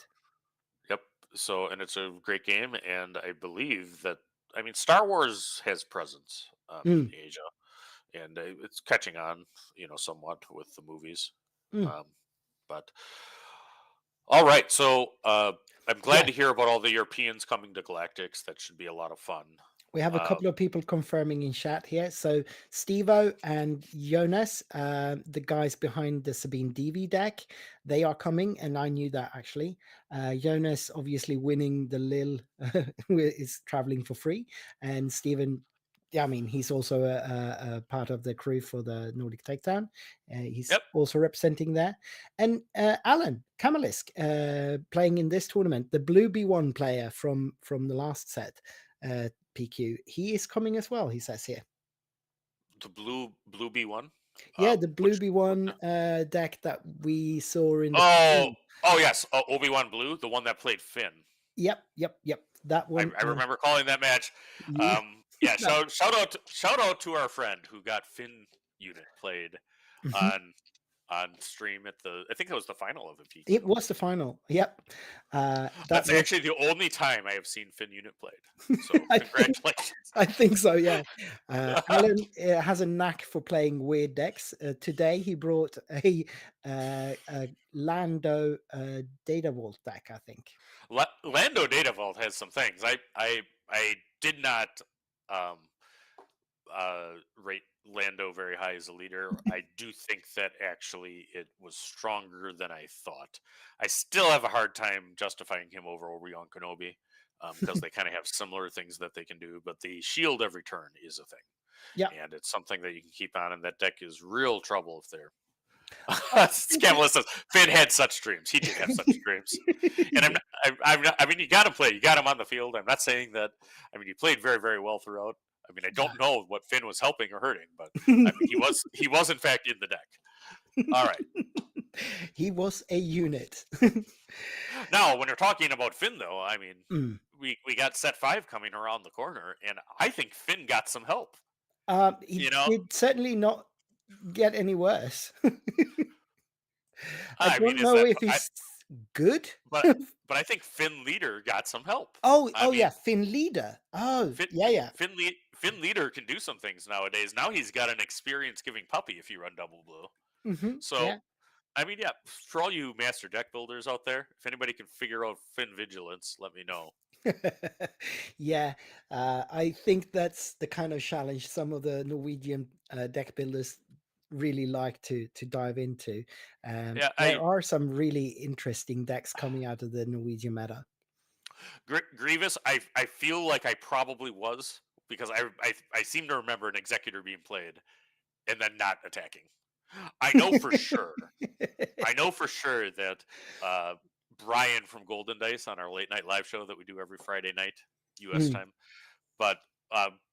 Yep. So, and it's a great game, and I believe that Star Wars has presence in Asia, and it's catching on, somewhat with the movies. Mm. But all right, so I'm glad Yeah. to hear about all the Europeans coming to Galactics. That should be a lot of fun. We have a couple of people confirming in chat here. So Stevo and Jonas, the guys behind the Sabine DV deck, they are coming, and I knew that actually. Jonas obviously winning the Lil is traveling for free, and Steven, yeah, I mean he's also a part of the crew for the Nordic Takedown. He's Yep. also representing there, and Alan Kamalisk playing in this tournament, the Blue B1 player from the last set. PQ. He is coming as well, he says here. The blue B1? Yeah, the Blue which- B1 deck that we saw in the Oh yes, Obi-Wan Blue, the one that played Finn. Yep. That one. I remember calling that match. Yeah. Yeah, shout out to our friend who got Finn unit played on stream at I think it was the final of the PQ. It was the final. Yep. That's actually the only time I have seen Finn unit played. So congratulations. I think so, yeah. Alan has a knack for playing weird decks. Today he brought a Lando Data Vault deck, I think. Lando Data Vault has some things. I did not rate Lando very high as a leader. I do think that actually it was stronger than I thought. I still have a hard time justifying him over Obi-Wan Kenobi because they kind of have similar things that they can do, but the shield every turn is a thing. Yeah. And it's something that you can keep on, and that deck is real trouble if they're Scamless says Finn had such dreams. He did have such dreams, and I mean, you got to play. You got him on the field. I'm not saying that. I mean, he played very, very well throughout. I mean, I don't know what Finn was helping or hurting, but I mean, he was in fact in the deck. All right. He was a unit. Now, when you're talking about Finn, though, I mean, we got set 5 coming around the corner, and I think Finn got some help. He did certainly not get any worse. I don't know if he's good, but I think Finn Leader got some help. Yeah, Finn Leader. Yeah. Finn Leader can do some things nowadays. Now he's got an experience giving puppy if you run double blue. So, yeah. I mean, yeah, for all you master deck builders out there, if anybody can figure out Finn Vigilance, let me know. Yeah, I think that's the kind of challenge some of the Norwegian deck builders really like to dive into. There are some really interesting decks coming out of the Norwegian meta. Grievous, I feel like I probably was, because I seem to remember an Executor being played and then not attacking. I know for sure. I know for sure that Brian from Golden Dice on our late night live show that we do every Friday night, U.S. time. But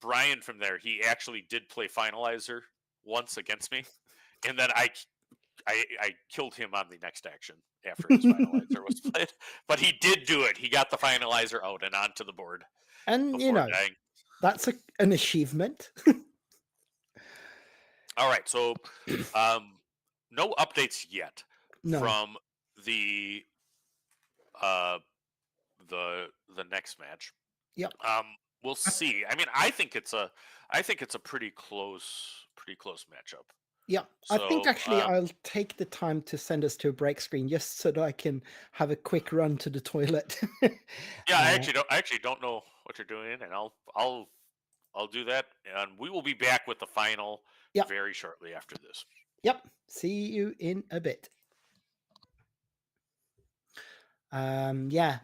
Brian from there, he actually did play Finalizer once against me, and then I killed him on the next action after his Finalizer was played. But he did do it. He got the Finalizer out and onto the board. And dying. That's an achievement. All right, so no updates yet from the next match. Yep. We'll see. I mean, I think it's a pretty close matchup. Yeah, so, I think actually I'll take the time to send us to a break screen just so that I can have a quick run to the toilet. Yeah, I actually don't know what you're doing, and I'll do that, and we will be back with the final very shortly after this. Yep. See you in a bit. Yeah.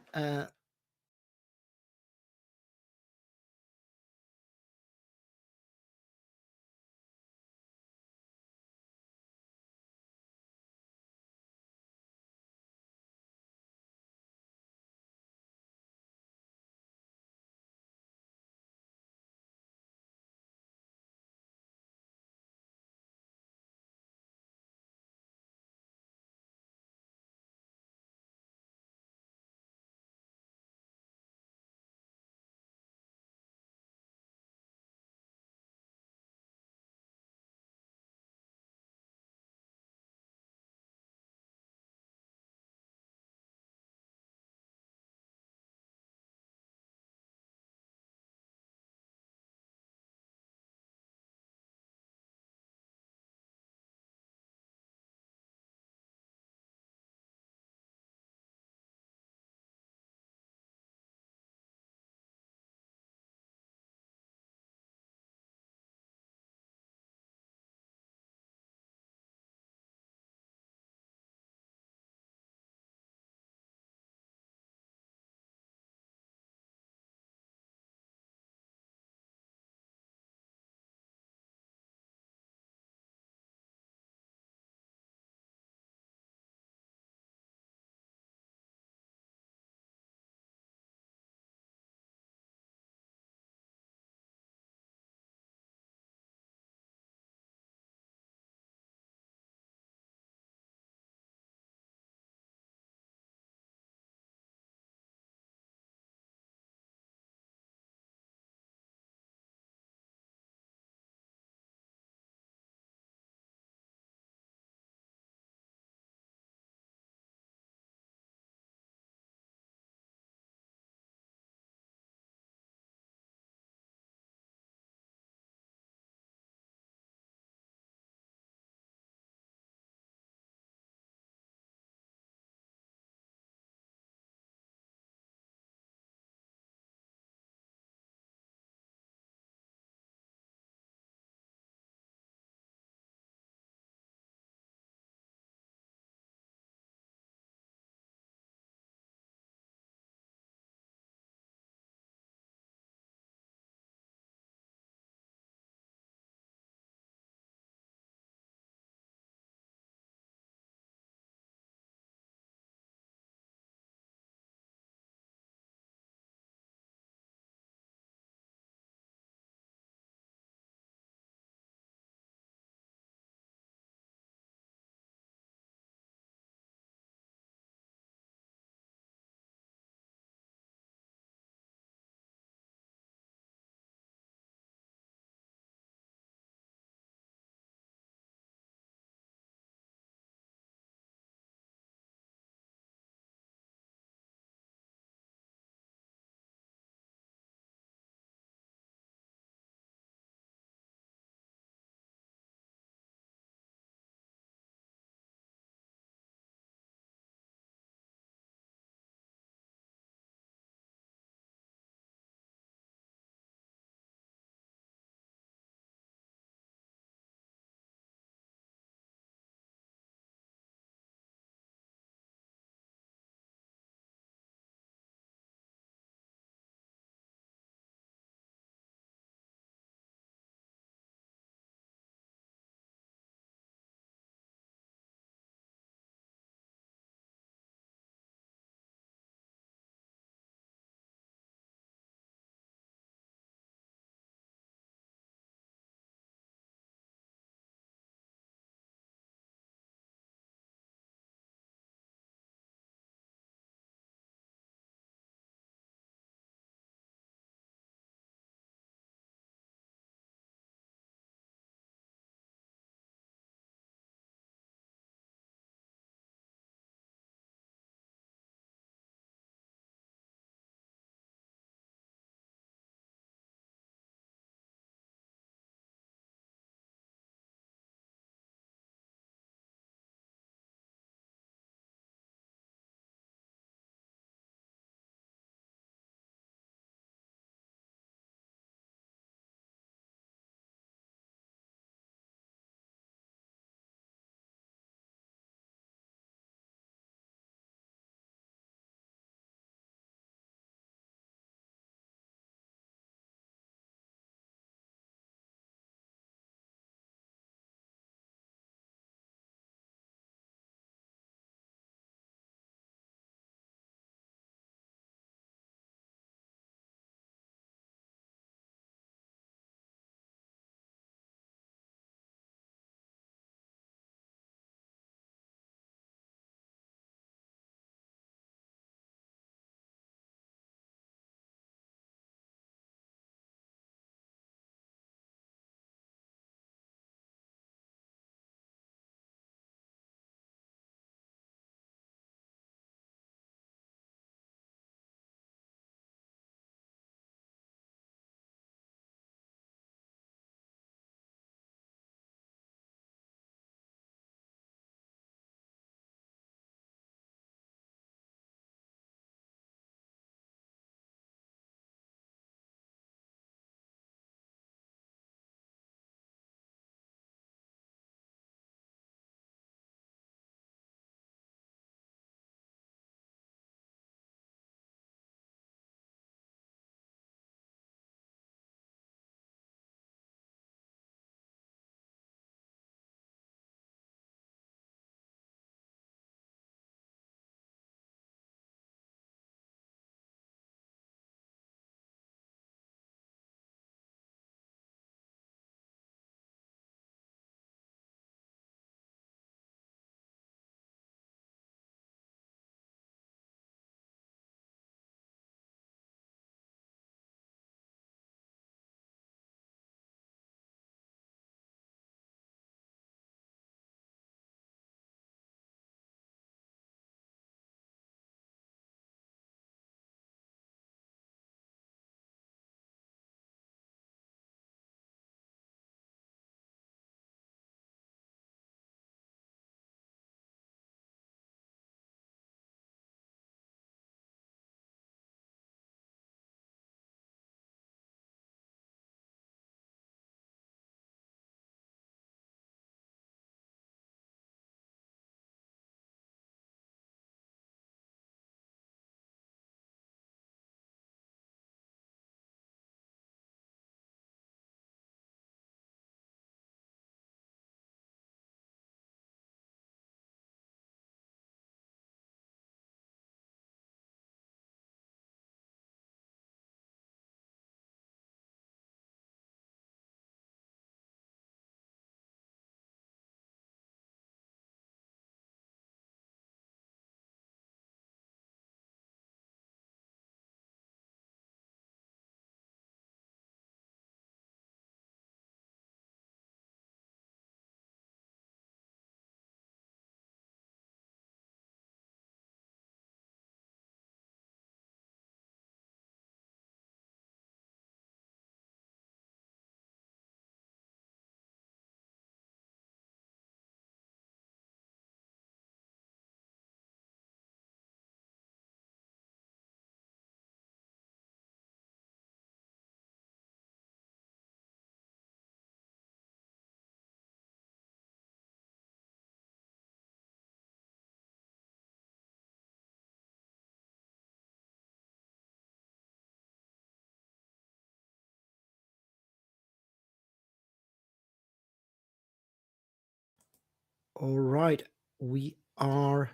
All right, we are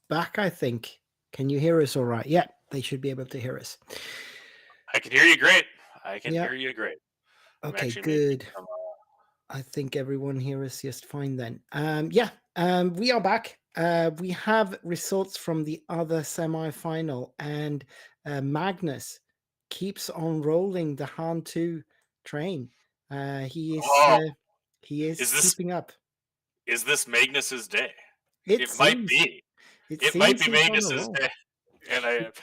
back, I think. Can you hear us all right? Yeah, they should be able to hear us. I can hear you great. I can Yeah. hear you great. I'm Okay, actually making good. some, I think everyone here is just fine then. We are back. We have results from the other semi-final, and Magnus keeps on rolling the Han 2 train. He Oh, is is this keeping up. is this Magnus's day? It It might seems be. it It might seems be he's on a Magnus's roll. day. And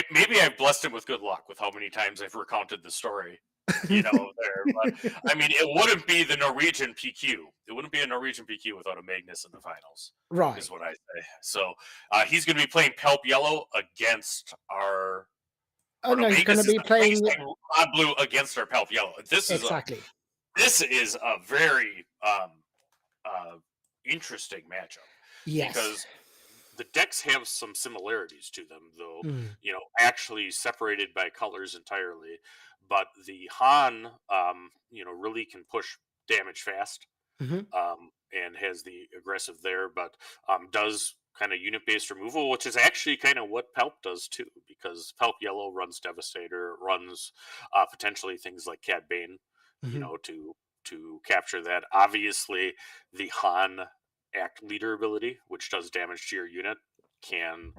maybe I've blessed him with good luck with how many times I've recounted the story. There. But I mean, it wouldn't be the Norwegian PQ. It wouldn't be a Norwegian PQ without a Magnus in the finals. Right. Is what I say. So he's going to be playing Pelp Yellow against our. Oh no, he's going to be playing Rod Blue against our Pelp Yellow. This is a very interesting matchup. Yes. Because the decks have some similarities to them, though, Mm. actually separated by colors entirely. But the Han, really can push damage fast, Mhm. and has the aggressive there, but does kind of unit-based removal, which is actually kind of what Pelp does too, because Pelp Yellow runs Devastator, runs potentially things like Cad Bane, to capture that. Obviously, the Han Act Leader ability, which does damage to your unit, can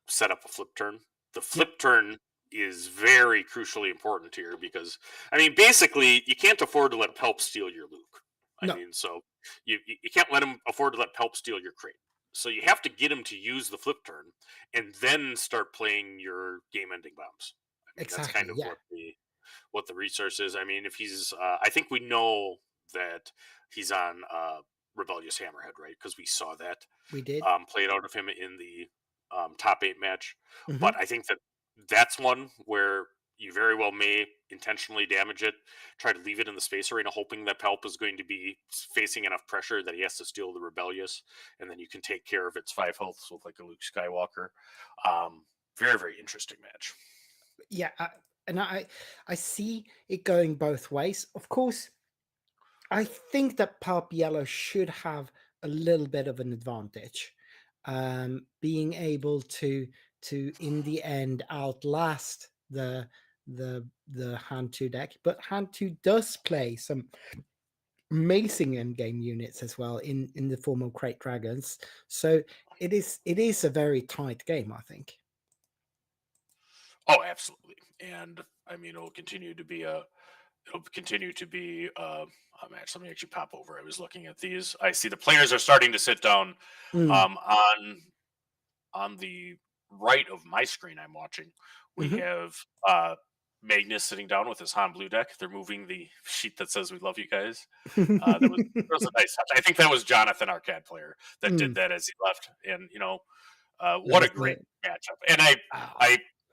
set up a flip turn. The flip turn is very crucially important here because, I mean, basically, you can't afford to let Pelp steal your Luke. I mean, so you can't let him afford to let Pelp steal your crate. So you have to get him to use the flip turn and then start playing your game-ending bombs. I mean, Exactly. That's kind of what the resource is. I mean, if he's, I think we know that he's on Rebellious Hammerhead, right? Because we saw that We did. played out of him in the top 8 match. Mhm. But I think that's one where you very well may intentionally damage it, try to leave it in the space arena, hoping that Pelp is going to be facing enough pressure that he has to steal the Rebellious, and then you can take care of its 5 healths with like a Luke Skywalker. Very, very interesting match. Yeah, and I see it going both ways. Of course, I think that Pelp Yellow should have a little bit of an advantage, being able to in the end outlast the Hand 2 deck. But Hand 2 does play some amazing endgame units as well in the form of Crate Dragons. So it is a very tight game, I think. Oh, absolutely. And I mean, it'll continue to be a match. Let me actually pop over. I was looking at these. I see the players are starting to sit down on the right of my screen I'm watching. We have Magnus sitting down with his Han Blue deck. They're moving the sheet that says "We love you guys." That was a nice touch. I think that was Jonathan, our CAD player, that did that as he left. And what a great matchup. And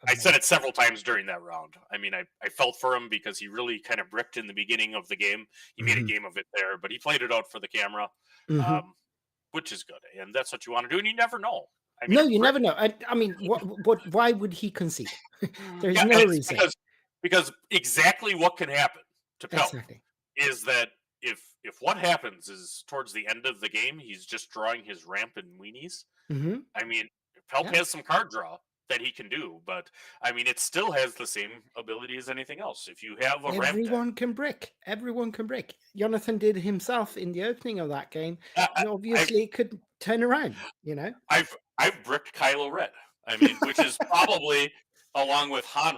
I said it several times during that round. I mean, I felt for him because he really kind of bricked in the beginning of the game. He made a game of it there, but he played it out for the camera, which is good. And that's what you want to do. And you never know. I mean, no, you never know. I mean, what? Why would he concede? There's no reason. Because exactly what can happen to Pelp is that if what happens is towards the end of the game, he's just drawing his ramp and weenies. I mean, Pelp has some card draw that he can do, but I mean, it still has the same ability as anything else. If you have a ramp deck, everyone can brick. Jonathan did himself in the opening of that game, and obviously it could turn around. I've bricked Kylo Red. I mean, which is probably along with Han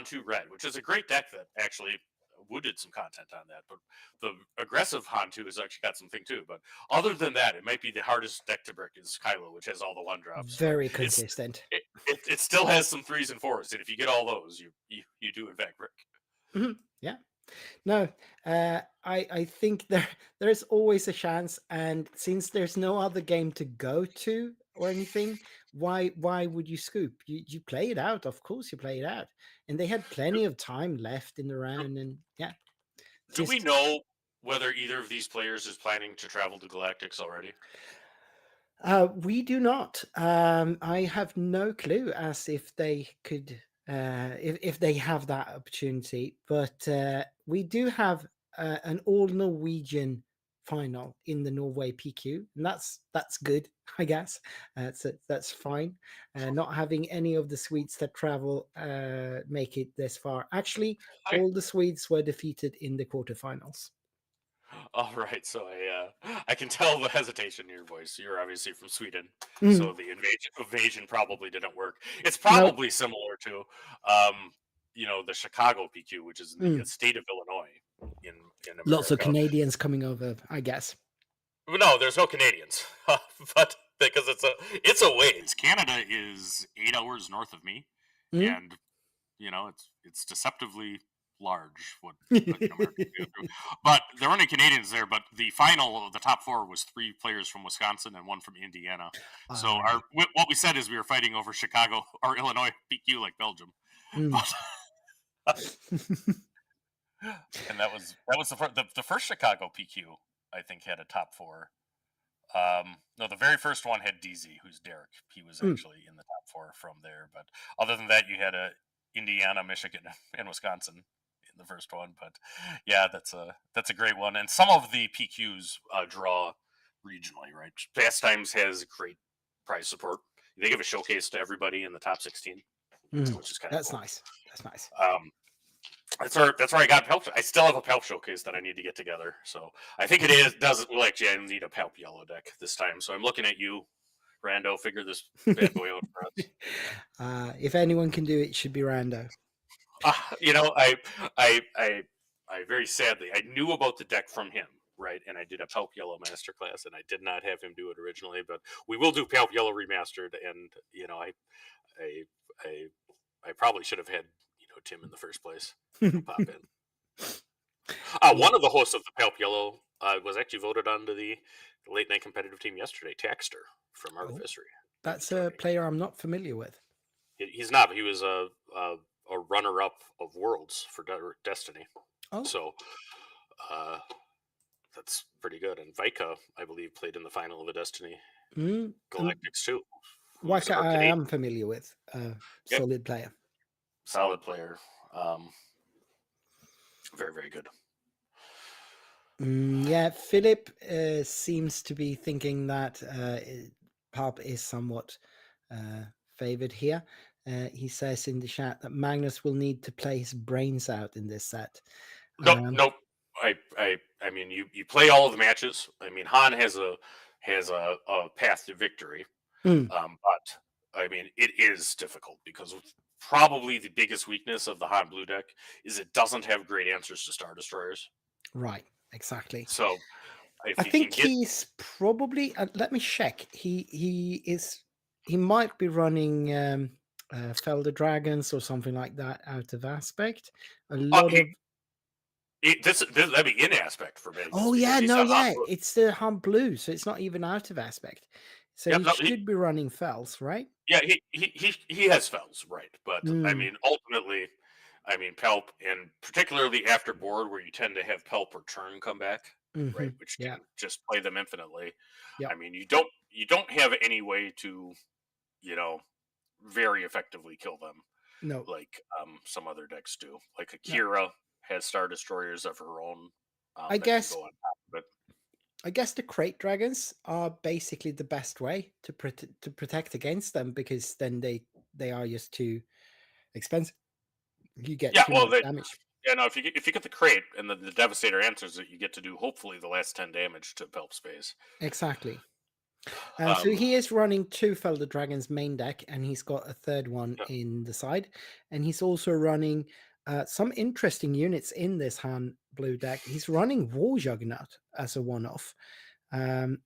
2 Red, which is a great deck that actually Wood did some content on that. But the aggressive Han 2 has actually got something too. But other than that, it might be the hardest deck to brick is Kylo, which has all the 1-drops. Very consistent. It still has some 3s and 4s, and if you get all those, you do in fact brick. Yeah. No, I think there's always a chance, and since there's no other game to go to or anything, why would you scoop? You play it out, of course you play it out, and they had plenty of time left in the round, and Do we know whether either of these players is planning to travel to Galactics already? We do not. I have no clue as if they could, if they have that opportunity. But we do have an all Norwegian final in the Norway PQ, and that's good, I guess. That's fine. Not having any of the Swedes that travel make it this far. Actually, all the Swedes were defeated in the quarterfinals. All right, so I can tell the hesitation in your voice. You're obviously from Sweden, Mhm. so the invasion probably didn't work. It's Nope. probably similar to, the Chicago PQ, which is in the state of Illinois in America. Lots of Canadians coming over, I guess. No, there's no Canadians, but because it's a ways. Canada is 8 hours north of me, and it's deceptively large what an American can go through. But there weren't any Canadians there. But the final of the top 4 was 3 players from Wisconsin and 1 from Indiana. So what we said is we were fighting over Chicago or Illinois PQ like Belgium. But, and that was the first Chicago PQ. I think had a top 4. No, the very first one had DZ, who's Derek. He was actually in the top 4 from there. But other than that, you had Indiana, Michigan, and Wisconsin in the first one. But yeah, that's a great one. And some of the PQs draw regionally, right? Pastimes has great prize support. They give a showcase to everybody in the top 16, which is kind of cool. Nice. That's nice. That's where I got Pelp. I still have a Pelp showcase that I need to get together. So I think doesn't look like I need a Pelp yellow deck this time. So I'm looking at you, Rando. Figure this bad boy out for us. If anyone can do it, it should be Rando. I very sadly I knew about the deck from him, right? And I did a Pelp Yellow masterclass, and I did not have him do it originally, but we will do Pelp Yellow remastered. And I probably should have had Tim in the first place. Pop in. One of the hosts of the Pelp Yellow was actually voted onto the late night competitive team yesterday. Taxter from Art of History. That's a player I'm not familiar with. He's not. But he was a runner-up of Worlds for Destiny. Oh, so that's pretty good. And Vika, I believe, played in the final of the Destiny Galactics too. Vika, I am familiar with. Solid player. Solid player. Very, very good. Yeah, Philip seems to be thinking that Pop is somewhat favored here. He says in the chat that Magnus will need to play his brains out in this set. Nope. I mean, you play all of the matches. I mean, Han has a path to victory, but I mean, it is difficult because probably the biggest weakness of the Han Blue deck is it doesn't have great answers to Star Destroyers. Right, exactly. So I think he's probably. Let me check. He might be running Felder Dragons or something like that out of aspect. A lot of. That'd be in aspect for me. Oh yeah, it's the Han Blue, so it's not even out of aspect. So he should be running Fells, right? Yeah, he has Fells, right? But I mean, ultimately, Pelp, and particularly after board where you tend to have Pelp or Turn come back, right? Which can just play them infinitely. Yep. I mean, you don't have any way to, very effectively kill them. No, like some other decks do. Like Akira has Star Destroyers of her own. I guess. I guess the crate dragons are basically the best way to protect against them, because then they are just too expensive. You get too much damage. Yeah, no. If you get the crate and the Devastator answers it, you get to do hopefully the last 10 damage to Pelp space. Exactly. So he is running 2 Felder Dragons main deck, and he's got a third one in the side, and he's also running some interesting units in this Han Blue deck. He's running War Juggernaut as a one-off. And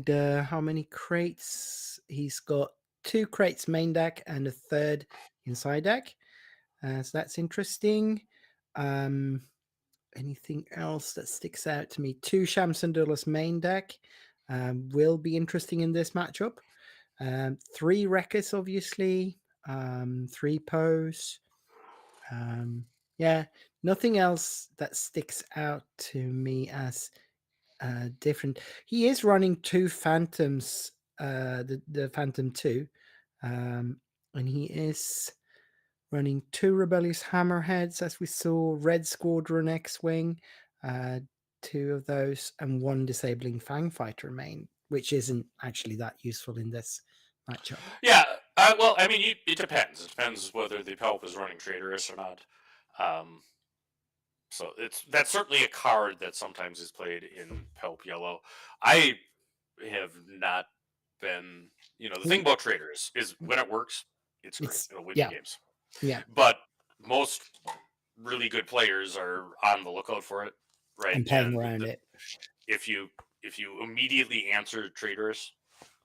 how many crates? He's got 2 crates main deck and a third inside deck. So that's interesting. Anything else that sticks out to me? 2 Shams and Dullars main deck will be interesting in this matchup. 3 Wreckers, obviously. 3 Pose. Nothing else that sticks out to me as different. He is running 2 Phantoms, the Phantom 2, and he is running 2 Rebellious Hammerheads, as we saw, Red Squadron X-Wing, 2 of those, and 1 Disabling Fangfighter main, which isn't actually that useful in this matchup. Yeah, well, I mean, it depends. It depends whether the Pelp is running Traitorous or not. So that's certainly a card that sometimes is played in Pelp Yellow. I have not been, the thing about Traitorous is when it works, it's great. It'll win you games. Yeah. But most really good players are on the lookout for it, right? And playing around it. If you immediately answer Traitorous,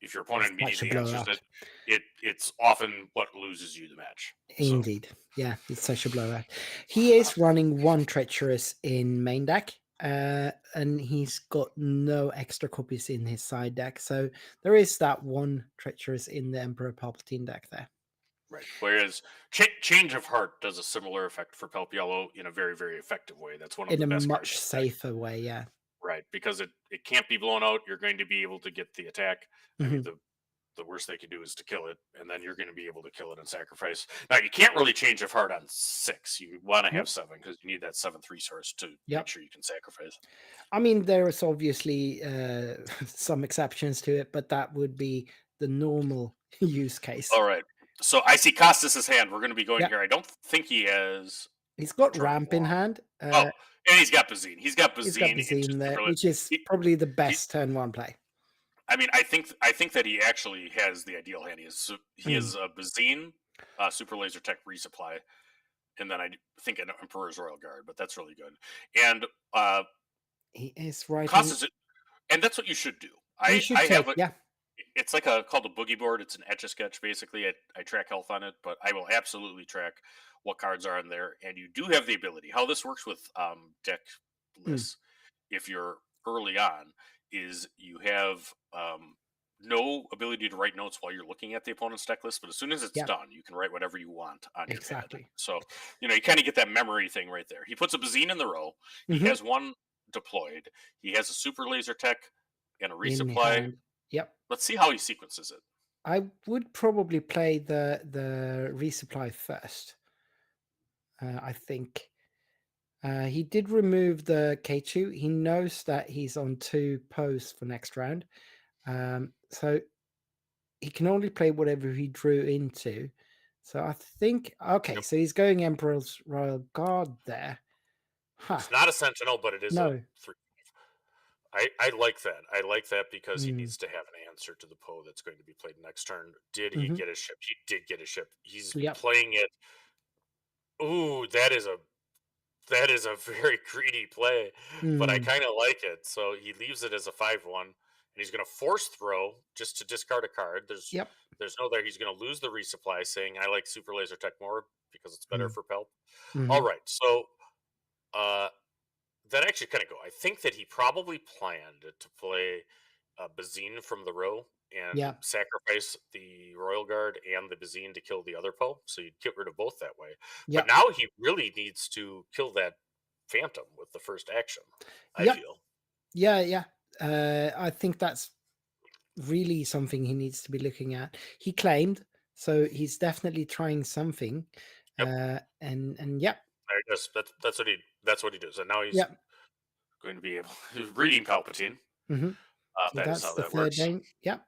if your opponent immediately answers it's often what loses you the match. Indeed. Yeah, it's such a blowout. He is running 1 Treacherous in main deck, and he's got no extra copies in his side deck. So there is that 1 Treacherous in the Emperor Palpatine deck there. Right. Whereas Change of Heart does a similar effect for Pelp Yellow in a very, very effective way. That's one of the best in a cards much safer way, yeah. Right, because it can't be blown out. You're going to be able to get the attack. I mean, the worst they can do is to kill it, and then you're going to be able to kill it and sacrifice. Now, you can't really Change of Heart on 6. You want to have 7 because you need that 7th resource to make sure you can sacrifice. I mean, there's obviously some exceptions to it, but that would be the normal use case. All right. So I see Costas' hand. We're going to be going here. I don't think he has... He's got Ramp in hand. And he's got Bazine. He's got Bazine there, which is probably the best turn 1 play. I mean, I think that he actually has the ideal hand. He has a Bazine, Super Laser Tech resupply, and then I think an Emperor's Royal Guard, but that's really good. And he is right. And that's what you should do. It's like called a boogie board. It's an Etch-a-Sketch, basically. I track health on it, but I will absolutely track what cards are in there. And you do have the ability. How this works with deck lists, if you're early on, is you have no ability to write notes while you're looking at the opponent's deck list, but as soon as it's done, you can write whatever you want on your pad. So, you kind of get that memory thing right there. He puts a Bazine in the row. He has 1 deployed. He has a Super Laser Tech and a resupply. Yep. Let's see how he sequences it. I would probably play the resupply first. I think he did remove the K2. He knows that he's on 2 posts for next round, so he can only play whatever he drew into. So I think so he's going Emperor's Royal Guard there. It's not a Sentinel, but it is a 3. I like that. I like that because he needs to have an answer to the Poe that's going to be played next turn. Did he get a ship? He did get a ship. He's playing it. Ooh, that is a very greedy play, but I kind of like it. So he leaves it as a 5-1, and he's going to force throw just to discard a card. There's no there. He's going to lose the resupply, saying I like Super Laser Tech more because it's better for Pelp. All right, so that actually kind of go. I think that he probably planned to play Bazine from the row and sacrifice the Royal Guard and the Bazine to kill the other Poe. So you'd get rid of both that way. But now he really needs to kill that Phantom with the first action, I feel. Yeah. I think that's really something he needs to be looking at. He claimed, so he's definitely trying something. And that's what he does. And now he's going to be able reading Palpatine. So that's how that works. Game. Yeah.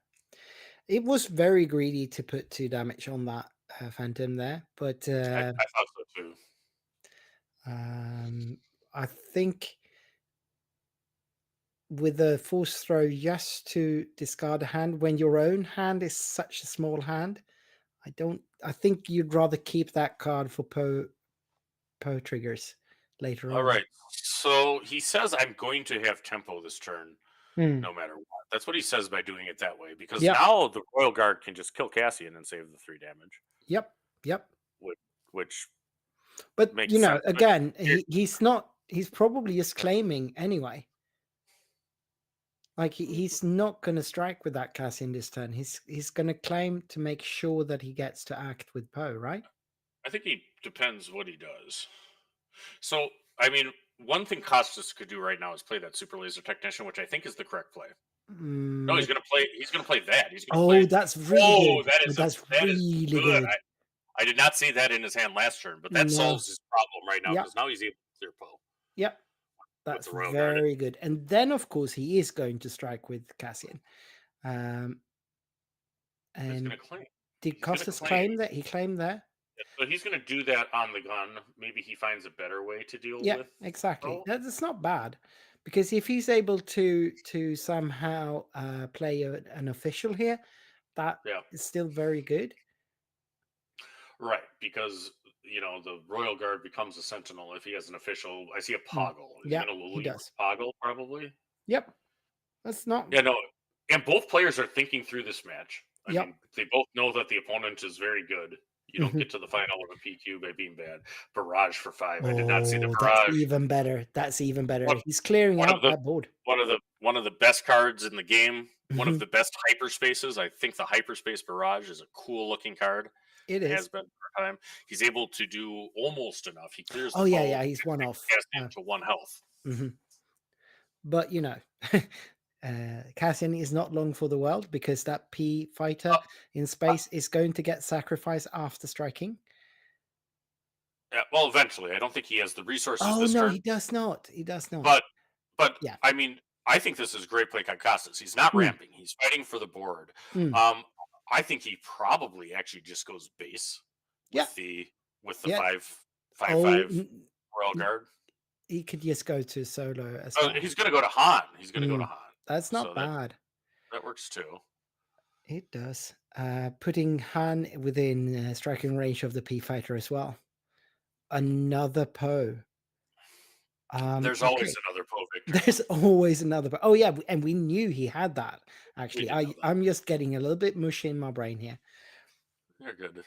It was very greedy to put 2 damage on that Phantom there, but I thought so too. I think with the force throw just to discard a hand when your own hand is such a small hand, I think you'd rather keep that card for Poe triggers later on. All right. So he says I'm going to have tempo this turn. No matter what. That's what he says by doing it that way, because now the Royal Guard can just kill Cassian and save the 3 damage. Yep. But makes sense. Again, he's probably just claiming anyway. Like he's not going to strike with that Cassian this turn. He's going to claim to make sure that he gets to act with Poe, right? I think it depends what he does. So, I mean, one thing Costas could do right now is play that Super Laser Technician, which I think is the correct play. No, he's gonna play that. He's gonna play. That's really good. That's really good. I did not see that in his hand last turn, but that No. solves his problem right now Yep. because now he's able to clear Poe. Yep. With That's the Royal Guard. very good. And then, of course, he is going to strike with Cassian. He's And going to claim. did He's gonna Costas claim. claim that? He claimed there? But he's going to do that on the gun. Maybe he finds a better way to deal Yeah, with. exactly. Poe. That's not bad. Because if he's able to somehow play an official here, that Yeah. is still very good. Right, because the Royal Guard becomes a sentinel if he has an official. I see a Poggle. Is Yeah, he going to he leave does. Poggle probably? Yep. That's not. Yeah, no. And both players are thinking through this match. I Yep. mean, they both know that the opponent is very good. You don't Mhm. get to the final of a PQ by being bad. Barrage for 5. I did not see the Oh, barrage. that's even better. That's even better. One- He's clearing one of out the- that board. One of the best cards in the game. One Mhm. of the best hyperspaces. I think the hyperspace barrage is a cool looking card. It It is. has been for a time. He's able to do almost enough. He clears the Oh, yeah, foe, yeah. He's one off. cast into 1 health. But, Cassian is not long for the world because that P fighter in space is going to get sacrificed after striking. Yeah, well, eventually. I don't think he has the resources Oh, this no, turn. he does not. He does not. But Yeah. I mean, I think this is great play by Costas. He's not ramping. He's fighting for the board. I think he probably actually just goes base with the Yeah. 5/5 Royal Guard. He could just go to solo as Oh, well. he's going to go to Han. He's going to go to Han. That's not So bad. That works too. It does. Putting Han within striking range of the P fighter as well. Another Poe. There's okay. always another Poe, Victor. There's always another Poe. Oh yeah, and we knew he had that. Actually, did know that. I'm just getting a little bit mushy in my brain here. You're good.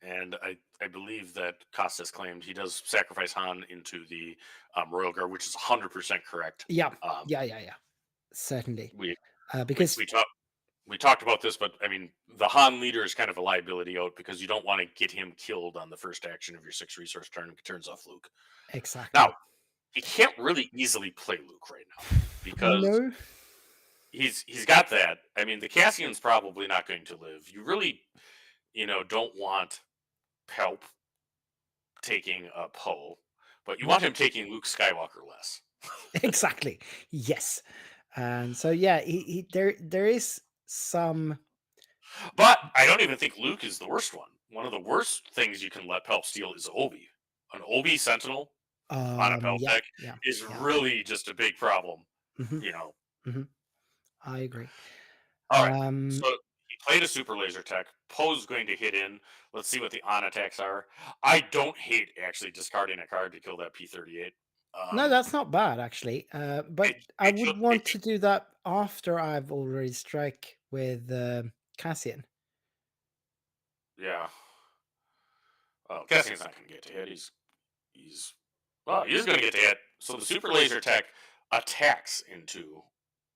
And I believe that Costas claimed he does sacrifice Han into the Royal Guard, which is 100% correct. Yeah, yeah. Certainly. Because we talked about this, but I mean, the Han leader is kind of a liability out because you don't want to get him killed on the first action of your 6 resource turn. It turns off Luke. Exactly. Now, he can't really easily play Luke right now because he's got that. I mean, the Cassian's probably not going to live. You really, don't want Pelp taking a Poe, but you want him taking Luke Skywalker less. Exactly. Yes. And so yeah, there is some. But I don't even think Luke is the worst one. One of the worst things you can let Pelp steal is Obi. An Obi Sentinel on a Pelp deck is really just a big problem. I agree. All right. So he played a super laser tech. Poe's going to hit in. Let's see what the on attacks are. I don't hate actually discarding a card to kill that P-38. No, that's not bad actually. But I would want to do that after I've already strike with Cassian. Yeah. Well, Cassian's not going to get to hit. He's going to get to hit. So the super laser tech attacks into.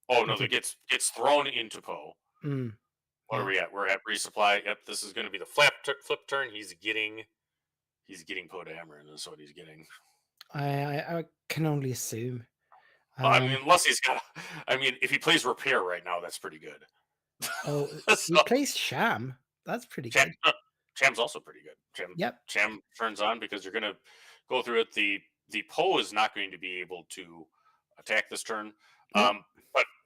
Oh no, it gets thrown into Poe. What are we at? We're at resupply. Yep, this is going to be the flip turn. He's getting Poe to hammer, and that's what he's getting. I can only assume. I mean, unless he's got. I mean, if he plays repair right now, that's pretty good. Oh, he plays Sham. That's pretty good. Cham's also pretty good. Cham turns on because you're going to go through it. The Poe is not going to be able to attack this turn.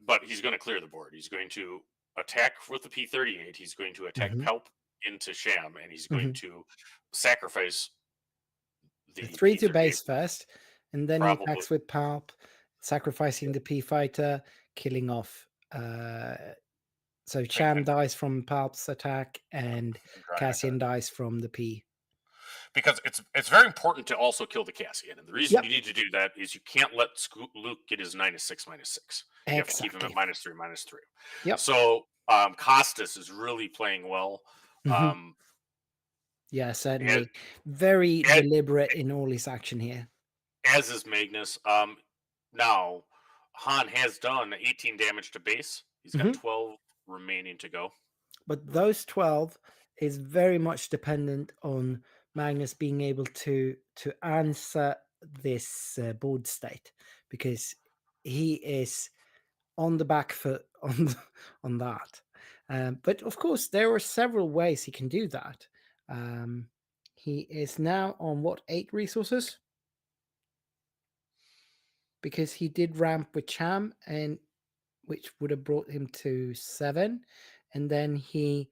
But he's going to clear the board. He's going to attack with the P-38. He's going to attack Pelp into Sham, and he's going to sacrifice the 3 to base first, and then he attacks with Pelp, sacrificing the P fighter, killing off. So Sham dies from Pelp's attack, and Cassian dies from the P. Because it's very important to also kill the Cassian, and the reason you need to do that is you can't let Luke get his -6/-6. You have to keep him at -3/-3. Yep. So Costas is really playing well. Yeah, certainly. Very deliberate in all his action here. As is Magnus. Now, Han has done 18 damage to base. He's got 12 remaining to go. But those 12 is very much dependent on Magnus being able to answer this board state, because he is on the back foot on that. But of course, there are several ways he can do that. He is now on what, 8 resources? Because he did ramp with Cham, and which would have brought him to 7, and then he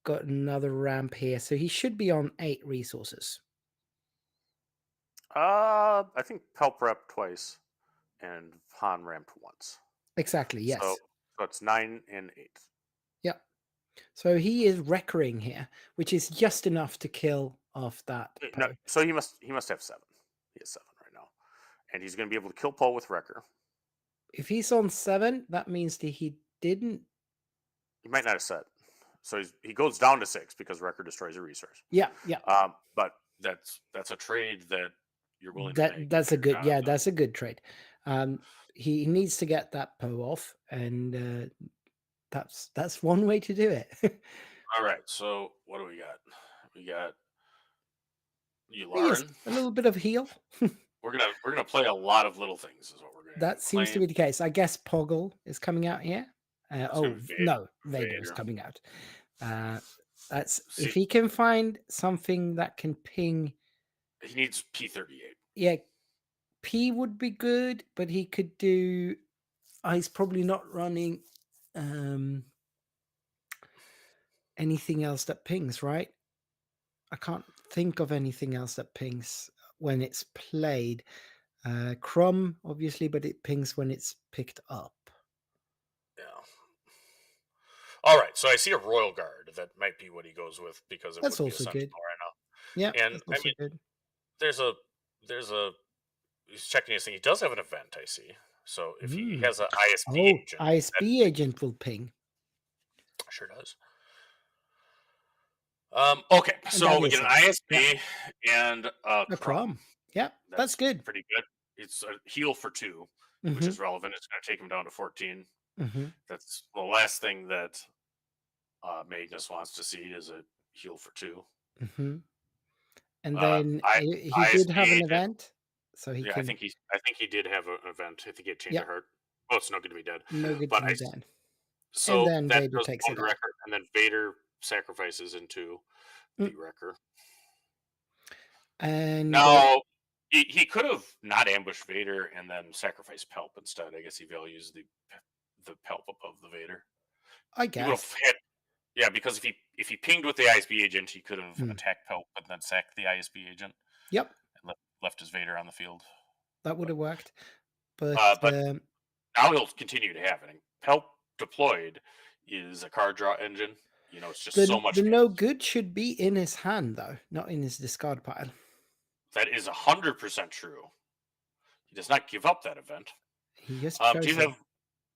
got another ramp here, so he should be on 8 resources. I think Pelp ramped twice, and Han ramped once. Exactly. Yes. So it's 9 and 8. Yep. So he is wreckering here, which is just enough to kill off that. No, Poe. so he must have 7. He has 7 right now, and he's going to be able to kill Poe with Wrecker. If he's on 7, that means that he didn't. He might not have set. So he goes down to 6 because Wrecker destroys a resource. Yeah. But that's a trade that you're willing to make. That's a good. Yeah, that's a good trade. He needs to get that Poe off, and that's one way to do it. All right. So what do we got? We got Yes, Yularen. a little bit of heal. We're gonna play a lot of little things. Is what we're gonna. That seems to be the case. I guess Poggle is coming out here. No, Vader is coming out. That's if he can find something that can ping. He needs P-38. Yeah, P would be good, but he could do. He's probably not running anything else that pings, right? I can't think of anything else that pings when it's played. Crumb, obviously, but it pings when it's picked up. Yeah. All right, so I see a Royal Guard. That might be what he goes with because it That's would be also a good. Sentinel right now. Yeah, and that's also good. There's a. He's checking his thing. He does have an event, I see. So if he has an ISB agent, ISB agent will ping. Sure does. Okay, so we get an ISB and a Crumb. Yeah, that's good. Pretty good. It's a heal for 2, which is relevant. It's going to take him down to 14. That's the last thing that Magnus wants to see is a heal for 2. And then he did have an event, so he. Yeah, can... I think he did have an event. I think he had Change of Heart. Oh, it's no good to be dead. No good to be dead. So and then that Vader goes takes it Wrecker, and then Vader sacrifices into the Wrecker. And now he could have not ambushed Vader and then sacrificed Pelp instead. I guess he values the Pelp above the Vader. I guess. Yeah, because if he pinged with the ISB agent, he could have attacked Pelp and then sacked the ISB agent. Yep. And left his Vader on the field. That would have worked. But now he'll continue to have it. And Pelp deployed is a card draw engine. You know, it's just so much. The no good should be in his hand, though, not in his discard pile. That is 100% true. He does not give up that event. He just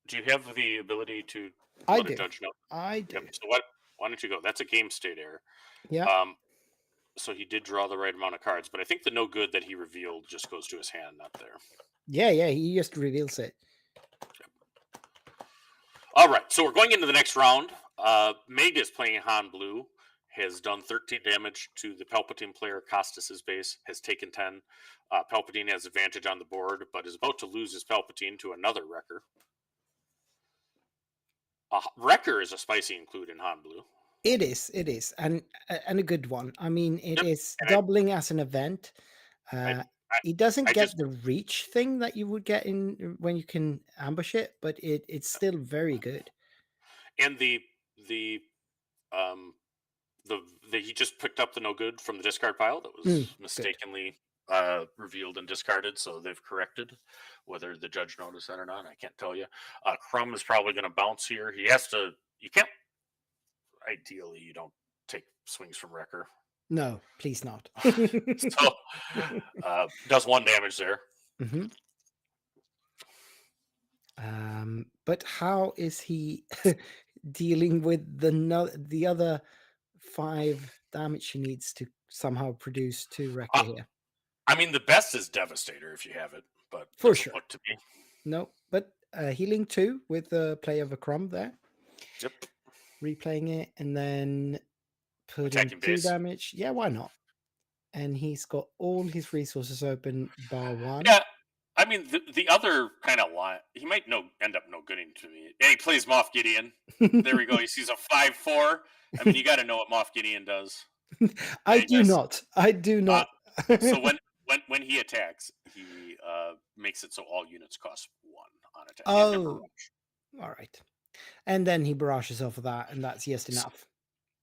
do you have the ability to let a judge know? I do. Yep. So why don't you go? That's a game state error. Yeah. So he did draw the right amount of cards, but I think the no good that he revealed just goes to his hand, not there. Yeah, he just reveals it. All right, so we're going into the next round. Magus playing Han Blue has done 13 damage to the Palpatine player. Costas's base has taken 10. Palpatine has advantage on the board, but is about to lose his Palpatine to another Wrecker. Wrecker is a spicy include in Han Blue. It is, and a good one. I mean, it is doubling as an event. It doesn't get the reach thing that you would get in when you can ambush it, but it's still very good. And he just picked up the no good from the discard pile that was mistakenly revealed and discarded, so they've corrected. Whether the judge noticed that or not, I can't tell you. Crumb is probably going to bounce here. He has to. You can't. Ideally, you don't take swings from Wrecker. No, please not. So, does 1 damage there. But how is he dealing with the other 5 damage he needs to somehow produce 2 Wrecker here? I mean, the best is Devastator if you have it, but for sure. Look to me. No, but healing 2 with the play of a Crumb there. Yep. Replaying it and then putting 2 damage. Yeah, why not? And he's got all his resources open bar 1. Yeah, I mean the other kind of line. He might end up no gooding to me. Yeah, he plays Moff Gideon. There we go. He sees a 5/4. I mean, you got to know what Moff Gideon does. I Hey, do guys. not. I do not. So when he attacks, he makes it so all units cost 1 on attack. He's gonna Oh, barrage. all right. And then he barrages off of that, and that's just enough.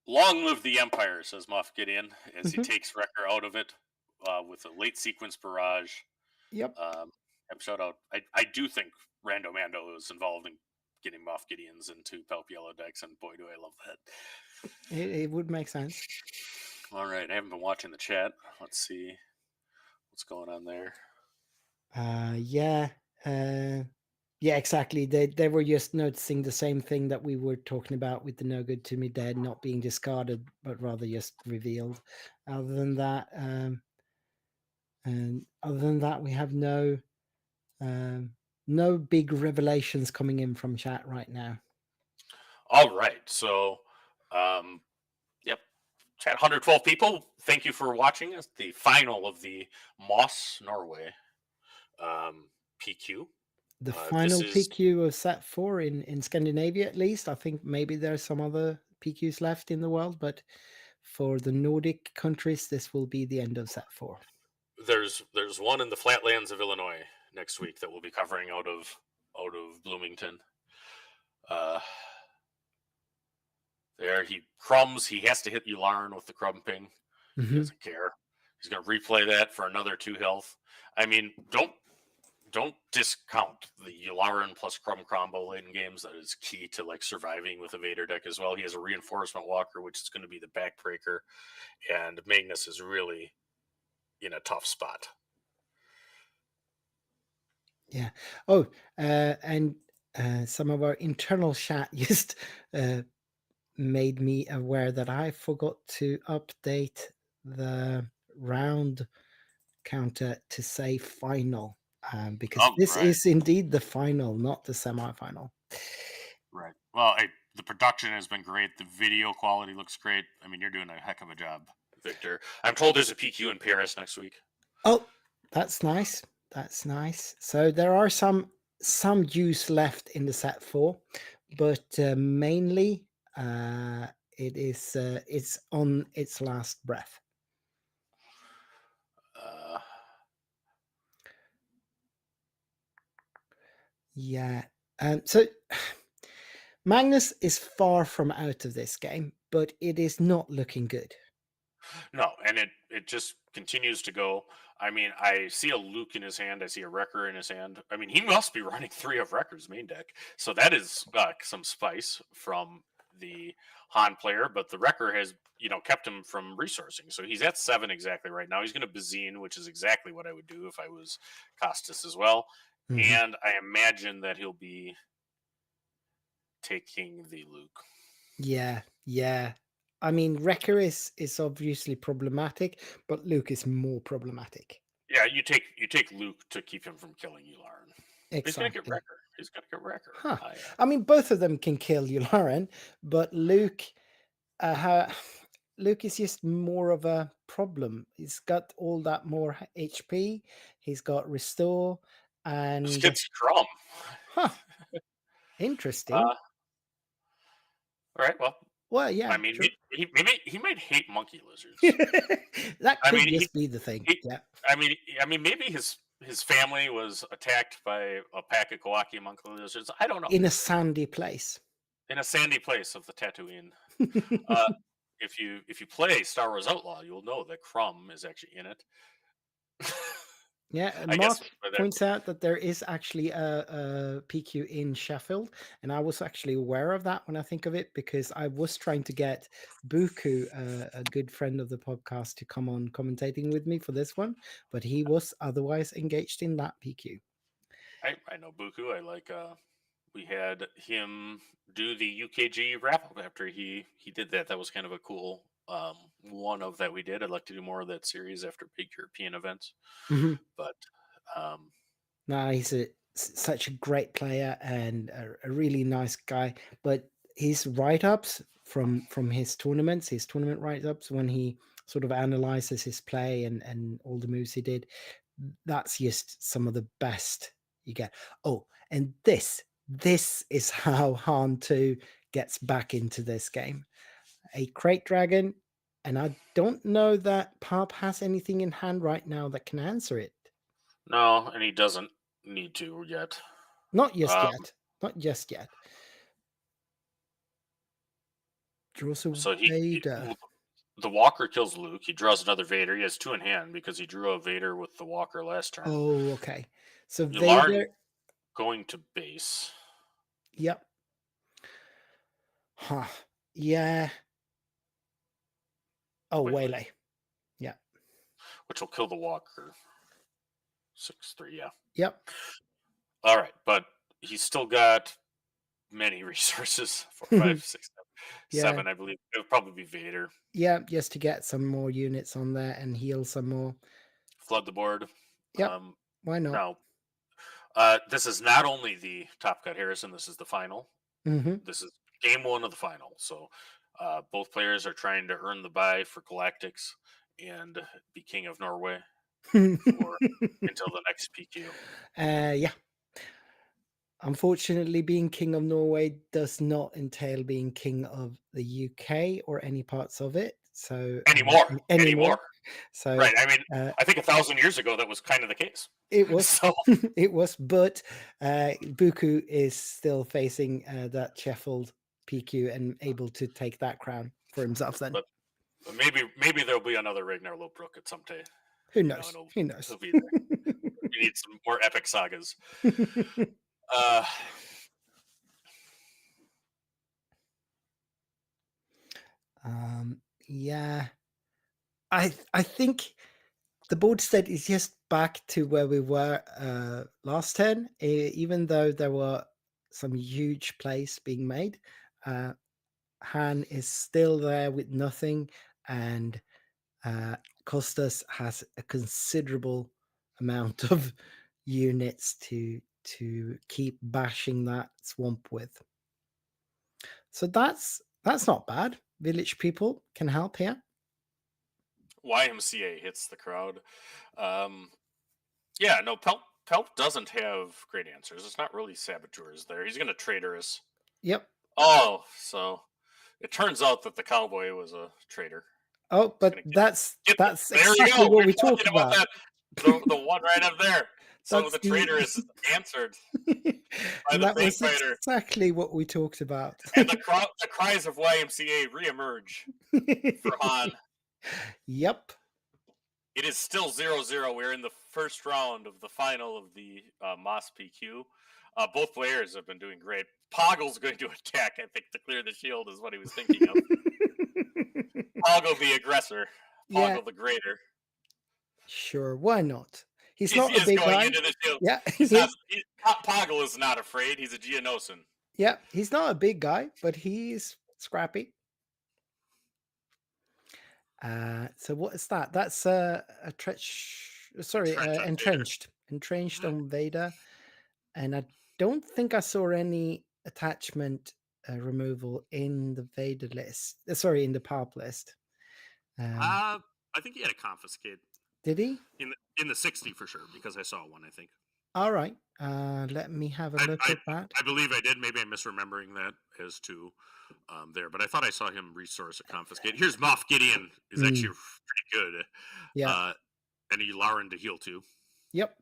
Long live the Empire, says Moff Gideon, as he Mhm. takes Wrecker out of it with a late sequence barrage. Yep. Shout out. I do think Rando Mando is involved in getting Moff Gideons into Palp Yellow decks, and boy, do I love that. It would make sense. All right, I haven't been watching the chat. Let's see what's going on there. Yeah, exactly. They were just noticing the same thing that we were talking about with the No Good to Me Dead not being discarded, but rather just revealed. Other than that, we have no big revelations coming in from chat right now. All right, so yep, chat 112 people. Thank you for watching us. The final of the Moss Norway PQ. The final this is PQ of set 4 in Scandinavia, at least. I think maybe there's some other PQs left in the world, but for the Nordic countries, this will be the end of set 4. there's one in the flatlands of Illinois next week that we'll be covering out of Bloomington. There he crumbs. He has to hit Yularen with the crumping. He Mhm. doesn't care. He's going to replay that for another 2 health. I mean, don't discount the Yularen plus Crumb combo late in games. That is key to like surviving with a Vader deck as well. He has a reinforcement walker, which is going to be the backbreaker, and Magnus is really in a tough spot. Yeah. Oh, and some of our internal chat just made me aware that I forgot to update the round counter to say final, because Oh, this right. is indeed the final, not the semi-final. Right. Well, the production has been great. The video quality looks great. I mean, you're doing a heck of a job, Victor. I'm told there's a PQ in Paris next week. Oh, that's nice. That's nice. So there are some juice left in the set 4, but mainly it's on its last breath. Yeah. So Magnus is far from out of this game, but it is not looking good. No, and it just continues to go. I mean, I see a Luke in his hand. I see a Wrecker in his hand. I mean, he must be running 3 of Wrecker's main deck. So that is some spice from the Han player. But the Wrecker has, kept him from resourcing. So he's at 7 exactly right now. He's going to Bazine, which is exactly what I would do if I was Costas as well. Mhm. And I imagine that he'll be taking the Luke. Yeah. I mean, Wrecker is obviously problematic, but Luke is more problematic. Yeah, you take Luke to keep him from killing Yularen. He's gonna get Exactly. Wrecker. He's gonna get Wrecker. Huh. I mean, both of them can kill Yularen, but Luke is just more of a problem. He's got all that more HP. He's got restore, and Just gets Crumb. Huh. Interesting. All right. Well, yeah. I mean, true. he might hate monkey lizards. That I could mean, just be the thing. Yeah. I mean, maybe his family was attacked by a pack of Kawaki monkey lizards. I don't know. In a sandy place. In a sandy place of the Tatooine. If you play Star Wars Outlaw, you'll know that Crumb is actually in it. Yeah, and Mark points out that there is actually a PQ in Sheffield, and I was actually aware of that when I think of it, because I was trying to get Buku, a good friend of the podcast, to come on commentating with me for this one, but he was otherwise engaged in that PQ. I know Buku. I like. We had him do the UKG wrap up after he did that. That was kind of a cool one of that we did. I'd like to do more of that series after big European events. Mm-hmm. But no, he's such a great player and a really nice guy. But his write-ups from his tournaments, his tournament write-ups, when he sort of analyzes his play and all the moves he did, that's just some of the best you get. Oh, and this is how Han 2 gets back into this game. A Crate Dragon And I don't know that Pop has anything in hand right now that can answer it. No, and he doesn't need to yet. Not just yet. Not just yet. Draws a So Vader. the Walker kills Luke. He draws another Vader. He has 2 in hand because he drew a Vader with the Walker last turn. Oh, okay. So Yularen Vader. going to base. Yep. Huh. Yeah. Oh, Waylay. Yeah. Which will kill the Walker. 6-3, yeah. Yep. All right, but he's still got many resources. 4, 5, 6, 7, I believe. It would probably be Vader. Yeah, just to get some more units on there and heal some more. Flood the board. Yep. Why not? Now, this is not only the Top Cut Harrison, this is the final. Mm-hmm. This is game 1 of the final. So both players are trying to earn the bye for Galactics and be King of Norway until the next PQ. Yeah. Unfortunately, being King of Norway does not entail being King of the UK or any parts of it. So anymore. So right. I mean, I think 1,000 years ago that was kind of the case. It was. So. It was, but Buku is still facing that Sheffield PQ and able to take that crown for himself. Then, but maybe there'll be another Ragnar Lodbrok at some day. Who knows? Who knows? He'll be there. We need some more epic sagas. Yeah, I think the board state is just back to where we were last turn, even though there were some huge plays being made. Han is still there with nothing, and Costas has a considerable amount of units to keep bashing that swamp with. So that's not bad. Village people can help here. YMCA hits the crowd. Yeah, no, Pelp doesn't have great answers. It's not really saboteurs there. He's going to traitorous. Yep. Oh, so it turns out that the cowboy was a traitor. Oh, but that's exactly what we talked about. That, the one right up there. So the traitor is answered by the Fang Fighter. Exactly what we talked about. And the cries of YMCA reemerge for Han. Yep. It is still 0-0. We're in the first round of the final of the Moss PQ. Both players have been doing great. Poggle's going to attack, I think, to clear the shield is what he was thinking of. Poggle the aggressor. Poggle the greater. Sure, why not? He's not a big guy. Into the shield. Yeah, Poggle is not afraid. He's a Geonosin. Yeah, he's not a big guy, but he's scrappy. So what is that? That's entrenched on Vader, and I don't think I saw any attachment removal in the Vader list. In the PARP list. I think he had a confiscate. Did he? In the 60 for sure, because I saw one, I think. All right. Let me have a look at that. I believe I did. Maybe I'm misremembering that as to there, but I thought I saw him resource a confiscate. Here's Moff Gideon, is actually pretty good. Yeah. And Yularen to heal too. Yep.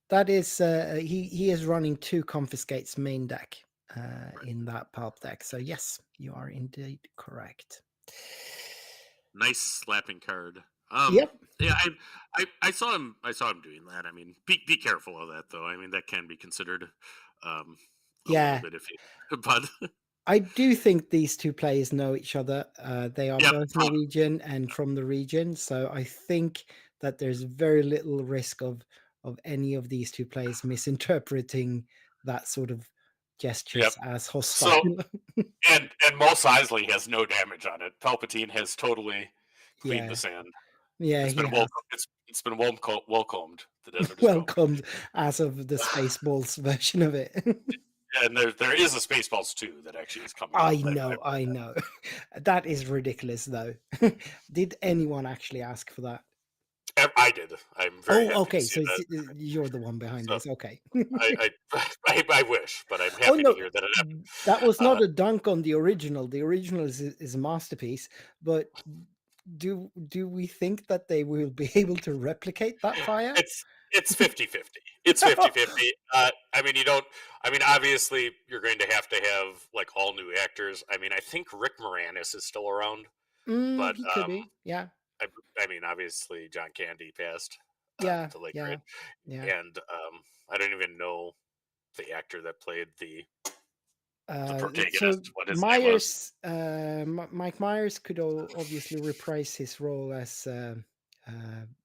That is he is running 2 confiscates main deck in that pulp deck. So yes, you are indeed correct. Nice slapping card. Yep. Yeah, I saw him doing that. I mean, be careful of that though. I mean, that can be considered a little bit iffy. But I do think these two players know each other. They are both Norwegian and from the region, so I think that there's very little risk of any of these two players misinterpreting that sort of gestures as hostile. So, and Mos Eisley has no damage on it. Palpatine has totally cleaned the sand. Yeah, it's been welcomed. The desert welcomed as of the Spaceballs version of it. And there is a Spaceballs 2 that actually is coming. I know. That is ridiculous, though. Did anyone actually ask for that? I did. I'm very happy okay. to see So that. You're the one behind this. Okay. I wish, but I'm happy to hear that it happened. That was not a dunk on the original. The original is a masterpiece, but do we think that they will be able to replicate that fire? It's 50-50. It's 50-50. I mean, obviously you're going to have like all new actors. I mean, I think Rick Moranis is still around, but He could be. Yeah. I mean, obviously John Candy passed Yeah. to Lake Yeah. Grid, Yeah. and I don't even know the actor that played the protagonist. So what his name was. Myers, Mike Myers could obviously reprise his role as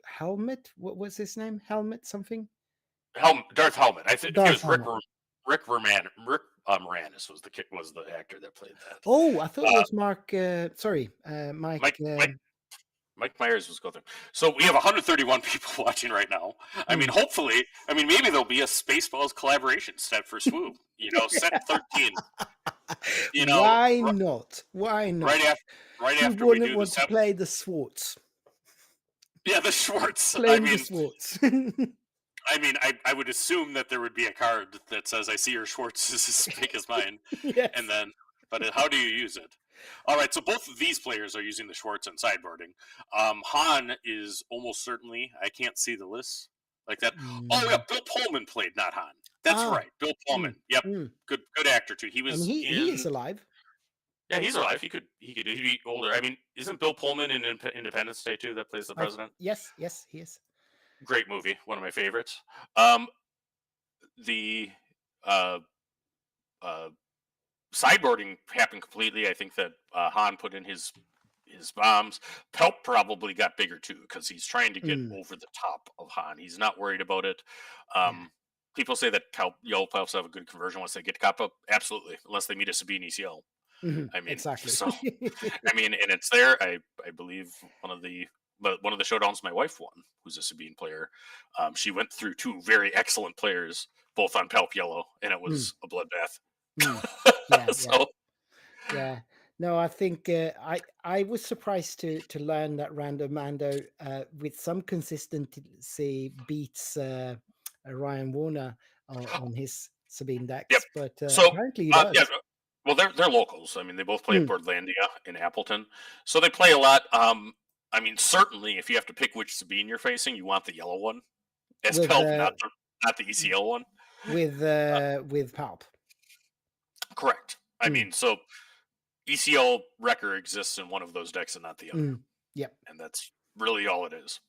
Helmet. What was his name? Helmet something? Darth Helmet. I think it Darth was Rick Helmet. Moranis was the actor that played that. Oh, I thought it was Mark. Mike. Mike Myers was going through. So we have 131 people watching right now. I mean, hopefully, maybe there'll be a Spaceballs collaboration set for SWU. Set 13. Why not? Why not? Right after we do want to play the Swartz. Yeah, the Schwartz. Playing the Swartz. I mean, I would assume that there would be a card that says, "I see your Schwartz is as big as mine," Yes. and then, but how do you use it? All right, so both of these players are using the Schwartz and sideboarding. Han is almost certainly. I can't see the list like that. Oh yeah, Bill Pullman played, not Han. That's right, Bill Pullman. Yep, good actor too. He was. He is alive. Yeah, he's alive. He'd be older. I mean, isn't Bill Pullman in Independence Day too? That plays the president. Yes, he is. Great movie, one of my favorites. The sideboarding happened completely. I think that Han put in his bombs. Pelp probably got bigger too because he's trying to get over the top of Han. He's not worried about it. People say that yellow Pelps have a good conversion once they get to cop up. Absolutely, unless they meet a Sabine ECL. I mean, exactly. So, I mean, and it's there. I believe one of the showdowns my wife won, who's a Sabine player. She went through two very excellent players, both on Pelp Yellow, and it was a bloodbath. Yeah. No, I think I was surprised to learn that Random Mando with some consistency beats Ryan Warner on his Sabine decks, Yep. but So, apparently he does. yeah, well, they're locals. I mean, they both play at Portlandia in Appleton, so they play a lot. I mean, certainly, if you have to pick which Sabine you're facing, you want the yellow one as Pelp, not the ECL one. With Pelp. Correct. I mean, so ECL Wrecker exists in one of those decks and not the other. Yep. And that's really all it is.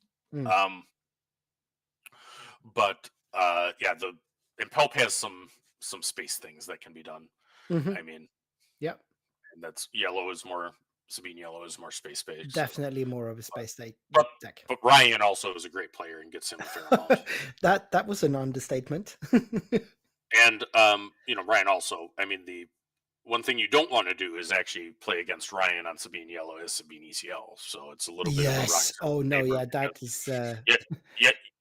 But and Pelp has some space things that can be done. I mean, yep. And that's Sabine Yellow is more space based. Definitely more of a space deck. But Ryan also is a great player and gets him a fair amount. that was an understatement. And Ryan also, I mean, the one thing you don't want to do is actually play against Ryan on Sabine Yellow as Sabine ECL. So it's a little bit of a rock. Oh no, yeah, that is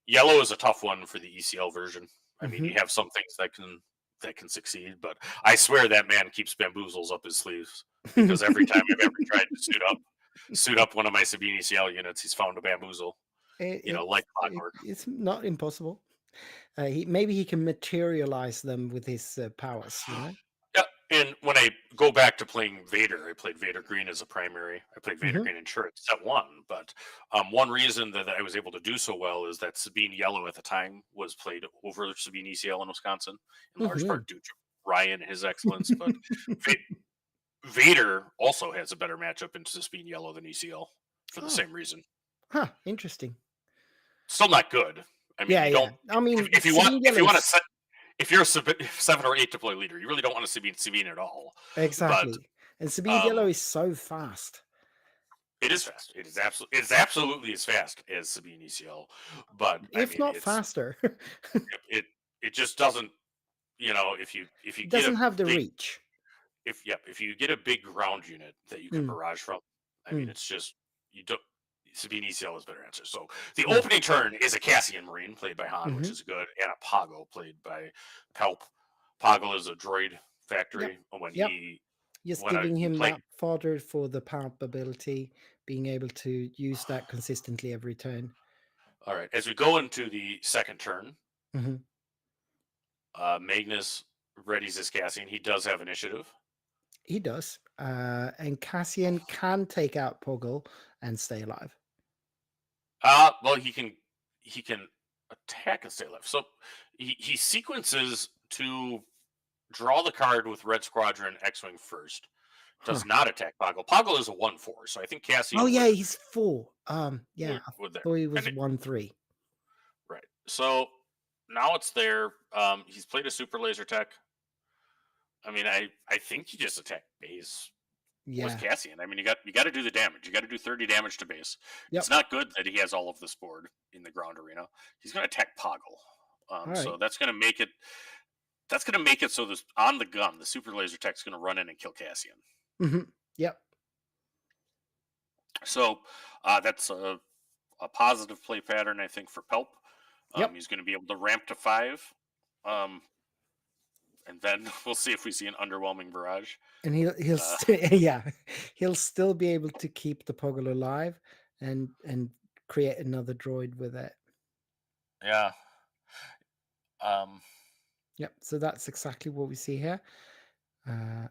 Yellow is a tough one for the ECL version. I mean, you have some things that can succeed, but I swear that man keeps bamboozles up his sleeves because every time I've ever tried to suit up one of my Sabine ECL units, he's found a bamboozle. Like clockwork. It's not impossible. Maybe he can materialize them with his powers. Yeah, and when I go back to playing Vader, I played Vader Green as a primary. I played Vader Green in Turret set 1, but one reason that I was able to do so well is that Sabine Yellow at the time was played over Sabine ECL in Wisconsin, in large part due to Ryan and his excellence. But Vader also has a better matchup into Sabine Yellow than ECL for the same reason. Huh? Interesting. Still not good. I mean, I mean, if you're a 7 or 8 deploy leader, you really don't want to Sabine at all. Exactly. And Sabine Yellow is so fast. It is fast. It is absolutely as fast as Sabine ECL, but if not faster. it just doesn't. If you doesn't have the reach. If you get a big ground unit that you can barrage from, I mean, it's just you don't. Sabine ECL is a better answer. So the opening turn is a Cassian Marine played by Han, which is good, and a Poggle played by Pelp. Poggle is a droid factory. Just giving him that fodder for the Pelp ability, being able to use that consistently every turn. All right. As we go into the second turn, Magnus readies his Cassian. He does have initiative. He does. And Cassian can take out Poggle and stay alive. Well, he can attack and stay alive. So he sequences to draw the card with Red Squadron X-Wing first. Does not attack Poggle. Poggle is a 1/4, so I think Cassian. Oh yeah, he's 4. Yeah, would I there. thought he was And 1/3. Right. So now it's there. He's played a super laser tech. I mean, I think he just attacked base with Yeah. Cassian. I mean, you got to do the damage. You got to do 30 damage to base. Yep. It's not good that he has all of this board in the ground arena. He's going to attack Poggle. So right. that's going to make it. That's going to make it so this on the gun, the super laser tech's going to run in and kill Cassian. Mm-hmm. Yep. So that's a positive play pattern, I think, for Pelp. Yep. He's going to be able to ramp to 5. And then we'll see if we see an underwhelming barrage. And he'll he'll still be able to keep the Poggle alive and create another droid with it. Yeah. Yep. So that's exactly what we see here. And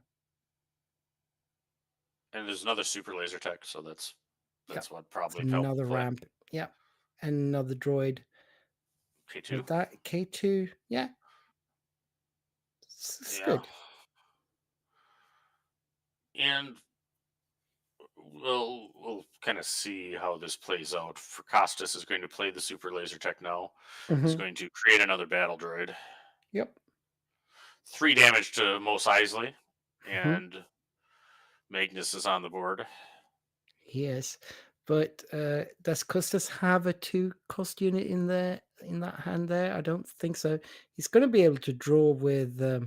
there's another super laser tech, so that's what probably It's Pelp another will play. ramp. Yep. And another droid. K2. With that K2, yeah. It's good. And we'll kind of see how this plays out. For Costas is going to play the super laser tech now. He's Mhm. going to create another battle droid. Yep. 3 damage to Mos Eisley, and Magnus is on the board. Yes. But does Costas have a 2-cost unit in there in that hand there? I don't think so. He's going to be able to draw with Yeah,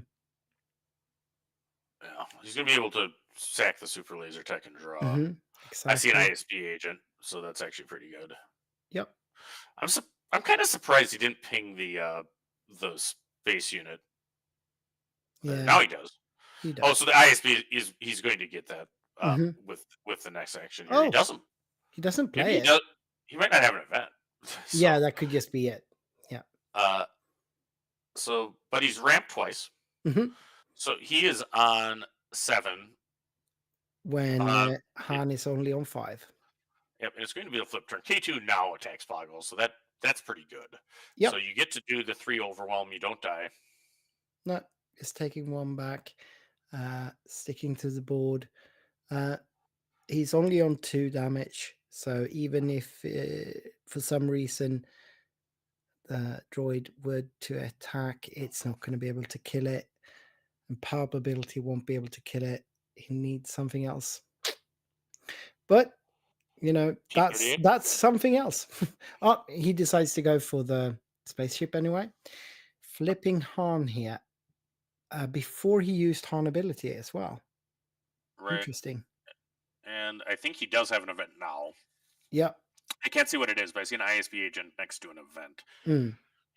he's going to be able to sack the super laser tech and draw. I see an ISB agent, so that's actually pretty good. Yep. I'm kind of surprised he didn't ping the space unit. Yeah. Now he does. He does. Oh, so the ISB he's going to get that with the next action. He doesn't. He doesn't play Maybe it. he does. He might not have an event. So, yeah, that could just be it. Yeah. So, but he's ramped twice. So he is on 7. When Han is only on 5. Yep, and it's going to be a flip turn. K2 now attacks Poggle, so that's pretty good. Yep. So you get to do the 3 overwhelm. You don't die. No, it's taking 1 back, sticking to the board. He's only on 2 damage, so even if for some reason the droid were to attack, it's not going to be able to kill it, and power ability won't be able to kill it. He needs something else, but that's something else. He decides to go for the spaceship anyway, flipping Han here before he used Han ability as well. Right. Interesting. And I think he does have an event now. Yep. I can't see what it is, but I see an ISB agent next to an event. You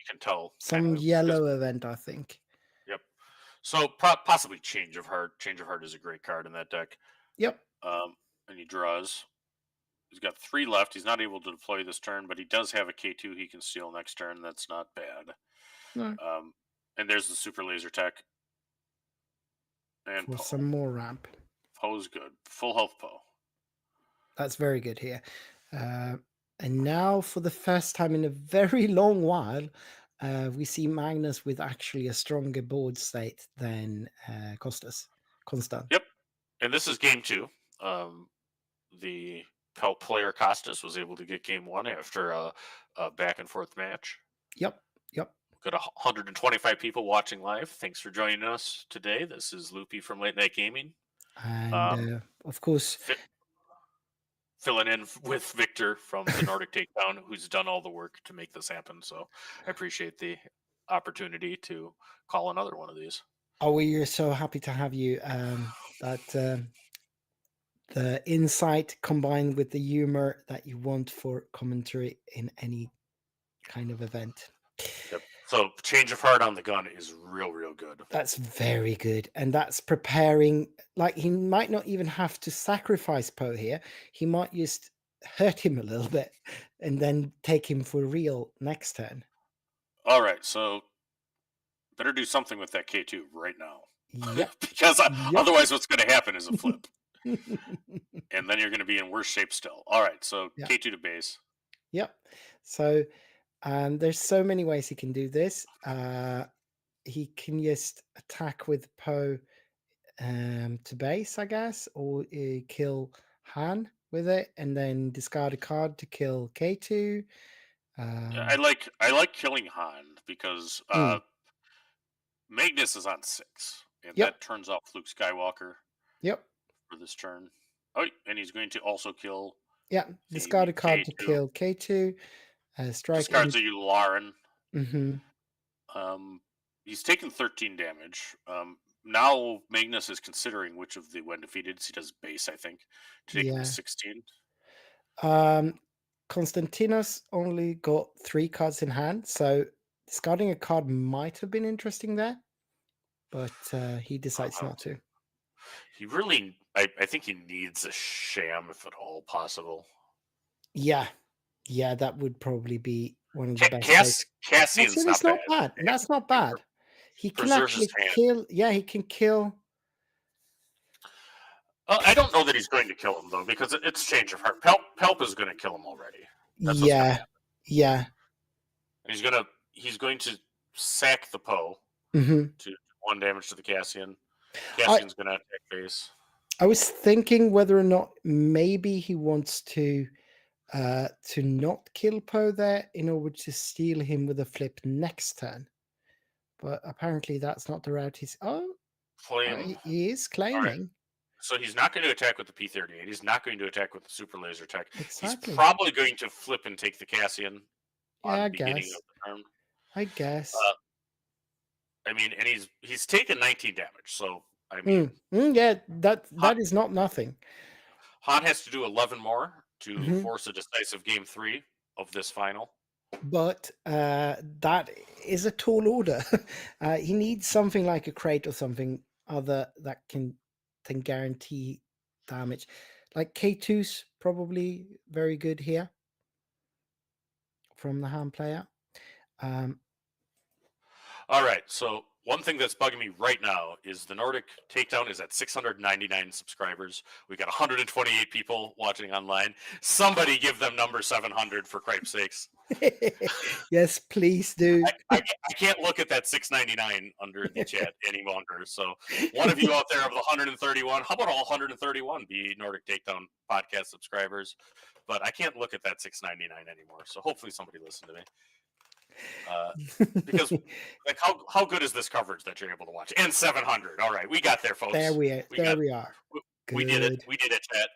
can tell. Some yellow event, I think. Yep. So possibly Change of Heart. Change of Heart is a great card in that deck. Yep. And he draws. He's got 3 left. He's not able to deploy this turn, but he does have a K2 he can steal next turn. That's not bad. No. And there's the super laser tech. And For some more ramp. Poe's good. Full health Poe. That's very good here. And now, for the first time in a very long while, we see Magnus with actually a stronger board state than Constant. Yep. And this is game 2. The Pelp player Costas was able to get game 1 after a back and forth match. Yep. Got 125 people watching live. Thanks for joining us today. This is Loopy from Late Night Gaming. And of course, filling in with Viktor from the Nordic Takedown, who's done all the work to make this happen. So I appreciate the opportunity to call another one of these. Oh, we're so happy to have you. The insight combined with the humor that you want for commentary in any kind of event. Yep. So Change of Heart on the gun is real good. That's very good. And that's preparing, like, he might not even have to sacrifice Poe here. He might just hurt him a little bit and then take him for real next turn. All right, so better do something with that K2 right now. Yep. Because otherwise what's going to happen is a flip. and then you're going to be in worse shape still. All right, so Yeah. K2 to base. Yep. So there's so many ways he can do this. He can just attack with Poe to base, I guess, or kill Han with it, and then discard a card to kill K2. Yeah, I like killing Han because Magnus is on 6, and Yep. that turns off Luke Skywalker Yep. for this turn. Oh, and he's going to also kill. Yeah. Discard a card to K2. kill K2. Strike. Discards a Yularen. Mm-hmm. He's taken 13 damage. Now Magnus is considering which of the when defeated he does base, I think, to take him to 16. Konstantinos only got 3 cards in hand, so discarding a card might have been interesting there, but he decides not to. He really, I think he needs a sham if at all possible. Yeah, that would probably be one of the best. Cassian's That's not bad. That's not bad. He can actually kill. Yeah, he can kill. I don't know that he's going to kill him though, because it's change of heart. Pelp is going to kill him already. That's yeah. And he's going to sack the Poe to 1 damage to the Cassian. Cassian's going to attack base. I was thinking whether or not maybe he wants to not kill Poe there in order to steal him with a flip next turn, but apparently that's not the route he's. He is claiming. Right. So he's not going to attack with the P-38. He's not going to attack with the super laser tech. Exactly. He's probably going to flip and take the Cassian on the beginning of the turn. I guess. I mean, and he's taken 19 damage. So I mean, that is not nothing. Han has to do 11 more to force a decisive game 3 of this final. But that is a tall order. He needs something like a crate or something other that can guarantee damage. Like K2's probably very good here from the Han player. All right, so one thing that's bugging me right now is the Nordic Takedown is at 699 subscribers. We got 128 people watching online. Somebody give them number 700 for cripe's sakes. Yes, please do. I can't look at that 699 under the chat any longer. So one of you out there of the 131, how about all 131 be Nordic Takedown podcast subscribers? But I can't look at that 699 anymore. So hopefully somebody listened to me. Because like how good is this coverage that you're able to watch? And 700. All right, we got there, folks. There we are. We did it. We did it, chat.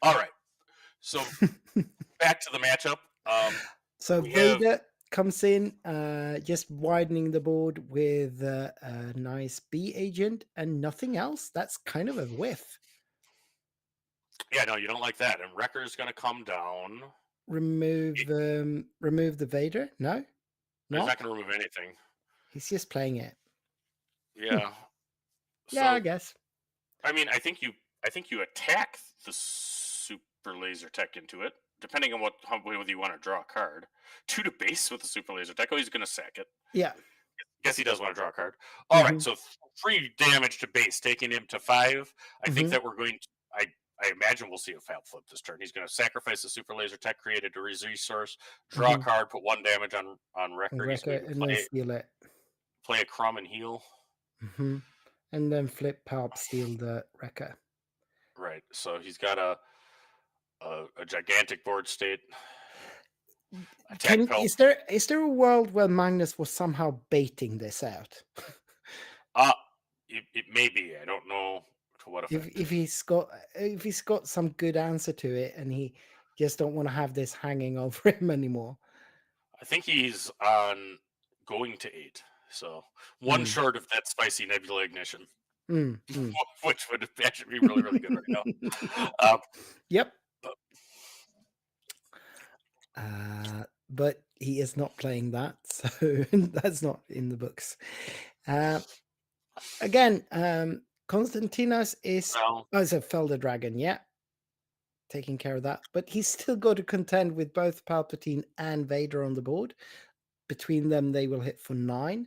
All right. So back to the matchup. So Vader comes in, just widening the board with a nice B agent and nothing else. That's kind of a whiff. Yeah, no, you don't like that. And Wrecker's going to come down. Remove the Vader? No? He's not going to remove anything. He's just playing it. Yeah. Yeah, I guess. I mean, I think you attack the super laser tech into it, depending on whether you want to draw a card. 2 to base with the super laser tech. Oh, he's going to sack it. Yeah. Guess he does want to draw a card. All right, so 3 damage to base, taking him to 5. I think that we're going to. I imagine we'll see a foul flip this turn. He's going to sacrifice the super laser tech created a resource, draw a card, put 1 damage on Wrecker. He's going to and then steal it. Play a crumb and heal. And then flip, pop, steal the Wrecker. Right. So he's got a gigantic board state. Is there a world where Magnus was somehow baiting this out? It may be. I don't know to what effect. If he's got some good answer to it, and he just don't want to have this hanging over him anymore. I think he's on going to 8, so 1 short of that spicy nebula ignition, which would actually be really, really good right now. Yep. But he is not playing that, so that's not in the books. Again, Konstantinos is a Felder Dragon, taking care of that. But he's still got to contend with both Palpatine and Vader on the board. Between them, they will hit for 9.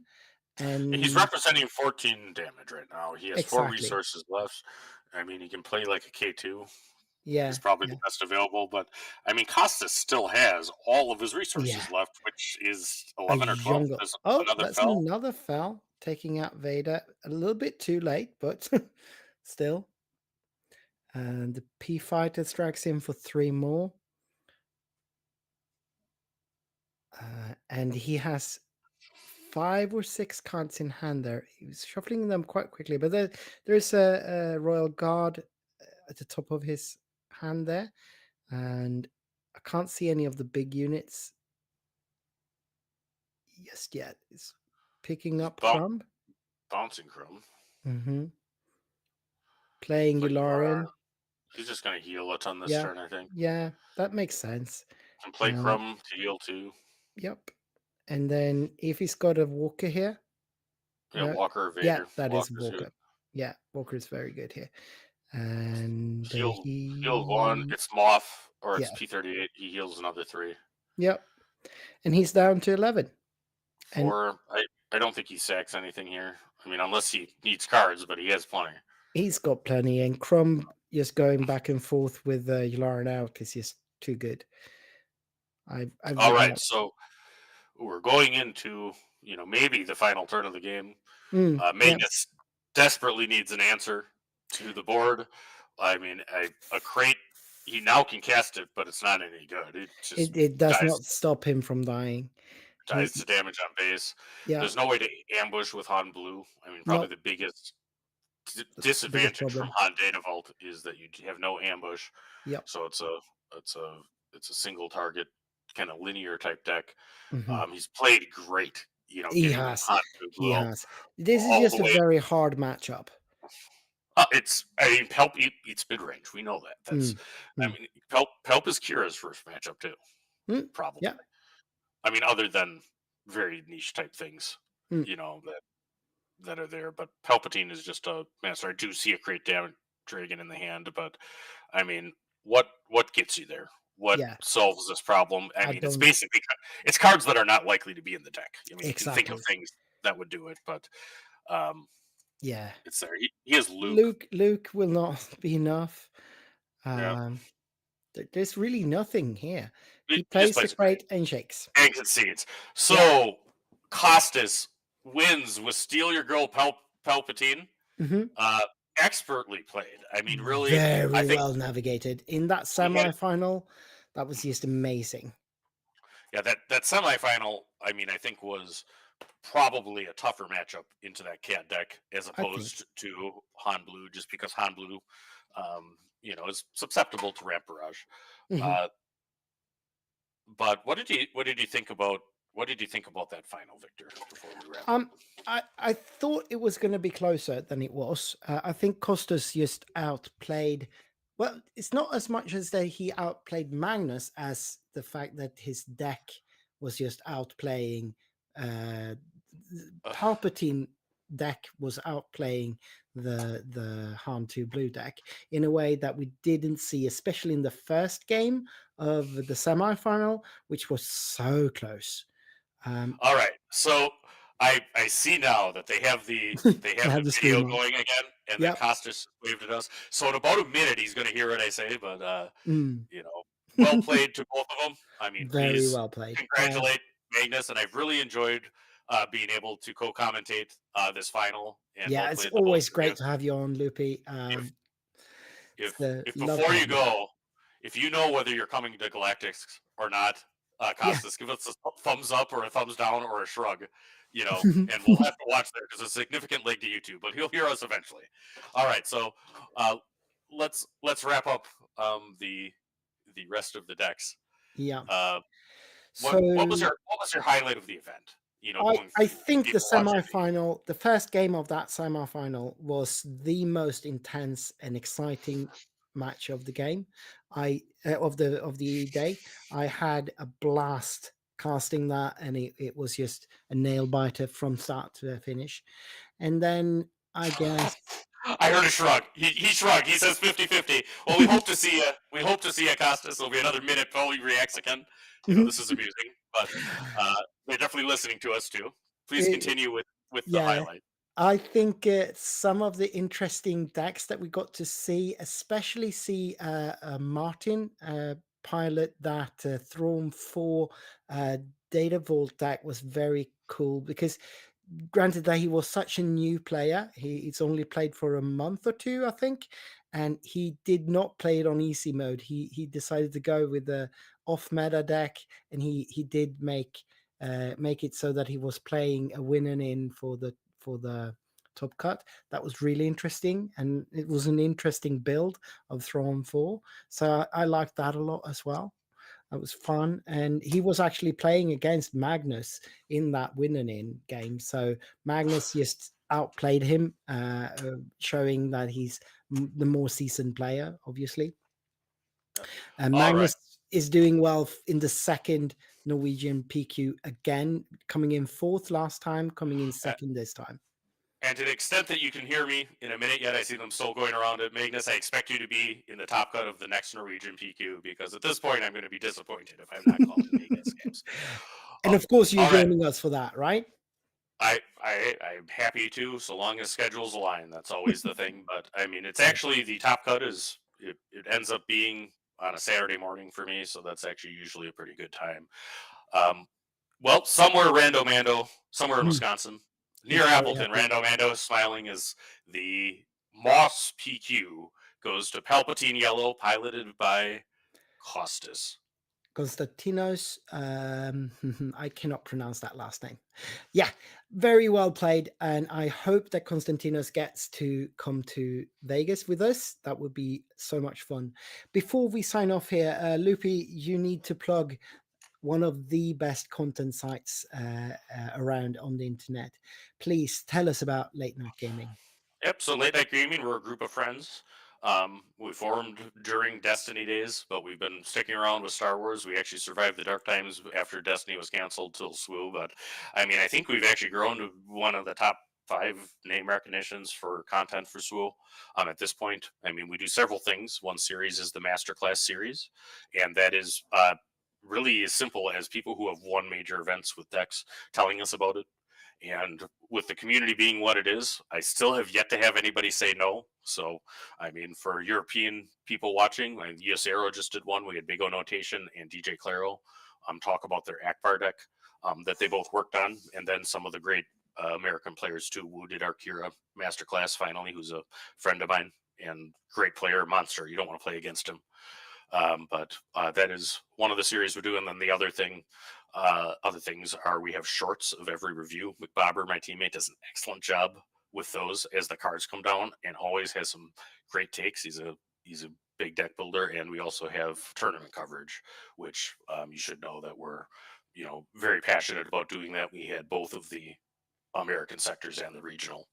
And he's representing 14 damage right now. He has 4 resources left. I mean, he can play like a K2. Yeah, Is probably the best available, but I mean, Costas still has all of his resources left, which is 11 or 12. jungle. There's Oh, another that's fell. another fell, taking out Vader a little bit too late, but still. And the P fighter strikes in for 3 more. And he has 5 or 6 cards in hand there. He's shuffling them quite quickly, but there's a Royal Guard at the top of his hand there. And I can't see any of the big units just yet. It's picking up Crumb. Bouncing Crumb. Mm-hmm. Playing Play Yularen. He's just going to heal a ton this turn, I think. Yeah, that makes sense. And play Crumb to heal too. Yep. And then if he's got a Walker here. Yeah, Walker or Vader. Yeah, that Walker's is Walker. good. Yeah, Walker is very good here. And heal 1. It's Moth or it's P38. He heals another 3. Yep. And he's down to 11. 4. I don't think he sacks anything here. I mean, unless he needs cards, but he has plenty. He's got plenty. And Crumb just going back and forth with Yularen out because he's too good. All right, so we're going into, maybe the final turn of the game. Magnus desperately needs an answer to the board. I mean, a crate, he now can cast it, but it's not any good. It does not stop him from dying. Dies to damage on base. Yeah. There's no way to ambush with Han Blue. I mean, probably the biggest disadvantage from Han Data Vault is that you have no ambush. Yep. So it's a single target kind of linear type deck. He's played great. He has. This is just a very hard matchup. Pelp eats mid range. We know that. That's. I mean, Pelp is Kira's first matchup too. Probably. Yeah. I mean, other than very niche type things, that are there. But Palpatine is just a master. I do see a Crate Dragon in the hand, but I mean, what gets you there? What solves this problem? I mean, it's basically it's cards that are not likely to be in the deck. I mean, you can think of things that would do it, but it's there. He has Luke. Luke will not be enough. There's really nothing here. He plays the Crate and shakes. And concedes. So Costas wins with Steal Your Girl Palpatine. Expertly played. I mean, really very well navigated. In that semifinal, that was just amazing. Yeah, that semifinal, I mean, I think was probably a tougher matchup into that cat deck as opposed to Han Blue, just because Han Blue is susceptible to Ramp Barrage. But what did you think about that final, Victor? Before we wrap up? I thought it was going to be closer than it was. I think Costas just outplayed. Well, it's not as much as that he outplayed Magnus as the fact that his deck was just outplaying. Palpatine deck was outplaying the Han 2 Blue deck in a way that we didn't see, especially in the first game of the semifinal, which was so close. All right, so I see now that they have the video going again, and then Costas waved at us. So in about a minute, he's going to hear what I say. But well played to both of them. I mean, very well played. Congratulate Magnus, and I've really enjoyed being able to co-commentate this final. And it's always great to have you on, Loopy. If before you go, if you know whether you're coming to Galactics or not, Costas, give us a thumbs up or a thumbs down or a shrug, and we'll have to watch there because it's a significant link to YouTube, but he'll hear us eventually. All right, so let's wrap up the rest of the decks. What was your highlight of the event? I think the semifinal, the first game of that semifinal was the most intense and exciting match of the game. Of the day. I had a blast casting that, and it was just a nail biter from start to finish. And then I guess I heard a shrug. He shrugged. He says 50-50. Well, we hope to see you. We hope to see you, Costas. It'll be another minute while he reacts again. This is amusing, but they're definitely listening to us too. Please continue with the highlight. I think some of the interesting decks that we got to see, especially see Martin pilot that Throne 4 Data Vault deck was very cool because granted that he was such a new player, he's only played for a month or two, I think, and he did not play it on easy mode. He decided to go with the off meta deck, and he did make it so that he was playing a winner in for the top cut. That was really interesting, and it was an interesting build of Throne 4. So I liked that a lot as well. That was fun, and he was actually playing against Magnus in that winning in game. So Magnus just outplayed him, showing that he's the more seasoned player, obviously. And All Magnus right. is doing well in the second Norwegian PQ again, coming in fourth last time, coming in second this time. And to the extent that you can hear me in a minute yet, I see them still going around at Magnus. I expect you to be in the top cut of the next Norwegian PQ, because at this point I'm going to be disappointed if I'm not calling Magnus games. And of course, you're all right. joining us for that, right? I'm happy to, so long as schedules align. That's always the thing. But I mean, it's actually the top cut is it ends up being on a Saturday morning for me, so that's actually usually a pretty good time. Well, somewhere Randomando, somewhere in Wisconsin, near Appleton, Randomando is smiling as the Moss PQ goes to Palpatine Yellow, piloted by Costas. Konstantinos, I cannot pronounce that last name. Yeah, very well played, and I hope that Konstantinos gets to come to Vegas with us. That would be so much fun. Before we sign off here, Lupi, you need to plug one of the best content sites around on the internet. Please tell us about Late Night Gaming. Yep, so Late Night Gaming, we're a group of friends. We formed during Destiny days, but we've been sticking around with Star Wars. We actually survived the dark times after Destiny was canceled till SWU. But I mean, I think we've actually grown to one of the top 5 name recognitions for content for SWU. At this point, I mean, we do several things. One series is the Masterclass series, and that is really as simple as people who have won major events with decks telling us about it. And with the community being what it is, I still have yet to have anybody say no. So, I mean, for European people watching, US Aero just did one. We had Big O Notation and DJ Claro talk about their Akbar deck that they both worked on. And then some of the great American players too. Wu did our Kira Masterclass finally, who's a friend of mine and great player, monster. You don't want to play against him. But that is one of the series we're doing. And then the other things are we have shorts of every review. McBobber, my teammate, does an excellent job with those as the cards come down, and always has some great takes. He's a big deck builder, and we also have tournament coverage, which you should know that we're very passionate about doing that. We had both of the American sectors and the regional,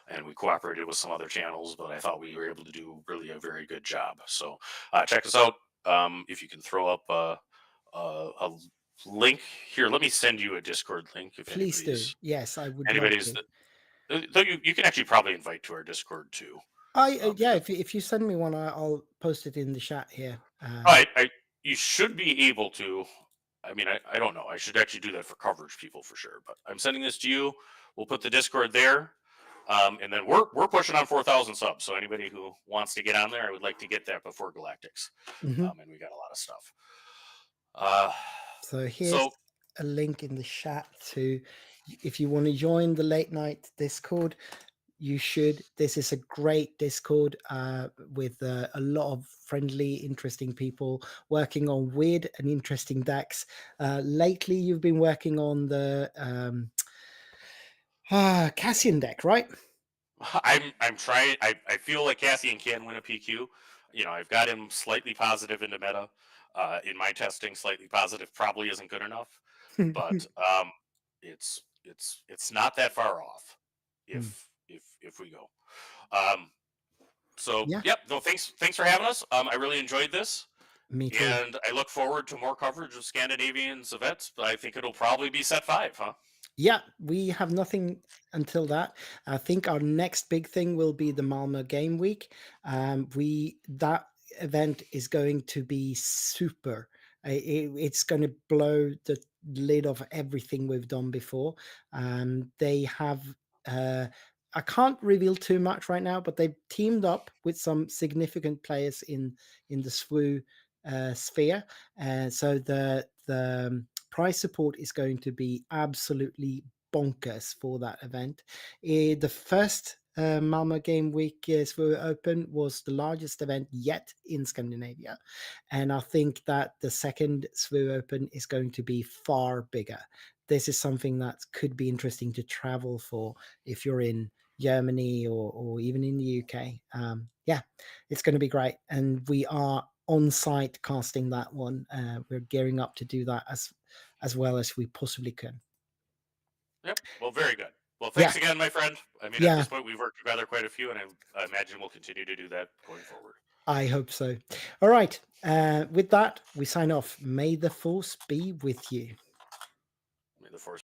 and we cooperated with some other channels, but I thought we were able to do really a very good job. So check us out. If you can throw up a link here, let me send you a Discord link. If Please do. Yes, I would. Anybody's though you can actually probably invite to our Discord too. Yeah, if you send me one, I'll post it in the chat here. You should be able to. I mean, I don't know. I should actually do that for coverage people for sure. But I'm sending this to you. We'll put the Discord there. And then we're pushing on 4,000 subs. So anybody who wants to get on there, I would like to get that before Galactics. And we got a lot of stuff. So here's a link in the chat to, if you want to join the Late Night Discord, you should. This is a great Discord with a lot of friendly, interesting people working on weird and interesting decks. Lately, you've been working on the Cassian deck, right? I'm trying. I feel like Cassian can win a PQ. I've got him slightly positive into meta. In my testing, slightly positive probably isn't good enough, but it's not that far off if we go. No, thanks for having us. I really enjoyed this. Me too. And I look forward to more coverage of Scandinavian events, but I think it'll probably be set 5, huh? Yeah, we have nothing until that. I think our next big thing will be the Malmö Game Week. That event is going to be super. It's going to blow the lid off everything we've done before. They have I can't reveal too much right now, but they've teamed up with some significant players in the SWU sphere. So the prize support is going to be absolutely bonkers for that event. The first Malmo Game Week SWU Open was the largest event yet in Scandinavia, and I think that the second SWU Open is going to be far bigger. This is something that could be interesting to travel for if you're in Germany or even in the UK. Yeah, it's going to be great, and we are on site casting that one. We're gearing up to do that as well as we possibly can. Yep. Well, very good. Well, thanks again, my friend. I mean, at this point, we've worked together quite a few, and I imagine we'll continue to do that going forward. I hope so. All right. With that, we sign off. May the force be with you. May the force